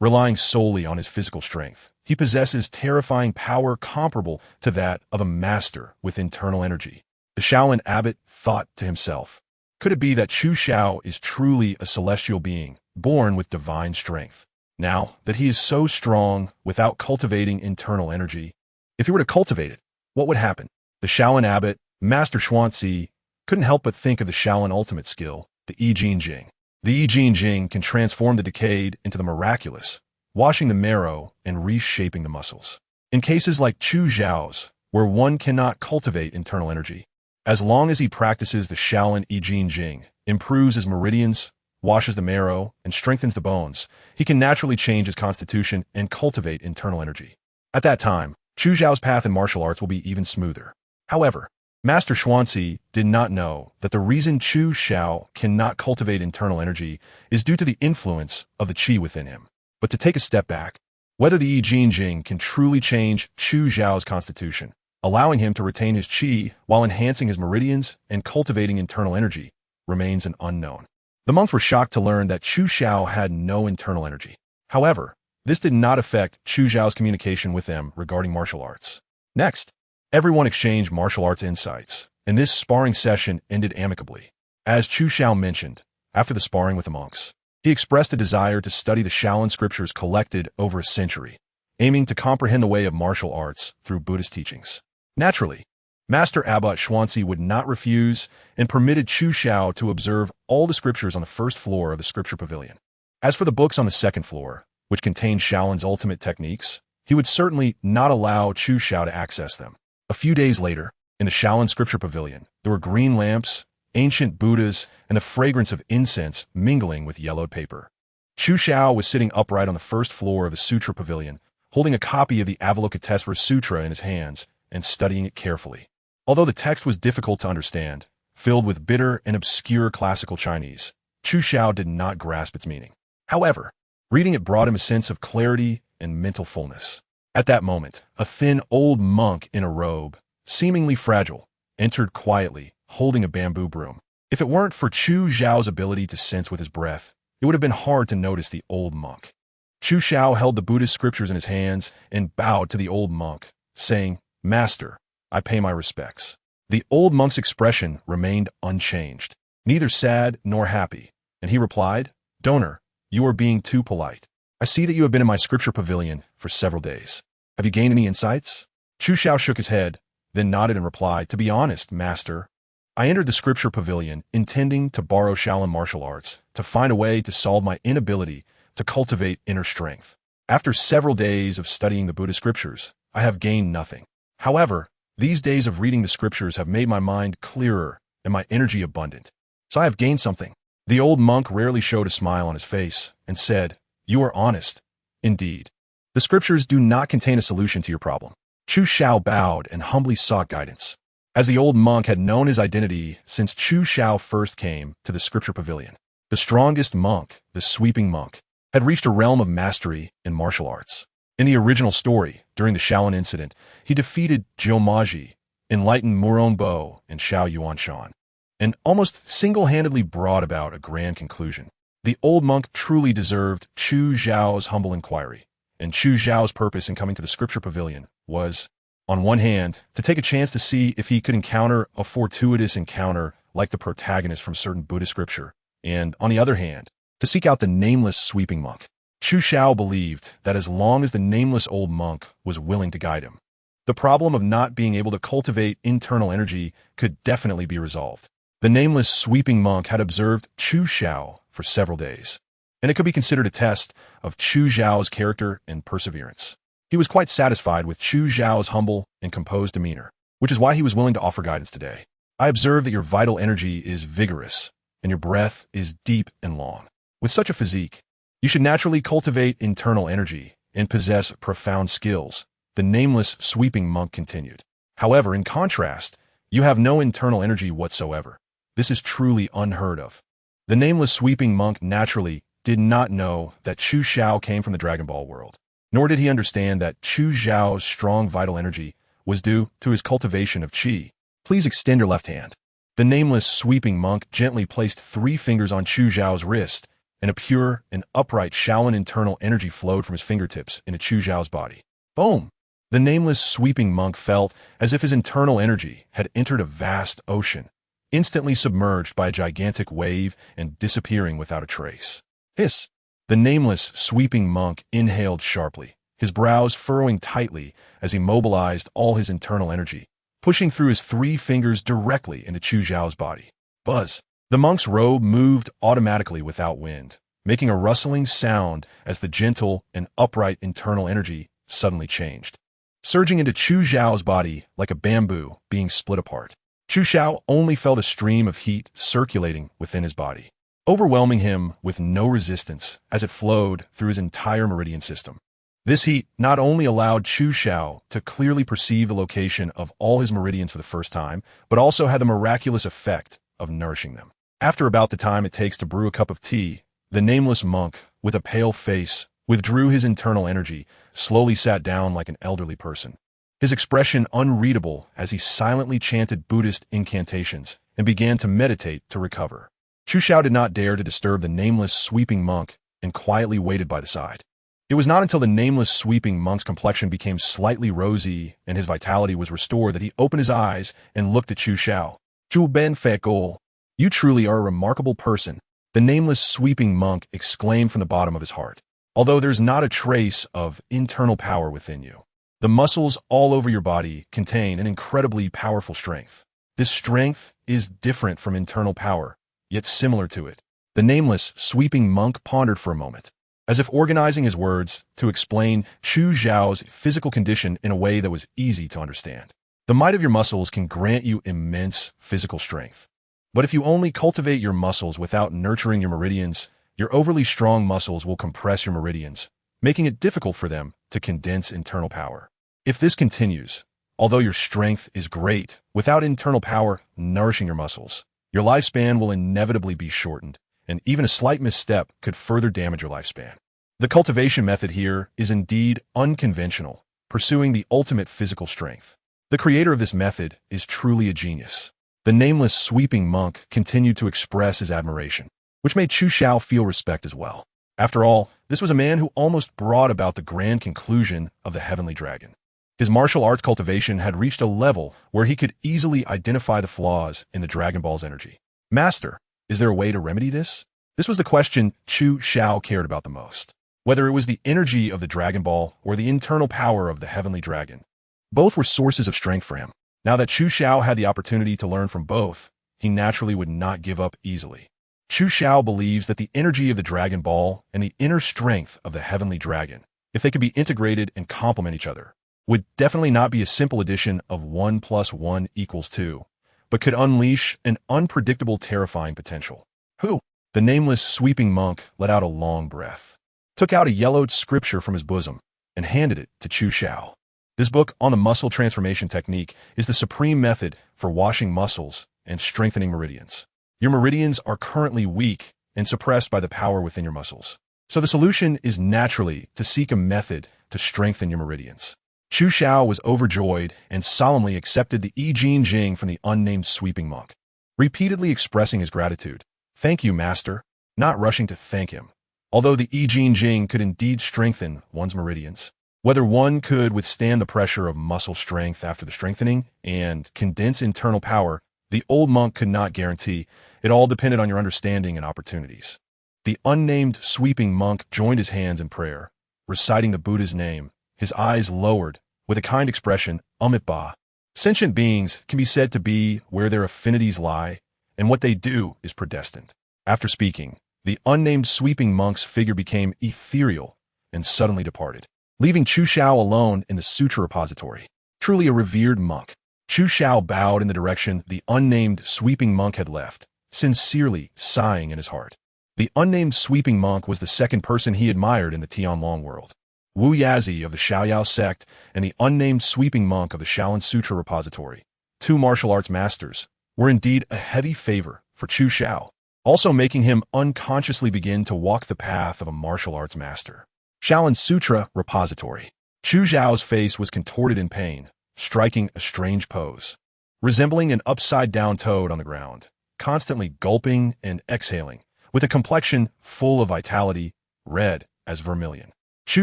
Speaker 1: Relying solely on his physical strength, he possesses terrifying power comparable to that of a master with internal energy. The Shaolin abbot thought to himself, could it be that Chu Xiao is truly a celestial being, born with divine strength? Now that he is so strong without cultivating internal energy, if he were to cultivate it, what would happen? The Shaolin abbot, Master Xuanzi, couldn't help but think of the Shaolin ultimate skill, the Yi Jin Jing. The Yi Jin Jing can transform the decayed into the miraculous, washing the marrow and reshaping the muscles. In cases like Chu Xiao's, where one cannot cultivate internal energy, as long as he practices the Shaolin Yi Jin Jing, improves his meridians, washes the marrow, and strengthens the bones, he can naturally change his constitution and cultivate internal energy. At that time, Chu Xiao's path in martial arts will be even smoother. However, Master Xuanzi did not know that the reason Chu Xiao cannot cultivate internal energy is due to the influence of the qi within him. But to take a step back, whether the Yi Jin Jing can truly change Chu Xiao's constitution, allowing him to retain his qi while enhancing his meridians and cultivating internal energy, remains an unknown. The monks were shocked to learn that Chu Xiao had no internal energy. However, this did not affect Chu Xiao's communication with them regarding martial arts. Next, everyone exchanged martial arts insights, and this sparring session ended amicably. As Chu Xiao mentioned, after the sparring with the monks, he expressed a desire to study the Shaolin scriptures collected over a century, aiming to comprehend the way of martial arts through Buddhist teachings. Naturally, Master Abbot Xuanzi would not refuse and permitted Chu Xiao to observe all the scriptures on the first floor of the scripture pavilion. As for the books on the second floor, which contained Shaolin's ultimate techniques, he would certainly not allow Chu Xiao to access them. A few days later, in the Shaolin scripture pavilion, there were green lamps, ancient Buddhas, and the fragrance of incense mingling with yellowed paper. Chu Xiao was sitting upright on the first floor of the sutra pavilion, holding a copy of the Avalokitesvara Sutra in his hands and studying it carefully. Although the text was difficult to understand, filled with bitter and obscure classical Chinese, Chu Xiao did not grasp its meaning. However, reading it brought him a sense of clarity and mental fullness. At that moment, a thin old monk in a robe, seemingly fragile, entered quietly, holding a bamboo broom. If it weren't for Chu Xiao's ability to sense with his breath, it would have been hard to notice the old monk. Chu Xiao held the Buddhist scriptures in his hands and bowed to the old monk, saying, "Master, I pay my respects." The old monk's expression remained unchanged, neither sad nor happy, and he replied, "Donor, you are being too polite. I see that you have been in my scripture pavilion for several days. Have you gained any insights? Chu Xiao shook his head, then nodded and replied, "To be honest, master, I entered the scripture pavilion intending to borrow Shaolin martial arts to find a way to solve my inability to cultivate inner strength. After several days of studying the Buddhist scriptures, I have gained nothing. However, these days of reading the scriptures have made my mind clearer and my energy abundant. So I have gained something." The old monk rarely showed a smile on his face and said, "You are honest. Indeed. The scriptures do not contain a solution to your problem." Chu Xiao bowed and humbly sought guidance. As the old monk had known his identity since Chu Xiao first came to the scripture pavilion, the strongest monk, the sweeping monk, had reached a realm of mastery in martial arts. In the original story, during the Shaolin incident, he defeated Jiu Maji, enlightened Muron Bo, and Xiao Yuanshan, and almost single-handedly brought about a grand conclusion. The old monk truly deserved Chu Xiao's humble inquiry, and Chu Xiao's purpose in coming to the scripture pavilion was, on one hand, to take a chance to see if he could encounter a fortuitous encounter like the protagonist from certain Buddhist scripture, and, on the other hand, to seek out the nameless sweeping monk. Chu Xiao believed that as long as the nameless old monk was willing to guide him, the problem of not being able to cultivate internal energy could definitely be resolved. The nameless sweeping monk had observed Chu Xiao for several days, and it could be considered a test of Chu Xiao's character and perseverance. He was quite satisfied with Chu Xiao's humble and composed demeanor, which is why he was willing to offer guidance today. "I observe that your vital energy is vigorous, and your breath is deep and long. With such a physique, you should naturally cultivate internal energy and possess profound skills," the nameless sweeping monk continued. "However, in contrast, you have no internal energy whatsoever. This is truly unheard of." The nameless sweeping monk naturally did not know that Chu Xiao came from the Dragon Ball world, nor did he understand that Chu Xiao's strong vital energy was due to his cultivation of qi. "Please extend your left hand." The nameless sweeping monk gently placed 3 fingers on Chu Xiao's wrist, and a pure and upright Shaolin internal energy flowed from his fingertips into Chu Xiao's body. Boom! The nameless sweeping monk felt as if his internal energy had entered a vast ocean, instantly submerged by a gigantic wave and disappearing without a trace. Hiss! The nameless sweeping monk inhaled sharply, his brows furrowing tightly as he mobilized all his internal energy, pushing through his 3 fingers directly into Chu Xiao's body. Buzz! The monk's robe moved automatically without wind, making a rustling sound as the gentle and upright internal energy suddenly changed, surging into Chu Xiao's body like a bamboo being split apart. Chu Xiao only felt a stream of heat circulating within his body, overwhelming him with no resistance as it flowed through his entire meridian system. This heat not only allowed Chu Xiao to clearly perceive the location of all his meridians for the first time, but also had the miraculous effect of nourishing them. After about the time it takes to brew a cup of tea, the nameless monk, with a pale face, withdrew his internal energy, slowly sat down like an elderly person, his expression unreadable as he silently chanted Buddhist incantations and began to meditate to recover. Chu Xiao did not dare to disturb the nameless sweeping monk and quietly waited by the side. It was not until the nameless sweeping monk's complexion became slightly rosy and his vitality was restored that he opened his eyes and looked at Chu Xiao. "Chu Ben Fei Gol, you truly are a remarkable person," the nameless sweeping monk exclaimed from the bottom of his heart. "Although there's not a trace of internal power within you, the muscles all over your body contain an incredibly powerful strength. This strength is different from internal power, yet similar to it." The nameless sweeping monk pondered for a moment, as if organizing his words to explain Chu Xiao's physical condition in a way that was easy to understand. "The might of your muscles can grant you immense physical strength. But if you only cultivate your muscles without nurturing your meridians, your overly strong muscles will compress your meridians, making it difficult for them to condense internal power. If this continues, although your strength is great, without internal power nourishing your muscles, your lifespan will inevitably be shortened, and even a slight misstep could further damage your lifespan." The cultivation method here is indeed unconventional, pursuing the ultimate physical strength. The creator of this method is truly a genius. The nameless sweeping monk continued to express his admiration, which made Chu Xiao feel respect as well. After all, this was a man who almost brought about the grand conclusion of the Heavenly Dragon. His martial arts cultivation had reached a level where he could easily identify the flaws in the Dragon Ball's energy. "Master, is there a way to remedy this?" This was the question Chu Xiao cared about the most. whether it was the energy of the Dragon Ball or the internal power of the Heavenly Dragon. Both were sources of strength for him. Now that Chu Xiao had the opportunity to learn from both, he naturally would not give up easily. Chu Xiao believes that the energy of the Dragon Ball and the inner strength of the Heavenly Dragon, if they could be integrated and complement each other, would definitely not be a simple addition of 1 + 1 = 2, but could unleash an unpredictable, terrifying potential. Who? The nameless sweeping monk let out a long breath, took out a yellowed scripture from his bosom, and handed it to Chu Xiao. This book on the muscle transformation technique is the supreme method for washing muscles and strengthening meridians. Your meridians are currently weak and suppressed by the power within your muscles. So the solution is naturally to seek a method to strengthen your meridians. Chu Xiao was overjoyed and solemnly accepted the I Ching Jing from the unnamed sweeping monk, repeatedly expressing his gratitude. "Thank you, master," not rushing to thank him. Although the I Ching Jing could indeed strengthen one's meridians, whether one could withstand the pressure of muscle strength after the strengthening and condense internal power, the old monk could not guarantee. It all depended on your understanding and opportunities. The unnamed sweeping monk joined his hands in prayer, reciting the Buddha's name, his eyes lowered, with a kind expression, Ba. Sentient beings can be said to be where their affinities lie, and what they do is predestined. After speaking, the unnamed sweeping monk's figure became ethereal and suddenly departed, leaving Chu Xiao alone in the sutra repository. Truly a revered monk. Chu Xiao bowed in the direction the unnamed sweeping monk had left, sincerely sighing in his heart. The unnamed sweeping monk was the second person he admired in the Tianlong world. Wu Yazi of the Xiaoyao sect and the unnamed sweeping monk of the Shaolin Sutra repository, two martial arts masters, were indeed a heavy favor for Chu Xiao, also making him unconsciously begin to walk the path of a martial arts master. Shaolin Sutra repository. Chu Xiao's face was contorted in pain, striking a strange pose, resembling an upside-down toad on the ground, constantly gulping and exhaling, with a complexion full of vitality, red as vermilion. Chu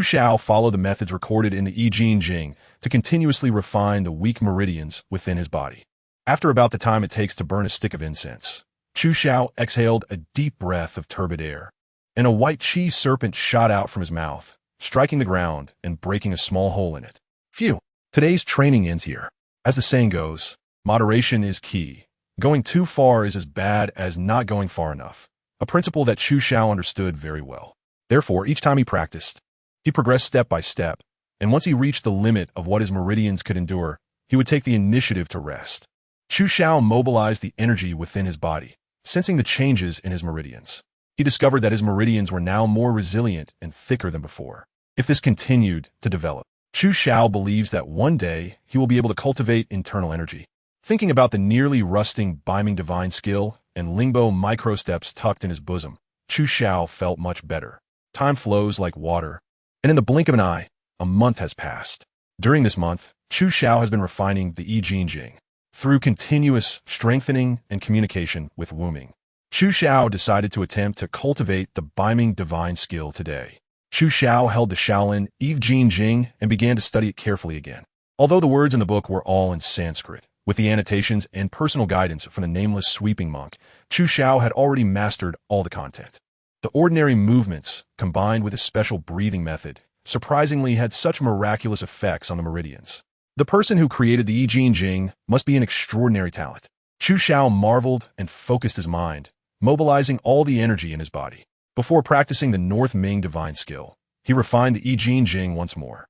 Speaker 1: Xiao followed the methods recorded in the I Ching Jing to continuously refine the weak meridians within his body. After about the time it takes to burn a stick of incense, Chu Xiao exhaled a deep breath of turbid air, and a white chi serpent shot out from his mouth, striking the ground and breaking a small hole in it. Phew! Today's training ends here. As the saying goes, moderation is key. Going too far is as bad as not going far enough, a principle that Chu Xiao understood very well. Therefore, each time he practiced, he progressed step by step, and once he reached the limit of what his meridians could endure, he would take the initiative to rest. Chu Xiao mobilized the energy within his body, sensing the changes in his meridians. He discovered that his meridians were now more resilient and thicker than before. If this continued to develop, Chu Xiao believes that one day he will be able to cultivate internal energy. Thinking about the nearly rusting Beiming divine skill and Lingbo microsteps tucked in his bosom, Chu Xiao felt much better. Time flows like water, and in the blink of an eye, a month has passed. During this month, Chu Xiao has been refining the I Ching Jing through continuous strengthening and communication with Wu Ming. Chu Xiao decided to attempt to cultivate the Beiming divine skill today. Chu Xiao held the Shaolin I Ching Jing and began to study it carefully again. Although the words in the book were all in Sanskrit, with the annotations and personal guidance from the nameless sweeping monk, Chu Xiao had already mastered all the content. The ordinary movements, combined with a special breathing method, surprisingly had such miraculous effects on the meridians. The person who created the I Ching Jing must be an extraordinary talent. Chu Xiao marveled and focused his mind, mobilizing all the energy in his body. Before practicing the North Ming divine skill, he refined the I Ching Jing once more.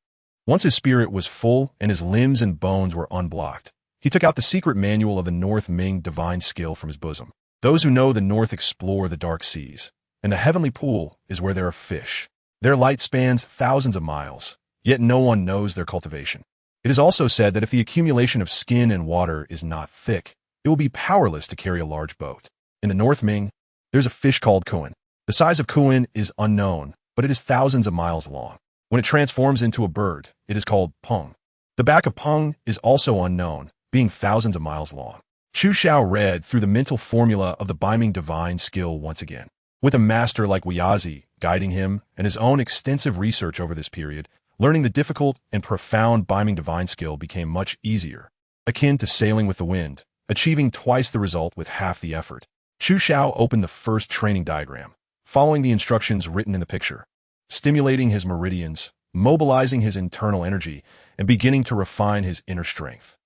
Speaker 1: Once his spirit was full and his limbs and bones were unblocked, he took out the secret manual of the North Ming divine skill from his bosom. Those who know the North explore the dark seas, and the heavenly pool is where there are fish. Their light spans thousands of miles, yet no one knows their cultivation. It is also said that if the accumulation of skin and water is not thick, it will be powerless to carry a large boat. In the North Ming, there's a fish called kuan. The size of kuan is unknown, but it is thousands of miles long. When it transforms into a bird, it is called peng. The back of peng is also unknown, being thousands of miles long. Chu Xiao read through the mental formula of the Beiming divine skill once again. With a master like Wu Yazi guiding him and his own extensive research over this period, learning the difficult and profound Beiming divine skill became much easier, akin to sailing with the wind, achieving twice the result with half the effort. Chu Xiao opened the first training diagram, following the instructions written in the picture. stimulating his meridians, mobilizing his internal energy, and beginning to refine his inner strength.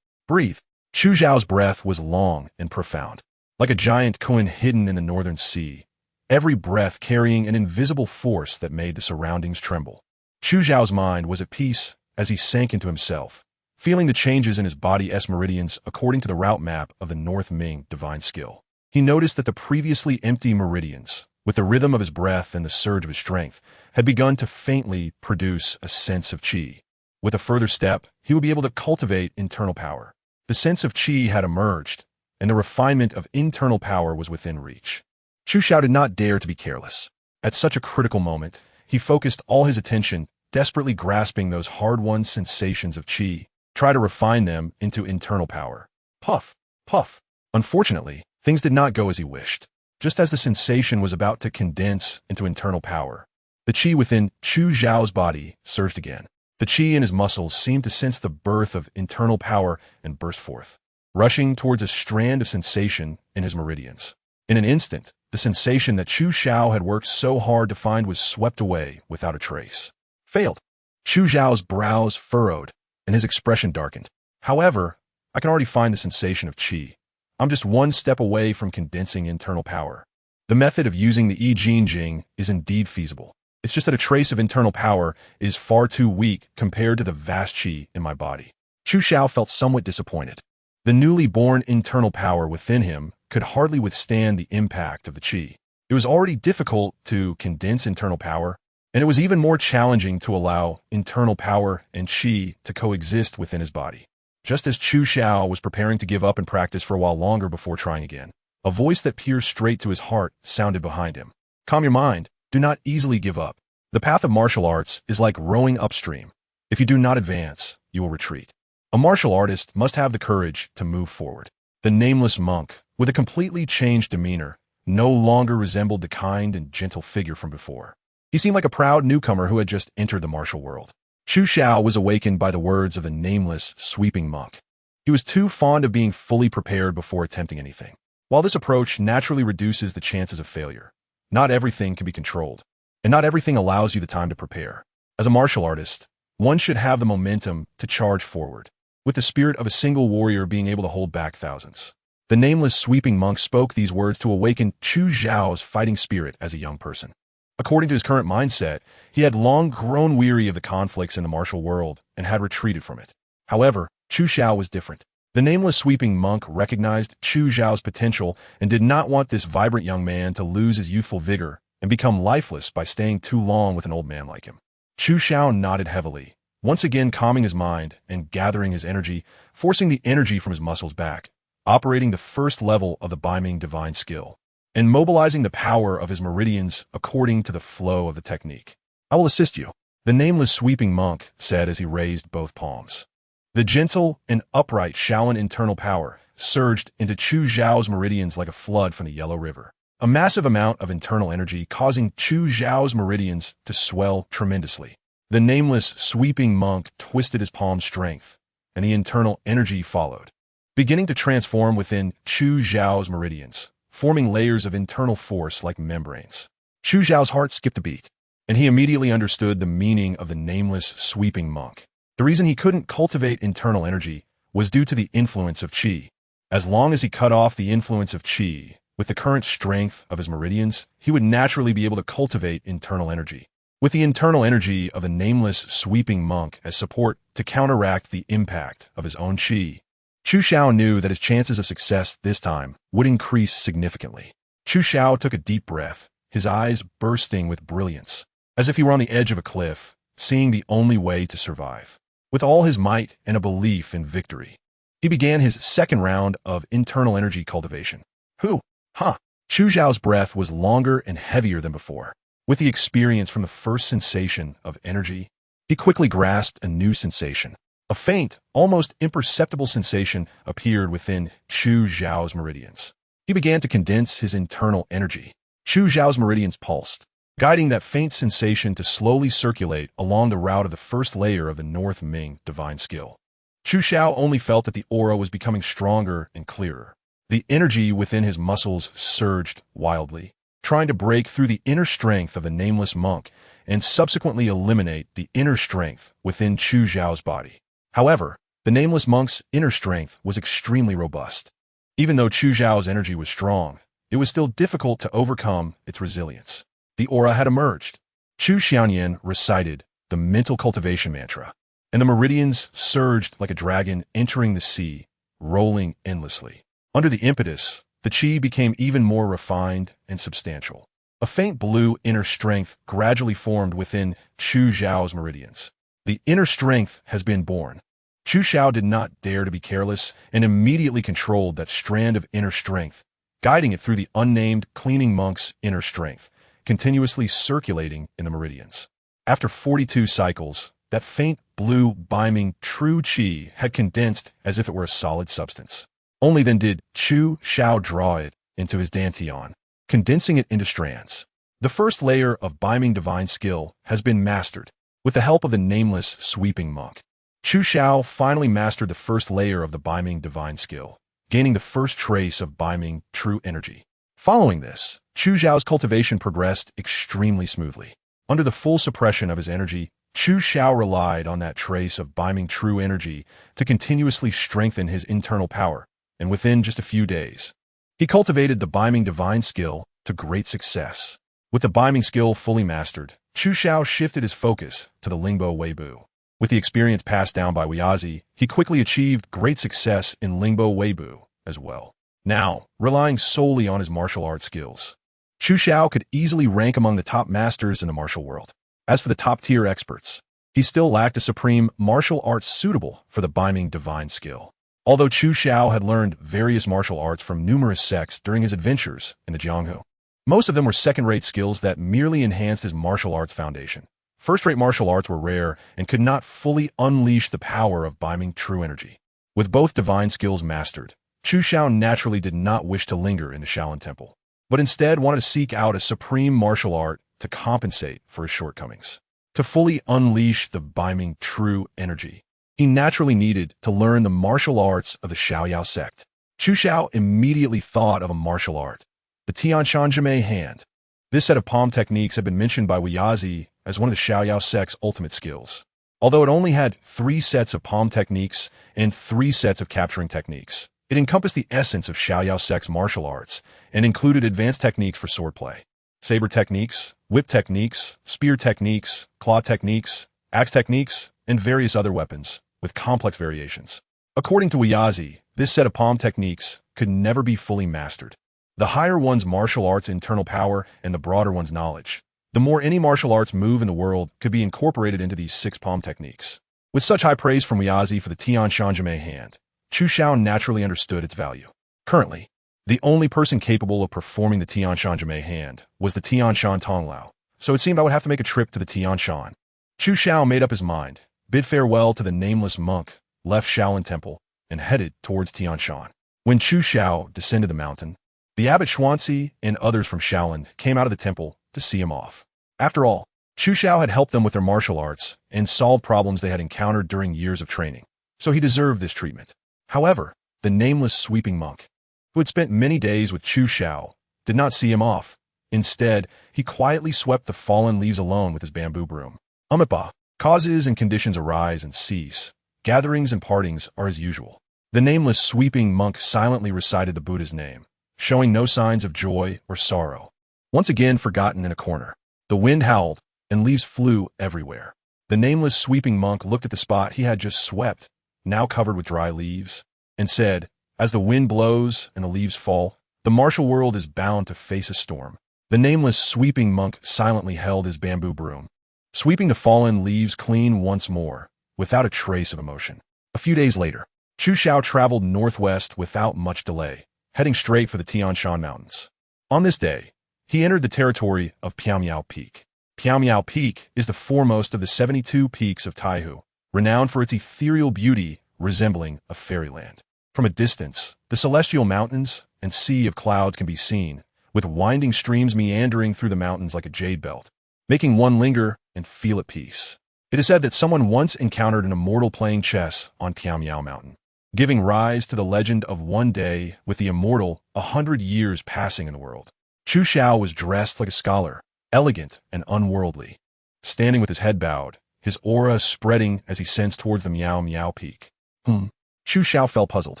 Speaker 1: Breathe. Chu Zhao's breath was long and profound, like a giant koan hidden in the northern sea, every breath carrying an invisible force that made the surroundings tremble. Chu Zhao's mind was at peace as he sank into himself, feeling the changes in his body's meridians according to the route map of the North Ming divine skill. He noticed that the previously empty meridians, with the rhythm of his breath and the surge of his strength, had begun to faintly produce a sense of qi. With a further step, he would be able to cultivate internal power. The sense of qi had emerged, and the refinement of internal power was within reach. Chu Xiao did not dare to be careless. At such a critical moment, he focused all his attention, desperately grasping those hard-won sensations of qi, try to refine them into internal power. Puff, puff. Unfortunately, things did not go as he wished. Just as the sensation was about to condense into internal power, the qi within Chu Zhao's body surged again. The qi in his muscles seemed to sense the birth of internal power and burst forth, rushing towards a strand of sensation in his meridians. In an instant, the sensation that Chu Xiao had worked so hard to find was swept away without a trace. Failed. Chu Zhao's brows furrowed, and his expression darkened. However, I can already find the sensation of qi. I'm just one step away from condensing internal power. The method of using the I Ching Jing is indeed feasible. It's just that a trace of internal power is far too weak compared to the vast qi in my body. Chu Xiao felt somewhat disappointed. The newly born internal power within him could hardly withstand the impact of the qi. It was already difficult to condense internal power, and it was even more challenging to allow internal power and qi to coexist within his body. Just as Chu Xiao was preparing to give up and practice for a while longer before trying again, a voice that pierced straight to his heart sounded behind him. Calm your mind. Do not easily give up. The path of martial arts is like rowing upstream. If you do not advance, you will retreat. A martial artist must have the courage to move forward. The nameless monk, with a completely changed demeanor, no longer resembled the kind and gentle figure from before. He seemed like a proud newcomer who had just entered the martial world. Chu Xiao was awakened by the words of the nameless, sweeping monk. He was too fond of being fully prepared before attempting anything. While this approach naturally reduces the chances of failure, not everything can be controlled, and not everything allows you the time to prepare. As a martial artist, one should have the momentum to charge forward, with the spirit of a single warrior being able to hold back thousands. The nameless sweeping monk spoke these words to awaken Chu Zhao's fighting spirit as a young person. According to his current mindset, he had long grown weary of the conflicts in the martial world and had retreated from it. However, Chu Xiao was different. The nameless sweeping monk recognized Chu Zhao's potential and did not want this vibrant young man to lose his youthful vigor and become lifeless by staying too long with an old man like him. Chu Xiao nodded heavily, once again calming his mind and gathering his energy, forcing the energy from his muscles back, operating the first level of the Baiming divine skill, and mobilizing the power of his meridians according to the flow of the technique. I will assist you, the nameless sweeping monk said as he raised both palms. The gentle and upright Shaolin internal power surged into Chu Zhao's meridians like a flood from the Yellow River, a massive amount of internal energy causing Chu Zhao's meridians to swell tremendously. The nameless sweeping monk twisted his palm strength, and the internal energy followed, beginning to transform within Chu Zhao's meridians, forming layers of internal force like membranes. Chu Zhao's heart skipped a beat, and he immediately understood the meaning of the nameless sweeping monk. The reason he couldn't cultivate internal energy was due to the influence of qi. As long as he cut off the influence of qi, with the current strength of his meridians, he would naturally be able to cultivate internal energy. With the internal energy of the nameless sweeping monk as support to counteract the impact of his own qi, Chu Xiao knew that his chances of success this time would increase significantly. Chu Xiao took a deep breath, his eyes bursting with brilliance, as if he were on the edge of a cliff, seeing the only way to survive. With all his might and a belief in victory, he began his second round of internal energy cultivation. Chu Zhao's breath was longer and heavier than before. With the experience from the first sensation of energy, he quickly grasped a new sensation. A faint, almost imperceptible sensation appeared within Chu Zhao's meridians. He began to condense his internal energy. Chu Zhao's meridians pulsed, guiding that faint sensation to slowly circulate along the route of the first layer of the North Ming divine skill. Chu Xiao only felt that the aura was becoming stronger and clearer. The energy within his muscles surged wildly, trying to break through the inner strength of the nameless monk and subsequently eliminate the inner strength within Chu Xiao's body. However, the nameless monk's inner strength was extremely robust. Even though Chu Xiao's energy was strong, it was still difficult to overcome its resilience. The aura had emerged. Chu Xiaoyan recited the mental cultivation mantra, and the meridians surged like a dragon entering the sea, rolling endlessly. Under the impetus, the qi became even more refined and substantial. A faint blue inner strength gradually formed within Chu Xiao's meridians. The inner strength has been born. Chu Xiao did not dare to be careless and immediately controlled that strand of inner strength, guiding it through the unnamed cleaning monk's inner strength, continuously circulating in the meridians. After 42 cycles, that faint blue beaming true qi had condensed as if it were a solid substance. Only then did Chu Xiao draw it into his dantian, condensing it into strands. The first layer of beaming divine skill has been mastered. With the help of the nameless sweeping monk, Chu Xiao finally mastered the first layer of the beaming divine skill, gaining the first trace of beaming true energy. Following this, Chu Xiao's cultivation progressed extremely smoothly. Under the full suppression of his energy, Chu Xiao relied on that trace of beaming true energy to continuously strengthen his internal power, and within just a few days, he cultivated the beaming divine skill to great success. With the beaming skill fully mastered, Chu Xiao shifted his focus to the Lingbo Weibu. With the experience passed down by Weiyazi, he quickly achieved great success in Lingbo Weibu as well. Now, relying solely on his martial arts skills, Chu Xiao could easily rank among the top masters in the martial world. As for the top-tier experts, he still lacked a supreme martial arts suitable for the beaming divine skill. Although Chu Xiao had learned various martial arts from numerous sects during his adventures in the Jianghu, most of them were second-rate skills that merely enhanced his martial arts foundation. First-rate martial arts were rare and could not fully unleash the power of beaming true energy. With both divine skills mastered, Chu Xiao naturally did not wish to linger in the Shaolin Temple, but instead wanted to seek out a supreme martial art to compensate for his shortcomings. To fully unleash the beaming true energy, he naturally needed to learn the martial arts of the Xiaoyao sect. Chu Xiao immediately thought of a martial art, the Tianshan hand. This set of palm techniques had been mentioned by Weiyazi as one of the Xiaoyao sect's ultimate skills. Although it only had 3 sets of palm techniques and 3 sets of capturing techniques, it encompassed the essence of Xiaoyao sect's martial arts and included advanced techniques for swordplay, saber techniques, whip techniques, spear techniques, claw techniques, axe techniques, and various other weapons, with complex variations. According to Weiyazi, this set of palm techniques could never be fully mastered. The higher one's martial arts internal power and the broader one's knowledge, the more any martial arts move in the world could be incorporated into these 6 palm techniques. With such high praise from Weiyazi for the Tianshan hand, Chu Xiao naturally understood its value. Currently, the only person capable of performing the Tianshan hand was the Tianshan Tonglao, so it seemed I would have to make a trip to the Tianshan. Chu Xiao made up his mind, bid farewell to the nameless monk, left Shaolin Temple, and headed towards Tianshan. When Chu Xiao descended the mountain, the abbot Xuanzi and others from Shaolin came out of the temple to see him off. After all, Chu Xiao had helped them with their martial arts and solved problems they had encountered during years of training, so he deserved this treatment. However, the nameless sweeping monk, who had spent many days with Chu Xiao, did not see him off. Instead, he quietly swept the fallen leaves alone with his bamboo broom. Amipa, causes and conditions arise and cease. Gatherings and partings are as usual. The nameless sweeping monk silently recited the Buddha's name, showing no signs of joy or sorrow. Once again forgotten in a corner, the wind howled and leaves flew everywhere. The nameless sweeping monk looked at the spot he had just swept, now covered with dry leaves, and said, "As the wind blows and the leaves fall, the martial world is bound to face a storm." The nameless sweeping monk silently held his bamboo broom, sweeping the fallen leaves clean once more, without a trace of emotion. A few days later, Chu Xiao traveled northwest without much delay, heading straight for the Tianshan Mountains. On this day, he entered the territory of Piamiao Peak. Piamiao Peak is the foremost of the 72 peaks of Taihu, renowned for its ethereal beauty resembling a fairyland. From a distance, the celestial mountains and sea of clouds can be seen, with winding streams meandering through the mountains like a jade belt, making one linger and feel at peace. It is said that someone once encountered an immortal playing chess on Piamiao Mountain, giving rise to the legend of one day with the immortal 100 years passing in the world. Chu Xiao was dressed like a scholar, elegant and unworldly. standing with his head bowed, his aura spreading as he sensed towards the Miao Miao peak. Chu Xiao felt puzzled.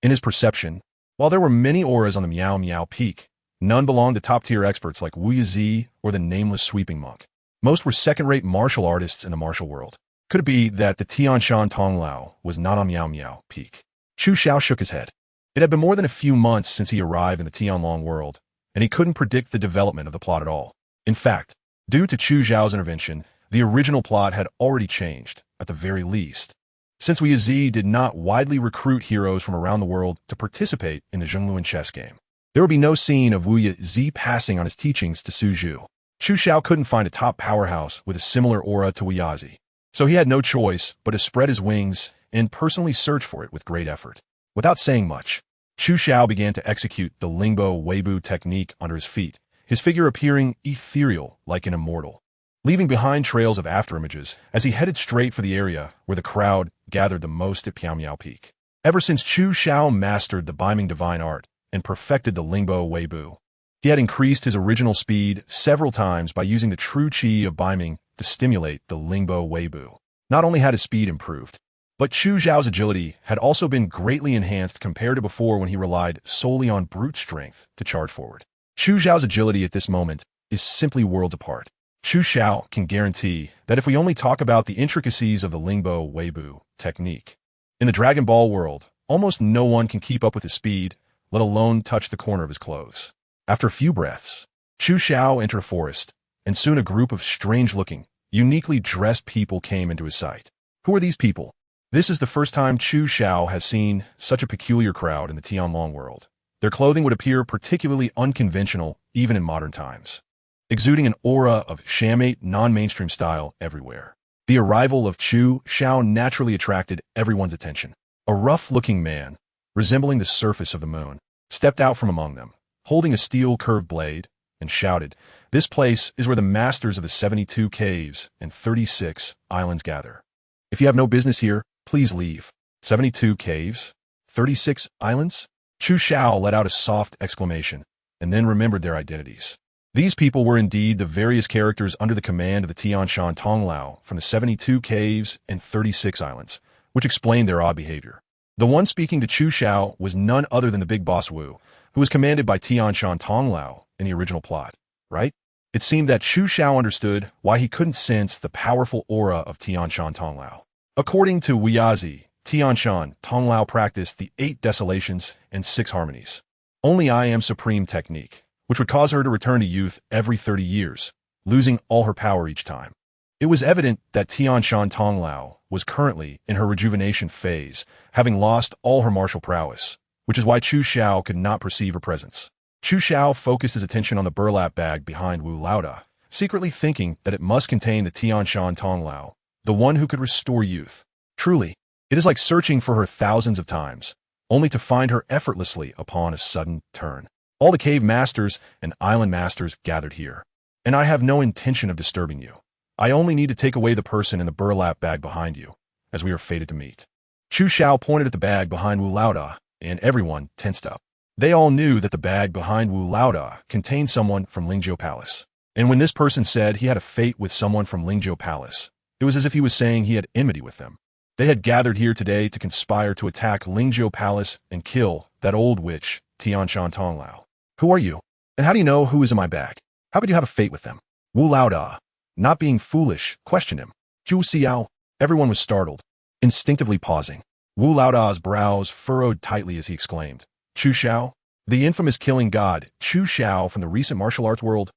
Speaker 1: In his perception, while there were many auras on the Miao Miao peak, none belonged to top-tier experts like Wu Yizi or the nameless sweeping monk. Most were second-rate martial artists in the martial world. Could it be that the Tianshan Tonglao was not on Miao Miao peak? Chu Xiao shook his head. It had been more than a few months since he arrived in the Tianlong world, and he couldn't predict the development of the plot at all. In fact, due to Chu Xiao's intervention, the original plot had already changed, at the very least. Since Wu Yizi did not widely recruit heroes from around the world to participate in the Zhongluan chess game, there would be no scene of Wu Yizi passing on his teachings to Su Zhu. Chu Xiao couldn't find a top powerhouse with a similar aura to Wu Yizi, so he had no choice but to spread his wings and personally search for it with great effort. Without saying much, Chu Xiao began to execute the Lingbo Weibu technique under his feet, his figure appearing ethereal like an immortal, leaving behind trails of afterimages as he headed straight for the area where the crowd gathered the most at Piaomiao Peak. Ever since Chu Xiao mastered the Beiming divine art and perfected the Lingbo Weibu, he had increased his original speed several times by using the true qi of Beiming to stimulate the Lingbo Weibu. Not only had his speed improved, but Chu Xiao's agility had also been greatly enhanced compared to before when he relied solely on brute strength to charge forward. Chu Xiao's agility at this moment is simply worlds apart. Chu Xiao can guarantee that if we only talk about the intricacies of the Lingbo Weibu technique, in the Dragon Ball world, almost no one can keep up with his speed, let alone touch the corner of his clothes. After a few breaths, Chu Xiao entered a forest, and soon a group of strange-looking, uniquely dressed people came into his sight. Who are these people? This is the first time Chu Xiao has seen such a peculiar crowd in the Tianlong world. Their clothing would appear particularly unconventional even in modern times, exuding an aura of shamate non-mainstream style everywhere. The arrival of Chu Xiao naturally attracted everyone's attention. A rough-looking man, resembling the surface of the moon, stepped out from among them, holding a steel curved blade, and shouted, "This place is where the masters of the 72 caves and 36 islands gather. If you have no business here, please leave." 72 caves? 36 islands? Chu Xiao let out a soft exclamation, and then remembered their identities. These people were indeed the various characters under the command of the Tianshan Tonglao from the 72 caves and 36 islands, which explained their odd behavior. The one speaking to Chu Xiao was none other than the big boss Wu, who was commanded by Tianshan Tonglao in the original plot, right? It seemed that Chu Xiao understood why he couldn't sense the powerful aura of Tianshan Tonglao. According to Wu Yizi, Tianshan Tonglao practiced the 8 desolations and 6 harmonies. Only I Am Supreme technique, which would cause her to return to youth every 30 years, losing all her power each time. It was evident that Tianshan Tonglao was currently in her rejuvenation phase, having lost all her martial prowess, which is why Chu Xiao could not perceive her presence. Chu Xiao focused his attention on the burlap bag behind Wu Laoda, secretly thinking that it must contain the Tianshan Tonglao, the one who could restore youth. Truly, it is like searching for her thousands of times, only to find her effortlessly upon a sudden turn. All the cave masters and island masters gathered here, and I have no intention of disturbing you. I only need to take away the person in the burlap bag behind you, as we are fated to meet. Chu Xiao pointed at the bag behind Wu Laoda, and everyone tensed up. They all knew that the bag behind Wu Laoda contained someone from Lingzhou Palace. And when this person said he had a fate with someone from Lingzhou Palace, it was as if he was saying he had enmity with them. They had gathered here today to conspire to attack Lingzhou Palace and kill that old witch, Tianshan Tonglao. Who are you? And how do you know who is in my bag? How could you have a fate with them? Wu Laoda, not being foolish, questioned him. Chu Xiao. Everyone was startled, instinctively pausing. Wu Laoda's brows furrowed tightly as he exclaimed, "Chu Xiao? The infamous killing god, Chu Xiao from the recent martial arts world?"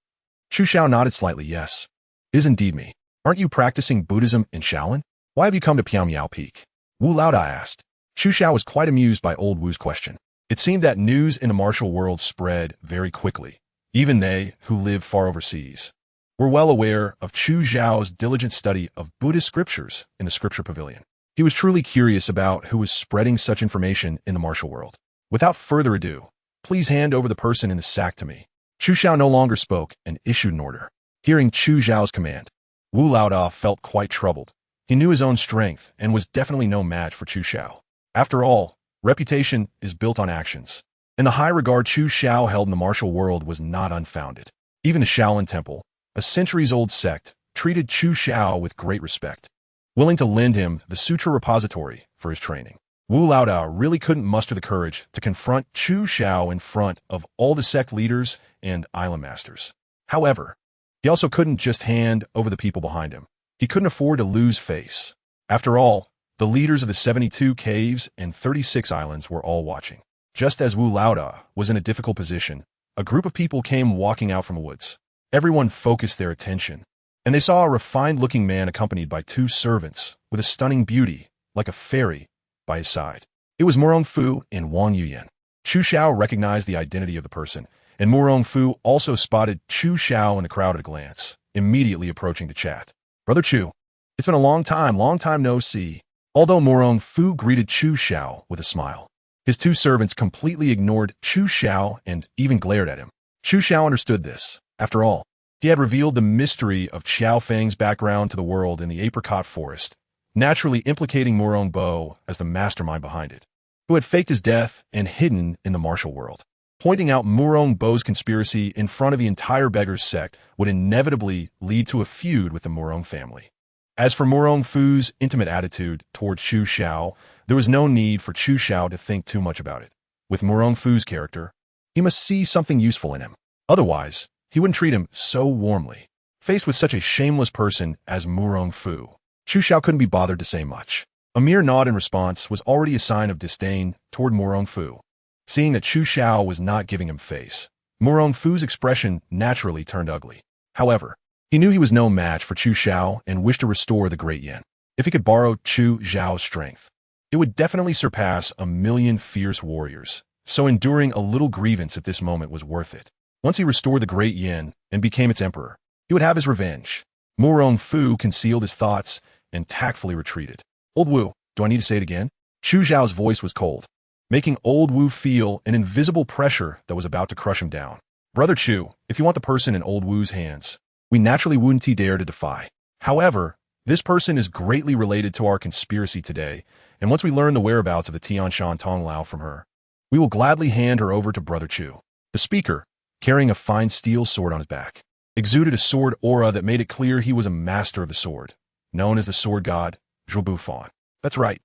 Speaker 1: Chu Xiao nodded slightly, "Yes. It is indeed me. Aren't you practicing Buddhism in Shaolin? Why have you come to Piaomiao Peak?" Wu Laoda asked. Chu Xiao was quite amused by old Wu's question. It seemed that news in the martial world spread very quickly. Even they, who live far overseas, were well aware of Chu Xiao's diligent study of Buddhist scriptures in the scripture pavilion. He was truly curious about who was spreading such information in the martial world. Without further ado, please hand over the person in the sack to me. Chu Xiao no longer spoke and issued an order. Hearing Chu Xiao's command, Wu Laoda felt quite troubled. He knew his own strength and was definitely no match for Chu Xiao. After all, reputation is built on actions, and the high regard Chu Xiao held in the martial world was not unfounded. Even the Shaolin Temple, a centuries-old sect, treated Chu Xiao with great respect, willing to lend him the sutra repository for his training. Wu Laodao really couldn't muster the courage to confront Chu Xiao in front of all the sect leaders and island masters. However, he also couldn't just hand over the people behind him. He couldn't afford to lose face. After all, the leaders of the 72 caves and 36 islands were all watching. Just as Wu Laodao was in a difficult position, a group of people came walking out from the woods. Everyone focused their attention, and they saw a refined-looking man accompanied by 2 servants with a stunning beauty, like a fairy, by his side. It was Murong Fu and Wang Yuyan. Chu Xiao recognized the identity of the person, and Murong Fu also spotted Chu Xiao in the crowd at a glance, immediately approaching to chat. "Brother Chu, it's been a long time no see." Although Murong Fu greeted Chu Xiao with a smile, his 2 servants completely ignored Chu Xiao and even glared at him. Chu Xiao understood this. After all, he had revealed the mystery of Xiao Fang's background to the world in the apricot forest, naturally implicating Murong Bo as the mastermind behind it, who had faked his death and hidden in the martial world. Pointing out Murong Bo's conspiracy in front of the entire Beggars sect would inevitably lead to a feud with the Murong family. As for Murong Fu's intimate attitude toward Chu Xiao, there was no need for Chu Xiao to think too much about it. With Murong Fu's character, he must see something useful in him. Otherwise, he wouldn't treat him so warmly. Faced with such a shameless person as Murong Fu, Chu Xiao couldn't be bothered to say much. A mere nod in response was already a sign of disdain toward Murong Fu. Seeing that Chu Xiao was not giving him face, Murong Fu's expression naturally turned ugly. However, he knew he was no match for Chu Xiao and wished to restore the Great Yin. If he could borrow Chu Xiao's strength, it would definitely surpass 1,000,000 fierce warriors, so enduring a little grievance at this moment was worth it. Once he restored the Great Yin and became its emperor, he would have his revenge. Murong Fu concealed his thoughts and tactfully retreated. "Old Wu, do I need to say it again?" Chu Xiao's voice was cold, making Old Wu feel an invisible pressure that was about to crush him down. "Brother Chu, if you want the person in Old Wu's hands, we naturally wouldn't dare to defy. However, this person is greatly related to our conspiracy today, and once we learn the whereabouts of the Tianshan Tonglao from her, we will gladly hand her over to Brother Chu." The speaker, carrying a fine steel sword on his back, exuded a sword aura that made it clear he was a master of the sword, known as the sword god, Zhuo Bufan. "That's right.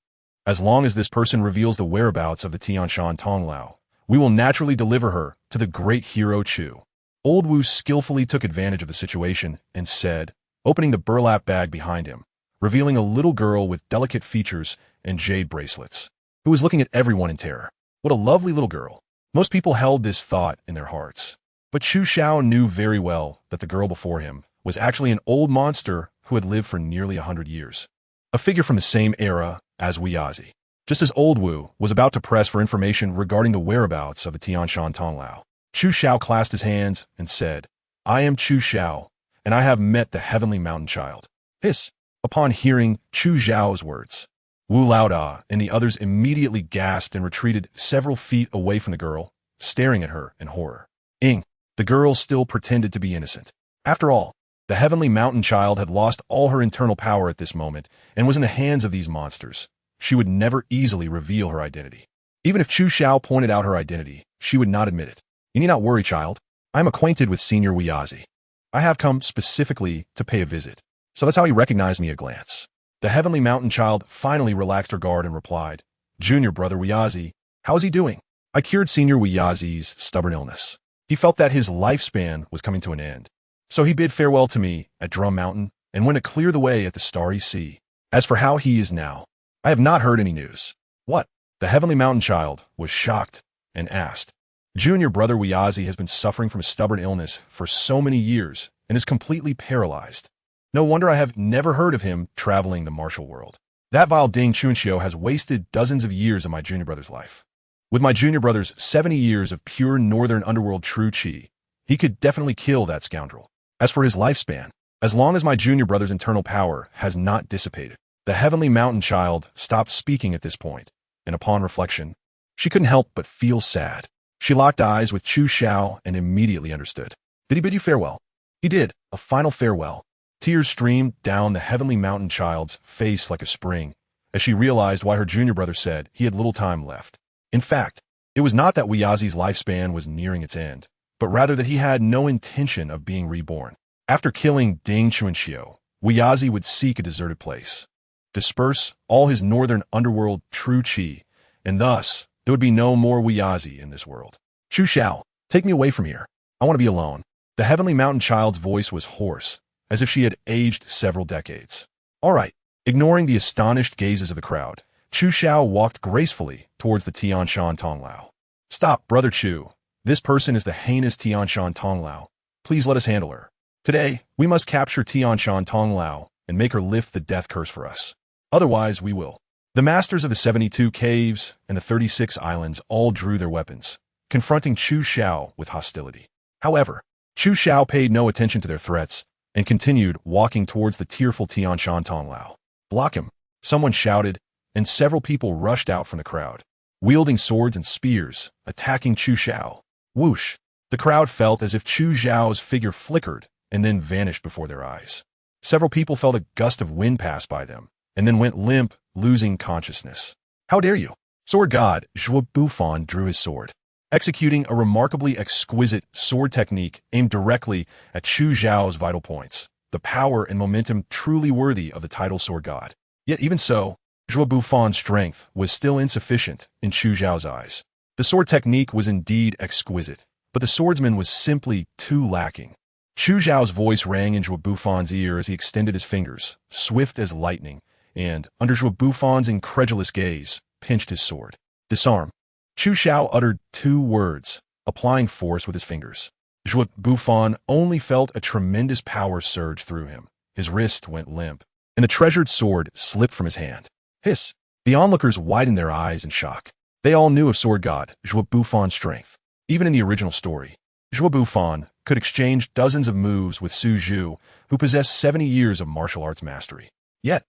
Speaker 1: As long as this person reveals the whereabouts of the Tianshan Tonglao, we will naturally deliver her to the great hero Chu." Old Wu skillfully took advantage of the situation and said, opening the burlap bag behind him, revealing a little girl with delicate features and jade bracelets, who was looking at everyone in terror. What a lovely little girl. Most people held this thought in their hearts. But Chu Xiao knew very well that the girl before him was actually an old monster who had lived for nearly 100 years. A figure from the same era as Wuyazi. Just as Old Wu was about to press for information regarding the whereabouts of the Tianshan Tonglao, Chu Xiao clasped his hands and said, "I am Chu Xiao, and I have met the heavenly mountain child." Hiss! Upon hearing Chu Xiao's words, Wu Laodao and the others immediately gasped and retreated several feet away from the girl, staring at her in horror. The girl still pretended to be innocent. After all, the heavenly mountain child had lost all her internal power at this moment and was in the hands of these monsters. She would never easily reveal her identity. Even if Chu Xiao pointed out her identity, she would not admit it. "You need not worry, child. I am acquainted with Senior Wuyazi. I have come specifically to pay a visit." So that's how he recognized me at a glance. The heavenly mountain child finally relaxed her guard and replied, "Junior brother Wuyazi, how is he doing?" I cured Senior Wuyazi's stubborn illness. He felt that his lifespan was coming to an end. So he bid farewell to me at Drum Mountain and went to clear the way at the Starry Sea. As for how he is now, I have not heard any news. "What?" The heavenly mountain child was shocked and asked. "Junior brother Wuyazi has been suffering from a stubborn illness for so many years and is completely paralyzed. No wonder I have never heard of him traveling the martial world. That vile Ding Chunxiu has wasted dozens of years of my junior brother's life. With my junior brother's 70 years of pure northern underworld true chi, he could definitely kill that scoundrel. As for his lifespan, as long as my junior brother's internal power has not dissipated." The heavenly mountain child stopped speaking at this point, and upon reflection, she couldn't help but feel sad. She locked eyes with Chu Xiao and immediately understood. "Did he bid you farewell?" He did, a final farewell. Tears streamed down the heavenly mountain child's face like a spring, as she realized why her junior brother said he had little time left. In fact, it was not that Wuyazi's lifespan was nearing its end, but rather that he had no intention of being reborn. After killing Ding Chunxiu, Wuyazi would seek a deserted place, disperse all his northern underworld true chi, and thus there would be no more Wuyazi in this world. Chu Xiao, take me away from here. I want to be alone. The heavenly mountain child's voice was hoarse, as if she had aged several decades. All right. Ignoring the astonished gazes of the crowd, Chu Xiao walked gracefully towards the Tianshan Tonglao. Stop, Brother Chu. This person is the heinous Tianshan Tonglao. Please let us handle her. Today, we must capture Tianshan Tonglao and make her lift the death curse for us. Otherwise, we will. The masters of the 72 caves and the 36 islands all drew their weapons, confronting Chu Xiao with hostility. However, Chu Xiao paid no attention to their threats and continued walking towards the tearful Tianshan Tonglao. Block him, someone shouted, and several people rushed out from the crowd, wielding swords and spears, attacking Chu Xiao. Whoosh! The crowd felt as if Chu Xiao's figure flickered and then vanished before their eyes. Several people felt a gust of wind pass by them, and then went limp, losing consciousness. How dare you? Sword God Zhuo Bufan drew his sword, executing a remarkably exquisite sword technique aimed directly at Chu Xiao's vital points, the power and momentum truly worthy of the title Sword God. Yet even so, Zhuo Bufan's strength was still insufficient in Chu Xiao's eyes. The sword technique was indeed exquisite, but the swordsman was simply too lacking. Chu Xiao's voice rang in Zhuo Bufan's ear as he extended his fingers, swift as lightning, and, under Zhuo Bufan's incredulous gaze, pinched his sword. Disarm. Chu Xiao uttered 2 words, applying force with his fingers. Zhuo Bufan only felt a tremendous power surge through him. His wrist went limp, and the treasured sword slipped from his hand. Hiss! The onlookers widened their eyes in shock. They all knew of Sword God Zhuo Bufan's strength. Even in the original story, Zhuo Bufan could exchange dozens of moves with Su Zhu, who possessed 70 years of martial arts mastery. Yet,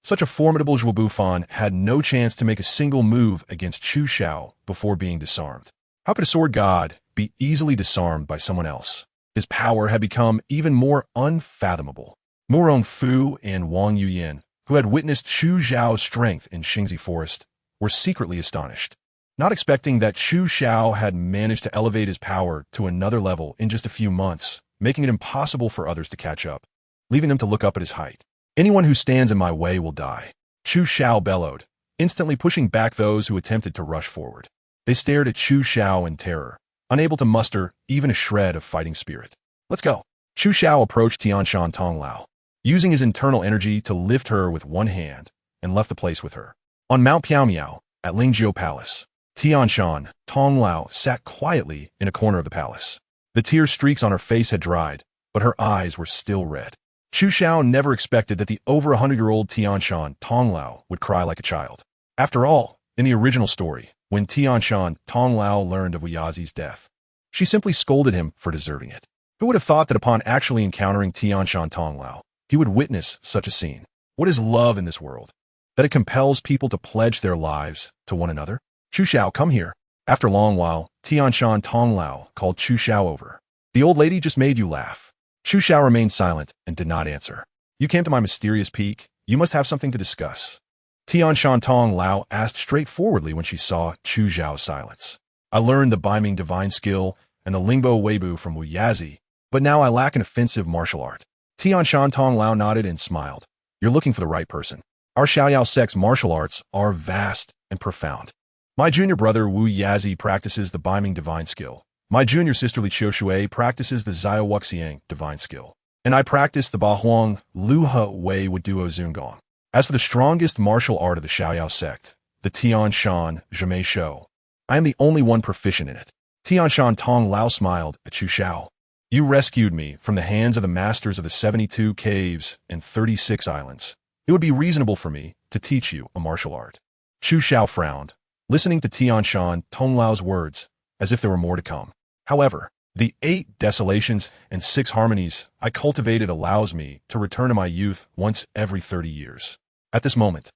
Speaker 1: such a formidable Zhuo Bufan had no chance to make a single move against Chu Xiao before being disarmed. How could a sword god be easily disarmed by someone else? His power had become even more unfathomable. Mu Rongfu and Wang Yuyin, who had witnessed Chu Xiao's strength in Xingzi Forest, were secretly astonished, not expecting that Chu Xiao had managed to elevate his power to another level in just a few months, making it impossible for others to catch up, leaving them to look up at his height. Anyone who stands in my way will die, Chu Xiao bellowed, instantly pushing back those who attempted to rush forward. They stared at Chu Xiao in terror, unable to muster even a shred of fighting spirit. Let's go. Chu Xiao approached Tianshan Tonglao, using his internal energy to lift her with one hand, and left the place with her. On Mount Piaomiao, at Lingjiu Palace, Tianshan Tonglao sat quietly in a corner of the palace. The tear streaks on her face had dried, but her eyes were still red. Chu Xiao never expected that the over 100-year-old Tianshan Tonglao would cry like a child. After all, in the original story, when Tianshan Tonglao learned of Wuyazi's death, she simply scolded him for deserving it. Who would have thought that upon actually encountering Tianshan Tonglao, he would witness such a scene? What is love in this world? That it compels people to pledge their lives to one another? Chu Xiao, come here. After a long while, Tianshan Tonglao called Chu Xiao over. The old lady just made you laugh. Chu Xiao remained silent and did not answer. You came to my mysterious peak. You must have something to discuss. Tianshan Tonglao asked straightforwardly when she saw Chu Xiao's silence. I learned the Beiming divine skill and the Lingbo Weibu from Wuyazi, but now I lack an offensive martial art. Tianshan Tonglao nodded and smiled. You're looking for the right person. Our Xiaoyao sect's martial arts are vast and profound. My junior brother Wu Yazi practices the Beiming divine skill. My junior sister Li Qiushui practices the Zhao Wuxiang divine skill. And I practice the Bahuang Luhe Wei Wuduo Zungong. As for the strongest martial art of the Xiaoyao sect, the Tianshan Zhimei Shou, I am the only one proficient in it. Tianshan Tonglao smiled at Chu Xiao. You rescued me from the hands of the masters of the 72 caves and 36 islands. It would be reasonable for me to teach you a martial art. Chu Xiao frowned, listening to Tianshan Tonglao's words as if there were more to come. However, the 8 desolations and 6 harmonies I cultivated allows me to return to my youth once every 30 years. At this moment,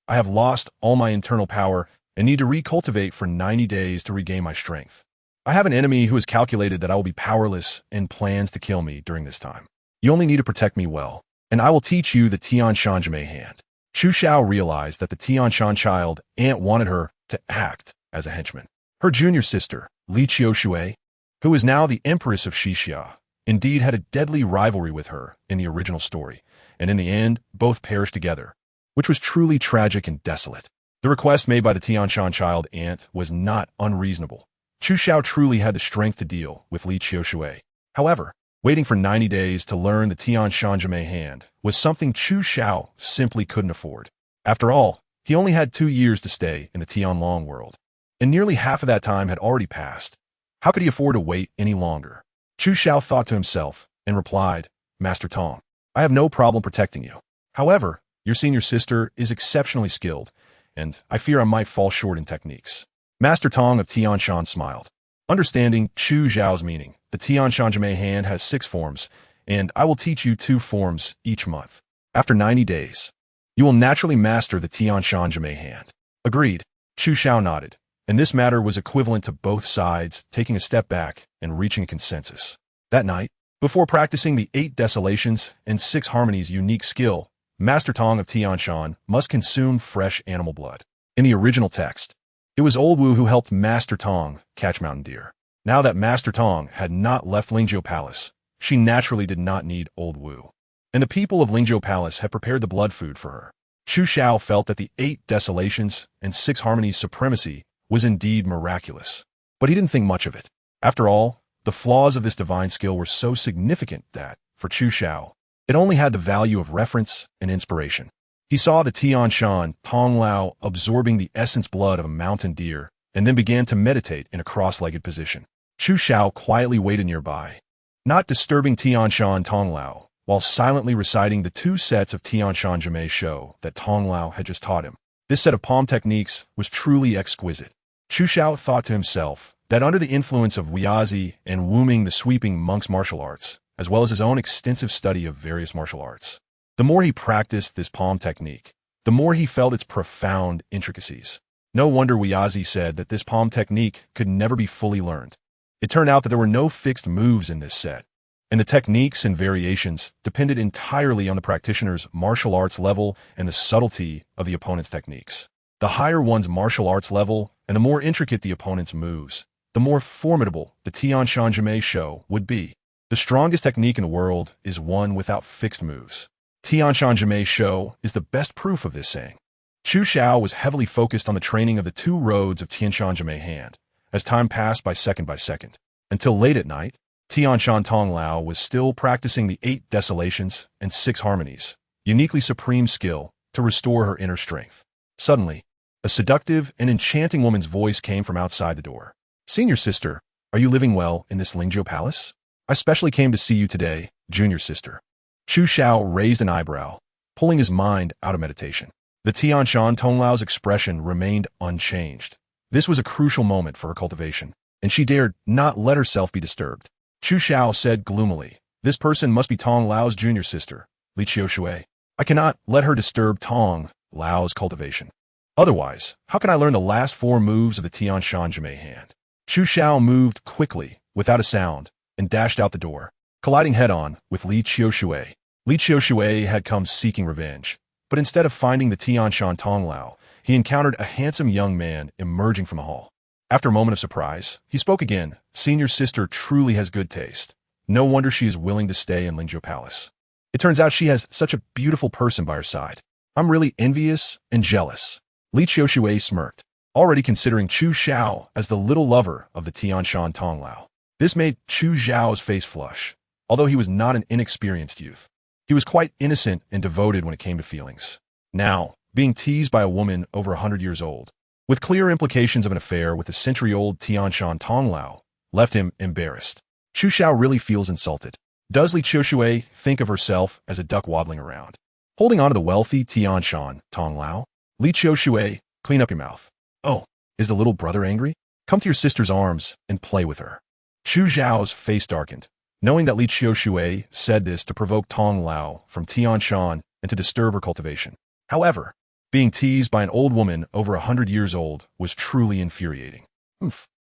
Speaker 1: I have lost all my internal power and need to recultivate for 90 days to regain my strength. I have an enemy who has calculated that I will be powerless and plans to kill me during this time. You only need to protect me well, and I will teach you the Tianshan Jimei hand. Chu Xiao realized that the Tianshan child aunt wanted her to act as a henchman. Her junior sister, Li Qiushui, who is now the Empress of Xixia, indeed had a deadly rivalry with her in the original story, and in the end, both perished together, which was truly tragic and desolate. The request made by the Tianshan child ant was not unreasonable. Chu Xiao truly had the strength to deal with Li Qiushui. However, waiting for 90 days to learn the Tianshan Jime hand was something Chu Xiao simply couldn't afford. After all, he only had 2 years to stay in the Tianlong world, and nearly half of that time had already passed. How could he afford to wait any longer? Chu Xiao thought to himself and replied, Master Tong, I have no problem protecting you. However, your senior sister is exceptionally skilled, and I fear I might fall short in techniques. Master Tong of Tianshan smiled. Understanding Chu Xiao's meaning, the Tianshan Jime hand has 6 forms, and I will teach you 2 forms each month. After 90 days, you will naturally master the Tianshan Jime hand. Agreed. Chu Xiao nodded, and this matter was equivalent to both sides taking a step back and reaching a consensus. That night, before practicing the 8 desolations and 6 harmonies unique skill, Master Tong of Tianshan must consume fresh animal blood. In the original text, it was Old Wu who helped Master Tong catch mountain deer. Now that Master Tong had not left Lingzhou Palace, she naturally did not need Old Wu, and the people of Lingzhou Palace had prepared the blood food for her. Chu Xiao felt that the 8 desolations and 6 harmonies supremacy was indeed miraculous, but he didn't think much of it. After all, the flaws of this divine skill were so significant that, for Chu Xiao, it only had the value of reference and inspiration. He saw the Tianshan Tong Lao absorbing the essence blood of a mountain deer and then began to meditate in a cross-legged position. Chu Xiao quietly waited nearby, not disturbing Tianshan Tong Lao, while silently reciting the 2 sets of Tianshan Jime Shou that Tong Lao had just taught him. This set of palm techniques was truly exquisite. Chu Xiao thought to himself that under the influence of Wiazi and Wuming the sweeping monk's martial arts, as well as his own extensive study of various martial arts, the more he practiced this palm technique, the more he felt its profound intricacies. No wonder Wiazi said that this palm technique could never be fully learned. It turned out that there were no fixed moves in this set, and the techniques and variations depended entirely on the practitioner's martial arts level and the subtlety of the opponent's techniques. The higher one's martial arts level and the more intricate the opponent's moves, the more formidable the Tianshan Jime Shou would be. The strongest technique in the world is one without fixed moves. Tianshan Jime Shou is the best proof of this saying. Chu Xiao was heavily focused on the training of the 2 roads of Tianshan Jime hand, as time passed by second, until late at night, Tianshan Tong Lao was still practicing the 8 desolations and 6 harmonies, uniquely supreme skill to restore her inner strength. Suddenly, a seductive and enchanting woman's voice came from outside the door. Senior sister, are you living well in this Lingzhou Palace? I specially came to see you today, junior sister. Chu Xiao raised an eyebrow, pulling his mind out of meditation. The Tianshan Tong Lao's expression remained unchanged. This was a crucial moment for her cultivation, and she dared not let herself be disturbed. Chu Xiao said gloomily, this person must be Tong Lao's junior sister, Li Qiushui. I cannot let her disturb Tong Lao's cultivation. Otherwise, how can I learn the last 4 moves of the Tianshan Jime hand? Chu Xiao moved quickly, without a sound, and dashed out the door, colliding head-on with Li Qiushui. Li Qiushui had come seeking revenge, but instead of finding the Tianshan Tong Lao, he encountered a handsome young man emerging from the hall. After a moment of surprise, he spoke again. Senior sister truly has good taste. No wonder she is willing to stay in Lingzhou Palace. It turns out she has such a beautiful person by her side. I'm really envious and jealous. Li Qiushui smirked, already considering Chu Xiao as the little lover of the Tianshan Tong Lao. This made Chu Xiao's face flush. Although he was not an inexperienced youth, he was quite innocent and devoted when it came to feelings. Now, being teased by a woman over 100 years old, with clear implications of an affair with the century-old Tianshan Tong Lao, left him embarrassed. Chu Xiao really feels insulted. Does Li Qiushui think of herself as a duck waddling around, holding on to the wealthy Tianshan Tong Lao? Li Qiushui, clean up your mouth. Oh, is the little brother angry? Come to your sister's arms and play with her. Chu Xiao's face darkened, knowing that Li Qiushui said this to provoke Tong Lao from Tianshan and to disturb her cultivation. However, being teased by an old woman over 100 years old was truly infuriating.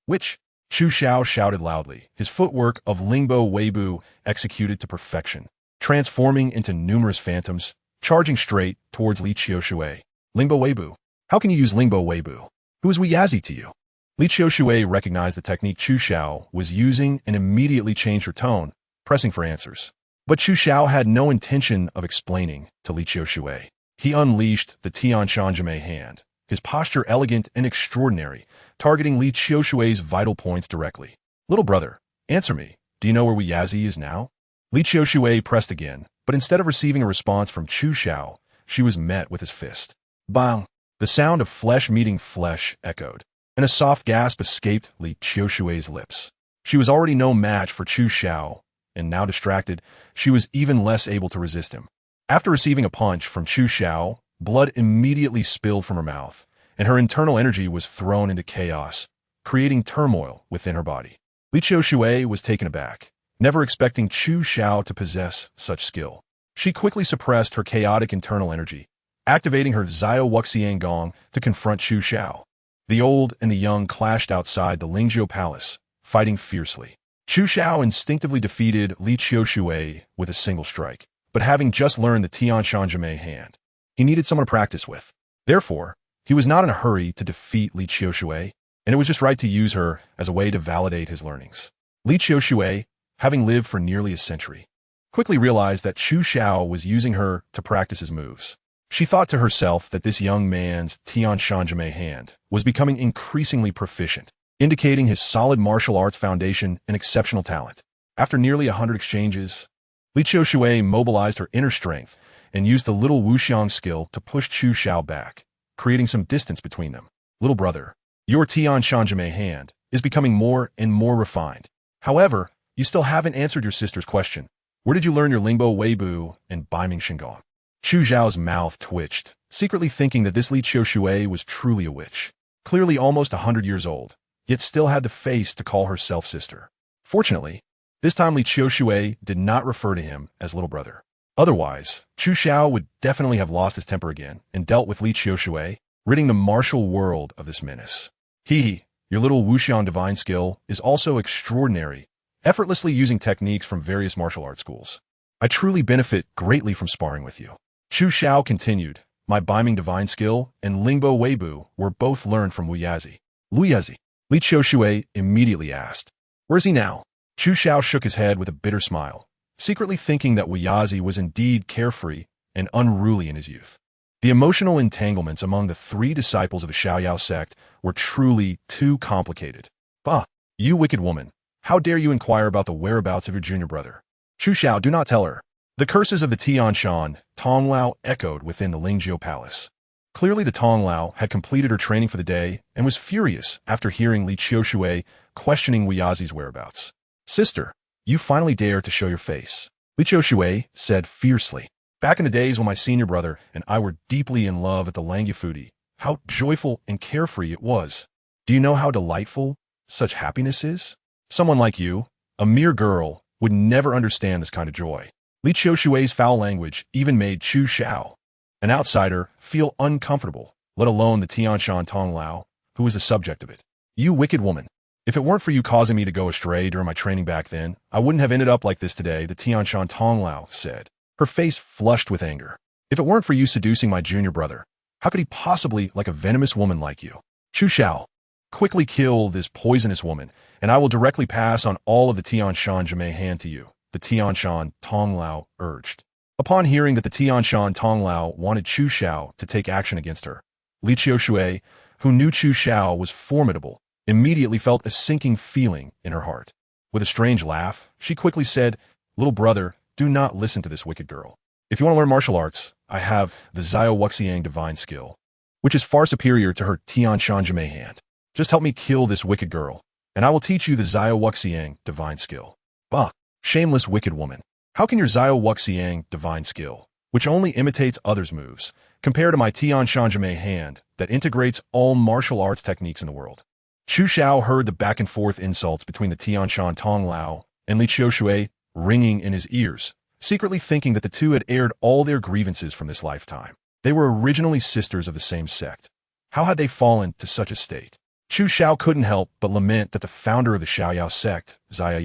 Speaker 1: Which? Chu Xiao shouted loudly, his footwork of Lingbo Weibo executed to perfection, transforming into numerous phantoms, charging straight towards Li Qiushui. Lingbo Weibo. How can you use Lingbo Weibo? Who is Wiazi to you? Li Qiushui recognized the technique Chu Xiao was using and immediately changed her tone, pressing for answers. But Chu Xiao had no intention of explaining to Li Qiushui. He unleashed the Tianshan hand, his posture elegant and extraordinary, targeting Li Qiushui's vital points directly. Little brother, answer me. Do you know where Wuyazi is now? Li Qiushui pressed again, but instead of receiving a response from Chu Xiao, she was met with his fist. Bang! The sound of flesh meeting flesh echoed, and a soft gasp escaped Li Qiushui's lips. She was already no match for Chu Xiao, and now distracted, she was even less able to resist him. After receiving a punch from Chu Xiao, blood immediately spilled from her mouth, and her internal energy was thrown into chaos, creating turmoil within her body. Li Qiushui was taken aback, never expecting Chu Xiao to possess such skill. She quickly suppressed her chaotic internal energy, activating her Zio Wuxiang Gong to confront Chu Xiao. The old and the young clashed outside the Lingzhou Palace, fighting fiercely. Chu Xiao instinctively defeated Li Qiushui with a single strike, but having just learned the Tianshan hand, he needed someone to practice with. Therefore, he was not in a hurry to defeat Li Qiushui, and it was just right to use her as a way to validate his learnings. Li Qiushui, having lived for nearly a century, quickly realized that Chu Xiao was using her to practice his moves. She thought to herself that this young man's Tianshan hand was becoming increasingly proficient, indicating his solid martial arts foundation and exceptional talent. After nearly 100 exchanges, Li Qiushui mobilized her inner strength and used the little wuxiang skill to push Chu Xiao back, creating some distance between them. Little brother, your Tianshan hand is becoming more and more refined. However, you still haven't answered your sister's question. Where did you learn your Lingbo Weibu and Baiming Shingon? Chu Xiao's mouth twitched, secretly thinking that this Li Qiushui was truly a witch, clearly almost 100 years old, yet still had the face to call herself sister. Fortunately, this time Li Qiushui did not refer to him as little brother. Otherwise, Chu Xiao would definitely have lost his temper again and dealt with Li Qiushui, ridding the martial world of this menace. Your little wuxiang divine skill is also extraordinary, effortlessly using techniques from various martial arts schools. I truly benefit greatly from sparring with you. Chu Xiao continued, my Baiming divine skill and Lingbo Weibu were both learned from Wuyazi. Wuyazi? Li Qiushui immediately asked. Where is he now? Chu Xiao shook his head with a bitter smile, secretly thinking that Wuyazi was indeed carefree and unruly in his youth. The emotional entanglements among the 3 disciples of the Xiaoyao sect were truly too complicated. Bah, you wicked woman, how dare you inquire about the whereabouts of your junior brother? Chu Xiao, do not tell her. The curses of the Tianshan Tonglao echoed within the Lingzhou Palace. Clearly the Tonglao had completed her training for the day and was furious after hearing Li Qiushui questioning Wuyazi's whereabouts. Sister, you finally dare to show your face. Li Qiushui said fiercely. Back in the days when my senior brother and I were deeply in love at the Langyafudi, how joyful and carefree it was. Do you know how delightful such happiness is? Someone like you, a mere girl, would never understand this kind of joy. Li Qiushui's foul language even made Chu Xiao, an outsider, feel uncomfortable, let alone the Tianshan Tonglao, who was the subject of it. You wicked woman. If it weren't for you causing me to go astray during my training back then, I wouldn't have ended up like this today, the Tianshan Tonglao said, her face flushed with anger. If it weren't for you seducing my junior brother, how could he possibly like a venomous woman like you? Chu Xiao, quickly kill this poisonous woman, and I will directly pass on all of the Tianshan hand to you, the Tianshan Tonglao urged. Upon hearing that the Tianshan Tonglao wanted Chu Xiao to take action against her, Li Qiushui, who knew Chu Xiao was formidable, immediately felt a sinking feeling in her heart. With a strange laugh, she quickly said, Little brother, do not listen to this wicked girl. If you want to learn martial arts, I have the Zio Wuxiang divine skill, which is far superior to her Tianshan hand. Just help me kill this wicked girl, and I will teach you the Zio Wuxiang divine skill. Bah, shameless wicked woman. How can your Zio Wuxiang divine skill, which only imitates others' moves, compare to my Tianshan hand that integrates all martial arts techniques in the world? Chu Xiao heard the back-and-forth insults between the Tianshan Tonglao and Li Qiushui ringing in his ears, secretly thinking that the two had aired all their grievances from this lifetime. They were originally sisters of the same sect. How had they fallen to such a state? Chu Xiao couldn't help but lament that the founder of the Xiaoyao sect, Zia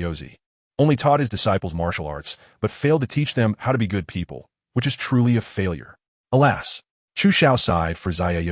Speaker 1: only taught his disciples martial arts, but failed to teach them how to be good people, which is truly a failure. Alas, Chu Xiao sighed for Zia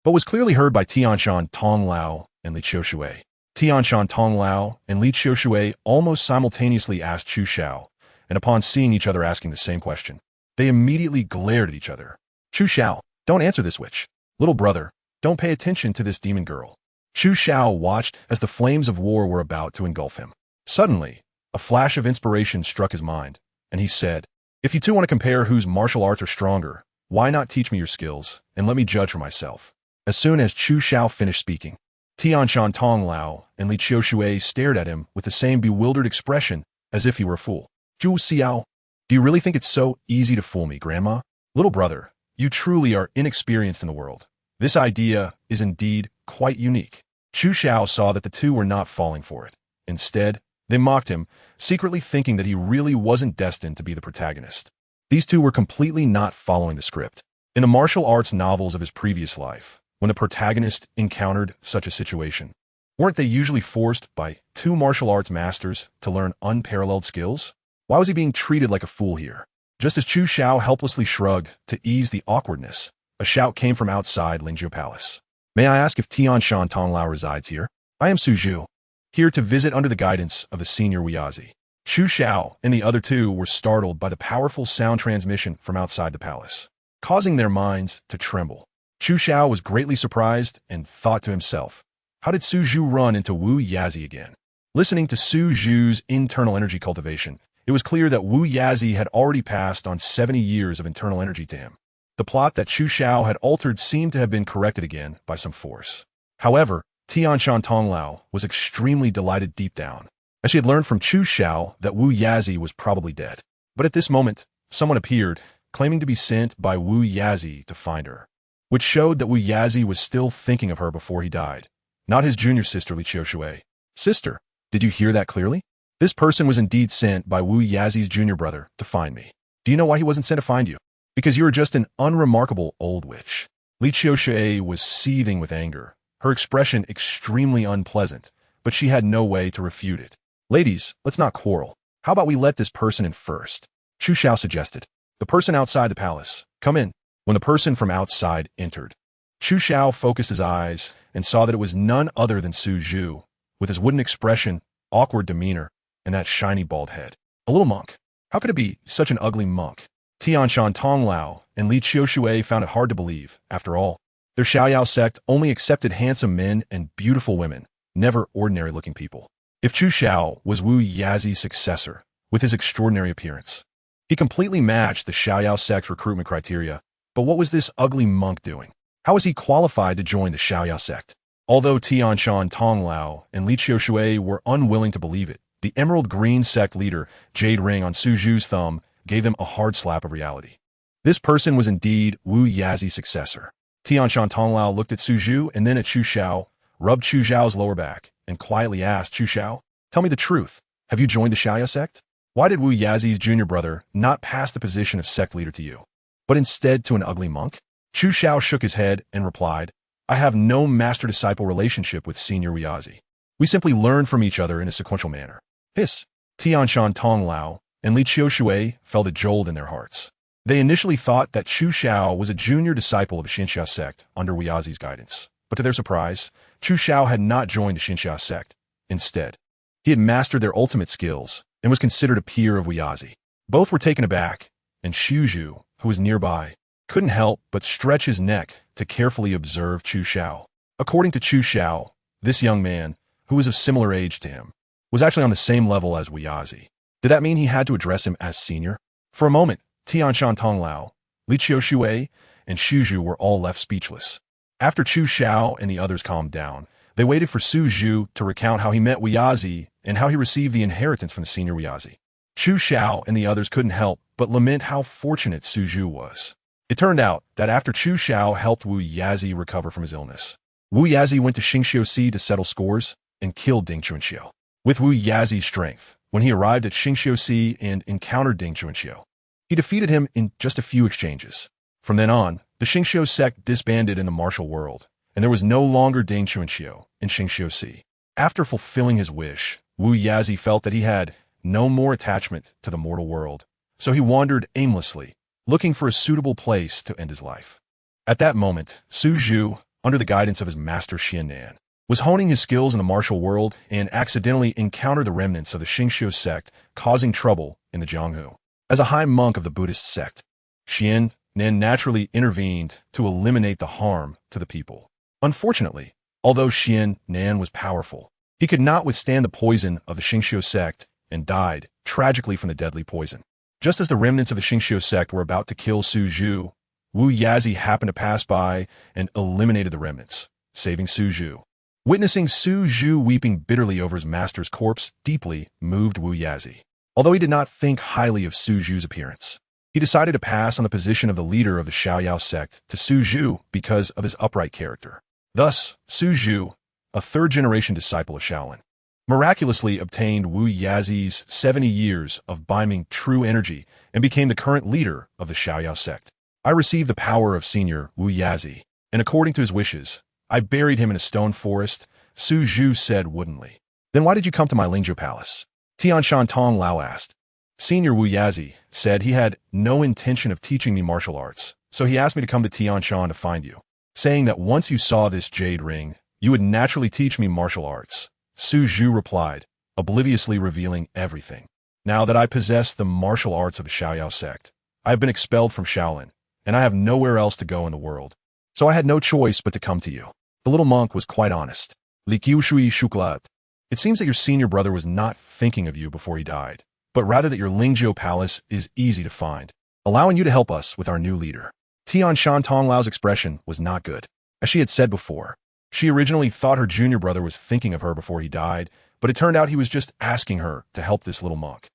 Speaker 1: but was clearly heard by Tianshan Tonglao and Li Qiushui. Tianshan Tonglao and Li Qiushui almost simultaneously asked Chu Xiao, and upon seeing each other asking the same question, they immediately glared at each other. Chu Xiao, don't answer this witch. Little brother, don't pay attention to this demon girl. Chu Xiao watched as the flames of war were about to engulf him. Suddenly, a flash of inspiration struck his mind, and he said, if you two want to compare whose martial arts are stronger, why not teach me your skills, and let me judge for myself? As soon as Chu Xiao finished speaking, Tianshan Tonglao and Li Qiushui stared at him with the same bewildered expression as if he were a fool. Zhu Xiao, do you really think it's so easy to fool me, Grandma? Little brother, you truly are inexperienced in the world. This idea is indeed quite unique. Chu Xiao saw that the two were not falling for it. Instead, they mocked him, secretly thinking that he really wasn't destined to be the protagonist. These two were completely not following the script. In the martial arts novels of his previous life, when the protagonist encountered such a situation, weren't they usually forced by two martial arts masters to learn unparalleled skills? Why was he being treated like a fool here? Just as Chu Xiao helplessly shrugged to ease the awkwardness, a shout came from outside Lingzhou Palace. May I ask if Tianshan Tonglao resides here? I am Su Zhu, here to visit under the guidance of the senior Wiyazi. Chu Xiao and the other two were startled by the powerful sound transmission from outside the palace, causing their minds to tremble. Chu Xiao was greatly surprised and thought to himself, how did Su Zhu run into Wu Yazi again? Listening to Su Zhu's internal energy cultivation, it was clear that Wu Yazi had already passed on 70 years of internal energy to him. The plot that Chu Xiao had altered seemed to have been corrected again by some force. However, Tianshan Tonglao was extremely delighted deep down, as she had learned from Chu Xiao that Wu Yazi was probably dead. But at this moment, someone appeared, claiming to be sent by Wu Yazi to find her, which showed that Wu Yazi was still thinking of her before he died, not his junior sister Li Qiushui. Sister, did you hear that clearly? This person was indeed sent by Wu Yazi's junior brother to find me. Do you know why he wasn't sent to find you? Because you are just an unremarkable old witch. Li Qiushui was seething with anger, her expression extremely unpleasant, but she had no way to refute it. Ladies, let's not quarrel. How about we let this person in first? Chu Xiao suggested. The person outside the palace. Come in. When the person from outside entered, Chu Xiao focused his eyes and saw that it was none other than Su Zhu, with his wooden expression, awkward demeanor, and that shiny bald head. A little monk. How could it be such an ugly monk? Tianshan Tonglao and Li Qiushui found it hard to believe. After all, their Xiaoyao sect only accepted handsome men and beautiful women, never ordinary-looking people. If Chu Xiao was Wu Yazi's successor, with his extraordinary appearance, he completely matched the Xiaoyao sect's recruitment criteria. But what was this ugly monk doing? How was he qualified to join the Xiaoyao sect? Although Tianshan Tonglao and Li Qiushui were unwilling to believe it, the Emerald Green sect leader, Jade Ring on Su Zhu's thumb, gave them a hard slap of reality. This person was indeed Wu Yazi's successor. Tianshan Tonglao looked at Su Zhu and then at Chu Xiao, rubbed Chu Xiao's lower back, and quietly asked Chu Xiao, tell me the truth. Have you joined the Xiaoyao sect? Why did Wu Yazi's junior brother not pass the position of sect leader to you, but instead to an ugly monk? Chu Xiao shook his head and replied, I have no master-disciple relationship with Senior Wiyazi. We simply learn from each other in a sequential manner. Tianshan Tonglao and Li Qiushui felt a jolt in their hearts. They initially thought that Chu Xiao was a junior disciple of the Xinxia sect under Wiyazi's guidance. But to their surprise, Chu Xiao had not joined the Xinxia sect. Instead, he had mastered their ultimate skills and was considered a peer of Wiyazi. Both were taken aback, and Xu Zhu, who was nearby, couldn't help but stretch his neck to carefully observe Chu Xiao. According to Chu Xiao, this young man, who was of similar age to him, was actually on the same level as Wiyazi. Did that mean he had to address him as senior? For a moment, Tianshan Tonglao, Li Qiushui, and Xu Zhu were all left speechless. After Chu Xiao and the others calmed down, they waited for Su Zhu to recount how he met Wiyazi and how he received the inheritance from the senior Wiyazi. Chu Xiao and the others couldn't help but lament how fortunate Su Zhu was. It turned out that after Chu Xiao helped Wu Yazi recover from his illness, Wu Yazi went to Xingxiu to settle scores and killed Ding Chunxiu. With Wu Yazi's strength, when he arrived at Xingxiu and encountered Ding Chunxiu, he defeated him in just a few exchanges. From then on, the Xingxiu sect disbanded in the martial world, and there was no longer Ding Chunxiu in Xingxiu. After fulfilling his wish, Wu Yazi felt that he had no more attachment to the mortal world, so he wandered aimlessly, looking for a suitable place to end his life. At that moment, Su Zhu, under the guidance of his master Xiannan, was honing his skills in the martial world and accidentally encountered the remnants of the Xingqiu sect, causing trouble in the Jianghu. As a high monk of the Buddhist sect, Xian Nen naturally intervened to eliminate the harm to the people. Unfortunately, although Xian Nan was powerful, he could not withstand the poison of the Xingqiu sect and died tragically from the deadly poison. Just as the remnants of the Xingqiu sect were about to kill Su Zhu, Wu Yazi happened to pass by and eliminated the remnants, saving Su Zhu. Witnessing Su Zhu weeping bitterly over his master's corpse deeply moved Wu Yazi. Although he did not think highly of Su Zhu's appearance, he decided to pass on the position of the leader of the Xiaoyao sect to Su Zhu because of his upright character. Thus, Su Zhu, a third-generation disciple of Shaolin, miraculously obtained Wu Yazi's 70 years of binding true energy and became the current leader of the Xiaoyao sect. I received the power of Senior Wu Yazi, and according to his wishes, I buried him in a stone forest, Su Zhu said woodenly. Then why did you come to my Lingzhou palace? Tianshan Tong Lao asked. Senior Wu Yazi said he had no intention of teaching me martial arts, so he asked me to come to Tianshan to find you, saying that once you saw this jade ring, you would naturally teach me martial arts. Su Zhu replied, obliviously revealing everything. Now that I possess the martial arts of the Xiaoyao sect, I have been expelled from Shaolin, and I have nowhere else to go in the world. So I had no choice but to come to you. The little monk was quite honest. Li Qiu Shui Shuklat. It seems that your senior brother was not thinking of you before he died, but rather that your Lingzhou palace is easy to find, allowing you to help us with our new leader. Tianshan Tong Lao's expression was not good. As she had said before, she originally thought her junior brother was thinking of her before he died, but it turned out he was just asking her to help this little monk.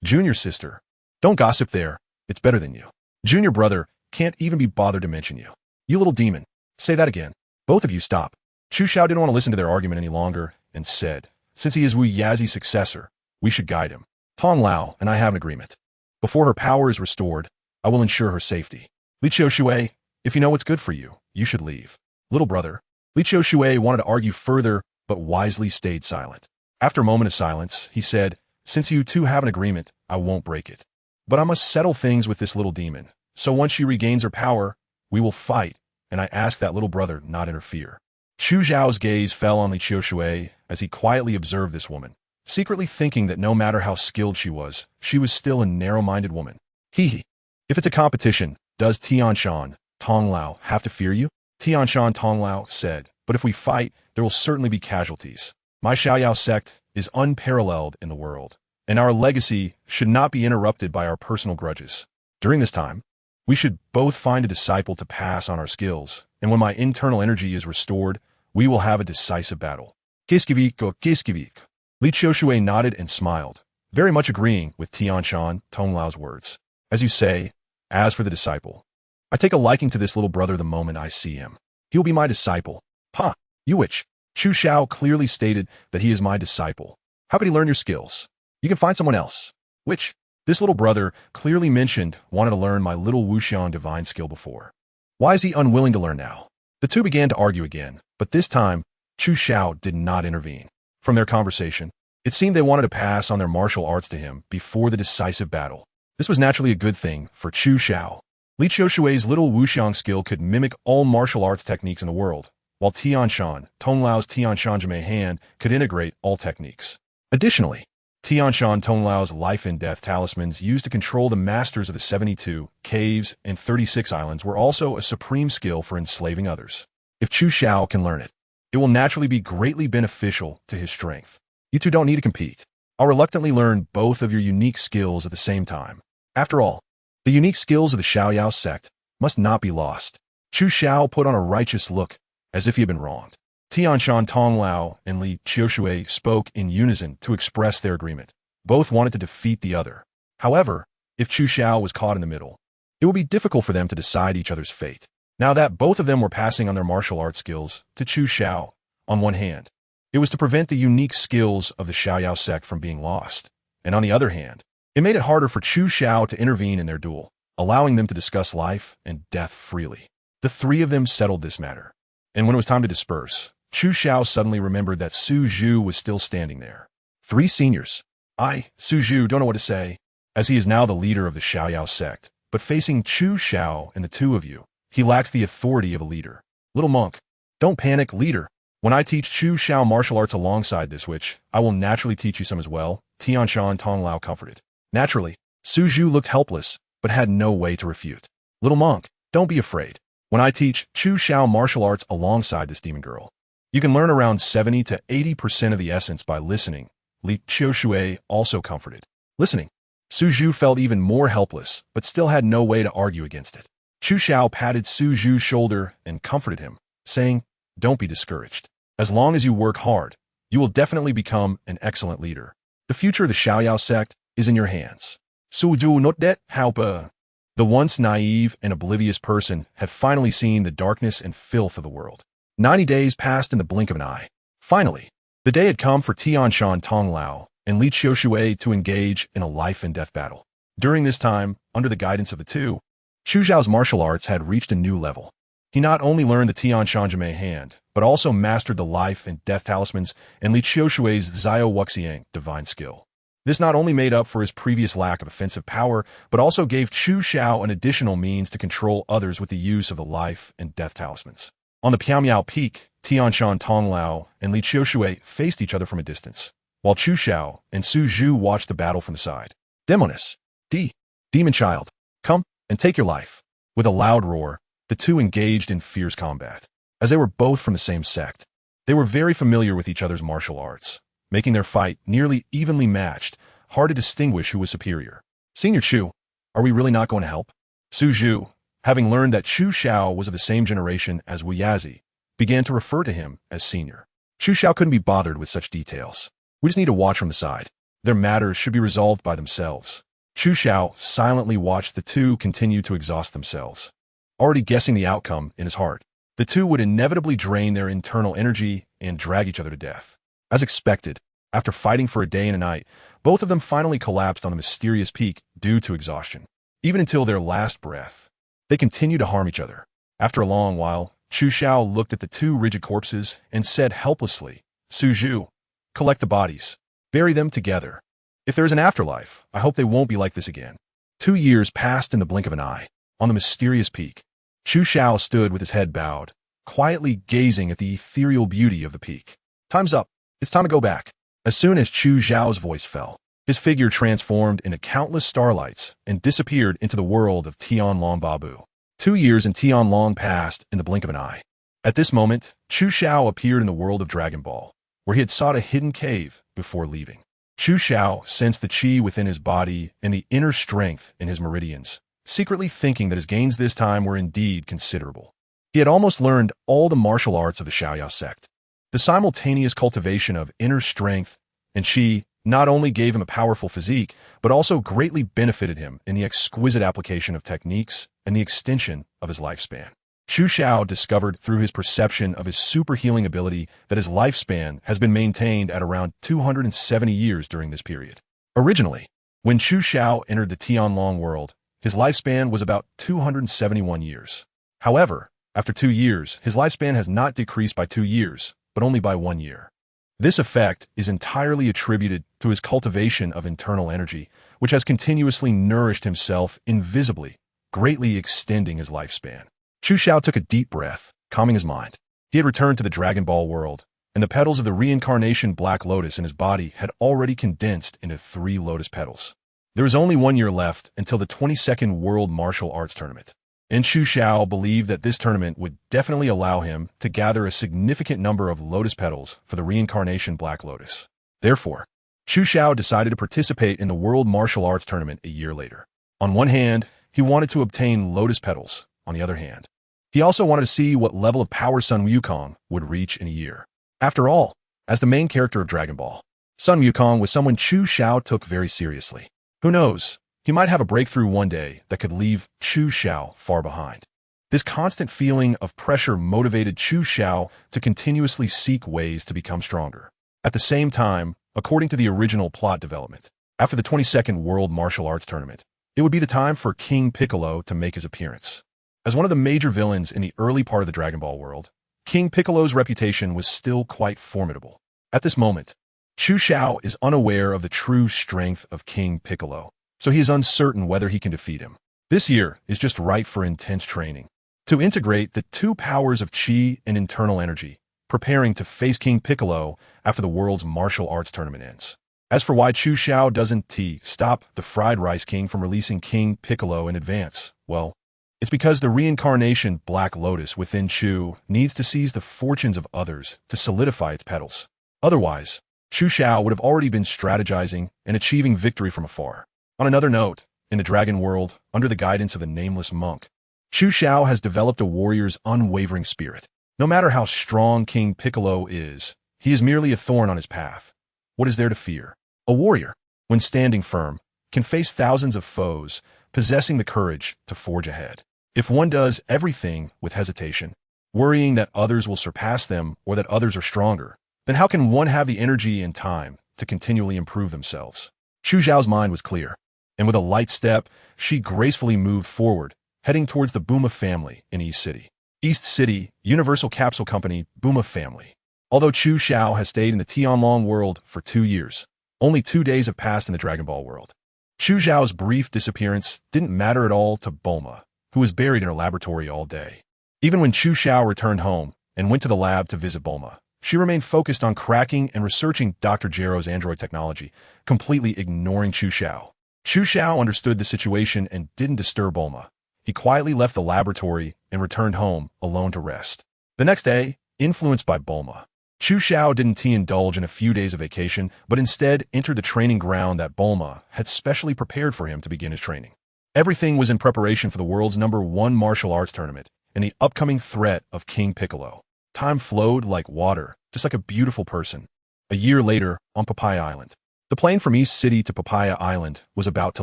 Speaker 1: Junior sister. Don't gossip there. It's better than you. Junior brother can't even be bothered to mention you. You little demon. Say that again. Both of you stop. Chu Xiao didn't want to listen to their argument any longer and said, since he is Wu Yazi's successor, we should guide him. Tong Lao and I have an agreement. Before her power is restored, I will ensure her safety. Li Qiu Shui, if you know what's good for you, you should leave. Little brother. Li Qiu Shui wanted to argue further, but wisely stayed silent. After a moment of silence, he said, since you two have an agreement, I won't break it. But I must settle things with this little demon. So once she regains her power, we will fight, and I ask that little brother not interfere. Chu Zhao's gaze fell on Li Qiu Shui as he quietly observed this woman, secretly thinking that no matter how skilled she was still a narrow-minded woman. Hee. If it's a competition, does Tianshan Tong Lao have to fear you? Tianshan Tong Lao said, but if we fight, there will certainly be casualties. My Xiaoyao sect is unparalleled in the world, and our legacy should not be interrupted by our personal grudges. During this time, we should both find a disciple to pass on our skills, and when my internal energy is restored, we will have a decisive battle. Kiskivik or Kiskivik. Li Qiu Shui nodded and smiled, very much agreeing with Tianshan Tong Lao's words. As you say, as for the disciple, I take a liking to this little brother the moment I see him. He will be my disciple. Ha! You which? Chu Xiao clearly stated that he is my disciple. How could he learn your skills? You can find someone else. Which? This little brother clearly mentioned wanted to learn my little Wuxian divine skill before. Why is he unwilling to learn now? The two began to argue again, but this time, Chu Xiao did not intervene. From their conversation, it seemed they wanted to pass on their martial arts to him before the decisive battle. This was naturally a good thing for Chu Xiao. Li Qiu Shui's little Wuxian skill could mimic all martial arts techniques in the world, while Tianshan Tong Lao's Tianshan Jime hand could integrate all techniques. Additionally, Tianshan Tong Lao's life and death talismans used to control the masters of the 72 caves and 36 islands were also a supreme skill for enslaving others. If Chu Xiao can learn it, it will naturally be greatly beneficial to his strength. You two don't need to compete. I'll reluctantly learn both of your unique skills at the same time. After all, the unique skills of the Xiaoyao sect must not be lost. Chu Xiao put on a righteous look, as if he had been wronged. Tianshan Tong Lao and Li Qiu Shui spoke in unison to express their agreement. Both wanted to defeat the other. However, if Chu Xiao was caught in the middle, it would be difficult for them to decide each other's fate. Now that both of them were passing on their martial arts skills to Chu Xiao, on one hand, it was to prevent the unique skills of the Xiaoyao sect from being lost, and on the other hand, it made it harder for Chu Xiao to intervene in their duel, allowing them to discuss life and death freely. The three of them settled this matter, and when it was time to disperse, Chu Xiao suddenly remembered that Su Zhu was still standing there. 3 seniors. Su Zhu, don't know what to say, as he is now the leader of the Xiaoyao sect, but facing Chu Xiao and the two of you, he lacks the authority of a leader. Little monk, don't panic, leader. When I teach Chu Xiao martial arts alongside this, which I will naturally teach you some as well, Tianshan Tonglao comforted. Naturally, Su Zhu looked helpless, but had no way to refute. Little monk, don't be afraid. When I teach Chu Xiao martial arts alongside this demon girl, you can learn around 70 to 80% of the essence by listening. Li Qiushui also comforted. Listening, Su Zhu felt even more helpless, but still had no way to argue against it. Chu Xiao patted Su Zhu's shoulder and comforted him, saying, "Don't be discouraged. As long as you work hard, you will definitely become an excellent leader. The future of the Xiaoyao sect is in your hands." Su Zhu not that helper. The once naive and oblivious person had finally seen the darkness and filth of the world. 90 days passed in the blink of an eye. Finally, the day had come for Tianshan Tonglao and Li Qiushui to engage in a life-and-death battle. During this time, under the guidance of the two, Chu Xiao's martial arts had reached a new level. He not only learned the Tianshan Jime hand, but also mastered the life and death talismans and Li Qiushui's Zio Wuxiang divine skill. This not only made up for his previous lack of offensive power, but also gave Chu Xiao an additional means to control others with the use of the life and death talismans. On the Piamiao Peak, Tianshan Tonglao and Li Qiushui faced each other from a distance, while Chu Xiao and Su Zhu watched the battle from the side. Demoness, demon child, come and take your life. With a loud roar, the two engaged in fierce combat. As they were both from the same sect, they were very familiar with each other's martial arts, making their fight nearly evenly matched, hard to distinguish who was superior. Senior Chu, are we really not going to help? Su Zhu, having learned that Chu Xiao was of the same generation as Wu Yazi, began to refer to him as senior. Chu Xiao couldn't be bothered with such details. We just need to watch from the side. Their matters should be resolved by themselves. Chu Xiao silently watched the two continue to exhaust themselves. Already guessing the outcome in his heart, the two would inevitably drain their internal energy and drag each other to death. As expected, after fighting for a day and a night, both of them finally collapsed on the mysterious peak due to exhaustion. Even until their last breath, they continued to harm each other. After a long while, Chu Xiao looked at the two rigid corpses and said helplessly, "Su Zhu, collect the bodies. Bury them together. If there is an afterlife, I hope they won't be like this again." 2 years passed in the blink of an eye. On the mysterious peak, Chu Xiao stood with his head bowed, quietly gazing at the ethereal beauty of the peak. "Time's up. It's time to go back." As soon as Chu Xiao's voice fell, his figure transformed into countless starlights and disappeared into the world of Tianlong Babu. 2 years in Tianlong passed in the blink of an eye. At this moment, Chu Xiao appeared in the world of Dragon Ball, where he had sought a hidden cave before leaving. Chu Xiao sensed the qi within his body and the inner strength in his meridians, secretly thinking that his gains this time were indeed considerable. He had almost learned all the martial arts of the Xiaoyao sect. The simultaneous cultivation of inner strength and qi not only gave him a powerful physique, but also greatly benefited him in the exquisite application of techniques and the extension of his lifespan. Chu Xiao discovered through his perception of his super healing ability that his lifespan has been maintained at around 270 years during this period. Originally, when Chu Xiao entered the Tianlong world, his lifespan was about 271 years. However, after 2 years, his lifespan has not decreased by 2 years, but only by 1 year. This effect is entirely attributed to his cultivation of internal energy, which has continuously nourished himself invisibly, greatly extending his lifespan. Chu Xiao took a deep breath, calming his mind. He had returned to the Dragon Ball world, and the petals of the reincarnation Black Lotus in his body had already condensed into 3 lotus petals. There was only 1 year left until the 22nd World Martial Arts Tournament, and Chu Xiao believed that this tournament would definitely allow him to gather a significant number of lotus petals for the reincarnation Black Lotus. Therefore, Chu Xiao decided to participate in the World Martial Arts Tournament a year later. On one hand, he wanted to obtain lotus petals. On the other hand, he also wanted to see what level of power Sun Wukong would reach in a year. After all, as the main character of Dragon Ball, Sun Wukong was someone Chu Xiao took very seriously. Who knows, he might have a breakthrough one day that could leave Chu Xiao far behind. This constant feeling of pressure motivated Chu Xiao to continuously seek ways to become stronger. At the same time, according to the original plot development, after the 22nd World Martial Arts Tournament, it would be the time for King Piccolo to make his appearance. As one of the major villains in the early part of the Dragon Ball world, King Piccolo's reputation was still quite formidable. At this moment, Chu Xiao is unaware of the true strength of King Piccolo, so he is uncertain whether he can defeat him. This year is just right for intense training. To integrate the 2 powers of qi and internal energy, preparing to face King Piccolo after the world's martial arts tournament ends. As for why Chu Xiao doesn't stop the Fried Rice King from releasing King Piccolo in advance, well, it's because the reincarnation Black Lotus within Chu needs to seize the fortunes of others to solidify its petals. Otherwise, Chu Xiao would have already been strategizing and achieving victory from afar. On another note, in the Dragon World, under the guidance of the nameless monk, Chu Xiao has developed a warrior's unwavering spirit. No matter how strong King Piccolo is, he is merely a thorn on his path. What is there to fear? A warrior, when standing firm, can face thousands of foes, possessing the courage to forge ahead. If one does everything with hesitation, worrying that others will surpass them or that others are stronger, then how can one have the energy and time to continually improve themselves? Chu Xiao's mind was clear, and with a light step, she gracefully moved forward, heading towards the Buma family in East City. East City, Universal Capsule Company, Buma family. Although Chu Xiao has stayed in the Tianlong world for 2 years, only 2 days have passed in the Dragon Ball world. Chu Xiao's brief disappearance didn't matter at all to Bulma, who was buried in her laboratory all day. Even when Chu Xiao returned home and went to the lab to visit Bulma, she remained focused on cracking and researching Dr. Gero's android technology, completely ignoring Chu Xiao. Chu Xiao understood the situation and didn't disturb Bulma. He quietly left the laboratory and returned home alone to rest. The next day, influenced by Bulma, Chu Xiao didn't indulge in a few days of vacation, but instead entered the training ground that Bulma had specially prepared for him to begin his training. Everything was in preparation for the world's #1 martial arts tournament and the upcoming threat of King Piccolo. Time flowed like water, just like a beautiful person. A year later, on Papaya Island. The plane from East City to Papaya Island was about to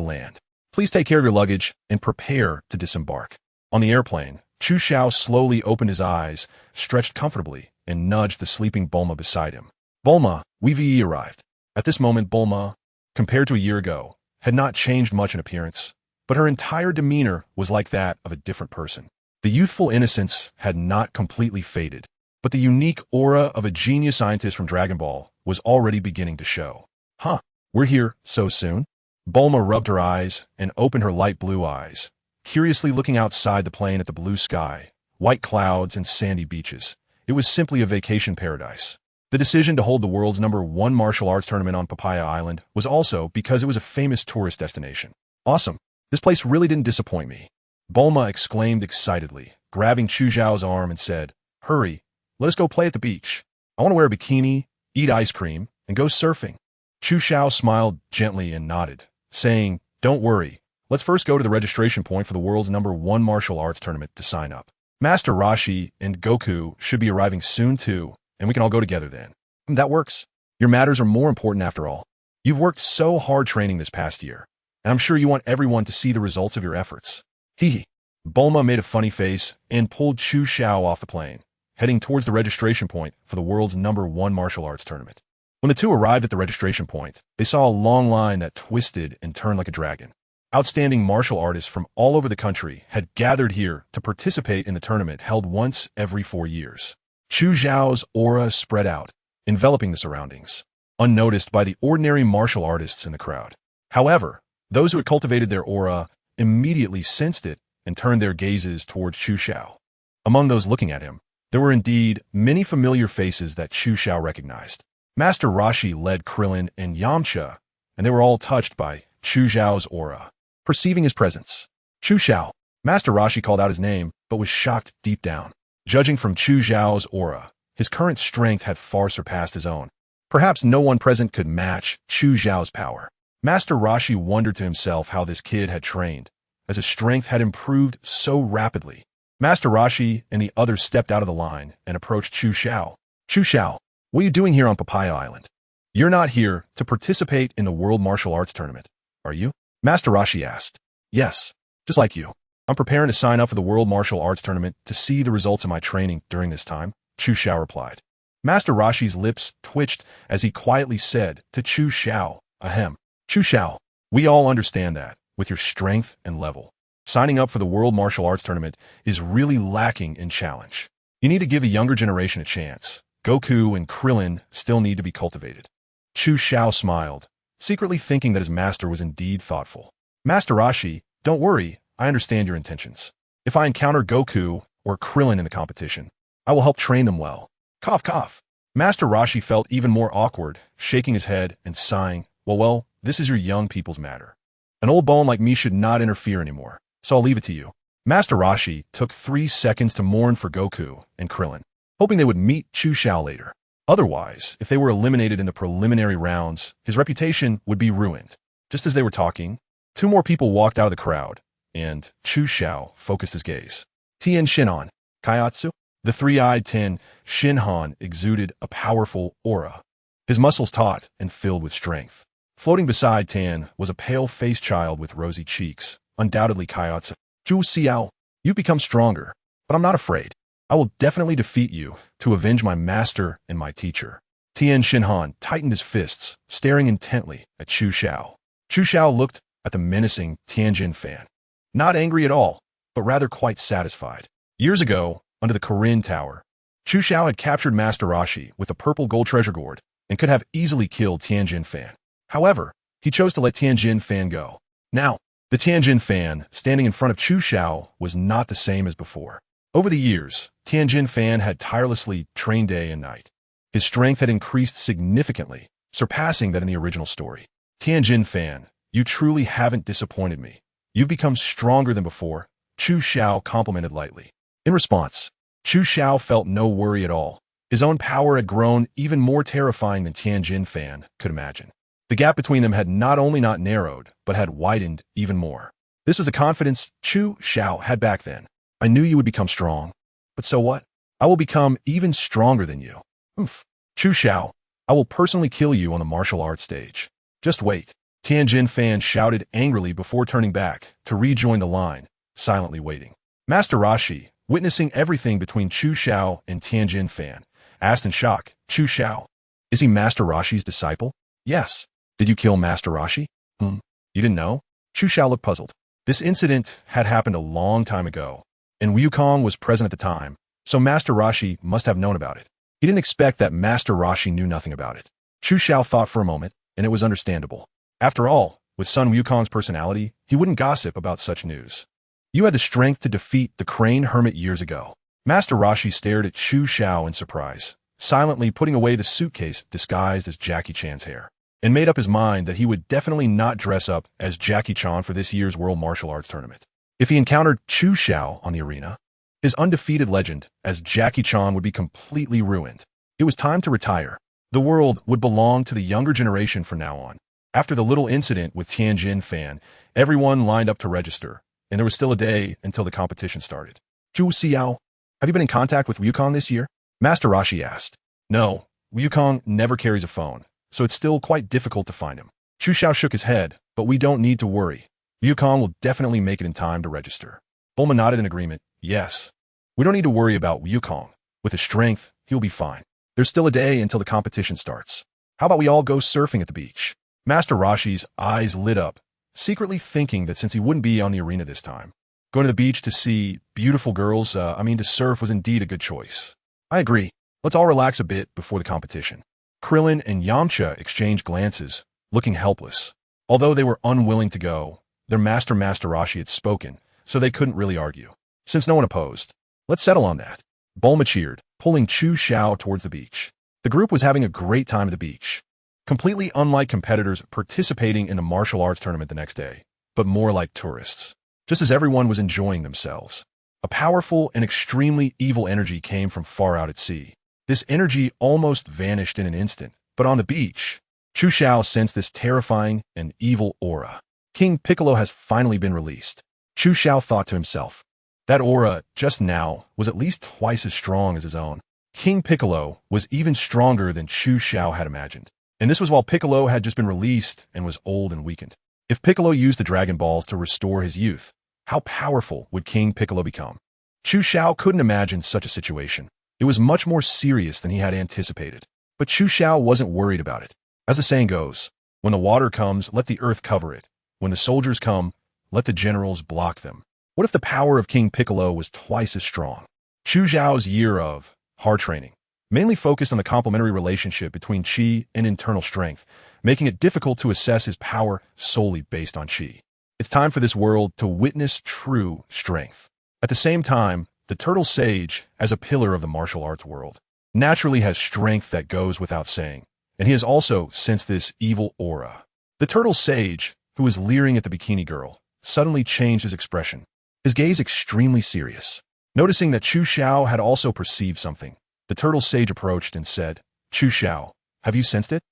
Speaker 1: land. Please take care of your luggage and prepare to disembark. On the airplane, Chu Xiao slowly opened his eyes, stretched comfortably, and nudged the sleeping Bulma beside him. Bulma, we've arrived. At this moment, Bulma, compared to a year ago, had not changed much in appearance, but her entire demeanor was like that of a different person. The youthful innocence had not completely faded, but the unique aura of a genius scientist from Dragon Ball was already beginning to show. Huh, we're here so soon? Bulma rubbed her eyes and opened her light blue eyes, curiously looking outside the plane at the blue sky, white clouds, and sandy beaches. It was simply a vacation paradise. The decision to hold the world's #1 martial arts tournament on Papaya Island was also because it was a famous tourist destination. Awesome. This place really didn't disappoint me. Bulma exclaimed excitedly, grabbing Chu Xiao's arm and said, "Hurry, let us go play at the beach. I want to wear a bikini, eat ice cream, and go surfing." Chu Xiao smiled gently and nodded, saying, "Don't worry. Let's first go to the registration point for the world's #1 martial arts tournament to sign up. Master Rashi and Goku should be arriving soon too, and we can all go together then." "That works. Your matters are more important after all. You've worked so hard training this past year, and I'm sure you want everyone to see the results of your efforts." Hee. Bulma made a funny face and pulled Chu Xiao off the plane, heading towards the registration point for the world's #1 martial arts tournament. When the two arrived at the registration point, they saw a long line that twisted and turned like a dragon. Outstanding martial artists from all over the country had gathered here to participate in the tournament held once every 4 years. Chu Xiao's aura spread out, enveloping the surroundings, unnoticed by the ordinary martial artists in the crowd. However, those who had cultivated their aura immediately sensed it and turned their gazes towards Chu Xiao. Among those looking at him, there were indeed many familiar faces that Chu Xiao recognized. Master Rashi led Krillin and Yamcha, and they were all touched by Chu Xiao's aura. Perceiving his presence, Chu Xiao, Master Rashi called out his name, but was shocked deep down. Judging from Chu Xiao's aura, his current strength had far surpassed his own. Perhaps no one present could match Chu Xiao's power. Master Rashi wondered to himself how this kid had trained, as his strength had improved so rapidly. Master Rashi and the others stepped out of the line and approached Chu Xiao. "Chu Xiao, what are you doing here on Papaya Island? You're not here to participate in the World Martial Arts Tournament, are you?" Master Rashi asked. "Yes, just like you. I'm preparing to sign up for the World Martial Arts Tournament to see the results of my training during this time," Chu Xiao replied. Master Rashi's lips twitched as he quietly said to Chu Xiao, "Ahem. Chu Xiao, we all understand that, with your strength and level, signing up for the World Martial Arts Tournament is really lacking in challenge. You need to give the younger generation a chance. Goku and Krillin still need to be cultivated." Chu Xiao smiled, secretly thinking that his master was indeed thoughtful. "Master Rashi, don't worry, I understand your intentions. If I encounter Goku or Krillin in the competition, I will help train them well. Cough, cough. Master Roshi felt even more awkward, shaking his head and sighing. Well, this is your young people's matter. An old bone like me should not interfere anymore, so I'll leave it to you. Master Roshi took 3 seconds to mourn for Goku and Krillin, hoping they would meet Chu Xiao later. Otherwise, if they were eliminated in the preliminary rounds, his reputation would be ruined. Just as they were talking, 2 more people walked out of the crowd, and Chu Xiao focused his gaze. Tien Shinhan, Kaiatsu? The 3-eyed Tien Shinhan exuded a powerful aura. His muscles taut and filled with strength. Floating beside Tien was a pale-faced child with rosy cheeks, undoubtedly Kaiatsu. Zhu Xiao, you've become stronger, but I'm not afraid. I will definitely defeat you to avenge my master and my teacher. Tien Shinhan tightened his fists, staring intently at Chu Xiao. Chu Xiao looked at the menacing Tianjin fan. Not angry at all, but rather quite satisfied. Years ago, under the Korin Tower, Chu Xiao had captured Master Roshi with a purple gold treasure gourd and could have easily killed Tianjin fan. However, he chose to let Tianjin fan go. Now, the Tianjin fan, standing in front of Chu Xiao, was not the same as before. Over the years, Tianjin fan had tirelessly trained day and night. His strength had increased significantly, surpassing that in the original story. Tianjin fan, you truly haven't disappointed me. You've become stronger than before, Chu Xiao complimented lightly. In response, Chu Xiao felt no worry at all. His own power had grown even more terrifying than Tianjin fan could imagine. The gap between them had not only not narrowed, but had widened even more. This was the confidence Chu Xiao had back then. I knew you would become strong. But so what? I will become even stronger than you. Chu Xiao, I will personally kill you on the martial arts stage. Just wait. Tianjin fan shouted angrily before turning back to rejoin the line, silently waiting. Master Roshi, witnessing everything between Chu Xiao and Tianjin fan, asked in shock, Chu Xiao, is he Master Roshi's disciple? Yes. Did you kill Master Roshi? You didn't know? Chu Xiao looked puzzled. This incident had happened a long time ago, and Wukong was present at the time, so Master Roshi must have known about it. He didn't expect that Master Roshi knew nothing about it. Chu Xiao thought for a moment, and it was understandable. After all, with Sun Wukong's personality, he wouldn't gossip about such news. You had the strength to defeat the Crane Hermit years ago. Master Roshi stared at Chu Xiao in surprise, silently putting away the suitcase disguised as Jackie Chan's hair, and made up his mind that he would definitely not dress up as Jackie Chan for this year's World Martial Arts Tournament. If he encountered Chu Xiao on the arena, his undefeated legend as Jackie Chan would be completely ruined. It was time to retire. The world would belong to the younger generation from now on. After the little incident with Tianjin fan, everyone lined up to register, and there was still a day until the competition started. Zhu Xiao, have you been in contact with Wukong this year? Master Roshi asked. No, Wukong never carries a phone, so it's still quite difficult to find him. Chu Xiao shook his head, but we don't need to worry. Wukong will definitely make it in time to register. Bulma nodded in agreement. Yes. We don't need to worry about Wukong. With his strength, he'll be fine. There's still a day until the competition starts. How about we all go surfing at the beach? Master Roshi's eyes lit up, secretly thinking that since he wouldn't be on the arena this time, going to the beach to see beautiful girls, to surf was indeed a good choice. I agree. Let's all relax a bit before the competition. Krillin and Yamcha exchanged glances, looking helpless. Although they were unwilling to go, their Master Roshi had spoken, so they couldn't really argue. Since no one opposed, let's settle on that. Bulma cheered, pulling Chu Xiao towards the beach. The group was having a great time at the beach, completely unlike competitors participating in the martial arts tournament the next day, but more like tourists. Just as everyone was enjoying themselves, a powerful and extremely evil energy came from far out at sea. This energy almost vanished in an instant, but on the beach, Chu Xiao sensed this terrifying and evil aura. King Piccolo has finally been released. Chu Xiao thought to himself. That aura, just now, was at least twice as strong as his own. King Piccolo was even stronger than Chu Xiao had imagined. And this was while Piccolo had just been released and was old and weakened. If Piccolo used the Dragon Balls to restore his youth, how powerful would King Piccolo become? Chu Xiao couldn't imagine such a situation. It was much more serious than he had anticipated. But Chu Xiao wasn't worried about it. As the saying goes, when the water comes, let the earth cover it. When the soldiers come, let the generals block them. What if the power of King Piccolo was twice as strong? Chu Xiao's year of hard training mainly focused on the complementary relationship between Qi and internal strength, making it difficult to assess his power solely based on Qi. It's time for this world to witness true strength. At the same time, the Turtle Sage as a pillar of the martial arts world. naturally has strength that goes without saying, and he has also sensed this evil aura. The turtle sage, who was leering at the bikini girl, suddenly changed his expression, his gaze extremely serious. Noticing that Chu Xiao had also perceived something, the turtle sage approached and said, Chu Xiao, have you sensed it?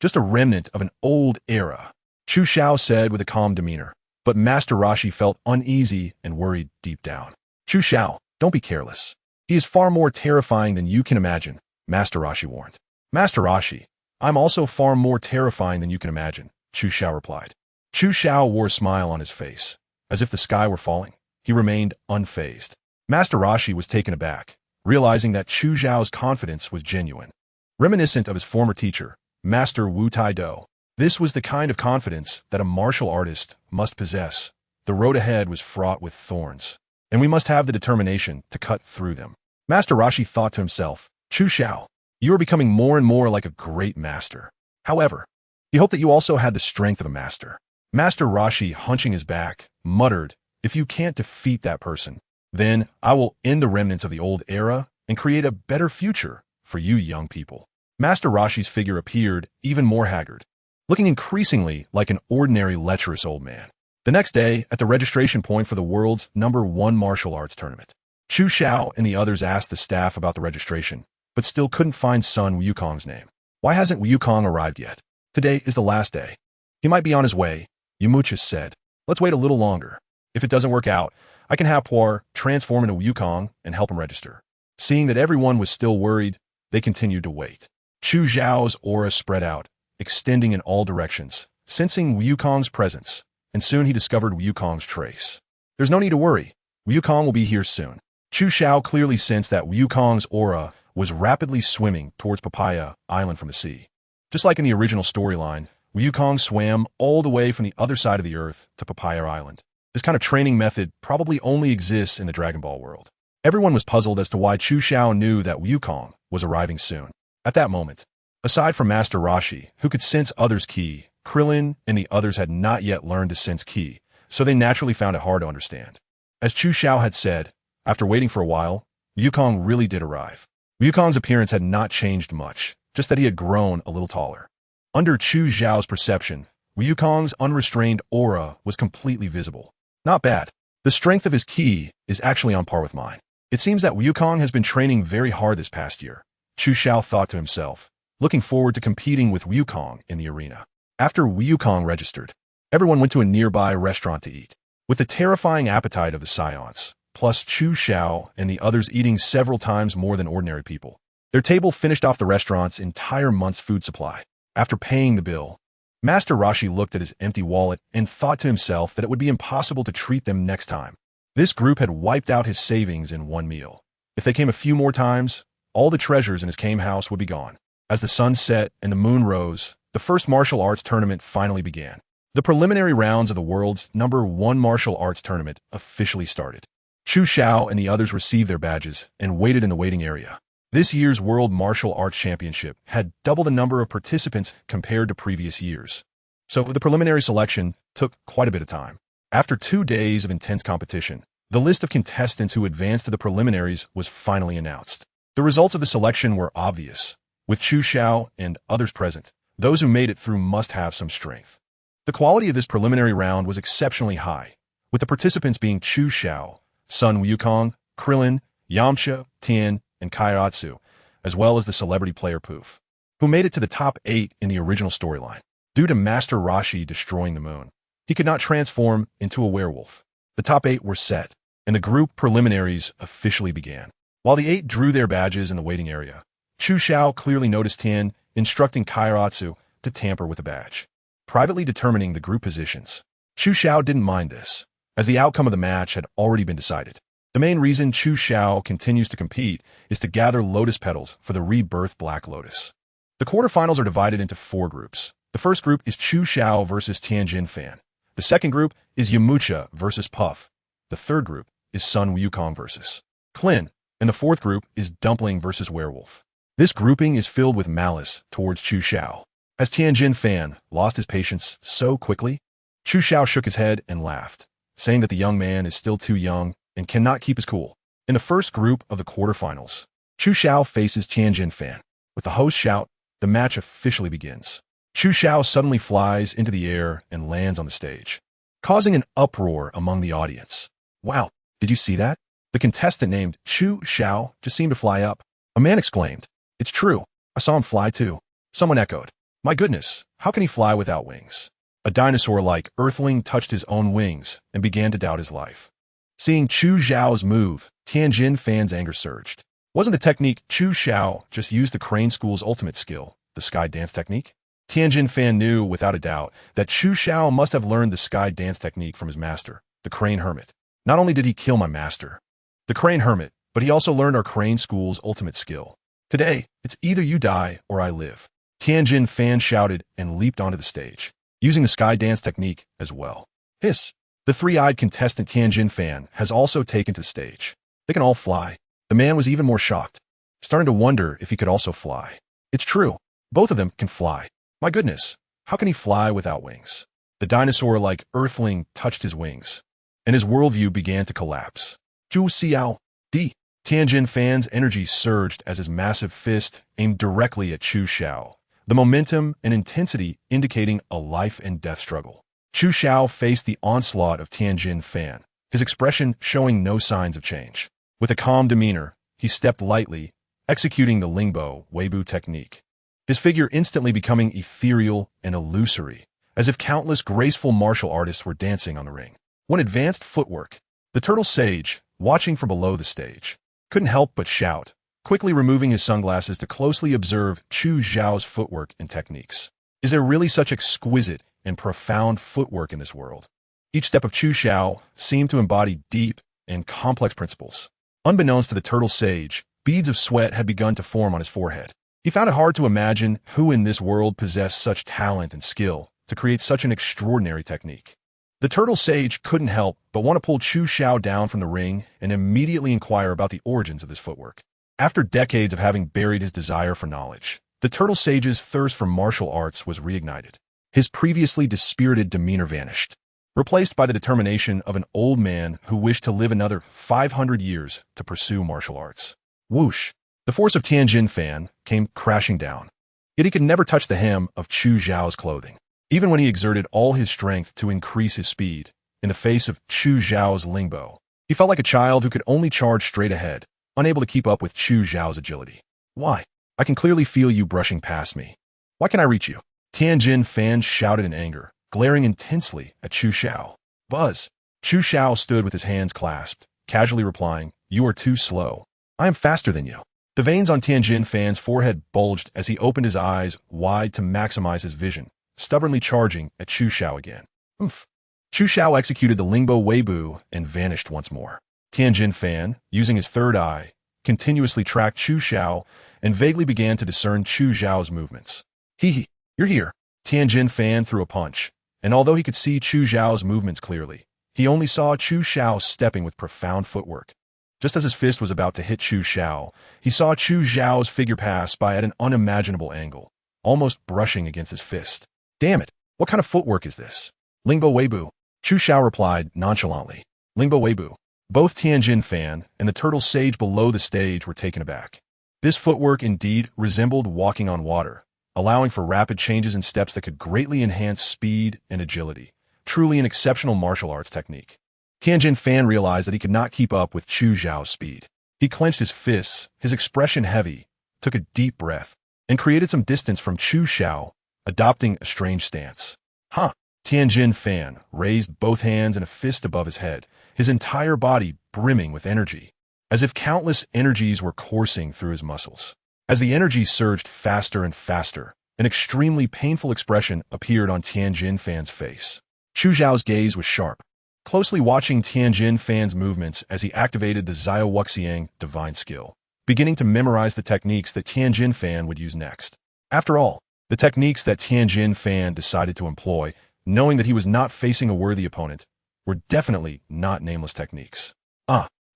Speaker 1: Just a remnant of an old era, Chu Xiao said with a calm demeanor, but Master Roshi felt uneasy and worried deep down. Chu Xiao, don't be careless. He is far more terrifying than you can imagine, Master Roshi warned. Master Roshi, I'm also far more terrifying than you can imagine, Chu Xiao replied. Chu Xiao wore a smile on his face, as if the sky were falling. He remained unfazed. Master Roshi was taken aback, realizing that Chu Xiao's confidence was genuine. Reminiscent of his former teacher, Master Wu Tai-Do, this was the kind of confidence that a martial artist must possess. The road ahead was fraught with thorns, and we must have the determination to cut through them. Master Roshi thought to himself, Chu Xiao, you are becoming more and more like a great master. However, he hoped that you also had the strength of a master. Master Roshi, hunching his back, muttered, if you can't defeat that person, then I will end the remnants of the old era and create a better future for you young people. Master Roshi's figure appeared even more haggard, looking increasingly like an ordinary lecherous old man. The next day, at the registration point for the world's #1 martial arts tournament, Chu Xiao and the others asked the staff about the registration, but still couldn't find son Wukong's name. Why hasn't Wukong arrived yet? Today is the last day. He might be on his way, Yumucha said. Let's wait a little longer. If it doesn't work out, I can have Puar transform into Wukong and help him register. Seeing that everyone was still worried, they continued to wait. Chu Xiao's aura spread out, extending in all directions, sensing Wukong's presence, and soon he discovered Wukong's trace. There's no need to worry. Wukong will be here soon. Chu Xiao clearly sensed that Wukong's aura was rapidly swimming towards Papaya Island from the sea. Just like in the original storyline, Wukong swam all the way from the other side of the earth to Papaya Island. This kind of training method probably only exists in the Dragon Ball world. Everyone was puzzled as to why Chu Xiao knew that Wukong was arriving soon. At that moment, aside from Master Roshi, who could sense others' ki, Krillin and the others had not yet learned to sense ki, so they naturally found it hard to understand. As Chu Xiao had said, after waiting for a while, Wukong really did arrive. Wukong's appearance had not changed much, just that he had grown a little taller. Under Chu Xiao's perception, Wukong's unrestrained aura was completely visible. Not bad. The strength of his ki is actually on par with mine. It seems that Wukong has been training very hard this past year, Chu Xiao thought to himself, looking forward to competing with Wukong in the arena. After Wukong registered, everyone went to a nearby restaurant to eat. With the terrifying appetite of the Scions, plus Chu Xiao and the others eating several times more than ordinary people, their table finished off the restaurant's entire month's food supply. After paying the bill, Master Roshi looked at his empty wallet and thought to himself that it would be impossible to treat them next time. This group had wiped out his savings in one meal. If they came a few more times, all the treasures in his cane house would be gone. As the sun set and the moon rose, the first martial arts tournament finally began. The preliminary rounds of the world's #1 martial arts tournament officially started. Chu Xiao and the others received their badges and waited in the waiting area. This year's World Martial Arts Championship had double the number of participants compared to previous years. So the preliminary selection took quite a bit of time. After 2 days of intense competition, the list of contestants who advanced to the preliminaries was finally announced. The results of the selection were obvious. With Chu Xiao and others present, those who made it through must have some strength. The quality of this preliminary round was exceptionally high, with the participants being Chu Xiao, Sun Wukong, Krillin, Yamcha, Tien, and Kairatsu, as well as the celebrity player Poof, who made it to the top 8 in the original storyline. Due to Master Roshi destroying the moon, he could not transform into a werewolf. The top 8 were set, and the group preliminaries officially began. While the 8 drew their badges in the waiting area, Chu Xiao clearly noticed Tien instructing Kairatsu to tamper with the badge, privately determining the group positions. Chu Xiao didn't mind this, as the outcome of the match had already been decided. The main reason Chu Xiao continues to compete is to gather lotus petals for the rebirth Black Lotus. The quarterfinals are divided into 4 groups. The first group is Chu Xiao versus Tianjin Fan. The second group is Yamcha versus Puff. The third group is Sun Wukong versus Klin. And the fourth group is Dumpling versus Werewolf. This grouping is filled with malice towards Chu Xiao. As Tianjin Fan lost his patience so quickly, Chu Xiao shook his head and laughed, saying that the young man is still too young and cannot keep his cool. In the first group of the quarterfinals, Chu Xiao faces Tianjin Fan. With the host shout, the match officially begins. Chu Xiao suddenly flies into the air and lands on the stage, causing an uproar among the audience. Wow, did you see that? The contestant named Chu Xiao just seemed to fly up. A man exclaimed, "It's true, I saw him fly too." Someone echoed, "My goodness, how can he fly without wings?" A dinosaur-like earthling touched his own wings and began to doubt his life. Seeing Chu Xiao's move, Tianjin Fan's anger surged. Wasn't the technique Chu Xiao just used the Crane School's ultimate skill, the sky dance technique? Tianjin Fan knew, without a doubt, that Chu Xiao must have learned the sky dance technique from his master, the Crane Hermit. Not only did he kill my master, the Crane Hermit, but he also learned our Crane School's ultimate skill. Today, it's either you die or I live. Tianjin Fan shouted and leaped onto the stage, using the sky dance technique as well. Hiss! The three-eyed contestant Tianjin Fan has also taken to the stage. They can all fly. The man was even more shocked, starting to wonder if he could also fly. It's true. Both of them can fly. My goodness, how can he fly without wings? The dinosaur-like earthling touched his wings, and his worldview began to collapse. Zhu Xiao, D. Tianjin Fan's energy surged as his massive fist aimed directly at Chu Xiao, the momentum and intensity indicating a life-and-death struggle. Chu Xiao faced the onslaught of Tianjin Fan, his expression showing no signs of change. With a calm demeanor, he stepped lightly, executing the Lingbo Weibo technique, his figure instantly becoming ethereal and illusory, as if countless graceful martial artists were dancing on the ring. One advanced footwork. The turtle sage, watching from below the stage, couldn't help but shout, quickly removing his sunglasses to closely observe Chu Xiao's footwork and techniques. Is there really such exquisite and profound footwork in this world? Each step of Chu Xiao seemed to embody deep and complex principles. Unbeknownst to the turtle sage, beads of sweat had begun to form on his forehead. He found it hard to imagine who in this world possessed such talent and skill to create such an extraordinary technique. The turtle sage couldn't help but want to pull Chu Xiao down from the ring and immediately inquire about the origins of this footwork. After decades of having buried his desire for knowledge, the turtle sage's thirst for martial arts was reignited. His previously dispirited demeanor vanished, replaced by the determination of an old man who wished to live another 500 years to pursue martial arts. Whoosh! The force of Tianjin Fan came crashing down, yet he could never touch the hem of Chu Xiao's clothing. Even when he exerted all his strength to increase his speed, in the face of Chu Xiao's Lingbo, he felt like a child who could only charge straight ahead, unable to keep up with Chu Xiao's agility. Why? I can clearly feel you brushing past me. Why can't I reach you? Tianjin Fan shouted in anger, glaring intensely at Chu Xiao. Buzz! Chu Xiao stood with his hands clasped, casually replying, "You are too slow. I am faster than you." The veins on Tianjin Fan's forehead bulged as he opened his eyes wide to maximize his vision, stubbornly charging at Chu Xiao again. Oomph! Chu Xiao executed the Lingbo Weibo and vanished once more. Tianjin Fan, using his third eye, continuously tracked Chu Xiao and vaguely began to discern Chu Xiao's movements. Hee, you're here. Tianjin Fan threw a punch, and although he could see Chu Xiao's movements clearly, he only saw Chu Xiao stepping with profound footwork. Just as his fist was about to hit Chu Xiao, he saw Chu Xiao's figure pass by at an unimaginable angle, almost brushing against his fist. Damn it, what kind of footwork is this? Lingbo Weibo. Chu Xiao replied nonchalantly. Lingbo Weibo. Both Tianjin Fan and the turtle sage below the stage were taken aback. This footwork indeed resembled walking on water, allowing for rapid changes in steps that could greatly enhance speed and agility. Truly an exceptional martial arts technique. Tianjin Fan realized that he could not keep up with Chu Xiao's speed. He clenched his fists, his expression heavy, took a deep breath, and created some distance from Chu Xiao, adopting a strange stance. Huh! Tianjin Fan raised both hands and a fist above his head, his entire body brimming with energy, as if countless energies were coursing through his muscles. As the energy surged faster and faster, an extremely painful expression appeared on Tianjin Fan's face. Chu Xiao's gaze was sharp, closely watching Tianjin Fan's movements as he activated the Xiao Wuxiang divine skill, beginning to memorize the techniques that Tianjin Fan would use next. After all, the techniques that Tianjin Fan decided to employ, knowing that he was not facing a worthy opponent, were definitely not nameless techniques.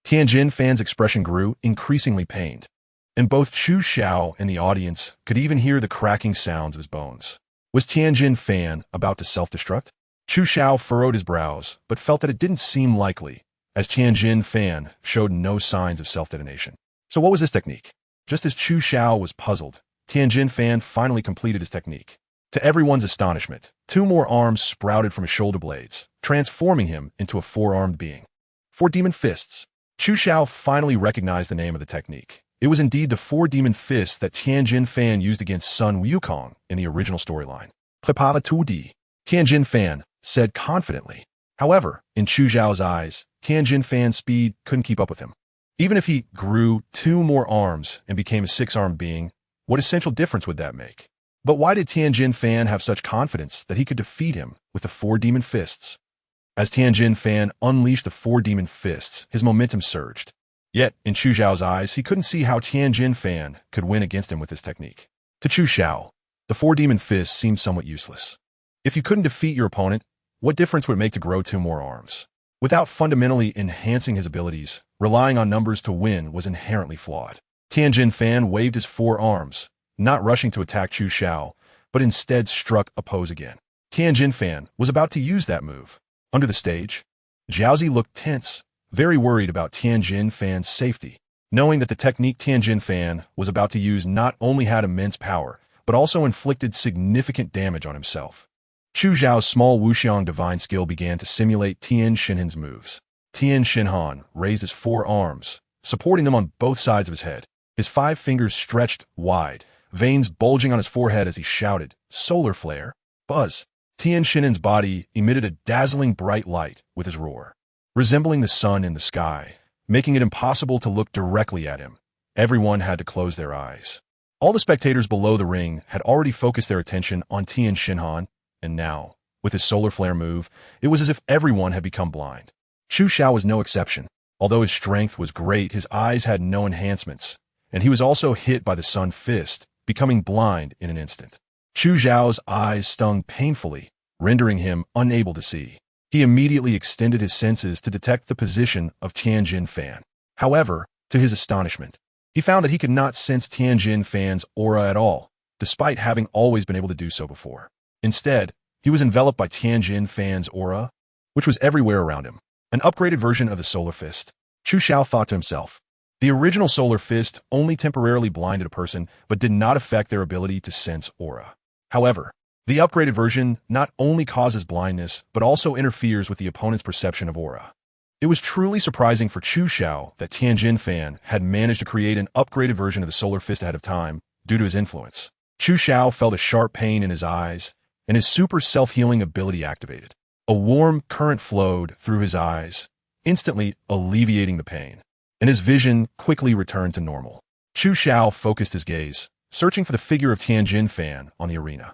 Speaker 1: Tianjin Fan's expression grew, increasingly pained, and both Chu Xiao and the audience could even hear the cracking sounds of his bones. Was Tianjin Fan about to self-destruct? Chu Xiao furrowed his brows, but felt that it didn't seem likely, as Tianjin Fan showed no signs of self-detonation. So what was this technique? Just as Chu Xiao was puzzled, Tianjin Fan finally completed his technique. To everyone's astonishment, 2 more arms sprouted from his shoulder blades, transforming him into a 4-armed being. 4 demon fists. Chu Xiao finally recognized the name of the technique. It was indeed the 4 demon fists that Tianjin Fan used against Sun Wukong in the original storyline. Prepara 2D. Tianjin Fan said confidently. However, in Chu Xiao's eyes, Tianjin Fan's speed couldn't keep up with him. Even if he grew 2 more arms and became a 6-armed being, what essential difference would that make? But why did Tianjin Fan have such confidence that he could defeat him with the 4 demon fists? As Tianjin Fan unleashed the 4 demon fists, his momentum surged. Yet, in Chu Xiao's eyes, he couldn't see how Tianjin Fan could win against him with this technique. To Chu Xiao, the 4 demon fists seemed somewhat useless. If you couldn't defeat your opponent, what difference would it make to grow 2 more arms? Without fundamentally enhancing his abilities, relying on numbers to win was inherently flawed. Tianjin Fan waved his 4 arms, not rushing to attack Chu Xiao, but instead struck a pose again. Tianjin Fan was about to use that move. Under the stage, Jiaozi looked tense, very worried about Tianjin Fan's safety, knowing that the technique Tianjin Fan was about to use not only had immense power, but also inflicted significant damage on himself. Chu Xiao's small wuxiang divine skill began to simulate Tian Xinhan's moves. Tian Xinhan raised his 4 arms, supporting them on both sides of his head. His 5 fingers stretched wide, veins bulging on his forehead as he shouted, "Solar flare! Buzz!" Tian Xinhan's body emitted a dazzling bright light with his roar, resembling the sun in the sky, making it impossible to look directly at him. Everyone had to close their eyes. All the spectators below the ring had already focused their attention on Tian Xinhan, and now, with his solar flare move, it was as if everyone had become blind. Chu Xiao was no exception. Although his strength was great, his eyes had no enhancements, and he was also hit by the sun fist, becoming blind in an instant. Chu Xiao's eyes stung painfully, rendering him unable to see. He immediately extended his senses to detect the position of Tianjin Fan. However, to his astonishment, he found that he could not sense Tianjin Fan's aura at all, despite having always been able to do so before. Instead, he was enveloped by Tianjin Fan's aura, which was everywhere around him. An upgraded version of the Solar Fist. Chu Xiao thought to himself. The original Solar Fist only temporarily blinded a person, but did not affect their ability to sense aura. However, the upgraded version not only causes blindness, but also interferes with the opponent's perception of aura. It was truly surprising for Chu Xiao that Tianjin Fan had managed to create an upgraded version of the Solar Fist ahead of time, due to his influence. Chu Xiao felt a sharp pain in his eyes, and his super self-healing ability activated. A warm current flowed through his eyes, instantly alleviating the pain, and his vision quickly returned to normal. Chu Xiao focused his gaze, searching for the figure of Tianjin Fan on the arena.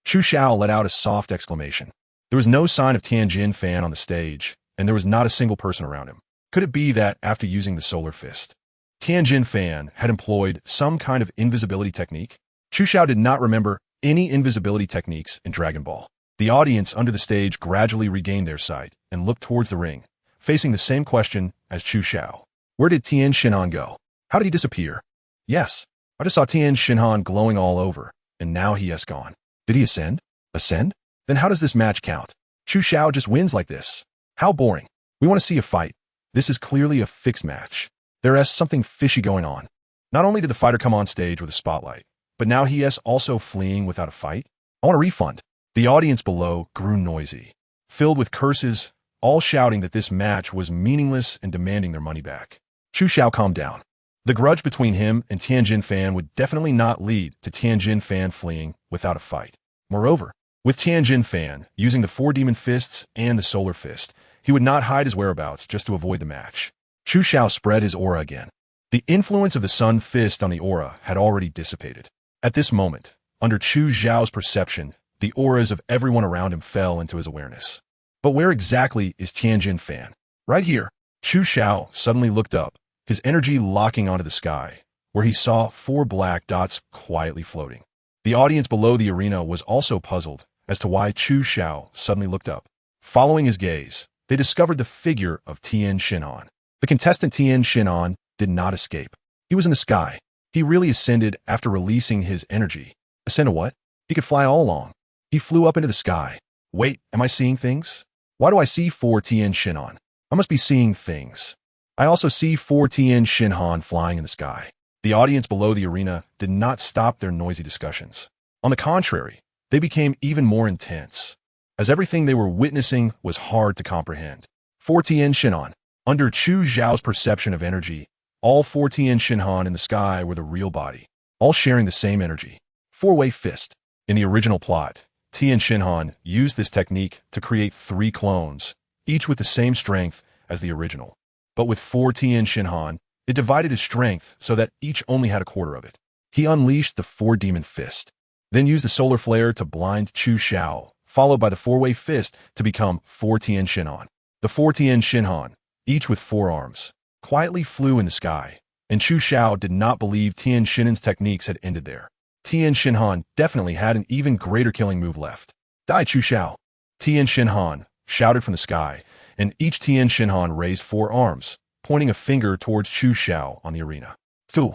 Speaker 1: Chu Xiao let out a soft exclamation. There was no sign of Tianjin Fan on the stage, and there was not a single person around him. Could it be that, after using the Solar Fist, Tianjin Fan had employed some kind of invisibility technique? Chu Xiao did not remember any invisibility techniques in Dragon Ball. The audience under the stage gradually regained their sight and looked towards the ring, facing the same question as Chu Xiao. Where did Tian Xinhan go? How did he disappear? Yes, I just saw Tian Xinhan glowing all over, and now he has gone. Did he ascend? Ascend? Then how does this match count? Chu Xiao just wins like this. How boring. We want to see a fight. This is clearly a fixed match. There is something fishy going on. Not only did the fighter come on stage with a spotlight, but now he is also fleeing without a fight. I want a refund. The audience below grew noisy, filled with curses, all shouting that this match was meaningless and demanding their money back. Chu Xiao calmed down. The grudge between him and Tianjin Fan would definitely not lead to Tianjin Fan fleeing without a fight. Moreover, with Tianjin Fan using the 4 demon fists and the Solar Fist, he would not hide his whereabouts just to avoid the match. Chu Xiao spread his aura again. The influence of the Sun Fist on the aura had already dissipated. At this moment, under Chu Xiao's perception, the auras of everyone around him fell into his awareness. But where exactly is Tianjin Fan? Right here. Chu Xiao suddenly looked up, his energy locking onto the sky, where he saw 4 black dots quietly floating. The audience below the arena was also puzzled as to why Chu Xiao suddenly looked up. Following his gaze, they discovered the figure of Tian Xinhan. The contestant Tian Xinhan did not escape. He was in the sky. He really ascended after releasing his energy. Ascended what? He could fly all along. He flew up into the sky. Wait, am I seeing things? Why do I see 4 Tian Xinhan? I must be seeing things. I also see 4 Tian Xinhan flying in the sky. The audience below the arena did not stop their noisy discussions. On the contrary, they became even more intense, as everything they were witnessing was hard to comprehend. 4 Tien Shinhan. Under Chu Zhao's perception of energy, all 4 Tien Shinhan in the sky were the real body, all sharing the same energy. Four-way fist. In the original plot, Tien Shinhan used this technique to create 3 clones, each with the same strength as the original. But with 4 Tien Shinhan, it divided his strength so that each only had a quarter of it. He unleashed the 4-demon fist, then used the solar flare to blind Chu Xiao, followed by the 4-way fist to become 4 Tien Shinhan. The 4 Tien Shinhan, each with 4 arms, quietly flew in the sky, and Chu Xiao did not believe Tien Shinhan's techniques had ended there. Tien Shinhan definitely had an even greater killing move left. Die, Chu Xiao! Tien Shinhan shouted from the sky, and each Tien Shinhan raised 4 arms, pointing a finger towards Chu Xiao on the arena. 2.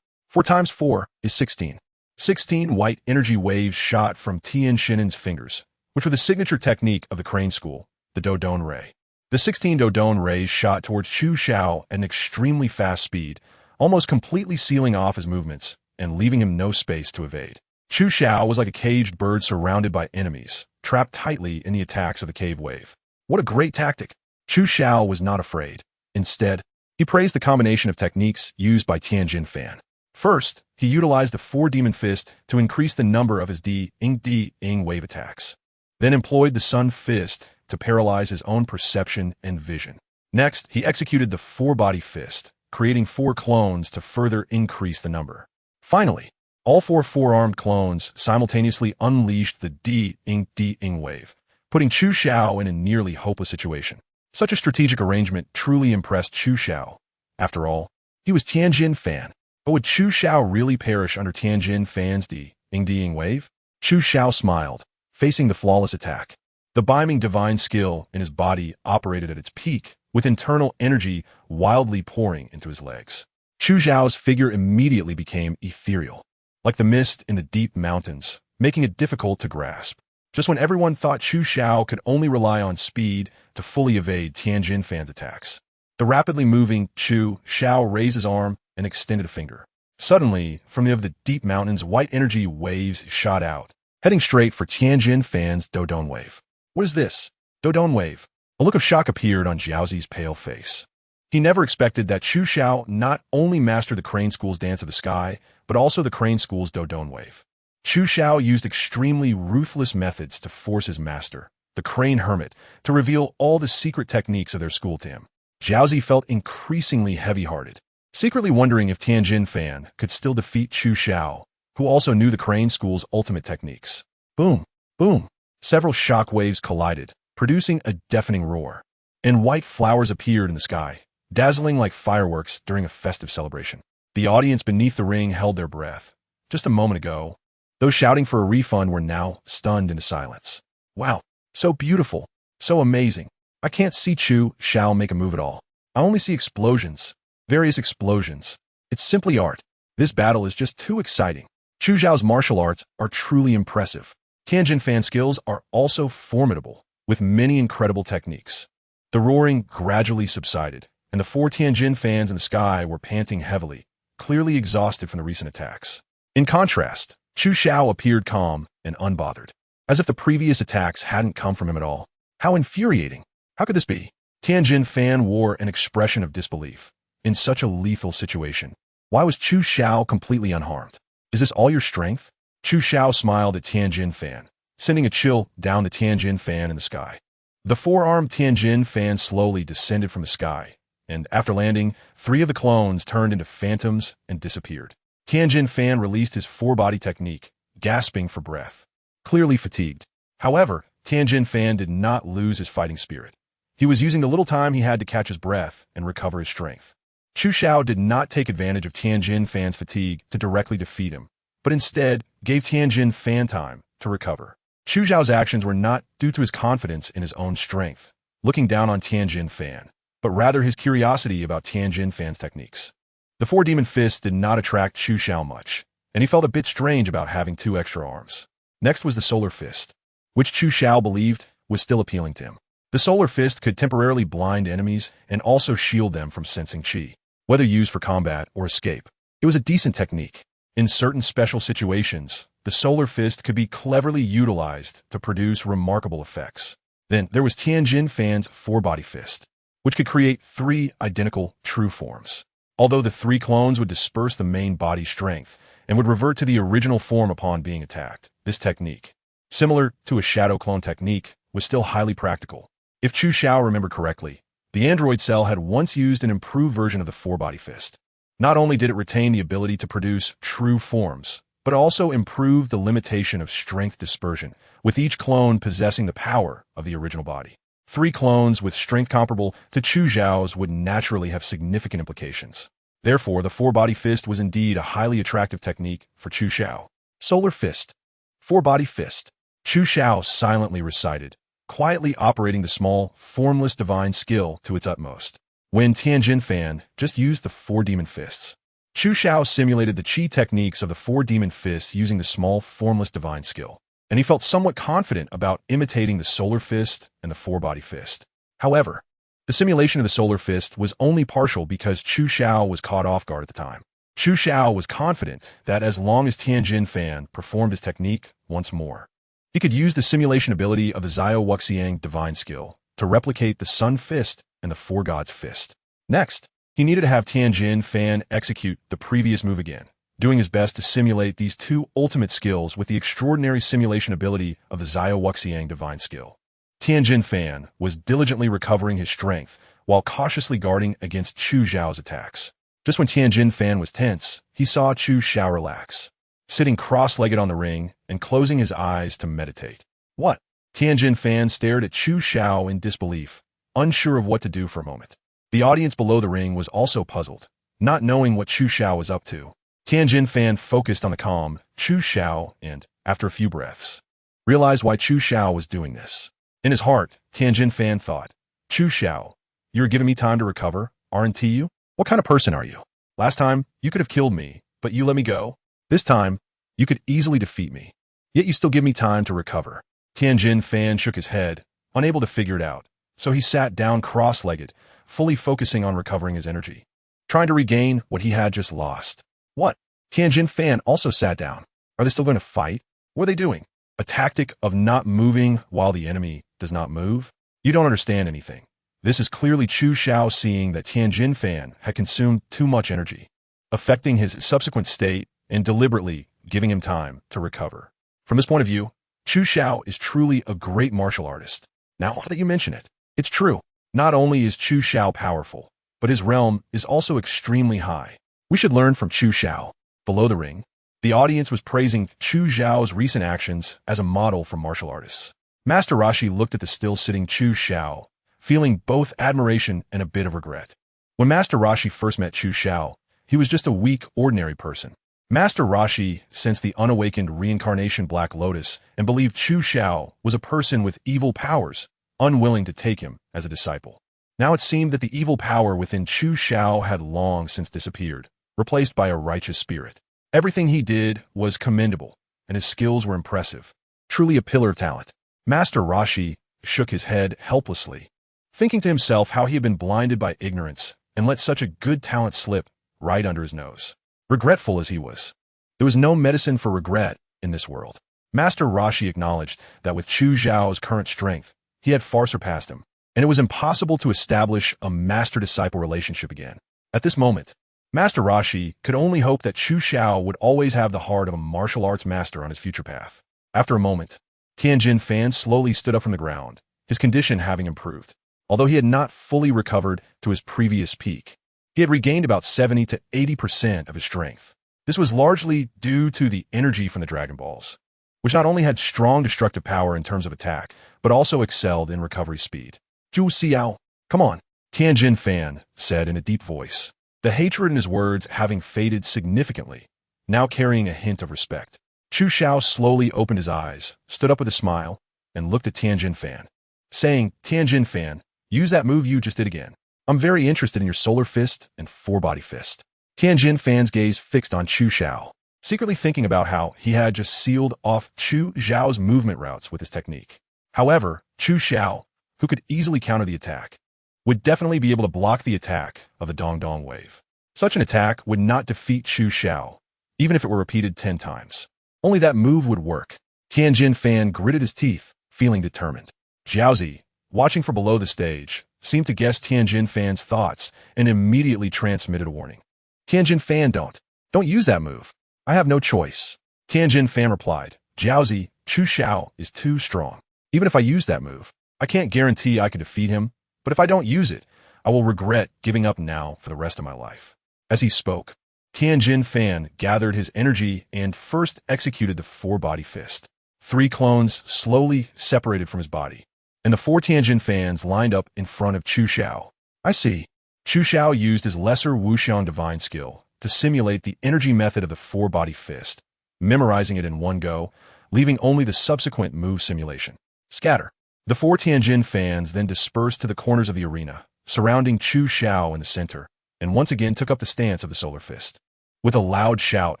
Speaker 1: 4 times 4 is 16. 16 white energy waves shot from Tien Shinhan's fingers, which were the signature technique of the Crane School, the Dodon Ray. The 16 Dodon rays shot towards Chu Xiao at an extremely fast speed, almost completely sealing off his movements and leaving him no space to evade. Chu Xiao was like a caged bird surrounded by enemies, trapped tightly in the attacks of the cave wave. What a great tactic! Chu Xiao was not afraid. Instead, he praised the combination of techniques used by Tianjin Fan. First, he utilized the 4-demon fist to increase the number of his D-ing wave attacks, then employed the Sun Fist to paralyze his own perception and vision. Next, he executed the 4-body fist, creating 4 clones to further increase the number. Finally, all 4 4-armed clones simultaneously unleashed the D-ing wave, putting Chu Xiao in a nearly hopeless situation. Such a strategic arrangement truly impressed Chu Xiao. After all, he was Tianjin Fan. But would Chu Xiao really perish under Tianjin Fan's D-ing wave? Chu Xiao smiled, facing the flawless attack. The beaming divine skill in his body operated at its peak, with internal energy wildly pouring into his legs. Chu Xiao's figure immediately became ethereal, like the mist in the deep mountains, making it difficult to grasp. Just when everyone thought Chu Xiao could only rely on speed to fully evade Tianjin Fan's attacks, the rapidly moving Chu Xiao raised his arm and extended a finger. Suddenly, from the deep mountains, white energy waves shot out, heading straight for Tianjin Fan's Dodon Wave. What is this? Dodon Wave. A look of shock appeared on Jiaozi's pale face. He never expected that Chu Xiao not only mastered the Crane School's Dance of the Sky, but also the Crane School's Dodon Wave. Chu Xiao used extremely ruthless methods to force his master, the Crane Hermit, to reveal all the secret techniques of their school to him. Jiaozi felt increasingly heavy-hearted, secretly wondering if Tianjin Fan could still defeat Chu Xiao, who also knew the Crane School's ultimate techniques. Boom! Boom! Several shock waves collided, producing a deafening roar, and white flowers appeared in the sky, dazzling like fireworks during a festive celebration. The audience beneath the ring held their breath. Just a moment ago, those shouting for a refund were now stunned into silence. Wow! So beautiful! So amazing! I can't see Chu Xiao make a move at all. I only see explosions. Various explosions. It's simply art. This battle is just too exciting. Chu Xiao's martial arts are truly impressive. Tianjin Fan skills are also formidable, with many incredible techniques. The roaring gradually subsided, and the 4 Tianjin Fans in the sky were panting heavily, clearly exhausted from the recent attacks. In contrast, Chu Xiao appeared calm and unbothered, as if the previous attacks hadn't come from him at all. How infuriating! How could this be? Tianjin Fan wore an expression of disbelief. In such a lethal situation, why was Chu Xiao completely unharmed? Is this all your strength? Chu Xiao smiled at Tianjin Fan, sending a chill down the Tianjin Fan in the sky. The 4-armed Tianjin Fan slowly descended from the sky, and after landing, 3 of the clones turned into phantoms and disappeared. Tianjin Fan released his 4-body technique, gasping for breath, clearly fatigued. However, Tianjin Fan did not lose his fighting spirit. He was using the little time he had to catch his breath and recover his strength. Chu Xiao did not take advantage of Tianjin Fan's fatigue to directly defeat him, but instead gave Tianjin Fan time to recover. Chu Xiao's actions were not due to his confidence in his own strength, looking down on Tianjin Fan, but rather his curiosity about Tianjin Fan's techniques. The 4-demon fists did not attract Chu Xiao much, and he felt a bit strange about having 2 extra arms. Next was the solar fist, which Chu Xiao believed was still appealing to him. The solar fist could temporarily blind enemies and also shield them from sensing qi, whether used for combat or escape. It was a decent technique. In certain special situations, the solar fist could be cleverly utilized to produce remarkable effects. Then there was Tianjin Fan's four-body fist, which could create three identical true forms. Although the three clones would disperse the main body strength and would revert to the original form upon being attacked, this technique, similar to a shadow clone technique, was still highly practical. If Chu Xiao remembered correctly, the android cell had once used an improved version of the four-body fist. Not only did it retain the ability to produce true forms, but also improved the limitation of strength dispersion, with each clone possessing the power of the original body. Three clones with strength comparable to Chu Xiao's would naturally have significant implications. Therefore, the four-body fist was indeed a highly attractive technique for Chu Xiao. Solar fist. Four-body fist. Chu Xiao silently recited, quietly operating the small, formless divine skill to its utmost. When Tianjin Fan just used the four demon fists, Chu Xiao simulated the chi techniques of the four demon fists using the small, formless divine skill, and he felt somewhat confident about imitating the solar fist and the four-body fist. However, the simulation of the solar fist was only partial because Chu Xiao was caught off guard at the time. Chu Xiao was confident that as long as Tianjin Fan performed his technique once more, he could use the simulation ability of the Zio Wuxiang divine skill to replicate the Sun Fist and the Four Gods Fist. Next, he needed to have Tianjin Fan execute the previous move again, doing his best to simulate these two ultimate skills with the extraordinary simulation ability of the Zio Wuxiang divine skill. Tianjin Fan was diligently recovering his strength while cautiously guarding against Chu Xiao's attacks. Just when Tianjin Fan was tense, he saw Chu Xiao relax, sitting cross-legged on the ring and closing his eyes to meditate. What? Tianjin Fan stared at Chu Xiao in disbelief, unsure of what to do for a moment. The audience below the ring was also puzzled, not knowing what Chu Xiao was up to. Tianjin Fan focused on the calm Chu Xiao and, after a few breaths, realized why Chu Xiao was doing this. In his heart, Tianjin Fan thought, Chu Xiao, you're giving me time to recover, aren't you? What kind of person are you? Last time, you could have killed me, but you let me go. This time, you could easily defeat me, yet you still give me time to recover. Tianjin Fan shook his head, unable to figure it out, so he sat down cross-legged, fully focusing on recovering his energy, trying to regain what he had just lost. What? Tianjin Fan also sat down. Are they still going to fight? What are they doing? A tactic of not moving while the enemy does not move? You don't understand anything. This is clearly Chu Xiao seeing that Tianjin Fan had consumed too much energy, affecting his subsequent state and deliberately giving him time to recover. From this point of view, Chu Xiao is truly a great martial artist. Now that you mention it, it's true. Not only is Chu Xiao powerful, but his realm is also extremely high. We should learn from Chu Xiao. Below the ring, the audience was praising Chu Xiao's recent actions as a model for martial artists. Master Roshi looked at the still-sitting Chu Xiao, feeling both admiration and a bit of regret. When Master Roshi first met Chu Xiao, he was just a weak, ordinary person. Master Roshi sensed the unawakened reincarnation Black Lotus and believed Chu Xiao was a person with evil powers, unwilling to take him as a disciple. Now it seemed that the evil power within Chu Xiao had long since disappeared, replaced by a righteous spirit. Everything he did was commendable, and his skills were impressive. Truly a pillar of talent. Master Roshi shook his head helplessly, thinking to himself how he had been blinded by ignorance and let such a good talent slip right under his nose. Regretful as he was, there was no medicine for regret in this world. Master Roshi acknowledged that with Chu Xiao's current strength, he had far surpassed him, and it was impossible to establish a master-disciple relationship again. At this moment, Master Roshi could only hope that Chu Xiao would always have the heart of a martial arts master on his future path. After a moment, Tianjin Fan slowly stood up from the ground, his condition having improved. Although he had not fully recovered to his previous peak, he had regained about 70 to 80% of his strength. This was largely due to the energy from the Dragon Balls, which not only had strong destructive power in terms of attack, but also excelled in recovery speed. Chu Xiao, come on, Tianjin Fan said in a deep voice, the hatred in his words having faded significantly, now carrying a hint of respect. Chu Xiao slowly opened his eyes, stood up with a smile, and looked at Tianjin Fan, saying, Tianjin Fan, use that move you just did again. I'm very interested in your solar fist and four-body fist. Tianjin Fan's gaze fixed on Chu Xiao, secretly thinking about how he had just sealed off Chu Xiao's movement routes with his technique. However, Chu Xiao, who could easily counter the attack, would definitely be able to block the attack of the Dong Dong wave. Such an attack would not defeat Chu Xiao, even if it were repeated 10 times. Only that move would work. Tianjin Fan gritted his teeth, feeling determined. Jiaozi, watching from below the stage, seemed to guess Tianjin Fan's thoughts and immediately transmitted a warning. Tianjin Fan, don't use that move. I have no choice. Tianjin Fan replied, Jiaozi, Chu Xiao is too strong. Even if I use that move, I can't guarantee I can defeat him, but if I don't use it, I will regret giving up now for the rest of my life. As he spoke, Tianjin Fan gathered his energy and first executed the four-body fist. 3 clones slowly separated from his body, and the 4 Tianjin Fans lined up in front of Chu Xiao. I see. Chu Xiao used his lesser Wuxian divine skill to simulate the energy method of the four-body fist, memorizing it in one go, leaving only the subsequent move simulation. Scatter. The 4 Tianjin Fans then dispersed to the corners of the arena, surrounding Chu Xiao in the center, and once again took up the stance of the solar fist. With a loud shout,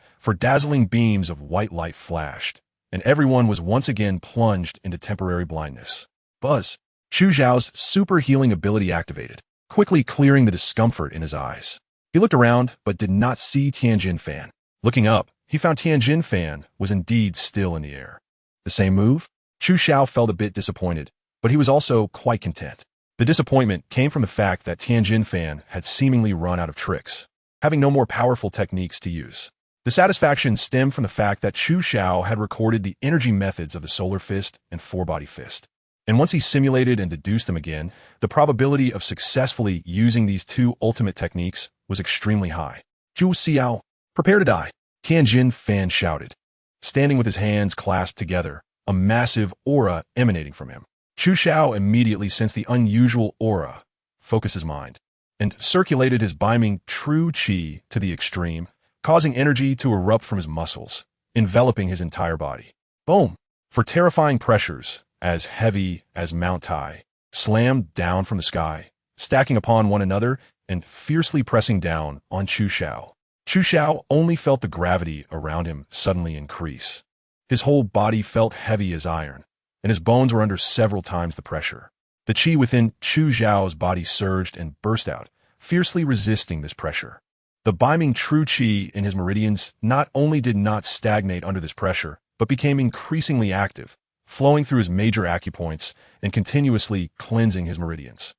Speaker 1: for dazzling beams of white light flashed, and everyone was once again plunged into temporary blindness. Buzz. Chu Xiao's super healing ability activated, quickly clearing the discomfort in his eyes. He looked around, but did not see Tianjin Fan. Looking up, he found Tianjin Fan was indeed still in the air. The same move? Chu Xiao felt a bit disappointed, but he was also quite content. The disappointment came from the fact that Tianjin Fan had seemingly run out of tricks, having no more powerful techniques to use. The satisfaction stemmed from the fact that Chu Xiao had recorded the energy methods of the solar fist and four-body fist. And once he simulated and deduced them again, the probability of successfully using these 2 ultimate techniques was extremely high. Zhu Xiao, prepare to die, Tianjin Fan shouted, standing with his hands clasped together, a massive aura emanating from him. Chu Xiao immediately sensed the unusual aura, focused his mind, and circulated his beaming true qi to the extreme, causing energy to erupt from his muscles, enveloping his entire body. Boom! For terrifying pressures, as heavy as Mount Tai, slammed down from the sky, stacking upon one another and fiercely pressing down on Chu Xiao. Chu Xiao only felt the gravity around him suddenly increase. His whole body felt heavy as iron, and his bones were under several times the pressure. The qi within Chu Xiao's body surged and burst out, fiercely resisting this pressure. The beaming true qi in his meridians not only did not stagnate under this pressure, but became increasingly active, flowing through his major acupoints and continuously cleansing his meridians.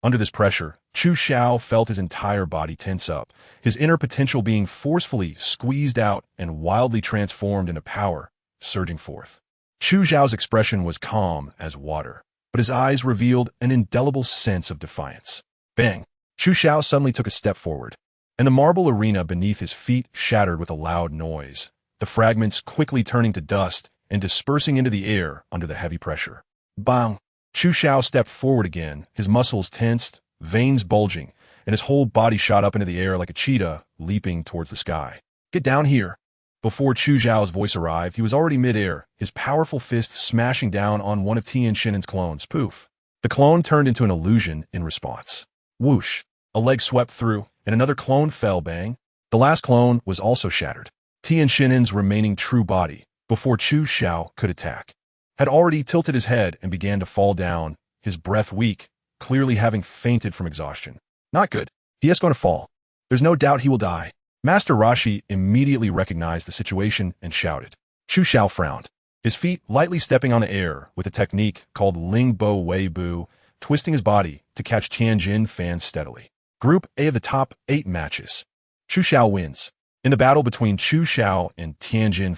Speaker 1: Under this pressure, Chu Xiao felt his entire body tense up, his inner potential being forcefully squeezed out and wildly transformed into power, surging forth. Chu Xiao's expression was calm as water, but his eyes revealed an indelible sense of defiance. Bang! Chu Xiao suddenly took a step forward, and the marble arena beneath his feet shattered with a loud noise, the fragments quickly turning to dust and dispersing into the air under the heavy pressure. Bang! Chu Xiao stepped forward again, his muscles tensed, veins bulging, and his whole body shot up into the air like a cheetah leaping towards the sky. Get down here! Before Chu Xiao's voice arrived, he was already mid-air, his powerful fist smashing down on one of Tian Shinin's clones. Poof! The clone turned into an illusion in response. Whoosh! A leg swept through, and another clone fell. Bang! The last clone was also shattered. Tian Shinin's remaining true body, before Chu Xiao could attack, had already tilted his head and began to fall down, his breath weak, clearly having fainted from exhaustion. Not good. He is going to fall. There's no doubt he will die. Master Rashi immediately recognized the situation and shouted. Chu Xiao frowned, his feet lightly stepping on the air with a technique called Ling Bo Wei Bu, twisting his body to catch Tianjin Fan steadily. Group A of the top 8 matches. Chu Xiao wins. In the battle between Chu Xiao and Tianjin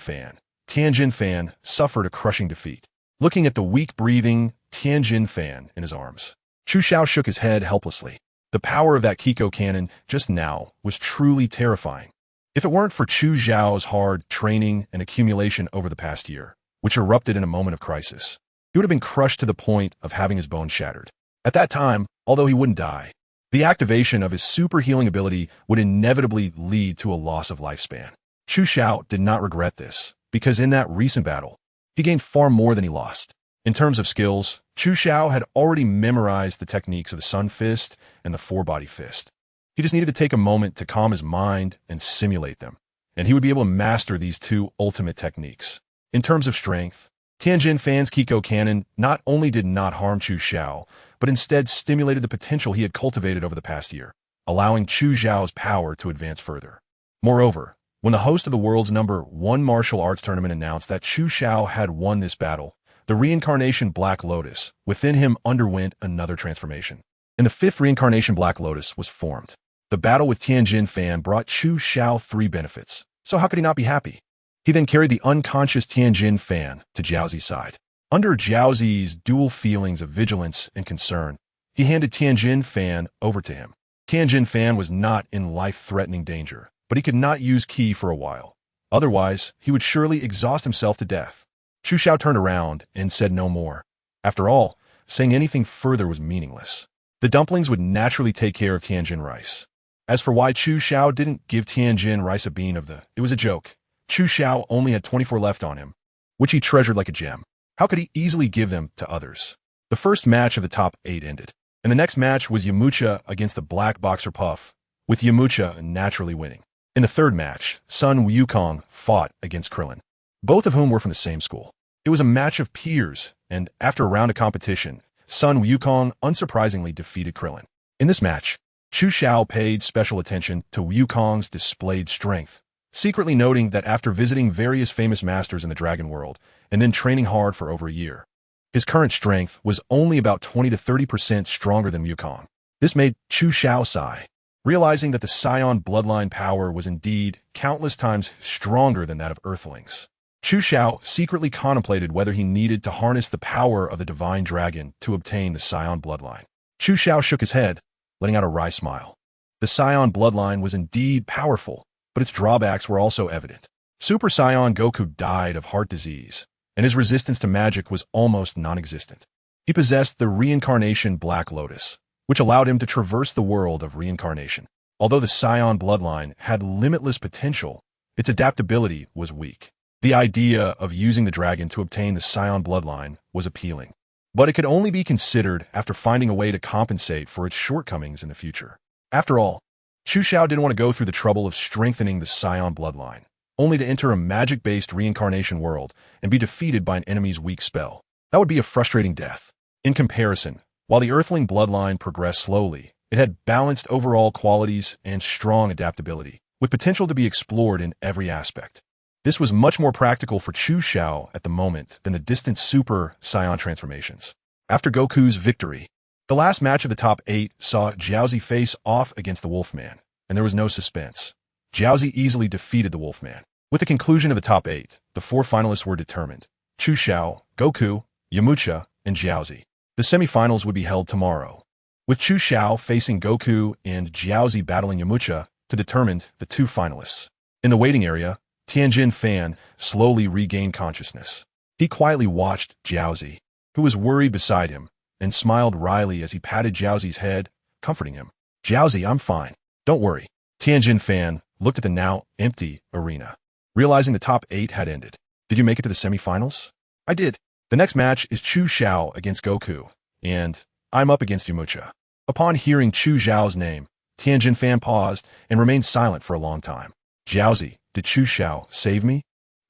Speaker 1: Fan suffered a crushing defeat. Looking at the weak-breathing Tianjin Fan in his arms, Chu Xiao shook his head helplessly. The power of that Kiko cannon just now was truly terrifying. If it weren't for Chu Xiao's hard training and accumulation over the past year, which erupted in a moment of crisis, he would have been crushed to the point of having his bones shattered. At that time, although he wouldn't die, the activation of his super healing ability would inevitably lead to a loss of lifespan. Chu Xiao did not regret this, because in that recent battle, he gained far more than he lost. In terms of skills, Chu Xiao had already memorized the techniques of the Sun Fist and the Four-Body Fist. He just needed to take a moment to calm his mind and simulate them, and he would be able to master these 2 ultimate techniques. In terms of strength, Tianjin Fan's Kiko cannon not only did not harm Chu Xiao, but instead stimulated the potential he had cultivated over the past year. allowing Chu Xiao's power to advance further. Moreover, when the host of the world's #1 martial arts tournament announced that Chu Xiao had won this battle, the reincarnation Black Lotus within him underwent another transformation. And the fifth reincarnation Black Lotus was formed. The battle with Tianjin Fan brought Chu Xiao 3 benefits, so how could he not be happy? He then carried the unconscious Tianjin Fan to Jiaozi's side. Under Jiaozi's dual feelings of vigilance and concern, he handed Tianjin Fan over to him. Tianjin Fan was not in life-threatening danger, but he could not use Qi for a while. Otherwise, he would surely exhaust himself to death. Chu Xiao turned around and said no more. After all, saying anything further was meaningless. The dumplings would naturally take care of Tianjin rice. As for why Chu Xiao didn't give Tianjin rice a bean it was a joke. Chu Xiao only had 24 left on him, which he treasured like a gem. How could he easily give them to others? The first match of the top 8 ended, and the next match was Yamcha against the black boxer Puff, with Yamcha naturally winning. In the third match, Sun Wukong fought against Krillin, both of whom were from the same school. It was a match of peers, and after a round of competition, Sun Wukong unsurprisingly defeated Krillin. In this match, Chu Xiao paid special attention to Wukong's displayed strength, secretly noting that after visiting various famous masters in the Dragon World and then training hard for over a year, his current strength was only about 20 to 30% stronger than Wukong. This made Chu Xiao sigh, realizing that the Scion bloodline power was indeed countless times stronger than that of Earthlings. Chu Xiao secretly contemplated whether he needed to harness the power of the divine dragon to obtain the Scion bloodline. Chu Xiao shook his head, letting out a wry smile. The Scion bloodline was indeed powerful, but its drawbacks were also evident. Super Saiyan Goku died of heart disease, and his resistance to magic was almost non-existent. He possessed the reincarnation Black Lotus, which allowed him to traverse the world of reincarnation. Although the Scion bloodline had limitless potential, its adaptability was weak. The idea of using the dragon to obtain the Scion bloodline was appealing, but it could only be considered after finding a way to compensate for its shortcomings in the future. After all, Chu Xiao didn't want to go through the trouble of strengthening the Scion bloodline, only to enter a magic-based reincarnation world and be defeated by an enemy's weak spell. That would be a frustrating death. In comparison, while the Earthling bloodline progressed slowly, it had balanced overall qualities and strong adaptability, with potential to be explored in every aspect. This was much more practical for Chu Xiao at the moment than the distant Super Saiyan transformations. After Goku's victory, the last match of the top 8 saw Jiaozi face off against the Wolfman, and there was no suspense. Jiaozi easily defeated the Wolfman. With the conclusion of the top 8, the 4 finalists were determined: Chu Xiao, Goku, Yamcha, and Jiaozi. The semifinals would be held tomorrow, with Chu Xiao facing Goku and Jiaozi battling Yamcha to determine the 2 finalists. In the waiting area, Tianjin Fan slowly regained consciousness. He quietly watched Jiaozi, who was worried beside him, and smiled wryly as he patted Jiaozi's head, comforting him. "Jiaozi, I'm fine. Don't worry." Tianjin Fan looked at the now empty arena, realizing the top 8 had ended. "Did you make it to the semifinals?" "I did. The next match is Chu Xiao against Goku, and I'm up against Yamcha." Upon hearing Chu Xiao's name, Tianjin Fan paused and remained silent for a long time. "Jiaozi, did Chu Xiao save me?"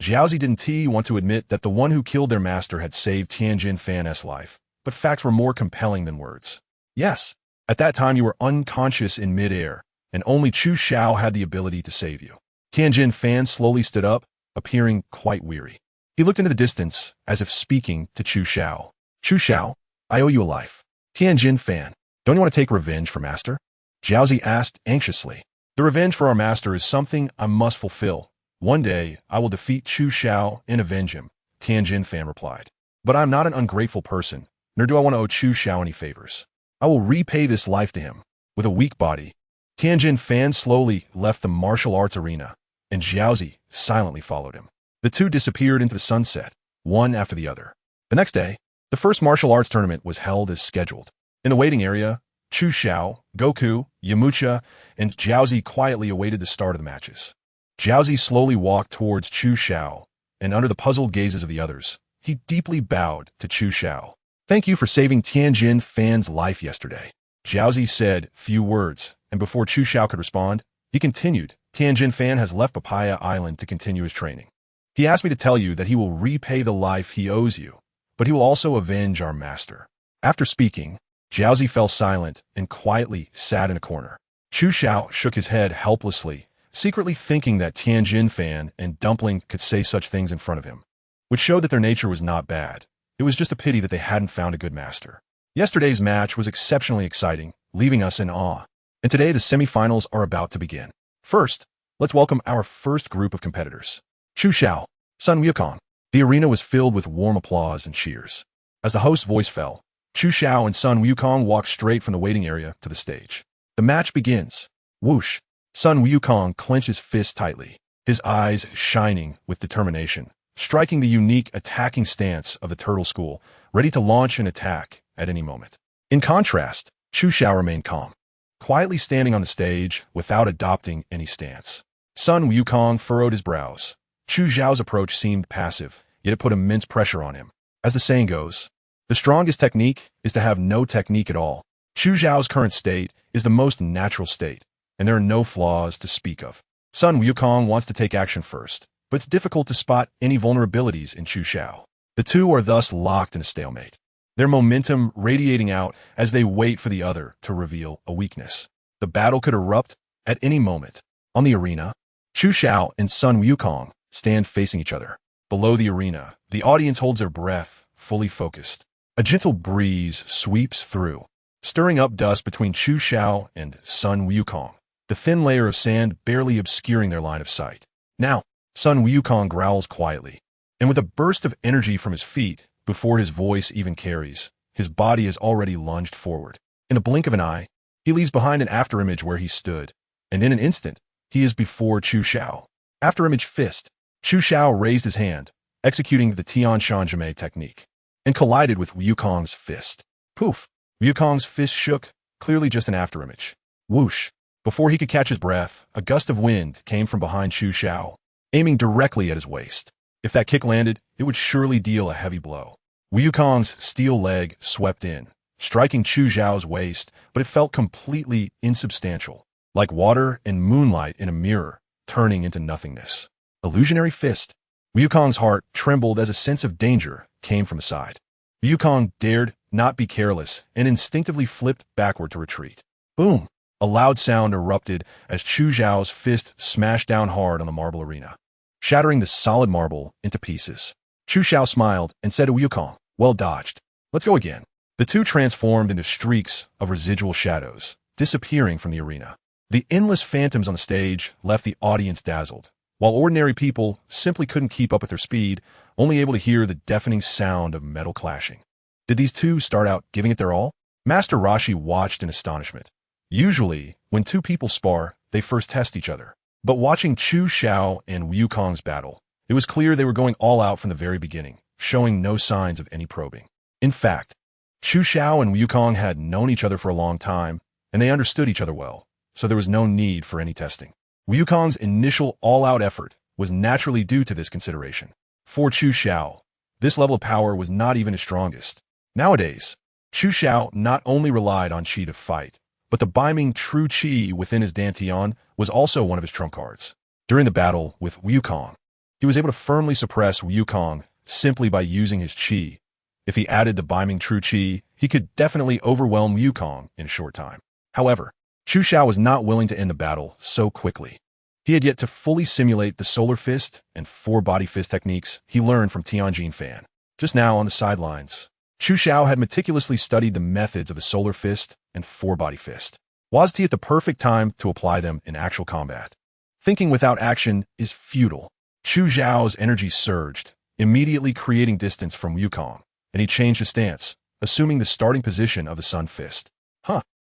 Speaker 1: Jiaozi didn't want to admit that the one who killed their master had saved Tianjin Fan's life, but facts were more compelling than words. "Yes. At that time you were unconscious in mid-air, and only Chu Xiao had the ability to save you." Tianjin Fan slowly stood up, appearing quite weary. He looked into the distance, as if speaking to Chu Xiao. "Chu Xiao, I owe you a life." "Tianjin Fan, don't you want to take revenge for Master?" Jiaozi asked anxiously. "The revenge for our master is something I must fulfill. One day, I will defeat Chu Xiao and avenge him," Tianjin Fan replied. "But I'm not an ungrateful person, nor do I want to owe Chu Xiao any favors. I will repay this life to him." With a weak body, Tianjin Fan slowly left the martial arts arena, and Jiaozi silently followed him. The two disappeared into the sunset, one after the other. The next day, the first martial arts tournament was held as scheduled. In the waiting area, Chu Xiao, Goku, Yamcha, and Jiaozi quietly awaited the start of the matches. Jiaozi slowly walked towards Chu Xiao, and under the puzzled gazes of the others, he deeply bowed to Chu Xiao. "Thank you for saving Tianjin Fan's life yesterday." Jiaozi said few words, and before Chu Xiao could respond, he continued, "Tianjin Fan has left Papaya Island to continue his training. He asked me to tell you that he will repay the life he owes you, but he will also avenge our master." After speaking, Jiaozi fell silent and quietly sat in a corner. Chu Xiao shook his head helplessly, secretly thinking that Tianjin Fan and Dumpling could say such things in front of him, which showed that their nature was not bad. It was just a pity that they hadn't found a good master. Yesterday's match was exceptionally exciting, leaving us in awe. And today the semifinals are about to begin. First, let's welcome our first group of competitors. Chu Xiao, Sun Wukong. The arena was filled with warm applause and cheers. As the host's voice fell, Chu Xiao and Sun Wukong walked straight from the waiting area to the stage. The match begins. Whoosh! Sun Wukong clenches fists tightly, his eyes shining with determination, striking the unique attacking stance of the Turtle School, ready to launch an attack at any moment. In contrast, Chu Xiao remained calm, quietly standing on the stage without adopting any stance. Sun Wukong furrowed his brows. Chu Xiao's approach seemed passive, yet it put immense pressure on him. As the saying goes, the strongest technique is to have no technique at all. Chu Xiao's current state is the most natural state, and there are no flaws to speak of. Sun Wukong wants to take action first, but it's difficult to spot any vulnerabilities in Chu Xiao. The two are thus locked in a stalemate, their momentum radiating out as they wait for the other to reveal a weakness. The battle could erupt at any moment. On the arena, Chu Xiao and Sun Wukong stand facing each other. Below the arena, the audience holds their breath, fully focused. A gentle breeze sweeps through, stirring up dust between Chu Xiao and Sun Wukong, the thin layer of sand barely obscuring their line of sight. Now, Sun Wukong growls quietly, and with a burst of energy from his feet, before his voice even carries, his body has already lunged forward. In the blink of an eye, he leaves behind an afterimage where he stood, and in an instant, he is before Chu Xiao. Afterimage fist. Chu Xiao raised his hand, executing the Tian Shan Jime technique, and collided with Wukong's fist. Poof! Wukong's fist shook, clearly just an afterimage. Whoosh! Before he could catch his breath, a gust of wind came from behind Chu Xiao, aiming directly at his waist. If that kick landed, it would surely deal a heavy blow. Wukong's steel leg swept in, striking Chu Xiao's waist, but it felt completely insubstantial, like water and moonlight in a mirror, turning into nothingness. Illusionary fist. Wukong's heart trembled as a sense of danger came from the side. Wukong dared not be careless and instinctively flipped backward to retreat. Boom! A loud sound erupted as Chu Xiao's fist smashed down hard on the marble arena, shattering the solid marble into pieces. Chu Xiao smiled and said to Wukong, "Well dodged. Let's go again." The two transformed into streaks of residual shadows, disappearing from the arena. The endless phantoms on the stage left the audience dazzled, while ordinary people simply couldn't keep up with their speed, only able to hear the deafening sound of metal clashing. Did these two start out giving it their all? Master Rashi watched in astonishment. Usually, when two people spar, they first test each other. But watching Chu Xiao and Wukong's battle, it was clear they were going all out from the very beginning, showing no signs of any probing. In fact, Chu Xiao and Wukong had known each other for a long time, and they understood each other well, so there was no need for any testing. Wukong's initial all-out effort was naturally due to this consideration. For Chu Xiao, this level of power was not even his strongest. Nowadays, Chu Xiao not only relied on Qi to fight, but the beaming true Qi within his Dantian was also one of his trump cards. During the battle with Wukong, he was able to firmly suppress Wukong simply by using his Qi. If he added the beaming true Qi, he could definitely overwhelm Wukong in a short time. However, Chu Xiao was not willing to end the battle so quickly. He had yet to fully simulate the solar fist and four-body fist techniques he learned from Tianjin Fan. Just now on the sidelines, Chu Xiao had meticulously studied the methods of the solar fist and four-body fist. Was he at the perfect time to apply them in actual combat? Thinking without action is futile. Chu Xiao's energy surged, immediately creating distance from Wukong, and he changed his stance, assuming the starting position of the sun fist.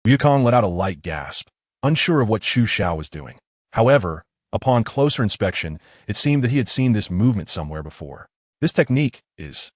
Speaker 1: Wukong let out a light gasp, unsure of what Chu Xiao was doing. However, upon closer inspection, it seemed that he had seen this movement somewhere before. This technique is...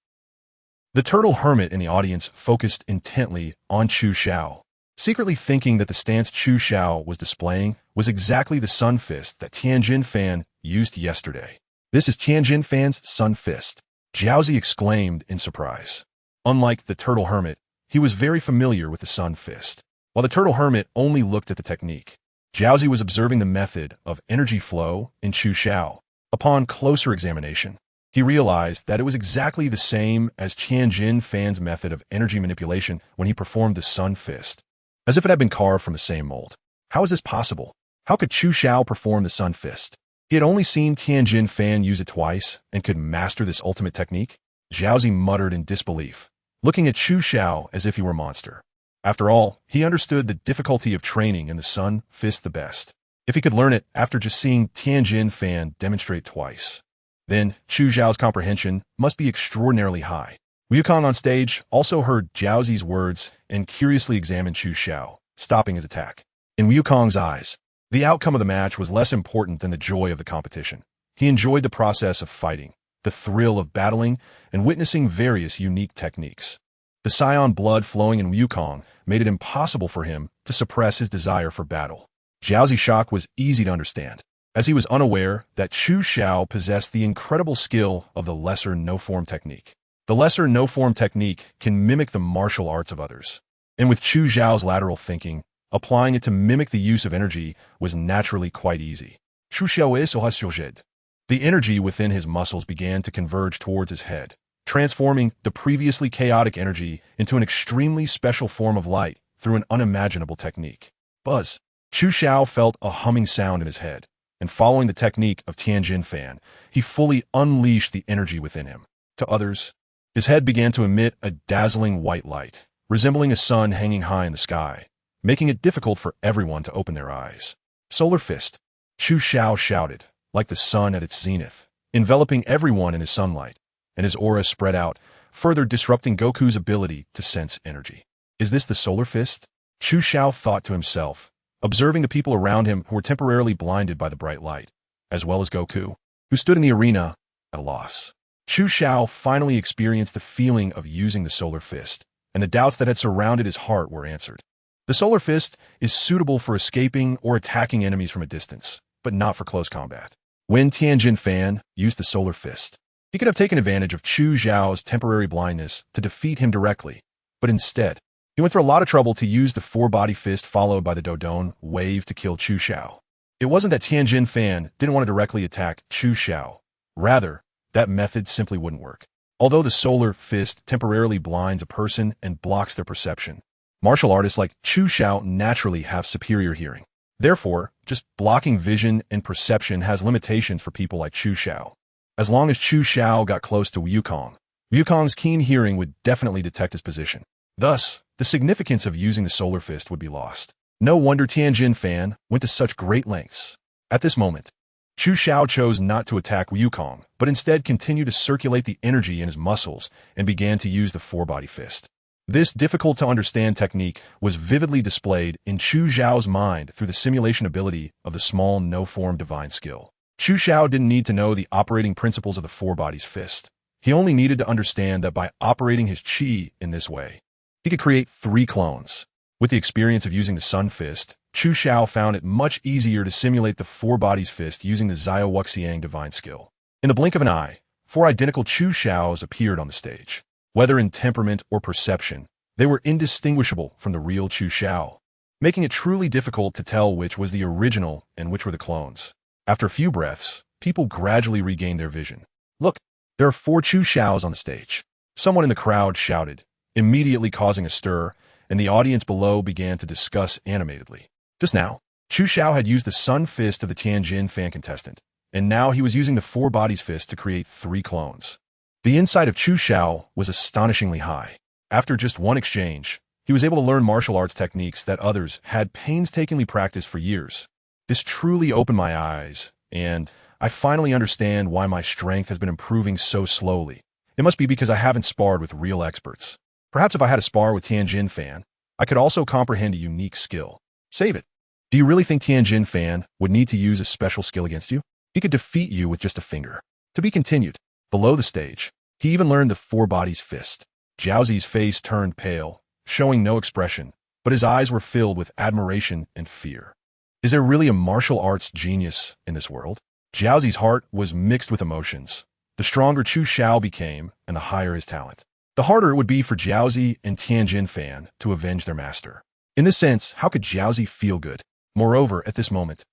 Speaker 1: The turtle hermit in the audience focused intently on Chu Xiao, secretly thinking that the stance Chu Xiao was displaying was exactly the sun fist that Tianjin Fan used yesterday. "This is Tianjin Fan's sun fist," Jiaozi exclaimed in surprise. Unlike the turtle hermit, he was very familiar with the sun fist. While the turtle hermit only looked at the technique, Jiaozi was observing the method of energy flow in Chu Xiao. Upon closer examination, he realized that it was exactly the same as Tianjin Fan's method of energy manipulation when he performed the sun fist, as if it had been carved from the same mold. How is this possible? How could Chu Xiao perform the Sun Fist? He had only seen Tianjin Fan use it twice and could master this ultimate technique? Jiaozi muttered in disbelief, looking at Chu Xiao as if he were a monster. After all, he understood the difficulty of training in the Sun Fist the best. If he could learn it after just seeing Tianjin Fan demonstrate twice, then Chu Xiao's comprehension must be extraordinarily high. Wukong on stage also heard Jiaozi's words and curiously examined Chu Xiao, stopping his attack. In Wukong's eyes, the outcome of the match was less important than the joy of the competition. He enjoyed the process of fighting, the thrill of battling, and witnessing various unique techniques. The Scion blood flowing in Wukong made it impossible for him to suppress his desire for battle. Jiaozi's shock was easy to understand, as he was unaware that Chu Xiao possessed the incredible skill of the lesser no-form technique. The lesser no-form technique can mimic the martial arts of others, and with Chu Xiao's lateral thinking, applying it to mimic the use of energy was naturally quite easy. Chu Xiao is surged. The energy within his muscles began to converge towards his head, transforming the previously chaotic energy into an extremely special form of light through an unimaginable technique. Buzz. Chu Xiao felt a humming sound in his head, and following the technique of Tianjin Fan, he fully unleashed the energy within him. To others, his head began to emit a dazzling white light, resembling a sun hanging high in the sky, making it difficult for everyone to open their eyes. Solar Fist. Chu Xiao shouted, like the sun at its zenith, enveloping everyone in his sunlight, and his aura spread out, further disrupting Goku's ability to sense energy. Is this the Solar Fist? Chu Xiao thought to himself, observing the people around him who were temporarily blinded by the bright light, as well as Goku, who stood in the arena at a loss. Chu Xiao finally experienced the feeling of using the Solar Fist, and the doubts that had surrounded his heart were answered. The Solar Fist is suitable for escaping or attacking enemies from a distance, but not for close combat. When Tianjin Fan used the Solar Fist, he could have taken advantage of Chu Xiao's temporary blindness to defeat him directly, but instead, he went through a lot of trouble to use the four-body fist followed by the Dodon wave to kill Chu Xiao. It wasn't that Tianjin Fan didn't want to directly attack Chu Xiao. Rather, that method simply wouldn't work. Although the Solar Fist temporarily blinds a person and blocks their perception, martial artists like Chu Xiao naturally have superior hearing. Therefore, just blocking vision and perception has limitations for people like Chu Xiao. As long as Chu Xiao got close to Wukong, Wukong's keen hearing would definitely detect his position. Thus, the significance of using the Solar Fist would be lost. No wonder Tianjin Fan went to such great lengths. At this moment, Chu Xiao chose not to attack Wukong, but instead continued to circulate the energy in his muscles and began to use the four-body fist. This difficult-to-understand technique was vividly displayed in Chu Xiao's mind through the simulation ability of the small no-form divine skill. Chu Xiao didn't need to know the operating principles of the four-body's fist. He only needed to understand that by operating his chi in this way, he could create 3 clones. With the experience of using the Sun Fist, Chu Xiao found it much easier to simulate the four-bodies fist using the Zio Wuxiang divine skill. In the blink of an eye, 4 identical Chu Xiaos appeared on the stage. Whether in temperament or perception, they were indistinguishable from the real Chu Xiao, making it truly difficult to tell which was the original and which were the clones. After a few breaths, people gradually regained their vision. Look, there are 4 Chu Xiaos on the stage. Someone in the crowd shouted, immediately causing a stir, and the audience below began to discuss animatedly. Just now, Chu Xiao had used the Sun Fist of the Tianjin Fan contestant, and now he was using the Four Bodies Fist to create 3 clones. The insight of Chu Xiao was astonishingly high. After just one exchange, he was able to learn martial arts techniques that others had painstakingly practiced for years. This truly opened my eyes, and I finally understand why my strength has been improving so slowly. It must be because I haven't sparred with real experts. Perhaps if I had a spar with Tianjin Fan, I could also comprehend a unique skill. Save it. Do you really think Tianjin Fan would need to use a special skill against you? He could defeat you with just a finger. To be continued. Below the stage, he even learned the Four Bodies Fist. Jiaozi's face turned pale, showing no expression, but his eyes were filled with admiration and fear. Is there really a martial arts genius in this world? Jiaozi's heart was mixed with emotions. The stronger Chu Xiao became, and the higher his talent, the harder it would be for Jiaozi and Tianjin Fan to avenge their master. In this sense, how could Jiaozi feel good? Moreover, at this moment,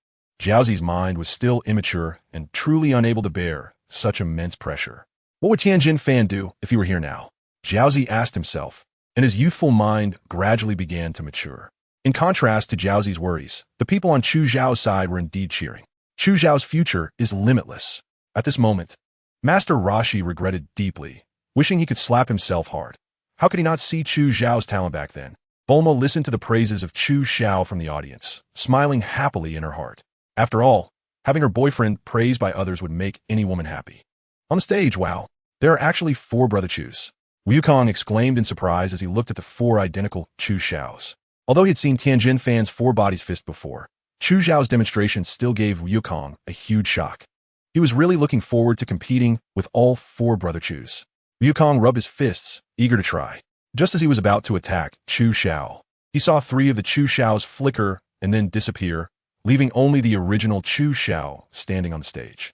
Speaker 1: Jiaozi's mind was still immature and truly unable to bear such immense pressure. What would Tianjin Fan do if he were here now? Jiaozi asked himself, and his youthful mind gradually began to mature. In contrast to Jiaozi's worries, the people on Chu Zhao's side were indeed cheering. Chu Zhao's future is limitless. At this moment, Master Rashi regretted deeply, wishing he could slap himself hard. How could he not see Chu Zhao's talent back then? Bulma listened to the praises of Chu Xiao from the audience, smiling happily in her heart. After all, having her boyfriend praised by others would make any woman happy. On the stage, wow, there are actually 4 brother Chus. Wukong exclaimed in surprise as he looked at the 4 identical Chu Xiaos. Although he had seen Tianjin fans' 4 bodies fist before, Chu Xiao's demonstration still gave Wukong a huge shock. He was really looking forward to competing with all 4 brother Chus. Wukong rubbed his fists, eager to try. Just as he was about to attack Chu Xiao, he saw 3 of the Chu Xiaos flicker and then disappear, leaving only the original Chu Xiao standing on the stage.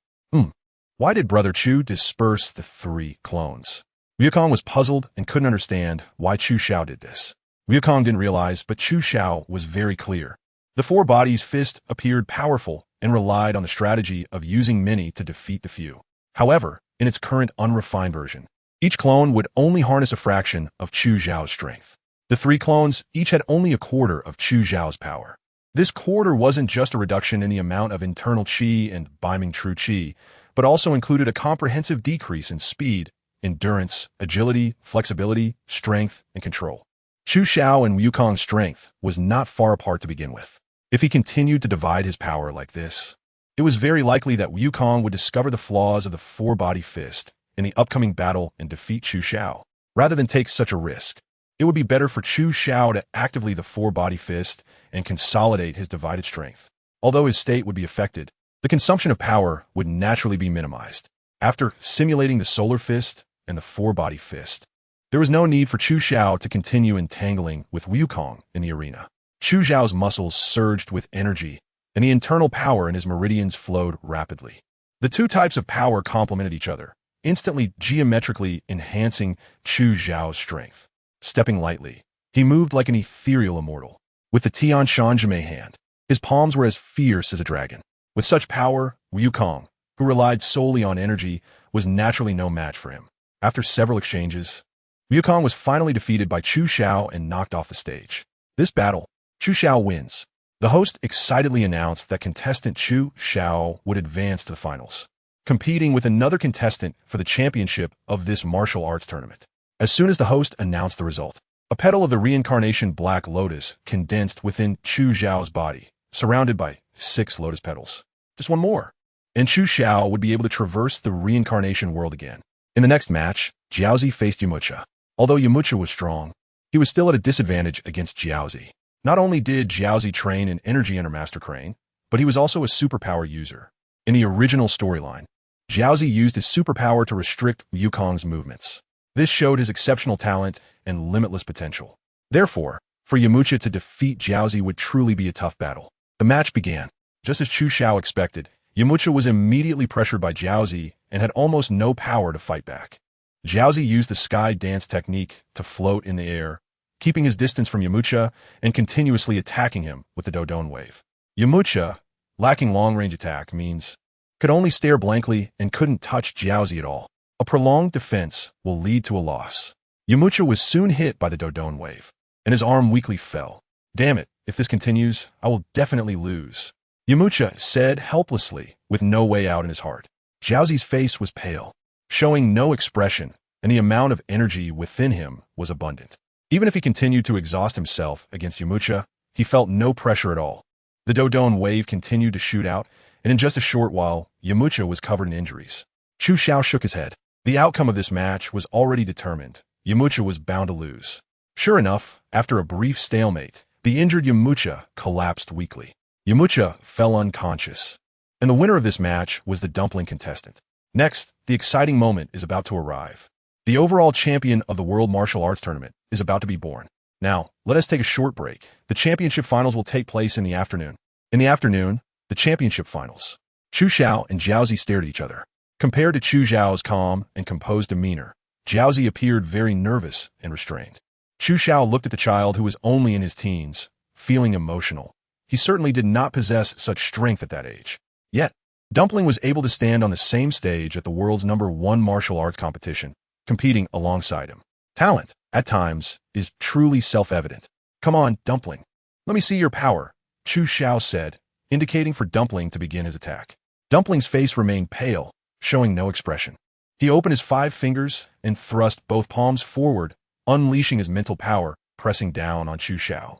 Speaker 1: Why did Brother Chu disperse the 3 clones? Wukong was puzzled and couldn't understand why Chu Xiao did this. Wukong didn't realize, but Chu Xiao was very clear. The 4 bodies' fist appeared powerful and relied on the strategy of using many to defeat the few. However, in its current unrefined version, each clone would only harness a fraction of Chu Zhao's strength. The 3 clones each had only a quarter of Chu Zhao's power. This quarter wasn't just a reduction in the amount of internal qi and beiming true qi, but also included a comprehensive decrease in speed, endurance, agility, flexibility, strength, and control. Chu Xiao and Wukong's strength was not far apart to begin with. If he continued to divide his power like this, it was very likely that Wukong would discover the flaws of the 4-body fist in the upcoming battle and defeat Chu Xiao. Rather than take such a risk, it would be better for Chu Xiao to actively the 4-body fist and consolidate his divided strength. Although his state would be affected, the consumption of power would naturally be minimized. After simulating the solar fist and the 4-body fist, there was no need for Chu Xiao to continue entangling with Wukong in the arena. Chu Xiao's muscles surged with energy, and the internal power in his meridians flowed rapidly. The 2 types of power complemented each other, instantly geometrically enhancing Chu Zhao's strength. Stepping lightly, he moved like an ethereal immortal. With the Tian Shanzhime hand, his palms were as fierce as a dragon. With such power, Wukong, who relied solely on energy, was naturally no match for him. After several exchanges, Wukong was finally defeated by Chu Xiao and knocked off the stage. This battle, Chu Xiao wins. The host excitedly announced that contestant Chu Xiao would advance to the finals, competing with another contestant for the championship of this martial arts tournament. As soon as the host announced the result, a petal of the reincarnation Black Lotus condensed within Chu Xiao's body, surrounded by 6 lotus petals. Just one more, and Chu Xiao would be able to traverse the reincarnation world again. In the next match, Jiaozi faced Yamcha. Although Yamcha was strong, he was still at a disadvantage against Jiaozi. Not only did Jiaozi train in energy under Master Crane, but he was also a superpower user. In the original storyline, Jiaozi used his superpower to restrict Wukong's movements. This showed his exceptional talent and limitless potential. Therefore, for Yamcha to defeat Jiaozi would truly be a tough battle. The match began. Just as Chu Xiao expected, Yamcha was immediately pressured by Jiaozi and had almost no power to fight back. Jiaozi used the sky dance technique to float in the air, keeping his distance from Yamcha and continuously attacking him with the Dodon wave. Yamcha, lacking long-range attack, could only stare blankly and couldn't touch Jiaozi at all. A prolonged defense will lead to a loss. Yamcha was soon hit by the Dodon wave, and his arm weakly fell. Damn it, if this continues, I will definitely lose, Yamcha said helplessly, with no way out in his heart. Jiaozi's face was pale, showing no expression, and the amount of energy within him was abundant. Even if he continued to exhaust himself against Yamcha, he felt no pressure at all. The Dodon wave continued to shoot out, and in just a short while, Yamcha was covered in injuries. Chu Xiao shook his head. The outcome of this match was already determined. Yamcha was bound to lose. Sure enough, after a brief stalemate, the injured Yamcha collapsed weakly. Yamcha fell unconscious, and the winner of this match was the dumpling contestant. Next, the exciting moment is about to arrive. The overall champion of the World Martial Arts Tournament is about to be born. Now, let us take a short break. The championship finals will take place in the afternoon. In the afternoon, the championship finals. Chu Xiao and Jiaozi stared at each other. Compared to Chu Xiao's calm and composed demeanor, Jiaozi appeared very nervous and restrained. Chu Xiao looked at the child who was only in his teens, feeling emotional. He certainly did not possess such strength at that age. Yet, Dumpling was able to stand on the same stage at the world's #1 martial arts competition, competing alongside him. Talent, at times, is truly self-evident. Come on, Dumpling. Let me see your power, Chu Xiao said, indicating for Dumpling to begin his attack. Dumpling's face remained pale, showing no expression. He opened his 5 fingers and thrust both palms forward, unleashing his mental power, pressing down on Chu Xiao.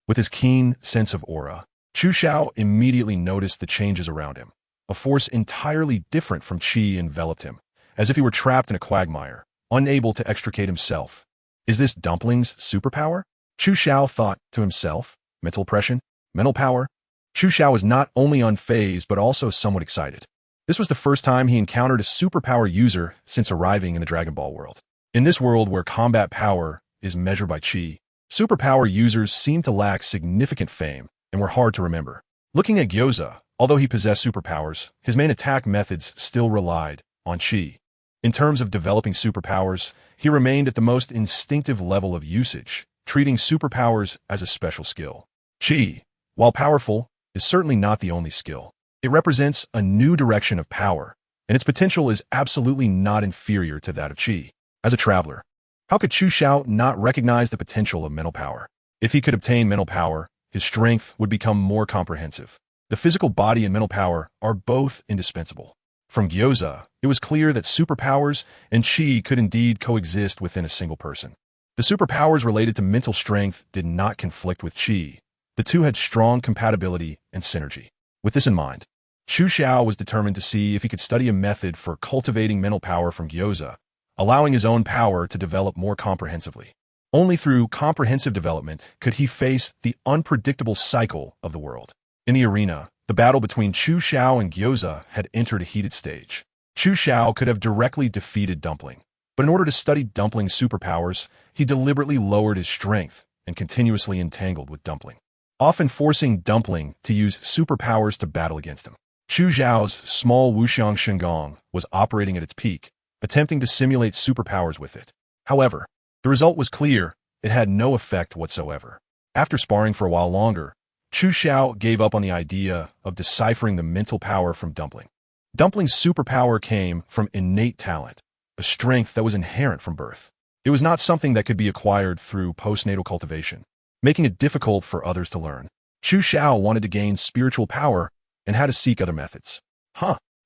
Speaker 1: With his keen sense of aura, Chu Xiao immediately noticed the changes around him. A force entirely different from Qi enveloped him, as if he were trapped in a quagmire, unable to extricate himself. Is this Dumpling's superpower? Chu Xiao thought to himself. Mental oppression? Mental power? Chu Xiao was not only unfazed but also somewhat excited. This was the first time he encountered a superpower user since arriving in the Dragon Ball world. In this world where combat power is measured by Qi, superpower users seemed to lack significant fame and were hard to remember. Looking at Gyoza, although he possessed superpowers, his main attack methods still relied on Qi. In terms of developing superpowers, he remained at the most instinctive level of usage, treating superpowers as a special skill. Qi, while powerful, is certainly not the only skill. It represents a new direction of power, and its potential is absolutely not inferior to that of Qi. As a traveler, how could Chu Xiao not recognize the potential of mental power? If he could obtain mental power, his strength would become more comprehensive. The physical body and mental power are both indispensable. From Gyoza, it was clear that superpowers and Qi could indeed coexist within a single person. The superpowers related to mental strength did not conflict with Qi. The two had strong compatibility and synergy. With this in mind, Chu Xiao was determined to see if he could study a method for cultivating mental power from Gyoza, allowing his own power to develop more comprehensively. Only through comprehensive development could he face the unpredictable cycle of the world. In the arena, the battle between Chu Xiao and Gyoza had entered a heated stage. Chu Xiao could have directly defeated Dumpling, but in order to study Dumpling's superpowers, he deliberately lowered his strength and continuously entangled with Dumpling, often forcing Dumpling to use superpowers to battle against him. Chu Xiao's small Wuxiang Shengong was operating at its peak, attempting to simulate superpowers with it. However, the result was clear. It had no effect whatsoever. After sparring for a while longer, Chu Xiao gave up on the idea of deciphering the mental power from Dumpling. Dumpling's superpower came from innate talent, a strength that was inherent from birth. It was not something that could be acquired through postnatal cultivation, making it difficult for others to learn. Chu Xiao wanted to gain spiritual power and had to seek other methods.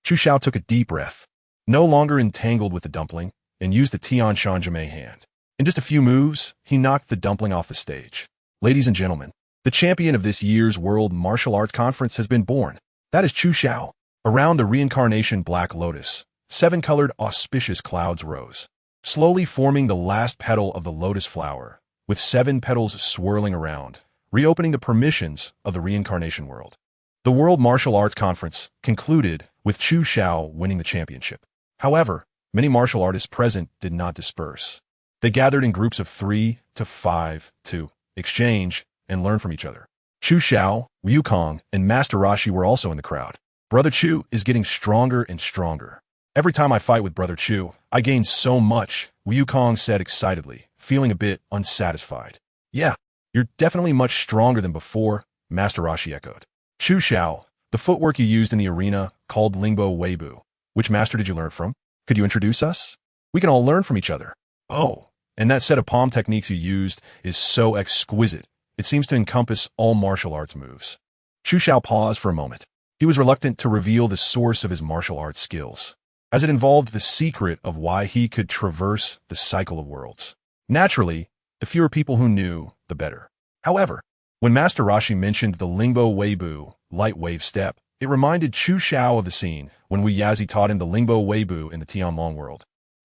Speaker 1: Chu Xiao took a deep breath, no longer entangled with the Dumpling, and used the Tian Shan Jime hand. In just a few moves, he knocked the Dumpling off the stage. Ladies and gentlemen, the champion of this year's World Martial Arts Conference has been born. That is Chu Xiao. Around the reincarnation Black Lotus, 7-colored auspicious clouds rose, slowly forming the last petal of the lotus flower, with 7 petals swirling around, reopening the permissions of the reincarnation world. The World Martial Arts Conference concluded with Chu Xiao winning the championship. However, many martial artists present did not disperse. They gathered in groups of 3 to 5 to exchange and learn from each other. Chu Xiao, Wukong, and Master Roshi were also in the crowd. Brother Chu is getting stronger and stronger. Every time I fight with Brother Chu, I gain so much, Wukong said excitedly, feeling a bit unsatisfied. Yeah, you're definitely much stronger than before, Master Roshi echoed. Chu Xiao, the footwork you used in the arena called Lingbo Weibu. Which master did you learn from? Could you introduce us? We can all learn from each other. Oh, and that set of palm techniques you used is so exquisite. It seems to encompass all martial arts moves. Chu Xiao paused for a moment. He was reluctant to reveal the source of his martial arts skills, as it involved the secret of why he could traverse the cycle of worlds. Naturally, the fewer people who knew, the better. However, when Master Roshi mentioned the Lingbo Weibu, light wave step, it reminded Chu Xiao of the scene when Wu Yazi taught him the Lingbo Weibu in the Tianlong world.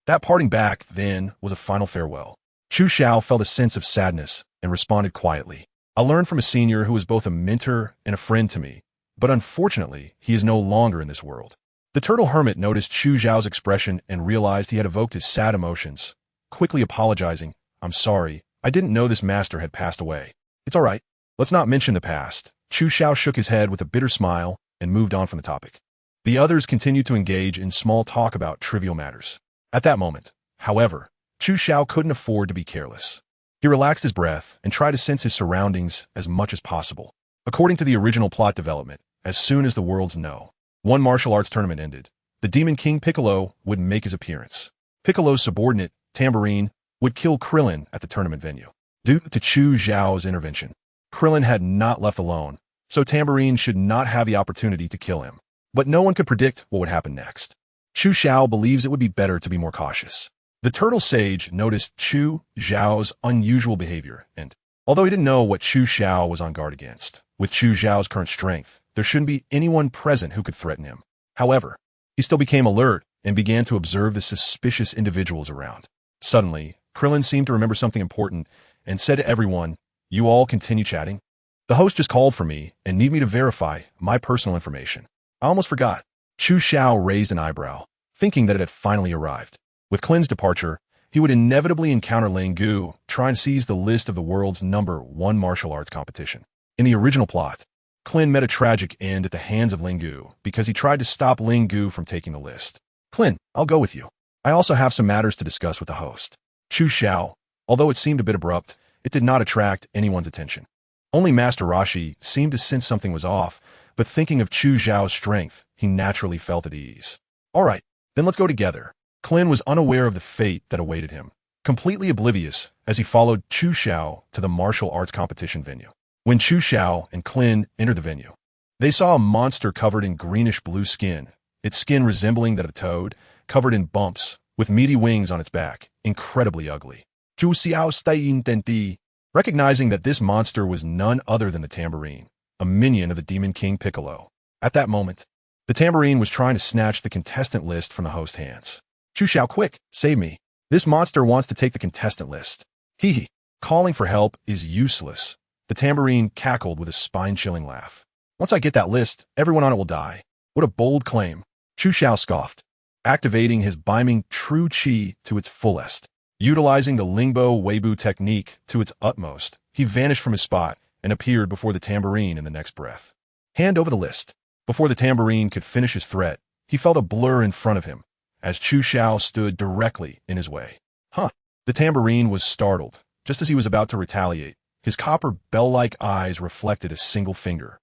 Speaker 1: That parting back, then, was a final farewell. Chu Xiao felt a sense of sadness and responded quietly. I learned from a senior who was both a mentor and a friend to me, but unfortunately, he is no longer in this world. The turtle hermit noticed Chu Xiao's expression and realized he had evoked his sad emotions. Quickly apologizing, I'm sorry, I didn't know this master had passed away. It's all right. Let's not mention the past. Chu Xiao shook his head with a bitter smile and moved on from the topic. The others continued to engage in small talk about trivial matters. At that moment, however, Chu Xiao couldn't afford to be careless. He relaxed his breath and tried to sense his surroundings as much as possible. According to the original plot development, as soon as the worlds know, one martial arts tournament ended, the Demon King Piccolo would make his appearance. Piccolo's subordinate, Tambourine, would kill Krillin at the tournament venue. Due to Chu Xiao's intervention, Krillin had not left alone, so Tambourine should not have the opportunity to kill him. But no one could predict what would happen next. Chu Xiao believes it would be better to be more cautious. The turtle sage noticed Chu Xiao's unusual behavior, and although he didn't know what Chu Xiao was on guard against, with Chu Xiao's current strength, there shouldn't be anyone present who could threaten him. However, he still became alert and began to observe the suspicious individuals around. Suddenly, Krillin seemed to remember something important and said to everyone, "You all continue chatting? The host just called for me and need me to verify my personal information. I almost forgot." Chu Xiao raised an eyebrow, thinking that it had finally arrived. With Klin's departure, he would inevitably encounter Ling Gu trying to seize the list of the world's #1 martial arts competition. In the original plot, Klin met a tragic end at the hands of Ling Gu because he tried to stop Ling Gu from taking the list. "Klin, I'll go with you. I also have some matters to discuss with the host." Chu Xiao, although it seemed a bit abrupt, it did not attract anyone's attention. Only Master Roshi seemed to sense something was off, but thinking of Chu Xiao's strength, he naturally felt at ease. "All right, then let's go together." Klin was unaware of the fate that awaited him, completely oblivious as he followed Chu Xiao to the martial arts competition venue. When Chu Xiao and Klin entered the venue, they saw a monster covered in greenish-blue skin, its skin resembling that of a toad, covered in bumps, with meaty wings on its back, incredibly ugly. Chu Xiao Stain Tenti. Recognizing that this monster was none other than the Tambourine, a minion of the Demon King Piccolo. At that moment, the Tambourine was trying to snatch the contestant list from the host's hands. "Chu Xiao, quick, save me. This monster wants to take the contestant list." Hee. Calling for help is useless. The Tambourine cackled with a spine-chilling laugh. "Once I get that list, everyone on it will die." What a bold claim. Chu Xiao scoffed, activating his beaming true chi to its fullest. Utilizing the Lingbo Weibo technique to its utmost, he vanished from his spot and appeared before the Tambourine in the next breath. "Hand over the list." Before the Tambourine could finish his threat, he felt a blur in front of him, as Chu Xiao stood directly in his way. Huh. The Tambourine was startled. Just as he was about to retaliate, his copper bell-like eyes reflected a single finger.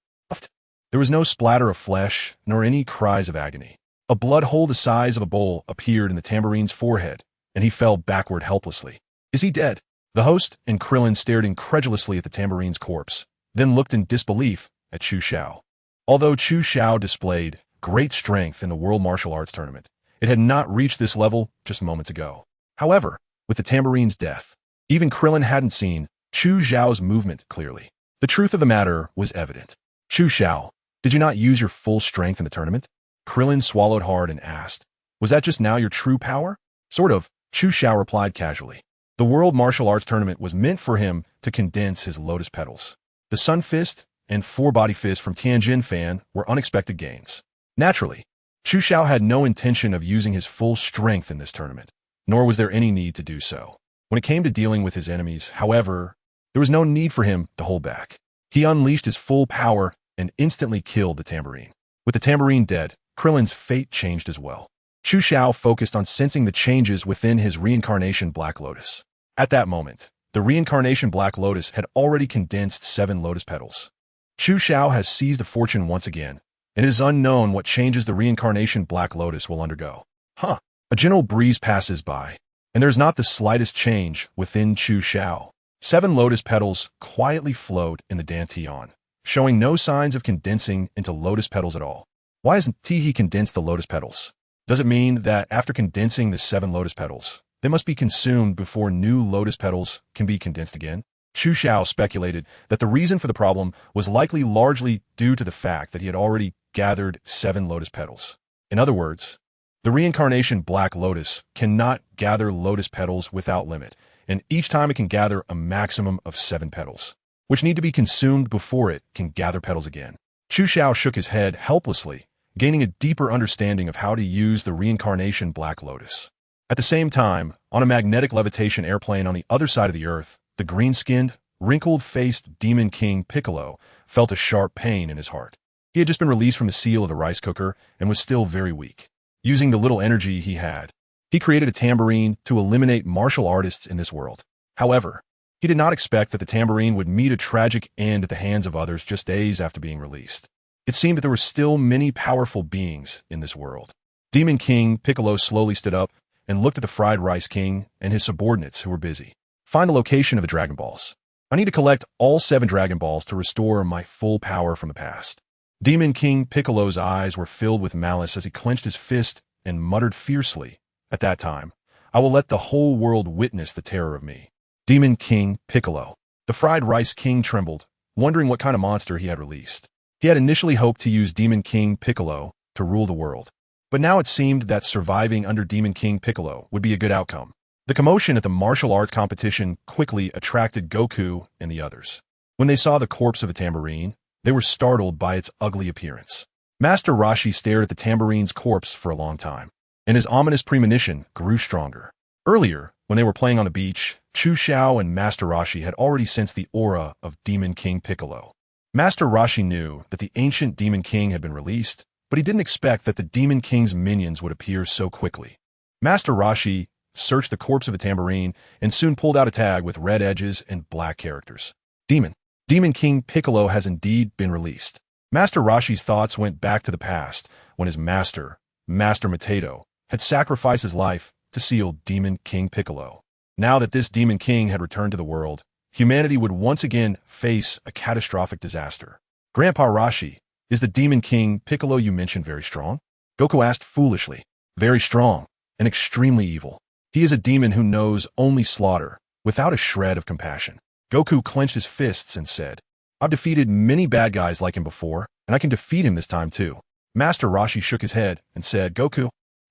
Speaker 1: There was no splatter of flesh, nor any cries of agony. A blood hole the size of a bowl appeared in the Tambourine's forehead, and he fell backward helplessly. "Is he dead?" The host and Krillin stared incredulously at the Tambourine's corpse, then looked in disbelief at Chu Xiao. Although Chu Xiao displayed great strength in the World Martial Arts Tournament, it had not reached this level just moments ago. However, with the Tambourine's death, even Krillin hadn't seen Chu Xiao's movement clearly. The truth of the matter was evident. "Chu Xiao, did you not use your full strength in the tournament?" Krillin swallowed hard and asked. "Was that just now your true power?" "Sort of," Chu Xiao replied casually. The World Martial Arts Tournament was meant for him to condense his lotus petals. The Sun Fist and Four Body Fist from Tianjin Fan were unexpected gains. Naturally, Chu Xiao had no intention of using his full strength in this tournament, nor was there any need to do so. When it came to dealing with his enemies, however, there was no need for him to hold back. He unleashed his full power and instantly killed the Tambourine. With the Tambourine dead, Krillin's fate changed as well. Chu Xiao focused on sensing the changes within his reincarnation Black Lotus. At that moment, the reincarnation Black Lotus had already condensed 7 lotus petals. Chu Xiao has seized the fortune once again, and it is unknown what changes the reincarnation Black Lotus will undergo. A gentle breeze passes by, and there is not the slightest change within Chu Xiao. 7 lotus petals quietly float in the dantian, showing no signs of condensing into lotus petals at all. Why hasn't he condensed the lotus petals? Does it mean that after condensing the 7 lotus petals, they must be consumed before new lotus petals can be condensed again? Chu Xiao speculated that the reason for the problem was likely largely due to the fact that he had already gathered 7 lotus petals. In other words, the reincarnation Black Lotus cannot gather lotus petals without limit, and each time it can gather a maximum of 7 petals, which need to be consumed before it can gather petals again. Chu Xiao shook his head helplessly, gaining a deeper understanding of how to use the reincarnation Black Lotus. At the same time, on a magnetic levitation airplane on the other side of the Earth, the green-skinned, wrinkled-faced Demon King Piccolo felt a sharp pain in his heart. He had just been released from the seal of the rice cooker and was still very weak. Using the little energy he had, he created a tambourine to eliminate martial artists in this world. However, he did not expect that the tambourine would meet a tragic end at the hands of others just days after being released. It seemed that there were still many powerful beings in this world. Demon King Piccolo slowly stood up and looked at the Fried Rice King and his subordinates who were busy. Find the location of the Dragon Balls. I need to collect all 7 Dragon Balls to restore my full power from the past. Demon King Piccolo's eyes were filled with malice as he clenched his fist and muttered fiercely, "At that time, I will let the whole world witness the terror of me." Demon King Piccolo. The fried rice king trembled, wondering what kind of monster he had released. He had initially hoped to use Demon King Piccolo to rule the world, but now it seemed that surviving under Demon King Piccolo would be a good outcome. The commotion at the martial arts competition quickly attracted Goku and the others. When they saw the corpse of the tambourine, they were startled by its ugly appearance. Master Roshi stared at the tambourine's corpse for a long time, and his ominous premonition grew stronger. Earlier, when they were playing on the beach, Chu Xiao and Master Roshi had already sensed the aura of Demon King Piccolo. Master Roshi knew that the ancient Demon King had been released, but he didn't expect that the Demon King's minions would appear so quickly. Master Roshi searched the corpse of the tambourine and soon pulled out a tag with red edges and black characters. Demon King Piccolo has indeed been released. Master Roshi's thoughts went back to the past when his master, Master Mateto, had sacrificed his life to seal Demon King Piccolo. Now that this Demon King had returned to the world, humanity would once again face a catastrophic disaster. Grandpa Roshi, is the Demon King Piccolo you mentioned very strong? Goku asked foolishly. Very strong, and extremely evil. He is a demon who knows only slaughter, without a shred of compassion. Goku clenched his fists and said, I've defeated many bad guys like him before, and I can defeat him this time too. Master Roshi shook his head and said, Goku,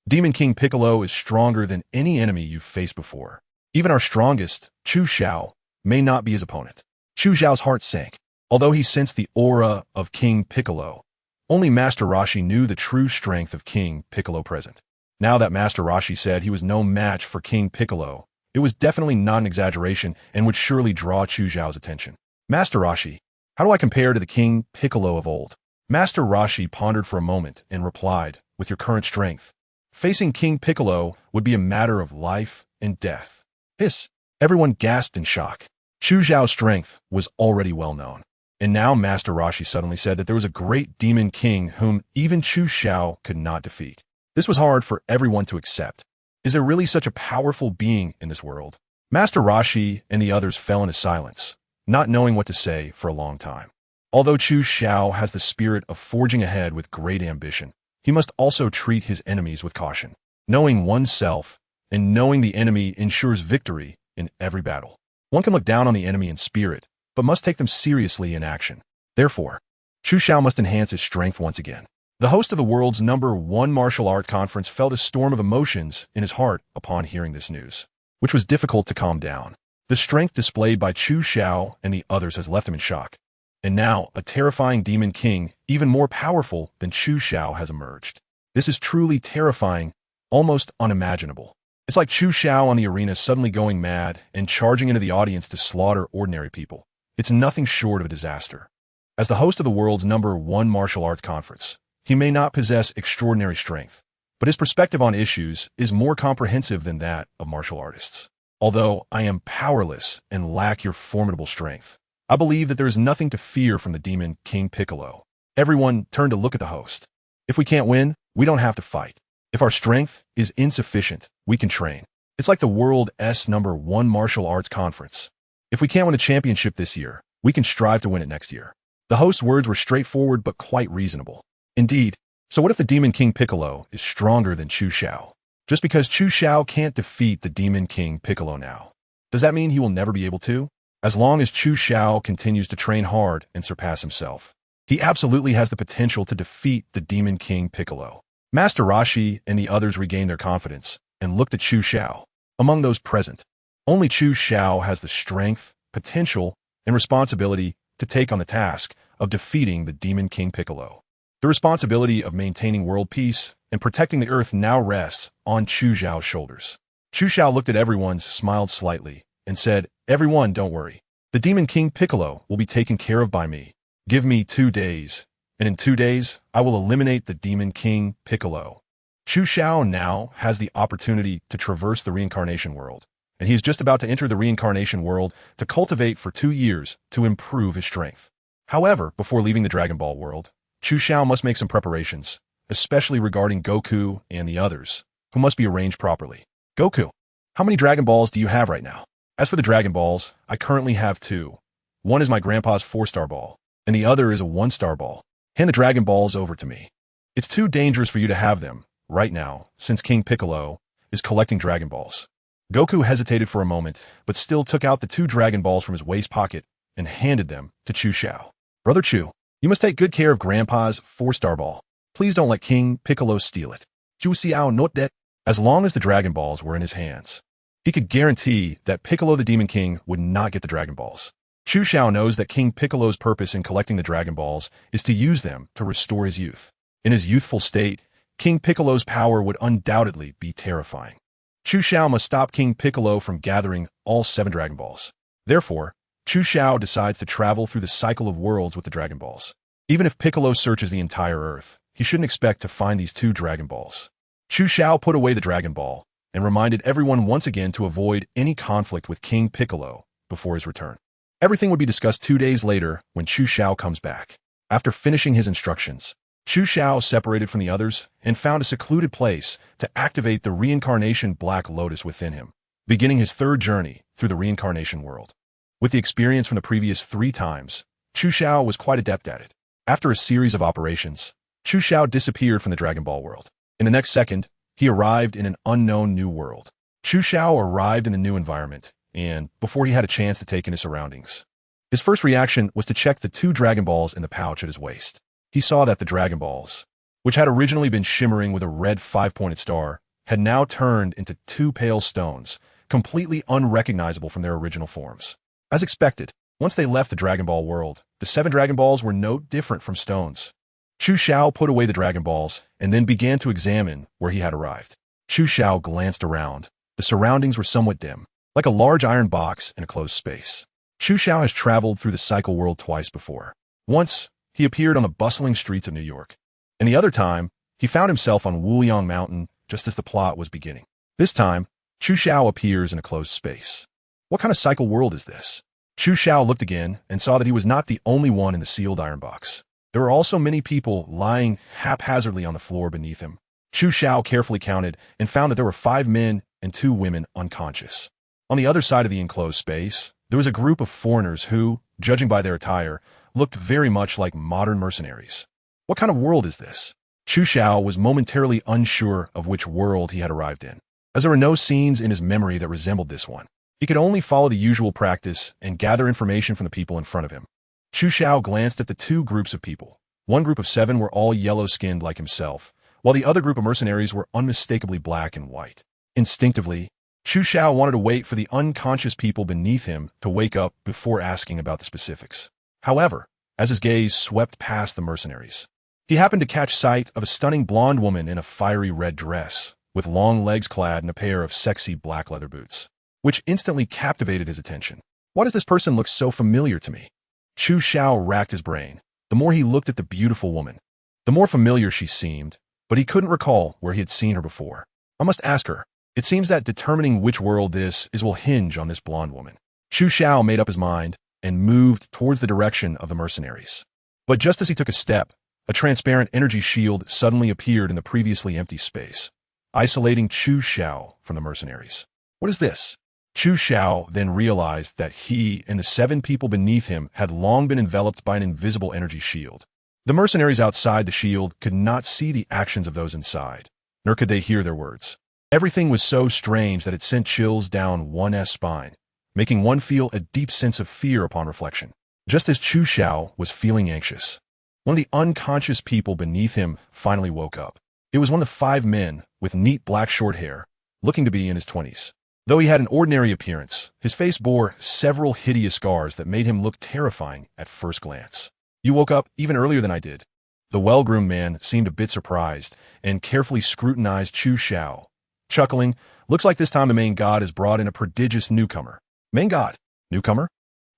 Speaker 1: Demon King Piccolo is stronger than any enemy you've faced before. Even our strongest, Chu Xiao, may not be his opponent. Chu Xiao's heart sank. Although he sensed the aura of King Piccolo, only Master Roshi knew the true strength of King Piccolo present. Now that Master Roshi said he was no match for King Piccolo, it was definitely not an exaggeration and would surely draw Chu Xiao's attention. Master Roshi, how do I compare to the King Piccolo of old? Master Roshi pondered for a moment and replied, with your current strength, facing King Piccolo would be a matter of life and death. Hiss! Everyone gasped in shock. Chu Xiao's strength was already well known. And now Master Roshi suddenly said that there was a great demon king whom even Chu Xiao could not defeat. This was hard for everyone to accept. Is there really such a powerful being in this world? Master Roshi and the others fell into silence, not knowing what to say for a long time. Although Chu Xiao has the spirit of forging ahead with great ambition, he must also treat his enemies with caution. Knowing oneself and knowing the enemy ensures victory in every battle. One can look down on the enemy in spirit, but must take them seriously in action. Therefore, Chu Xiao must enhance his strength once again. The host of the world's #1 martial art conference felt a storm of emotions in his heart upon hearing this news, which was difficult to calm down. The strength displayed by Chu Xiao and the others has left him in shock. And now, a terrifying demon king, even more powerful than Chu Xiao, has emerged. This is truly terrifying, almost unimaginable. It's like Chu Xiao on the arena suddenly going mad and charging into the audience to slaughter ordinary people. It's nothing short of a disaster. As the host of the world's #1 martial arts conference, he may not possess extraordinary strength, but his perspective on issues is more comprehensive than that of martial artists. Although I am powerless and lack your formidable strength, I believe that there is nothing to fear from the Demon King Piccolo. Everyone turned to look at the host. If we can't win, we don't have to fight. If our strength is insufficient, we can train. It's like the world's #1 martial arts conference. If we can't win the championship this year, we can strive to win it next year. The host's words were straightforward but quite reasonable. Indeed, so what if the Demon King Piccolo is stronger than Chu Xiao? Just because Chu Xiao can't defeat the Demon King Piccolo now, does that mean he will never be able to? As long as Chu Xiao continues to train hard and surpass himself, he absolutely has the potential to defeat the Demon King Piccolo. Master Roshi and the others regained their confidence and looked at Chu Xiao. Among those present, only Chu Xiao has the strength, potential, and responsibility to take on the task of defeating the Demon King Piccolo. The responsibility of maintaining world peace and protecting the earth now rests on Chu Xiao's shoulders. Chu Xiao looked at everyone, smiled slightly, and said, Everyone, don't worry. The Demon King Piccolo will be taken care of by me. Give me 2 days, and in 2 days, I will eliminate the Demon King Piccolo. Chu Xiao now has the opportunity to traverse the reincarnation world, and he is just about to enter the reincarnation world to cultivate for 2 years to improve his strength. However, before leaving the Dragon Ball world, Chu Xiao must make some preparations, especially regarding Goku and the others, who must be arranged properly. Goku, how many Dragon Balls do you have right now? As for the Dragon Balls, I currently have 2, One is my grandpa's 4-star ball, and the other is a 1-star ball. Hand the Dragon Balls over to me. It's too dangerous for you to have them right now, since King Piccolo is collecting Dragon Balls. Goku hesitated for a moment, but still took out the 2 Dragon Balls from his waist pocket and handed them to Chu Xiao. Brother Chu, you must take good care of Grandpa's 4-star ball. Please don't let King Piccolo steal it. Chu Xiao note that. As long as the Dragon Balls were in his hands, he could guarantee that Piccolo the Demon King would not get the Dragon Balls. Chu Xiao knows that King Piccolo's purpose in collecting the Dragon Balls is to use them to restore his youth. In his youthful state, King Piccolo's power would undoubtedly be terrifying. Chu Xiao must stop King Piccolo from gathering all 7 Dragon Balls. Therefore, Chu Xiao decides to travel through the cycle of worlds with the Dragon Balls. Even if Piccolo searches the entire Earth, he shouldn't expect to find these 2 Dragon Balls. Chu Xiao put away the Dragon Ball and reminded everyone once again to avoid any conflict with King Piccolo before his return. Everything would be discussed 2 days later when Chu Xiao comes back. After finishing his instructions, Chu Xiao separated from the others and found a secluded place to activate the reincarnation Black Lotus within him, beginning his 3rd journey through the reincarnation world. With the experience from the previous 3 times, Chu Xiao was quite adept at it. After a series of operations, Chu Xiao disappeared from the Dragon Ball world. In the next second, he arrived in an unknown new world. Chu Xiao arrived in the new environment, and before he had a chance to take in his surroundings, his first reaction was to check the 2 Dragon Balls in the pouch at his waist. He saw that the Dragon Balls, which had originally been shimmering with a red 5-pointed star, had now turned into 2 pale stones, completely unrecognizable from their original forms. As expected, once they left the Dragon Ball world, the 7 Dragon Balls were no different from stones. Chu Xiao put away the Dragon Balls and then began to examine where he had arrived. Chu Xiao glanced around. The surroundings were somewhat dim, like a large iron box in a closed space. Chu Xiao has traveled through the cycle world twice before. Once, he appeared on the bustling streets of New York, and the other time, he found himself on Wuliang Mountain just as the plot was beginning. This time, Chu Xiao appears in a closed space. What kind of cycle world is this? Chu Xiao looked again and saw that he was not the only one in the sealed iron box. There were also many people lying haphazardly on the floor beneath him. Chu Xiao carefully counted and found that there were 5 men and 2 women unconscious. On the other side of the enclosed space, there was a group of foreigners who, judging by their attire, looked very much like modern mercenaries. What kind of world is this? Chu Xiao was momentarily unsure of which world he had arrived in, as there were no scenes in his memory that resembled this one. He could only follow the usual practice and gather information from the people in front of him. Chu Xiao glanced at the 2 groups of people. One group of 7 were all yellow-skinned like himself, while the other group of mercenaries were unmistakably black and white. Instinctively, Chu Xiao wanted to wait for the unconscious people beneath him to wake up before asking about the specifics. However, as his gaze swept past the mercenaries, he happened to catch sight of a stunning blonde woman in a fiery red dress, with long legs clad in a pair of sexy black leather boots, which instantly captivated his attention. Why does this person look so familiar to me? Chu Xiao racked his brain. The more he looked at the beautiful woman, the more familiar she seemed, but he couldn't recall where he had seen her before. I must ask her. It seems that determining which world this is will hinge on this blonde woman. Chu Xiao made up his mind and moved towards the direction of the mercenaries. But just as he took a step, a transparent energy shield suddenly appeared in the previously empty space, isolating Chu Xiao from the mercenaries. What is this? Chu Xiao then realized that he and the 7 people beneath him had long been enveloped by an invisible energy shield. The mercenaries outside the shield could not see the actions of those inside, nor could they hear their words. Everything was so strange that it sent chills down one's spine, making one feel a deep sense of fear upon reflection. Just as Chu Xiao was feeling anxious, one of the unconscious people beneath him finally woke up. It was one of the 5 men with neat black short hair, looking to be in his 20s. Though he had an ordinary appearance, his face bore several hideous scars that made him look terrifying at first glance. You woke up even earlier than I did. The well-groomed man seemed a bit surprised and carefully scrutinized Chu Xiao. Chuckling, looks like this time the main god has brought in a prodigious newcomer. Main god? Newcomer?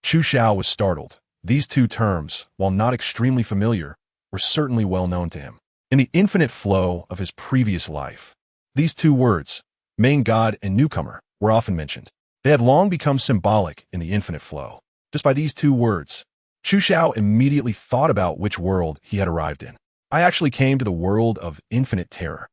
Speaker 1: Chu Xiao was startled. These 2 terms, while not extremely familiar, were certainly well known to him. In the infinite flow of his previous life, these 2 words, main god and newcomer, were often mentioned. They had long become symbolic in the infinite flow. Just by these 2 words, Chu Xiao immediately thought about which world he had arrived in. I actually came to the world of infinite terror.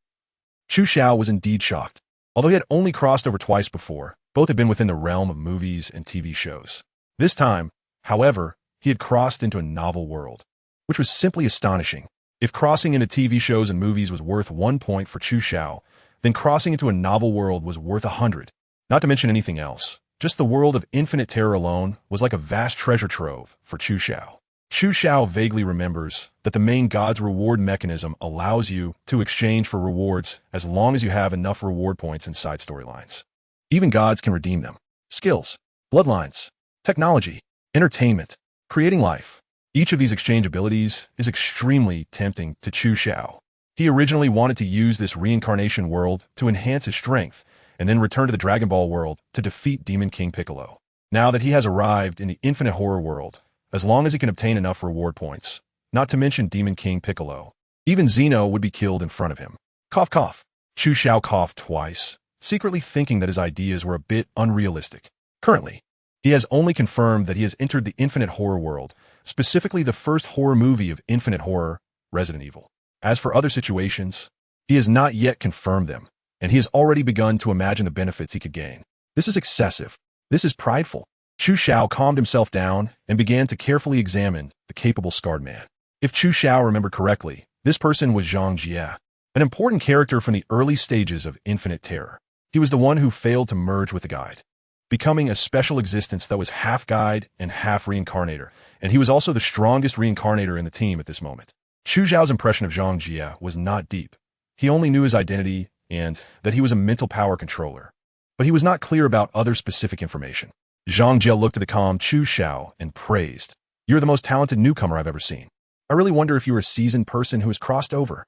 Speaker 1: Chu Xiao was indeed shocked. Although he had only crossed over twice before, both had been within the realm of movies and TV shows. This time, However, he had crossed into a novel world, which was simply astonishing. If crossing into TV shows and movies was worth 1 point for Chu Xiao, then crossing into a novel world was worth 100. Not to mention anything else. Just the world of infinite terror alone was like a vast treasure trove for Chu Xiao. Chu Xiao vaguely remembers that the main god's reward mechanism allows you to exchange for rewards as long as you have enough reward points in side storylines. Even gods can redeem them. Skills, bloodlines, technology, entertainment, creating life. Each of these exchange abilities is extremely tempting to Chu Xiao. He originally wanted to use this reincarnation world to enhance his strength, and then return to the Dragon Ball world to defeat Demon King Piccolo. Now that he has arrived in the infinite horror world, as long as he can obtain enough reward points, not to mention Demon King Piccolo, even Zeno would be killed in front of him. Cough cough. Chu Xiao coughed twice, secretly thinking that his ideas were a bit unrealistic. Currently, he has only confirmed that he has entered the infinite horror world, specifically the first horror movie of infinite horror, Resident Evil. As for other situations, he has not yet confirmed them, and he has already begun to imagine the benefits he could gain. This is excessive. This is prideful. Chu Xiao calmed himself down and began to carefully examine the capable scarred man. If Chu Xiao remembered correctly, this person was Zhang Jie, an important character from the early stages of infinite terror. He was the one who failed to merge with the guide, becoming a special existence that was half guide and half reincarnator, and he was also the strongest reincarnator in the team at this moment. Chu Xiao's impression of Zhang Jie was not deep. He only knew his identity and that he was a mental power controller, but he was not clear about other specific information. Zhang Jie looked at the calm Chu Xiao and praised, "You're the most talented newcomer I've ever seen. I really wonder if you were a seasoned person who has crossed over."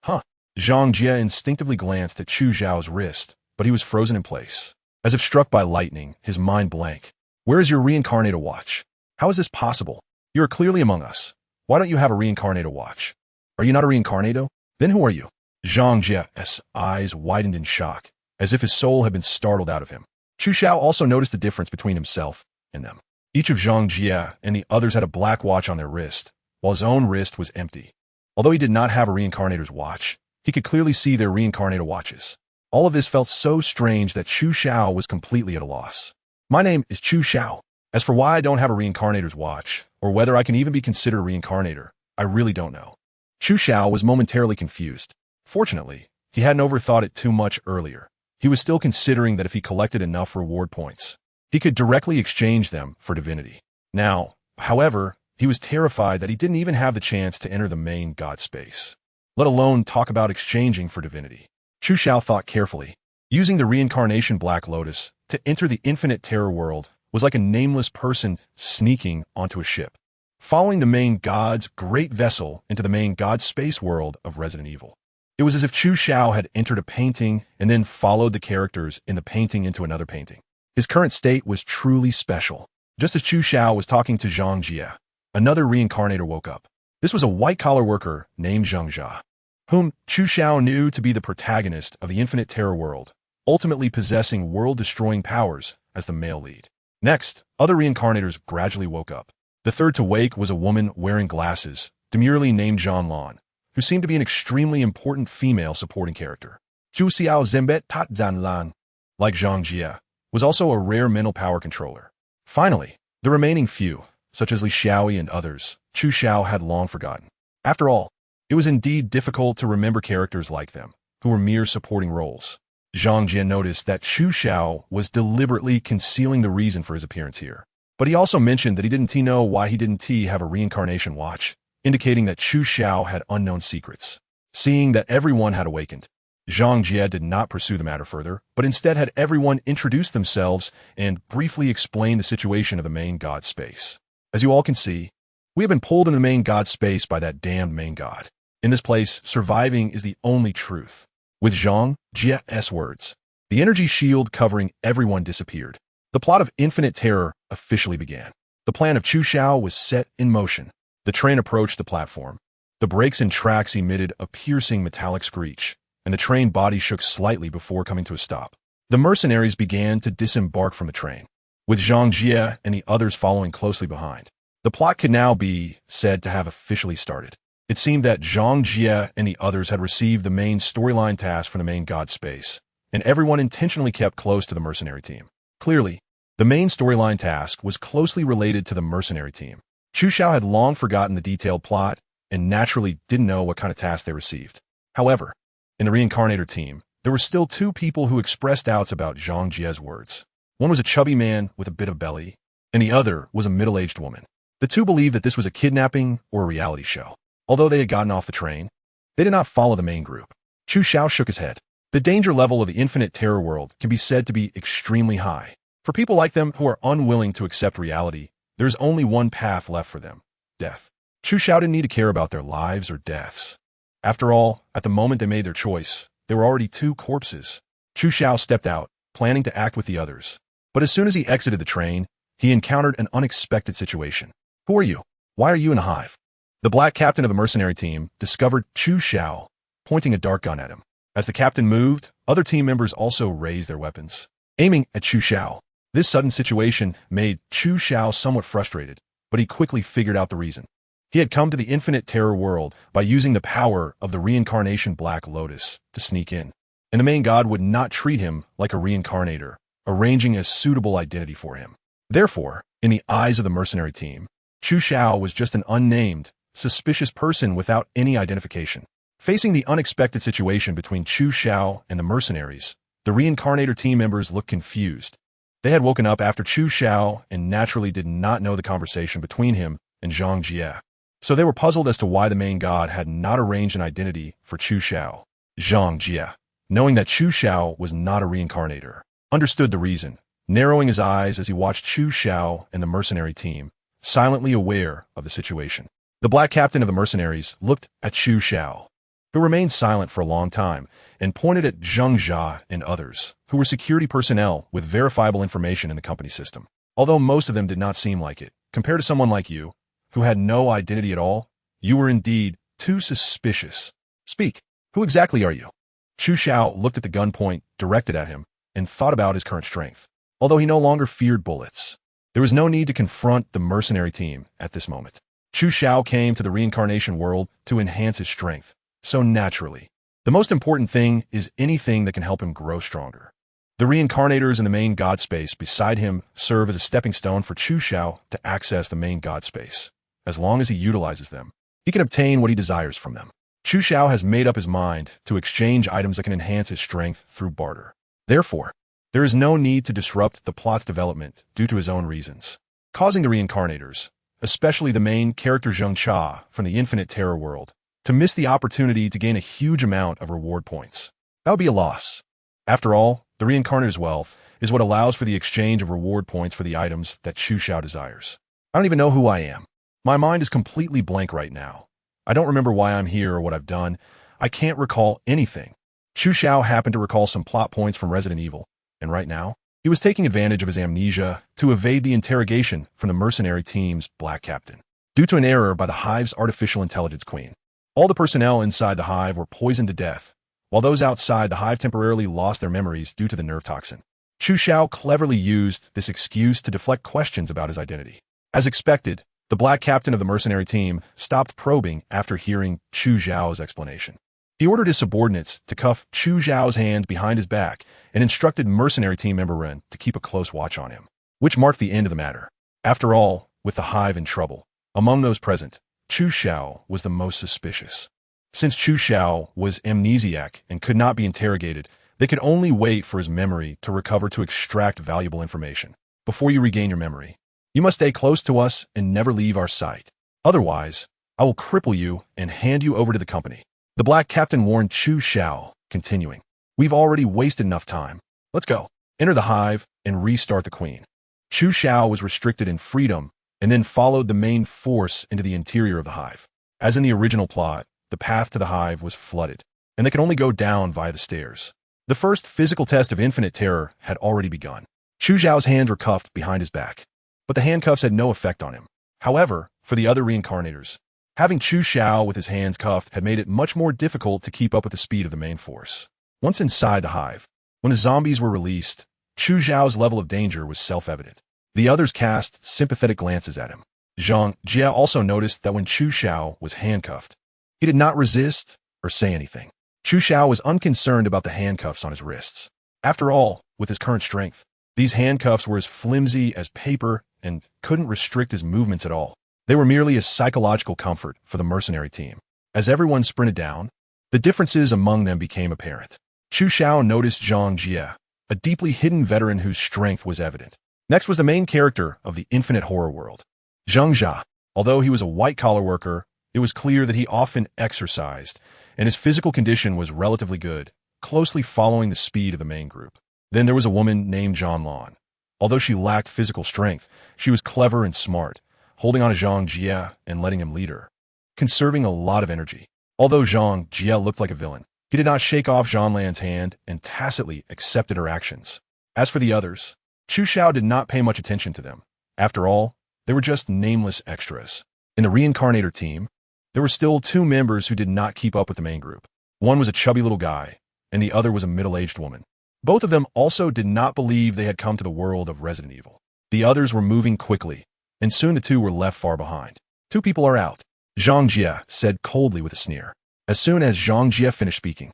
Speaker 1: Huh. Zhang Jie instinctively glanced at Chu Xiao's wrist, but he was frozen in place. As if struck by lightning, his mind blank. "Where is your reincarnator watch? How is this possible? You are clearly among us. Why don't you have a reincarnator watch? Are you not a reincarnator? Then who are you?" Zhang Jie's eyes widened in shock, as if his soul had been startled out of him. Chu Xiao also noticed the difference between himself and them. Each of Zhang Jie and the others had a black watch on their wrist, while his own wrist was empty. Although he did not have a reincarnator's watch, he could clearly see their reincarnator watches. All of this felt so strange that Chu Xiao was completely at a loss. "My name is Chu Xiao. As for why I don't have a reincarnator's watch, or whether I can even be considered a reincarnator, I really don't know." Chu Xiao was momentarily confused. Fortunately, he hadn't overthought it too much earlier. He was still considering that if he collected enough reward points, he could directly exchange them for divinity. Now, however, he was terrified that he didn't even have the chance to enter the main god space, let alone talk about exchanging for divinity. Chu Xiao thought carefully. Using the reincarnation Black Lotus to enter the infinite terror world was like a nameless person sneaking onto a ship, following the main god's great vessel into the main god space world of Resident Evil. It was as if Chu Xiao had entered a painting and then followed the characters in the painting into another painting. His current state was truly special. Just as Chu Xiao was talking to Zhang Jie, another reincarnator woke up. This was a white-collar worker named Zhang Jia, whom Chu Xiao knew to be the protagonist of the infinite terror world, ultimately possessing world-destroying powers as the male lead. Next, other reincarnators gradually woke up. The third to wake was a woman wearing glasses, demurely named Zhang Lan, who seemed to be an extremely important female supporting character. Zhu Xiao Zembet Tat Zan Lan, like Zhang Jie, was also a rare mental power controller. Finally, the remaining few, such as Li Xiaoyi and others, Chu Xiao had long forgotten. After all, it was indeed difficult to remember characters like them, who were mere supporting roles. Zhang Jie noticed that Chu Xiao was deliberately concealing the reason for his appearance here. But he also mentioned that he didn't know why he didn't have a reincarnation watch, indicating that Chu Xiao had unknown secrets. Seeing that everyone had awakened, Zhang Jie did not pursue the matter further, but instead had everyone introduce themselves and briefly explain the situation of the main god space. As you all can see, we have been pulled into the main god space by that damned main god. In this place, surviving is the only truth. With Zhang Jie's words, the energy shield covering everyone disappeared. The plot of infinite terror officially began. The plan of Chu Xiao was set in motion. The train approached the platform. The brakes and tracks emitted a piercing metallic screech, and the train body shook slightly before coming to a stop. The mercenaries began to disembark from the train, with Zhang Jie and the others following closely behind. The plot could now be said to have officially started. It seemed that Zhang Jie and the others had received the main storyline task from the main god space, and everyone intentionally kept close to the mercenary team. Clearly, The main storyline task was closely related to the mercenary team. Chu Xiao had long forgotten the detailed plot and naturally didn't know what kind of task they received. However, in the reincarnator team, there were still two people who expressed doubts about Zhang Jie's words. One was a chubby man with a bit of belly, and the other was a middle-aged woman. The two believed that this was a kidnapping or a reality show. Although they had gotten off the train, they did not follow the main group. Chu Xiao shook his head. The danger level of the infinite terror world can be said to be extremely high. For people like them who are unwilling to accept reality, there is only one path left for them: death. Chu Xiao didn't need to care about their lives or deaths. After all, at the moment they made their choice, there were already two corpses. Chu Xiao stepped out, planning to act with the others. But as soon as he exited the train, he encountered an unexpected situation. Who are you? Why are you in a hive? The black captain of the mercenary team discovered Chu Xiao, pointing a dart gun at him. As the captain moved, other team members also raised their weapons, aiming at Chu Xiao. This sudden situation made Chu Xiao somewhat frustrated, but he quickly figured out the reason. He had come to the infinite terror world by using the power of the reincarnation Black Lotus to sneak in, and the main god would not treat him like a reincarnator, arranging a suitable identity for him. Therefore, in the eyes of the mercenary team, Chu Xiao was just an unnamed, suspicious person without any identification. Facing the unexpected situation between Chu Xiao and the mercenaries, the reincarnator team members looked confused. They had woken up after Chu Xiao and naturally did not know the conversation between him and Zhang Jie. So they were puzzled as to why the main god had not arranged an identity for Chu Xiao. Zhang Jie, knowing that Chu Xiao was not a reincarnator, understood the reason, narrowing his eyes as he watched Chu Xiao and the mercenary team, silently aware of the situation. The black captain of the mercenaries looked at Chu Xiao, who remained silent for a long time, and pointed at Zheng Jia and others, who were security personnel with verifiable information in the company system. Although most of them did not seem like it, compared to someone like you, who had no identity at all, you were indeed too suspicious. Speak, who exactly are you? Chu Xiao looked at the gunpoint directed at him and thought about his current strength. Although he no longer feared bullets, there was no need to confront the mercenary team at this moment. Chu Xiao came to the reincarnation world to enhance his strength, so naturally. The most important thing is anything that can help him grow stronger. The reincarnators in the main god space beside him serve as a stepping stone for Chu Xiao to access the main god space. As long as he utilizes them, he can obtain what he desires from them. Chu Xiao has made up his mind to exchange items that can enhance his strength through barter. Therefore, there is no need to disrupt the plot's development due to his own reasons, causing the reincarnators, especially the main character Zheng Cha from the infinite terror world, to miss the opportunity to gain a huge amount of reward points. That would be a loss. After all, the reincarnator's wealth is what allows for the exchange of reward points for the items that Chu Xiao desires. I don't even know who I am. My mind is completely blank right now. I don't remember why I'm here or what I've done. I can't recall anything. Chu Xiao happened to recall some plot points from Resident Evil, and right now, he was taking advantage of his amnesia to evade the interrogation from the mercenary team's black captain, due to an error by the hive's artificial intelligence queen. All the personnel inside the hive were poisoned to death, while those outside the hive temporarily lost their memories due to the nerve toxin. Chu Xiao cleverly used this excuse to deflect questions about his identity. As expected, the black captain of the mercenary team stopped probing after hearing Chu Xiao's explanation. He ordered his subordinates to cuff Chu Xiao's hands behind his back and instructed mercenary team member Ren to keep a close watch on him, which marked the end of the matter. After all, with the hive in trouble, among those present, Chu Xiao was the most suspicious. Since Chu Xiao was amnesiac and could not be interrogated, they could only wait for his memory to recover to extract valuable information. Before you regain your memory, you must stay close to us and never leave our sight. Otherwise, I will cripple you and hand you over to the company. The black captain warned Chu Xiao, continuing, "We've already wasted enough time. Let's go. Enter the hive and restart the queen." Chu Xiao was restricted in freedom and then followed the main force into the interior of the hive. As in the original plot, the path to the hive was flooded, and they could only go down via the stairs. The first physical test of infinite terror had already begun. Chu Xiao's hands were cuffed behind his back, but the handcuffs had no effect on him. However, for the other reincarnators, having Chu Xiao with his hands cuffed had made it much more difficult to keep up with the speed of the main force. Once inside the hive, when the zombies were released, Chu Xiao's level of danger was self-evident. The others cast sympathetic glances at him. Zhang Jie also noticed that when Chu Xiao was handcuffed, he did not resist or say anything. Chu Xiao was unconcerned about the handcuffs on his wrists. After all, with his current strength, These handcuffs were as flimsy as paper and couldn't restrict his movements at all. They were merely a psychological comfort for the mercenary team. As everyone sprinted down, the differences among them became apparent. Chu Xiao noticed Zhang Jie, a deeply hidden veteran whose strength was evident. Next was the main character of the infinite horror world, Zhang Jia. Although he was a white-collar worker, it was clear that he often exercised, and his physical condition was relatively good, closely following the speed of the main group. Then there was a woman named Zhang Lan. Although she lacked physical strength, she was clever and smart, holding on to Zhang Jie and letting him lead her, conserving a lot of energy. Although Zhang Jie looked like a villain, he did not shake off Zhang Lan's hand and tacitly accepted her actions. As for the others, Chu Xiao did not pay much attention to them. After all, they were just nameless extras. In the reincarnator team, there were still two members who did not keep up with the main group. One was a chubby little guy, and the other was a middle-aged woman. Both of them also did not believe they had come to the world of Resident Evil. The others were moving quickly, and soon the two were left far behind. Two people are out, Zhang Jie said coldly with a sneer. As soon as Zhang Jie finished speaking,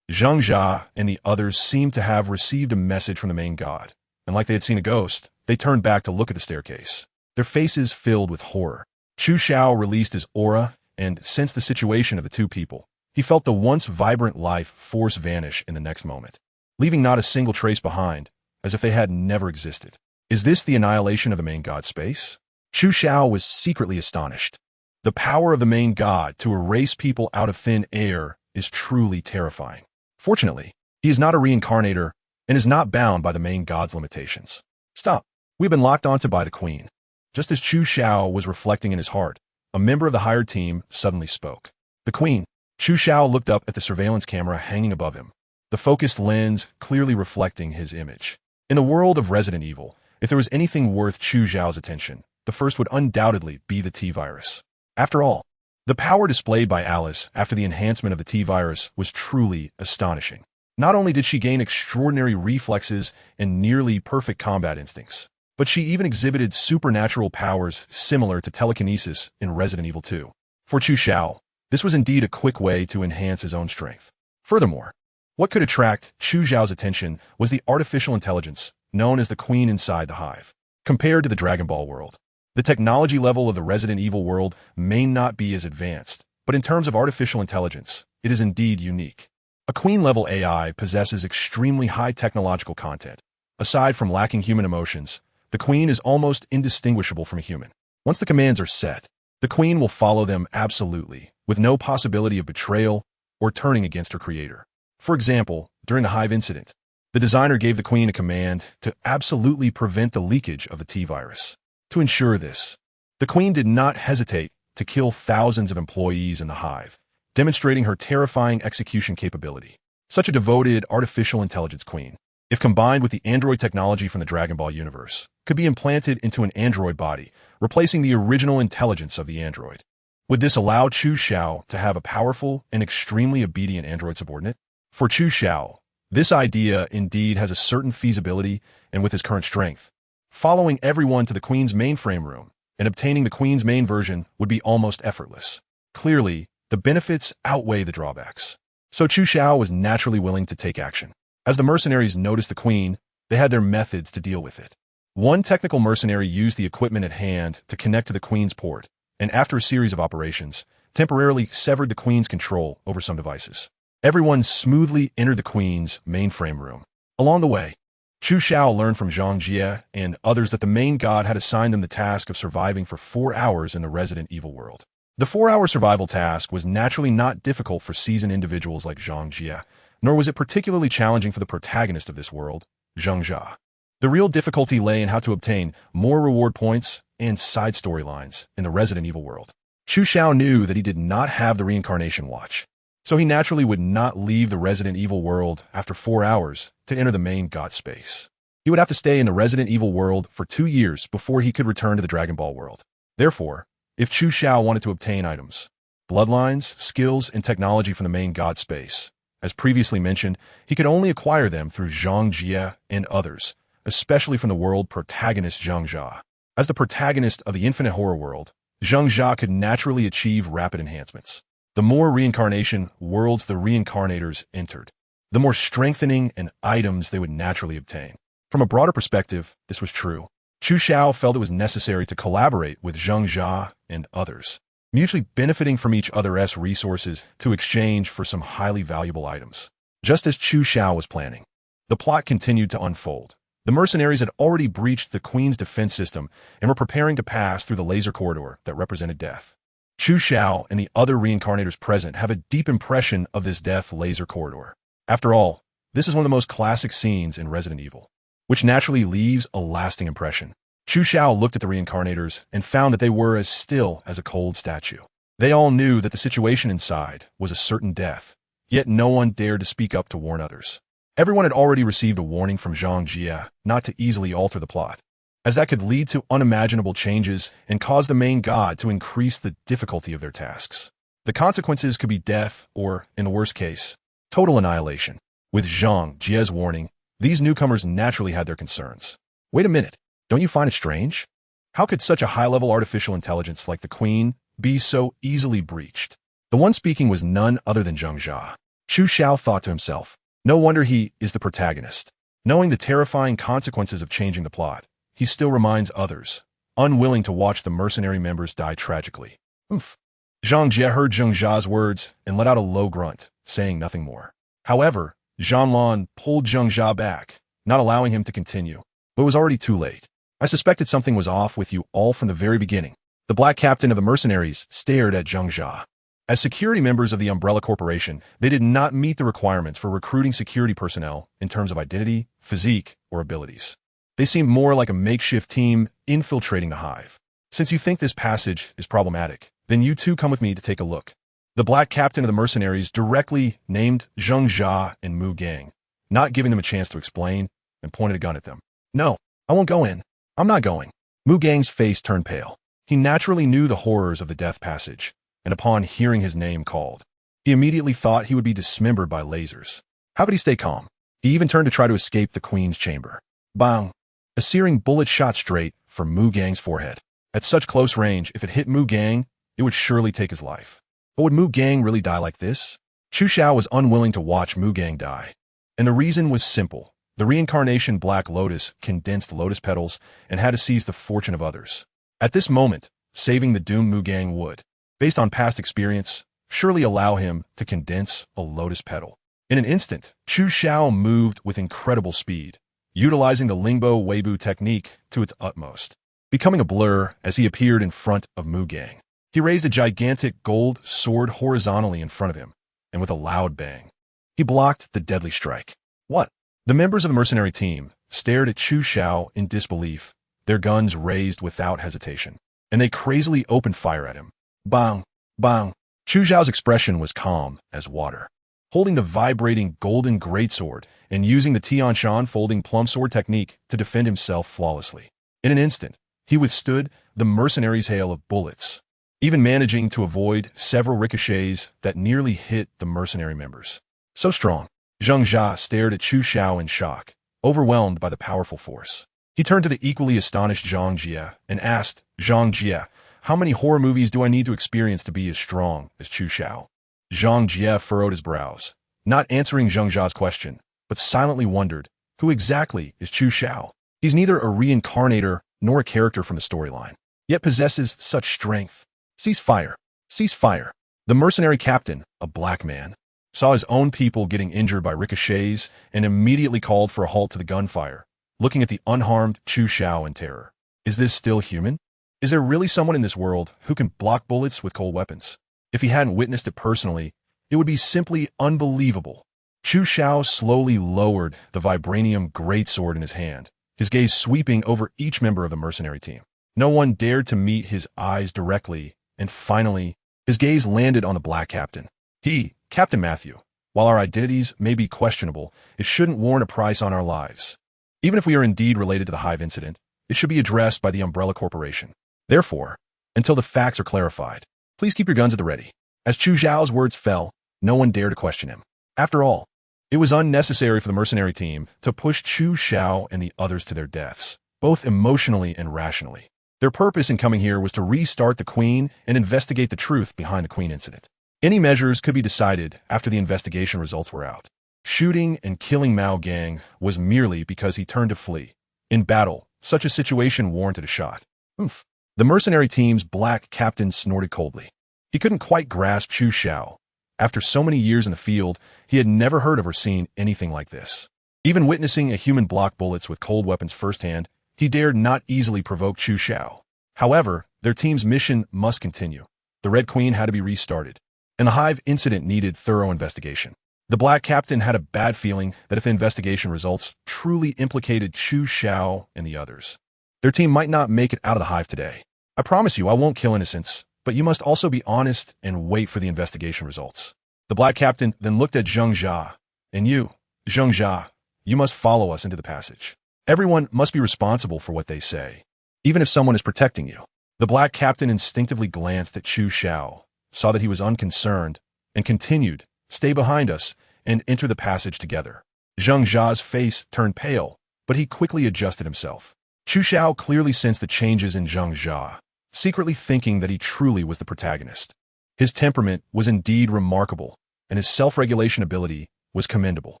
Speaker 1: Zhang Jia and the others seemed to have received a message from the main god, and like they had seen a ghost, they turned back to look at the staircase. Their faces filled with horror. Chu Xiao released his aura and sensed the situation of the two people. He felt the once vibrant life force vanish in the next moment, leaving not a single trace behind, as if they had never existed. Is this the annihilation of the main god's space? Chu Xiao was secretly astonished. The power of the main god to erase people out of thin air is truly terrifying. Fortunately, he is not a reincarnator and is not bound by the main god's limitations. Stop. We've been locked onto by the queen. Just as Chu Xiao was reflecting in his heart, a member of the hired team suddenly spoke. The queen. Chu Xiao looked up at the surveillance camera hanging above him, the focused lens clearly reflecting his image. In the world of Resident Evil, if there was anything worth Chu Xiao's attention, the first would undoubtedly be the T-virus. After all, the power displayed by Alice after the enhancement of the T-virus was truly astonishing. Not only did she gain extraordinary reflexes and nearly perfect combat instincts, but she even exhibited supernatural powers similar to telekinesis in Resident Evil 2. For Chu Xiao, this was indeed a quick way to enhance his own strength. Furthermore, what could attract Chu Xiao's attention was the artificial intelligence known as the Queen inside the hive. Compared to the Dragon Ball world, the technology level of the Resident Evil world may not be as advanced, but in terms of artificial intelligence, it is indeed unique. A Queen-level AI possesses extremely high technological content. Aside from lacking human emotions, the Queen is almost indistinguishable from a human. Once the commands are set, the Queen will follow them absolutely, with no possibility of betrayal or turning against her creator. For example, during the Hive incident, the designer gave the Queen a command to absolutely prevent the leakage of the T-virus. To ensure this, the Queen did not hesitate to kill thousands of employees in the Hive, demonstrating her terrifying execution capability. Such a devoted artificial intelligence Queen, if combined with the android technology from the Dragon Ball universe, could be implanted into an android body, replacing the original intelligence of the android. Would this allow Chu Xiao to have a powerful and extremely obedient android subordinate? For Chu Xiao, this idea indeed has a certain feasibility, and with his current strength, following everyone to the Queen's mainframe room and obtaining the Queen's main version would be almost effortless. Clearly, the benefits outweigh the drawbacks. So Chu Xiao was naturally willing to take action. As the mercenaries noticed the Queen, they had their methods to deal with it. One technical mercenary used the equipment at hand to connect to the Queen's port, and after a series of operations, temporarily severed the Queen's control over some devices. Everyone smoothly entered the Queen's mainframe room. Along the way, Chu Xiao learned from Zhang Jie and others that the main god had assigned them the task of surviving for 4 hours in the Resident Evil world. The 4-hour survival task was naturally not difficult for seasoned individuals like Zhang Jie, nor was it particularly challenging for the protagonist of this world, Zhang Jia. The real difficulty lay in how to obtain more reward points and side storylines in the Resident Evil world. Chu Xiao knew that he did not have the reincarnation watch, so he naturally would not leave the Resident Evil world after 4 hours to enter the main god space. He would have to stay in the Resident Evil world for 2 years before he could return to the Dragon Ball world. Therefore, if Chu Xiao wanted to obtain items, bloodlines, skills, and technology from the main god space, as previously mentioned, he could only acquire them through Zhang Jie and others, especially from the world protagonist Zhang Jia. As the protagonist of the infinite horror world, Zhang Jia could naturally achieve rapid enhancements. The more reincarnation worlds the reincarnators entered, the more strengthening and items they would naturally obtain. From a broader perspective, this was true. Chu Xiao felt it was necessary to collaborate with Zheng Jia and others, mutually benefiting from each other's resources to exchange for some highly valuable items. Just as Chu Xiao was planning, the plot continued to unfold. The mercenaries had already breached the Queen's defense system and were preparing to pass through the laser corridor that represented death. Chu Xiao and the other reincarnators present have a deep impression of this death laser corridor. After all, this is one of the most classic scenes in Resident Evil, which naturally leaves a lasting impression. Chu Xiao looked at the reincarnators and found that they were as still as a cold statue. They all knew that the situation inside was a certain death, yet no one dared to speak up to warn others. Everyone had already received a warning from Zhang Jia not to easily alter the plot, as that could lead to unimaginable changes and cause the main god to increase the difficulty of their tasks. The consequences could be death or, in the worst case, total annihilation. With Zhang Jia's warning, these newcomers naturally had their concerns. Wait a minute, don't you find it strange? How could such a high-level artificial intelligence like the Queen be so easily breached? The one speaking was none other than Zheng Jia. Chu Xiao thought to himself, no wonder he is the protagonist. Knowing the terrifying consequences of changing the plot, he still reminds others, unwilling to watch the mercenary members die tragically. Oof. Zhang Jie heard Zheng Jia's words and let out a low grunt, saying nothing more. However, Zhanlan pulled Zheng Jia back, not allowing him to continue, but it was already too late. I suspected something was off with you all from the very beginning. The black captain of the mercenaries stared at Zheng Jia. As security members of the Umbrella Corporation, they did not meet the requirements for recruiting security personnel in terms of identity, physique, or abilities. They seemed more like a makeshift team infiltrating the hive. Since you think this passage is problematic, then you two come with me to take a look. The black captain of the mercenaries directly named Zheng Jia and Mu Gang, not giving them a chance to explain, and pointed a gun at them. No, I won't go in. I'm not going. Mu Gang's face turned pale. He naturally knew the horrors of the death passage, and upon hearing his name called, he immediately thought he would be dismembered by lasers. How could he stay calm? He even turned to try to escape the Queen's chamber. Bang! A searing bullet shot straight for Mu Gang's forehead. At such close range, if it hit Mu Gang, it would surely take his life. But would Mu Gang really die like this? Chu Xiao was unwilling to watch Mu Gang die. And the reason was simple. The reincarnation Black Lotus condensed lotus petals and had to seize the fortune of others. At this moment, saving the doomed Mu Gang would, based on past experience, surely allow him to condense a lotus petal. In an instant, Chu Xiao moved with incredible speed, utilizing the Lingbo Weibo technique to its utmost, becoming a blur as he appeared in front of Mu Gang. He raised a gigantic gold sword horizontally in front of him, and with a loud bang, he blocked the deadly strike. What? The members of the mercenary team stared at Chu Xiao in disbelief, their guns raised without hesitation, and they crazily opened fire at him. Bang! Bang! Chu Xiao's expression was calm as water. Holding the vibrating golden greatsword and using the Tianshan folding plum sword technique to defend himself flawlessly. In an instant, he withstood the mercenaries' hail of bullets, even managing to avoid several ricochets that nearly hit the mercenary members. So strong. Zheng Jia stared at Chu Xiao in shock, overwhelmed by the powerful force. He turned to the equally astonished Zhang Jia and asked Zhang Jia, how many horror movies do I need to experience to be as strong as Chu Xiao? Zhang Jia furrowed his brows, not answering Zheng Jia's question, but silently wondered, who exactly is Chu Xiao? He's neither a reincarnator nor a character from the storyline, yet possesses such strength. Cease fire! Cease fire! The mercenary captain, a black man, saw his own people getting injured by ricochets and immediately called for a halt to the gunfire, looking at the unharmed Chu Xiao in terror. Is this still human? Is there really someone in this world who can block bullets with cold weapons? If he hadn't witnessed it personally, it would be simply unbelievable. Chu Xiao slowly lowered the vibranium greatsword in his hand, his gaze sweeping over each member of the mercenary team. No one dared to meet his eyes directly, and finally, his gaze landed on the black captain. He, Captain Matthew, while our identities may be questionable, it shouldn't warrant a price on our lives. Even if we are indeed related to the Hive incident, it should be addressed by the Umbrella Corporation. Therefore, until the facts are clarified, please keep your guns at the ready. As Chu Xiao's words fell, no one dared to question him. After all, it was unnecessary for the mercenary team to push Chu Xiao and the others to their deaths, both emotionally and rationally. Their purpose in coming here was to restart the Queen and investigate the truth behind the Queen incident. Any measures could be decided after the investigation results were out. Shooting and killing Mao Gang was merely because he turned to flee. In battle, such a situation warranted a shot. Oof. The mercenary team's black captain snorted coldly. He couldn't quite grasp Chu Xiao. After so many years in the field, he had never heard of or seen anything like this. Even witnessing a human block bullets with cold weapons firsthand, he dared not easily provoke Chu Xiao. However, their team's mission must continue. The Red Queen had to be restarted, and the Hive incident needed thorough investigation. The black captain had a bad feeling that if the investigation results truly implicated Chu Xiao and the others, their team might not make it out of the Hive today. I promise you I won't kill innocents, but you must also be honest and wait for the investigation results. The black captain then looked at Zheng Jia. And you, Zheng Jia, you must follow us into the passage. Everyone must be responsible for what they say, even if someone is protecting you. The black captain instinctively glanced at Chu Xiao, saw that he was unconcerned, and continued, "Stay behind us and enter the passage together." Zheng Jia's face turned pale, but he quickly adjusted himself. Chu Xiao clearly sensed the changes in Zheng Jia, secretly thinking that he truly was the protagonist. His temperament was indeed remarkable, and his self-regulation ability was commendable.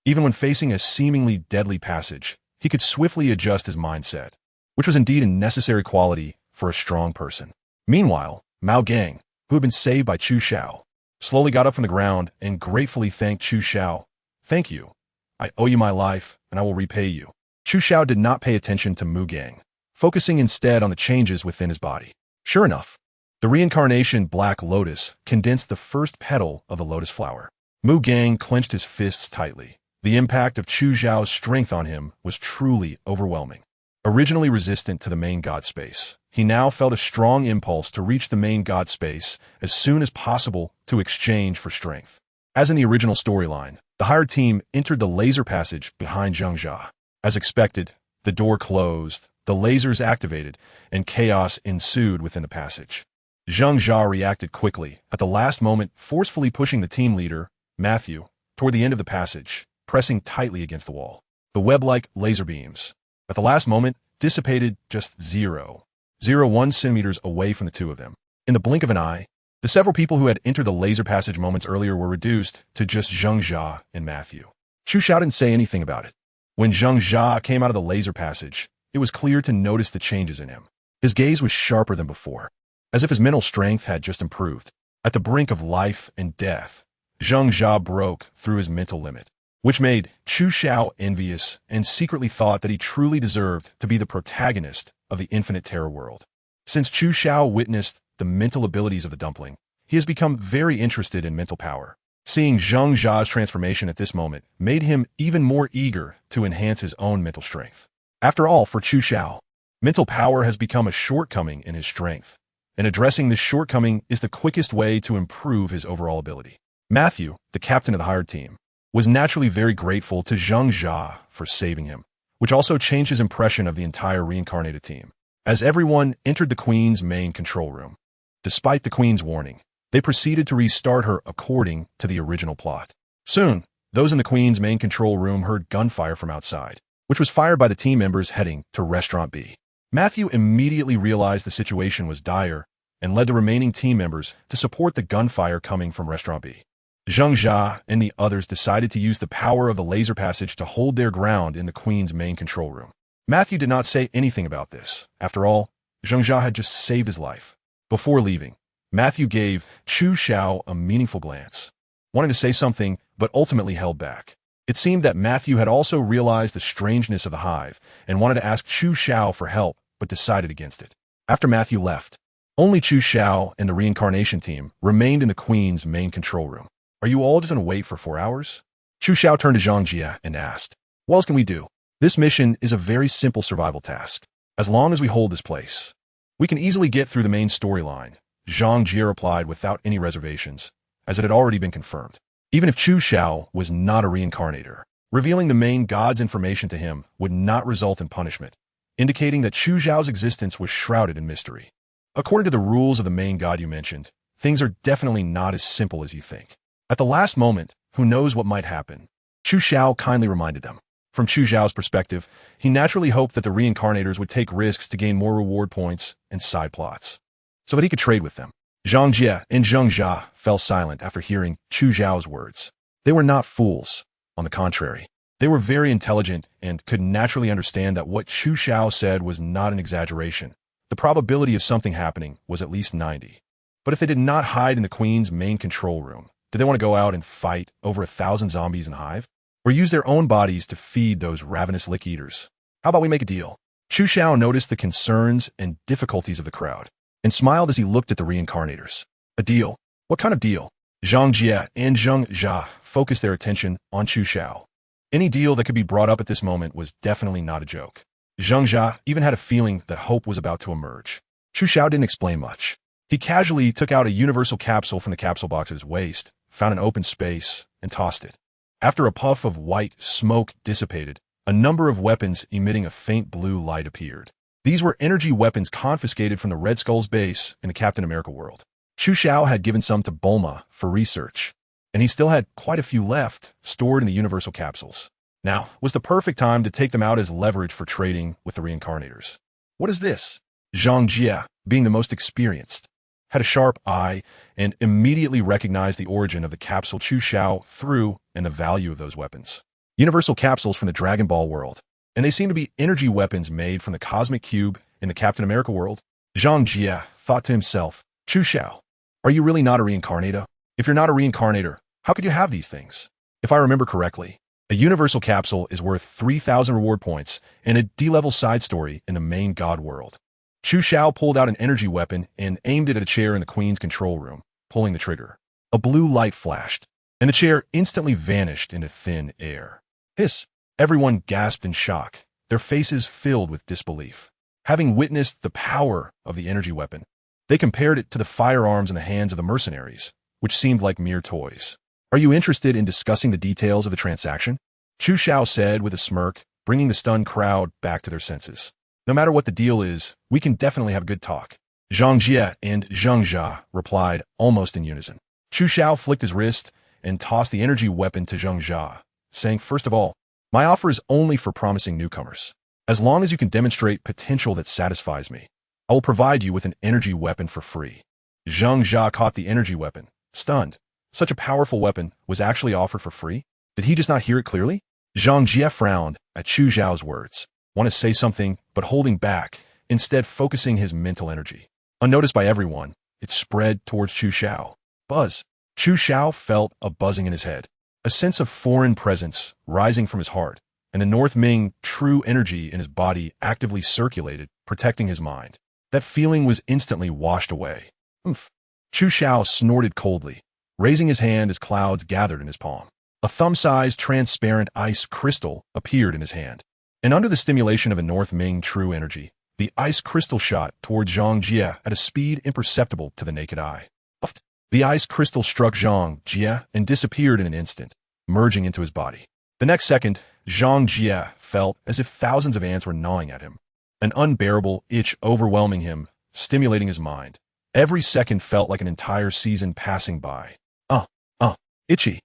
Speaker 1: Even when facing a seemingly deadly passage, he could swiftly adjust his mindset, which was indeed a necessary quality for a strong person. Meanwhile, Mao Gang, who had been saved by Chu Xiao, slowly got up from the ground and gratefully thanked Chu Xiao. "Thank you. I owe you my life, and I will repay you." Chu Xiao did not pay attention to Mu Gang, focusing instead on the changes within his body. Sure enough, the reincarnation Black Lotus condensed the first petal of the lotus flower. Mu Gang clenched his fists tightly. The impact of Chu Xiao's strength on him was truly overwhelming. Originally resistant to the main god space, he now felt a strong impulse to reach the main god space as soon as possible to exchange for strength. As in the original storyline, the hired team entered the laser passage behind Zheng Jia. As expected, the door closed, the lasers activated, and chaos ensued within the passage. Zheng Jia reacted quickly, at the last moment forcefully pushing the team leader, Matthew, toward the end of the passage, pressing tightly against the wall. The web-like laser beams, at the last moment, dissipated just 0.01 centimeters away from the two of them. In the blink of an eye, the several people who had entered the laser passage moments earlier were reduced to just Zheng Jia and Matthew. Chu Xiao didn't say anything about it. When Zheng Jia came out of the laser passage, it was clear to notice the changes in him. His gaze was sharper than before, as if his mental strength had just improved. At the brink of life and death, Zheng Jia broke through his mental limit, which made Chu Xiao envious and secretly thought that he truly deserved to be the protagonist of the Infinite Terror world. Since Chu Xiao witnessed the mental abilities of the dumpling, he has become very interested in mental power. Seeing Zheng Jia's transformation at this moment made him even more eager to enhance his own mental strength. After all, for Chu Xiao, mental power has become a shortcoming in his strength, and addressing this shortcoming is the quickest way to improve his overall ability. Matthew, the captain of the hired team, was naturally very grateful to Zheng Jia for saving him, which also changed his impression of the entire reincarnated team. As everyone entered the Queen's main control room, despite the Queen's warning, they proceeded to restart her according to the original plot. Soon, those in the Queen's main control room heard gunfire from outside, which was fired by the team members heading to Restaurant B. Matthew immediately realized the situation was dire and led the remaining team members to support the gunfire coming from Restaurant B. Zheng Jia and the others decided to use the power of the laser passage to hold their ground in the Queen's main control room. Matthew did not say anything about this. After all, Zheng Jia had just saved his life. Before leaving, Matthew gave Chu Xiao a meaningful glance, wanting to say something but ultimately held back. It seemed that Matthew had also realized the strangeness of the hive and wanted to ask Chu Xiao for help but decided against it. After Matthew left, only Chu Xiao and the reincarnation team remained in the Queen's main control room. "Are you all just going to wait for 4 hours?" Chu Xiao turned to Zhang Jia and asked. "What else can we do? This mission is a very simple survival task. As long as we hold this place, we can easily get through the main storyline." Zhang Jia replied without any reservations, as it had already been confirmed. Even if Chu Xiao was not a reincarnator, revealing the main god's information to him would not result in punishment, indicating that Chu Xiao's existence was shrouded in mystery. According to the rules of the main god you mentioned, things are definitely not as simple as you think. At the last moment, who knows what might happen? Chu Xiao kindly reminded them. From Chu Xiao's perspective, he naturally hoped that the reincarnators would take risks to gain more reward points and side plots, so that he could trade with them. Zhang Jia and Zheng Jia fell silent after hearing Chu Xiao's words. They were not fools. On the contrary, they were very intelligent and could naturally understand that what Chu Xiao said was not an exaggeration. The probability of something happening was at least 90. But if they did not hide in the Queen's main control room, did they want to go out and fight over 1,000 zombies in the hive? Or use their own bodies to feed those ravenous lick-eaters? How about we make a deal? Chu Xiao noticed the concerns and difficulties of the crowd, and smiled as he looked at the reincarnators. A deal? What kind of deal? Zhang Jie and Zheng Jia focused their attention on Chu Xiao. Any deal that could be brought up at this moment was definitely not a joke. Zheng Jia even had a feeling that hope was about to emerge. Chu Xiao didn't explain much. He casually took out a universal capsule from the capsule box at his waist, found an open space, and tossed it. After a puff of white smoke dissipated, a number of weapons emitting a faint blue light appeared. These were energy weapons confiscated from the Red Skull's base in the Captain America world. Chu Xiao had given some to Bulma for research, and he still had quite a few left, stored in the universal capsules. Now was the perfect time to take them out as leverage for trading with the reincarnators. What is this? Zhang Jie, being the most experienced, had a sharp eye and immediately recognized the origin of the capsule Chu Xiao threw and the value of those weapons. Universal capsules from the Dragon Ball world, and they seem to be energy weapons made from the Cosmic Cube in the Captain America world. Zhang Jie thought to himself, Chu Xiao, are you really not a reincarnator? If you're not a reincarnator, how could you have these things? If I remember correctly, a universal capsule is worth 3,000 reward points and a D-level side story in the main god world. Chu Xiao pulled out an energy weapon and aimed it at a chair in the Queen's control room, pulling the trigger. A blue light flashed, and the chair instantly vanished into thin air. Hiss! Everyone gasped in shock, their faces filled with disbelief. Having witnessed the power of the energy weapon, they compared it to the firearms in the hands of the mercenaries, which seemed like mere toys. Are you interested in discussing the details of the transaction? Chu Xiao said with a smirk, bringing the stunned crowd back to their senses. No matter what the deal is, we can definitely have a good talk. Zhang Jie and Zheng Jia replied almost in unison. Chu Xiao flicked his wrist and tossed the energy weapon to Zheng Jia, saying, first of all, my offer is only for promising newcomers. As long as you can demonstrate potential that satisfies me, I will provide you with an energy weapon for free. Zheng Jia caught the energy weapon, stunned. Such a powerful weapon was actually offered for free? Did he just not hear it clearly? Zhang Jie frowned at Chu Xiao's words, want to say something, but holding back, instead focusing his mental energy. Unnoticed by everyone, it spread towards Chu Xiao. Buzz. Chu Xiao felt a buzzing in his head, a sense of foreign presence rising from his heart, and the North Ming true energy in his body actively circulated, protecting his mind. That feeling was instantly washed away. Oomph. Chu Xiao snorted coldly, raising his hand as clouds gathered in his palm. A thumb-sized, transparent ice crystal appeared in his hand, and under the stimulation of a North Ming true energy, the ice crystal shot toward Zhang Jie at a speed imperceptible to the naked eye. The ice crystal struck Zhang Jie and disappeared in an instant, merging into his body. The next second, Zhang Jie felt as if thousands of ants were gnawing at him, an unbearable itch overwhelming him, stimulating his mind. Every second felt like an entire season passing by. Itchy.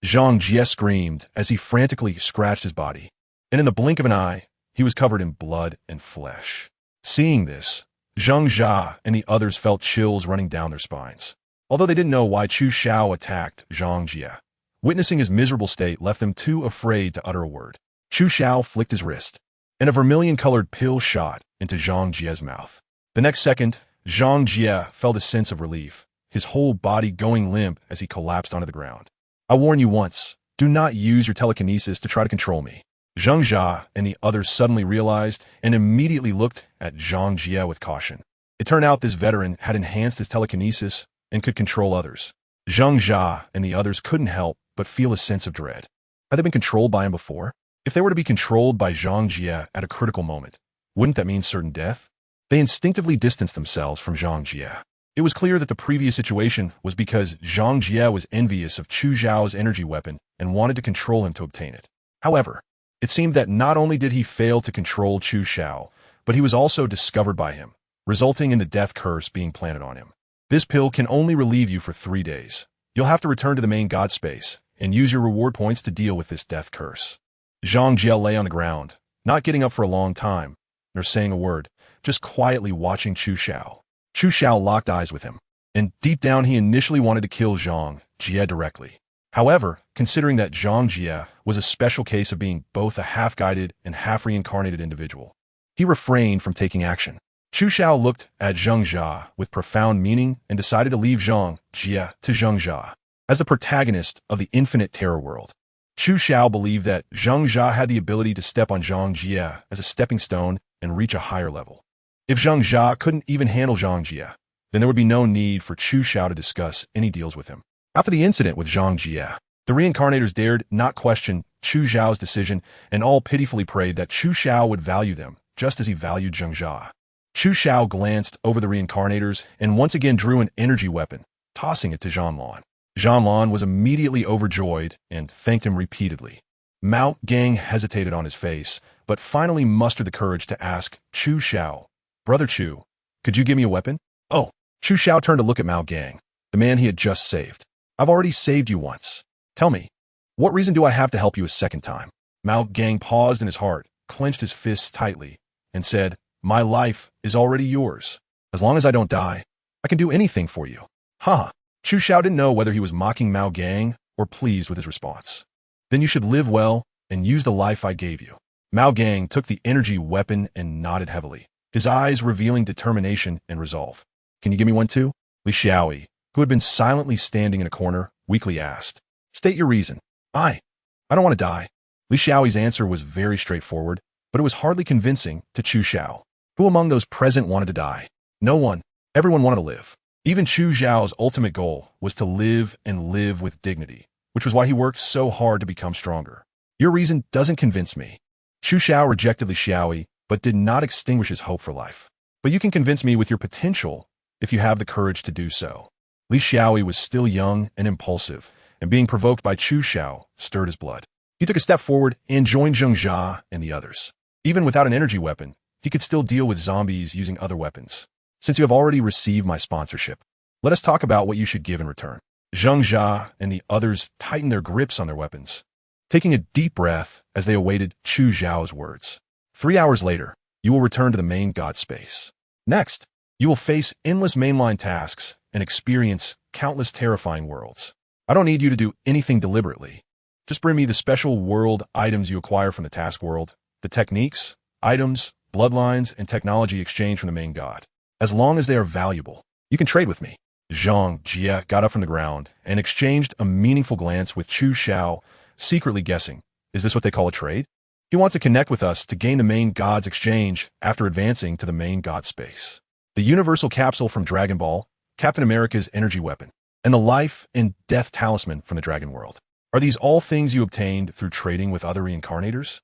Speaker 1: Zhang Jie screamed as he frantically scratched his body, and in the blink of an eye, he was covered in blood and flesh. Seeing this, Zheng Jia and the others felt chills running down their spines. Although they didn't know why Chu Xiao attacked Zhang Jie, witnessing his miserable state left them too afraid to utter a word. Chu Xiao flicked his wrist, and a vermilion-colored pill shot into Zhang Jie's mouth. The next second, Zhang Jie felt a sense of relief, his whole body going limp as he collapsed onto the ground. I warn you once, do not use your telekinesis to try to control me. Zheng Jia and the others suddenly realized and immediately looked at Zhang Jie with caution. It turned out this veteran had enhanced his telekinesis and could control others. Zheng Jia and the others couldn't help but feel a sense of dread. Had they been controlled by him before? If they were to be controlled by Zhang Jie at a critical moment, wouldn't that mean certain death? They instinctively distanced themselves from Zhang Jie. It was clear that the previous situation was because Zhang Jie was envious of Chu Xiao's energy weapon and wanted to control him to obtain it. However, it seemed that not only did he fail to control Chu Xiao, but he was also discovered by him, resulting in the death curse being planted on him. This pill can only relieve you for 3 days. You'll have to return to the main god space and use your reward points to deal with this death curse. Zhang Jie lay on the ground, not getting up for a long time, nor saying a word, just quietly watching Chu Xiao. Chu Xiao locked eyes with him, and deep down he initially wanted to kill Zhang Jie directly. However, considering that Zhang Jie was a special case of being both a half-guided and half-reincarnated individual, he refrained from taking action. Chu Xiao looked at Zhang Jia with profound meaning and decided to leave Zhang Jie to Zhang Jia as the protagonist of the infinite terror world. Chu Xiao believed that Zhang Jia had the ability to step on Zhang Jie as a stepping stone and reach a higher level. If Zhang Jia couldn't even handle Zhang Jie, then there would be no need for Chu Xiao to discuss any deals with him. After the incident with Zhang Jie, the reincarnators dared not question Chu Xiao's decision and all pitifully prayed that Chu Xiao would value them, just as he valued Zhang Jia. Chu Xiao glanced over the reincarnators and once again drew an energy weapon, tossing it to Zhanlan. Zhanlan was immediately overjoyed and thanked him repeatedly. Mao Gang hesitated on his face, but finally mustered the courage to ask Chu Xiao, "Brother Chu, could you give me a weapon?" "Oh." Chu Xiao turned to look at Mao Gang, the man he had just saved. "I've already saved you once. Tell me, what reason do I have to help you a second time?" Mao Gang paused in his heart, clenched his fists tightly, and said, "My life is already yours. As long as I don't die, I can do anything for you." Ha! Chu Xiao didn't know whether he was mocking Mao Gang or pleased with his response. "Then you should live well and use the life I gave you." Mao Gang took the energy weapon and nodded heavily, his eyes revealing determination and resolve. "Can you give me one too?" Li Xiaoyi, who had been silently standing in a corner, weakly asked. "State your reason." I don't want to die." Li Xiaoyi's answer was very straightforward, but it was hardly convincing to Chu Xiao. Who among those present wanted to die? No one. Everyone wanted to live. Even Chu Xiao's ultimate goal was to live and live with dignity, which was why he worked so hard to become stronger. "Your reason doesn't convince me." Chu Xiao rejected Li Xiaoyi, but did not extinguish his hope for life. "But you can convince me with your potential if you have the courage to do so." Li Xiaoyi was still young and impulsive, and being provoked by Chu Xiao stirred his blood. He took a step forward and joined Zhang Jia and the others. Even without an energy weapon, he could still deal with zombies using other weapons. "Since you have already received my sponsorship, let us talk about what you should give in return." Zhang Jia and the others tightened their grips on their weapons, taking a deep breath as they awaited Chu Xiao's words. 3 hours later, you will return to the main god space. Next, you will face endless mainline tasks and experience countless terrifying worlds. I don't need you to do anything deliberately. Just bring me the special world items you acquire from the task world, the techniques, items, bloodlines, and technology exchanged from the main god. As long as they are valuable, you can trade with me. Zhang Jie got up from the ground and exchanged a meaningful glance with Chu Xiao, secretly guessing, is this what they call a trade? He wants to connect with us to gain the main god's exchange after advancing to the main god space. The universal capsule from Dragon Ball, Captain America's energy weapon, and the life and death talisman from the Dragon World. Are these all things you obtained through trading with other reincarnators?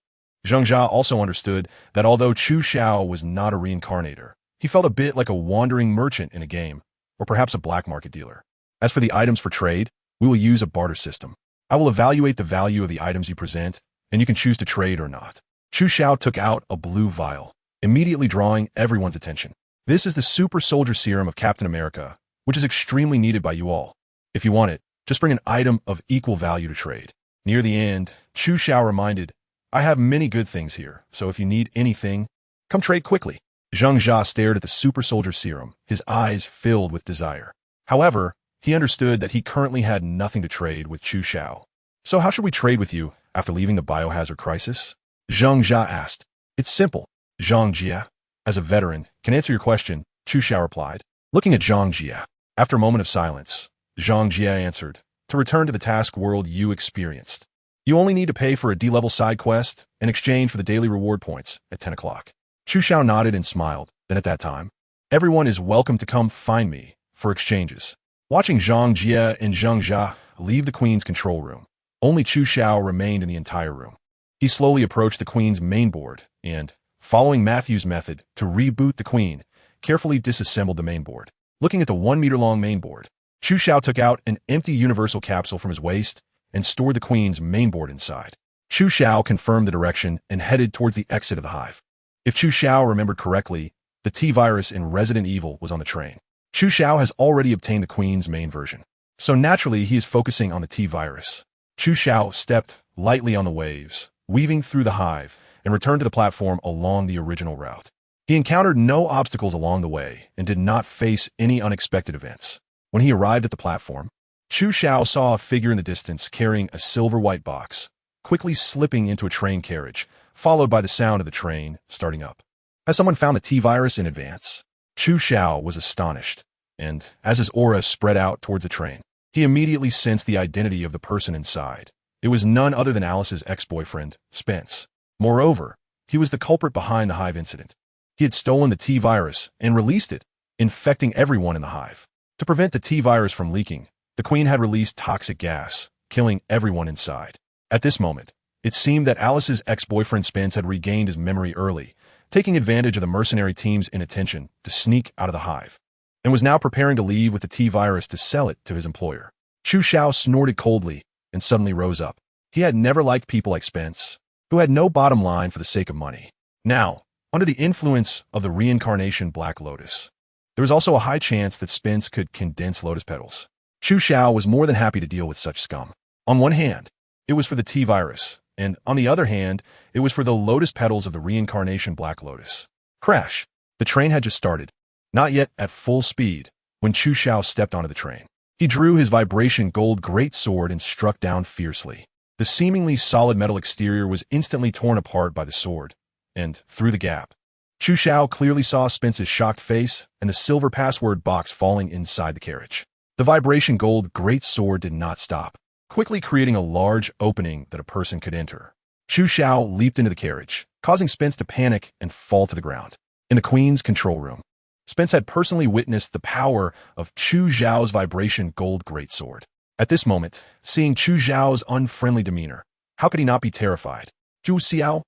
Speaker 1: Zhang Jia also understood that although Chu Xiao was not a reincarnator, he felt a bit like a wandering merchant in a game, or perhaps a black market dealer. As for the items for trade, we will use a barter system. I will evaluate the value of the items you present, and you can choose to trade or not. Chu Xiao took out a blue vial, immediately drawing everyone's attention. This is the super soldier serum of Captain America, which is extremely needed by you all. If you want it, just bring an item of equal value to trade. Near the end, Chu Xiao reminded, I have many good things here, so if you need anything, come trade quickly. Zhang Jia stared at the super soldier serum, his eyes filled with desire. However, he understood that he currently had nothing to trade with Chu Xiao. So how should we trade with you after leaving the biohazard crisis? Zhang Jia asked. It's simple. Zhang Jia, as a veteran, can answer your question, Chu Xiao replied. Looking at Zhang Jia, after a moment of silence, Zhang Jia answered, to return to the task world you experienced. You only need to pay for a D-level side quest in exchange for the daily reward points at 10 o'clock. Chu Xiao nodded and smiled. Then at that time, everyone is welcome to come find me for exchanges. Watching Zhang Jia and Zhang Jia leave the queen's control room, only Chu Xiao remained in the entire room. He slowly approached the queen's main board and, following Matthew's method to reboot the queen, carefully disassembled the main board. Looking at the 1-meter-long main board, Chu Xiao took out an empty universal capsule from his waist and stored the queen's main board inside. Chu Xiao confirmed the direction and headed towards the exit of the hive. If Chu Xiao remembered correctly, the T-virus in Resident Evil was on the train. Chu Xiao has already obtained the queen's main version, so naturally he is focusing on the T-virus. Chu Xiao stepped lightly on the waves, weaving through the hive, and returned to the platform along the original route. He encountered no obstacles along the way and did not face any unexpected events. When he arrived at the platform, Chu Xiao saw a figure in the distance carrying a silver-white box, quickly slipping into a train carriage, followed by the sound of the train starting up. Has someone found the T-virus in advance? Chu Xiao was astonished, and as his aura spread out towards the train, he immediately sensed the identity of the person inside. It was none other than Alice's ex-boyfriend, Spence. Moreover, he was the culprit behind the hive incident. He had stolen the T-virus and released it, infecting everyone in the hive. To prevent the T-virus from leaking, the queen had released toxic gas, killing everyone inside. At this moment, it seemed that Alice's ex-boyfriend Spence had regained his memory early, taking advantage of the mercenary team's inattention to sneak out of the hive, and was now preparing to leave with the T-virus to sell it to his employer. Chu Xiao snorted coldly and suddenly rose up. He had never liked people like Spence, who had no bottom line for the sake of money. Now, under the influence of the reincarnation Black Lotus, there was also a high chance that Spence could condense lotus petals. Chu Xiao was more than happy to deal with such scum. On one hand, it was for the T-virus, and on the other hand, it was for the lotus petals of the reincarnation Black Lotus. Crash! The train had just started, not yet at full speed, when Chu Xiao stepped onto the train. He drew his vibration gold great sword and struck down fiercely. The seemingly solid metal exterior was instantly torn apart by the sword, and through the gap, Chu Xiao clearly saw Spence's shocked face and the silver password box falling inside the carriage. The vibration gold great sword did not stop, quickly creating a large opening that a person could enter. Chu Xiao leaped into the carriage, causing Spence to panic and fall to the ground. In the Queen's control room, Spence had personally witnessed the power of Chu Xiao's vibration gold greatsword. At this moment, seeing Chu Xiao's unfriendly demeanor, how could he not be terrified? Chu Xiao,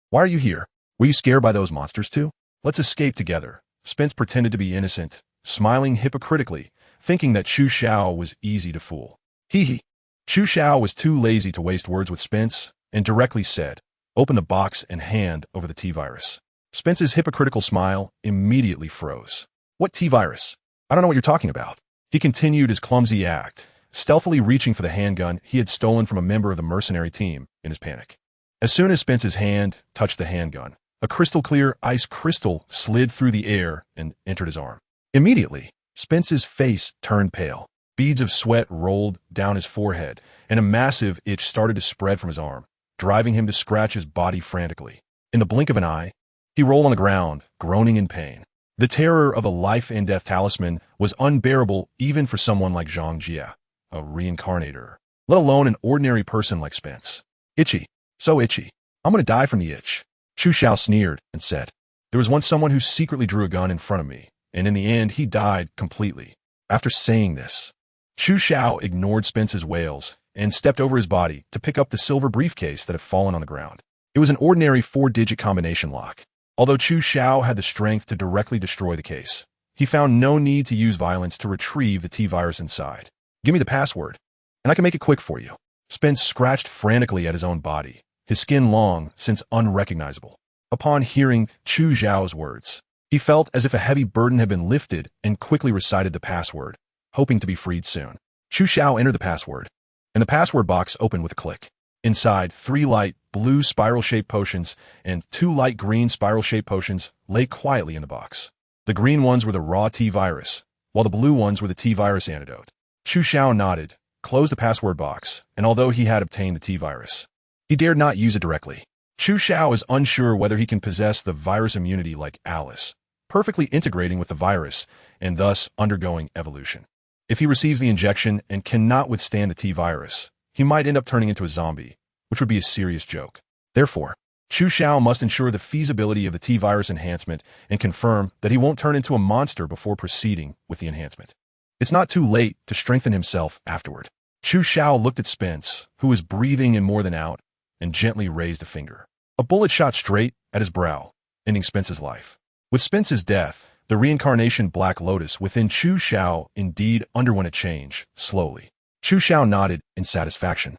Speaker 1: why are you here? Were you scared by those monsters too? Let's escape together. Spence pretended to be innocent, smiling hypocritically, thinking that Chu Xiao was easy to fool. Hee hee. Chu Xiao was too lazy to waste words with Spence and directly said, "Open the box and hand over the T-virus." Spence's hypocritical smile immediately froze. What T-virus? I don't know what you're talking about. He continued his clumsy act, stealthily reaching for the handgun he had stolen from a member of the mercenary team in his panic. As soon as Spence's hand touched the handgun, a crystal-clear ice crystal slid through the air and entered his arm. Immediately, Spence's face turned pale. Beads of sweat rolled down his forehead, and a massive itch started to spread from his arm, driving him to scratch his body frantically. In the blink of an eye, he rolled on the ground, groaning in pain. The terror of a life-and-death talisman was unbearable even for someone like Zhang Jie, a reincarnator, let alone an ordinary person like Spence. Itchy. So itchy. I'm gonna die from the itch. Chu Xiao sneered and said, "There was once someone who secretly drew a gun in front of me, and in the end he died completely." After saying this, Chu Xiao ignored Spence's wails and stepped over his body to pick up the silver briefcase that had fallen on the ground. It was an ordinary 4-digit combination lock. Although Chu Xiao had the strength to directly destroy the case, he found no need to use violence to retrieve the T-virus inside. "Give me the password, and I can make it quick for you." Spence scratched frantically at his own body, his skin long since unrecognizable. Upon hearing Chu Xiao's words, he felt as if a heavy burden had been lifted and quickly recited the password, hoping to be freed soon. Chu Xiao entered the password, and the password box opened with a click. Inside, 3 light blue spiral-shaped potions and 2 light green spiral-shaped potions lay quietly in the box. The green ones were the raw T-virus, while the blue ones were the T-virus antidote. Chu Xiao nodded, closed the password box, and although he had obtained the T-virus, he dared not use it directly. Chu Xiao is unsure whether he can possess the virus immunity like Alice, perfectly integrating with the virus and thus undergoing evolution. If he receives the injection and cannot withstand the T-virus, he might end up turning into a zombie, which would be a serious joke. Therefore, Chu Xiao must ensure the feasibility of the T-virus enhancement and confirm that he won't turn into a monster before proceeding with the enhancement. It's not too late to strengthen himself afterward. Chu Xiao looked at Spence, who was breathing in more than out, and gently raised a finger. A bullet shot straight at his brow, ending Spence's life. With Spence's death, the reincarnation Black Lotus within Chu Xiao indeed underwent a change, slowly. Chu Xiao nodded in satisfaction.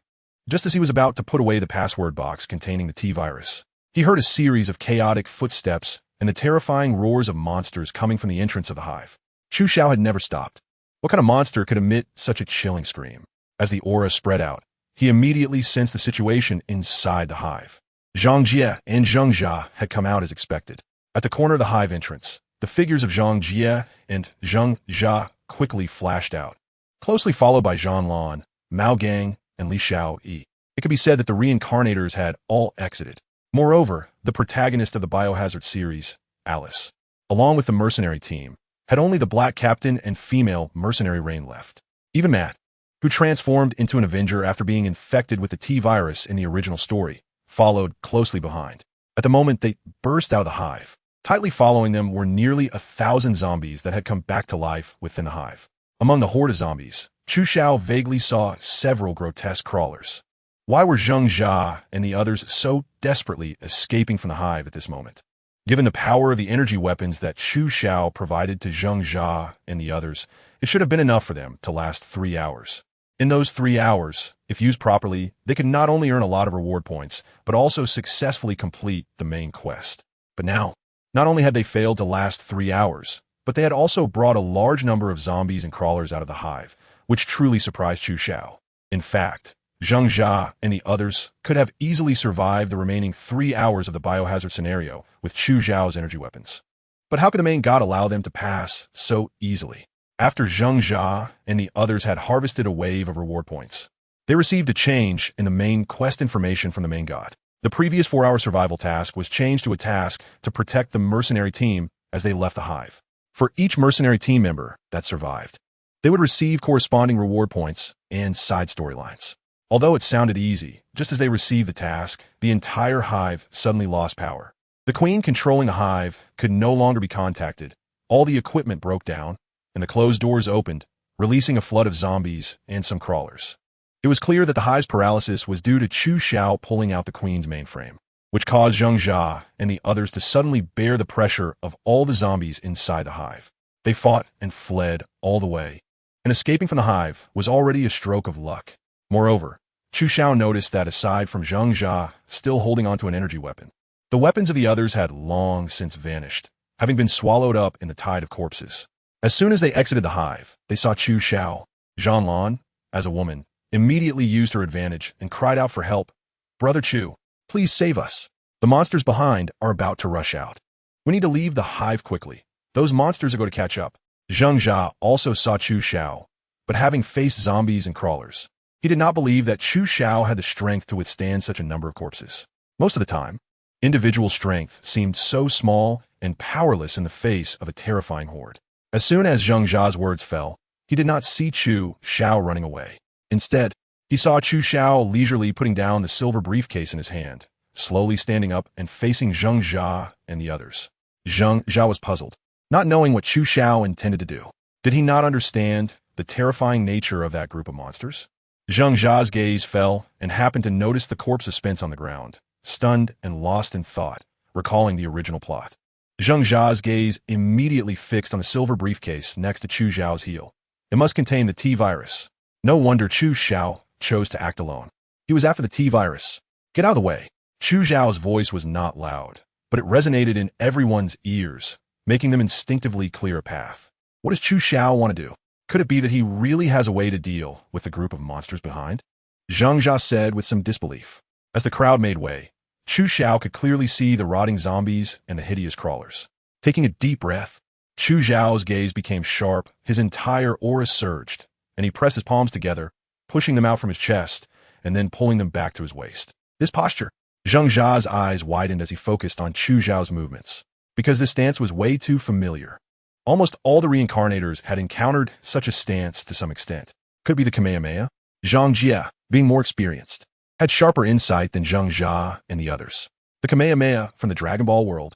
Speaker 1: Just as he was about to put away the password box containing the T-virus, he heard a series of chaotic footsteps and the terrifying roars of monsters coming from the entrance of the hive. Chu Xiao had never stopped. What kind of monster could emit such a chilling scream? As the aura spread out, he immediately sensed the situation inside the hive. Zhang Jie and Zhang Jia had come out as expected. At the corner of the hive entrance, the figures of Zhang Jie and Zhang Jia quickly flashed out, closely followed by Zhang Lan, Mao Gang, and Li Xiaoyi. It could be said that the reincarnators had all exited. Moreover, the protagonist of the Biohazard series, Alice, along with the mercenary team, had only the black captain and female mercenary Rain left. Even Matt, who transformed into an Avenger after being infected with the T-virus in the original story, followed closely behind. At the moment they burst out of the hive, tightly following them were nearly 1,000 zombies that had come back to life within the hive. Among the horde of zombies, Chu Xiao vaguely saw several grotesque crawlers. Why were Zheng Jia and the others so desperately escaping from the hive at this moment? Given the power of the energy weapons that Chu Xiao provided to Zheng Jia and the others, it should have been enough for them to last 3 hours. In those 3 hours, if used properly, they could not only earn a lot of reward points, but also successfully complete the main quest. But now, not only had they failed to last 3 hours, but they had also brought a large number of zombies and crawlers out of the hive, which truly surprised Chu Xiao. In fact, Zheng Jia and the others could have easily survived the remaining 3 hours of the biohazard scenario with Chu Xiao's energy weapons. But how could the main god allow them to pass so easily? After Zheng Jia and the others had harvested a wave of reward points, they received a change in the main quest information from the main god. The previous 4-hour survival task was changed to a task to protect the mercenary team as they left the hive. For each mercenary team member that survived, they would receive corresponding reward points and side storylines. Although it sounded easy, just as they received the task, the entire hive suddenly lost power. The queen controlling the hive could no longer be contacted, all the equipment broke down, and the closed doors opened, releasing a flood of zombies and some crawlers. It was clear that the hive's paralysis was due to Chu Xiao pulling out the queen's mainframe, which caused Zheng Jia and the others to suddenly bear the pressure of all the zombies inside the hive. They fought and fled all the way, and escaping from the hive was already a stroke of luck. Moreover, Chu Xiao noticed that aside from Zheng Jia still holding onto an energy weapon, the weapons of the others had long since vanished, having been swallowed up in the tide of corpses. As soon as they exited the hive, they saw Chu Xiao. Zhang Lan, as a woman, immediately used her advantage and cried out for help. "Brother Chu, please save us. The monsters behind are about to rush out. We need to leave the hive quickly. Those monsters are going to catch up." Zheng Jia also saw Chu Xiao, but having faced zombies and crawlers, he did not believe that Chu Xiao had the strength to withstand such a number of corpses. Most of the time, individual strength seemed so small and powerless in the face of a terrifying horde. As soon as Zheng Jia's words fell, he did not see Chu Xiao running away. Instead, he saw Chu Xiao leisurely putting down the silver briefcase in his hand, slowly standing up and facing Zheng Jia and the others. Zheng Jia was puzzled, not knowing what Chu Xiao intended to do. Did he not understand the terrifying nature of that group of monsters? Zheng Jia's gaze fell and happened to notice the corpse of Spence on the ground, stunned and lost in thought, recalling the original plot. Zheng Jia's gaze immediately fixed on the silver briefcase next to Chu Xiao's heel. It must contain the T-virus. No wonder Chu Xiao chose to act alone. He was after the T-virus. "Get out of the way." Chu Xiao's voice was not loud, but it resonated in everyone's ears, making them instinctively clear a path. What does Chu Xiao want to do? Could it be that he really has a way to deal with the group of monsters behind? Zheng Jia said with some disbelief. As the crowd made way, Chu Xiao could clearly see the rotting zombies and the hideous crawlers. Taking a deep breath, Chu Xiao's gaze became sharp, his entire aura surged, and he pressed his palms together, pushing them out from his chest, and then pulling them back to his waist. This posture, Zheng Jia's eyes widened as he focused on Chu Xiao's movements, because this stance was way too familiar. Almost all the reincarnators had encountered such a stance to some extent. Could it be the Kamehameha? Zhang Jia, being more experienced, had sharper insight than Zheng Jia and the others. The Kamehameha from the Dragon Ball world?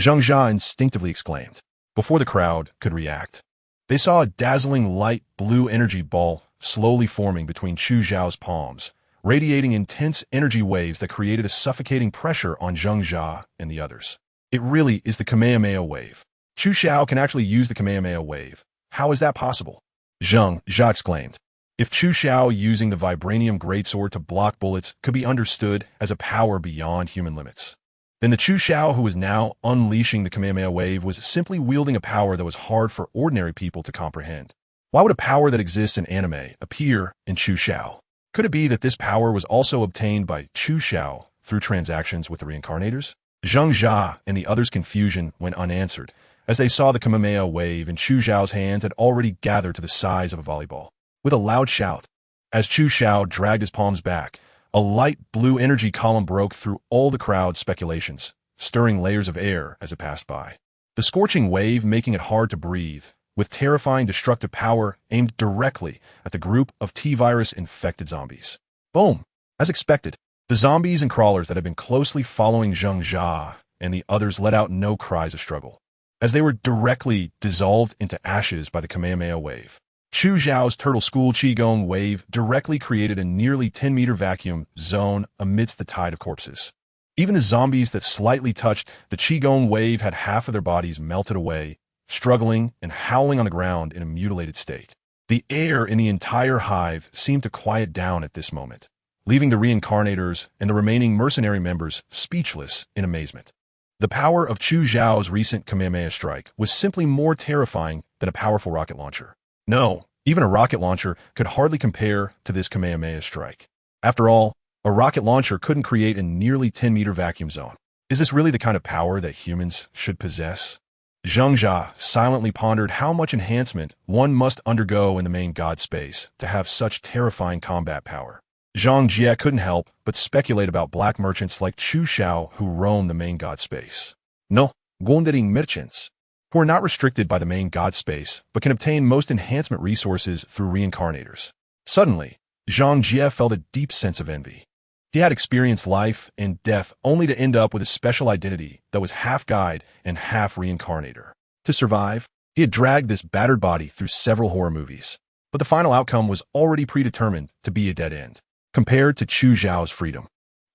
Speaker 1: Zheng Jia instinctively exclaimed. Before the crowd could react, they saw a dazzling light blue energy ball slowly forming between Chu Xiao's palms, radiating intense energy waves that created a suffocating pressure on Zheng Jia and the others. It really is the Kamehameha wave. Chu Xiao can actually use the Kamehameha wave. How is that possible? Zheng Jia exclaimed. If Chu Xiao using the vibranium greatsword to block bullets could be understood as a power beyond human limits, then the Chu Xiao who was now unleashing the Kamehameha wave was simply wielding a power that was hard for ordinary people to comprehend. Why would a power that exists in anime appear in Chu Xiao? Could it be that this power was also obtained by Chu Xiao through transactions with the reincarnators? Zheng Jia and the others' confusion went unanswered, as they saw the Kamehameha wave in Chu Xiao's hands had already gathered to the size of a volleyball. with a loud shout. As Chu Xiao dragged his palms back, a light blue energy column broke through all the crowd's speculations, stirring layers of air as it passed by. The scorching wave making it hard to breathe, with terrifying destructive power aimed directly at the group of T-virus-infected zombies. Boom! As expected, the zombies and crawlers that had been closely following Zheng Jia and the others let out no cries of struggle, as they were directly dissolved into ashes by the Kamehameha wave. Chu Zhao's turtle school Qigong wave directly created a nearly 10-meter vacuum zone amidst the tide of corpses. Even the zombies that slightly touched the Qigong wave had half of their bodies melted away, struggling and howling on the ground in a mutilated state. The air in the entire hive seemed to quiet down at this moment, leaving the reincarnators and the remaining mercenary members speechless in amazement. The power of Chu Zhao's recent Kamehameha strike was simply more terrifying than a powerful rocket launcher. No, even a rocket launcher could hardly compare to this Kamehameha strike. After all, a rocket launcher couldn't create a nearly 10-meter vacuum zone. Is this really the kind of power that humans should possess? Zheng Jia silently pondered how much enhancement one must undergo in the main god space to have such terrifying combat power. Zhang Jia couldn't help but speculate about black merchants like Chu Xiao who roam the main god space. No, wandering merchants, who are not restricted by the main god space, but can obtain most enhancement resources through reincarnators. Suddenly, Zhang Jia felt a deep sense of envy. He had experienced life and death only to end up with a special identity that was half guide and half reincarnator. To survive, he had dragged this battered body through several horror movies, but the final outcome was already predetermined to be a dead end. Compared to Chu Zhao's freedom,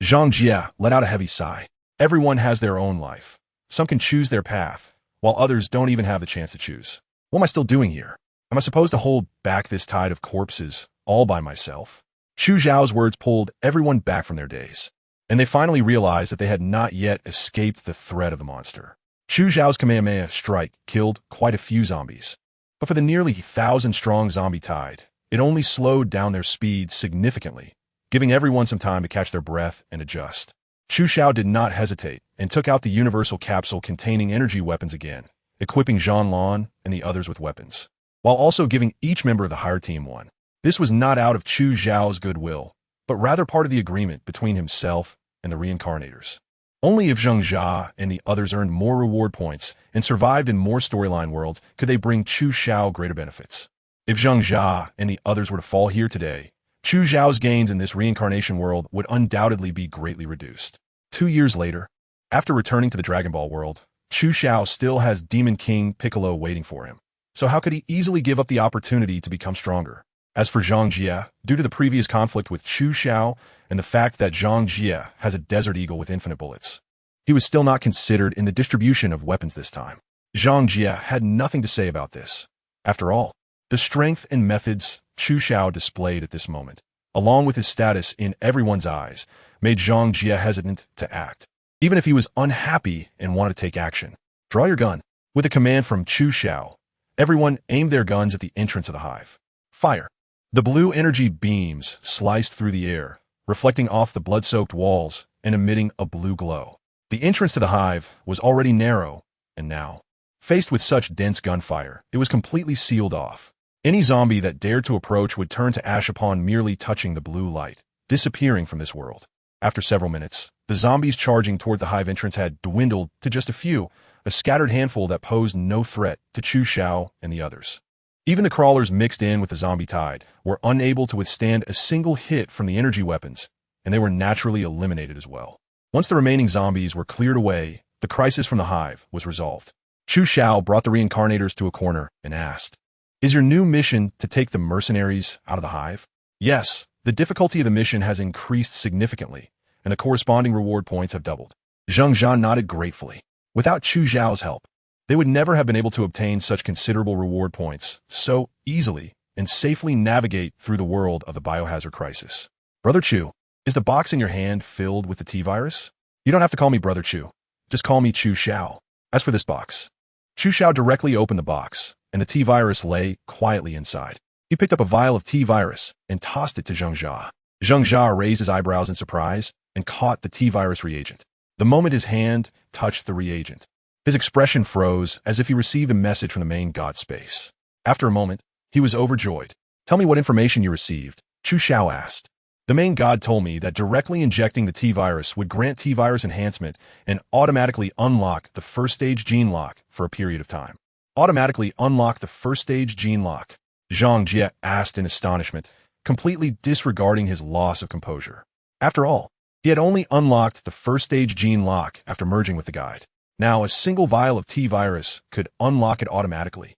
Speaker 1: Zhang Jia let out a heavy sigh. Everyone has their own life. Some can choose their path, while others don't even have the chance to choose. What am I still doing here? Am I supposed to hold back this tide of corpses all by myself? Chu Zhao's words pulled everyone back from their daze, and they finally realized that they had not yet escaped the threat of the monster. Chu Zhao's Kamehameha strike killed quite a few zombies, but for the nearly 1,000-strong zombie tide, it only slowed down their speed significantly, giving everyone some time to catch their breath and adjust. Chu Xiao did not hesitate and took out the universal capsule containing energy weapons again, equipping Zhang Lan and the others with weapons, while also giving each member of the higher team one. This was not out of Chu Zhao's goodwill, but rather part of the agreement between himself and the reincarnators. Only if Zheng Jia and the others earned more reward points and survived in more storyline worlds could they bring Chu Xiao greater benefits. If Zheng Jia and the others were to fall here today, Chu Zhao's gains in this reincarnation world would undoubtedly be greatly reduced. 2 years later, after returning to the Dragon Ball world, Chu Xiao still has Demon King Piccolo waiting for him, so how could he easily give up the opportunity to become stronger? As for Zhang Jia, due to the previous conflict with Chu Xiao and the fact that Zhang Jia has a Desert Eagle with infinite bullets, he was still not considered in the distribution of weapons this time. Zhang Jia had nothing to say about this. After all, the strength and methods Chu Xiao displayed at this moment, along with his status in everyone's eyes, made Zhang Jia hesitant to act, even if he was unhappy and wanted to take action. Draw your gun. With a command from Chu Xiao, everyone aimed their guns at the entrance of the hive. Fire. The blue energy beams sliced through the air, reflecting off the blood-soaked walls and emitting a blue glow. The entrance to the hive was already narrow, and now, faced with such dense gunfire, it was completely sealed off. Any zombie that dared to approach would turn to ash upon merely touching the blue light, disappearing from this world. After several minutes, the zombies charging toward the hive entrance had dwindled to just a few, a scattered handful that posed no threat to Chu Xiao and the others. Even the crawlers mixed in with the zombie tide were unable to withstand a single hit from the energy weapons, and they were naturally eliminated as well. Once the remaining zombies were cleared away, the crisis from the hive was resolved. Chu Xiao brought the reincarnators to a corner and asked, "Is your new mission to take the mercenaries out of the hive?" "Yes, the difficulty of the mission has increased significantly, and the corresponding reward points have doubled." Zheng Jia nodded gratefully. Without Chu Xiao's help, they would never have been able to obtain such considerable reward points so easily and safely navigate through the world of the biohazard crisis. "Brother Chu, is the box in your hand filled with the T-virus?" "You don't have to call me Brother Chu. Just call me Chu Xiao. As for this box." Chu Xiao directly opened the box, and the T-virus lay quietly inside. He picked up a vial of T-virus and tossed it to Zheng Jia. Zheng Jia raised his eyebrows in surprise and caught the T-virus reagent. The moment his hand touched the reagent, his expression froze as if he received a message from the main god space. After a moment, he was overjoyed. Tell me what information you received, Chu Xiao asked. The main god told me that directly injecting the T-virus would grant T-virus enhancement and automatically unlock the first stage gene lock for a period of time. Automatically unlock the first stage gene lock? Zhang Jie asked in astonishment, completely disregarding his loss of composure. After all, he had only unlocked the first stage gene lock after merging with the guide. Now, a single vial of T-virus could unlock it automatically.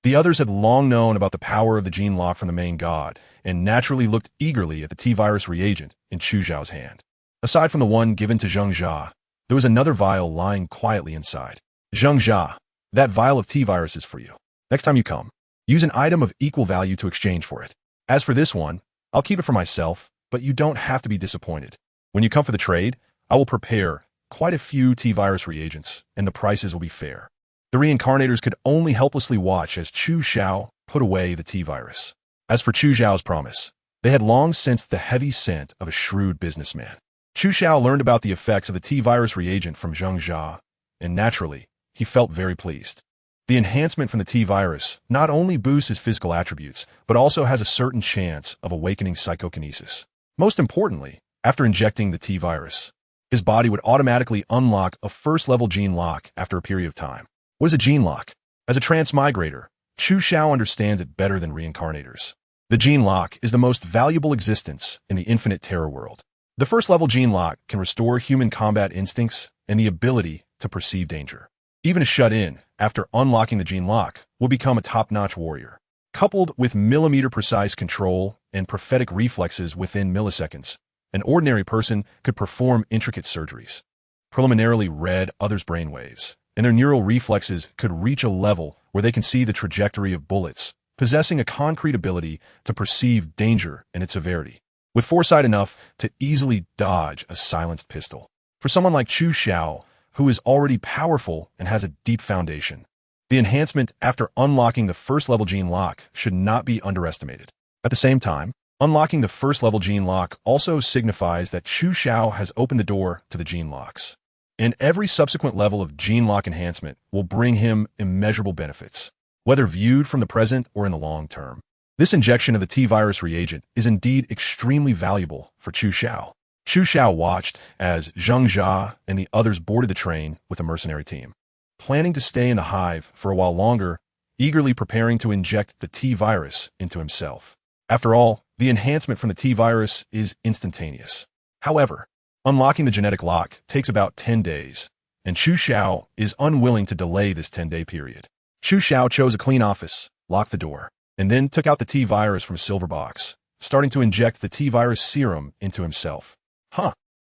Speaker 1: The others had long known about the power of the gene lock from the main god, and naturally looked eagerly at the T-virus reagent in Chu Xiao's hand. Aside from the one given to Zheng Jia, there was another vial lying quietly inside. Zheng Jia, that vial of T-virus is for you. Next time you come, use an item of equal value to exchange for it. As for this one, I'll keep it for myself, but you don't have to be disappointed. When you come for the trade, I will prepare quite a few T-virus reagents, and the prices will be fair. The reincarnators could only helplessly watch as Chu Xiao put away the T-virus. As for Chu Xiao's promise, they had long sensed the heavy scent of a shrewd businessman. Chu Xiao learned about the effects of the T-virus reagent from Zheng Jia, and naturally, he felt very pleased. The enhancement from the T-virus not only boosts his physical attributes, but also has a certain chance of awakening psychokinesis. Most importantly, after injecting the T-virus, his body would automatically unlock a first-level gene lock after a period of time. What is a gene lock? As a transmigrator, Chu Xiao understands it better than reincarnators. The gene lock is the most valuable existence in the infinite terror world. The first-level gene lock can restore human combat instincts and the ability to perceive danger. Even a shut-in, after unlocking the gene lock, will become a top-notch warrior. Coupled with millimeter-precise control and prophetic reflexes within milliseconds, an ordinary person could perform intricate surgeries, preliminarily read others' brainwaves, and their neural reflexes could reach a level where they can see the trajectory of bullets, possessing a concrete ability to perceive danger and its severity, with foresight enough to easily dodge a silenced pistol. For someone like Chu Xiao, who is already powerful and has a deep foundation, the enhancement after unlocking the first-level gene lock should not be underestimated. At the same time, unlocking the first-level gene lock also signifies that Chu Xiao has opened the door to the gene locks, and every subsequent level of gene lock enhancement will bring him immeasurable benefits, whether viewed from the present or in the long term. This injection of the T-virus reagent is indeed extremely valuable for Chu Xiao. Chu Xiao watched as Zheng Jia and the others boarded the train with a mercenary team, planning to stay in the hive for a while longer, eagerly preparing to inject the T-virus into himself. After all, the enhancement from the T-virus is instantaneous. However, unlocking the genetic lock takes about 10 days, and Chu Xiao is unwilling to delay this 10-day period. Chu Xiao chose a clean office, locked the door, and then took out the T-virus from a silver box, starting to inject the T-virus serum into himself.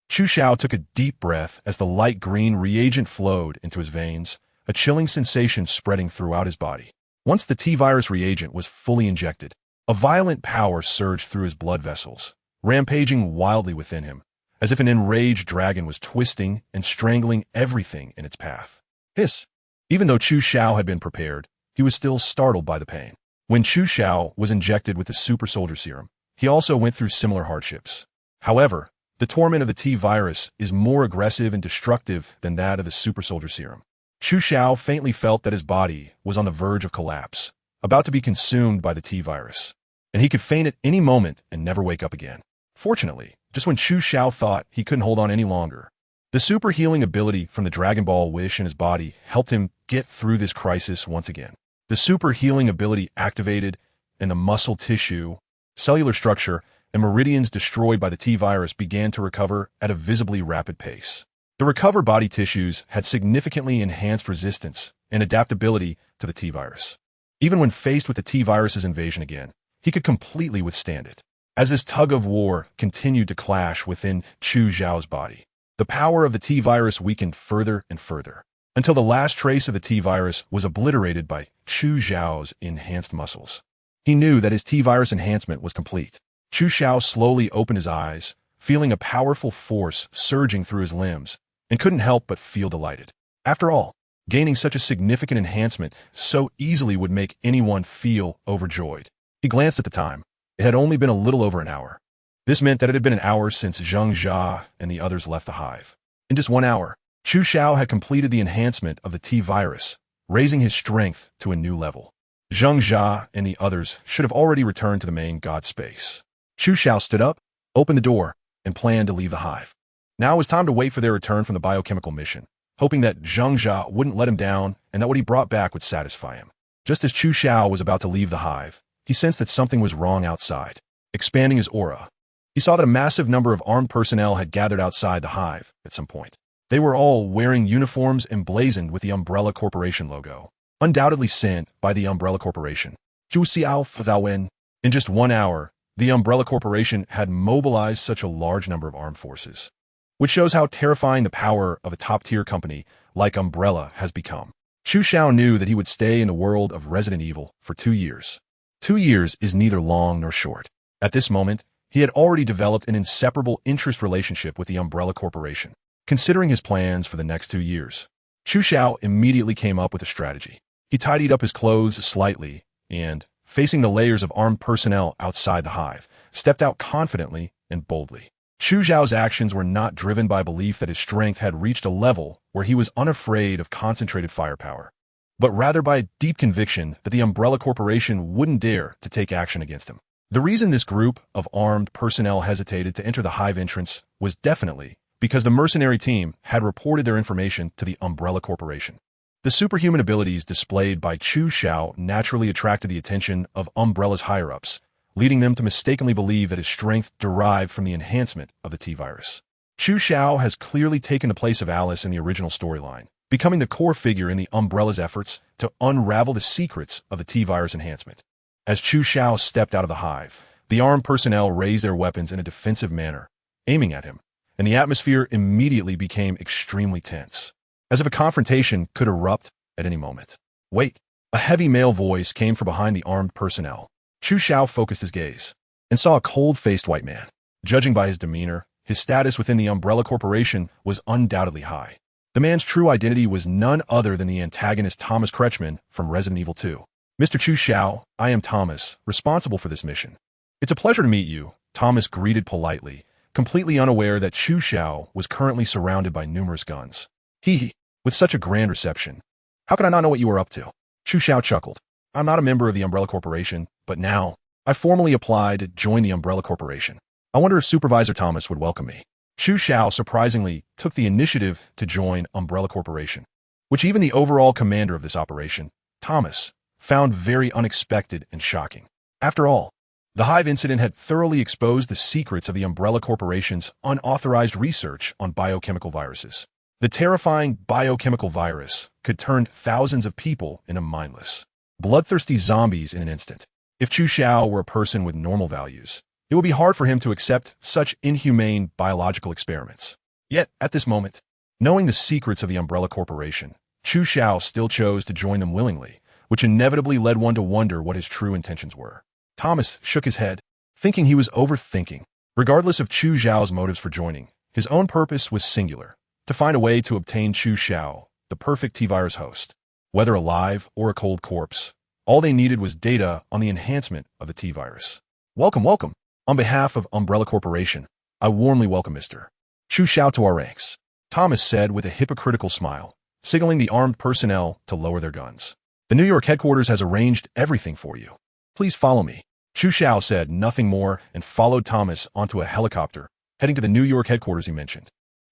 Speaker 1: Chu Xiao took a deep breath as the light green reagent flowed into his veins, a chilling sensation spreading throughout his body. Once the T-virus reagent was fully injected, a violent power surged through his blood vessels, rampaging wildly within him, as if an enraged dragon was twisting and strangling everything in its path. Hiss! Even though Chu Xiao had been prepared, he was still startled by the pain. When Chu Xiao was injected with the super soldier serum, he also went through similar hardships. However, the torment of the T-virus is more aggressive and destructive than that of the super soldier serum. Chu Xiao faintly felt that his body was on the verge of collapse, about to be consumed by the T-virus, and he could faint at any moment and never wake up again. Fortunately, just when Chu Xiao thought he couldn't hold on any longer, the super healing ability from the Dragon Ball wish in his body helped him get through this crisis once again. The super healing ability activated, and the muscle tissue, cellular structure, and meridians destroyed by the T-virus began to recover at a visibly rapid pace. The recovered body tissues had significantly enhanced resistance and adaptability to the T-virus. Even when faced with the T-virus's invasion again, he could completely withstand it. As this tug-of-war continued to clash within Chu Xiao's body, the power of the T-virus weakened further and further, until the last trace of the T-virus was obliterated by Chu Xiao's enhanced muscles. He knew that his T-virus enhancement was complete. Chu Xiao slowly opened his eyes, feeling a powerful force surging through his limbs, and couldn't help but feel delighted. After all, gaining such a significant enhancement so easily would make anyone feel overjoyed. He glanced at the time. It had only been a little over an hour. This meant that it had been an hour since Zheng Jia and the others left the hive. In just 1 hour, Chu Xiao had completed the enhancement of the T-virus, raising his strength to a new level. Zheng Jia and the others should have already returned to the main god space. Chu Xiao stood up, opened the door, and planned to leave the hive. Now it was time to wait for their return from the biochemical mission, hoping that Zheng Jia wouldn't let him down and that what he brought back would satisfy him. Just as Chu Xiao was about to leave the hive, he sensed that something was wrong outside. Expanding his aura, he saw that a massive number of armed personnel had gathered outside the hive at some point. They were all wearing uniforms emblazoned with the Umbrella Corporation logo, undoubtedly sent by the Umbrella Corporation. Chu Xiao Fadawen. In just 1 hour, the Umbrella Corporation had mobilized such a large number of armed forces, which shows how terrifying the power of a top-tier company like Umbrella has become. Chu Xiao knew that he would stay in the world of Resident Evil for 2 years. 2 years is neither long nor short. At this moment, he had already developed an inseparable interest relationship with the Umbrella Corporation. Considering his plans for the next 2 years, Chu Xiao immediately came up with a strategy. He tidied up his clothes slightly and, facing the layers of armed personnel outside the hive, stepped out confidently and boldly. Chu Xiao's actions were not driven by belief that his strength had reached a level where he was unafraid of concentrated firepower, but rather by a deep conviction that the Umbrella Corporation wouldn't dare to take action against him. The reason this group of armed personnel hesitated to enter the hive entrance was definitely because the mercenary team had reported their information to the Umbrella Corporation. The superhuman abilities displayed by Chu Xiao naturally attracted the attention of Umbrella's higher-ups, leading them to mistakenly believe that his strength derived from the enhancement of the T-virus. Chu Xiao has clearly taken the place of Alice in the original storyline, becoming the core figure in the Umbrella's efforts to unravel the secrets of the T-virus enhancement. As Chu Xiao stepped out of the hive, the armed personnel raised their weapons in a defensive manner, aiming at him, and the atmosphere immediately became extremely tense, as if a confrontation could erupt at any moment. Wait! A heavy male voice came from behind the armed personnel. Chu Xiao focused his gaze and saw a cold-faced white man. Judging by his demeanor, his status within the Umbrella Corporation was undoubtedly high. The man's true identity was none other than the antagonist Thomas Kretschmann from Resident Evil 2. Mr. Chu Xiao, I am Thomas, responsible for this mission. It's a pleasure to meet you, Thomas greeted politely, completely unaware that Chu Xiao was currently surrounded by numerous guns. With such a grand reception, how could I not know what you were up to? Chu Xiao chuckled. I'm not a member of the Umbrella Corporation, but now, I formally applied to join the Umbrella Corporation. I wonder if Supervisor Thomas would welcome me. Chu Xiao surprisingly took the initiative to join Umbrella Corporation, which even the overall commander of this operation, Thomas, found very unexpected and shocking. After all, the Hive incident had thoroughly exposed the secrets of the Umbrella Corporation's unauthorized research on biochemical viruses. The terrifying biochemical virus could turn thousands of people into mindless, bloodthirsty zombies in an instant. If Chu Xiao were a person with normal values, it would be hard for him to accept such inhumane biological experiments. Yet, at this moment, knowing the secrets of the Umbrella Corporation, Chu Xiao still chose to join them willingly, which inevitably led one to wonder what his true intentions were. Thomas shook his head, thinking he was overthinking. Regardless of Chu Xiao's motives for joining, his own purpose was singular: to find a way to obtain Chu Xiao, the perfect T-virus host. Whether alive or a cold corpse, all they needed was data on the enhancement of the T-virus. Welcome, welcome. On behalf of Umbrella Corporation, I warmly welcome Mr. Chu Xiao to our ranks, Thomas said with a hypocritical smile, signaling the armed personnel to lower their guns. The New York headquarters has arranged everything for you. Please follow me. Chu Xiao said nothing more and followed Thomas onto a helicopter, heading to the New York headquarters he mentioned.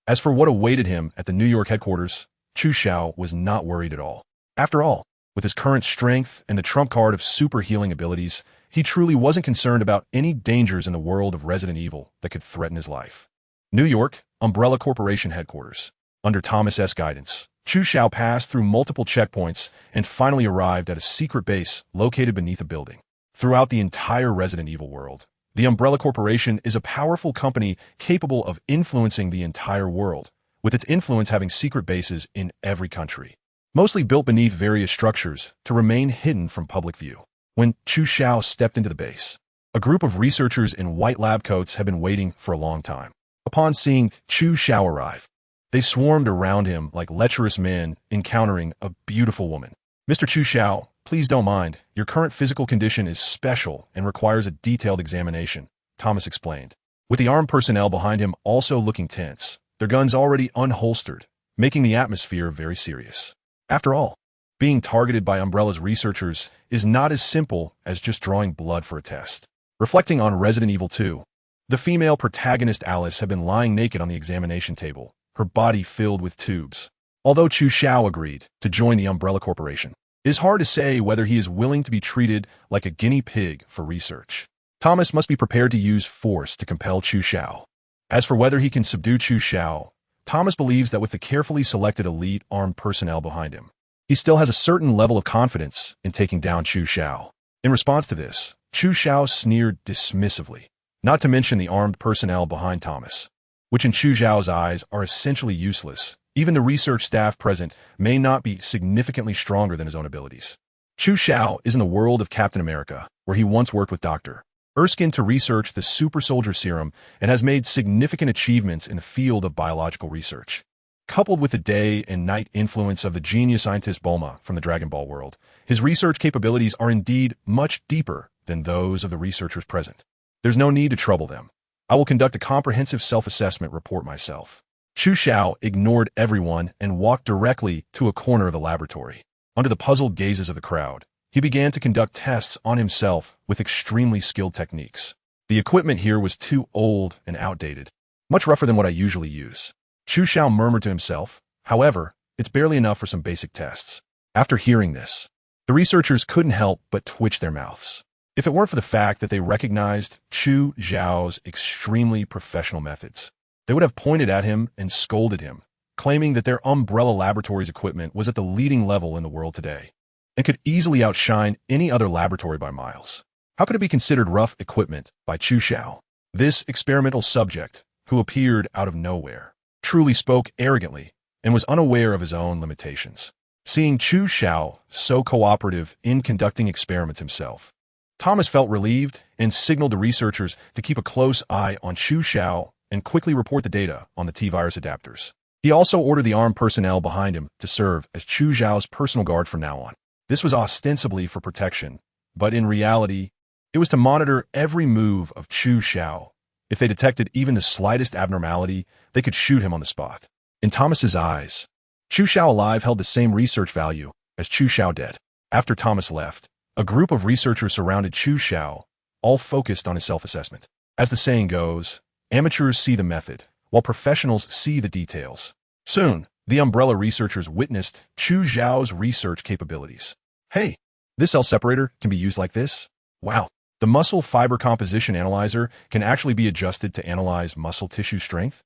Speaker 1: As for what awaited him at the New York headquarters, Chu Xiao was not worried at all. After all, with his current strength and the trump card of super healing abilities, he truly wasn't concerned about any dangers in the world of Resident Evil that could threaten his life. New York, Umbrella Corporation headquarters. Under Thomas' guidance, Chu Xiao passed through multiple checkpoints and finally arrived at a secret base located beneath a building. Throughout the entire Resident Evil world, the Umbrella Corporation is a powerful company capable of influencing the entire world, with its influence having secret bases in every country, mostly built beneath various structures to remain hidden from public view. When Chu Xiao stepped into the base, a group of researchers in white lab coats had been waiting for a long time. Upon seeing Chu Xiao arrive, they swarmed around him like lecherous men encountering a beautiful woman. Mr. Chu Xiao, please don't mind. Your current physical condition is special and requires a detailed examination, Thomas explained. With the armed personnel behind him also looking tense, their guns already unholstered, making the atmosphere very serious. After all, Being targeted by Umbrella's researchers is not as simple as just drawing blood for a test. Reflecting on Resident Evil 2, the female protagonist Alice had been lying naked on the examination table, her body filled with tubes. Although Chu Xiao agreed to join the Umbrella Corporation, it is hard to say whether he is willing to be treated like a guinea pig for research. Thomas must be prepared to use force to compel Chu Xiao. As for whether he can subdue Chu Xiao, Thomas believes that with the carefully selected elite armed personnel behind him, he still has a certain level of confidence in taking down Chu Xiao. In response to this, Chu Xiao sneered dismissively, not to mention the armed personnel behind Thomas, which in Chu Xiao's eyes are essentially useless. Even the research staff present may not be significantly stronger than his own abilities. Chu Xiao is in the world of Captain America, where he once worked with Dr. Erskine to research the super soldier serum and has made significant achievements in the field of biological research. Coupled with the day and night influence of the genius scientist Bulma from the Dragon Ball world, his research capabilities are indeed much deeper than those of the researchers present. There's no need to trouble them. I will conduct a comprehensive self-assessment report myself. Chu Xiao ignored everyone and walked directly to a corner of the laboratory. Under the puzzled gazes of the crowd, he began to conduct tests on himself with extremely skilled techniques. The equipment here was too old and outdated, much rougher than what I usually use. Chu Xiao murmured to himself, however, it's barely enough for some basic tests. After hearing this, the researchers couldn't help but twitch their mouths. If it weren't for the fact that they recognized Chu Xiao's extremely professional methods, they would have pointed at him and scolded him, claiming that their Umbrella Laboratories equipment was at the leading level in the world today, and could easily outshine any other laboratory by miles. How could it be considered rough equipment by Chu Xiao? This experimental subject, who appeared out of nowhere, truly spoke arrogantly and was unaware of his own limitations. Seeing Chu Xiao so cooperative in conducting experiments himself, Thomas felt relieved and signaled the researchers to keep a close eye on Chu Xiao and quickly report the data on the T-virus adapters. He also ordered the armed personnel behind him to serve as Chu Xiao's personal guard from now on. This was ostensibly for protection, but in reality, it was to monitor every move of Chu Xiao. If they detected even the slightest abnormality, they could shoot him on the spot. In Thomas's eyes, Chu Xiao alive held the same research value as Chu Xiao dead. After Thomas left, a group of researchers surrounded Chu Xiao, all focused on his self-assessment. As the saying goes, amateurs see the method, while professionals see the details. Soon, the Umbrella researchers witnessed Chu Xiao's research capabilities. Hey, this cell separator can be used like this? Wow. The muscle fiber composition analyzer can actually be adjusted to analyze muscle tissue strength?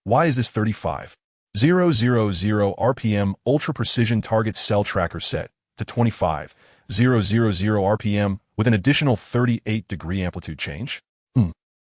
Speaker 1: Why is this 35,000 RPM ultra-precision target cell tracker set to 25,000 RPM with an additional 38-degree amplitude change?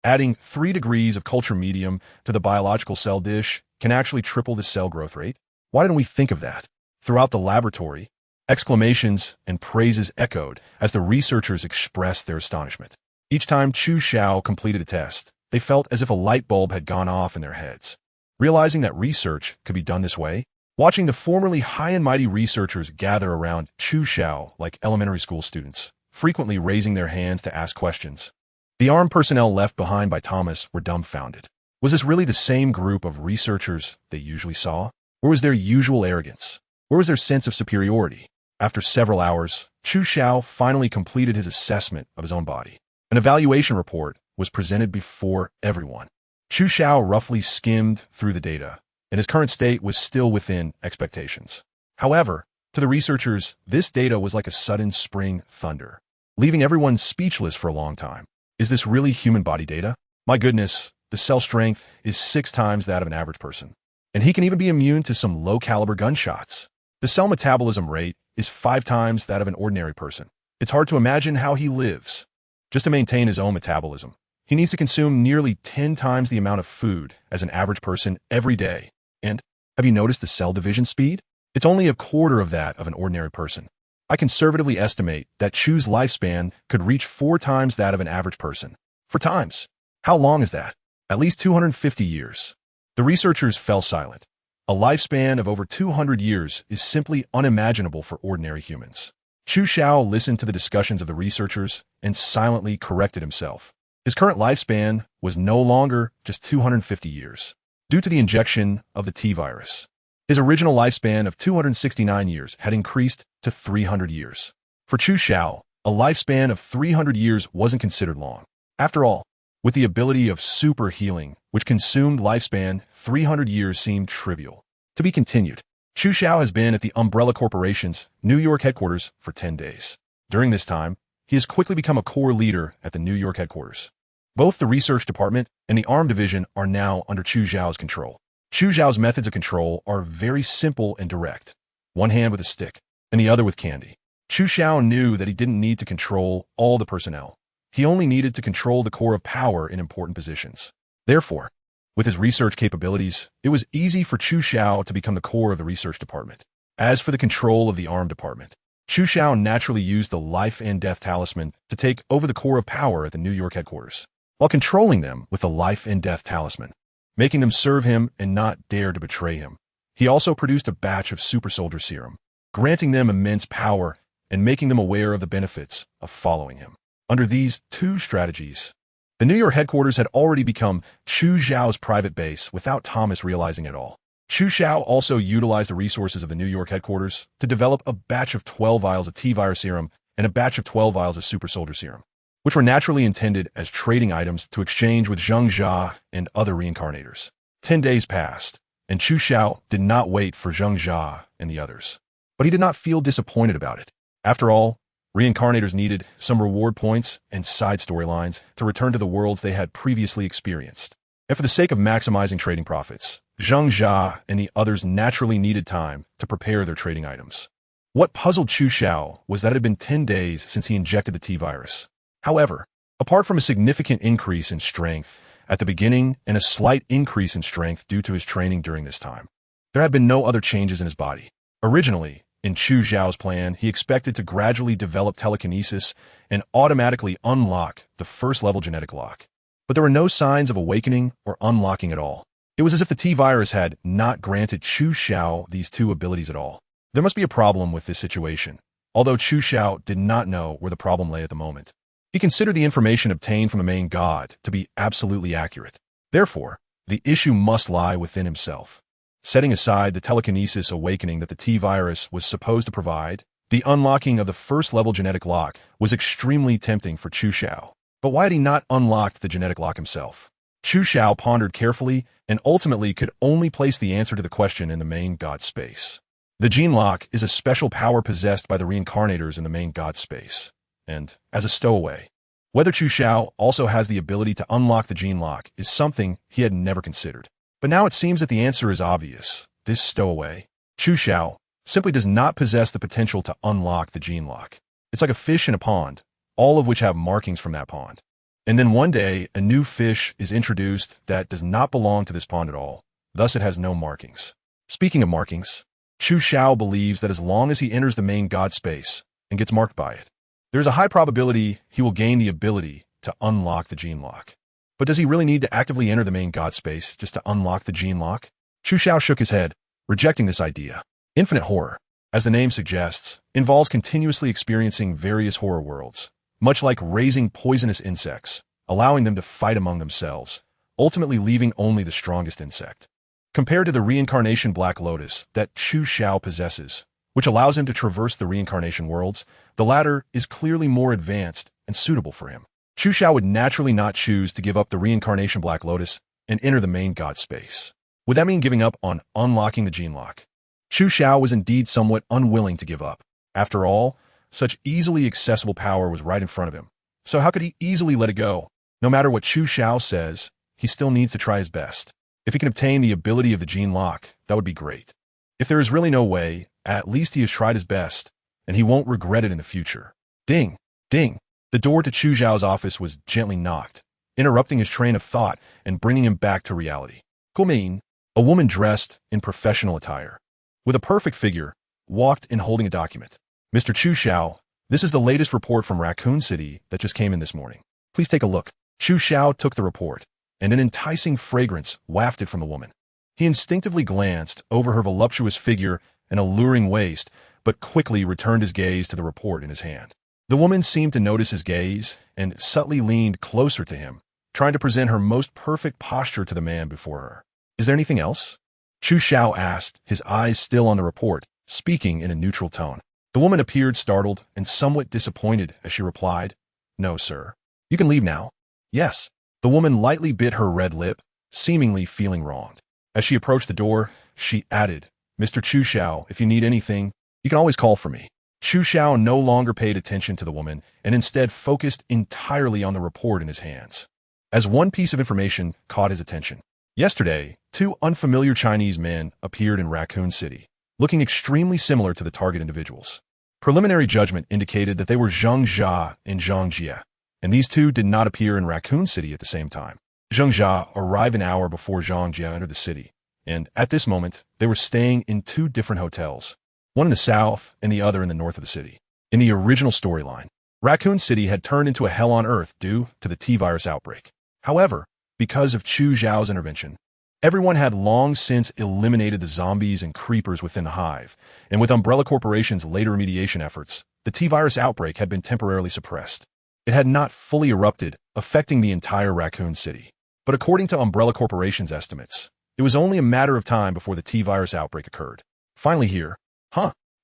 Speaker 1: Adding 3 degrees of culture medium to the biological cell dish can actually triple the cell growth rate? Why didn't we think of that? Throughout the laboratory, exclamations and praises echoed as the researchers expressed their astonishment. Each time Chu Xiao completed a test, they felt as if a light bulb had gone off in their heads. Realizing that research could be done this way, watching the formerly high and mighty researchers gather around Chu Xiao like elementary school students, frequently raising their hands to ask questions, the armed personnel left behind by Thomas were dumbfounded. Was this really the same group of researchers they usually saw? Where was their usual arrogance? Where was their sense of superiority? After several hours, Chu Xiao finally completed his assessment of his own body. An evaluation report was presented before everyone. Chu Xiao roughly skimmed through the data, and his current state was still within expectations. However, to the researchers, this data was like a sudden spring thunder, leaving everyone speechless for a long time. Is this really human body data? My goodness, the cell strength is 6 times that of an average person, and he can even be immune to some low-caliber gunshots. The cell metabolism rate is 5 times that of an ordinary person. It's hard to imagine how he lives. Just to maintain his own metabolism, he needs to consume nearly 10 times the amount of food as an average person every day. And have you noticed the cell division speed? It's only a quarter of that of an ordinary person. I conservatively estimate that Chu's lifespan could reach 4 times that of an average person. 4 times. How long is that? At least 250 years. The researchers fell silent. A lifespan of over 200 years is simply unimaginable for ordinary humans. Chu Xiao listened to the discussions of the researchers and silently corrected himself. His current lifespan was no longer just 250 years. Due to the injection of the T-virus, His original lifespan of 269 years had increased to 300 years. For Chu Xiao, a lifespan of 300 years wasn't considered long. After all, with the ability of super healing, which consumed lifespan, 300 years seemed trivial. To be continued. Chu Xiao has been at the Umbrella Corporation's New York headquarters for 10 days. During this time, he has quickly become a core leader at the New York headquarters. Both the research department and the arm division are now under Chu Xiao's control. Chu Xiao's methods of control are very simple and direct. One hand with a stick, and the other with candy. Chu Xiao knew that he didn't need to control all the personnel. He only needed to control the core of power in important positions. Therefore, with his research capabilities, it was easy for Chu Xiao to become the core of the research department. As for the control of the arm department, Chu Xiao naturally used the life and death talisman to take over the core of power at the New York headquarters, while controlling them with the life and death talisman, making them serve him and not dare to betray him. He also produced a batch of super soldier serum, granting them immense power and making them aware of the benefits of following him. Under these two strategies, the New York headquarters had already become Chu Xiao's private base without Thomas realizing it all. Chu Xiao also utilized the resources of the New York headquarters to develop a batch of 12 vials of T-virus serum and a batch of 12 vials of super soldier serum, which were naturally intended as trading items to exchange with Zheng Jia and other reincarnators. 10 days passed, and Chu Xiao did not wait for Zheng Jia and the others. But he did not feel disappointed about it. After all, reincarnators needed some reward points and side storylines to return to the worlds they had previously experienced. And for the sake of maximizing trading profits, Zheng Jia and the others naturally needed time to prepare their trading items. What puzzled Chu Xiao was that it had been 10 days since he injected the T-virus. However, apart from a significant increase in strength at the beginning and a slight increase in strength due to his training during this time, there had been no other changes in his body. Originally, in Chu Xiao's plan, he expected to gradually develop telekinesis and automatically unlock the first-level genetic lock. But there were no signs of awakening or unlocking at all. It was as if the T-virus had not granted Chu Xiao these two abilities at all. There must be a problem with this situation, although Chu Xiao did not know where the problem lay at the moment. He considered the information obtained from the main god to be absolutely accurate. Therefore, the issue must lie within himself. Setting aside the telekinesis awakening that the T-virus was supposed to provide, the unlocking of the first-level genetic lock was extremely tempting for Chu Xiao. But why had he not unlocked the genetic lock himself? Chu Xiao pondered carefully and ultimately could only place the answer to the question in the main god space. The gene lock is a special power possessed by the reincarnators in the main god space. And, as a stowaway, whether Chu Xiao also has the ability to unlock the gene lock is something he had never considered. But now it seems that the answer is obvious. This stowaway, Chu Xiao, simply does not possess the potential to unlock the gene lock. It's like a fish in a pond, all of which have markings from that pond. And then one day, a new fish is introduced that does not belong to this pond at all. Thus, it has no markings. Speaking of markings, Chu Xiao believes that as long as he enters the main god space and gets marked by it, there is a high probability he will gain the ability to unlock the gene lock. But does he really need to actively enter the main god space just to unlock the gene lock? Chu Xiao shook his head, rejecting this idea. Infinite horror, as the name suggests, involves continuously experiencing various horror worlds, much like raising poisonous insects, allowing them to fight among themselves, ultimately leaving only the strongest insect. Compared to the reincarnation Black Lotus that Chu Xiao possesses, which allows him to traverse the reincarnation worlds, the latter is clearly more advanced and suitable for him. Chu Xiao would naturally not choose to give up the reincarnation Black Lotus and enter the main god space. Would that mean giving up on unlocking the gene lock? Chu Xiao was indeed somewhat unwilling to give up. After all, such easily accessible power was right in front of him. So how could he easily let it go? No matter what Chu Xiao says, he still needs to try his best. If he can obtain the ability of the gene lock, that would be great. If there is really no way, at least he has tried his best, and he won't regret it in the future. Ding! Ding! The door to Chu Xiao's office was gently knocked, interrupting his train of thought and bringing him back to reality. Guoming, a woman dressed in professional attire, with a perfect figure, walked in holding a document. Mr. Chu Xiao, this is the latest report from Raccoon City that just came in this morning. Please take a look. Chu Xiao took the report, and an enticing fragrance wafted from the woman. He instinctively glanced over her voluptuous figure and alluring waist, but quickly returned his gaze to the report in his hand. The woman seemed to notice his gaze and subtly leaned closer to him, trying to present her most perfect posture to the man before her. Is there anything else? Chu Xiao asked, his eyes still on the report, speaking in a neutral tone. The woman appeared startled and somewhat disappointed as she replied, "No, sir. You can leave now." "Yes." The woman lightly bit her red lip, seemingly feeling wronged. As she approached the door, she added, "Mr. Chu Xiao, if you need anything, you can always call for me." Chu Xiao no longer paid attention to the woman and instead focused entirely on the report in his hands. As one piece of information caught his attention. Yesterday, two unfamiliar Chinese men appeared in Raccoon City, looking extremely similar to the target individuals. Preliminary judgment indicated that they were Zheng Jia and Zhang Jia, and these two did not appear in Raccoon City at the same time. Zheng Jia arrived an hour before Zhang Jia entered the city, and at this moment, they were staying in two different hotels, one in the south and the other in the north of the city. In the original storyline, Raccoon City had turned into a hell on earth due to the T-virus outbreak. However, because of Chu Xiao's intervention, everyone had long since eliminated the zombies and creepers within the hive, and with Umbrella Corporation's later remediation efforts, the T-virus outbreak had been temporarily suppressed. It had not fully erupted, affecting the entire Raccoon City. But according to Umbrella Corporation's estimates, it was only a matter of time before the T-virus outbreak occurred. Finally here,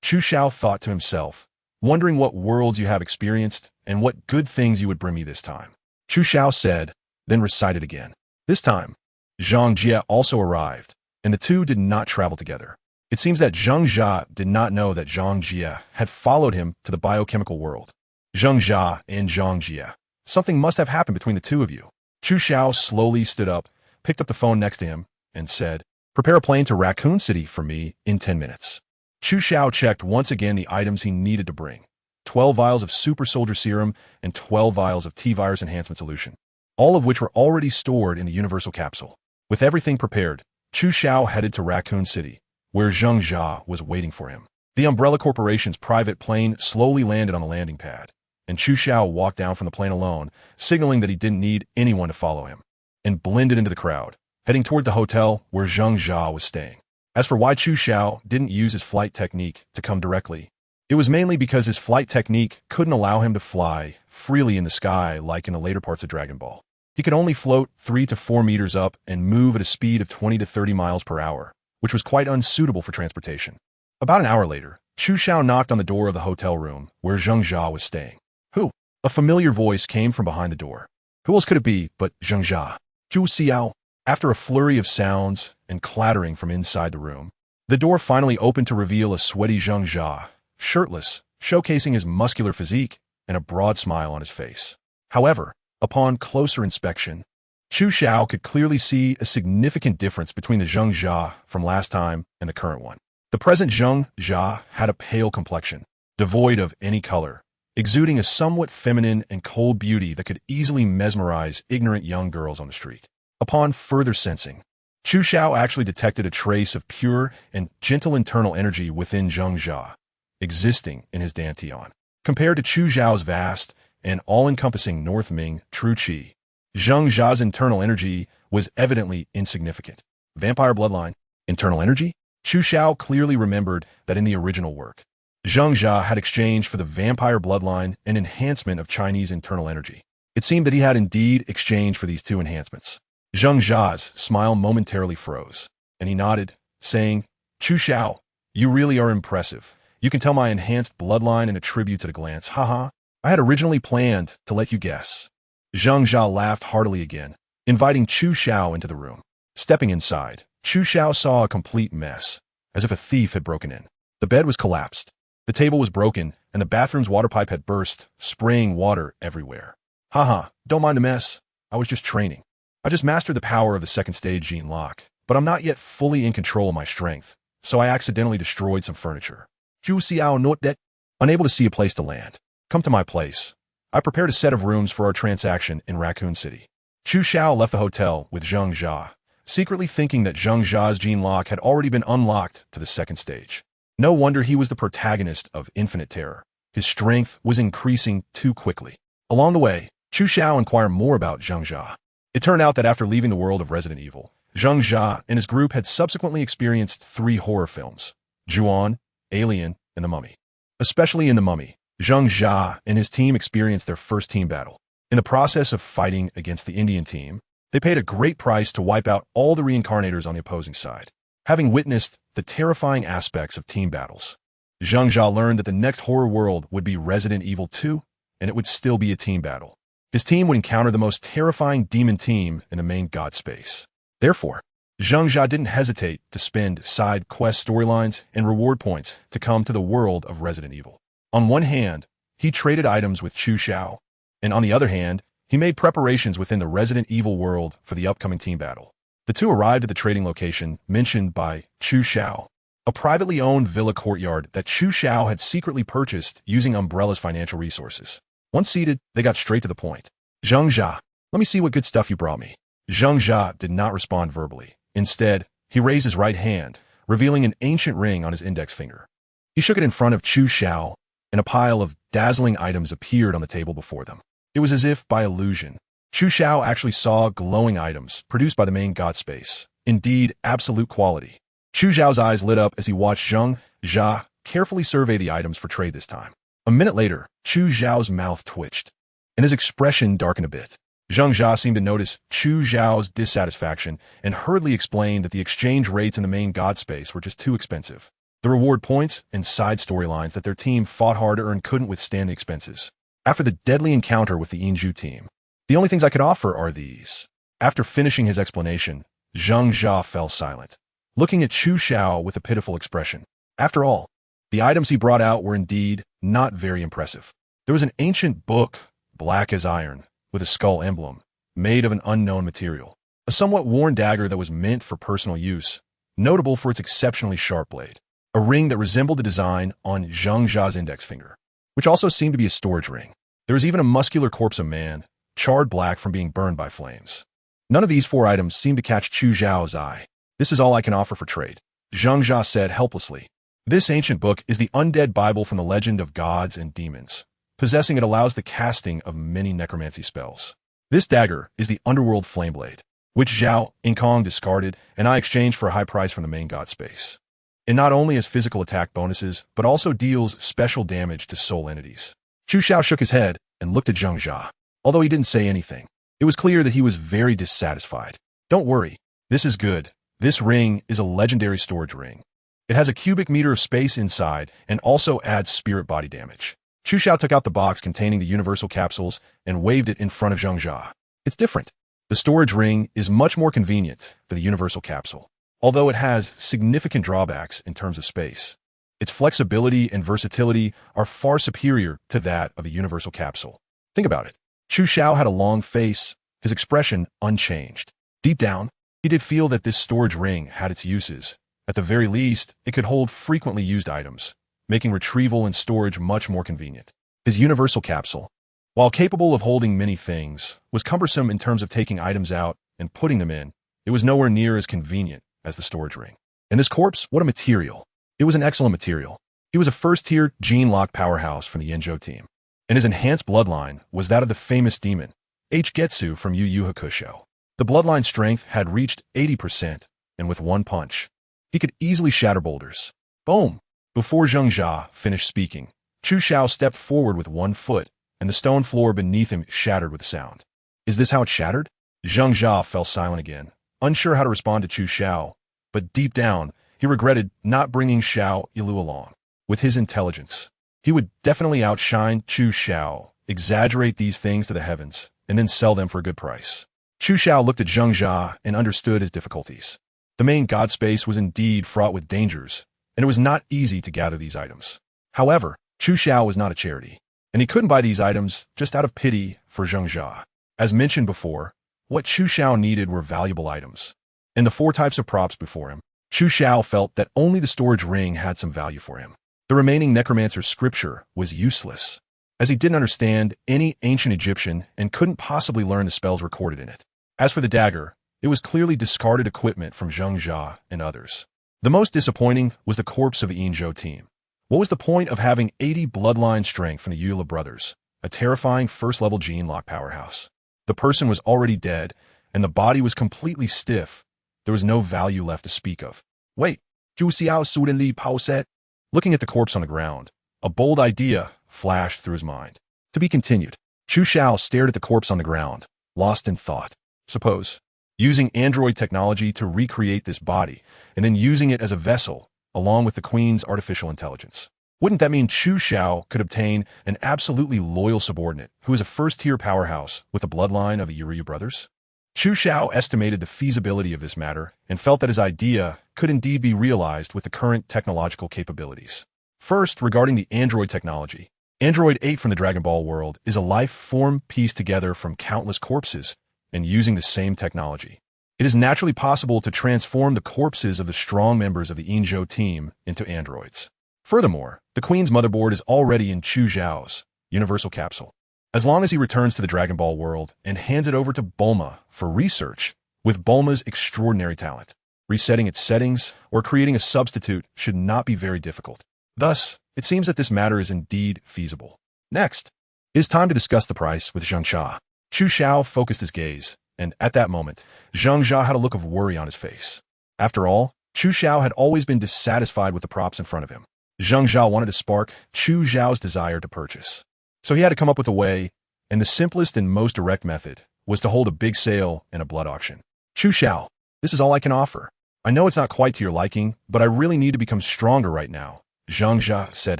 Speaker 1: Chu Xiao thought to himself, wondering what worlds you have experienced and what good things you would bring me this time. Chu Xiao said, then recited again. This time, Zhang Jia also arrived, and the two did not travel together. It seems that Zheng Jia did not know that Zhang Jia had followed him to the biochemical world. Zheng Jia and Zhang Jia. Something must have happened between the two of you. Chu Xiao slowly stood up, picked up the phone next to him, and said, "Prepare a plane to Raccoon City for me in 10 minutes. Chu Xiao checked once again the items he needed to bring. 12 vials of super soldier serum and 12 vials of T-virus enhancement solution, all of which were already stored in the universal capsule. With everything prepared, Chu Xiao headed to Raccoon City, where Zheng Jia was waiting for him. The Umbrella Corporation's private plane slowly landed on the landing pad, and Chu Xiao walked down from the plane alone, signaling that he didn't need anyone to follow him, and blended into the crowd, heading toward the hotel where Zheng Jia was staying. As for why Chu Xiao didn't use his flight technique to come directly, it was mainly because his flight technique couldn't allow him to fly freely in the sky like in the later parts of Dragon Ball. He could only float 3 to 4 meters up and move at a speed of 20 to 30 miles per hour, which was quite unsuitable for transportation. About an hour later, Chu Xiao knocked on the door of the hotel room where Zheng Jia was staying. "Who?" A familiar voice came from behind the door. Who else could it be but Zheng Jia? Chu Xiao. After a flurry of sounds and clattering from inside the room, the door finally opened to reveal a sweaty Zheng Jia, shirtless, showcasing his muscular physique and a broad smile on his face. However, upon closer inspection, Chu Xiao could clearly see a significant difference between the Zheng Jia from last time and the current one. The present Zheng Jia had a pale complexion, devoid of any color, exuding a somewhat feminine and cold beauty that could easily mesmerize ignorant young girls on the street. Upon further sensing, Chu Xiao actually detected a trace of pure and gentle internal energy within Zheng Jia, existing in his dantian. Compared to Chu Xiao's vast and all-encompassing North Ming true qi, Zheng Jia's internal energy was evidently insignificant. Vampire bloodline, internal energy? Chu Xiao clearly remembered that in the original work, Zheng Jia had exchanged for the vampire bloodline an enhancement of Chinese internal energy. It seemed that he had indeed exchanged for these two enhancements. Zheng Jia's smile momentarily froze, and he nodded, saying, "Chu Xiao, you really are impressive. You can tell my enhanced bloodline and attributes at a glance. Haha, I had originally planned to let you guess." Zheng Jia laughed heartily again, inviting Chu Xiao into the room. Stepping inside, Chu Xiao saw a complete mess, as if a thief had broken in. The bed was collapsed, the table was broken, and the bathroom's water pipe had burst, spraying water everywhere. "Haha, don't mind the mess. I was just training. I just mastered the power of the second stage gene lock, but I'm not yet fully in control of my strength, so I accidentally destroyed some furniture." Chu Xiao note that, unable to see a place to land. "Come to my place. I prepared a set of rooms for our transaction in Raccoon City." Chu Xiao left the hotel with Zheng Jia, secretly thinking that Zheng Jia's gene lock had already been unlocked to the second stage. No wonder he was the protagonist of Infinite Terror. His strength was increasing too quickly. Along the way, Chu Xiao inquired more about Zheng Jia. It turned out that after leaving the world of Resident Evil, Zheng Jia and his group had subsequently experienced 3 horror films: Ju-On, Alien, and The Mummy. Especially in The Mummy, Zheng Jia and his team experienced their first team battle. In the process of fighting against the Indian team, they paid a great price to wipe out all the reincarnators on the opposing side. having witnessed the terrifying aspects of team battles. Zhang Jia learned that the next horror world would be Resident Evil 2, and it would still be a team battle. His team would encounter the most terrifying demon team in the main god space. Therefore, Zhang Jia didn't hesitate to spend side quest storylines and reward points to come to the world of Resident Evil. On one hand, he traded items with Chu Xiao, and on the other hand, he made preparations within the Resident Evil world for the upcoming team battle. The two arrived at the trading location mentioned by Chu Xiao, a privately owned villa courtyard that Chu Xiao had secretly purchased using Umbrella's financial resources. Once seated, they got straight to the point. Zhang Jia, let me see what good stuff you brought me. Zhang Jia did not respond verbally. Instead, he raised his right hand, revealing an ancient ring on his index finger. He shook it in front of Chu Xiao, and a pile of dazzling items appeared on the table before them. It was as if by illusion. Chu Xiao actually saw glowing items produced by the main god space. Indeed, absolute quality. Chu Xiao's eyes lit up as he watched Zhang Jia carefully survey the items for trade this time. A minute later, Chu Xiao's mouth twitched, and his expression darkened a bit. Zhang Jia seemed to notice Chu Xiao's dissatisfaction and hurriedly explained that the exchange rates in the main god space were just too expensive. The reward points and side storylines that their team fought hard to earn couldn't withstand the expenses. After the deadly encounter with the Yinzhu team, the only things I could offer are these. After finishing his explanation, Zhang Jia fell silent, looking at Chu Xiao with a pitiful expression. After all, the items he brought out were indeed not very impressive. There was an ancient book, black as iron, with a skull emblem, made of an unknown material. A somewhat worn dagger that was meant for personal use, notable for its exceptionally sharp blade. A ring that resembled the design on Zhang Jia's index finger, which also seemed to be a storage ring. There was even a muscular corpse of man, charred black from being burned by flames. None of these four items seemed to catch Chu Xiao's eye. This is all I can offer for trade, Zhang Jia said helplessly. This ancient book is the undead Bible from the legend of gods and demons. Possessing it allows the casting of many necromancy spells. This dagger is the underworld flame blade, which Zhao Inkong discarded and I exchanged for a high price from the main god space. It not only has physical attack bonuses, but also deals special damage to soul entities. Chu Xiao shook his head and looked at Zhang Jia. Although he didn't say anything, it was clear that he was very dissatisfied. Don't worry, this is good. This ring is a legendary storage ring. It has a cubic meter of space inside and also adds spirit body damage. Chu Xiao took out the box containing the universal capsules and waved it in front of Zhang Jia. It's different. The storage ring is much more convenient for the universal capsule, although it has significant drawbacks in terms of space. Its flexibility and versatility are far superior to that of a universal capsule. Think about it. Chu Xiao had a long face, his expression unchanged. Deep down, he did feel that this storage ring had its uses. At the very least, it could hold frequently used items, making retrieval and storage much more convenient. His universal capsule, while capable of holding many things, was cumbersome in terms of taking items out and putting them in. It was nowhere near as convenient as the storage ring. And this corpse, what a material. It was an excellent material. He was a first-tier gene lock powerhouse from the Yinzhu team, and his enhanced bloodline was that of the famous demon, Getsu from Yu Yu Hakusho. The bloodline strength had reached 80%, and with one punch, he could easily shatter boulders. Boom! Before Zhang Jia finished speaking, Chu Xiao stepped forward with one foot, and the stone floor beneath him shattered with a sound. Is this how it shattered? Zhang Jia fell silent again, unsure how to respond to Chu Xiao, but deep down, he regretted not bringing Xiao Yilu along. With his intelligence, he would definitely outshine Chu Xiao, exaggerate these things to the heavens, and then sell them for a good price. Chu Xiao looked at Zhang Jia and understood his difficulties. The main god space was indeed fraught with dangers, and it was not easy to gather these items. However, Chu Xiao was not a charity, and he couldn't buy these items just out of pity for Zhang Jia. As mentioned before, what Chu Xiao needed were valuable items. In the four types of props before him, Chu Xiao felt that only the storage ring had some value for him. The remaining necromancer's scripture was useless, as he didn't understand any ancient Egyptian and couldn't possibly learn the spells recorded in it. As for the dagger, it was clearly discarded equipment from Zhang Jia and others. The most disappointing was the corpse of the Yinzhu team. What was the point of having 80 bloodline strength from the Eula brothers, a terrifying first-level gene lock powerhouse? The person was already dead, and the body was completely stiff. There was no value left to speak of. Wait, Zhu Xiao suddenly paused. Looking at the corpse on the ground, a bold idea flashed through his mind. To be continued. Chu Xiao stared at the corpse on the ground, lost in thought. Suppose using android technology to recreate this body, and then using it as a vessel, along with the Queen's artificial intelligence. Wouldn't that mean Chu Xiao could obtain an absolutely loyal subordinate who is a first-tier powerhouse with the bloodline of the Yuryu brothers? Chu Xiao estimated the feasibility of this matter and felt that his idea could indeed be realized with the current technological capabilities. First, regarding the android technology. Android 8 from the Dragon Ball world is a life form pieced together from countless corpses and using the same technology. It is naturally possible to transform the corpses of the strong members of the Inzhou team into androids. Furthermore, the Queen's motherboard is already in Chu Xiao's universal capsule. As long as he returns to the Dragon Ball world and hands it over to Bulma for research, with Bulma's extraordinary talent, resetting its settings or creating a substitute should not be very difficult. Thus, it seems that this matter is indeed feasible. Next, it is time to discuss the price with Zheng Jia. Chu Xiao focused his gaze, and at that moment, Zheng Jia had a look of worry on his face. After all, Chu Xiao had always been dissatisfied with the props in front of him. Zheng Jia wanted to spark Chu Xiao's desire to purchase. So he had to come up with a way, and the simplest and most direct method was to hold a big sale and a blood auction. Chu Xiao, this is all I can offer. I know it's not quite to your liking, but I really need to become stronger right now, Zheng Jia said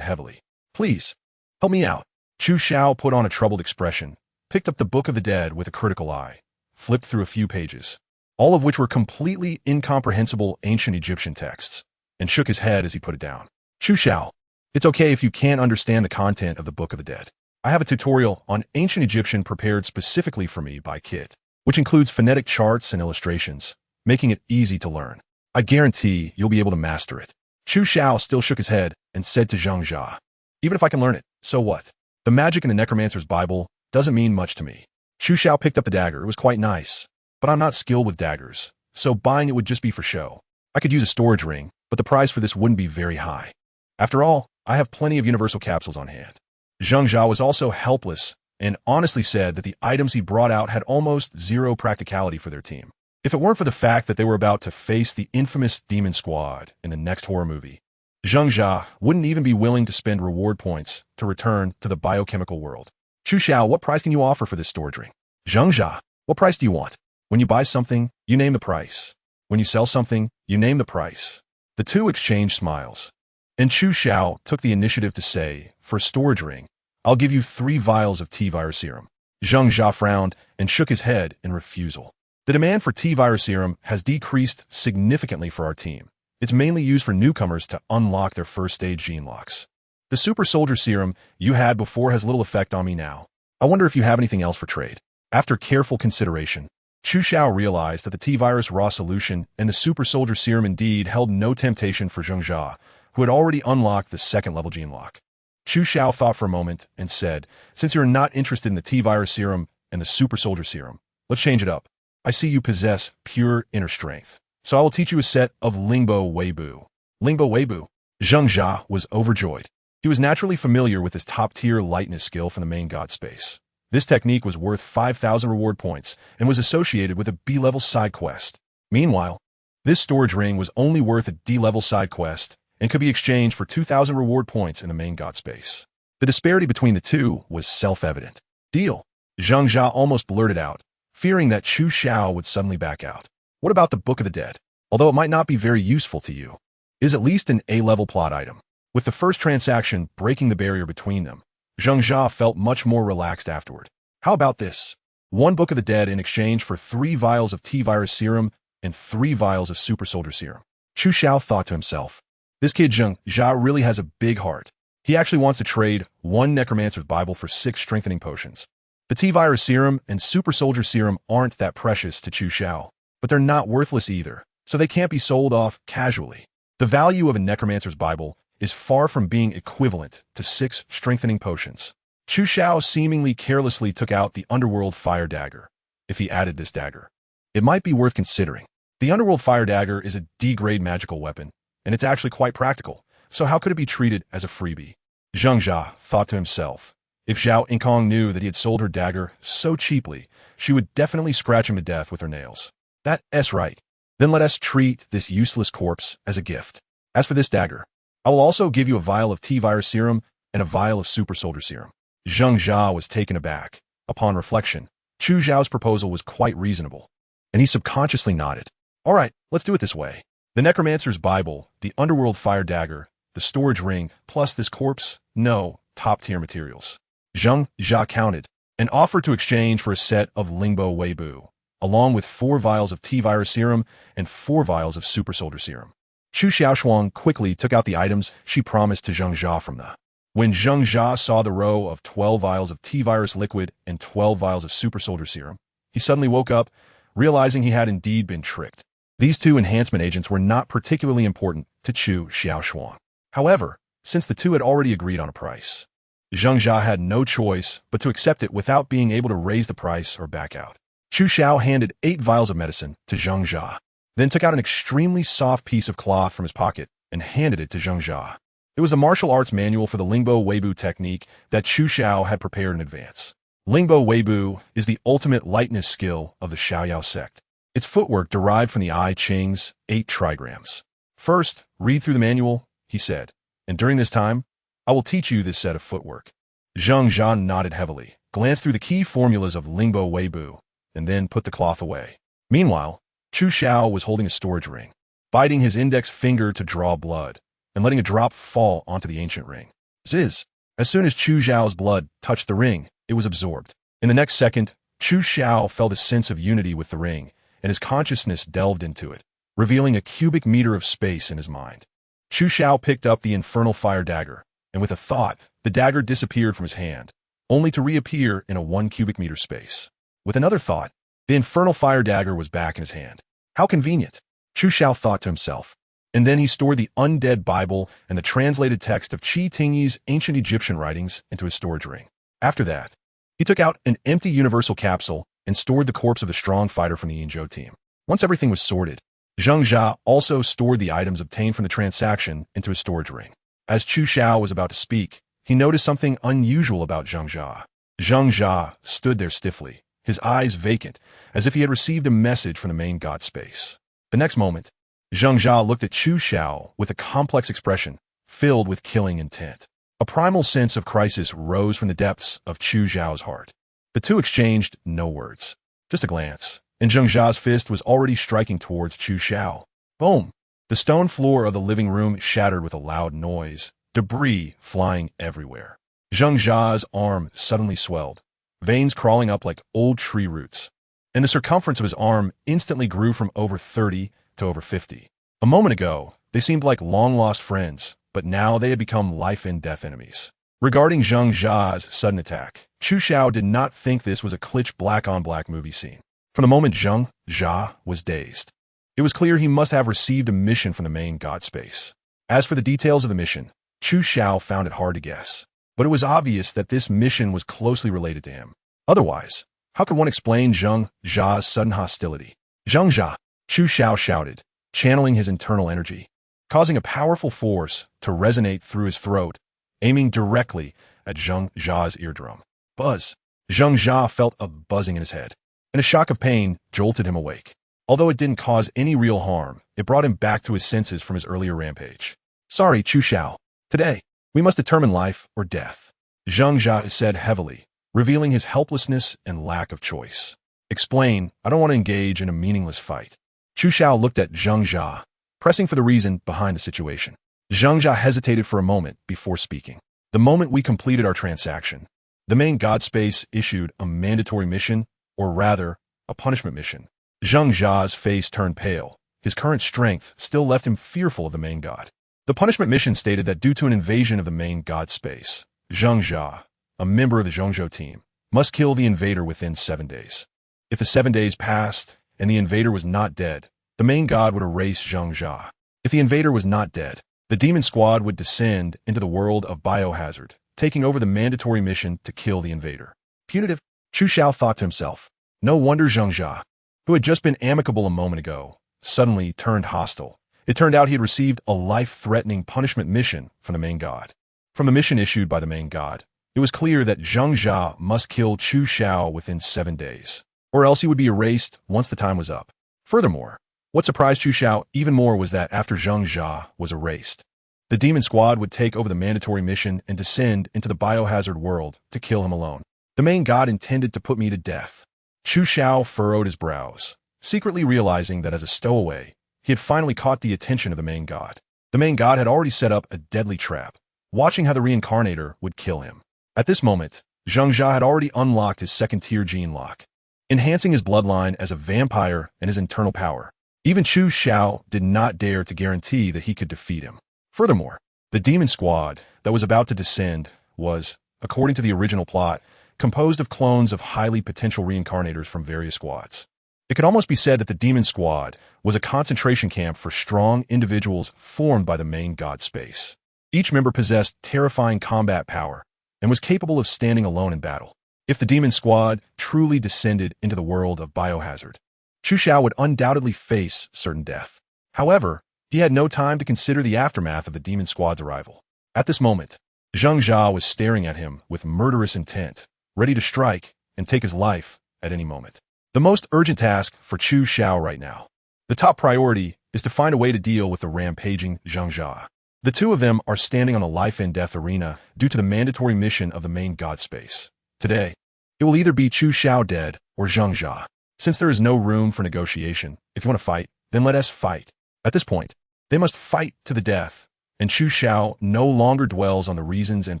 Speaker 1: heavily. Please, help me out. Chu Xiao put on a troubled expression, picked up the Book of the Dead with a critical eye, flipped through a few pages, all of which were completely incomprehensible ancient Egyptian texts, and shook his head as he put it down. Chu Xiao, it's okay if you can't understand the content of the Book of the Dead. I have a tutorial on ancient Egyptian prepared specifically for me by Kit, which includes phonetic charts and illustrations, making it easy to learn. I guarantee you'll be able to master it. Chu Xiao still shook his head and said to Zheng Jia, even if I can learn it, so what? The magic in the Necromancer's Bible doesn't mean much to me. Chu Xiao picked up the dagger. It was quite nice, but I'm not skilled with daggers, so buying it would just be for show. I could use a storage ring, but the price for this wouldn't be very high. After all, I have plenty of universal capsules on hand. Zheng Jia was also helpless and honestly said that the items he brought out had almost zero practicality for their team. If it weren't for the fact that they were about to face the infamous Demon Squad in the next horror movie, Zheng Jia wouldn't even be willing to spend reward points to return to the biochemical world. Chu Xiao, what price can you offer for this storage ring? Zheng Jia, what price do you want? When you buy something, you name the price. When you sell something, you name the price. The two exchanged smiles. And Chu Xiao took the initiative to say, for a storage ring, I'll give you 3 vials of T-virus serum. Zheng Jia frowned and shook his head in refusal. The demand for T-virus serum has decreased significantly for our team. It's mainly used for newcomers to unlock their first stage gene locks. The super soldier serum you had before has little effect on me now. I wonder if you have anything else for trade. After careful consideration, Chu Xiao realized that the T-virus raw solution and the super soldier serum indeed held no temptation for Zheng Jia, who had already unlocked the second-level gene lock. Chu Xiao thought for a moment and said, since you're not interested in the T-virus serum and the super soldier serum, let's change it up. I see you possess pure inner strength, so I will teach you a set of Lingbo Weibu. Lingbo Weibu. Zheng Jia was overjoyed. He was naturally familiar with his top-tier lightness skill from the main god space. This technique was worth 5,000 reward points and was associated with a B-level side quest. Meanwhile, this storage ring was only worth a D-level side quest and could be exchanged for 2,000 reward points in the main god space. The disparity between the two was self-evident. Deal. Zheng Jia almost blurted out, fearing that Chu Xiao would suddenly back out. What about the Book of the Dead? Although it might not be very useful to you, it is at least an A-level plot item. With the first transaction breaking the barrier between them, Zheng Jia felt much more relaxed afterward. How about this? 1 Book of the Dead in exchange for 3 vials of T-virus serum and 3 vials of super soldier serum. Chu Xiao thought to himself, this kid Zheng Jia really has a big heart. He actually wants to trade 1 Necromancer's Bible for 6 strengthening potions. The T-virus serum and super soldier serum aren't that precious to Chu Xiao, but they're not worthless either, so they can't be sold off casually. The value of a Necromancer's Bible is far from being equivalent to 6 strengthening potions. Chu Xiao seemingly carelessly took out the Underworld Fire Dagger. If he added this dagger, it might be worth considering. The Underworld Fire Dagger is a D-grade magical weapon, and it's actually quite practical, so how could it be treated as a freebie? Zheng Jia thought to himself, if Zhao Inkong knew that he had sold her dagger so cheaply, she would definitely scratch him to death with her nails. That's right. Then let us treat this useless corpse as a gift. As for this dagger, I will also give you a vial of T-virus serum and a vial of super soldier serum. Zheng Jia was taken aback. Upon reflection, Chu Xiao's proposal was quite reasonable. and he subconsciously nodded. All right, let's do it this way. The necromancer's Bible, the underworld fire dagger, the storage ring, plus this corpse? No, top-tier materials. Zhang Jia counted and offered to exchange for a set of Lingbo Weibo, along with 4 vials of T-virus serum and 4 vials of super soldier serum. Chu Xiaoshuang quickly took out the items she promised to Zhang Jia from the. When Zhang Jia saw the row of 12 vials of T-virus liquid and 12 vials of super soldier serum, he suddenly woke up, realizing he had indeed been tricked. These 2 enhancement agents were not particularly important to Chu Xiaoshuang. However, since the 2 had already agreed on a price, Zhang Jia had no choice but to accept it without being able to raise the price or back out. Chu Xiao handed 8 vials of medicine to Zhang Jia, then took out an extremely soft piece of cloth from his pocket and handed it to Zhang Jia. It was the martial arts manual for the Lingbo Weibo technique that Chu Xiao had prepared in advance. Lingbo Weibo is the ultimate lightness skill of the Xiaoyao sect. Its footwork derived from the I Ching's 8 trigrams. First, read through the manual, he said, and during this time, I will teach you this set of footwork. Zhang Jia nodded heavily, glanced through the key formulas of Lingbo Weibo, and then put the cloth away. Meanwhile, Chu Xiao was holding a storage ring, biting his index finger to draw blood, and letting a drop fall onto the ancient ring. Ziz! As soon as Chu Xiao's blood touched the ring, it was absorbed. In the next second, Chu Xiao felt a sense of unity with the ring, and his consciousness delved into it, revealing a cubic meter of space in his mind. Chu Xiao picked up the infernal fire dagger, and with a thought, the dagger disappeared from his hand, only to reappear in a 1 cubic meter space. With another thought, the infernal fire dagger was back in his hand. How convenient, Chu Xiao thought to himself. And then he stored the undead Bible and the translated text of Qi Tingyi's ancient Egyptian writings into his storage ring. After that, he took out an empty universal capsule and stored the corpse of the strong fighter from the Yinzhou team. Once everything was sorted, Zhang Jia also stored the items obtained from the transaction into his storage ring. As Chu Xiao was about to speak, he noticed something unusual about Zhang Jia. Zhang Jia stood there stiffly, his eyes vacant, as if he had received a message from the main god space. The next moment, Zhang Jia looked at Chu Xiao with a complex expression, filled with killing intent. A primal sense of crisis rose from the depths of Chu Xiao's heart. The 2 exchanged no words, just a glance, and Zhang Jia's fist was already striking towards Chu Xiao. Boom! The stone floor of the living room shattered with a loud noise, debris flying everywhere. Zhang Jia's arm suddenly swelled, veins crawling up like old tree roots, and the circumference of his arm instantly grew from over 30 to over 50. A moment ago, they seemed like long-lost friends, but now they had become life-and-death enemies. Regarding Zhang Jia's sudden attack, Chu Xiao did not think this was a Klitsch black-on-black movie scene. From the moment Zhang Jia was dazed, it was clear he must have received a mission from the main god space. As for the details of the mission, Chu Xiao found it hard to guess, but it was obvious that this mission was closely related to him. Otherwise, how could one explain Zhang Jia's sudden hostility? Zhang Jia, Chu Xiao shouted, channeling his internal energy, causing a powerful force to resonate through his throat, aiming directly at Zhang Jia's eardrum. Buzz! Zhang Jia felt a buzzing in his head, and a shock of pain jolted him awake. Although it didn't cause any real harm, it brought him back to his senses from his earlier rampage. Sorry, Chu Xiao. Today, we must determine life or death, Zhang Jia said heavily, revealing his helplessness and lack of choice. Explain, I don't want to engage in a meaningless fight. Chu Xiao looked at Zhang Jia, pressing for the reason behind the situation. Zhang Jia hesitated for a moment before speaking. The moment we completed our transaction, the main god space issued a mandatory mission, or rather, a punishment mission. Zhang Jia's face turned pale. His current strength still left him fearful of the main god. The punishment mission stated that due to an invasion of the main god space, Zhang Jia, a member of the Zhongzhou team, must kill the invader within 7 days. If the 7 days passed and the invader was not dead, the main god would erase Zhang Jia. If the invader was not dead, the demon squad would descend into the world of biohazard, taking over the mandatory mission to kill the invader. Punitive, Chu Xiao thought to himself. No wonder Zhang Jia, who had just been amicable a moment ago, suddenly turned hostile. It turned out he had received a life-threatening punishment mission from the main god. From the mission issued by the main god, it was clear that Zhang Jia must kill Chu Xiao within 7 days, or else he would be erased once the time was up. Furthermore, what surprised Chu Xiao even more was that after Zhang Jia was erased, the demon squad would take over the mandatory mission and descend into the biohazard world to kill him alone. The main god intended to put me to death. Chu Xiao furrowed his brows, secretly realizing that as a stowaway, he had finally caught the attention of the main god. The main god had already set up a deadly trap, watching how the reincarnator would kill him. At this moment, Zheng Jia had already unlocked his second-tier gene lock, enhancing his bloodline as a vampire and his internal power. Even Chu Xiao did not dare to guarantee that he could defeat him. Furthermore, the demon squad that was about to descend was, according to the original plot, composed of clones of highly potential reincarnators from various squads. It could almost be said that the demon squad was a concentration camp for strong individuals formed by the main god space. Each member possessed terrifying combat power and was capable of standing alone in battle. If the demon squad truly descended into the world of biohazard, Chu Xiao would undoubtedly face certain death. However, he had no time to consider the aftermath of the demon squad's arrival. At this moment, Zheng Jia was staring at him with murderous intent, ready to strike and take his life at any moment. The most urgent task for Chu Xiao right now. The top priority is to find a way to deal with the rampaging Zheng Jia. The two of them are standing on a life-and-death arena due to the mandatory mission of the main god space. Today, it will either be Chu Xiao dead or Zheng Jia. Since there is no room for negotiation, if you want to fight, then let us fight. At this point, they must fight to the death, and Chu Xiao no longer dwells on the reasons and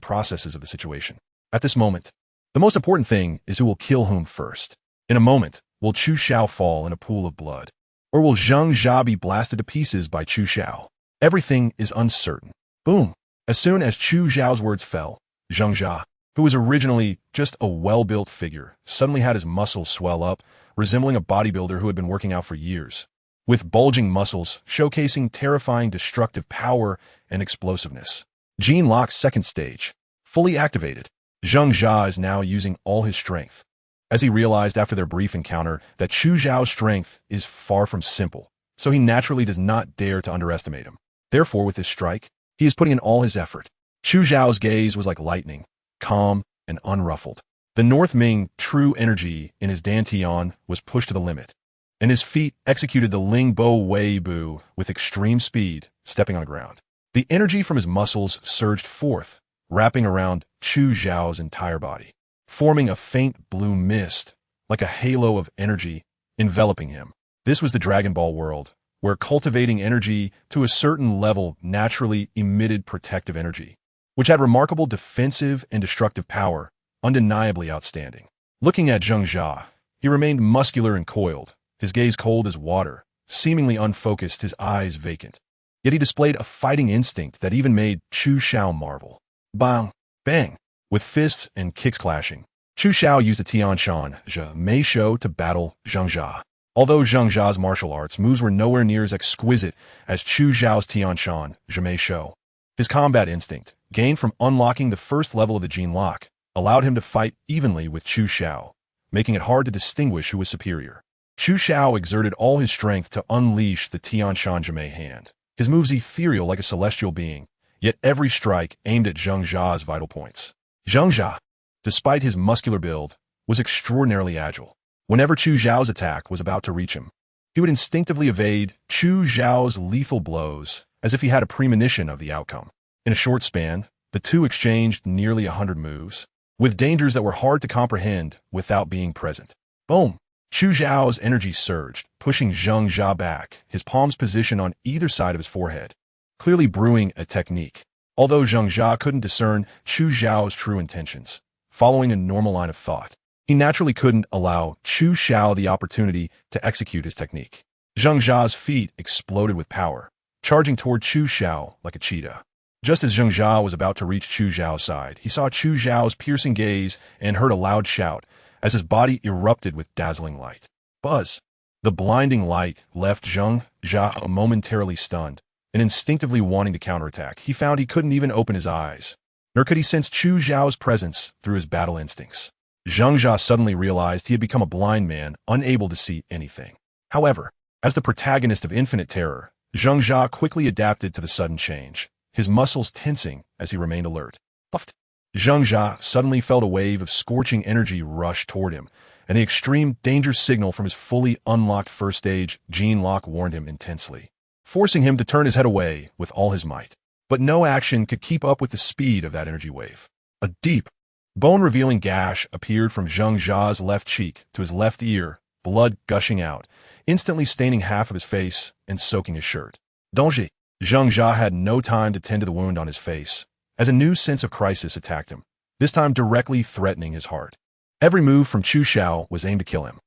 Speaker 1: processes of the situation. At this moment, the most important thing is who will kill whom first. In a moment, will Chu Xiao fall in a pool of blood? Or will Zheng Jia be blasted to pieces by Chu Xiao? Everything is uncertain. Boom! As soon as Chu Xiao's words fell, Zheng Jia, who was originally just a well-built figure, suddenly had his muscles swell up, resembling a bodybuilder who had been working out for years. With bulging muscles showcasing terrifying destructive power and explosiveness. Gene Lock's second stage, fully activated. Zheng Jia is now using all his strength. As he realized after their brief encounter that Chu Xiao's strength is far from simple, so he naturally does not dare to underestimate him. Therefore, with this strike, he is putting in all his effort. Chu Xiao's gaze was like lightning, calm and unruffled. The North Ming true energy in his dantian was pushed to the limit, and his feet executed the Ling Bo Wei Bu with extreme speed, stepping on the ground. The energy from his muscles surged forth, wrapping around Chu Xiao's entire body, forming a faint blue mist, like a halo of energy, enveloping him. This was the Dragon Ball world, where cultivating energy to a certain level naturally emitted protective energy, which had remarkable defensive and destructive power, undeniably outstanding. Looking at Zheng Jia, he remained muscular and coiled, his gaze cold as water, seemingly unfocused, his eyes vacant. Yet he displayed a fighting instinct that even made Chu Xiao marvel. Bang! Bang! With fists and kicks clashing, Chu Xiao used the Tianshan Mei Shou to battle Zheng Jia. Although Zheng Jia's martial arts moves were nowhere near as exquisite as Chu Xiao's Tianshan Mei Shou, his combat instinct, gained from unlocking the first level of the Gene Lock, allowed him to fight evenly with Chu Xiao, making it hard to distinguish who was superior. Chu Xiao exerted all his strength to unleash the Tianshan Jimei hand, his moves ethereal like a celestial being, yet every strike aimed at Zheng Jia's vital points. Zheng Jia, despite his muscular build, was extraordinarily agile. Whenever Chu Xiao's attack was about to reach him, he would instinctively evade Chu Xiao's lethal blows as if he had a premonition of the outcome. In a short span, the two exchanged nearly 100 moves, with dangers that were hard to comprehend without being present. Boom! Chu Xiao's energy surged, pushing Zheng Jia back, his palms positioned on either side of his forehead, clearly brewing a technique. Although Zheng Jia couldn't discern Chu Xiao's true intentions, following a normal line of thought, he naturally couldn't allow Chu Xiao the opportunity to execute his technique. Zheng Jia's feet exploded with power, charging toward Chu Xiao like a cheetah. Just as Zheng Jia was about to reach Chu Xiao's side, he saw Chu Xiao's piercing gaze and heard a loud shout as his body erupted with dazzling light. Buzz! The blinding light left Zheng Jia momentarily stunned, and instinctively wanting to counterattack. He found he couldn't even open his eyes, nor could he sense Chu Xiao's presence through his battle instincts. Zheng Jia suddenly realized he had become a blind man, unable to see anything. However, as the protagonist of Infinite Terror, Zheng Jia quickly adapted to the sudden change, his muscles tensing as he remained alert. Puffed! Zheng Jia suddenly felt a wave of scorching energy rush toward him, and the extreme danger signal from his fully unlocked first stage Gene Lock warned him intensely, forcing him to turn his head away with all his might. But no action could keep up with the speed of that energy wave. A deep, bone-revealing gash appeared from Zheng Jia's left cheek to his left ear, blood gushing out, instantly staining half of his face and soaking his shirt. Danger! Zheng Jia had no time to tend to the wound on his face, as a new sense of crisis attacked him, this time directly threatening his heart. Every move from Chu Xiao was aimed to kill him.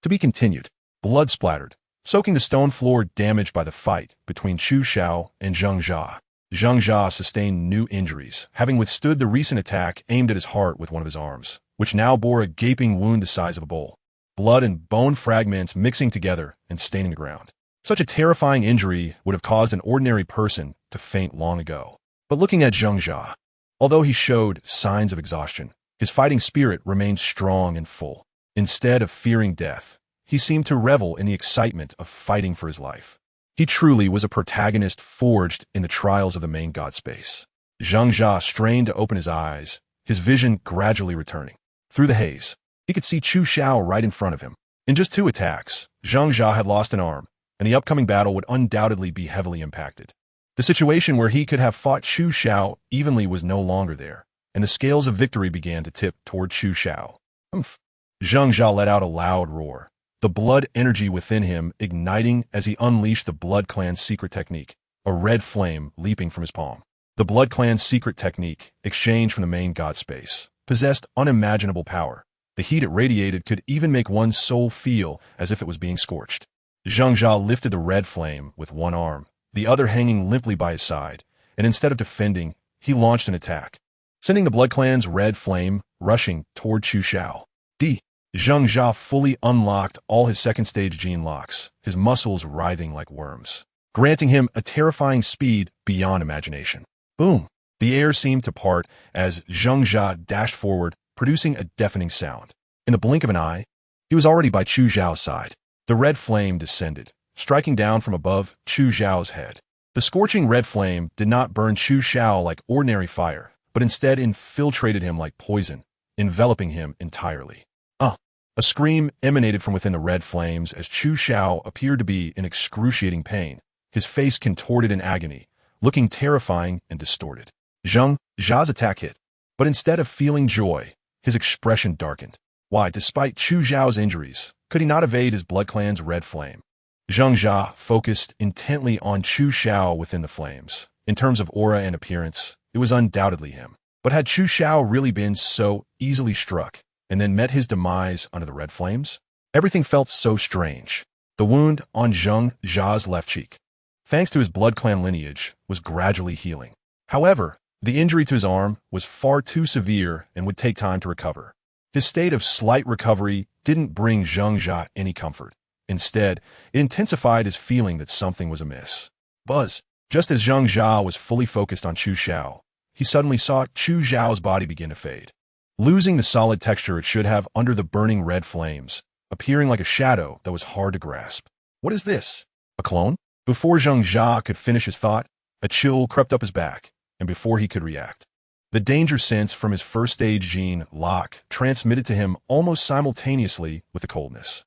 Speaker 1: To be continued. Blood splattered, soaking the stone floor damaged by the fight between Chu Xiao and Zheng Jia. Zheng Jia sustained new injuries, having withstood the recent attack aimed at his heart with one of his arms, which now bore a gaping wound the size of a bowl. Blood and bone fragments mixing together and staining the ground. Such a terrifying injury would have caused an ordinary person to faint long ago. But looking at Zheng Jia, although he showed signs of exhaustion, his fighting spirit remained strong and full. Instead of fearing death, he seemed to revel in the excitement of fighting for his life. He truly was a protagonist forged in the trials of the main god space. Zheng Jia strained to open his eyes, his vision gradually returning. Through the haze, he could see Chu Xiao right in front of him. In just 2 attacks, Zheng Jia had lost an arm, and the upcoming battle would undoubtedly be heavily impacted. The situation where he could have fought Chu Xiao evenly was no longer there, and the scales of victory began to tip toward Chu Xiao. Zheng Jia let out a loud roar, the blood energy within him igniting as he unleashed the Blood Clan's secret technique, a red flame leaping from his palm. The Blood Clan's secret technique, exchanged from the main god space, possessed unimaginable power. The heat it radiated could even make one's soul feel as if it was being scorched. Zheng Jia lifted the red flame with one arm, the other hanging limply by his side, and instead of defending, he launched an attack, sending the Blood Clan's red flame rushing toward Chu Xiao. Zheng Jia fully unlocked all his second-stage gene locks, his muscles writhing like worms, granting him a terrifying speed beyond imagination. Boom! The air seemed to part as Zheng Jia dashed forward, producing a deafening sound. In the blink of an eye, he was already by Chu Xiao's side. The red flame descended, striking down from above Chu Xiao's head. The scorching red flame did not burn Chu Xiao like ordinary fire, but instead infiltrated him like poison, enveloping him entirely. A scream emanated from within the red flames as Chu Xiao appeared to be in excruciating pain, his face contorted in agony, looking terrifying and distorted. Zheng Jia's attack hit, but instead of feeling joy, his expression darkened. Why, despite Chu Xiao's injuries, could he not evade his Blood Clan's red flame? Zheng Jia focused intently on Chu Xiao within the flames. In terms of aura and appearance, it was undoubtedly him. But had Chu Xiao really been so easily struck, and then met his demise under the red flames? Everything felt so strange. The wound on Zheng Jia's left cheek, thanks to his Blood Clan lineage, was gradually healing. However, the injury to his arm was far too severe and would take time to recover. His state of slight recovery didn't bring Zheng Jia any comfort. Instead, it intensified his feeling that something was amiss. Buzz! Just as Zheng Jia was fully focused on Chu Xiao, he suddenly saw Chu Xiao's body begin to fade, losing the solid texture it should have under the burning red flames, appearing like a shadow that was hard to grasp. What is this? A clone? Before Zheng Jia could finish his thought, a chill crept up his back, and before he could react, the danger sense from his first-stage gene lock transmitted to him almost simultaneously with the coldness.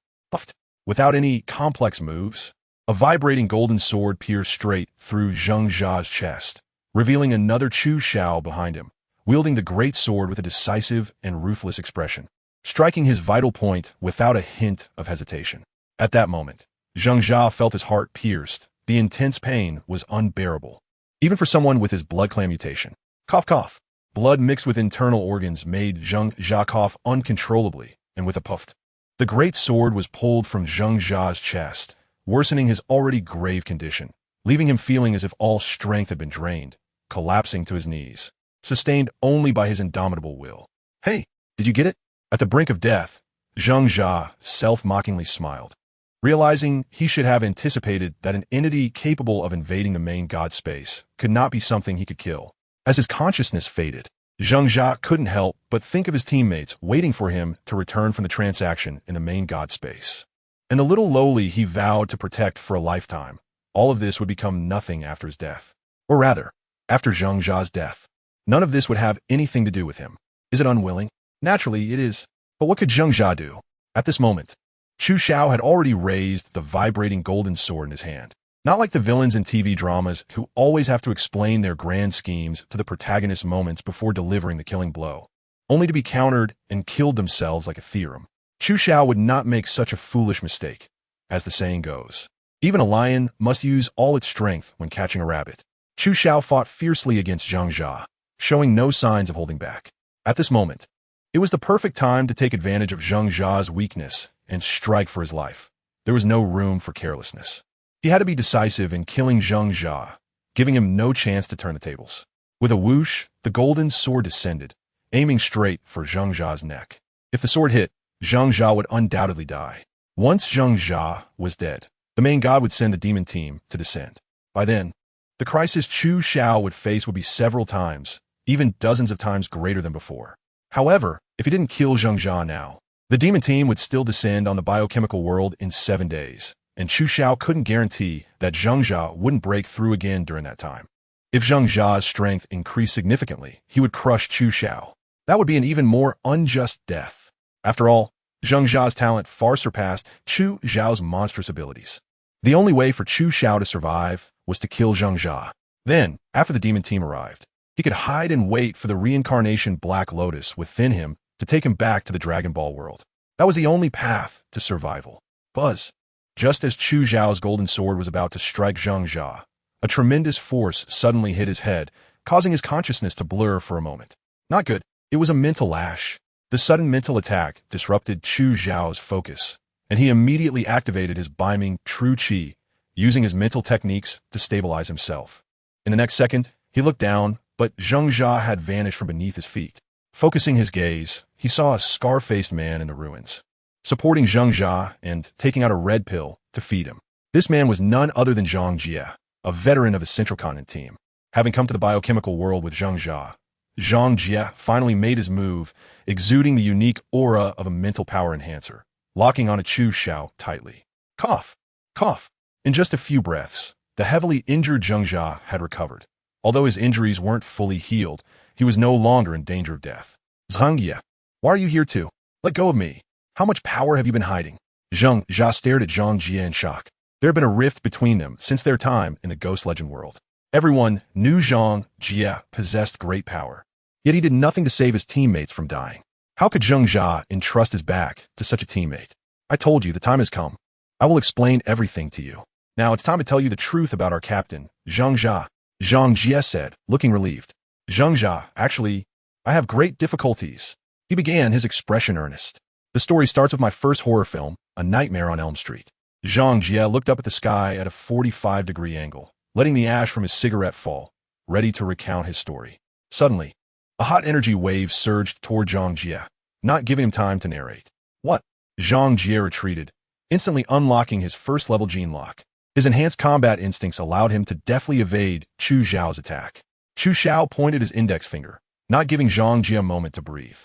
Speaker 1: Without any complex moves, a vibrating golden sword pierced straight through Zheng Jia's chest, revealing another Chu Xiao behind him, wielding the great sword with a decisive and ruthless expression, striking his vital point without a hint of hesitation. At that moment, Zheng Jia felt his heart pierced. The intense pain was unbearable, even for someone with his Blood Clan mutation. Cough, cough. Blood mixed with internal organs made Zheng Jia cough uncontrollably, and with a puff, the great sword was pulled from Zheng Jia's chest, worsening his already grave condition, leaving him feeling as if all strength had been drained, collapsing to his knees, sustained only by his indomitable will. Hey, did you get it? At the brink of death, Zheng Jia self-mockingly smiled, realizing he should have anticipated that an entity capable of invading the main god space could not be something he could kill. As his consciousness faded, Zheng Jia couldn't help but think of his teammates waiting for him to return from the transaction in the main god space. And the little lowly he vowed to protect for a lifetime, all of this would become nothing after his death. Or rather, after Zheng Jia's death. None of this would have anything to do with him. Is it unwilling? Naturally, it is. But what could Zheng Jia do? At this moment, Chu Xiao had already raised the vibrating golden sword in his hand. Not like the villains in TV dramas who always have to explain their grand schemes to the protagonist moments before delivering the killing blow, only to be countered and killed themselves like a theorem. Chu Xiao would not make such a foolish mistake. As the saying goes, even a lion must use all its strength when catching a rabbit. Chu Xiao fought fiercely against Zhang Jia, showing no signs of holding back. At this moment, it was the perfect time to take advantage of Zhang Jia's weakness and strike for his life. There was no room for carelessness. He had to be decisive in killing Zhang Jia, giving him no chance to turn the tables. With a whoosh, the golden sword descended, aiming straight for Zhang Jia's neck. If the sword hit, Zhang Jia would undoubtedly die. Once Zhang Jia was dead, the main god would send the demon team to descend. By then, the crisis Chu Xiao would face would be several times, even dozens of times greater than before. However, if he didn't kill Zhang Jia now, the demon team would still descend on the biochemical world in 7 days, and Chu Xiao couldn't guarantee that Zhang Jia wouldn't break through again during that time. If Zhang Jia's strength increased significantly, he would crush Chu Xiao. That would be an even more unjust death. After all, Zhang Jia's talent far surpassed Chu Xiao's monstrous abilities. The only way for Chu Xiao to survive was to kill Zhang Jia. Then, after the demon team arrived, he could hide and wait for the reincarnation Black Lotus within him to take him back to the Dragon Ball world. That was the only path to survival. Buzz. Just as Chu Xiao's golden sword was about to strike Zhang Jia, a tremendous force suddenly hit his head, causing his consciousness to blur for a moment. Not good. It was a mental lash. The sudden mental attack disrupted Chu Xiao's focus, and he immediately activated his beaming true qi, using his mental techniques to stabilize himself. In the next second, he looked down, but Zhang Jia had vanished from beneath his feet. Focusing his gaze, he saw a scar-faced man in the ruins, supporting Zhang Jia and taking out a red pill to feed him. This man was none other than Zhang Jia, a veteran of the Central Continent team. Having come to the biochemical world with Zhang Jia, Zhang Jia finally made his move, exuding the unique aura of a mental power enhancer, locking onto Chu Xiao tightly. Cough! Cough! In just a few breaths, the heavily injured Zhang Jia had recovered. Although his injuries weren't fully healed, he was no longer in danger of death. Zhang Jia, why are you here too? Let go of me. How much power have you been hiding? Zhang Jia stared at Zhang Jia in shock. There had been a rift between them since their time in the Ghost Legend world. Everyone knew Zhang Jia possessed great power, yet he did nothing to save his teammates from dying. How could Zhang Jia entrust his back to such a teammate? I told you, the time has come. I will explain everything to you. Now it's time to tell you the truth about our captain, Zhang Jia. Zhang Jia said, looking relieved. Zhang Jia, actually, I have great difficulties. He began, his expression earnest. The story starts with my first horror film, A Nightmare on Elm Street. Zhang Jia looked up at the sky at a 45-degree angle, letting the ash from his cigarette fall, ready to recount his story. Suddenly, a hot energy wave surged toward Zhang Jia, not giving him time to narrate. What? Zhang Jia retreated, instantly unlocking his first-level gene lock. His enhanced combat instincts allowed him to deftly evade Chu Xiao's attack. Chu Xiao pointed his index finger, not giving Zhang Jia a moment to breathe.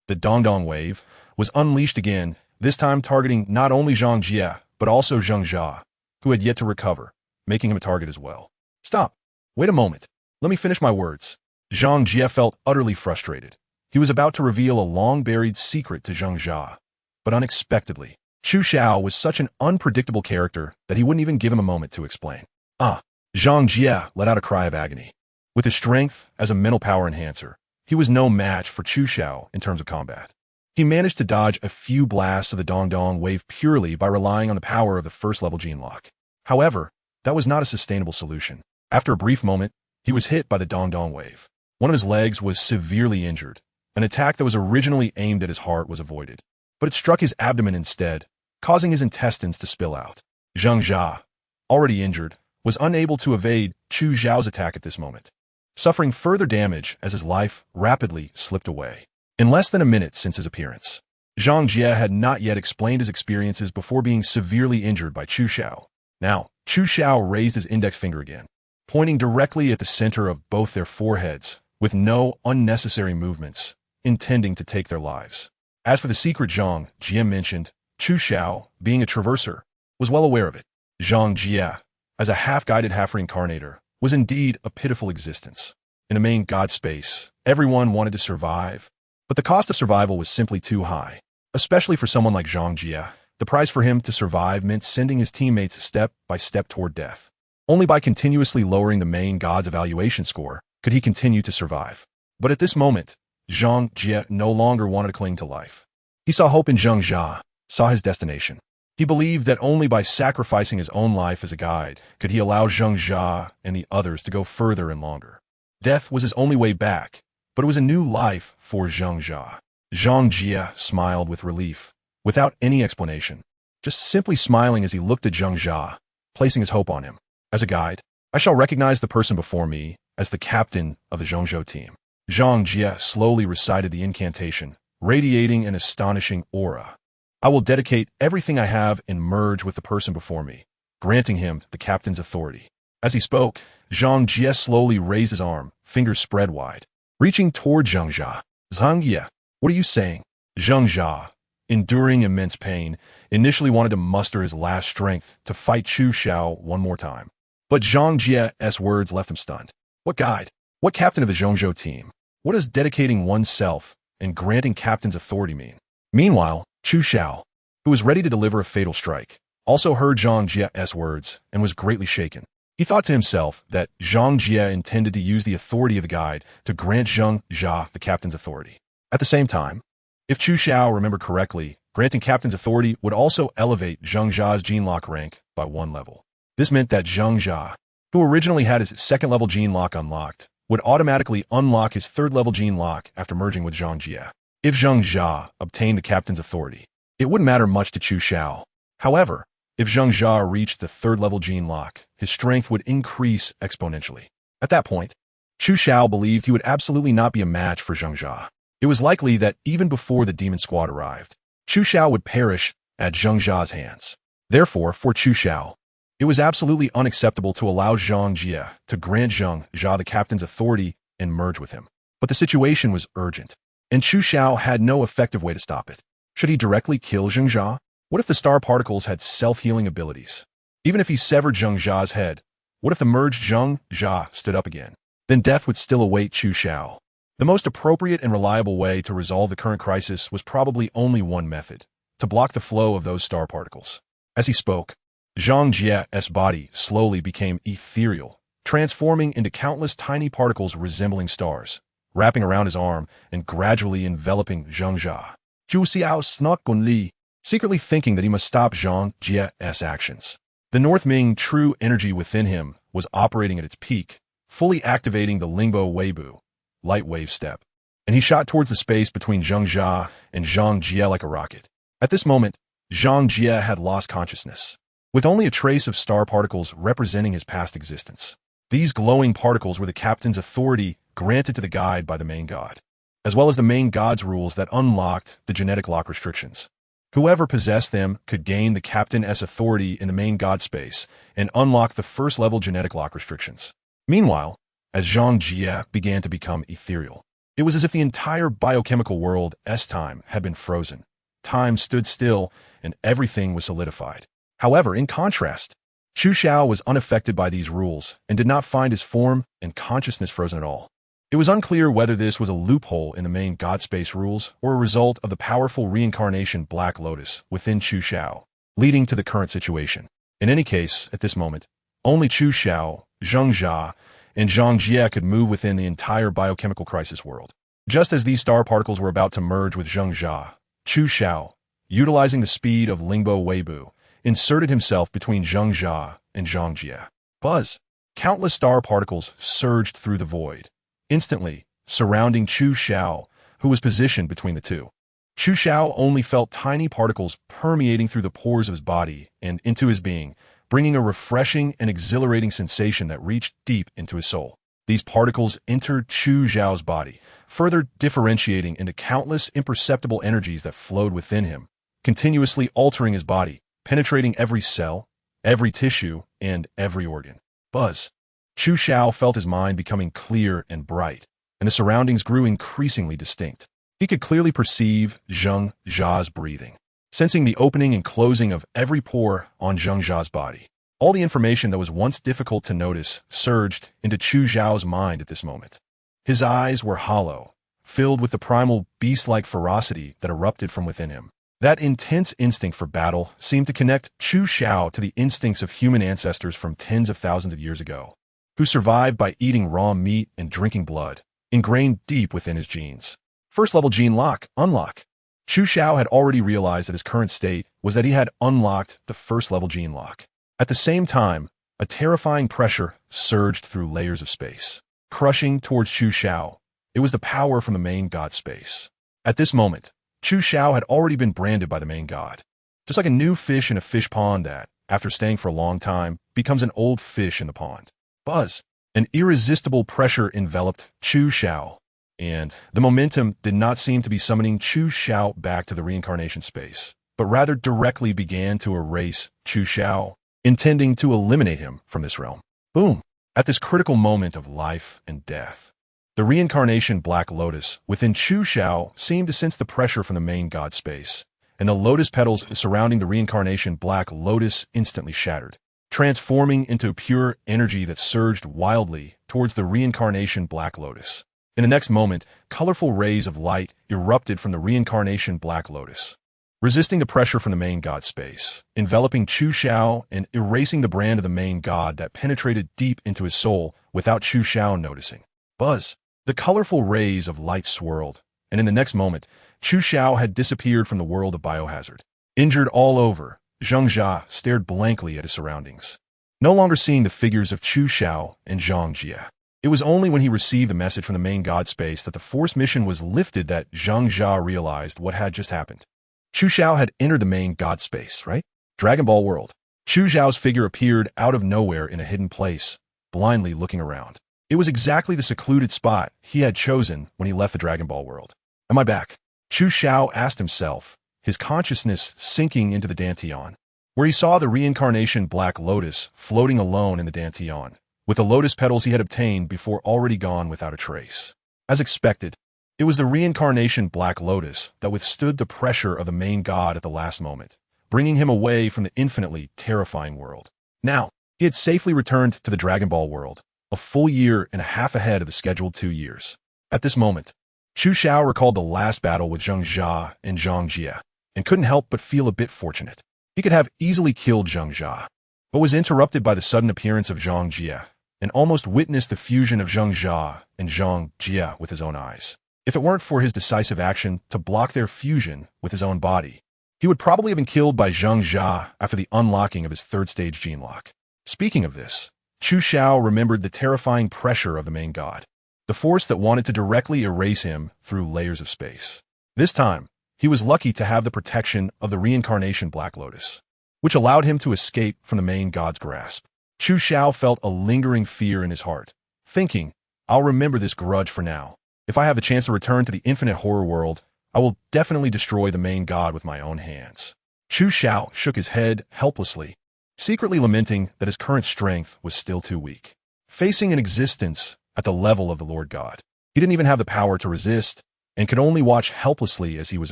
Speaker 1: The Dongdong wave was unleashed again, this time targeting not only Zhang Jia, but also Zhang Jia, who had yet to recover, making him a target as well. Stop. Wait a moment. Let me finish my words. Zhang Jia felt utterly frustrated. He was about to reveal a long-buried secret to Zhang Jia, but unexpectedly, Chu Xiao was such an unpredictable character that he wouldn't even give him a moment to explain. Zhang Jia let out a cry of agony. With his strength as a mental power enhancer, he was no match for Chu Xiao in terms of combat. He managed to dodge a few blasts of the Dongdong wave purely by relying on the power of the first-level gene lock. However, that was not a sustainable solution. After a brief moment, he was hit by the Dongdong wave. One of his legs was severely injured. An attack that was originally aimed at his heart was avoided, but it struck his abdomen instead, causing his intestines to spill out. Zhang Jia, already injured, was unable to evade Chu Xiao's attack at this moment, suffering further damage as his life rapidly slipped away. In less than a minute since his appearance, Zhang Jia had not yet explained his experiences before being severely injured by Chu Xiao. Now, Chu Xiao raised his index finger again, pointing directly at the center of both their foreheads, with no unnecessary movements, intending to take their lives. As for the secret Zhang Jia mentioned, Chu Xiao, being a traverser, was well aware of it. Zhang Jia, as a half-guided half-reincarnator, was indeed a pitiful existence. In a main god space, everyone wanted to survive, but the cost of survival was simply too high. Especially for someone like Zhang Jia, the price for him to survive meant sending his teammates step by step toward death. Only by continuously lowering the main god's evaluation score could he continue to survive. But at this moment, Zhang Jia no longer wanted to cling to life. He He saw hope in Zheng Jia, saw his destination. He believed that only by sacrificing his own life as a guide could he allow Zheng Jia and the others to go further and longer. Death was his only way back, but it was a new life for Zheng Jia. Zheng Jia smiled with relief, without any explanation, just simply smiling as he looked at Zheng Jia, placing his hope on him. As a guide, I shall recognize the person before me as the captain of the Zhongzhou team. Zheng Jia slowly recited the incantation, radiating an astonishing aura. I will dedicate everything I have and merge with the person before me, granting him the captain's authority. As he spoke, Zheng Jia slowly raised his arm, fingers spread wide, reaching toward Zheng Jia. Zheng Jia, what are you saying? Zheng Jia, enduring immense pain, initially wanted to muster his last strength to fight Chu Xiao one more time. But Zheng Jia's words left him stunned. What guide? What captain of the Zhongzhou team? What does dedicating oneself and granting captain's authority mean? Meanwhile, Chu Xiao, who was ready to deliver a fatal strike, also heard Zheng Jia's words and was greatly shaken. He thought to himself that Zheng Jia intended to use the authority of the guide to grant Zheng Jia the captain's authority. At the same time, if Chu Xiao remembered correctly, granting captain's authority would also elevate Zheng Jia's gene lock rank by 1 level. This meant that Zheng Jia, who originally had his 2nd level gene lock unlocked, would automatically unlock his 3rd level gene lock after merging with Zheng Jia. If Zheng Jia obtained the captain's authority, it wouldn't matter much to Chu Xiao. However, if Zheng Jia reached the 3rd level gene lock, his strength would increase exponentially. At that point, Chu Xiao believed he would absolutely not be a match for Zheng Jia. It was likely that even before the demon squad arrived, Chu Xiao would perish at Zheng Jia's hands. Therefore, for Chu Xiao, it was absolutely unacceptable to allow Zheng Jia to grant Zheng Jia the captain's authority and merge with him. But the situation was urgent, and Chu Xiao had no effective way to stop it. Should he directly kill Zheng Jia? What if the star particles had self-healing abilities? Even if he severed Zheng Jia's head, what if the merged Zheng Jia stood up again? Then death would still await Chu Xiao. The most appropriate and reliable way to resolve the current crisis was probably only one method: to block the flow of those star particles. As he spoke, Zheng Jia's body slowly became ethereal, transforming into countless tiny particles resembling stars, wrapping around his arm and gradually enveloping Zheng Jia. Zhu Xiao snuck on Li, secretly thinking that he must stop Zheng Jia's actions. The North Ming true energy within him was operating at its peak, fully activating the Lingbo Weibu, light wave step, and he shot towards the space between Zheng Jia and Zheng Jia like a rocket. At this moment, Zheng Jia had lost consciousness, with only a trace of star particles representing his past existence. These glowing particles were the captain's authority granted to the guide by the main god, as well as the main god's rules that unlocked the genetic lock restrictions. Whoever possessed them could gain the captain's authority in the main god space and unlock the 1st level genetic lock restrictions. Meanwhile, as Zheng Jia began to become ethereal, it was as if the entire biochemical world's time had been frozen. Time stood still and everything was solidified. However, in contrast, Chu Xiao was unaffected by these rules and did not find his form and consciousness frozen at all. It was unclear whether this was a loophole in the main god space rules or a result of the powerful reincarnation Black Lotus within Chu Xiao, leading to the current situation. In any case, at this moment, only Chu Xiao, Zheng Jia, and Zheng Jia could move within the entire biochemical crisis world. Just as these star particles were about to merge with Zheng Jia, Chu Xiao, utilizing the speed of Lingbo Weibu, inserted himself between Zheng Jia and Zheng Jia. Buzz! Countless star particles surged through the void, instantly surrounding Chu Xiao, who was positioned between the two. Chu Xiao only felt tiny particles permeating through the pores of his body and into his being, bringing a refreshing and exhilarating sensation that reached deep into his soul. These particles entered Chu Xiao's body, further differentiating into countless imperceptible energies that flowed within him, continuously altering his body, penetrating every cell, every tissue, and every organ. Buzz! Chu Xiao felt his mind becoming clear and bright, and the surroundings grew increasingly distinct. He could clearly perceive Zheng Jia's breathing, sensing the opening and closing of every pore on Zheng Jia's body. All the information that was once difficult to notice surged into Chu Xiao's mind at this moment. His eyes were hollow, filled with the primal beast-like ferocity that erupted from within him. That intense instinct for battle seemed to connect Chu Xiao to the instincts of human ancestors from tens of thousands of years ago, who survived by eating raw meat and drinking blood, ingrained deep within his genes. 1st level gene lock, unlock. Chu Xiao had already realized that his current state was that he had unlocked the first-level gene lock. At the same time, a terrifying pressure surged through layers of space, crushing towards Chu Xiao. It was the power from the main god space. At this moment, Chu Xiao had already been branded by the main god. Just like a new fish in a fish pond that, after staying for a long time, becomes an old fish in the pond. Buzz! An irresistible pressure enveloped Chu Xiao, and the momentum did not seem to be summoning Chu Xiao back to the reincarnation space, but rather directly began to erase Chu Xiao, intending to eliminate him from this realm. Boom! At this critical moment of life and death, the reincarnation Black Lotus within Chu Xiao seemed to sense the pressure from the main god space, and the lotus petals surrounding the reincarnation Black Lotus instantly shattered, transforming into pure energy that surged wildly towards the reincarnation Black Lotus. In the next moment, colorful rays of light erupted from the reincarnation Black Lotus, resisting the pressure from the main god space, enveloping Chu Xiao and erasing the brand of the main god that penetrated deep into his soul without Chu Xiao noticing. Buzz! The colorful rays of light swirled, and in the next moment, Chu Xiao had disappeared from the world of biohazard. Injured all over, Zhang Jia stared blankly at his surroundings, no longer seeing the figures of Chu Xiao and Zhang Jia. It was only when he received the message from the main god space that the force mission was lifted that Zhang Jia realized what had just happened. Chu Xiao had entered the main god space, right? Dragon Ball world. Chu Xiao's figure appeared out of nowhere in a hidden place, blindly looking around. It was exactly the secluded spot he had chosen when he left the Dragon Ball world. Am I back? Chu Xiao asked himself, his consciousness sinking into the Dantian, where he saw the reincarnation Black Lotus floating alone in the Dantian, with the lotus petals he had obtained before already gone without a trace. As expected, it was the reincarnation Black Lotus that withstood the pressure of the main god at the last moment, bringing him away from the infinitely terrifying world. Now, he had safely returned to the Dragon Ball world, a full year and a half ahead of the scheduled 2 years. At this moment, Chu Xiao recalled the last battle with Zhang Jia and Zhang Jia, and couldn't help but feel a bit fortunate. He could have easily killed Zhang Jia, but was interrupted by the sudden appearance of Zhang Jia, and almost witnessed the fusion of Zhang Jia and Zhang Jia with his own eyes. If it weren't for his decisive action to block their fusion with his own body, he would probably have been killed by Zhang Jia after the unlocking of his third-stage gene lock. Speaking of this, Chu Xiao remembered the terrifying pressure of the main god, the force that wanted to directly erase him through layers of space. This time, he was lucky to have the protection of the reincarnation Black Lotus, which allowed him to escape from the main god's grasp. Chu Xiao felt a lingering fear in his heart, thinking, I'll remember this grudge for now. If I have the chance to return to the infinite horror world, I will definitely destroy the main god with my own hands. Chu Xiao shook his head helplessly, secretly lamenting that his current strength was still too weak. Facing an existence at the level of the Lord God, he didn't even have the power to resist and could only watch helplessly as he was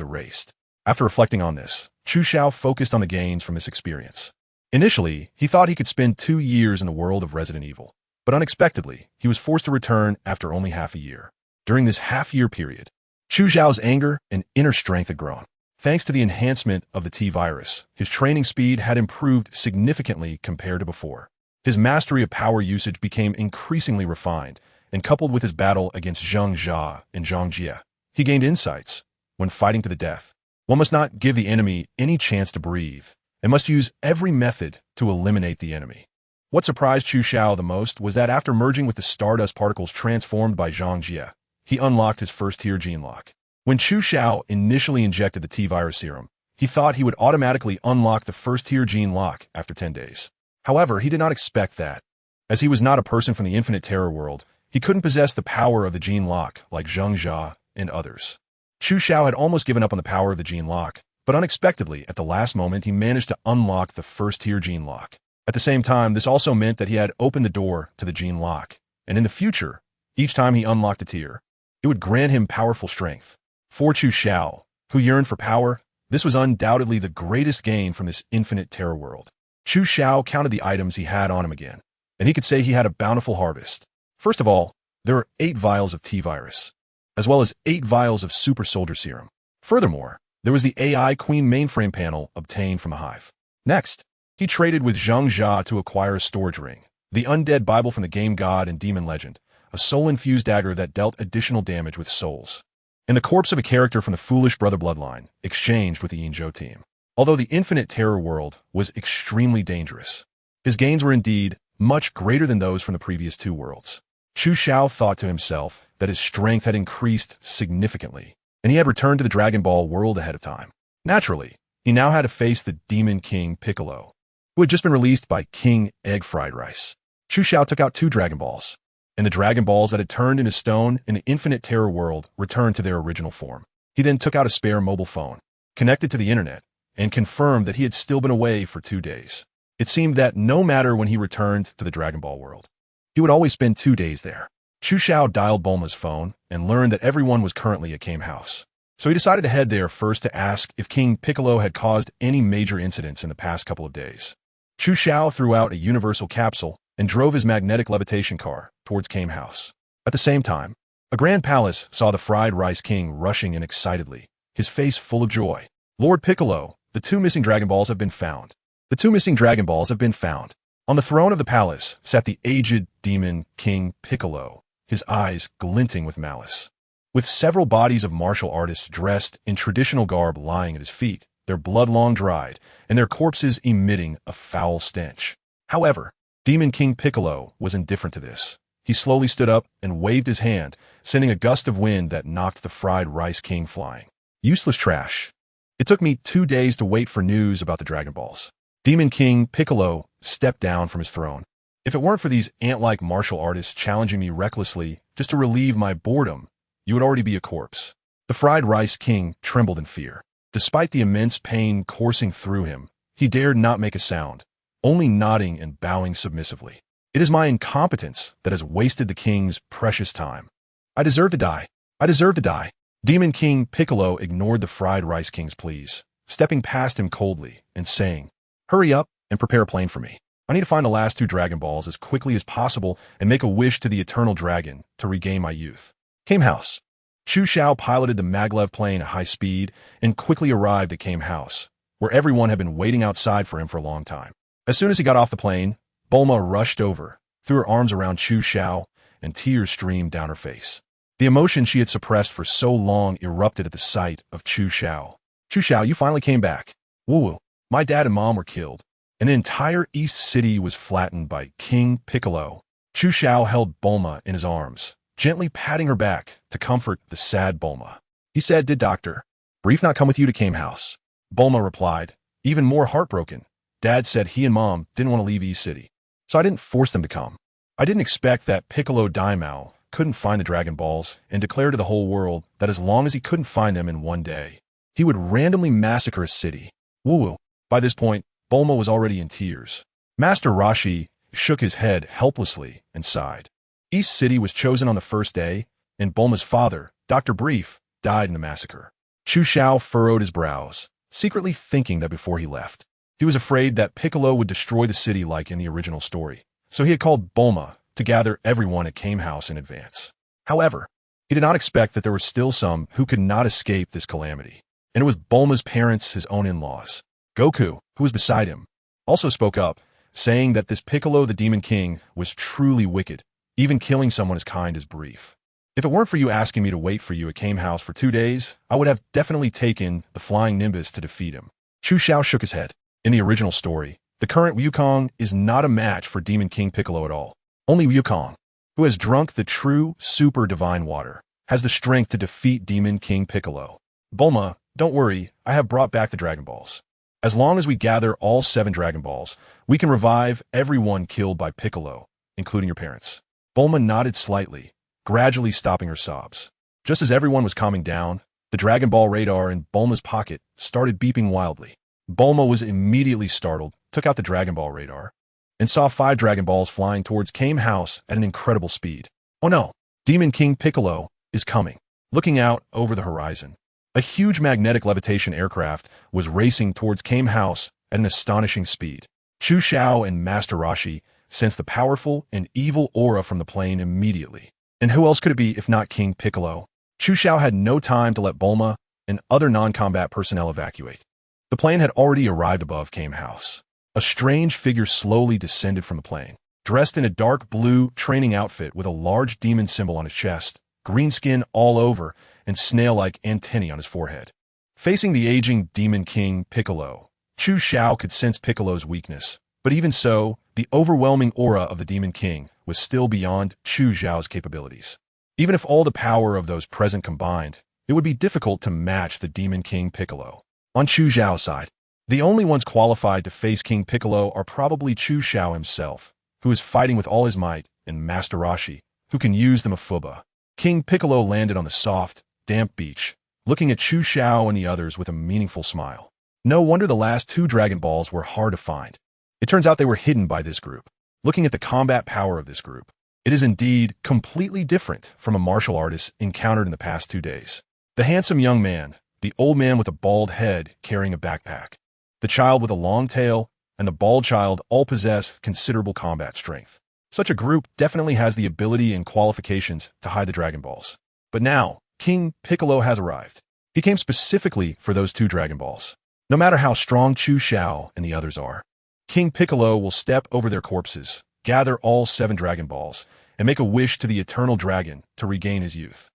Speaker 1: erased. After reflecting on this, Chu Xiao focused on the gains from this experience. Initially, he thought he could spend 2 years in the world of Resident Evil, but unexpectedly, he was forced to return after only half a year. During this half-year period, Chu Xiao's anger and inner strength had grown. Thanks to the enhancement of the T-virus, his training speed had improved significantly compared to before. His mastery of power usage became increasingly refined, and coupled with his battle against Zhang Jia and Zhang Jia, he gained insights. When fighting to the death, one must not give the enemy any chance to breathe, and must use every method to eliminate the enemy. What surprised Chu Xiao the most was that after merging with the stardust particles transformed by Zhang Jia, he unlocked his first-tier gene lock. When Chu Xiao initially injected the T-virus serum, he thought he would automatically unlock the first-tier gene lock after 10 days. However, he did not expect that. As he was not a person from the infinite terror world, he couldn't possess the power of the gene lock like Zhang Jia and others. Chu Xiao had almost given up on the power of the gene lock, but unexpectedly, at the last moment, he managed to unlock the first-tier gene lock. At the same time, this also meant that he had opened the door to the gene lock, and in the future, each time he unlocked a tier, it would grant him powerful strength. For Chu Xiao, who yearned for power, this was undoubtedly the greatest gain from this infinite terror world. Chu Xiao counted the items he had on him again, and he could say he had a bountiful harvest. First of all, there were 8 vials of T-virus, as well as 8 vials of super soldier serum. Furthermore, there was the AI Queen mainframe panel obtained from the hive. Next, he traded with Zhang Jia to acquire a storage ring, the undead Bible from the game god and demon legend, a soul-infused dagger that dealt additional damage with souls. and the corpse of a character from the Foolish Brother bloodline exchanged with the Injo team. Although the Infinite Terror world was extremely dangerous, his gains were indeed much greater than those from the previous two worlds. Chu Xiao thought to himself that his strength had increased significantly, and he had returned to the Dragon Ball world ahead of time. Naturally, he now had to face the Demon King Piccolo, who had just been released by King Egg Fried Rice. Chu Xiao took out 2 Dragon Balls, and the Dragon Balls that had turned into stone in the Infinite Terror world returned to their original form. He then took out a spare mobile phone, connected to the internet, and confirmed that he had still been away for 2 days. It seemed that no matter when he returned to the Dragon Ball world, he would always spend 2 days there. Chu Xiao dialed Bulma's phone and learned that everyone was currently at Kame House. So he decided to head there first to ask if King Piccolo had caused any major incidents in the past couple of days. Chu Xiao threw out a universal capsule and drove his magnetic levitation car towards Kame House. At the same time, a grand palace saw the Fried Rice King rushing in excitedly, his face full of joy. Lord Piccolo, the 2 missing Dragon Balls have been found. The 2 missing Dragon Balls have been found. On the throne of the palace sat the aged demon King Piccolo, his eyes glinting with malice. With several bodies of martial artists dressed in traditional garb lying at his feet, their blood long dried, and their corpses emitting a foul stench. However, Demon King Piccolo was indifferent to this. He slowly stood up and waved his hand, sending a gust of wind that knocked the Fried Rice King flying. Useless trash. It took me 2 days to wait for news about the Dragon Balls. Demon King Piccolo stepped down from his throne. If it weren't for these ant-like martial artists challenging me recklessly just to relieve my boredom, you would already be a corpse. The Fried Rice King trembled in fear. Despite the immense pain coursing through him, he dared not make a sound, only nodding and bowing submissively. It is my incompetence that has wasted the king's precious time. I deserve to die. I deserve to die. Demon King Piccolo ignored the Fried Rice King's pleas, stepping past him coldly and saying, "Hurry up and prepare a plane for me. I need to find the last 2 Dragon Balls as quickly as possible and make a wish to the Eternal Dragon to regain my youth." Kame House. Chu Xiao piloted the maglev plane at high speed and quickly arrived at Kame House, where everyone had been waiting outside for him for a long time. As soon as he got off the plane, Bulma rushed over, threw her arms around Chu Xiao, and tears streamed down her face. The emotion she had suppressed for so long erupted at the sight of Chu Xiao. "Chu Xiao, you finally came back. Woo-woo. My dad and mom were killed, and the entire East City was flattened by King Piccolo." Chu Xiao held Bulma in his arms, gently patting her back to comfort the sad Bulma. He said, "Did Dr. Brief not come with you to Kame House?" Bulma replied, even more heartbroken. "Dad said he and Mom didn't want to leave East City, so I didn't force them to come. I didn't expect that Piccolo Daimao couldn't find the Dragon Balls and declare to the whole world that as long as he couldn't find them in one day, he would randomly massacre a city. Woo-woo." By this point, Bulma was already in tears. Master Roshi shook his head helplessly and sighed. East City was chosen on the first day, and Bulma's father, Dr. Brief, died in the massacre. Chu Xiao furrowed his brows, secretly thinking that before he left, he was afraid that Piccolo would destroy the city like in the original story, so he had called Bulma to gather everyone at Kame House in advance. However, he did not expect that there were still some who could not escape this calamity, and it was Bulma's parents, his own in-laws. Goku, who was beside him, also spoke up, saying that this Piccolo the Demon King was truly wicked, even killing someone as kind as Brief. "If it weren't for you asking me to wait for you at Kame House for 2 days, I would have definitely taken the Flying Nimbus to defeat him." Chu Xiao shook his head. In the original story, the current Wukong is not a match for Demon King Piccolo at all. Only Wukong, who has drunk the true super divine water, has the strength to defeat Demon King Piccolo. "Bulma, don't worry, I have brought back the Dragon Balls. As long as we gather all 7 Dragon Balls, we can revive everyone killed by Piccolo, including your parents." Bulma nodded slightly, gradually stopping her sobs. Just as everyone was calming down, the Dragon Ball radar in Bulma's pocket started beeping wildly. Bulma was immediately startled, took out the Dragon Ball radar, and saw 5 Dragon Balls flying towards Kame House at an incredible speed. "Oh no, Demon King Piccolo is coming." Looking out over the horizon, a huge magnetic levitation aircraft was racing towards Kame House at an astonishing speed. Chu Xiao and Master Roshi sensed the powerful and evil aura from the plane immediately. And who else could it be if not King Piccolo? Chu Xiao had no time to let Bulma and other non-combat personnel evacuate. The plane had already arrived above Kame House. A strange figure slowly descended from the plane, dressed in a dark blue training outfit with a large demon symbol on his chest, green skin all over, and snail-like antennae on his forehead. Facing the aging Demon King Piccolo, Chu Xiao could sense Piccolo's weakness, but even so, the overwhelming aura of the Demon King was still beyond Chu Xiao's capabilities. Even if all the power of those present combined, it would be difficult to match the Demon King Piccolo. On Chu Xiao's side, the only ones qualified to face King Piccolo are probably Chu Xiao himself, who is fighting with all his might, and Master Roshi, who can use the Mafuba. King Piccolo landed on the soft, damp beach, looking at Chu Xiao and the others with a meaningful smile. No wonder the last two Dragon Balls were hard to find. It turns out they were hidden by this group. Looking at the combat power of this group, it is indeed completely different from a martial artist encountered in the past 2 days. The handsome young man, the old man with a bald head carrying a backpack, the child with a long tail, and the bald child all possess considerable combat strength. Such a group definitely has the ability and qualifications to hide the Dragon Balls. But now, King Piccolo has arrived. He came specifically for those 2 Dragon Balls. No matter how strong Chu Xiao and the others are, King Piccolo will step over their corpses, gather all 7 Dragon Balls, and make a wish to the Eternal Dragon to regain his youth.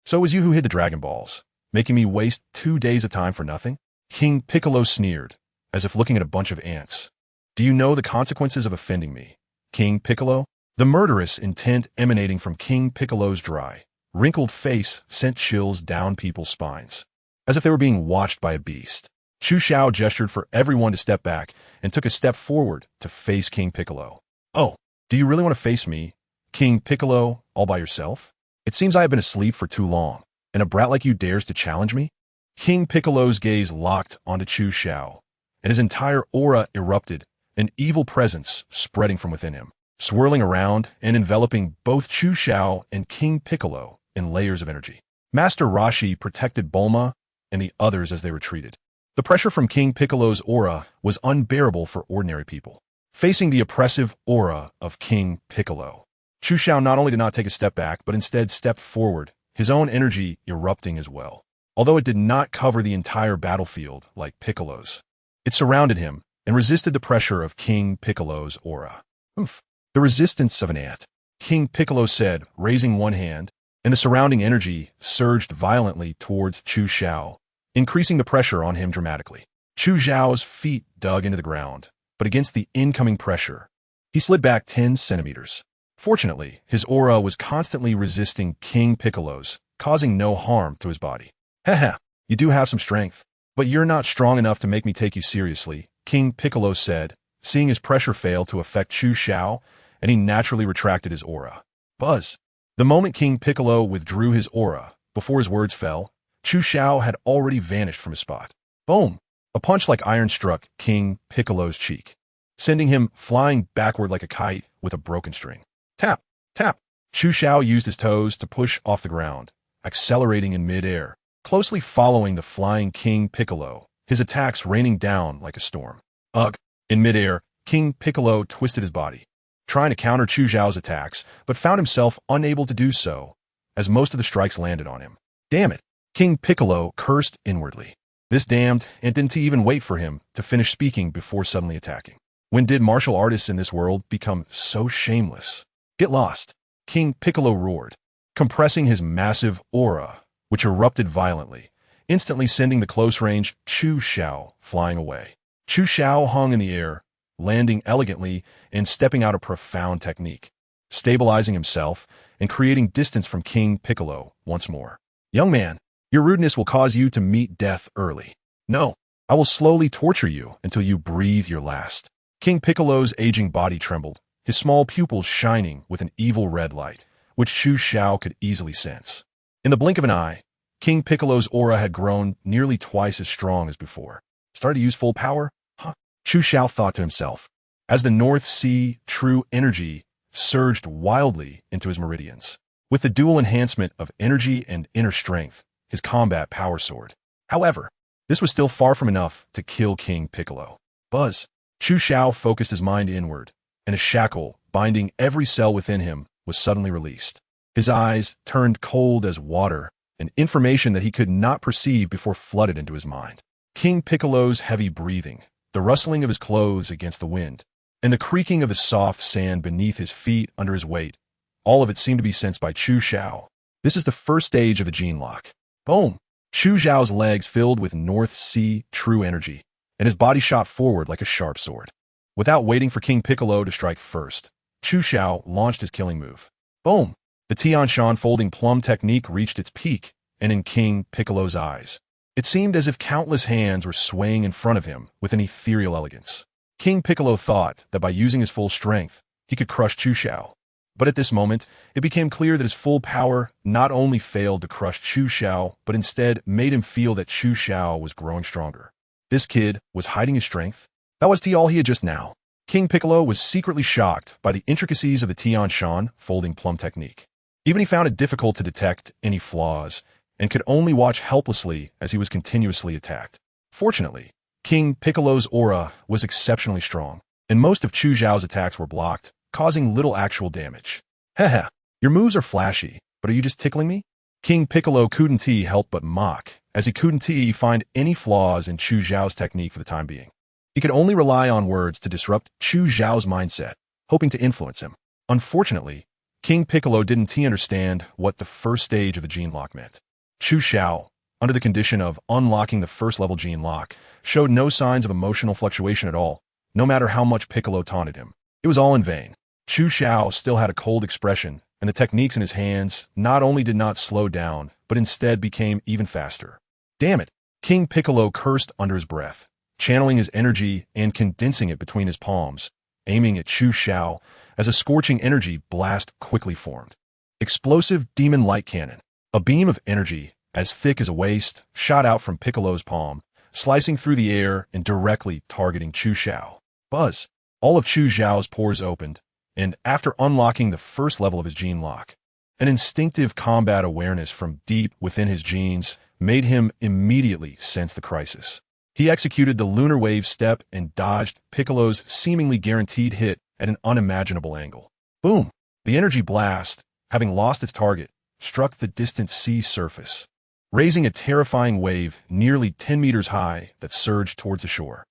Speaker 1: So it was you who hid the Dragon Balls, making me waste 2 days of time for nothing? King Piccolo sneered, as if looking at a bunch of ants. Do you know the consequences of offending me, King Piccolo? The murderous intent emanating from King Piccolo's dry, wrinkled face sent chills down people's spines, as if they were being watched by a beast. Chu Xiao gestured for everyone to step back and took a step forward to face King Piccolo. Oh, do you really want to face me, King Piccolo, all by yourself? It seems I have been asleep for too long, and a brat like you dares to challenge me? King Piccolo's gaze locked onto Chu Xiao, and his entire aura erupted, an evil presence spreading from within him, swirling around and enveloping both Chu Xiao and King Piccolo in layers of energy. Master Roshi protected Bulma and the others as they retreated. The pressure from King Piccolo's aura was unbearable for ordinary people. Facing the oppressive aura of King Piccolo, Chu Xiao not only did not take a step back, but instead stepped forward, his own energy erupting as well. Although it did not cover the entire battlefield like Piccolo's, it surrounded him and resisted the pressure of King Piccolo's aura. Oof. The resistance of an ant, King Piccolo said, raising one hand, and the surrounding energy surged violently towards Chu Xiao, increasing the pressure on him dramatically. Chu Xiao's feet dug into the ground, but against the incoming pressure, he slid back 10 centimeters. Fortunately, his aura was constantly resisting King Piccolo's, causing no harm to his body. Haha, you do have some strength, but you're not strong enough to make me take you seriously, King Piccolo said, seeing his pressure fail to affect Chu Xiao, and he naturally retracted his aura. Buzz. The moment King Piccolo withdrew his aura, before his words fell, Chu Xiao had already vanished from his spot. Boom! A punch like iron struck King Piccolo's cheek, sending him flying backward like a kite with a broken string. Tap! Tap! Chu Xiao used his toes to push off the ground, accelerating in midair, closely following the flying King Piccolo, his attacks raining down like a storm. Ugh! In midair, King Piccolo twisted his body, trying to counter Chu Xiao's attacks, but found himself unable to do so, as most of the strikes landed on him. Damn it! King Piccolo cursed inwardly. This damned and didn't even wait for him to finish speaking before suddenly attacking. When did martial artists in this world become so shameless? Get lost! King Piccolo roared, compressing his massive aura, which erupted violently, instantly sending the close-range Chu Xiao flying away. Chu Xiao hung in the air, landing elegantly and stepping out a profound technique, stabilizing himself and creating distance from King Piccolo once more. Young man, your rudeness will cause you to meet death early. No, I will slowly torture you until you breathe your last. King Piccolo's aging body trembled, his small pupils shining with an evil red light, which Chu Xiao could easily sense. In the blink of an eye, King Piccolo's aura had grown nearly twice as strong as before. Started to use full power? Huh? Chu Xiao thought to himself, as the North Sea true energy surged wildly into his meridians. With the dual enhancement of energy and inner strength, his combat power soared. However, this was still far from enough to kill King Piccolo. Buzz. Chu Xiao focused his mind inward, and a shackle binding every cell within him was suddenly released. His eyes turned cold as water, and information that he could not perceive before flooded into his mind. King Piccolo's heavy breathing, the rustling of his clothes against the wind, and the creaking of the soft sand beneath his feet under his weight, all of it seemed to be sensed by Chu Xiao. This is the first stage of the gene lock. Boom! Chu Zhao's legs filled with North Sea true energy, and his body shot forward like a sharp sword. Without waiting for King Piccolo to strike first, Chu Zhao launched his killing move. Boom! The Tian Shan folding plum technique reached its peak, and in King Piccolo's eyes, it seemed as if countless hands were swaying in front of him with an ethereal elegance. King Piccolo thought that by using his full strength, he could crush Chu Zhao. But at this moment, it became clear that his full power not only failed to crush Chu Zhao, but instead made him feel that Chu Zhao was growing stronger. This kid was hiding his strength. That was all he had just now. King Piccolo was secretly shocked by the intricacies of the Tian Shan folding plum technique. Even he found it difficult to detect any flaws, and could only watch helplessly as he was continuously attacked. Fortunately, King Piccolo's aura was exceptionally strong, and most of Chu Zhao's attacks were blocked, causing little actual damage. Heh, your moves are flashy, but are you just tickling me? King Piccolo couldn't help but mock, as he couldn't find any flaws in Chu Zhao's technique for the time being. He could only rely on words to disrupt Chu Zhao's mindset, hoping to influence him. Unfortunately, King Piccolo didn't understand what the first stage of the gene lock meant. Chu Zhao, under the condition of unlocking the first-level gene lock, showed no signs of emotional fluctuation at all, no matter how much Piccolo taunted him. It was all in vain. Chu Zhao still had a cold expression, and the techniques in his hands not only did not slow down, but instead became even faster. Damn it! King Piccolo cursed under his breath, channeling his energy and condensing it between his palms, aiming at Chu Zhao as a scorching energy blast quickly formed. Explosive demon light cannon. A beam of energy, as thick as a waist, shot out from Piccolo's palm, slicing through the air and directly targeting Chu Zhao. Buzz! All of Chu Zhao's pores opened, and after unlocking the first level of his gene lock, an instinctive combat awareness from deep within his genes made him immediately sense the crisis. He executed the lunar wave step and dodged Piccolo's seemingly guaranteed hit at an unimaginable angle. Boom! The energy blast, having lost its target, struck the distant sea surface, raising a terrifying wave nearly 10 meters high that surged towards the shore.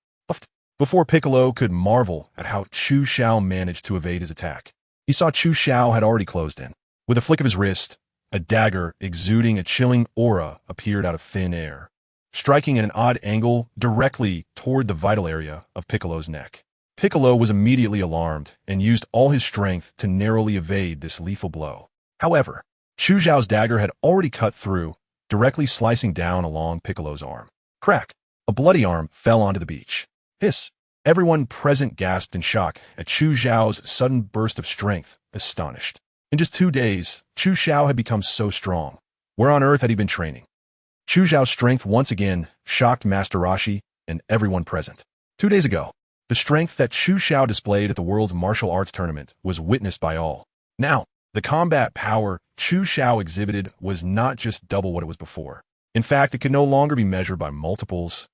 Speaker 1: Before Piccolo could marvel at how Chu Zhao managed to evade his attack, he saw Chu Zhao had already closed in. With a flick of his wrist, a dagger exuding a chilling aura appeared out of thin air, striking at an odd angle directly toward the vital area of Piccolo's neck. Piccolo was immediately alarmed and used all his strength to narrowly evade this lethal blow. However, Chu Zhao's dagger had already cut through, directly slicing down along Piccolo's arm. Crack! A bloody arm fell onto the beach. Hiss! Everyone present gasped in shock at Chu Zhao's sudden burst of strength, astonished. In just 2 days, Chu Zhao had become so strong. Where on earth had he been training? Chu Zhao's strength once again shocked Master Roshi and everyone present. 2 days ago, the strength that Chu Zhao displayed at the World's Martial Arts Tournament was witnessed by all. Now, the combat power Chu Zhao exhibited was not just double what it was before. In fact, it could no longer be measured by multiples,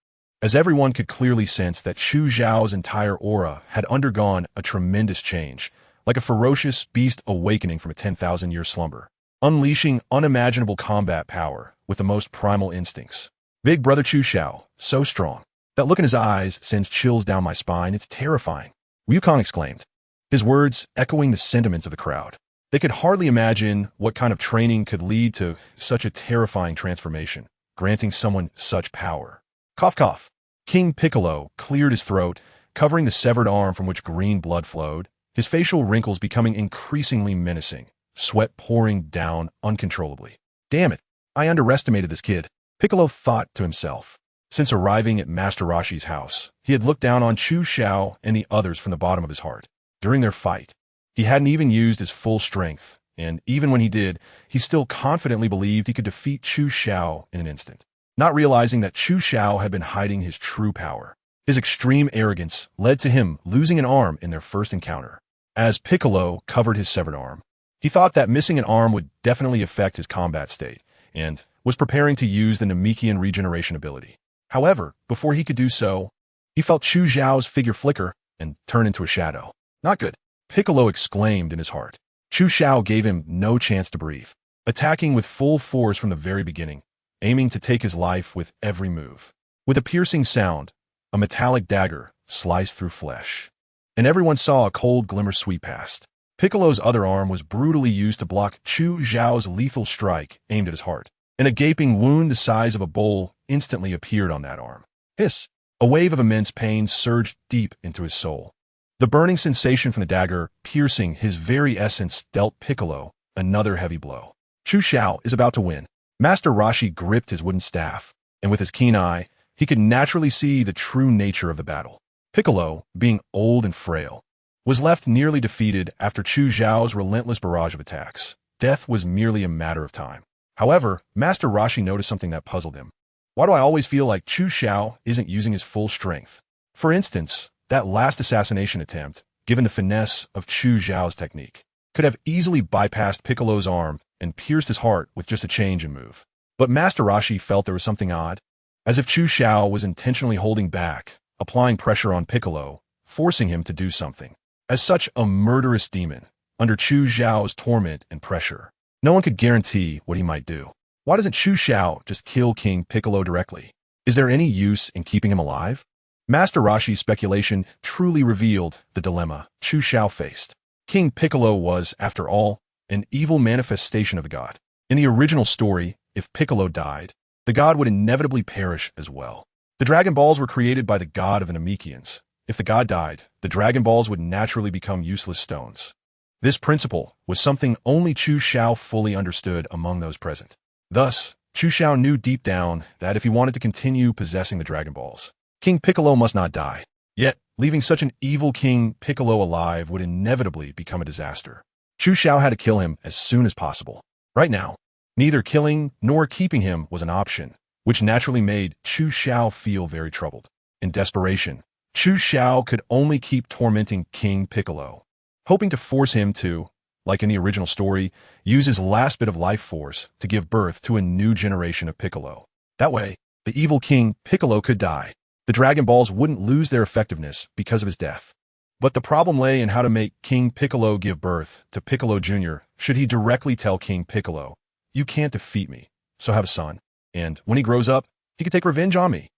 Speaker 1: as everyone could clearly sense that Chu Zhao's entire aura had undergone a tremendous change, like a ferocious beast awakening from a 10,000-year slumber, unleashing unimaginable combat power with the most primal instincts. Big brother Chu Zhao, so strong. That look in his eyes sends chills down my spine. It's terrifying, Wukong exclaimed, his words echoing the sentiments of the crowd. They could hardly imagine what kind of training could lead to such a terrifying transformation, granting someone such power. Cough, cough. King Piccolo cleared his throat, covering the severed arm from which green blood flowed, his facial wrinkles becoming increasingly menacing, sweat pouring down uncontrollably. Damn it, I underestimated this kid, Piccolo thought to himself. Since arriving at Master Roshi's house, he had looked down on Chu Zhao and the others from the bottom of his heart. During their fight, he hadn't even used his full strength, and even when he did, he still confidently believed he could defeat Chu Zhao in an instant, not realizing that Chu Zhao had been hiding his true power. His extreme arrogance led to him losing an arm in their first encounter. As Piccolo covered his severed arm, he thought that missing an arm would definitely affect his combat state, and was preparing to use the Namekian regeneration ability. However, before he could do so, he felt Chu Zhao's figure flicker and turn into a shadow. Not good, Piccolo exclaimed in his heart. Chu Zhao gave him no chance to breathe, attacking with full force from the very beginning, aiming to take his life with every move. With a piercing sound, a metallic dagger sliced through flesh, and everyone saw a cold glimmer sweep past. Piccolo's other arm was brutally used to block Chu Zhao's lethal strike aimed at his heart, and a gaping wound the size of a bowl instantly appeared on that arm. Hiss! A wave of immense pain surged deep into his soul. The burning sensation from the dagger, piercing his very essence, dealt Piccolo another heavy blow. Chu Xiao is about to win. Master Roshi gripped his wooden staff, and with his keen eye, he could naturally see the true nature of the battle. Piccolo, being old and frail, was left nearly defeated after Chu Zhao's relentless barrage of attacks. Death was merely a matter of time. However, Master Roshi noticed something that puzzled him. Why do I always feel like Chu Xiao isn't using his full strength? For instance, that last assassination attempt, given the finesse of Chu Zhao's technique, could have easily bypassed Piccolo's arm and pierced his heart with just a change in move. But Master Roshi felt there was something odd, as if Chu Xiao was intentionally holding back, applying pressure on Piccolo, forcing him to do something. As such a murderous demon, under Chu Zhao's torment and pressure, no one could guarantee what he might do. Why doesn't Chu Xiao just kill King Piccolo directly? Is there any use in keeping him alive? Master Roshi's speculation truly revealed the dilemma Chu Xiao faced. King Piccolo was, after all, an evil manifestation of the god. In the original story, if Piccolo died, the god would inevitably perish as well. The Dragon Balls were created by the god of the Namekians. If the god died, the Dragon Balls would naturally become useless stones. This principle was something only Chu Xiao fully understood among those present. Thus, Chu Xiao knew deep down that if he wanted to continue possessing the Dragon Balls, King Piccolo must not die. Yet, leaving such an evil King Piccolo alive would inevitably become a disaster. Chu Xiao had to kill him as soon as possible. Right now, neither killing nor keeping him was an option, which naturally made Chu Xiao feel very troubled. In desperation, Chu Xiao could only keep tormenting King Piccolo, hoping to force him to, like in the original story, use his last bit of life force to give birth to a new generation of Piccolo. That way, the evil King Piccolo could die. The Dragon Balls wouldn't lose their effectiveness because of his death. But the problem lay in how to make King Piccolo give birth to Piccolo Jr. should he directly tell King Piccolo, "You can't defeat me, so have a son, and when he grows up, he can take revenge on me."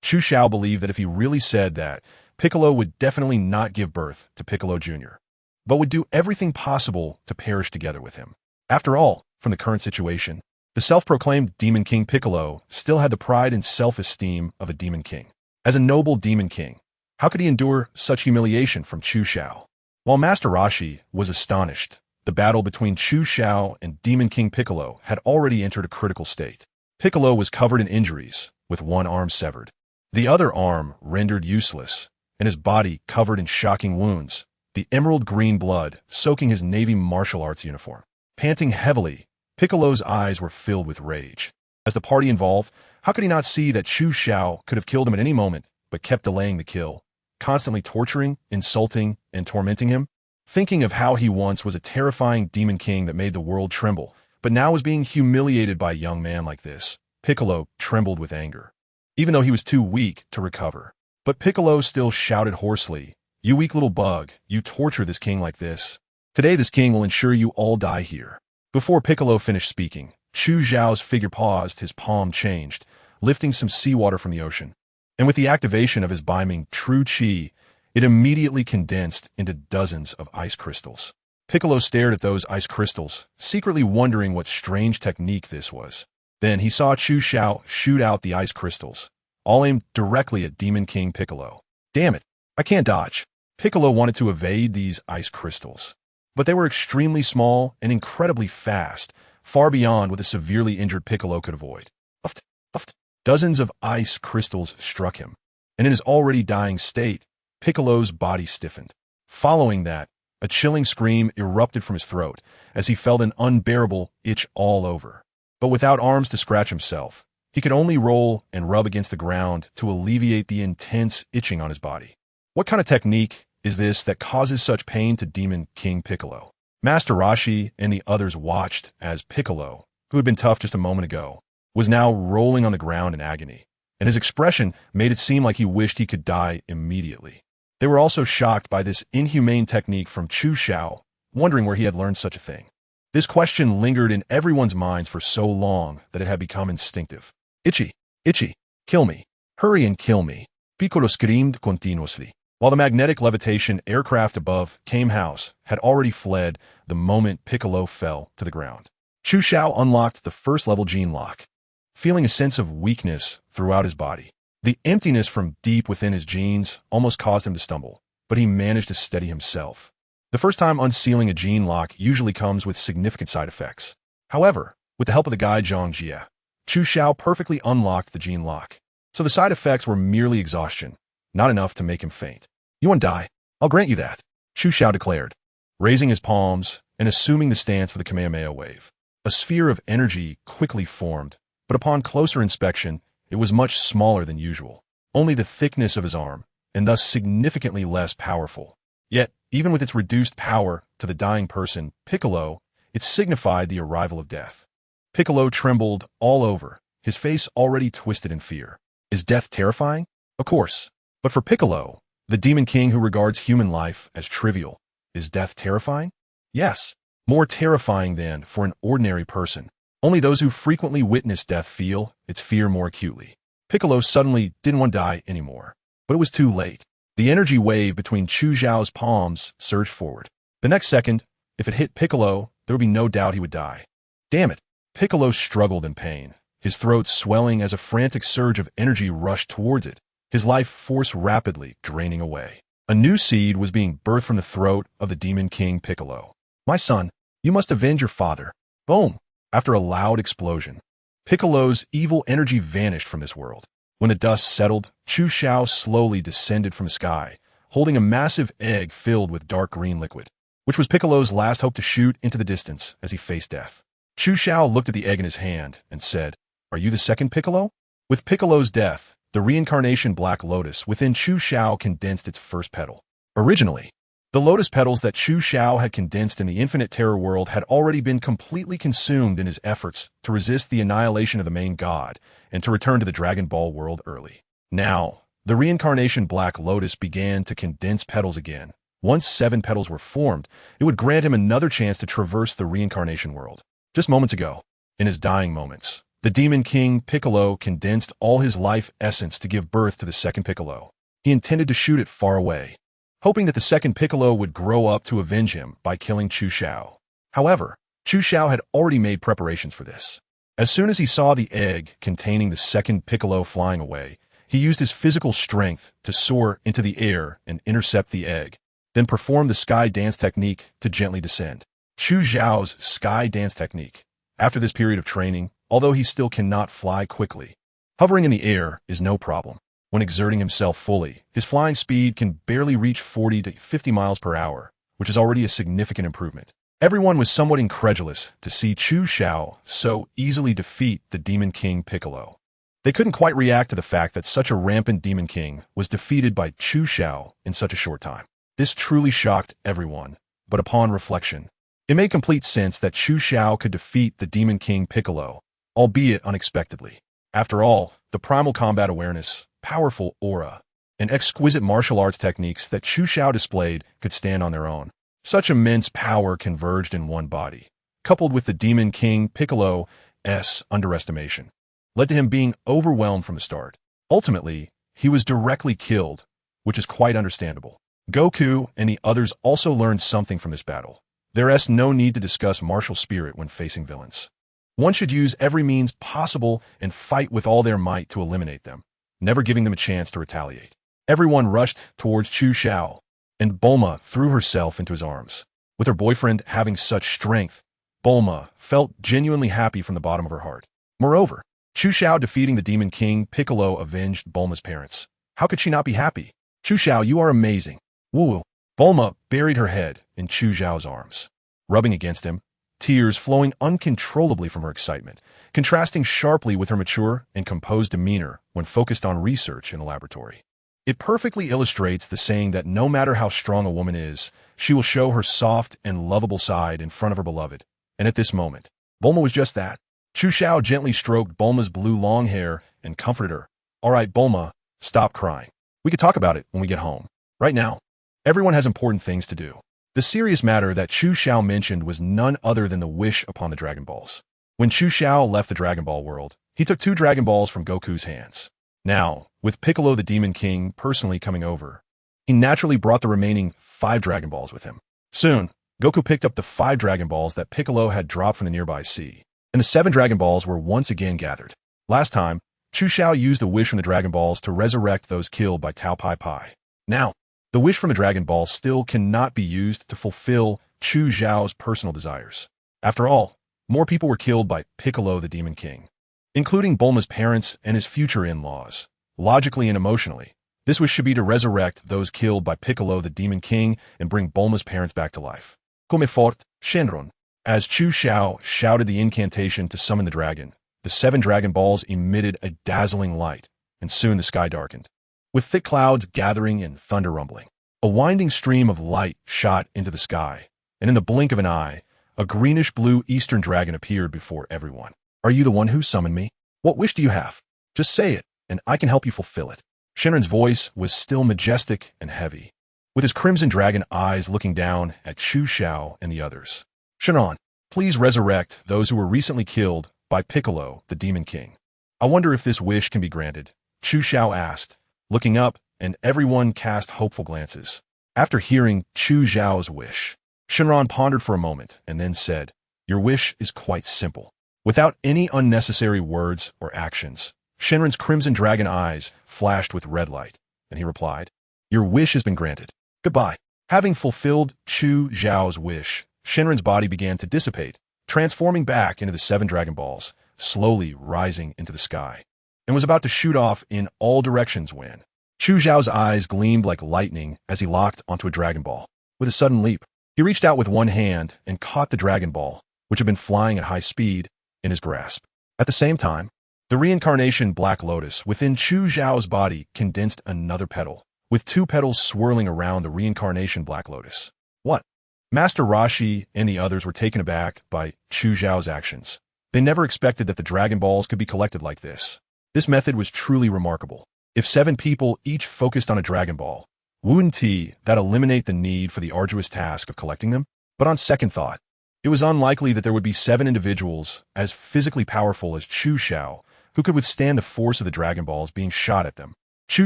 Speaker 1: Chu Xiao believed that if he really said that, Piccolo would definitely not give birth to Piccolo Jr., but would do everything possible to perish together with him. After all, from the current situation, the self-proclaimed Demon King Piccolo still had the pride and self-esteem of a Demon King. As a noble Demon King, how could he endure such humiliation from Chu Xiao? While Master Roshi was astonished, the battle between Chu Xiao and Demon King Piccolo had already entered a critical state. Piccolo was covered in injuries, with one arm severed, the other arm rendered useless, and his body covered in shocking wounds, the emerald green blood soaking his Navy martial arts uniform. Panting heavily, Piccolo's eyes were filled with rage. As the party involved, how could he not see that Chu Xiao could have killed him at any moment, but kept delaying the kill, constantly torturing, insulting, and tormenting him? Thinking of how he once was a terrifying demon king that made the world tremble, but now was being humiliated by a young man like this, Piccolo trembled with anger, even though he was too weak to recover. But Piccolo still shouted hoarsely, "You weak little bug, you torture this king like this. Today this king will ensure you all die here." Before Piccolo finished speaking, Chu Zhao's figure paused, his palm changed, lifting some seawater from the ocean. And with the activation of his beaming true chi, it immediately condensed into dozens of ice crystals. Piccolo stared at those ice crystals, secretly wondering what strange technique this was. Then he saw Chu Xiao shoot out the ice crystals, all aimed directly at Demon King Piccolo. Damn it, I can't dodge. Piccolo wanted to evade these ice crystals, but they were extremely small and incredibly fast, far beyond what the severely injured Piccolo could avoid. Uft, uft. Dozens of ice crystals struck him, and in his already dying state, Piccolo's body stiffened. Following that, a chilling scream erupted from his throat as he felt an unbearable itch all over. But without arms to scratch himself, he could only roll and rub against the ground to alleviate the intense itching on his body. What kind of technique is this that causes such pain to Demon King Piccolo? Master Roshi and the others watched as Piccolo, who had been tough just a moment ago, was now rolling on the ground in agony, and his expression made it seem like he wished he could die immediately. They were also shocked by this inhumane technique from Chu Xiao, wondering where he had learned such a thing. This question lingered in everyone's minds for so long that it had become instinctive. Itchy, itchy, kill me, hurry and kill me. Piccolo screamed continuously. While the magnetic levitation aircraft above House had already fled the moment Piccolo fell to the ground. Chu Xiao unlocked the first-level gene lock, feeling a sense of weakness throughout his body. The emptiness from deep within his genes almost caused him to stumble, but he managed to steady himself. The first time unsealing a gene lock usually comes with significant side effects. However, with the help of the guide Zhang Jie, Chu Xiao perfectly unlocked the gene lock. So the side effects were merely exhaustion, not enough to make him faint. "You won't die. I'll grant you that," Chu Xiao declared, raising his palms and assuming the stance for the Kamehameha wave. A sphere of energy quickly formed, but upon closer inspection, it was much smaller than usual, only the thickness of his arm, and thus significantly less powerful. Yet, even with its reduced power to the dying person, Piccolo, it signified the arrival of death. Piccolo trembled all over, his face already twisted in fear. Is death terrifying? Of course. But for Piccolo, the Demon King who regards human life as trivial, is death terrifying? Yes. More terrifying than for an ordinary person. Only those who frequently witness death feel its fear more acutely. Piccolo suddenly didn't want to die anymore. But it was too late. The energy wave between Chu Xiao's palms surged forward. The next second, if it hit Piccolo, there would be no doubt he would die. Damn it! Piccolo struggled in pain, his throat swelling as a frantic surge of energy rushed towards it, his life force rapidly draining away. A new seed was being birthed from the throat of the Demon King Piccolo. "My son, you must avenge your father." Boom! After a loud explosion, Piccolo's evil energy vanished from this world. When the dust settled, Chu Xiao slowly descended from the sky, holding a massive egg filled with dark green liquid, which was Piccolo's last hope to shoot into the distance as he faced death. Chu Xiao looked at the egg in his hand and said, "Are you the second Piccolo?" With Piccolo's death, the reincarnation Black Lotus within Chu Xiao condensed its first petal. Originally, the lotus petals that Chu Xiao had condensed in the Infinite Terror world had already been completely consumed in his efforts to resist the annihilation of the main god and to return to the Dragon Ball world early. Now, the reincarnation Black Lotus began to condense petals again. Once 7 petals were formed, it would grant him another chance to traverse the reincarnation world. Just moments ago, in his dying moments, the Demon King Piccolo condensed all his life essence to give birth to the second Piccolo. He intended to shoot it far away, hoping that the second Piccolo would grow up to avenge him by killing Chu Xiao. However, Chu Xiao had already made preparations for this. As soon as he saw the egg containing the second Piccolo flying away, he used his physical strength to soar into the air and intercept the egg, then perform the sky dance technique to gently descend. Chu Xiao's sky dance technique. After this period of training, although he still cannot fly quickly, hovering in the air is no problem. When exerting himself fully, his flying speed can barely reach 40 to 50 miles per hour, which is already a significant improvement. Everyone was somewhat incredulous to see Chu Xiao so easily defeat the Demon King Piccolo. They couldn't quite react to the fact that such a rampant Demon King was defeated by Chu Xiao in such a short time. This truly shocked everyone, but upon reflection, it made complete sense that Chu Xiao could defeat the Demon King Piccolo, albeit unexpectedly. After all, the primal combat awareness, powerful aura, and exquisite martial arts techniques that Chu Xiao displayed could stand on their own. Such immense power converged in one body, coupled with the Demon King Piccolo's underestimation, led to him being overwhelmed from the start. Ultimately, he was directly killed, which is quite understandable. Goku and the others also learned something from this battle. There is no need to discuss martial spirit when facing villains. One should use every means possible and fight with all their might to eliminate them, never giving them a chance to retaliate. Everyone rushed towards Chu Xiao, and Bulma threw herself into his arms. With her boyfriend having such strength, Bulma felt genuinely happy from the bottom of her heart. Moreover, Chu Xiao defeating the Demon King Piccolo avenged Bulma's parents. How could she not be happy? "Chu Xiao, you are amazing." Woo! Bulma buried her head in Chu Xiao's arms, rubbing against him, tears flowing uncontrollably from her excitement, contrasting sharply with her mature and composed demeanor when focused on research in a laboratory. It perfectly illustrates the saying that no matter how strong a woman is, she will show her soft and lovable side in front of her beloved. And at this moment, Bulma was just that. Chu Xiao gently stroked Bulma's blue long hair and comforted her. "All right, Bulma, stop crying. We could talk about it when we get home. Right now, everyone has important things to do." The serious matter that Chu Xiao mentioned was none other than the wish upon the Dragon Balls. When Chu Xiao left the Dragon Ball world, he took 2 Dragon Balls from Goku's hands. Now, with Piccolo the Demon King personally coming over, he he naturally brought the remaining 5 Dragon Balls with him. Soon, Goku picked up the 5 Dragon Balls that Piccolo had dropped from the nearby sea, and the 7 Dragon Balls were once again gathered. Last time, Chu Xiao used the wish from the Dragon Balls to resurrect those killed by Tao Pai Pai. Now, the wish from the Dragon Ball still cannot be used to fulfill Chu Xiao's personal desires. After all, more people were killed by Piccolo the Demon King, including Bulma's parents and his future in-laws. Logically and emotionally, this wish should be to resurrect those killed by Piccolo the Demon King and bring Bulma's parents back to life. Come fort, Shenron. As Chu Xiao shouted the incantation to summon the dragon, the 7 Dragon Balls emitted a dazzling light, and soon the sky darkened. With thick clouds gathering and thunder rumbling, a winding stream of light shot into the sky, and in the blink of an eye, a greenish-blue eastern dragon appeared before everyone. Are you the one who summoned me? What wish do you have? Just say it, and I can help you fulfill it. Shenron's voice was still majestic and heavy, with his crimson dragon eyes looking down at Chu Xiao and the others. Shenron, please resurrect those who were recently killed by Piccolo, the Demon King. I wonder if this wish can be granted, Chu Xiao asked, looking up, and everyone cast hopeful glances. After hearing Chu Xiao's wish, Shenron pondered for a moment and then said, Your wish is quite simple. Without any unnecessary words or actions, Shenron's crimson dragon eyes flashed with red light, and he replied, Your wish has been granted. Goodbye. Having fulfilled Chu Xiao's wish, Shenron's body began to dissipate, transforming back into the 7 Dragon Balls, slowly rising into the sky, and was about to shoot off in all directions when Chu Xiao's eyes gleamed like lightning as he locked onto a Dragon Ball. With a sudden leap, he reached out with one hand and caught the Dragon Ball, which had been flying at high speed, in his grasp. At the same time, the reincarnation Black Lotus within Chu Xiao's body condensed another petal, with 2 petals swirling around the reincarnation Black Lotus. What? Master Rashi and the others were taken aback by Chu Xiao's actions. They never expected that the Dragon Balls could be collected like this. This method was truly remarkable. If 7 people each focused on a Dragon Ball, wouldn't that eliminate the need for the arduous task of collecting them? But on second thought, it was unlikely that there would be 7 individuals as physically powerful as Chu Xiao who could withstand the force of the Dragon Balls being shot at them. Chu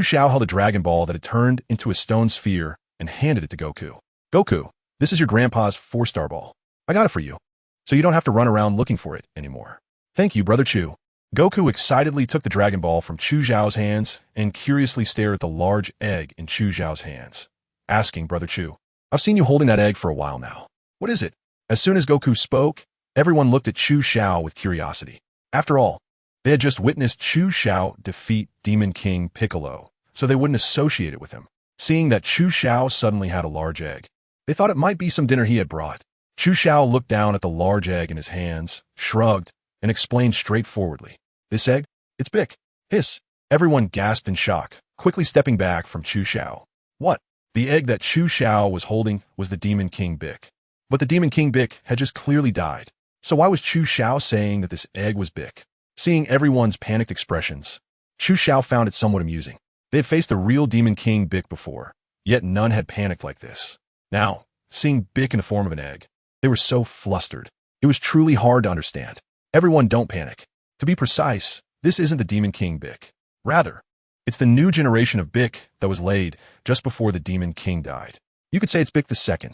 Speaker 1: Xiao held a Dragon Ball that had turned into a stone sphere and handed it to Goku. Goku, this is your grandpa's 4-star ball. I got it for you, so you don't have to run around looking for it anymore. Thank you, Brother Chu. Goku excitedly took the Dragon Ball from Chu Xiao's hands and curiously stared at the large egg in Chu Xiao's hands, asking Brother Chu, I've seen you holding that egg for a while now. What is it? As soon as Goku spoke, everyone looked at Chu Xiao with curiosity. After all, they had just witnessed Chu Xiao defeat Demon King Piccolo, so they wouldn't associate it with him. Seeing that Chu Xiao suddenly had a large egg, they thought it might be some dinner he had brought. Chu Xiao looked down at the large egg in his hands, shrugged, and explained straightforwardly, This egg? It's Bic. Hiss. Everyone gasped in shock, quickly stepping back from Chu Xiao. What? The egg that Chu Xiao was holding was the Demon King Bic. But the Demon King Bic had just clearly died. So why was Chu Xiao saying that this egg was Bic? Seeing everyone's panicked expressions, Chu Xiao found it somewhat amusing. They had faced the real Demon King Bic before, yet none had panicked like this. Now, seeing Bic in the form of an egg, they were so flustered. It was truly hard to understand. Everyone don't panic. To be precise, this isn't the Demon King Bic. Rather, it's the new generation of Bic that was laid just before the Demon King died. You could say it's Bic II.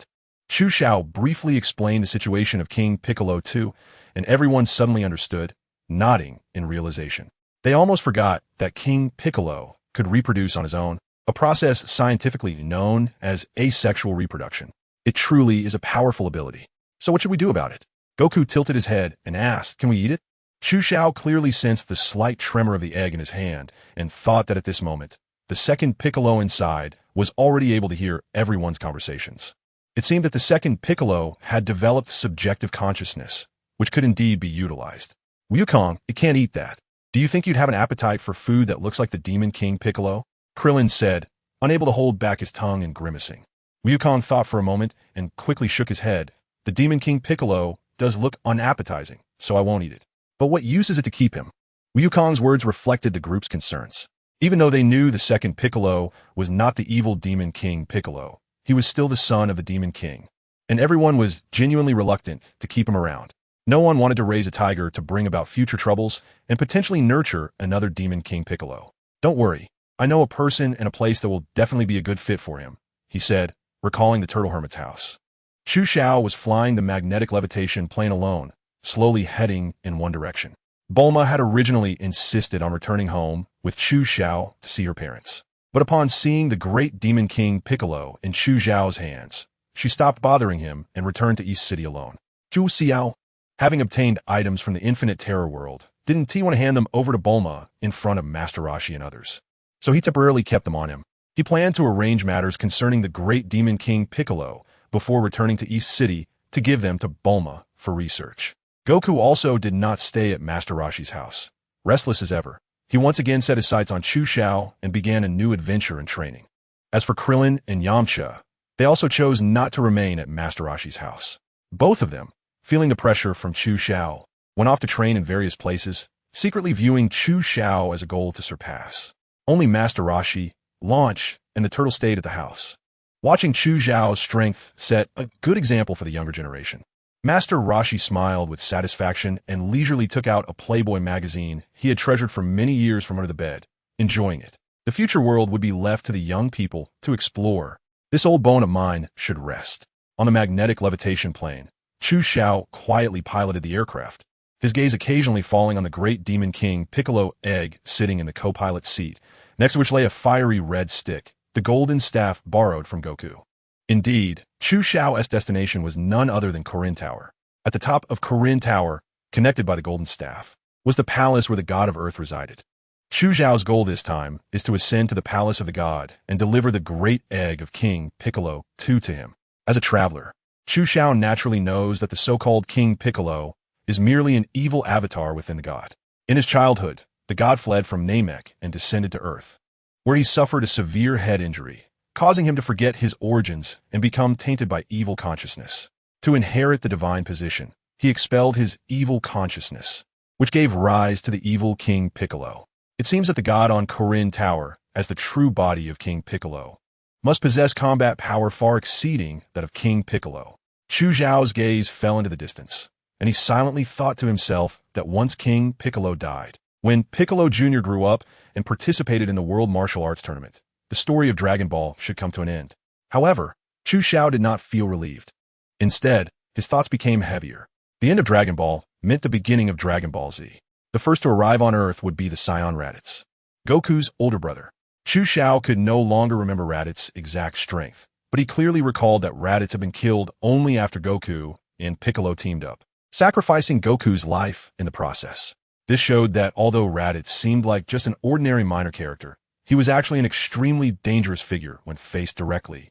Speaker 1: Chu Xiao briefly explained the situation of King Piccolo II, and everyone suddenly understood, nodding in realization. They almost forgot that King Piccolo could reproduce on his own, a process scientifically known as asexual reproduction. It truly is a powerful ability. So what should we do about it? Goku tilted his head and asked, Can we eat it? Chu Xiao clearly sensed the slight tremor of the egg in his hand and thought that at this moment, the second Piccolo inside was already able to hear everyone's conversations. It seemed that the second Piccolo had developed subjective consciousness, which could indeed be utilized. Wukong, it can't eat that. Do you think you'd have an appetite for food that looks like the Demon King Piccolo? Krillin said, unable to hold back his tongue and grimacing. Wukong thought for a moment and quickly shook his head. The Demon King Piccolo does look unappetizing, so I won't eat it. But what use is it to keep him? Wukong's words reflected the group's concerns. Even though they knew the second Piccolo was not the evil Demon King Piccolo, he was still the son of the Demon King, and everyone was genuinely reluctant to keep him around. No one wanted to raise a tiger to bring about future troubles and potentially nurture another Demon King Piccolo. Don't worry, I know a person and a place that will definitely be a good fit for him, he said, recalling the turtle hermit's house. Chu Xiao was flying the magnetic levitation plane alone, slowly heading in one direction. Bulma had originally insisted on returning home with Chu Xiao to see her parents. But upon seeing the great Demon King Piccolo in Chu Xiao's hands, she stopped bothering him and returned to East City alone. Chu Xiao, having obtained items from the Infinite Terror World, didn't he want to hand them over to Bulma in front of Master Roshi and others. So he temporarily kept them on him. He planned to arrange matters concerning the great Demon King Piccolo before returning to East City to give them to Bulma for research. Goku also did not stay at Master Roshi's house. Restless as ever, he once again set his sights on Chu Xiao and began a new adventure and training. As for Krillin and Yamcha, they also chose not to remain at Master Roshi's house. Both of them, feeling the pressure from Chu Xiao, went off to train in various places, secretly viewing Chu Xiao as a goal to surpass. Only Master Roshi, Launch, and the turtle stayed at the house. Watching Chu Xiao's strength set a good example for the younger generation. Master Roshi smiled with satisfaction and leisurely took out a Playboy magazine he had treasured for many years from under the bed, enjoying it. The future world would be left to the young people to explore. This old bone of mine should rest. On the magnetic levitation plane, Chu Xiao quietly piloted the aircraft, his gaze occasionally falling on the great Demon King Piccolo egg sitting in the co-pilot's seat, next to which lay a fiery red stick, the golden staff borrowed from Goku. Indeed, Chu Xiao's destination was none other than Korin Tower. At the top of Korin Tower, connected by the golden staff, was the palace where the god of earth resided. Chu Xiao's goal this time is to ascend to the palace of the god and deliver the great egg of King Piccolo to him. As a traveler, Chu Xiao naturally knows that the so-called King Piccolo is merely an evil avatar within the god. In his childhood, the god fled from Namek and descended to Earth, where he suffered a severe head injury, causing him to forget his origins and become tainted by evil consciousness. To inherit the divine position, he expelled his evil consciousness, which gave rise to the evil King Piccolo. It seems that the god on Korin Tower, as the true body of King Piccolo, must possess combat power far exceeding that of King Piccolo. Chu Xiao's gaze fell into the distance, and he silently thought to himself that once King Piccolo died, when Piccolo Jr. grew up and participated in the World Martial Arts Tournament, the story of Dragon Ball should come to an end. However, Chu Xiao did not feel relieved. Instead, his thoughts became heavier. The end of Dragon Ball meant the beginning of Dragon Ball Z. The first to arrive on Earth would be the Scion Raditz, Goku's older brother. Chu Xiao could no longer remember Raditz's exact strength, but he clearly recalled that Raditz had been killed only after Goku and Piccolo teamed up, sacrificing Goku's life in the process. This showed that although Raditz seemed like just an ordinary minor character, he was actually an extremely dangerous figure when faced directly,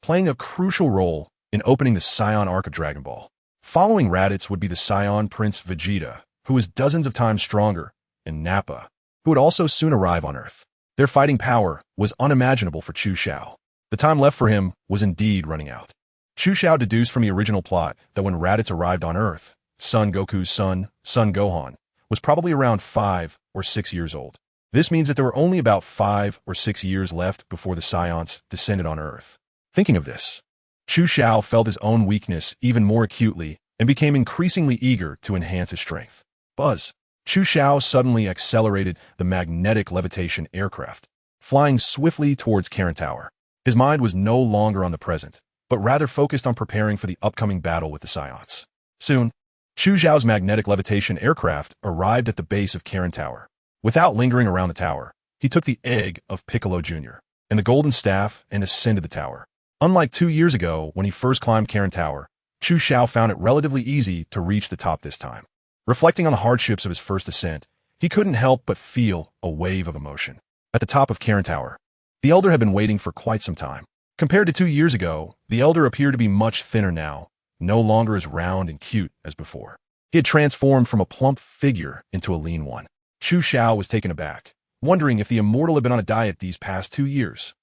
Speaker 1: playing a crucial role in opening the Scion arc of Dragon Ball. Following Raditz would be the Scion Prince Vegeta, who was dozens of times stronger, and Nappa, who would also soon arrive on Earth. Their fighting power was unimaginable for Chu Xiao. The time left for him was indeed running out. Chu Xiao deduced from the original plot that when Raditz arrived on Earth, Son Goku's son, Son Gohan, was probably around 5 or 6 years old. This means that there were only about 5 or 6 years left before the Scions descended on Earth. Thinking of this, Chu Xiao felt his own weakness even more acutely and became increasingly eager to enhance his strength. Buzz! Chu Xiao suddenly accelerated the magnetic levitation aircraft, flying swiftly towards Korin Tower. His mind was no longer on the present, but rather focused on preparing for the upcoming battle with the Scions. Soon, Chu Xiao's magnetic levitation aircraft arrived at the base of Korin Tower. Without lingering around the tower, he took the egg of Piccolo Jr. and the golden staff and ascended the tower. Unlike 2 years ago when he first climbed Korin Tower, Chu Xiao found it relatively easy to reach the top this time. Reflecting on the hardships of his first ascent, he couldn't help but feel a wave of emotion. At the top of Korin Tower, the Elder had been waiting for quite some time. Compared to 2 years ago, the Elder appeared to be much thinner now, no longer as round and cute as before. He had transformed from a plump figure into a lean one. Chu Xiao was taken aback, wondering if the immortal had been on a diet these past 2 years.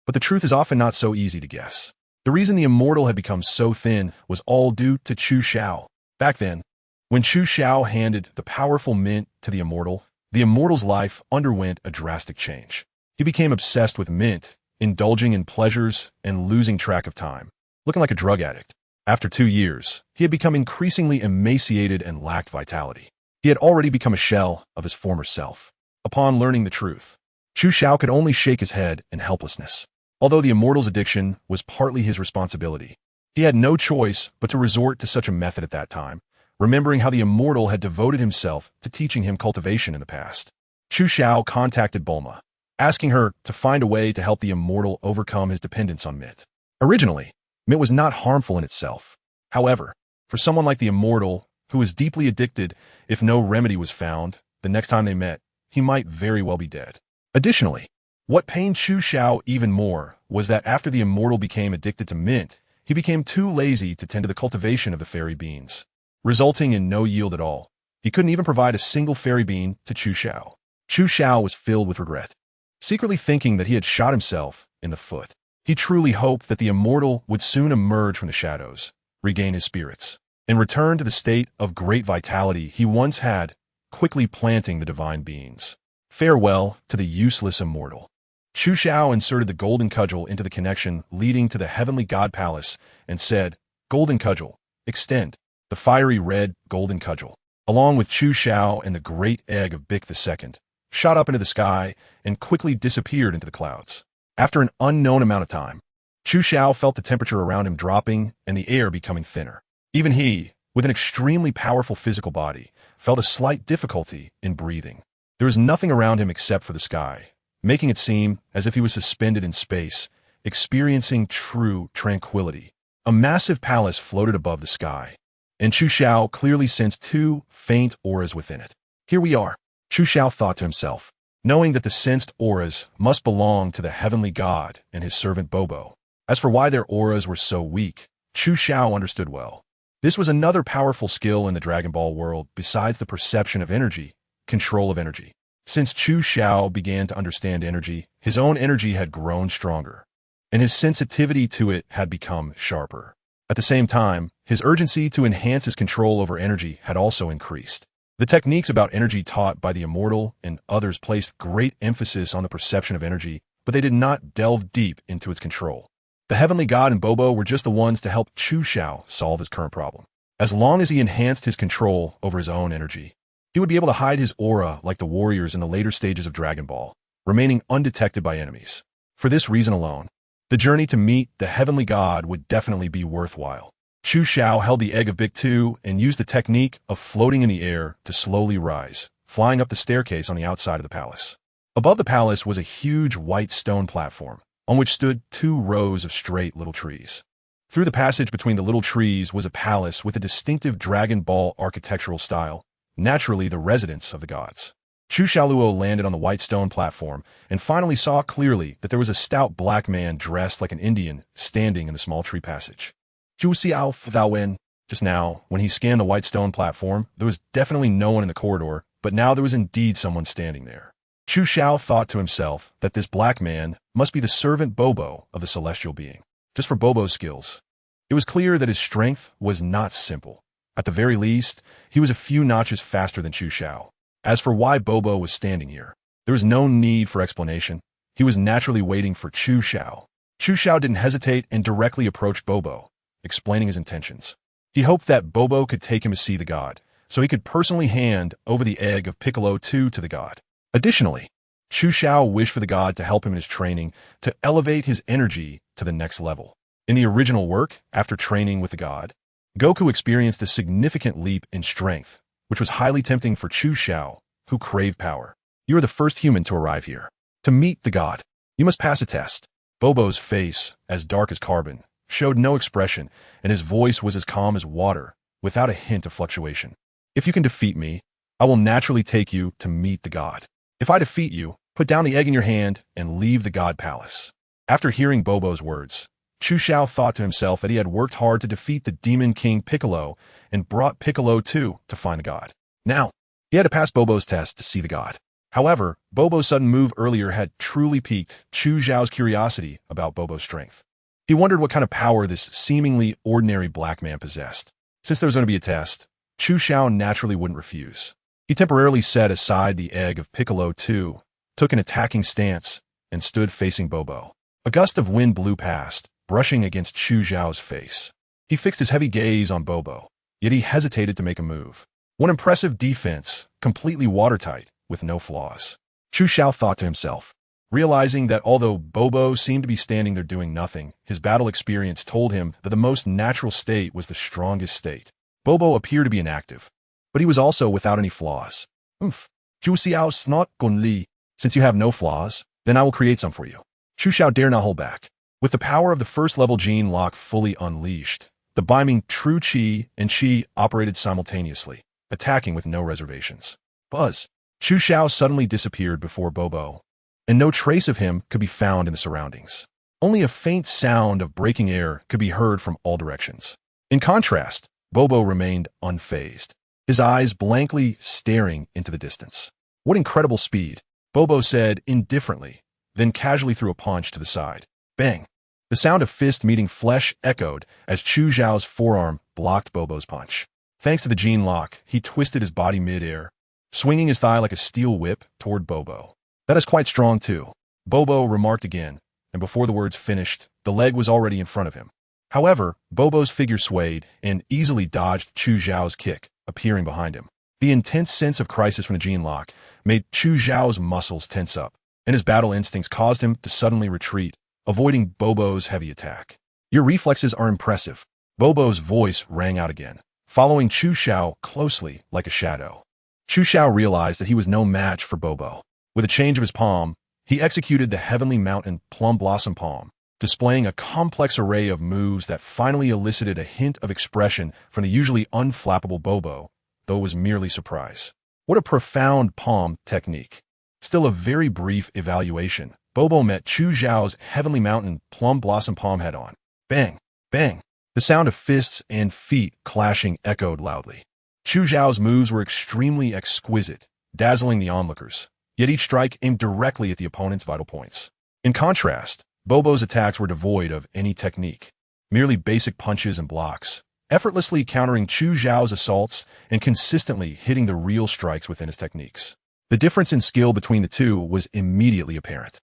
Speaker 1: But the truth is often not so easy to guess. The reason the immortal had become so thin was all due to Chu Xiao. Back then, when Chu Xiao handed the powerful mint to the immortal's life underwent a drastic change. He became obsessed with mint, indulging in pleasures and losing track of time, looking like a drug addict. After 2 years, he had become increasingly emaciated and lacked vitality. He had already become a shell of his former self. Upon learning the truth, Chu Xiao could only shake his head in helplessness. although the immortal's addiction was partly his responsibility. He had no choice but to resort to such a method at that time, remembering how the immortal had devoted himself to teaching him cultivation in the past. Chu Xiao contacted Bulma, asking her to find a way to help the immortal overcome his dependence on Mit. Originally, Mit was not harmful in itself. However, for someone like the immortal, who was deeply addicted, if no remedy was found, the next time they met, he might very well be dead. Additionally, what pained Chu Xiao even more was that after the immortal became addicted to mint, he became too lazy to tend to the cultivation of the fairy beans, resulting in no yield at all. He couldn't even provide a single fairy bean to Chu Xiao. Chu Xiao was filled with regret, secretly thinking that he had shot himself in the foot. He truly hoped that the immortal would soon emerge from the shadows, regain his spirits, and return to the state of great vitality he once had, quickly planting the divine beans. Farewell to the useless immortal. Chu Xiao inserted the golden cudgel into the connection leading to the heavenly god palace and said, "Golden cudgel, extend." The fiery red golden cudgel, along with Chu Xiao and the great egg of Bic II, shot up into the sky and quickly disappeared into the clouds. After an unknown amount of time, Chu Xiao felt the temperature around him dropping and the air becoming thinner. Even he, with an extremely powerful physical body, felt a slight difficulty in breathing. There was nothing around him except for the sky, making it seem as if he was suspended in space, experiencing true tranquility. A massive palace floated above the sky, and Chu Xiao clearly sensed two faint auras within it. Here we are, Chu Xiao thought to himself, knowing that the sensed auras must belong to the heavenly god and his servant Bobo. As for why their auras were so weak, Chu Xiao understood well. This was another powerful skill in the Dragon Ball world besides the perception of energy, control of energy. Since Chu Xiao began to understand energy, his own energy had grown stronger, and his sensitivity to it had become sharper. At the same time, his urgency to enhance his control over energy had also increased. The techniques about energy taught by the immortal and others placed great emphasis on the perception of energy, but they did not delve deep into its control. The heavenly god and Bobo were just the ones to help Chu Xiao solve his current problem. As long as he enhanced his control over his own energy, he would be able to hide his aura like the warriors in the later stages of Dragon Ball, remaining undetected by enemies. For this reason alone, the journey to meet the heavenly god would definitely be worthwhile. Chu Xiao held the egg of Bic II and used the technique of floating in the air to slowly rise, flying up the staircase on the outside of the palace. Above the palace was a huge white stone platform, on which stood 2 rows of straight little trees. Through the passage between the little trees was a palace with a distinctive Dragon Ball architectural style, naturally the residence of the gods. Chu Xiaoluo landed on the white stone platform and finally saw clearly that there was a stout black man dressed like an Indian standing in the small tree passage. Chu Xiao Thou Wen. Just now, when he scanned the white stone platform, there was definitely no one in the corridor, but now there was indeed someone standing there. Chu Xiao thought to himself that this black man must be the servant Bobo of the celestial being. Just for Bobo's skills, it was clear that his strength was not simple. At the very least, he was a few notches faster than Chu Xiao. As for why Bobo was standing here, there was no need for explanation. He was naturally waiting for Chu Xiao. Chu Xiao didn't hesitate and directly approached Bobo, explaining his intentions. He hoped that Bobo could take him to see the god, so he could personally hand over the egg of Piccolo II to the god. Additionally, Chu Xiao wished for the god to help him in his training to elevate his energy to the next level. In the original work, after training with the god, Goku experienced a significant leap in strength, which was highly tempting for Chu Xiao, who craved power. You are the first human to arrive here. To meet the god, you must pass a test. Bobo's face, as dark as carbon, showed no expression, and his voice was as calm as water, without a hint of fluctuation. If you can defeat me, I will naturally take you to meet the god. If I defeat you, put down the egg in your hand and leave the god palace. After hearing Bobo's words, Chu Xiao thought to himself that he had worked hard to defeat the Demon King Piccolo and brought Piccolo II to find the god. Now, he had to pass Bobo's test to see the god. However, Bobo's sudden move earlier had truly piqued Chu Xiao's curiosity about Bobo's strength. He wondered what kind of power this seemingly ordinary black man possessed. Since there was going to be a test, Chu Xiao naturally wouldn't refuse. He temporarily set aside the egg of Piccolo II, took an attacking stance, and stood facing Bobo. A gust of wind blew past, brushing against Chu Xiao's face. He fixed his heavy gaze on Bobo, yet he hesitated to make a move. One impressive defense, completely watertight, with no flaws. Chu Xiao thought to himself, Realizing that although Bobo seemed to be standing there doing nothing, his battle experience told him that the most natural state was the strongest state. Bobo appeared to be inactive, but he was also without any flaws. Oomph. Chu Xiao's not Li. Since you have no flaws, then I will create some for you. Chu Xiao dare not hold back. With the power of the first-level gene lock fully unleashed, the beaming true Qi and Qi operated simultaneously, attacking with no reservations. Buzz. Chu Xiao suddenly disappeared before Bobo, and no trace of him could be found in the surroundings. Only a faint sound of breaking air could be heard from all directions. In contrast, Bobo remained unfazed, his eyes blankly staring into the distance. What incredible speed, Bobo said indifferently, then casually threw a punch to the side. Bang! The sound of fist meeting flesh echoed as Chu Xiao's forearm blocked Bobo's punch. Thanks to the gene lock, he twisted his body mid-air, swinging his thigh like a steel whip toward Bobo. That is quite strong too, Bobo remarked again, and before the words finished, the leg was already in front of him. However, Bobo's figure swayed and easily dodged Chu Xiao's kick, appearing behind him. The intense sense of crisis from the gene lock made Chu Xiao's muscles tense up, and his battle instincts caused him to suddenly retreat, avoiding Bobo's heavy attack. Your reflexes are impressive. Bobo's voice rang out again, following Chu Xiao closely like a shadow. Chu Xiao realized that he was no match for Bobo. With a change of his palm, he executed the Heavenly Mountain Plum Blossom Palm, displaying a complex array of moves that finally elicited a hint of expression from the usually unflappable Bobo, though it was merely surprise. What a profound palm technique. Still a very brief evaluation, Bobo met Chu Xiao's Heavenly Mountain Plum Blossom Palm head-on. Bang! Bang! The sound of fists and feet clashing echoed loudly. Chu Xiao's moves were extremely exquisite, dazzling the onlookers, yet each strike aimed directly at the opponent's vital points. In contrast, Bobo's attacks were devoid of any technique, merely basic punches and blocks, effortlessly countering Chu Xiao's assaults and consistently hitting the real strikes within his techniques. The difference in skill between the two was immediately apparent.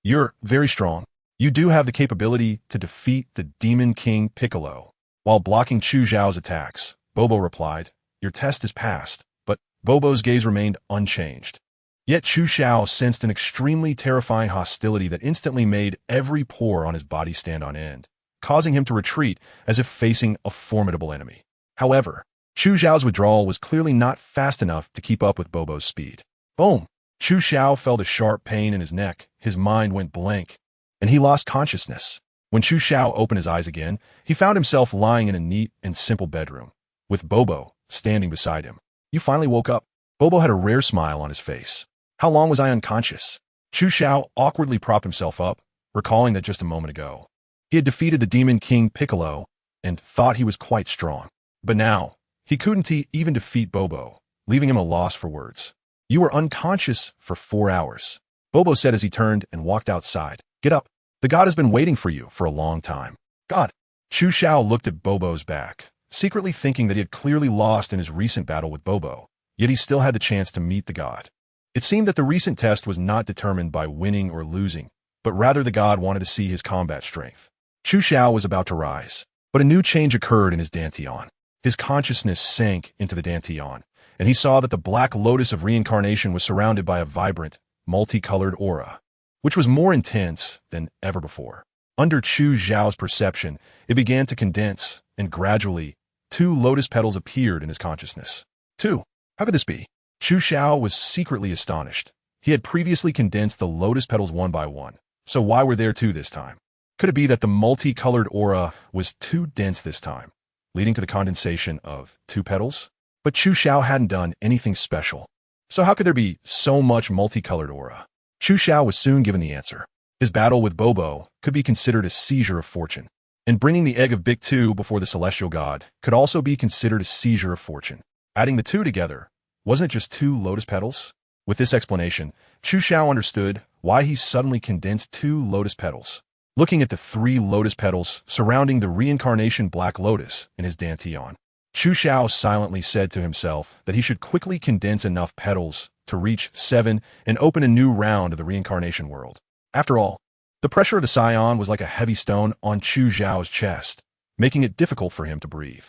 Speaker 1: You're very strong. You do have the capability to defeat the Demon King Piccolo. While blocking Chu Xiao's attacks, Bobo replied, your test is passed, but Bobo's gaze remained unchanged. Yet Chu Xiao sensed an extremely terrifying hostility that instantly made every pore on his body stand on end, causing him to retreat as if facing a formidable enemy. However, Chu Xiao's withdrawal was clearly not fast enough to keep up with Bobo's speed. Boom! Chu Xiao felt a sharp pain in his neck, his mind went blank, and he lost consciousness. When Chu Xiao opened his eyes again, he found himself lying in a neat and simple bedroom, with Bobo standing beside him. You finally woke up. Bobo had a rare smile on his face. How long was I unconscious? Chu Xiao awkwardly propped himself up, recalling that just a moment ago he had defeated the Demon King Piccolo and thought he was quite strong. But now, he couldn't even defeat Bobo, leaving him a loss for words. You were unconscious for 4 hours, Bobo said as he turned and walked outside. Get up. The god has been waiting for you for a long time. God. Chu Xiao looked at Bobo's back, secretly thinking that he had clearly lost in his recent battle with Bobo, yet he still had the chance to meet the god. It seemed that the recent test was not determined by winning or losing, but rather the god wanted to see his combat strength. Chu Xiao was about to rise, but a new change occurred in his dantian. His consciousness sank into the dantian, and he saw that the black lotus of reincarnation was surrounded by a vibrant, multicolored aura, which was more intense than ever before. Under Chu Xiao's perception, it began to condense, and gradually, 2 lotus petals appeared in his consciousness. 2. How could this be? Chu Xiao was secretly astonished. He had previously condensed the lotus petals one by one, so why were there 2 this time? Could it be that the multicolored aura was too dense this time, leading to the condensation of 2 petals? But Chu Xiao hadn't done anything special. So how could there be so much multicolored aura? Chu Xiao was soon given the answer. His battle with Bobo could be considered a seizure of fortune, and bringing the egg of Big 2 before the celestial god could also be considered a seizure of fortune. Adding the 2 together, wasn't it just 2 lotus petals? With this explanation, Chu Xiao understood why he suddenly condensed 2 lotus petals. Looking at the 3 lotus petals surrounding the reincarnation black lotus in his dantian, Chu Xiao silently said to himself that he should quickly condense enough petals to reach 7 and open a new round of the reincarnation world. After all, the pressure of the scion was like a heavy stone on Chu Xiao's chest, making it difficult for him to breathe.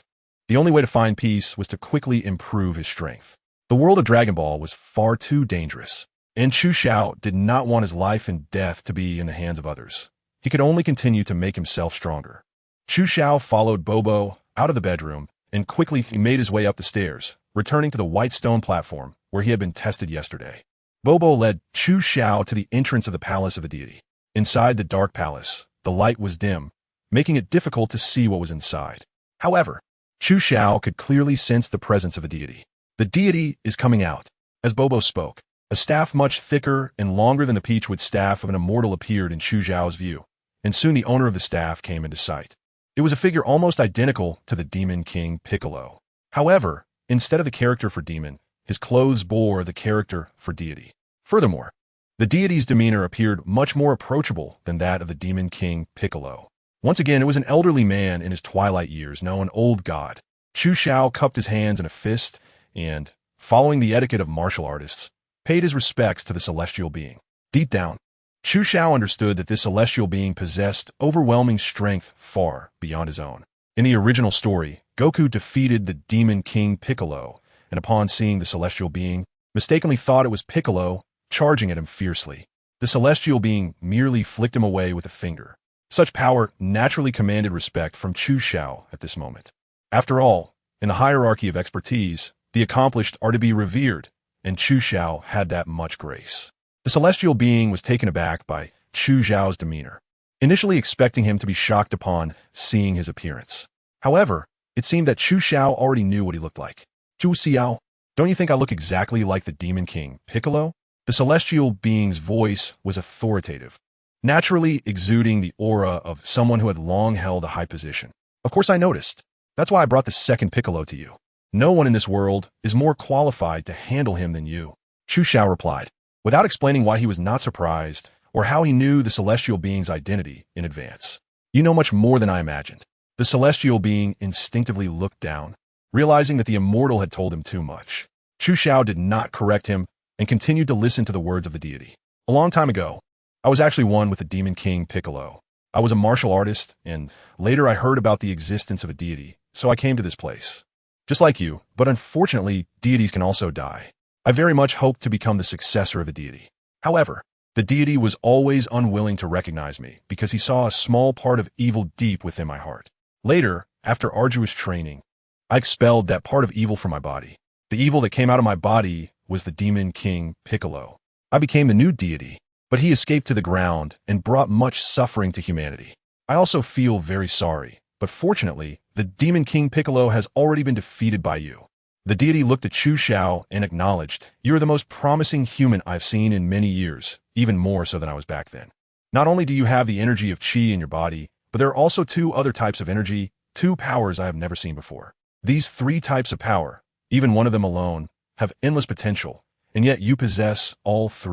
Speaker 1: The only way to find peace was to quickly improve his strength. The world of Dragon Ball was far too dangerous. And Chu Xiao did not want his life and death to be in the hands of others. He could only continue to make himself stronger. Chu Xiao followed Bobo out of the bedroom, and quickly he made his way up the stairs, returning to the white stone platform where he had been tested yesterday. Bobo led Chu Xiao to the entrance of the palace of the deity. Inside the dark palace, the light was dim, making it difficult to see what was inside. However, Chu Xiao could clearly sense the presence of the deity. The deity is coming out. As Bobo spoke, a staff much thicker and longer than the peachwood staff of an immortal appeared in Chu Xiao's view, and soon the owner of the staff came into sight. It was a figure almost identical to the Demon King Piccolo. However, instead of the character for demon, his clothes bore the character for deity. Furthermore, the deity's demeanor appeared much more approachable than that of the Demon King Piccolo. Once again, it was an elderly man in his twilight years, no, an old god. Chu Xiao cupped his hands in a fist and, following the etiquette of martial artists, paid his respects to the celestial being. Deep down, Chu Xiao understood that this celestial being possessed overwhelming strength far beyond his own. In the original story, Goku defeated the Demon King Piccolo, and upon seeing the celestial being, mistakenly thought it was Piccolo, charging at him fiercely. The celestial being merely flicked him away with a finger. Such power naturally commanded respect from Chu Xiao at this moment. After all, in the hierarchy of expertise, the accomplished are to be revered, and Chu Xiao had that much grace. The celestial being was taken aback by Chu Xiao's demeanor, initially expecting him to be shocked upon seeing his appearance. However, it seemed that Chu Xiao already knew what he looked like. Chu Xiao, don't you think I look exactly like the Demon King Piccolo? The celestial being's voice was authoritative, naturally exuding the aura of someone who had long held a high position. Of course I noticed. That's why I brought the second Piccolo to you. No one in this world is more qualified to handle him than you. Chu Xiao replied, without explaining why he was not surprised or how he knew the celestial being's identity in advance. You know much more than I imagined. The celestial being instinctively looked down, realizing that the immortal had told him too much. Chu Xiao did not correct him and continued to listen to the words of the deity. A long time ago, I was actually one with the Demon King Piccolo. I was a martial artist, and later I heard about the existence of a deity, so I came to this place. Just like you, but unfortunately, deities can also die. I very much hoped to become the successor of a deity. However, the deity was always unwilling to recognize me because he saw a small part of evil deep within my heart. Later, after arduous training, I expelled that part of evil from my body. The evil that came out of my body was the Demon King Piccolo. I became the new deity, but he escaped to the ground and brought much suffering to humanity. I also feel very sorry, but fortunately, the Demon King Piccolo has already been defeated by you. The deity looked at Chu Xiao and acknowledged, you are the most promising human I've seen in many years, even more so than I was back then. Not only do you have the energy of Qi in your body, but there are also two other types of energy, two powers I have never seen before. These three types of power, even one of them alone, have endless potential, and yet you possess all three.